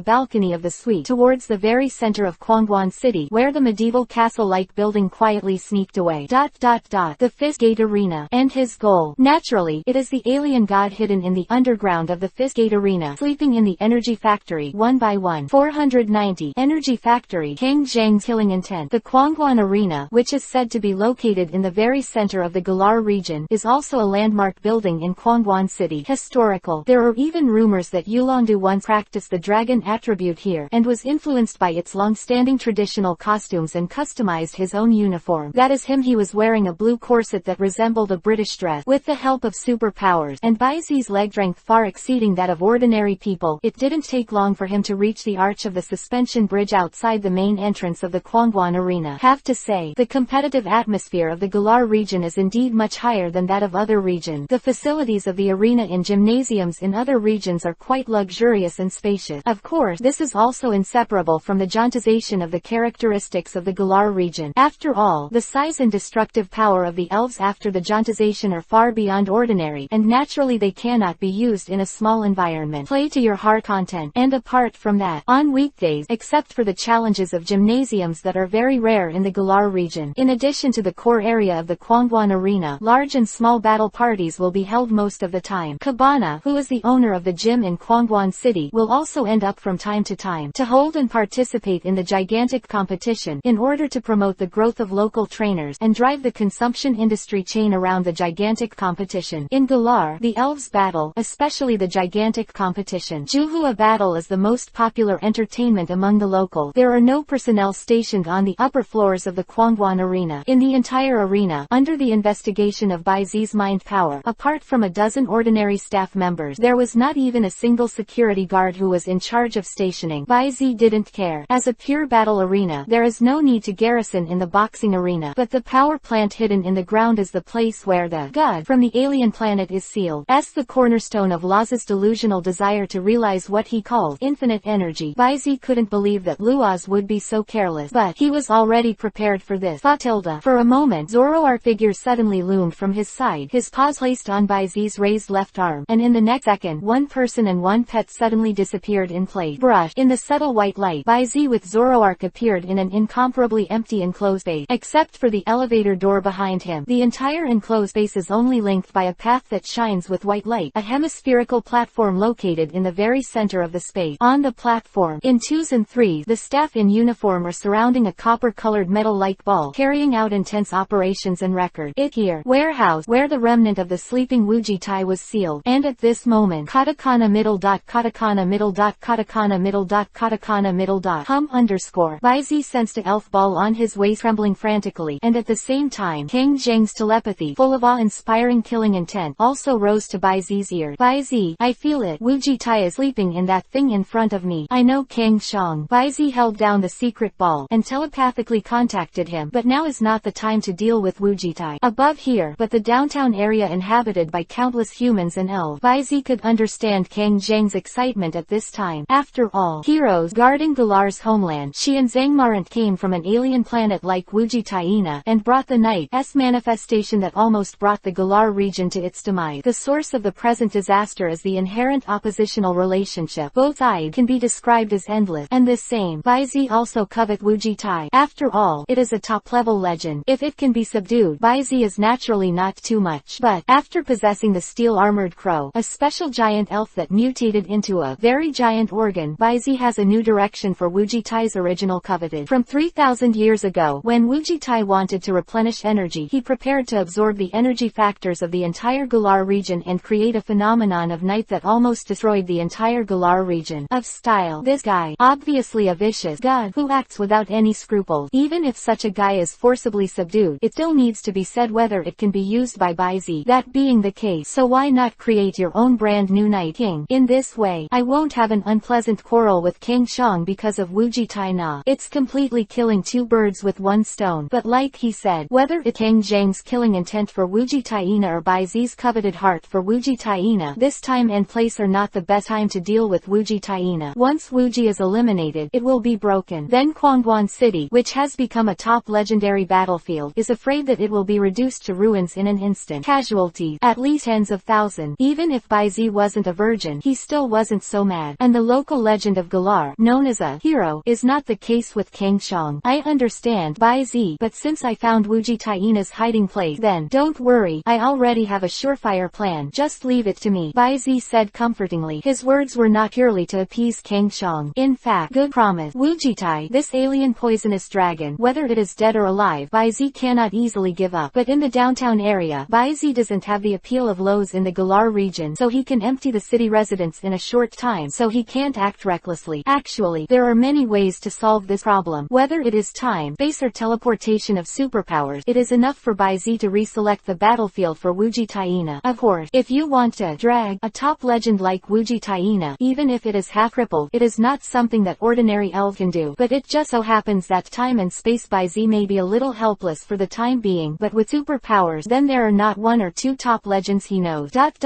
balcony of the suite towards the very center of Kwangwon City, where the medieval castle-like building quietly sneaked away. The Fist Gate Arena. And his goal. Naturally, it is the alien god hidden in the underground of the Fist Gate Arena, sleeping in the Energy Factory. 1 by 1. 490. Energy Factory. Kang Zhang's killing intent. The Kwangwon Arena, which is said to be located in the very center of the Galar region, is also a landmark building in Kwangwon City. Historical. There are even rumors that Yulongdu once practiced the dragon attribute here, and was influenced by its long-standing traditional costumes and customized his own uniform. That is him. He was wearing a blue corset that resembled a British dress. With the help of superpowers, and Baizi's leg strength far exceeding that of ordinary people, it didn't take long for him to reach the arch of the suspension bridge outside the main entrance of the Kwangwon Arena. Have to say, the competitive atmosphere of the Galar region is indeed much higher than that of other regions. The facilities of the arena and gymnasiums in other regions are quite luxurious and spacious. Of course, this is also inseparable from the jauntization of the characteristics of the Galar region. After all, the size and destructive power of the elves after the jauntization are far beyond ordinary, and naturally they cannot be used in a small environment. Play to your heart content. And apart from that, on weekdays, except for the challenges of gymnasiums that are very rare in the Galar region, in addition to the core area of the Kwangwon Arena, large and small battle parties will be held most of the time. Cabana, who is the owner of the gym in Kwangwon City, will also end up from time to time to hold and participate in the gigantic competition in order to promote the growth of local trainers and drive the consumption industry chain around the gigantic competition. In Galar, the elves battle, especially the gigantic competition. Juhua battle is the most popular entertainment among the local. There are no personnel stationed on the upper floors of the Kwangwon Arena. In the entire arena, under the investigation of Baizi's mind power, apart from a dozen ordinary staff members, there was not even a single security guard who was in charge of stationing. Baizi didn't care. As a pure battle arena, there is no need to garrison in the boxing arena, but the power plant hidden in the ground is the place where the god from the alien planet is sealed. As the cornerstone of Laz's delusional desire to realize what he calls infinite energy. Baizi couldn't believe that Luoz would be so careless, but he was already prepared for this. Fatilda. For a moment, Zoroark figure suddenly loomed from his side, his paws placed on Baizi's raised left arm, and in the next second, one person and one pet suddenly disappeared in place. Brush. In the subtle white light, Baizi with Zoroark appeared in an incomparably empty enclosed space, except for the elevator door behind him. The entire enclosed space is only linked by a path that shines with white light, a hemispherical platform located in the very center of the space. On the platform, in 2s and 3s, the staff in uniform are surrounding a copper-colored metal-like ball, carrying out intense operations and record. It here, warehouse, where the remnant of the sleeping Wujitai was sealed. And at this moment, katakana middle dot katakana middle dot katakana middle dot katakana middle dot underscore. Baizi sensed a elf ball on his waist trembling frantically, and at the same time, Kang Zhang's telepathy, full of awe-inspiring killing intent, also rose to Baizi's ear. Baizi, I feel it. Wujitai is sleeping in that thing in front of me. I know Kang Shang. Baizi held down the secret ball, and telepathically contacted him, but now is not the time to deal with Wujitai. Above here, but the downtown area inhabited by countless humans and elves. Baizi could understand Kang Zhang's excitement at this time. After all, heroes guarding Galar's homeland, she and Zhangmarant came from an alien planet like Wujitaina, and brought the Night's manifestation that almost brought the Galar region to its demise. The source of the present disaster is the inherent oppositional relationship. Both sides can be described as endless, and this same Baizi also covet Wujitai. After all, it is a top-level legend. If it can be subdued, Baizi is naturally not too much. But, after possessing the steel-armored crow, a special giant elf that mutated into a very giant organ, Baizi has a new direction for Wujitai's original original coveted. From 3,000 years ago, when Wujitai wanted to replenish energy, he prepared to absorb the energy factors of the entire Galar region and create a phenomenon of night that almost destroyed the entire Galar region. Of style, this guy, obviously a vicious god, who acts without any scruples. Even if such a guy is forcibly subdued, it still needs to be said whether it can be used by Baizi. That being the case, so why not create your own brand new Night King? In this way, I won't have an unpleasant quarrel with King Xiang because of Wujitai Na. It's completely killing two birds with one stone. But like he said, whether it's King Zhang's killing intent for Wujitaina or Baizi's coveted heart for Wujitaina, this time and place are not the best time to deal with Wujitaina. Once Wuji is eliminated, it will be broken. Then Quangguan City, which has become a top legendary battlefield, is afraid that it will be reduced to ruins in an instant. Casualties, at least tens of thousands. Even if Baizi wasn't a virgin, he still wasn't so mad. And the local legend of Galar, known as a hero, is not the case with King Xiang. I understand, Baizi, but since I found Wujitaina's hiding place, then don't worry, I already have a surefire plan. Just leave it to me, Baizi said comfortingly. His words were not purely to appease King Xiang. In fact, good promise. Wujitai, this alien poisonous dragon, whether it is dead or alive, Baizi cannot easily give up. But in the downtown area, Baizi doesn't have the appeal of Lowe's in the Galar region, so he can empty the city residents in a short time, so he can't act recklessly. Actually, there are many ways to solve this problem. Whether it is time, space or teleportation of superpowers, it is enough for Baizi to reselect the battlefield for Wujitaina. Of course, if you want to drag a top legend like Wujitaina, even if it is half crippled, it is not something that ordinary elves can do. But it just so happens that time and space Baizi may be a little helpless for the time being, but with superpowers, then there are not one or two top legends he knows. Back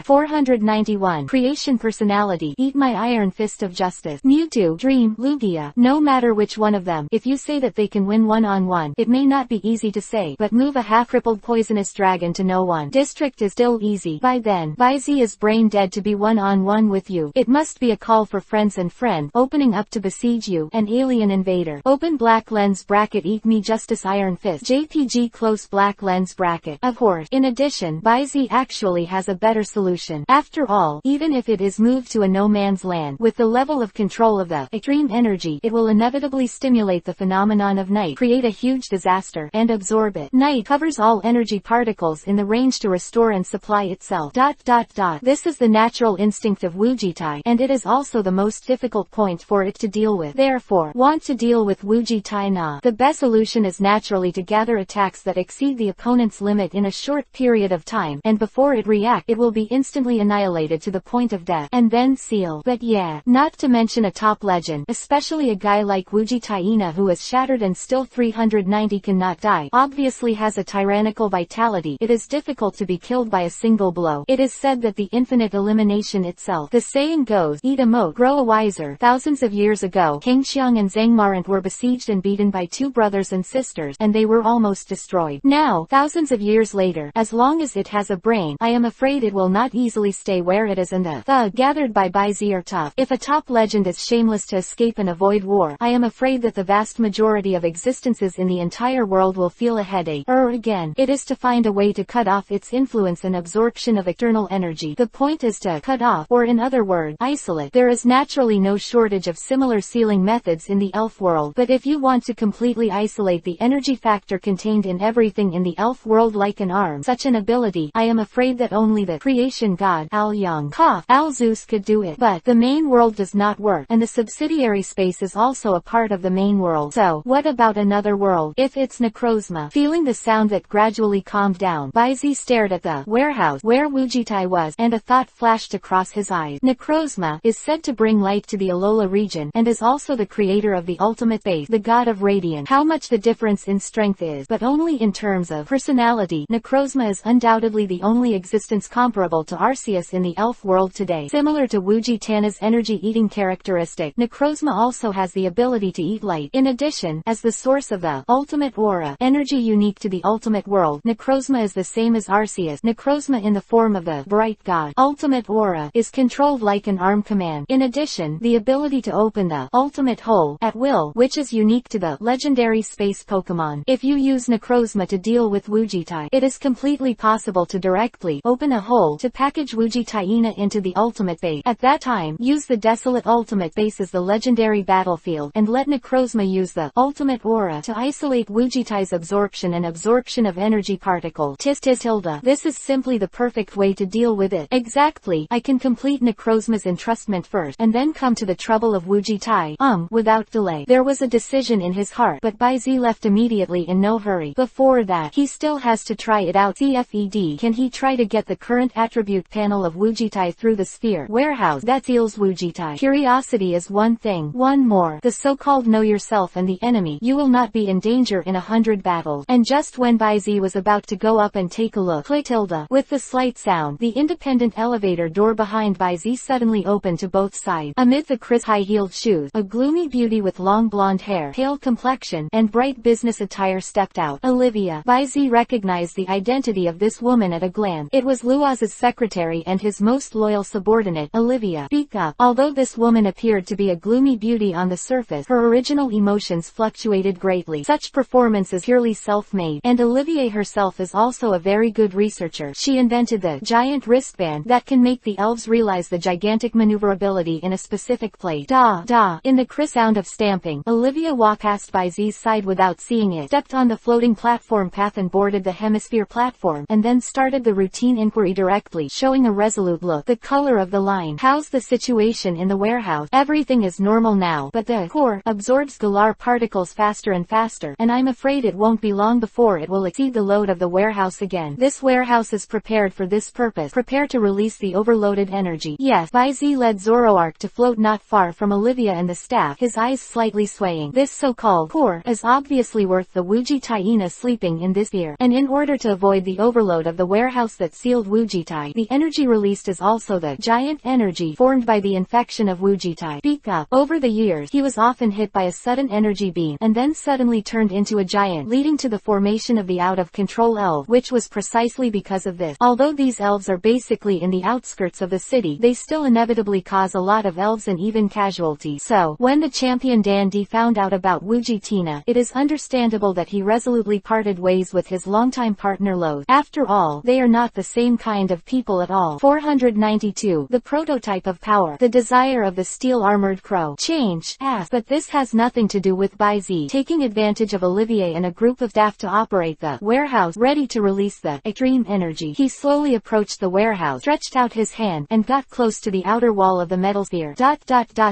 491. Creation personality. Eat my iron fist of justice. Mewtwo, Dream, Lugia. No matter which one of them, if you say that they can win one-on-one, it may not be easy to say, but move a half-crippled poisonous dragon to no one district is still easy. By then, Baizi is brain dead to be one-on-one with you. It must be a call for friends and friend, opening up to besiege you, an alien invader. Open black lens bracket eat me justice iron fist. JPG close black lens bracket. Of course, in addition, Baizi actually has a better solution. After all, even if it is moved to a no man's land, with the level of control of the extreme energy, it will inevitably stimulate the phenomenon of night, create a huge disaster, and absorb it. Night covers all energy particles in the range to restore and supply itself. This is the natural instinct of Wujitai, and it is also the most difficult point for it to deal with. Therefore, want to deal with Wujitai Na, the best solution is naturally to gather attacks that exceed the opponent's limit in a short period of time, and before it reacts, it will be instantly annihilated to the point of death, and then seal. But yeah, not to mention a top legend, especially a guy like Wujitaina who is shattered and still 390 cannot die, obviously has a tyrannical vitality. It is difficult to be killed by a single blow. It is said that the infinite elimination itself. The saying goes, eat a moat, grow a wiser. Thousands of years ago, King Xiang and Zhang Marant were besieged and beaten by two brothers and sisters, and they were almost destroyed. Now, thousands of years later, as long as it has a brain, I am afraid it will not easily stay where it is, and the thug gathered by Baizi are tough. If a top legend is shameless to escape and avoid war, I am afraid that the vast majority of existences in the entire world will feel a headache. Again, it is to find a way to cut off its influence and absorption of external energy. The point is to cut off, or in other words, isolate. There is naturally no shortage of similar sealing methods in the elf world, but if you want to completely isolate the energy factor contained in everything in the elf world like an arm, such an ability, I am afraid that only the creation god, Al Young, Al Zeus could do it. But the main world does not work, and the subsidiary space is also a part of the main world. So, what about another world? If it's Necrozma. Feeling the sound that gradually calmed down, Baizi stared at the warehouse where Wujitai was, and a thought flashed across his eyes. Necrozma is said to bring light to the Alola region, and is also the creator of the ultimate base, the god of radiance. How much the difference in strength is, but only in terms of personality. Necrozma is undoubtedly the only existence comparable to Arceus in the elf world today. Similar to Wujitana's energy-eating characteristic, Necrozma also has the ability to eat light. In addition, as the source of the ultimate aura, energy unique to the ultimate world, Necrozma is the same as Arceus. Necrozma in the form of the bright god, ultimate aura, is controlled like an arm command. In addition, the ability to open the ultimate hole at will, which is unique to the legendary space Pokemon. If you use Necrozma to deal with Wujitai, it is completely possible to directly open a hole to package Wujitaina into the ultimate base. At that time, use the desolate ultimate base is the legendary battlefield, and let Necrozma use the ultimate aura to isolate Wujitai's absorption and absorption of energy particles. Tilda. This is simply the perfect way to deal with it. Exactly. I can complete Necrozma's entrustment first, and then come to the trouble of Wujitai. Without delay. There was a decision in his heart, but Baizi left immediately in no hurry. Before that, he still has to try it out. CFED. Can he try to get the current attribute panel of Wujitai through the sphere warehouse that seals Wujitai? Curiosity is one thing. One more. The so-called know yourself and the enemy. You will not be in danger in 100 battles. And just when Baizi was about to go up and take a look, click tilde. With the slight sound, the independent elevator door behind Baizi suddenly opened to both sides. Amid the crisp high-heeled shoes, a gloomy beauty with long blonde hair, pale complexion, and bright business attire stepped out. Olivia. Baizi recognized the identity of this woman at a glance. It was Luaz's secretary and his most loyal subordinate, Olivia. Speak up. Although this woman appeared to be a gloomy beauty on the surface, her original emotions fluctuated greatly. Such performance is purely self-made, and Olivia herself is also a very good researcher. She invented the giant wristband that can make the elves realize the gigantic maneuverability in a specific place. In the crisp sound of stamping, Olivia walked past Baizi's side without seeing it, stepped on the floating platform path and boarded the hemisphere platform, and then started the routine inquiry directly, showing a resolute look. The color of the line. How's the situation in the warehouse? Everything is normal now, but the core absorbs Galar particles faster and faster, and I'm afraid it won't be long before it will exceed the load of the warehouse again. This warehouse is prepared for this purpose. Prepare to release the overloaded energy. Yes. Baizi led Zoroark to float not far from Olivia and the staff, his eyes slightly swaying. This so-called core is obviously worth the Wujitai sleeping in this sphere, and in order to avoid the overload of the warehouse that sealed Wujitai, the energy released is also the giant energy formed by the infection of Wujitai. Speak up. Over the years, he was often hit by a sudden energy beam, and then suddenly turned into a giant, leading to the formation of the out-of-control elf, which was precisely because of this. Although these elves are basically in the outskirts of the city, they still inevitably cause a lot of elves and even casualties. So, when the champion Dandy found out about Wujitina, it is understandable that he resolutely parted ways with his longtime partner Loth. After all, they are not the same kind of people at all. 492. The prototype of power. The desire of the steel-armored crow. Change. But this has nothing to do with Baizi taking advantage of Olivier and a group of staff to operate the warehouse, ready to release the extreme energy. He slowly approached the warehouse, stretched out his hand, and got close to the outer wall of the metal sphere.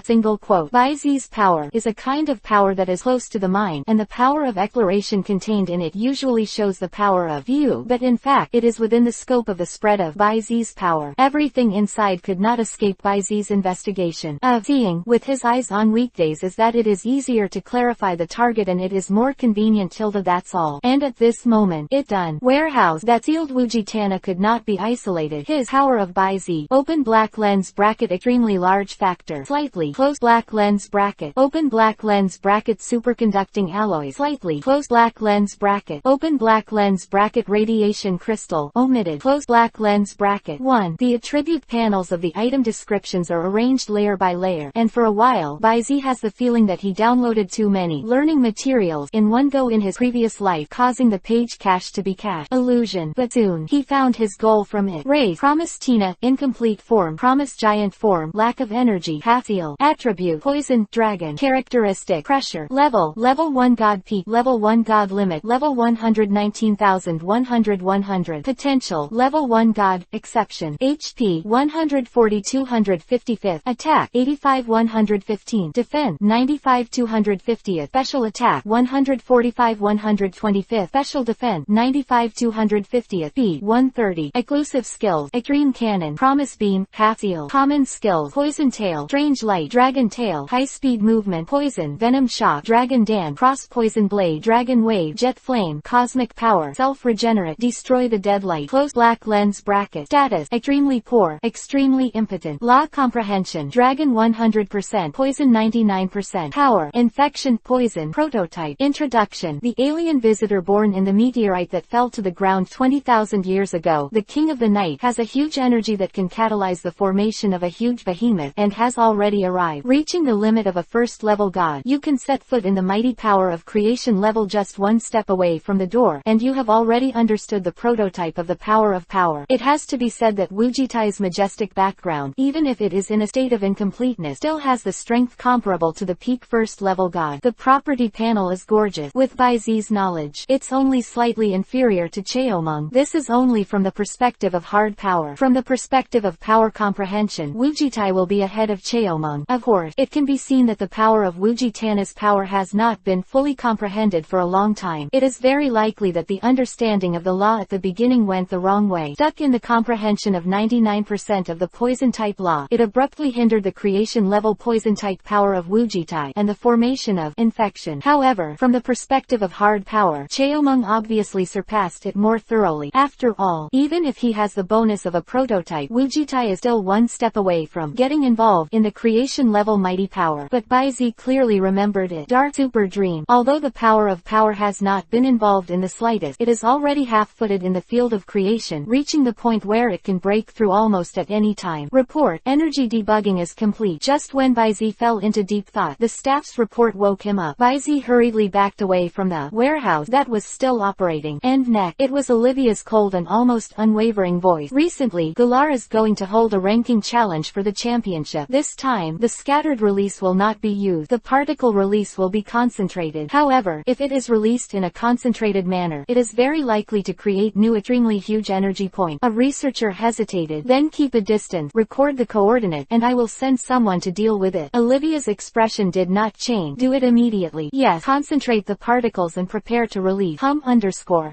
Single quote. Baizi's power is a kind of power that is close to the mind, and the power of exploration contained in it usually shows the power of view, but in fact it is within the scope of the spread of Baizi's power. Everything inside could not escape Baizi's investigation of seeing with his eyes on weekdays is that it is easier to clarify the target and it is more convenient tilde that's all. And at this moment, it done. Warehouse that sealed Wujitana could not be isolated. His power of Baizi. Open black lens bracket extremely large factor. Slightly closed black lens bracket. Open black lens bracket superconducting alloys. Slightly closed black lens bracket. Open black lens bracket radiation crystal. Omitted. Closed black lens bracket. 1. The attribute panels of the item descriptions are arranged layer by layer, and for a while, Baizi has the feeling that he downloaded too many learning materials in one go in his previous life, causing the page cache to be cached. Illusion. But soon, he found his goal from it. Race. Promise Tina. Incomplete form. Promise giant form. Lack of energy. Half heal. Attribute. Poison. Dragon. Characteristic. Pressure. Level. Level 1 God Peak. Level 1 God Limit. Level 119,100. Potential. Level 1 God. Exception. HP. 140 255th. Attack. 85 115. Defense. 95 250th. Special attack. 145 125th. Special defense. 95 250th. Speed. 130. Exclusive skills. Extreme cannon. Promise beam. Half seal. Common skills. Poison tail. Strange light. Dragon tail. High speed movement. Poison. Venom shock. Dragon dance. Cross poison blade. Dragon wave. Jet flame. Cosmic power. Self regenerate. Destroy the deadlight. Close black lens bracket. Status. Extremely poor. Extremely impotent. Law comprehension. Dragon 100%. Poison 99%. Power. Infection. Poison. Prototype. Introduction. The alien visitor born in the meteorite that fell to the ground 20,000 years ago, the King of the Night, has a huge energy that can catalyze the formation of a huge behemoth, and has already arrived. Reaching the limit of a first-level god, you can set foot in the mighty power of creation level just one step away from the door, and you have already understood the prototype of the power of power. It has to be said that Wujitai's majestic background, even if it is in a state of of incompleteness, still has the strength comparable to the peak first level god. The property panel is gorgeous. With Bai Zi's knowledge, it's only slightly inferior to Cheomeng. This is only from the perspective of hard power. From the perspective of power comprehension, Wu Jitai will be ahead of Cheomeng. Of course, it can be seen that the power of Wu Jitana's power has not been fully comprehended for a long time. It is very likely that the understanding of the law at the beginning went the wrong way. Stuck in the comprehension of 99% of the poison-type law, it abruptly hindered the creation-level poison-type power of Wu Jitai and the formation of infection. However, from the perspective of hard power, Cheomeng obviously surpassed it more thoroughly. After all, even if he has the bonus of a prototype, Wu Jitai is still one step away from getting involved in the creation-level mighty power. But Bai Zi clearly remembered it. Dark Super Dream. Although the power of power has not been involved in the slightest, it is already half-footed in the field of creation, reaching the point where it can break through almost at any time. Report. Energy debugging is complete. Just when Bai Zi fell into deep thought, the staff's report woke him up. Bai Zi hurriedly backed away from the warehouse that was still operating. End neck. It was Olivia's cold and almost unwavering voice. Recently, Galar is going to hold a ranking challenge for the championship. This time, the scattered release will not be used. The particle release will be concentrated. However, if it is released in a concentrated manner, it is very likely to create new extremely huge energy points. A researcher hesitated. Then keep a distance, record the coordinate, and I will send someone to deal with it. Olivia's expression did not change. Do it immediately. Yes. Concentrate the particles and prepare to release.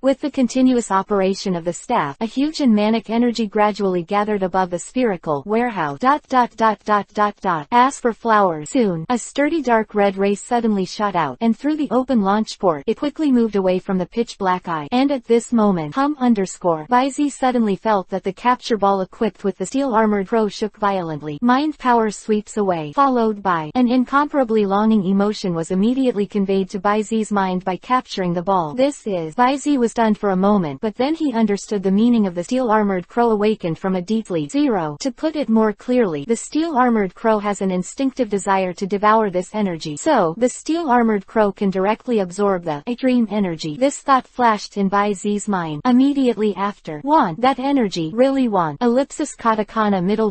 With the continuous operation of the staff, a huge and manic energy gradually gathered above the spherical warehouse. As for flowers, soon, a sturdy dark red ray suddenly shot out, and through the open launch port, it quickly moved away from the pitch black eye. And at this moment, Bai Zi suddenly felt that the capture ball equipped with the steel-armored crow shook violently. Mind power sweeps away, followed by an incomparably longing emotion was immediately conveyed to Bai Zi's mind by capturing the ball. Bai Zi was stunned for a moment, but then he understood the meaning of the steel-armored crow awakened from a deep sleep. To put it more clearly, the steel-armored crow has an instinctive desire to devour this energy. So, the steel-armored crow can directly absorb the extreme energy. This thought flashed in Bai Zi's mind. Immediately after, want that energy, really want, ellipsis katakana middle ...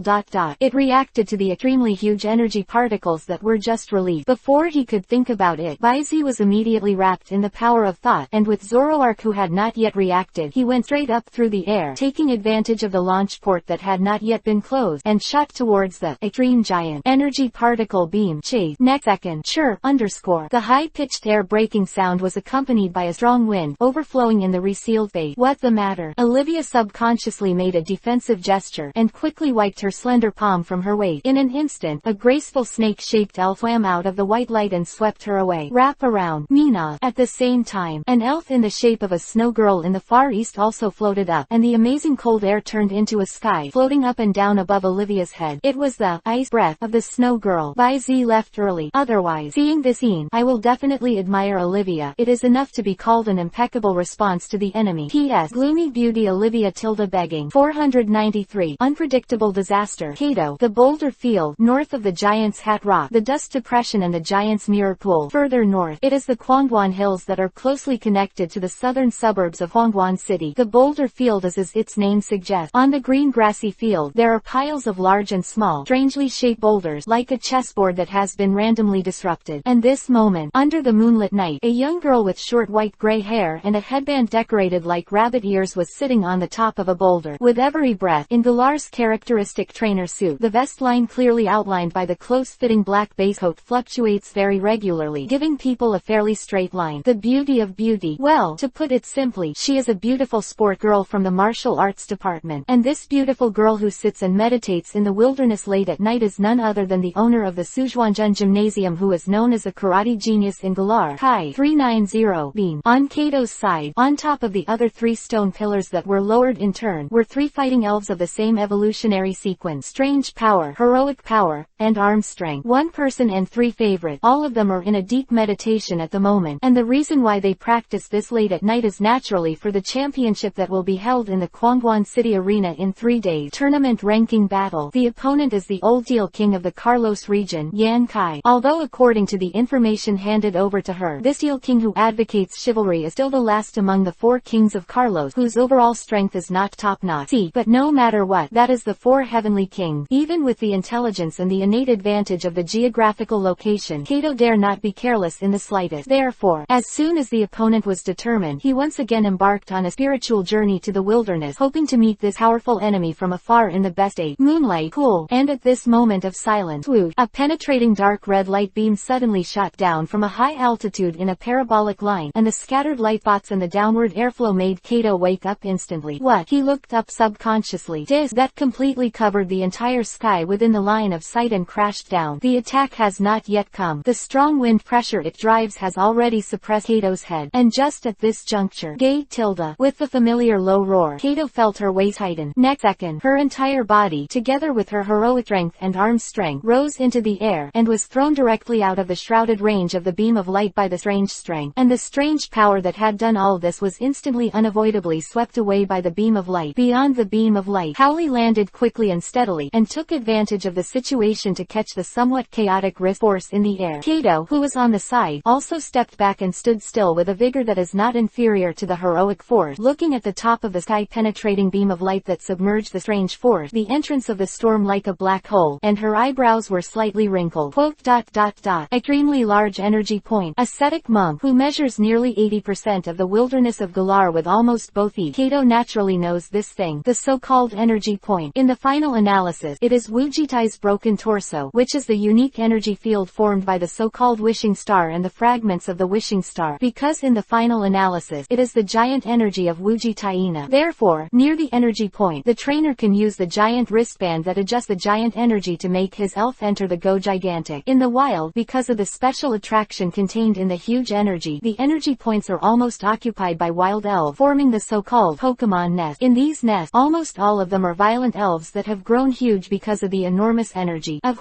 It reacted to the extremely huge energy particles that were just released. Before he could think about it, Bai Zi was immediately wrapped in the power of thought, and with Zoroark who had not yet reacted, he went straight up through the air, taking advantage of the launch port that had not yet been closed, and shot towards the extreme giant energy particle beam. Chase. Next second, chirp, The high-pitched air-breaking sound was accompanied by a strong wind, overflowing in the resealed face. What the matter? Olivia subconsciously made a defensive gesture, and quickly wiped her slender palm from her waist. In an instant, a graceful snake-shaped elf swam out of the white light and swept her away. Wrap around, Mina. At the same time, an elf in the shape of a snow girl in the far east also floated up, and the amazing cold air turned into a sky, floating up and down above Olivia's head. It was the ice breath of the snow girl. Bai Zi left early. Otherwise, seeing this scene, I will definitely admire Olivia. It is enough to be called an impeccable response to the enemy. P.S. Gloomy Beauty Olivia tilde begging. 493. Unpredictable disaster. Kato. The boulder field, north of the Giant's Hat Rock, the Dust Depression and the Giant's Mirror Pool. Further north, it is the Huangguan Hills that are closely connected to the southern suburbs of Huangguan City. The boulder field is as its name suggests. On the green grassy field, there are piles of large and small, strangely shaped boulders, like a chessboard that has been randomly disrupted. And this moment, under the moonlit night, a young girl with short white-gray hair and a headband decorated like rabbit ears was sitting on the top of a boulder. With every breath, in Galar's characteristic trainer suit, the vest line clearly outlined by the close-fitting black base coat fluctuates very regularly, giving people a fairly straight line. The beauty of beauty. Well, to put it simply, she is a beautiful sport girl from the martial arts department. And this beautiful girl who sits and meditates in the wilderness late at night is none other than the owner of the Sujuanjun Gymnasium, who is known as a karate genius in Galar. Kai 390 beam. On Kato's side, on top of the other three stone pillars that were lowered in turn, were three fighting elves of the same evolutionary sequence: strange power, heroic power, and arm strength. One person and three favorite. All of them are in a deep meditation at the moment, and the reason why they practice this late at night is naturally for the championship that will be held in the Huangguan City Arena in 3 days. Tournament ranking battle. The opponent is the old Teal King of the Carlos region, Yan Kai. Although according to the information handed over to her, this Teal King who advocates chivalry is still the last among the 4 kings of Carlos, whose overall strength is not top-notch. But no matter what, that is the 4 heavenly kings. Even with the intelligence and the innate advantage of the geographical location, Kato dare not be careless in the slightest. Therefore, as soon as the opponent was determined, he once again embarked on a spiritual journey to the wilderness, hoping to meet this powerful enemy from afar in the best moonlight. Cool. And at this moment of silence, whoosh, a penetrating dark red light beam suddenly shot down from a high altitude in a parabolic line, and the scattered light spots and the downward airflow made Kato wake up instantly. What? He looked up subconsciously. Disk that completely covered the entire sky within the line of sight and crashed down. The attack has not yet come. The strong wind pressure it drives has already suppressed Kato's head. And just at this juncture, with the familiar low roar, Kato felt her waist tighten. Next second, her entire body, together with her heroic strength and arm strength, rose into the air, and was thrown directly out of the shrouded range of the beam of light by the strange strength. And the strange power that had done all this was instantly unavoidably swept away by the beam of light. Beyond the beam of light, Howley landed quickly and steadily, and took advantage of the situation to catch the somewhat chaotic wrist force in the air. Kato, who was on the side, also stepped back and stood still with a vigor that is not inferior to the heroic force, looking at the top of the sky-penetrating beam of light that submerged the strange force, the entrance of the storm like a black hole, and her eyebrows were slightly wrinkled. Extremely large energy point. Ascetic monk, who measures nearly 80% of the wilderness of Galar with almost both feet. Kato naturally knows this thing, the so-called energy point. In the final analysis, it is Wujitai's broken torso, which is the unique energy field formed by the so-called wishing star and the fragments of the wishing star, because in the final analysis, it is the giant energy of Wujitaina. Therefore, near the energy point, the trainer can use the giant wristband that adjusts the giant energy to make his elf enter the Go Gigantic. In the wild, because of the special attraction contained in the huge energy, the energy points are almost occupied by wild elves, forming the so-called Pokemon nest. In these nests, almost all of them are violent elves that have grown huge because of the enormous energy. Of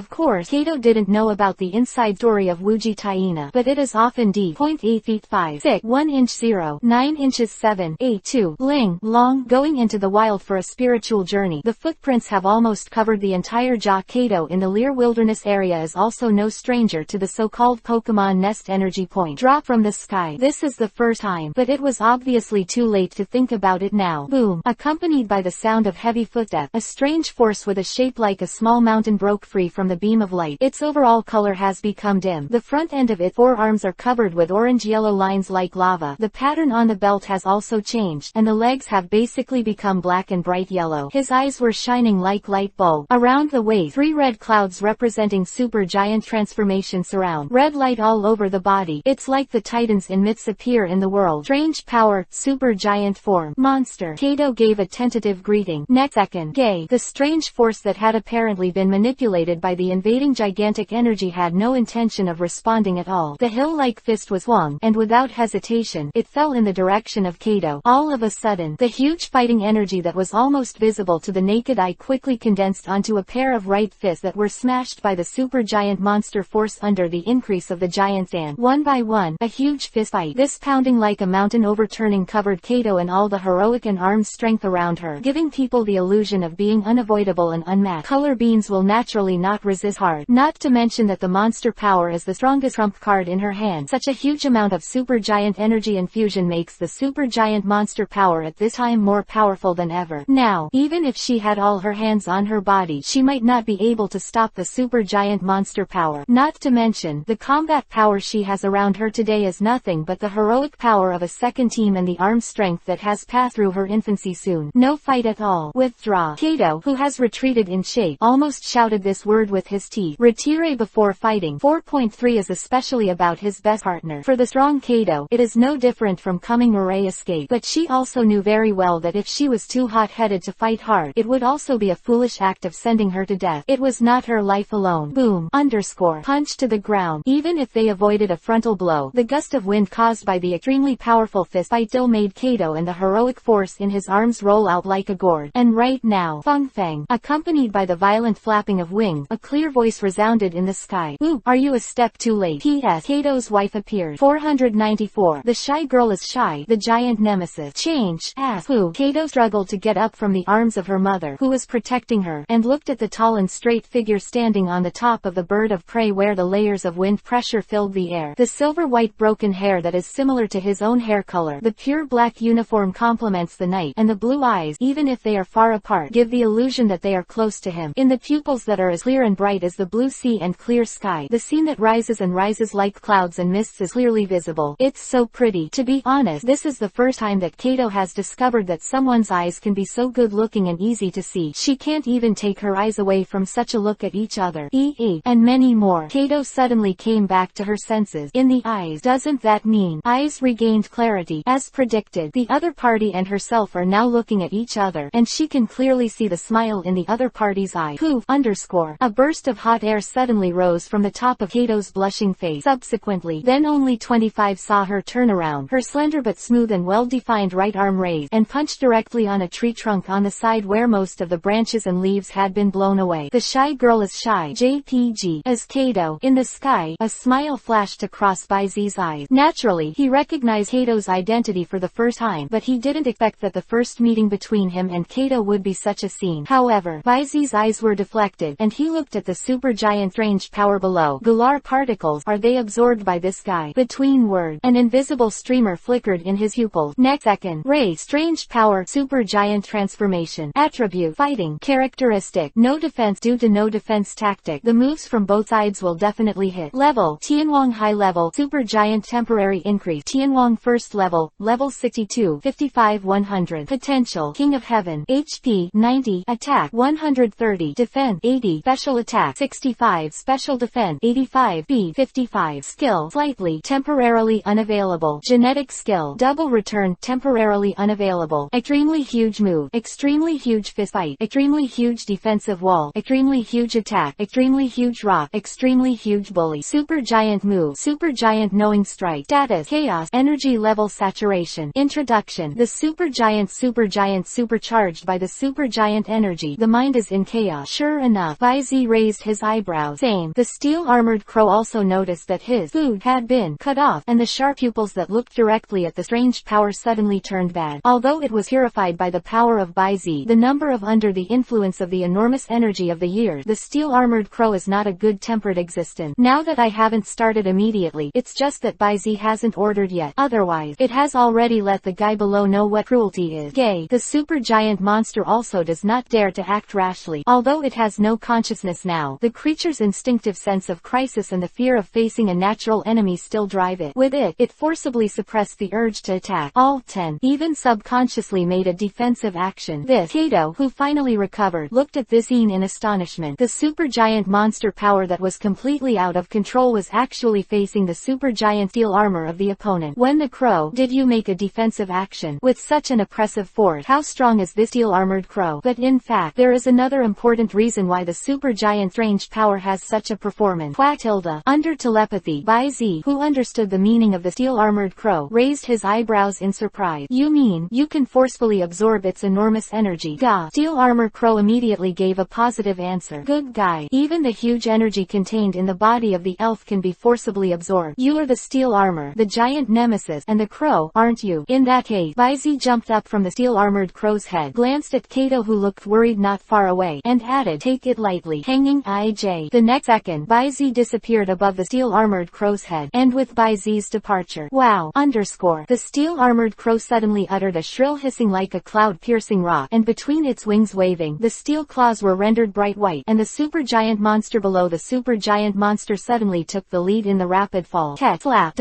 course, Kato didn't know about the inside story of Wujitaina, but it is often deep, 0.8 feet 5, thick, 1 inch 0, 9 inches 7, 8, 2, ling, long, going into the wild for a spiritual journey. The footprints have almost covered the entire jaw. Kato in the Lear Wilderness area is also no stranger to the so-called Pokemon nest energy point drop from the sky. This is the first time, but it was obviously too late to think about it now. Boom! Accompanied by the sound of heavy footsteps, a strange force with a shape like a small mountain broke free from the beam of light. Its overall color has become dim. The front end of its forearms are covered with orange-yellow lines like lava. The pattern on the belt has also changed, and the legs have basically become black and bright yellow. His eyes were shining like light bulbs. Around the waist, 3 red clouds representing super giant transformation surround. Red light all over the body. It's like the titans in myths appear in the world. Strange power, super giant form. Monster. Kato gave a tentative greeting. Next second, the strange force that had apparently been manipulated by the invading gigantic energy had no intention of responding at all. The hill-like fist was swung, and without hesitation, it fell in the direction of Kato. All of a sudden, the huge fighting energy that was almost visible to the naked eye quickly condensed onto a pair of right fists that were smashed by the supergiant monster force under the increase of the giant stand. One by one, a huge fist fight. This pounding like a mountain overturning covered Kato and all the heroic and armed strength around her, giving people the illusion of being unavoidable and unmatched. Color beans will naturally not resist hard. Not to mention that the monster power is the strongest trump card in her hand. Such a huge amount of supergiant energy infusion makes the supergiant monster power at this time more powerful than ever. Now, even if she had all her hands on her body, she might not be able to stop the supergiant monster power. Not to mention, the combat power she has around her today is nothing but the heroic power of a second team and the armed strength that has passed through her infancy. Soon, no fight at all. Withdraw. Kato, who has retreated in shape, almost shouted this word with his teeth. Retire before fighting. 4.3 is especially about his best partner. For the strong Kato, it is no different from coming Mirai escape, but she also knew very well that if she was too hot-headed to fight hard, it would also be a foolish act of sending her to death. It was not her life alone. Boom. Punch to the ground. Even if they avoided a frontal blow, the gust of wind caused by the extremely powerful fist fight still made Kato and the heroic force in his arms roll out like a gourd. And right now, Feng, accompanied by the violent flapping of wings, a clear voice resounded in the sky. Ooh, are you a step too late? P.S. Kato's wife appeared. 494. The shy girl is shy. The giant nemesis. Change. Ass. Who? Kato struggled to get up from the arms of her mother, who was protecting her, and looked at the tall and straight figure standing on the top of the bird of prey where the layers of wind pressure filled the air. The silver-white broken hair that is similar to his own hair color. The pure black uniform complements the night, and the blue eyes, even if they are far apart, give the illusion that they are close to him. him. In the pupils that are as clear and bright as the blue sea and clear sky, the scene that rises and rises like clouds and mists is clearly visible. It's so pretty. To be honest, this is the first time that Kato has discovered that someone's eyes can be so good looking and easy to see. She can't even take her eyes away from such a look at each other. And many more. Kato suddenly came back to her senses. In the eyes. Doesn't that mean? Eyes regained clarity. As predicted, the other party and herself are now looking at each other, and she can clearly see the smile in the other party's eye. Poof! A burst of hot air suddenly rose from the top of Kato's blushing face. Subsequently, then only 25 saw her turn around, her slender but smooth and well-defined right arm raised, and punched directly on a tree trunk on the side where most of the branches and leaves had been blown away. The shy girl is shy. JPG. As Kato. In the sky, a smile flashed across Baizi's eyes. Naturally, he recognized Kato's identity for the first time, but he didn't expect that the first meeting between him and Kato would be such a scene. However, Baizi's eyes were deflected, and he looked at the supergiant strange power below. Galar particles. Are they absorbed by this guy? Between words, an invisible streamer flickered in his pupils. Next second, ray, strange power, supergiant transformation. Attribute, fighting. Characteristic, no defense due to no defense tactic. The moves from both sides will definitely hit. Level, Tianwang high level, supergiant temporary increase. Tianwang first level, level 62, 55 100. Potential, king of heaven. HP, 90, attack, 130, defense, 80, special attack, 65, special defense, 85, speed, 55, skill, slightly, temporarily unavailable. Genetic skill, double return, temporarily unavailable. Extremely huge move, extremely huge fist fight, extremely huge defensive wall, extremely huge attack, extremely huge rock, extremely huge bully. Supergiant move, supergiant knowing strike. Status, chaos, energy level saturation. Introduction, the supergiant supercharged by the supergiant energy. The mind is in chaos. Sure enough, Baizi raised his eyebrows. Same. The steel-armored crow also noticed that his food had been cut off, and the sharp pupils that looked directly at the strange power suddenly turned bad. Although it was purified by the power of Baizi, the number of under the influence of the enormous energy of the years, the steel-armored crow is not a good-tempered existence. Now that I haven't started immediately, it's just that Baizi hasn't ordered yet. Otherwise, it has already let the guy below know what cruelty is. Gay. The supergiant monster also does not dare to act rashly. Although it has no consciousness now, the creature's instinctive sense of crisis and the fear of facing a natural enemy still drive it. With it, it forcibly suppressed the urge to attack. Alt 10 even subconsciously made a defensive action. This Kato, who finally recovered, looked at this scene in astonishment. The supergiant monster power that was completely out of control was actually facing the supergiant steel armor of the opponent. When the crow, did you make a defensive action with such an oppressive force? How strong is this steel-armored crow? But in fact, there is another important reason why the supergiant strange power has such a performance. Quatilda. Under telepathy, Baizi, who understood the meaning of the steel-armored crow, raised his eyebrows in surprise. You mean, you can forcefully absorb its enormous energy? Gah. Steel armor crow immediately gave a positive answer. Good guy. Even the huge energy contained in the body of the elf can be forcibly absorbed. You are the steel armor, the giant nemesis, and the crow, aren't you? In that case, Baizi jumped up from the steel-armored crow's head, glanced at Kato who looked worried not far away, and added, take it lightly. Hanging IJ. The next second, Baizi disappeared above the steel-armored crow's head, and with Baizi's departure, wow, the steel-armored crow suddenly uttered a shrill hissing like a cloud-piercing rock, and between its wings waving, the steel claws were rendered bright white, and the supergiant monster below the supergiant monster suddenly took the lead in the rapid fall. Flap.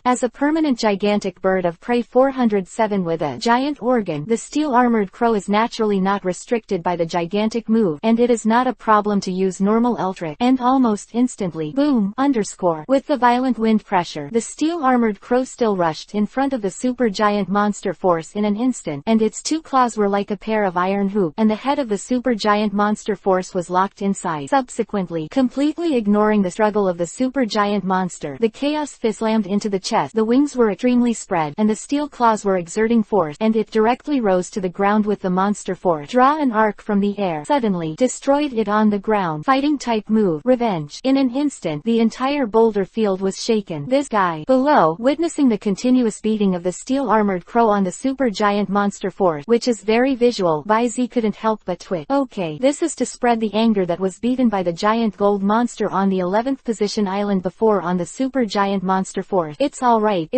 As a permanent gigantic bird of prey 407 with a giant organ, the steel-armored crow is naturally not restricted by the gigantic move, and it is not a problem to use normal Eltric. And almost instantly, boom, with the violent wind pressure, the steel-armored crow still rushed in front of the supergiant monster force in an instant, and its two claws were like a pair of iron hoops, and the head of the supergiant monster force was locked inside. Subsequently, completely ignoring the struggle of the supergiant monster, the chaos fist slammed into the chest, the wings were extremely spread, and the steel claws were exerting force, and it directly rose to the ground with the monster force. Draw an arc from the air. Suddenly, destroyed it on the ground. Fighting type move. Revenge. In an instant, the entire boulder field was shaken. This guy below, witnessing the continuous beating of the steel-armored crow on the supergiant monster force, which is very visual, Baizi couldn't help but twitch. Okay, this is to spread the anger that was beaten by the giant gold monster on the 11th position island before on the supergiant monster force. It's alright,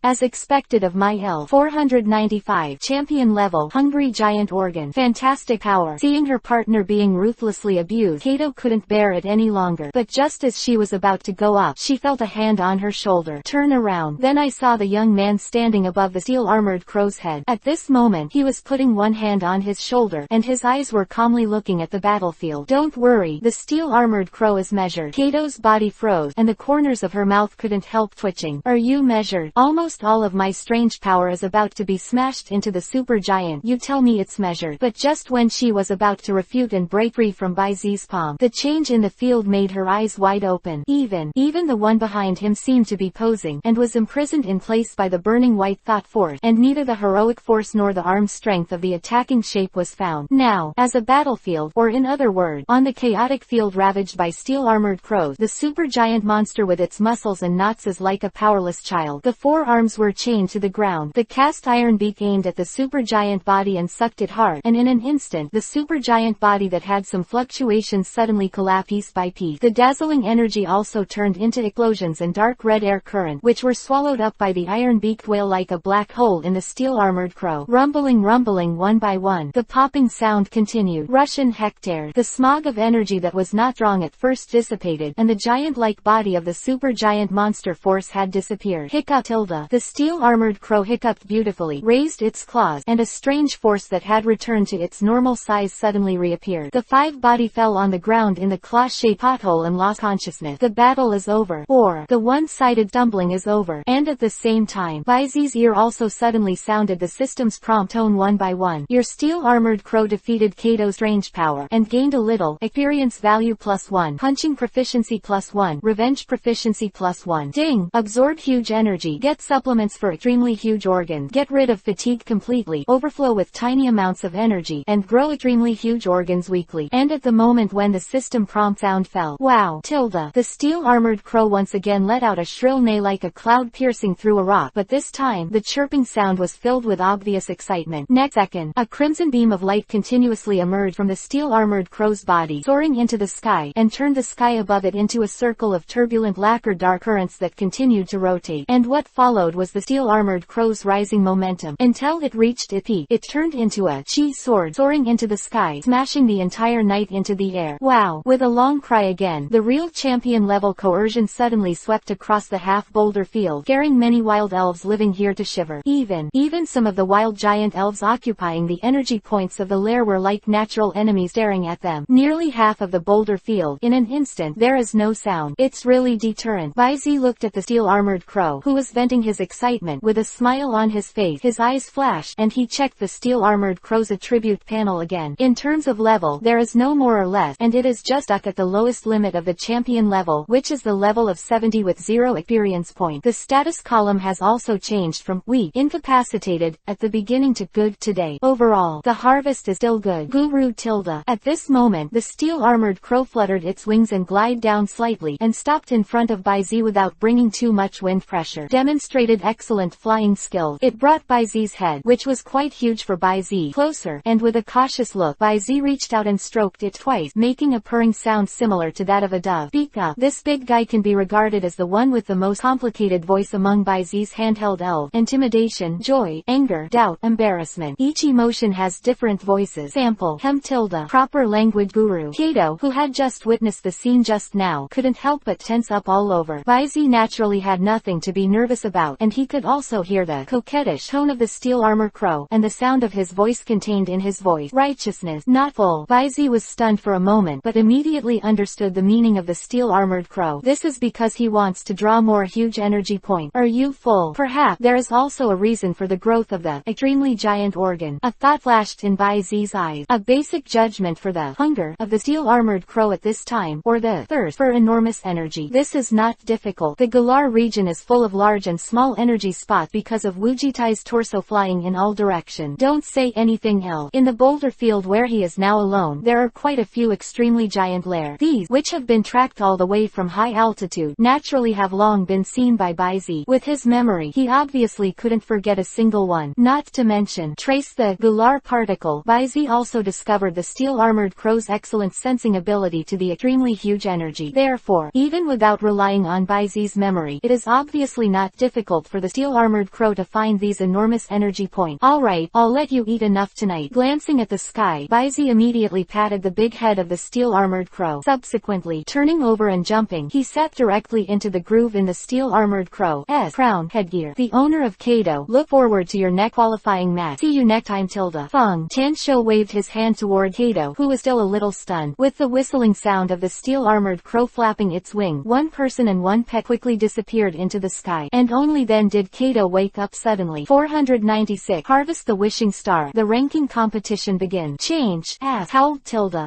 as expected of my elf. 495, champion level, hungry giant organ, fantastic power. Seeing her her partner being ruthlessly abused, Kato couldn't bear it any longer. But just as she was about to go up, she felt a hand on her shoulder. Turn around. Then I saw the young man standing above the steel-armored crow's head. At this moment, he was putting one hand on his shoulder, and his eyes were calmly looking at the battlefield. Don't worry, the steel-armored crow is measured. Kato's body froze, and the corners of her mouth couldn't help twitching. Are you measured? Almost all of my strange power is about to be smashed into the supergiant. You tell me it's measured. But just when she was about to refute and break free from Baizi's palm, the change in the field made her eyes wide open. Even the one behind him seemed to be posing, and was imprisoned in place by the burning white thought force, and neither the heroic force nor the arm strength of the attacking shape was found. Now, as a battlefield, or in other words, on the chaotic field ravaged by steel-armored crows, the supergiant monster with its muscles and knots is like a powerless child. The four arms were chained to the ground. The cast iron beak aimed at the supergiant body and sucked it hard, and in an instant, the supergiant body that had some fluctuations suddenly collapsed piece by piece. The dazzling energy also turned into explosions and dark red air current, which were swallowed up by the iron-beaked whale like a black hole in the steel-armored crow. Rumbling one by one. The popping sound continued. Russian hectare. The smog of energy that was not strong at first dissipated, and the giant-like body of the supergiant monster force had disappeared. Hiccup tilde. The steel-armored crow hiccuped beautifully, raised its claws, and a strange force that had returned to its normal size suddenly reappeared. The five body fell on the ground in the claw-shaped pothole and lost consciousness. The battle is over. Or, the one-sided stumbling is over. And at the same time, Baizi's ear also suddenly sounded the system's prompt tone one by one. Your steel-armored crow defeated Kato's strange power, and gained a little, experience value +1, punching proficiency +1, revenge proficiency +1. Ding! Absorb huge energy, get supplements for extremely huge organs, get rid of fatigue completely, overflow with tiny amounts of energy, and grow extremely huge organs weekly. And at the moment when the system prompt sound fell, wow, tilde, the steel-armored crow once again let out a shrill neigh like a cloud piercing through a rock, but this time, the chirping sound was filled with obvious excitement. Next second, a crimson beam of light continuously emerged from the steel-armored crow's body, soaring into the sky, and turned the sky above it into a circle of turbulent lacquered dark currents that continued to rotate. And what followed was the steel-armored crow's rising momentum, until it reached its peak. It turned into a chi sword, soaring into the sky, smashing the entire night into the air. Wow! With a long cry again, the real champion-level coercion suddenly swept across the half-boulder field, scaring many wild elves living here to shiver. Even some of the wild giant elves occupying the energy points of the lair were like natural enemies staring at them. Nearly half of the boulder field. In an instant, there is no sound. It's really deterrent. Baizi looked at the steel-armored crow, who was venting his excitement with a smile on his face. His eyes flashed, and he checked the steel-armored crow's attribute panel again. In terms of level, there is no more or less, and it is just stuck at the lowest limit of the champion level, which is the level of 70 with 0 experience point. The status column has also changed from weak, incapacitated, at the beginning to good today. Overall, the harvest is still good. Guru tilde. At this moment, the steel-armored crow fluttered its wings and glided down slightly, and stopped in front of Baizi without bringing too much wind pressure. Demonstrated excellent flying skill. It brought Baizi's head, which was quite huge for Baizi, closer, and with a cautious look, Baizi reached out and stroked it twice, making a purring sound similar to that of a dove. Speak up. This big guy can be regarded as the one with the most complicated voice among Baizi's handheld elves. Intimidation, joy, anger, doubt, embarrassment. Each emotion has different voices. Sample. Tilde. Proper language guru. Kato, who had just witnessed the scene just now, couldn't help but tense up all over. Baizi naturally had nothing to be nervous about, and he could also hear the coquettish tone of the steel armor crow, and the sound of his voice contained in his voice. Righteousness, not full. Baizi was stunned for a moment, but immediately understood the meaning of the steel-armored crow. This is because he wants to draw more huge energy points. Are you full? Perhaps there is also a reason for the growth of the extremely giant organ. A thought flashed in Baizi's eyes. A basic judgment for the hunger of the steel-armored crow at this time, or the thirst for enormous energy. This is not difficult. The Galar region is full of large and small energy spots because of Wujitai's torso flying in all directions. Don't say anything else. In the boulder field where he is now alone, there are quite a few extremely giant lairs. These, which have been tracked all the way from high altitude, naturally have long been seen by Baizi. With his memory, he obviously couldn't forget a single one. Not to mention, trace the Galar particle. Baizi also discovered the steel-armored crow's excellent sensing ability to the extremely huge energy. Therefore, even without relying on Baizi's memory, it is obviously not difficult for the steel-armored crow to find these enormous energy points. Alright, I'll let you eat enough tonight. Glancing at the sky, Baizi Baizi immediately patted the big head of the steel-armored crow. Subsequently, turning over and jumping, he set directly into the groove in the steel-armored crow's crown headgear. The owner of Kobo, look forward to your next qualifying match. See you next time. Feng Tianshou waved his hand toward Kobo, who was still a little stunned. With the whistling sound of the steel-armored crow flapping its wing, one person and one pet quickly disappeared into the sky, and only then did Kobo wake up suddenly. 496. Harvest the Wishing Star. The ranking competition begins. Change, howled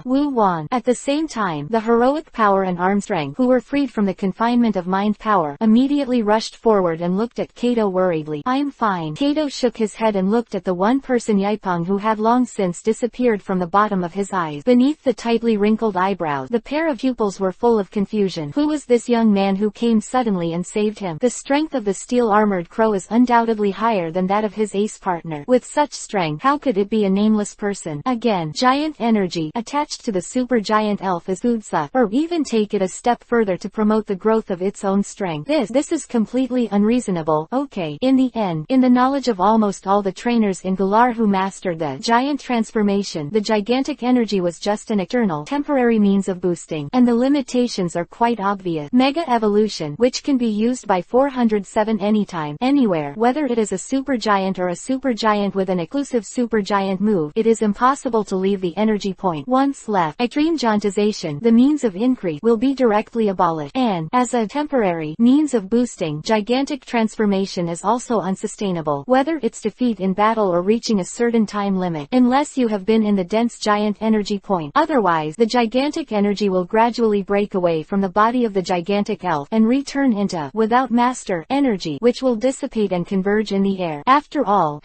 Wu Wan. At the same time, the heroic power and arm strength, who were freed from the confinement of mind power, immediately rushed forward and looked at Kobo worriedly. I'm fine. Kobo shook his head and looked at the one person Yaipeng who had long since disappeared from the bottom of his eyes. Beneath the tightly wrinkled eyebrows, the pair of pupils were full of confusion. Who was this young man who came suddenly and saved him? The strength of the steel-armored crow is undoubtedly higher than that of his ace partner. With such strength, how could it be a nameless person? Again, giant energy attached to the supergiant elf is Udsa, or even take it a step further to promote the growth of its own strength. This is completely unreasonable. Okay. In the end, in the knowledge of almost all the trainers in Galar who mastered the giant transformation, the gigantic energy was just an external, temporary means of boosting, and the limitations are quite obvious. Mega evolution, which can be used by 407 anytime, anywhere, whether it is a supergiant or a supergiant with an exclusive supergiant move, it is impossible to leave the energy point. Once left, extreme giantization, the means of increase, will be directly abolished, and, as a temporary means of boosting, gigantic transformation is also unsustainable, whether it's defeat in battle or reaching a certain time limit, unless you have been in the dense giant energy point. Otherwise, the gigantic energy will gradually break away from the body of the gigantic elf, and return into, without master, energy, which will dissipate and converge in the air. After all,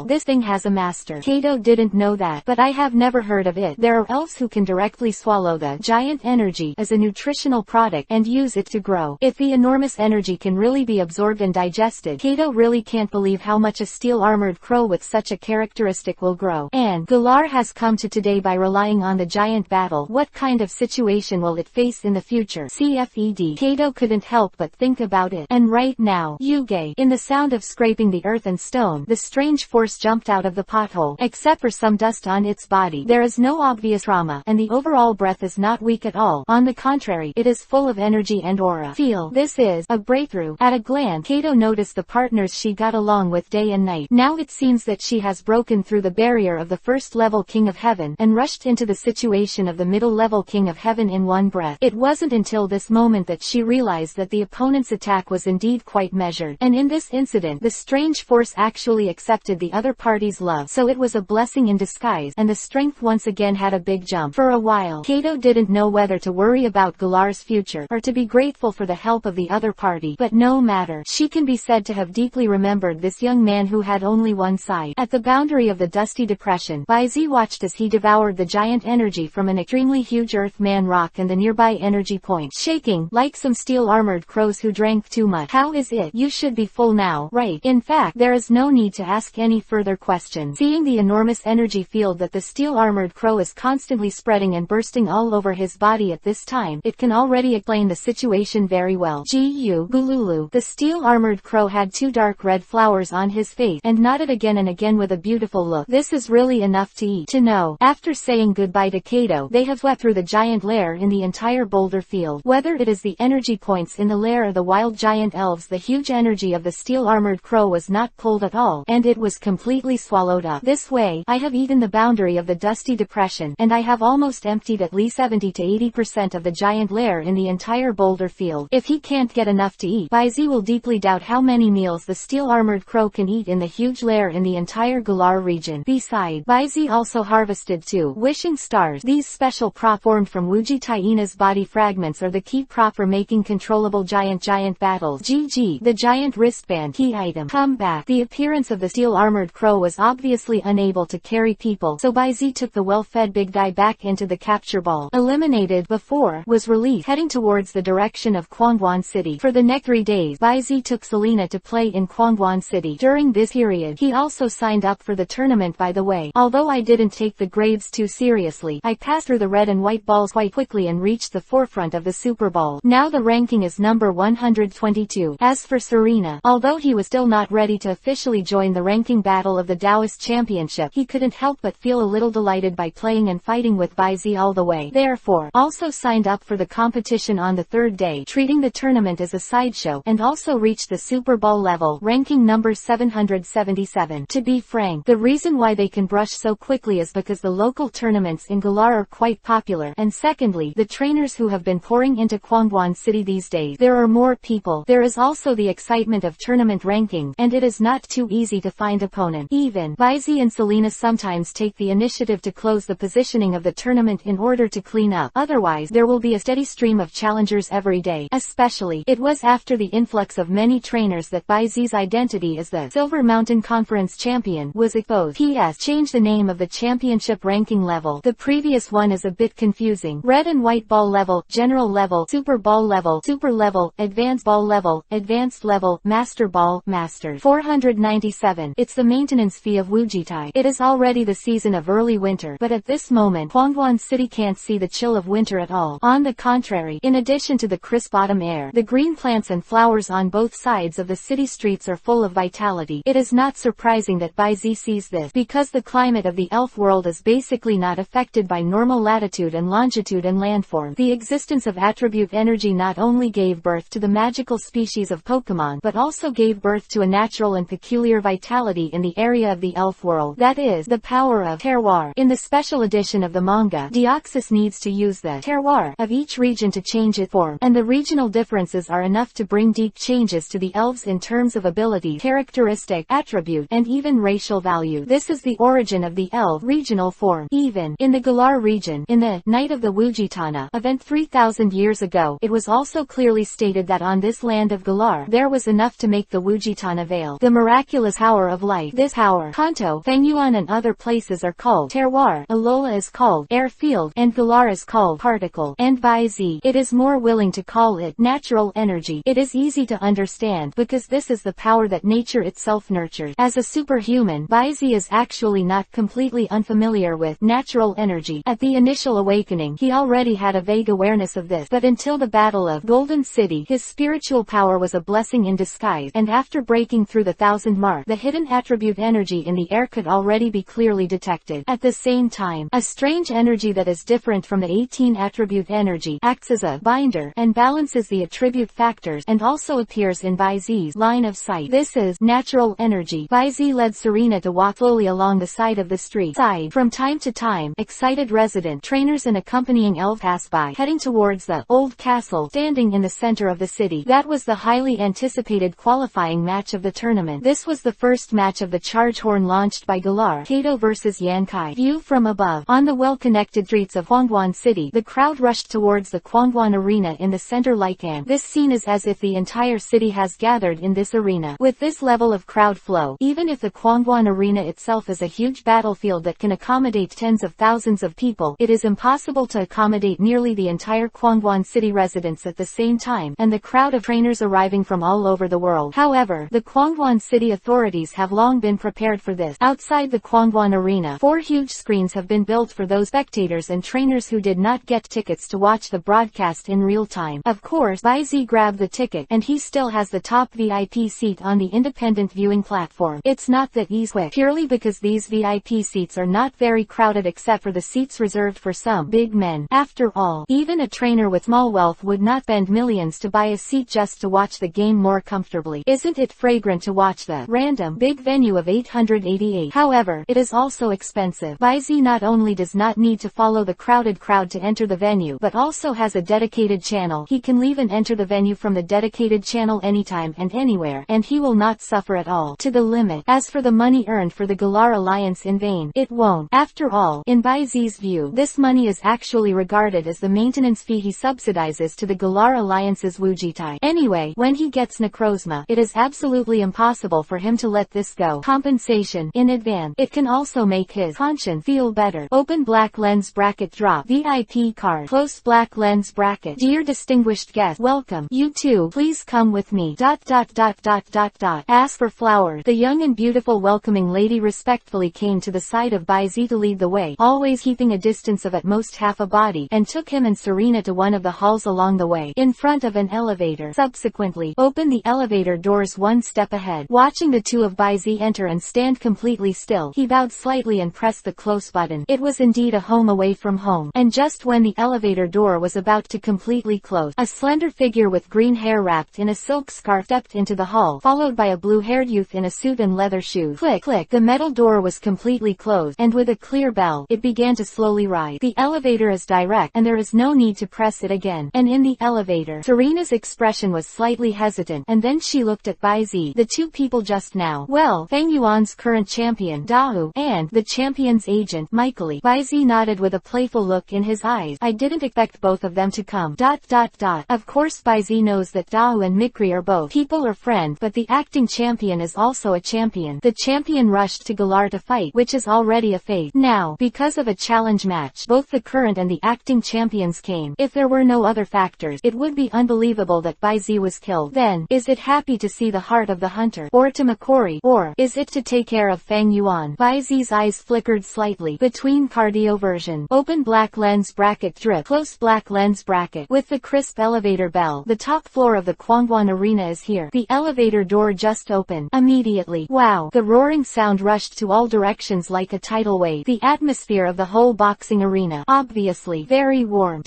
this thing has a master. Kobo didn't know that, but I have never heard of it. There are elves who can directly swallow the giant energy as a nutritional product and use it to grow. If the enormous energy can really be absorbed and digested, Kobo really can't believe how much a steel-armored crow with such a characteristic will grow. And Galar has come to today by relying on the giant battle. What kind of situation will it face in the future? CFED. Kobo couldn't help but think about it. And right now, Yuge, in the sound of scraping the earth and stone, the strange force jumped out of the pothole. Except for some dust on its body, there is no obvious trauma, and the overall breath is not weak at all. On the contrary, it is full of energy and aura. Feel, this is a breakthrough. At a glance, Kobo noticed the partners she got along with day and night. Now it seems that she has broken through the barrier of the first-level King of Heaven, and rushed into the situation of the middle-level King of Heaven in one breath. It wasn't until this moment that she realized that the opponent's attack was indeed quite measured, and in this incident, the strange force actually accepted the other party's love, so it was a blessing in disguise, and the strength once again had a big jump. For a while, Kobo didn't know whether to worry about Galar's future, or to be grateful for the help of the other party, but no matter, she can be said to have deeply remembered this young man who had only one side. At the boundary of the dusty depression, Baizi watched as he devoured the giant energy from an extremely huge Earthman rock and the nearby energy point, shaking, like some steel-armored crows who drank too much. How is it? You should be full now, right? In fact, there is no need to ask any further questions. Seeing the enormous energy field that the steel-armored crow is constantly spreading and bursting all over his body at this time, it can already explain the situation very well. Gu Bululu. The steel-armored crow had two dark red flowers on his face, and nodded again and again with a beautiful look. This is really enough to eat. To know. After saying goodbye to Kobo, they have swept through the giant lair in the entire boulder field. Whether it is the energy points in the lair or the wild giant elves, the huge energy of the steel-armored crow was not pulled at all, and it was completely swallowed up. This way, I have eaten the boundary of the dusty depression, and I have almost emptied at least 70 to 80% of the giant lair in the entire boulder field. If he can't get enough to eat, Baizi will deeply doubt how many meals the steel-armored crow can eat in the huge lair in the entire Galar region. Besides, Baizi also harvested 2 wishing stars. These special prop formed from Wuji Taina's body fragments are the key prop for making controllable giant battles. GG. The giant wristband key item. Come back. The appearance of the steel-armored crow was obviously unable to carry people, so Baizi took the well-fed big guy back into the capture ball. Eliminated before, was released, heading towards the direction of Kwangwon City. For the next 3 days, Baizi took Selena to play in Kwangwon City. During this period, he also signed up for the tournament. By the way, although I didn't take the grades too seriously, I passed through the red and white balls quite quickly and reached the forefront of the Super Bowl. Now the ranking is number 122. As for Serena, although he was still not ready to officially join the ranking battle of the Taoist Championship, he couldn't help but feel a little little delighted by playing and fighting with Bai Zi all the way. Therefore, also signed up for the competition on the third day, treating the tournament as a sideshow, and also reached the Super Bowl level, ranking number 777. To be frank, the reason why they can brush so quickly is because the local tournaments in Galar are quite popular, and secondly, the trainers who have been pouring into Kwangwon City these days. There are more people. There is also the excitement of tournament ranking, and it is not too easy to find opponent. Even Bai Zi and Selena sometimes take the initiative to close the positioning of the tournament in order to clean up. Otherwise, there will be a steady stream of challengers every day. Especially, it was after the influx of many trainers that Bai Zi's identity as the Silver Mountain Conference champion was exposed. P.S. Change the name of the championship ranking level. The previous one is a bit confusing. Red and white ball level, general level, super ball level, super level, advanced ball level, advanced level, master ball, master. 497. It's the maintenance fee of Wujitai. It is already the season of early winter, but at this moment, Kwangwon City can't see the chill of winter at all. On the contrary, in addition to the crisp autumn air, the green plants and flowers on both sides of the city streets are full of vitality. It is not surprising that Bai Zi sees this, because the climate of the elf world is basically not affected by normal latitude and longitude and landform. The existence of attribute energy not only gave birth to the magical species of Pokemon, but also gave birth to a natural and peculiar vitality in the area of the elf world. That is, the power of terroir. In the special edition of the manga, Deoxys needs to use the terroir of each region to change its form, and the regional differences are enough to bring deep changes to the elves in terms of ability, characteristic, attribute, and even racial value. This is the origin of the elf regional form. Even in the Galar region, in the Night of the Wujitana event 3000 years ago, it was also clearly stated that on this land of Galar, there was enough to make the Wujitana veil. The miraculous power of life. This power, Kanto, Fangyuan and other places are called terroir, Alola is called air field, and Galar is called particle, and Bai Zi, it is more willing to call it natural energy. It is easy to understand, because this is the power that nature itself nurtured. As a superhuman, Bai Zi is actually not completely unfamiliar with natural energy. At the initial awakening, he already had a vague awareness of this, but until the Battle of Golden City, his spiritual power was a blessing in disguise, and after breaking through the 1000 mark, the hidden attribute energy in the air could already be clearly detected. At the same time, a strange energy that is different from the 18 attribute energy acts as a binder and balances the attribute factors, and also appears in Bai Zi's line of sight. This is natural energy. Bai Zi led Serena to walk slowly along the side of the street. From time to time, excited resident trainers and accompanying elf pass by, heading towards the old castle standing in the center of the city. That was the highly anticipated qualifying match of the tournament. This was the first match of the charge horn launched by Galar, Kato vs Yankai. View from above. On the well-connected streets of Kwangwon City, the crowd rushed towards the Kwangwon Arena in the center like an. This scene is as if the entire city has gathered in this arena. With this level of crowd flow, even if the Kwangwon Arena itself is a huge battlefield that can accommodate tens of thousands of people, it is impossible to accommodate nearly the entire Kwangwon City residents at the same time, and the crowd of trainers arriving from all over the world. However, the Kwangwon City authorities have long been prepared for this. Outside the Kwangwon Arena, 4 huge screens have been built for those spectators and trainers who did not get tickets to watch the broadcast in real time. Of course, Bai Zi grabbed the ticket, and he still has the top VIP seat on the independent viewing platform. It's not that he's quick, purely because these VIP seats are not very crowded except for the seats reserved for some big men. After all, even a trainer with small wealth would not spend millions to buy a seat just to watch the game more comfortably. Isn't it fragrant to watch the random big venue of 888? However, it is also expensive. Bai Zi not only does not need to follow the crowded crowd to enter the venue, but also has a dedicated channel. He can leave and enter the venue from the dedicated channel anytime and anywhere, and he will not suffer at all. To the limit. As for the money earned for the Galar Alliance in vain, it won't. After all, in Bai Zi's view, this money is actually regarded as the maintenance fee he subsidizes to the Galar Alliance's Wujitai. Anyway, when he gets Necrozma, it is absolutely impossible for him to let this go. Compensation in advance. It can also make his conscience feel better. Open black lens bracket drop. VIP card. Close black lens bracket. Dear distinguished guest, welcome. You too, please come with me. Ask for flowers. The young and beautiful welcoming lady respectfully came to the side of Bai Zi to lead the way, always keeping a distance of at most half a body, and took him and Serena to one of the halls along the way, in front of an elevator. Subsequently, opened the elevator doors one step ahead. Watching the two of Bai Zi enter and stand completely still, he bowed slightly and pressed press the close button. It was indeed a home away from home. And just when the elevator door was about to completely close, a slender figure with green hair wrapped in a silk scarf stepped into the hall, followed by a blue-haired youth in a suit and leather shoes. Click, click. The metal door was completely closed, and with a clear bell, it began to slowly rise. The elevator is direct, and there is no need to press it again. And in the elevator, Serena's expression was slightly hesitant, and then she looked at Bai Zi. The two people just now. Well, Fang Yuan's current champion, Dao, and the champion's agent, Michael. Bai Zi nodded with a playful look in his eyes. I didn't expect both of them to come. Of course Bai Zi knows that Dao and Mikri are both people or friends, but the acting champion is also a champion. The champion rushed to Galar to fight, which is already a fate. Now, because of a challenge match, both the current and the acting champions came. If there were no other factors, it would be unbelievable that Bai Zi was killed. Then, is it happy to see the heart of the hunter, or to Makori, or is it to take care of Fang Yuan? Bai Zi's eyes flickered slightly. Between cardio version, open black lens bracket drip, close black lens bracket. With the crisp elevator bell, the top floor of the Kwangwon Arena is here. The elevator door just opened. Immediately, wow, the roaring sound rushed to all directions like a tidal wave. The atmosphere of the whole boxing arena, obviously, very warm.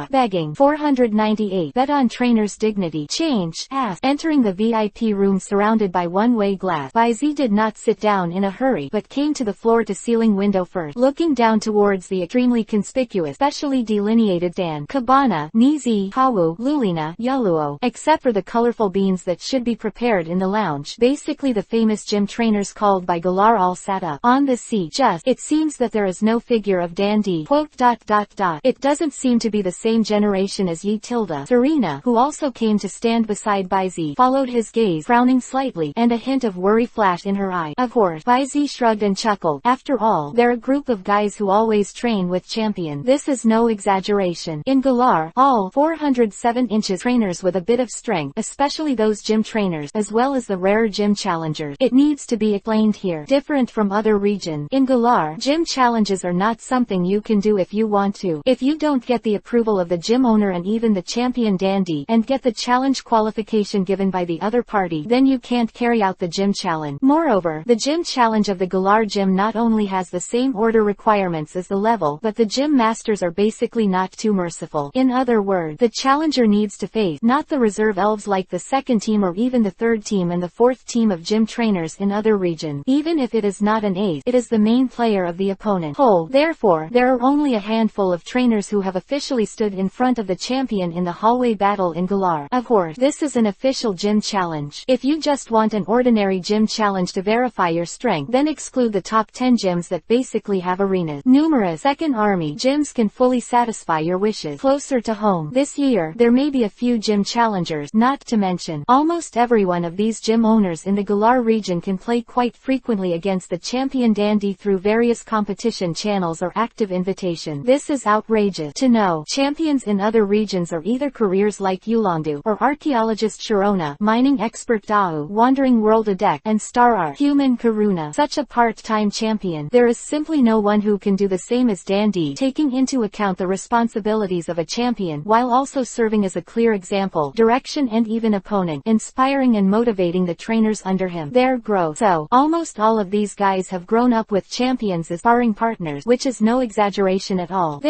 Begging. 498. Bet on trainer's dignity. Change. Ask. Entering the VIP room surrounded by one-way glass, Bai Zi did not sit down in a hurry, but came to the floor-to-ceiling window first, looking down towards the extremely conspicuous, specially delineated Dan, Cabana, Nizi, Hawu, Lulina, Yoluo, except for the colorful beans that should be prepared in the lounge. Basically the famous gym trainers called by Galar all sat up on the seat. It seems that there is no figure of Dan D. It doesn't seem to be the same generation as Yi Tilda. Serena, who also came to stand beside Bai Zi, followed his gaze, frowning slightly, and a hint of worry flashed in her eye. Of course, Bai Zi shrugged and chuckled. After all, they're a group of guys who always train with champion. This is no exaggeration. In Galar, all 407 inches trainers with a bit of strength, especially those gym trainers, as well as the rarer gym challengers. It needs to be explained here. Different from other regions. In Galar, gym challenges are not something you can do if you want to. If you don't get the approval of the gym owner and even the champion dandy, and get the challenge qualification given by the other party, then you can't carry out the gym challenge. Moreover, the gym challenge of the Galar gym not only has the same order requirements as the level, but the gym masters are basically not too merciful. In other words, the challenger needs to face not the reserve elves like the second team or even the third team and the fourth team of gym trainers in other regions. Even if it is not an ace, it is the main player of the opponent. Therefore, there are only a handful of trainers who have officially stood in front of the champion in the hallway battle in Galar. Of course, this is an official gym challenge. If you just want an ordinary gym challenge to verify your strength, then exclude the top 10 gyms that basically have arenas. Numerous second army gyms can fully satisfy your wishes. Closer to home, this year, there may be a few gym challengers, not to mention, almost every one of these gym owners in the Galar region can play quite frequently against the champion dandy through various competition channels or active invitation. This is outrageous. To know, champions in other regions are either careers like Yulongdu, or archaeologist Sharona, mining expert Dao, wandering world adept, and star art human Karuna. Such a part-time champion, there is simply no one who can do the same as dandy, taking into account the responsibilities of a champion, while also serving as a clear example, direction and even opponent, inspiring and motivating the trainers under him. Their growth. So, almost all of these guys have grown up with champions as sparring partners, which is no exaggeration at all.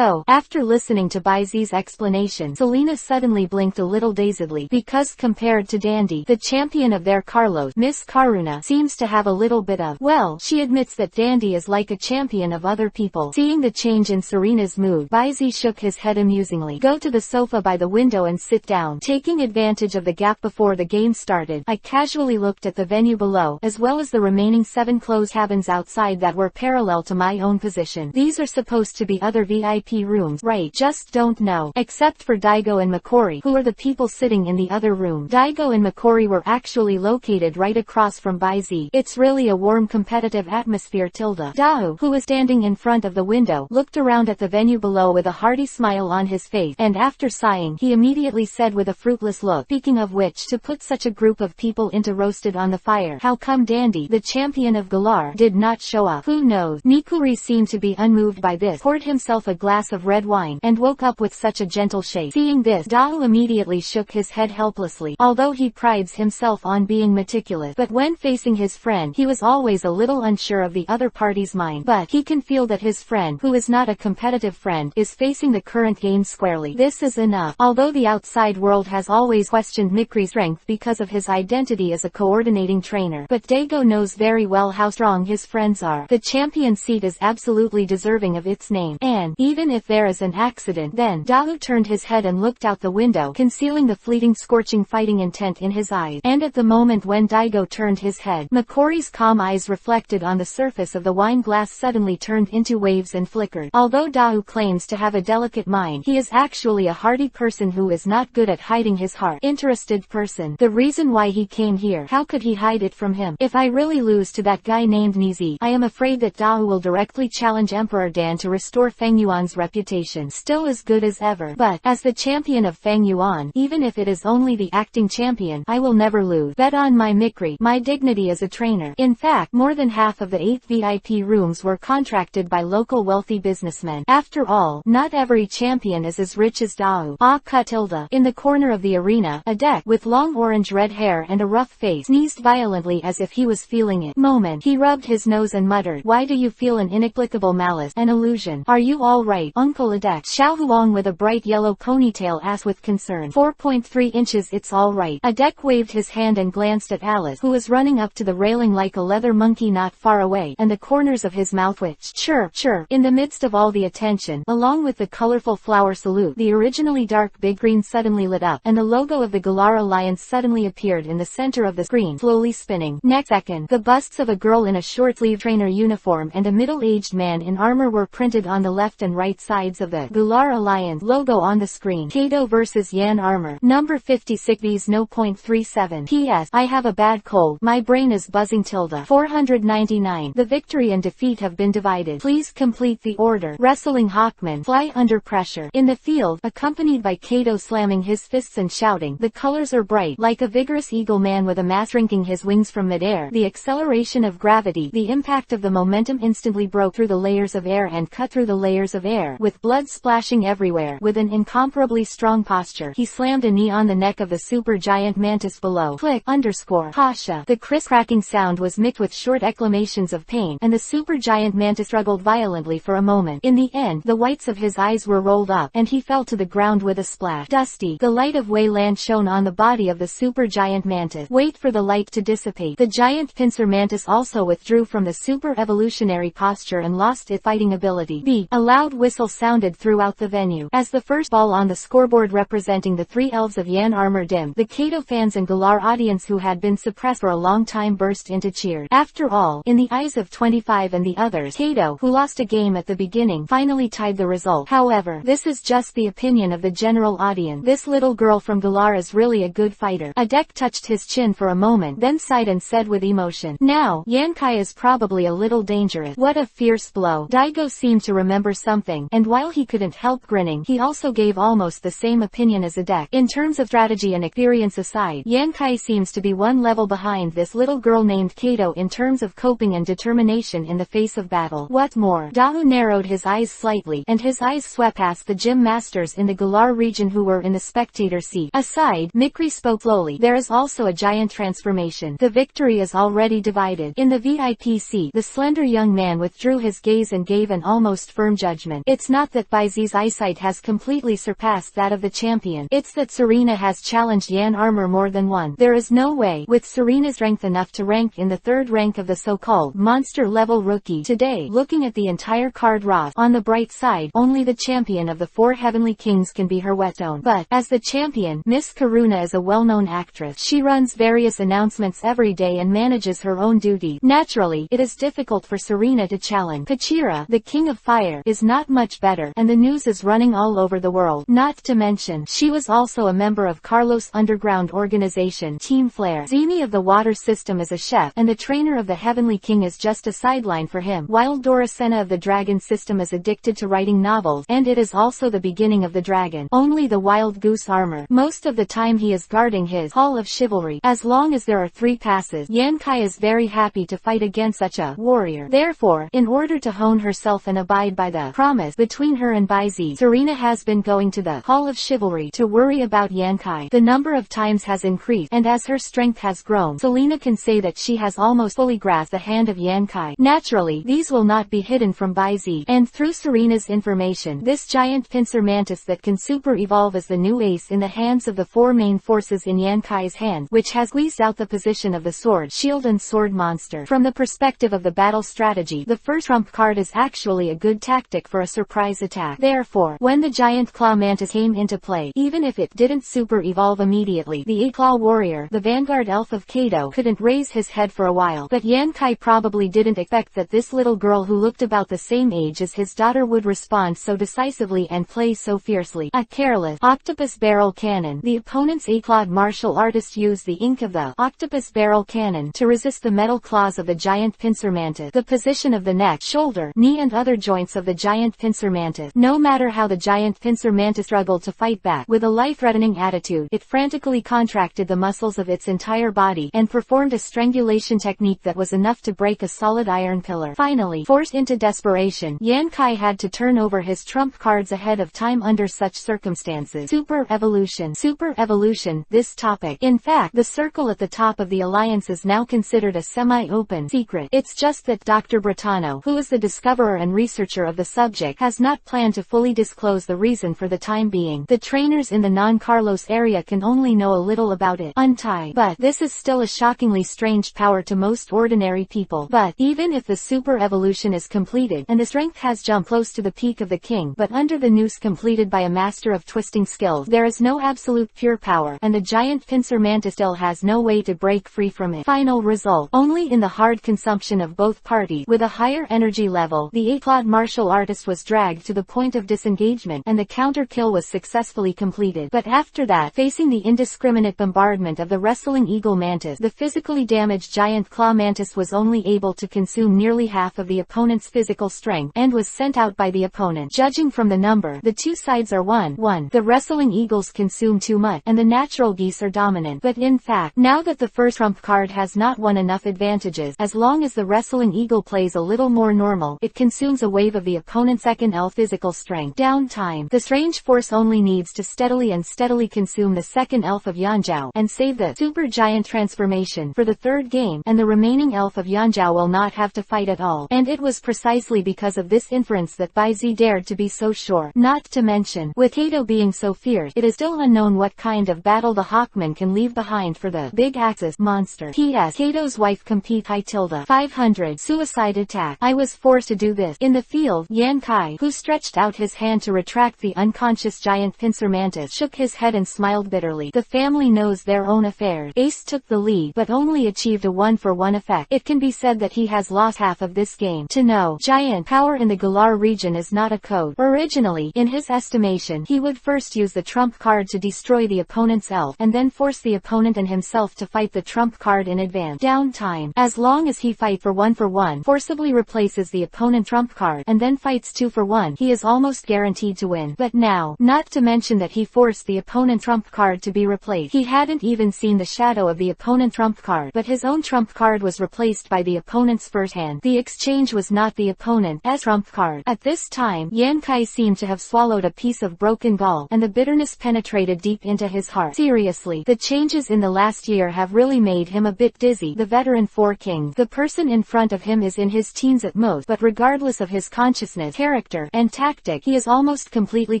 After listening to Bai Zi's explanation, Selena suddenly blinked a little dazedly, because compared to Dandy, the champion of their Carlos, Miss Karuna, seems to have a little bit of, well, she admits that Dandy is like a champion of other people. Seeing the change in Serena's mood, Bai Zi shook his head amusingly. Go to the sofa by the window and sit down. Taking advantage of the gap before the game started, I casually looked at the venue below, as well as the remaining 7 closed cabins outside that were parallel to my own position. These are supposed to be other VIP rooms, right? Just don't know. Except for Daigo and Makori, who are the people sitting in the other room. Daigo and Makori were actually located right across from Bai Zi. It's really a warm competitive atmosphere. Dao, who was standing in front of the window, looked around at the venue below with a hearty smile on his face, and after sighing, he immediately said with a fruitless look, speaking of which, to put such a group of people into roasted on the fire, how come Dandy, the champion of Galar, did not show up? Who knows? Mikuri seemed to be unmoved by this, poured himself a glass of red wine, and woke up with such a gentle shake. Seeing this, Dao immediately shook his head helplessly, although he prides himself on being meticulous, but when facing his friend, he was always a little unsure of the other party's mind, but he can feel that his friend, who is not a competitive friend, is facing the current game squarely. This is enough. Although the outside world has always questioned Mikri's strength because of his identity as a coordinating trainer, but Daigo knows very well how strong his friends are. The champion seat is absolutely deserving of its name, and even if there is an accident, then Dao turned his head and looked out the window, concealing the fleeting scorching fighting intent in his eyes. And at the moment when Daigo turned his head, Makori's calm eyes reflected on the surface of the wine glass suddenly turned into waves and flickered. Although Dao claims to have a delicate mind, he is actually a hardy person who is not good at hiding his heart. Interested person. The reason why he came here, how could he hide it from him? If I really lose to that guy named Nizi, I am afraid that Dao will directly challenge Emperor Dan to restore Feng Yuan's reputation still as good as ever. But, as the champion of Feng Yuan, even if it is only the acting champion, I will never lose. Bet on my Mikri, my dignity as a trainer. In fact, more than half of the 8 VIP rooms were contracted by local wealthy businessmen. After all, not every champion is as rich as Dao. Ah, Tilda. In the corner of the arena, a deck with long orange-red hair and a rough face sneezed violently as if he was feeling it. He rubbed his nose and muttered, "Why do you feel an inexplicable malice, an illusion? Are you all right, Uncle Adek?" Xiao Huang with a bright yellow ponytail asked with concern. 4.3 inches. It's all right. Adek waved his hand and glanced at Alice, who was running up to the railing like a leather monkey not far away, and the corners of his mouth twitched. Chirp, chirp. In the midst of all the attention, along with the colorful flower salute, the originally dark big green suddenly lit up, and the logo of the Galar Alliance suddenly appeared in the center of the screen, slowly spinning. Next second, the busts of a girl in a short-sleeved trainer uniform and a middle-aged man in armor were printed on the left and right sides of the Galar Alliance logo on the screen. Kato vs Yan Armor. Number 56 V's no .37. P.S. I have a bad cold. My brain is buzzing. 499. The victory and defeat have been divided. Please complete the order. Wrestling Hawkman. Fly under pressure. In the field, accompanied by Kato slamming his fists and shouting, the colors are bright, like a vigorous eagle man with a mass shrinking his wings from midair. The acceleration of gravity, the impact of the momentum instantly broke through the layers of air and cut through the layers of air, with blood splashing everywhere. With an incomparably strong posture, he slammed a knee on the neck of the super giant mantis below. Click _ Pasha. The crisp cracking sound was mixed with short exclamations of pain, and the super giant mantis struggled violently for a moment. In the end, the whites of his eyes were rolled up, and he fell to the ground with a splash. Dusty. The light of Wayland shone on the body of the super giant mantis. Wait for the light to dissipate. The giant pincer mantis also withdrew from the super evolutionary posture and lost its fighting ability. B. A loud whistle sounded throughout the venue. As the first ball on the scoreboard representing the 3 elves of Yan Armor dimmed, the Kato fans and Galar audience who had been suppressed for a long time burst into cheers. After all, in the eyes of 25 and the others, Kato, who lost a game at the beginning, finally tied the result. However, this is just the opinion of the general audience. This little girl from Galar is really a good fighter. Adek touched his chin for a moment, then sighed and said with emotion, "Now, Yankai is probably a little dangerous." What a fierce blow. Daigo seemed to remember something, and while he couldn't help grinning, he also gave almost the same opinion as Adek. In terms of strategy and experience aside, Yankai seems to be one level behind this little girl named Kato in terms of coping and determination in the face of battle. What's more, Dao narrowed his eyes slightly, and his eyes swept past the gym masters in the Galar region who were in the spectator seat. Aside, Mikri spoke slowly. There is also a giant transformation. The victory is already divided. In the VIP seat, the slender young man withdrew his gaze and gave an almost firm judgment. It's not that Baizi's eyesight has completely surpassed that of the champion. It's that Serena has challenged Yan Armor more than once. There is no way, with Serena's strength enough to rank in the 3rd rank of the so-called monster-level rookie. Today, looking at the entire card roster, on the bright side, only the champion of the 4 heavenly kings can be her whetstone. But, as the champion, Miss Karuna is a well-known actress. She runs various announcements every day and manages her own duties. Naturally, it is difficult for Serena to challenge. Pachira, the king of fire, is not much better, and the news is running all over the world. Not to mention, she was also a member of Carlos' underground organization, Team Flare. Zimi of the water system is a chef, and the trainer of the heavenly king is just a sideline for him, while Doracena of the dragon system is addicted to writing novels, and it is also the beginning of the dragon. Only the wild goose armor. Most of the time he is guarding his Hall of Chivalry. As long as there are 3 passes, Yankai is very happy to fight against such a warrior. Therefore, in order to hone herself and abide by the promise between her and Baizi, Serena has been going to the Hall of Chivalry to worry about Yankai. The number of times has increased, and as her strength has grown, Selena can say that she has almost fully grasped the hand of Yan Kai. Naturally, these will not be hidden from Bai Zi, and through Serena's information, this giant pincer mantis that can super evolve as the new ace in the hands of the four main forces in Yan Kai's hand, which has squeezed out the position of the sword, shield and sword monster. From the perspective of the battle strategy, the first trump card is actually a good tactic for a surprise attack. Therefore, when the giant claw mantis came into play, even if it didn't super evolve immediately, the 8-claw warrior, the vanguard elf of Kobo, couldn't raise his head for a while. But Yan Kai probably didn't expect that this little girl who looked about the same age as his daughter would respond so decisively and play so fiercely. A careless octopus barrel cannon. The opponent's 8-clawed martial artist used the ink of the octopus barrel cannon to resist the metal claws of the giant pincer mantis. The position of the neck, shoulder, knee and other joints of the giant pincer mantis. No matter how the giant pincer mantis struggled to fight back, with a life-threatening attitude, it frantically contracted the muscles of its entire body and performed a strangulation technique that was enough to break a solid iron pillar. Finally, forced into desperation, Yan Kai had to turn over his trump cards ahead of time under such circumstances. Super evolution. Super evolution. This topic. In fact, the circle at the top of the alliance is now considered a semi-open secret. It's just that Dr. Bretano, who is the discoverer and researcher of the subject, has not planned to fully disclose the reason for the time being. The trainers in the non-Carlos area can only know a little about it. Untie. But this is still a shockingly strange power to most ordinary people. But even if the super evolution is completed, and the strength has jumped close to the peak of the king, but under the noose completed by a master of twisting skills, there is no absolute pure power, and the giant pincer mantis still has no way to break free from it. Final result. Only in the hard consumption of both parties, with a higher energy level, the 8-clawed martial artist was dragged to the point of disengagement, and the counter kill was successfully completed. But after that, facing the indiscriminate bombardment of the wrestling eagle mantis, the physically damaged giant claw mantis was only able to consume nearly half of the opponent's physical strength, and was sent out by the opponent. Judging from the number, the two sides are 1-1. The wrestling eagles consume too much, and the natural geese are dominant. But in fact, now that the first trump card has not won enough advantages, as long as the wrestling eagle plays a little more normal, it consumes a wave of the opponent's second L physical strength. Downtime. The strange force only needs to steadily consume the second elf of Yanjiao, and save the super giant transformation for the third game, and the remaining elf of Yanjiao will not have to fight at all. And it was precisely because of this inference that Bai Zi dared to be so sure. Not to mention, with Kobo being so fierce, it is still unknown what kind of battle the Hawkman can leave behind for the big axis monster. P.S. Kobo's wife compete high tilde 500 suicide attack. I was forced to do this. In the field, Yan Kai, who stretched out his hand to retract the unconscious giant pincer mantis, shook his head and smiled bitterly. The family knows their own affairs. Ace took the lead, but only achieved a 1-for-1 effect. It can be said that he has lost half of this game. To know giant power in the Galar region is not a code. Originally, in his estimation, he would first use the trump card to destroy the opponent's elf, and then force the opponent and himself to fight the trump card in advance. Downtime. As long as he fight for 1-for-1, forcibly replaces the opponent trump card, and then fights 2-for-1, he is almost guaranteed to win. But now, not to mention that he forced the opponent trump card to be replaced. He hadn't even seen the shadow of the opponent trump card, but his own trump card was replaced by the opponent's first hand. The exchange was not the opponent's trump card. At this time, Yan Kai seemed to have swallowed a piece of broken gall, and the bitterness penetrated deep into his heart. Seriously, the changes in the last year have really made him a bit dizzy. The veteran Four Kings. The person in front of him is in his teens at most, but regardless of his consciousness, character, and tactic, he is almost completely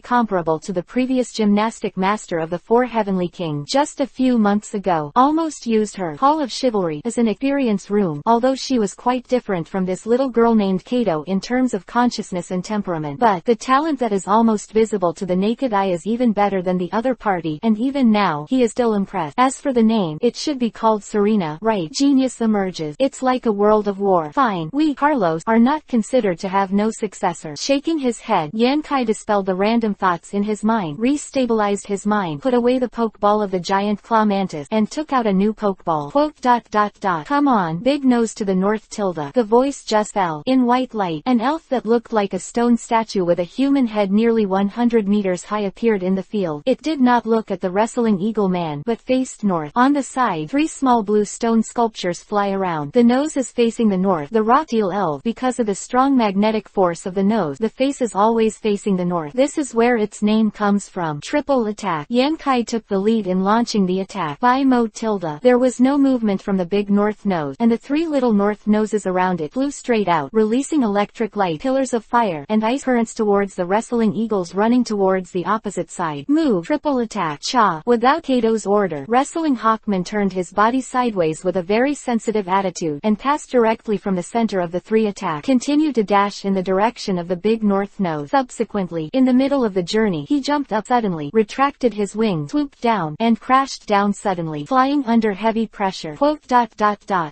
comparable to the previous gymnastic master of the Four Heavenly Kings. Just a few months ago, almost used her Hall of Chivalry as an experience room, although she was quite different from this little girl named Kobo in terms of consciousness and temperament. But the talent that is almost visible to the naked eye is even better than the other party, and even now, he is still impressed. As for the name, it should be called Serena, right? Genius emerges. It's like a world of war. Fine, we, Carlos, are not considered to have no successor. Shaking his head, Yan Kai dispelled the random thoughts in his mind, re-stabilized his mind, put away the pokeball of the giant claw mantis, and took out a new pokeball. Quote, ... Come on, big nose to the north tilde. The voice just fell. In white light, an elf that looked like a stone statue with a human head nearly 100 meters high appeared in the field. It did not look at the wrestling eagle man, but faced north. On the side, 3 small blue stone sculptures fly around. The nose is facing the north. The rock eel elf, because of the strong magnetic force of the nose, the face is always facing the north. This is where its name comes from. Triple attack. Yan Kai took the lead in launching the attack. By mode tilde. There was no movement movement from the big north nose, and the 3 little north noses around it flew straight out, releasing electric light, pillars of fire, and ice currents towards the wrestling eagles running towards the opposite side. Move! Triple attack! Cha! Without Kato's order, Wrestling Hawkman turned his body sideways with a very sensitive attitude, and passed directly from the center of the 3 attack. Continued to dash in the direction of the big north nose. Subsequently, in the middle of the journey, he jumped up suddenly, retracted his wings, swooped down, and crashed down suddenly, flying under heavy pressure.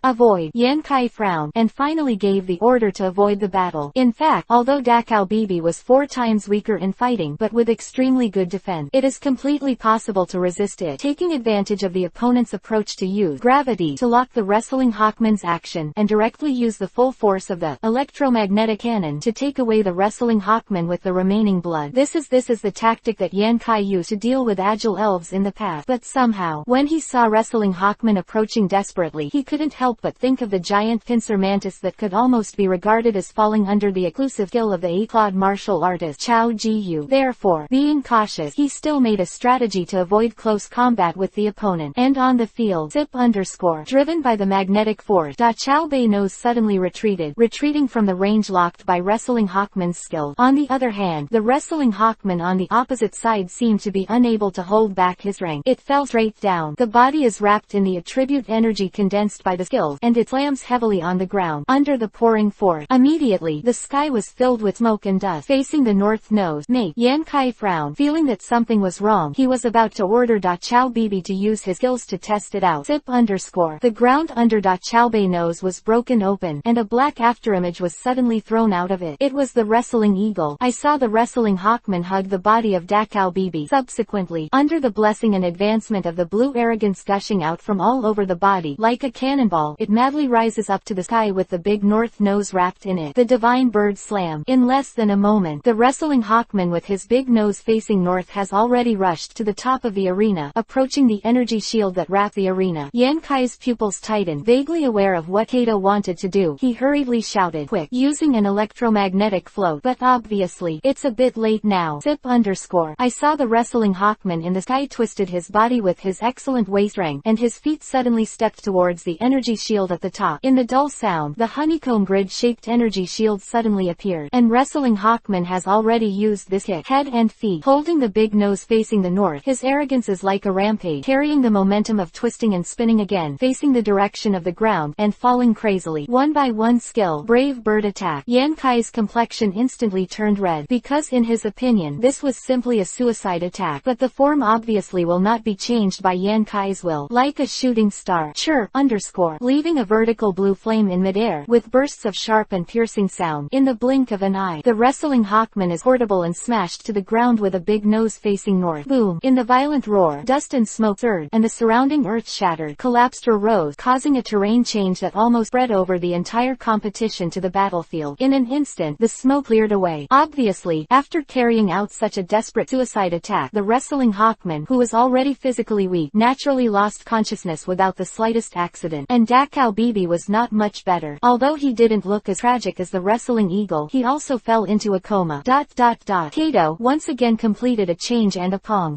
Avoid. Yankai frowned, and finally gave the order to avoid the battle. In fact, although Dakao Bibi was 4 times weaker in fighting, but with extremely good defense, it is completely possible to resist it, taking advantage of the opponent's approach to use gravity to lock the Wrestling Hawkman's action, and directly use the full force of the electromagnetic cannon to take away the Wrestling Hawkman with the remaining blood. This is the tactic that Yankai used to deal with agile elves in the past, but somehow, when he saw Wrestling Hawkman approaching desperately, he couldn't help but think of the giant pincer mantis that could almost be regarded as falling under the exclusive skill of the A-clawed martial artist Chao Ji-yu. Therefore, being cautious, he still made a strategy to avoid close combat with the opponent. And on the field, driven by the magnetic force, Da Chao Bei Nose suddenly retreating from the range locked by Wrestling Hawkman's skill. On the other hand, the Wrestling Hawkman on the opposite side seemed to be unable to hold back his rank. It fell straight down. The body is wrapped in the attribute energy condensed by the skills, and it slams heavily on the ground, under the pouring force. Immediately, the sky was filled with smoke and dust. Facing the north nose, Yankai frowned, feeling that something was wrong. He was about to order Da Chao Bibi to use his skills to test it out. The ground under Da Chao Bei Nose was broken open, and a black afterimage was suddenly thrown out of it. It was the wrestling eagle. I saw the Wrestling Hawkman hug the body of Dakao Bibi. Subsequently, under the blessing and advancement of the blue arrogance gushing out from all over the body, like a cannonball, it madly rises up to the sky with the big north nose wrapped in it. The divine bird slam. In less than a moment, the Wrestling Hawkman with his big nose facing north has already rushed to the top of the arena, approaching the energy shield that wrapped the arena. Yankai's pupils tightened, vaguely aware of what Kato wanted to do. He hurriedly shouted, "Quick!" using an electromagnetic float, but obviously, it's a bit late now. I saw the Wrestling Hawkman in the sky twisted his body with his excellent waist strength, and his feet suddenly stepped towards the energy shield at the top. In the dull sound, the honeycomb grid-shaped energy shield suddenly appeared, and Wrestling Hawkman has already used this kick, head and feet, holding the big nose facing the north. His arrogance is like a rampage, carrying the momentum of twisting and spinning again, facing the direction of the ground, and falling crazily. One by one skill, brave bird attack. Yankai's complexion instantly turned red, because in his opinion, this was simply a suicide attack, but the form obviously will not be changed by Yankai's will. Like a shooting star, leaving a vertical blue flame in midair, with bursts of sharp and piercing sound. In the blink of an eye, the Wrestling Hawkman is portable and smashed to the ground with a big nose facing north. Boom! In the violent roar, dust and smoke surged, and the surrounding earth shattered, collapsed or rose, causing a terrain change that almost spread over the entire competition to the battlefield. In an instant, the smoke cleared away. Obviously, after carrying out such a desperate suicide attack, the Wrestling Hawkman, who was already physically weak, naturally lost consciousness without the slightest accident. And Dakao Bibi was not much better. Although he didn't look as tragic as the Wrestling Eagle, he also fell into a coma. Kato once again completed a change and a pong.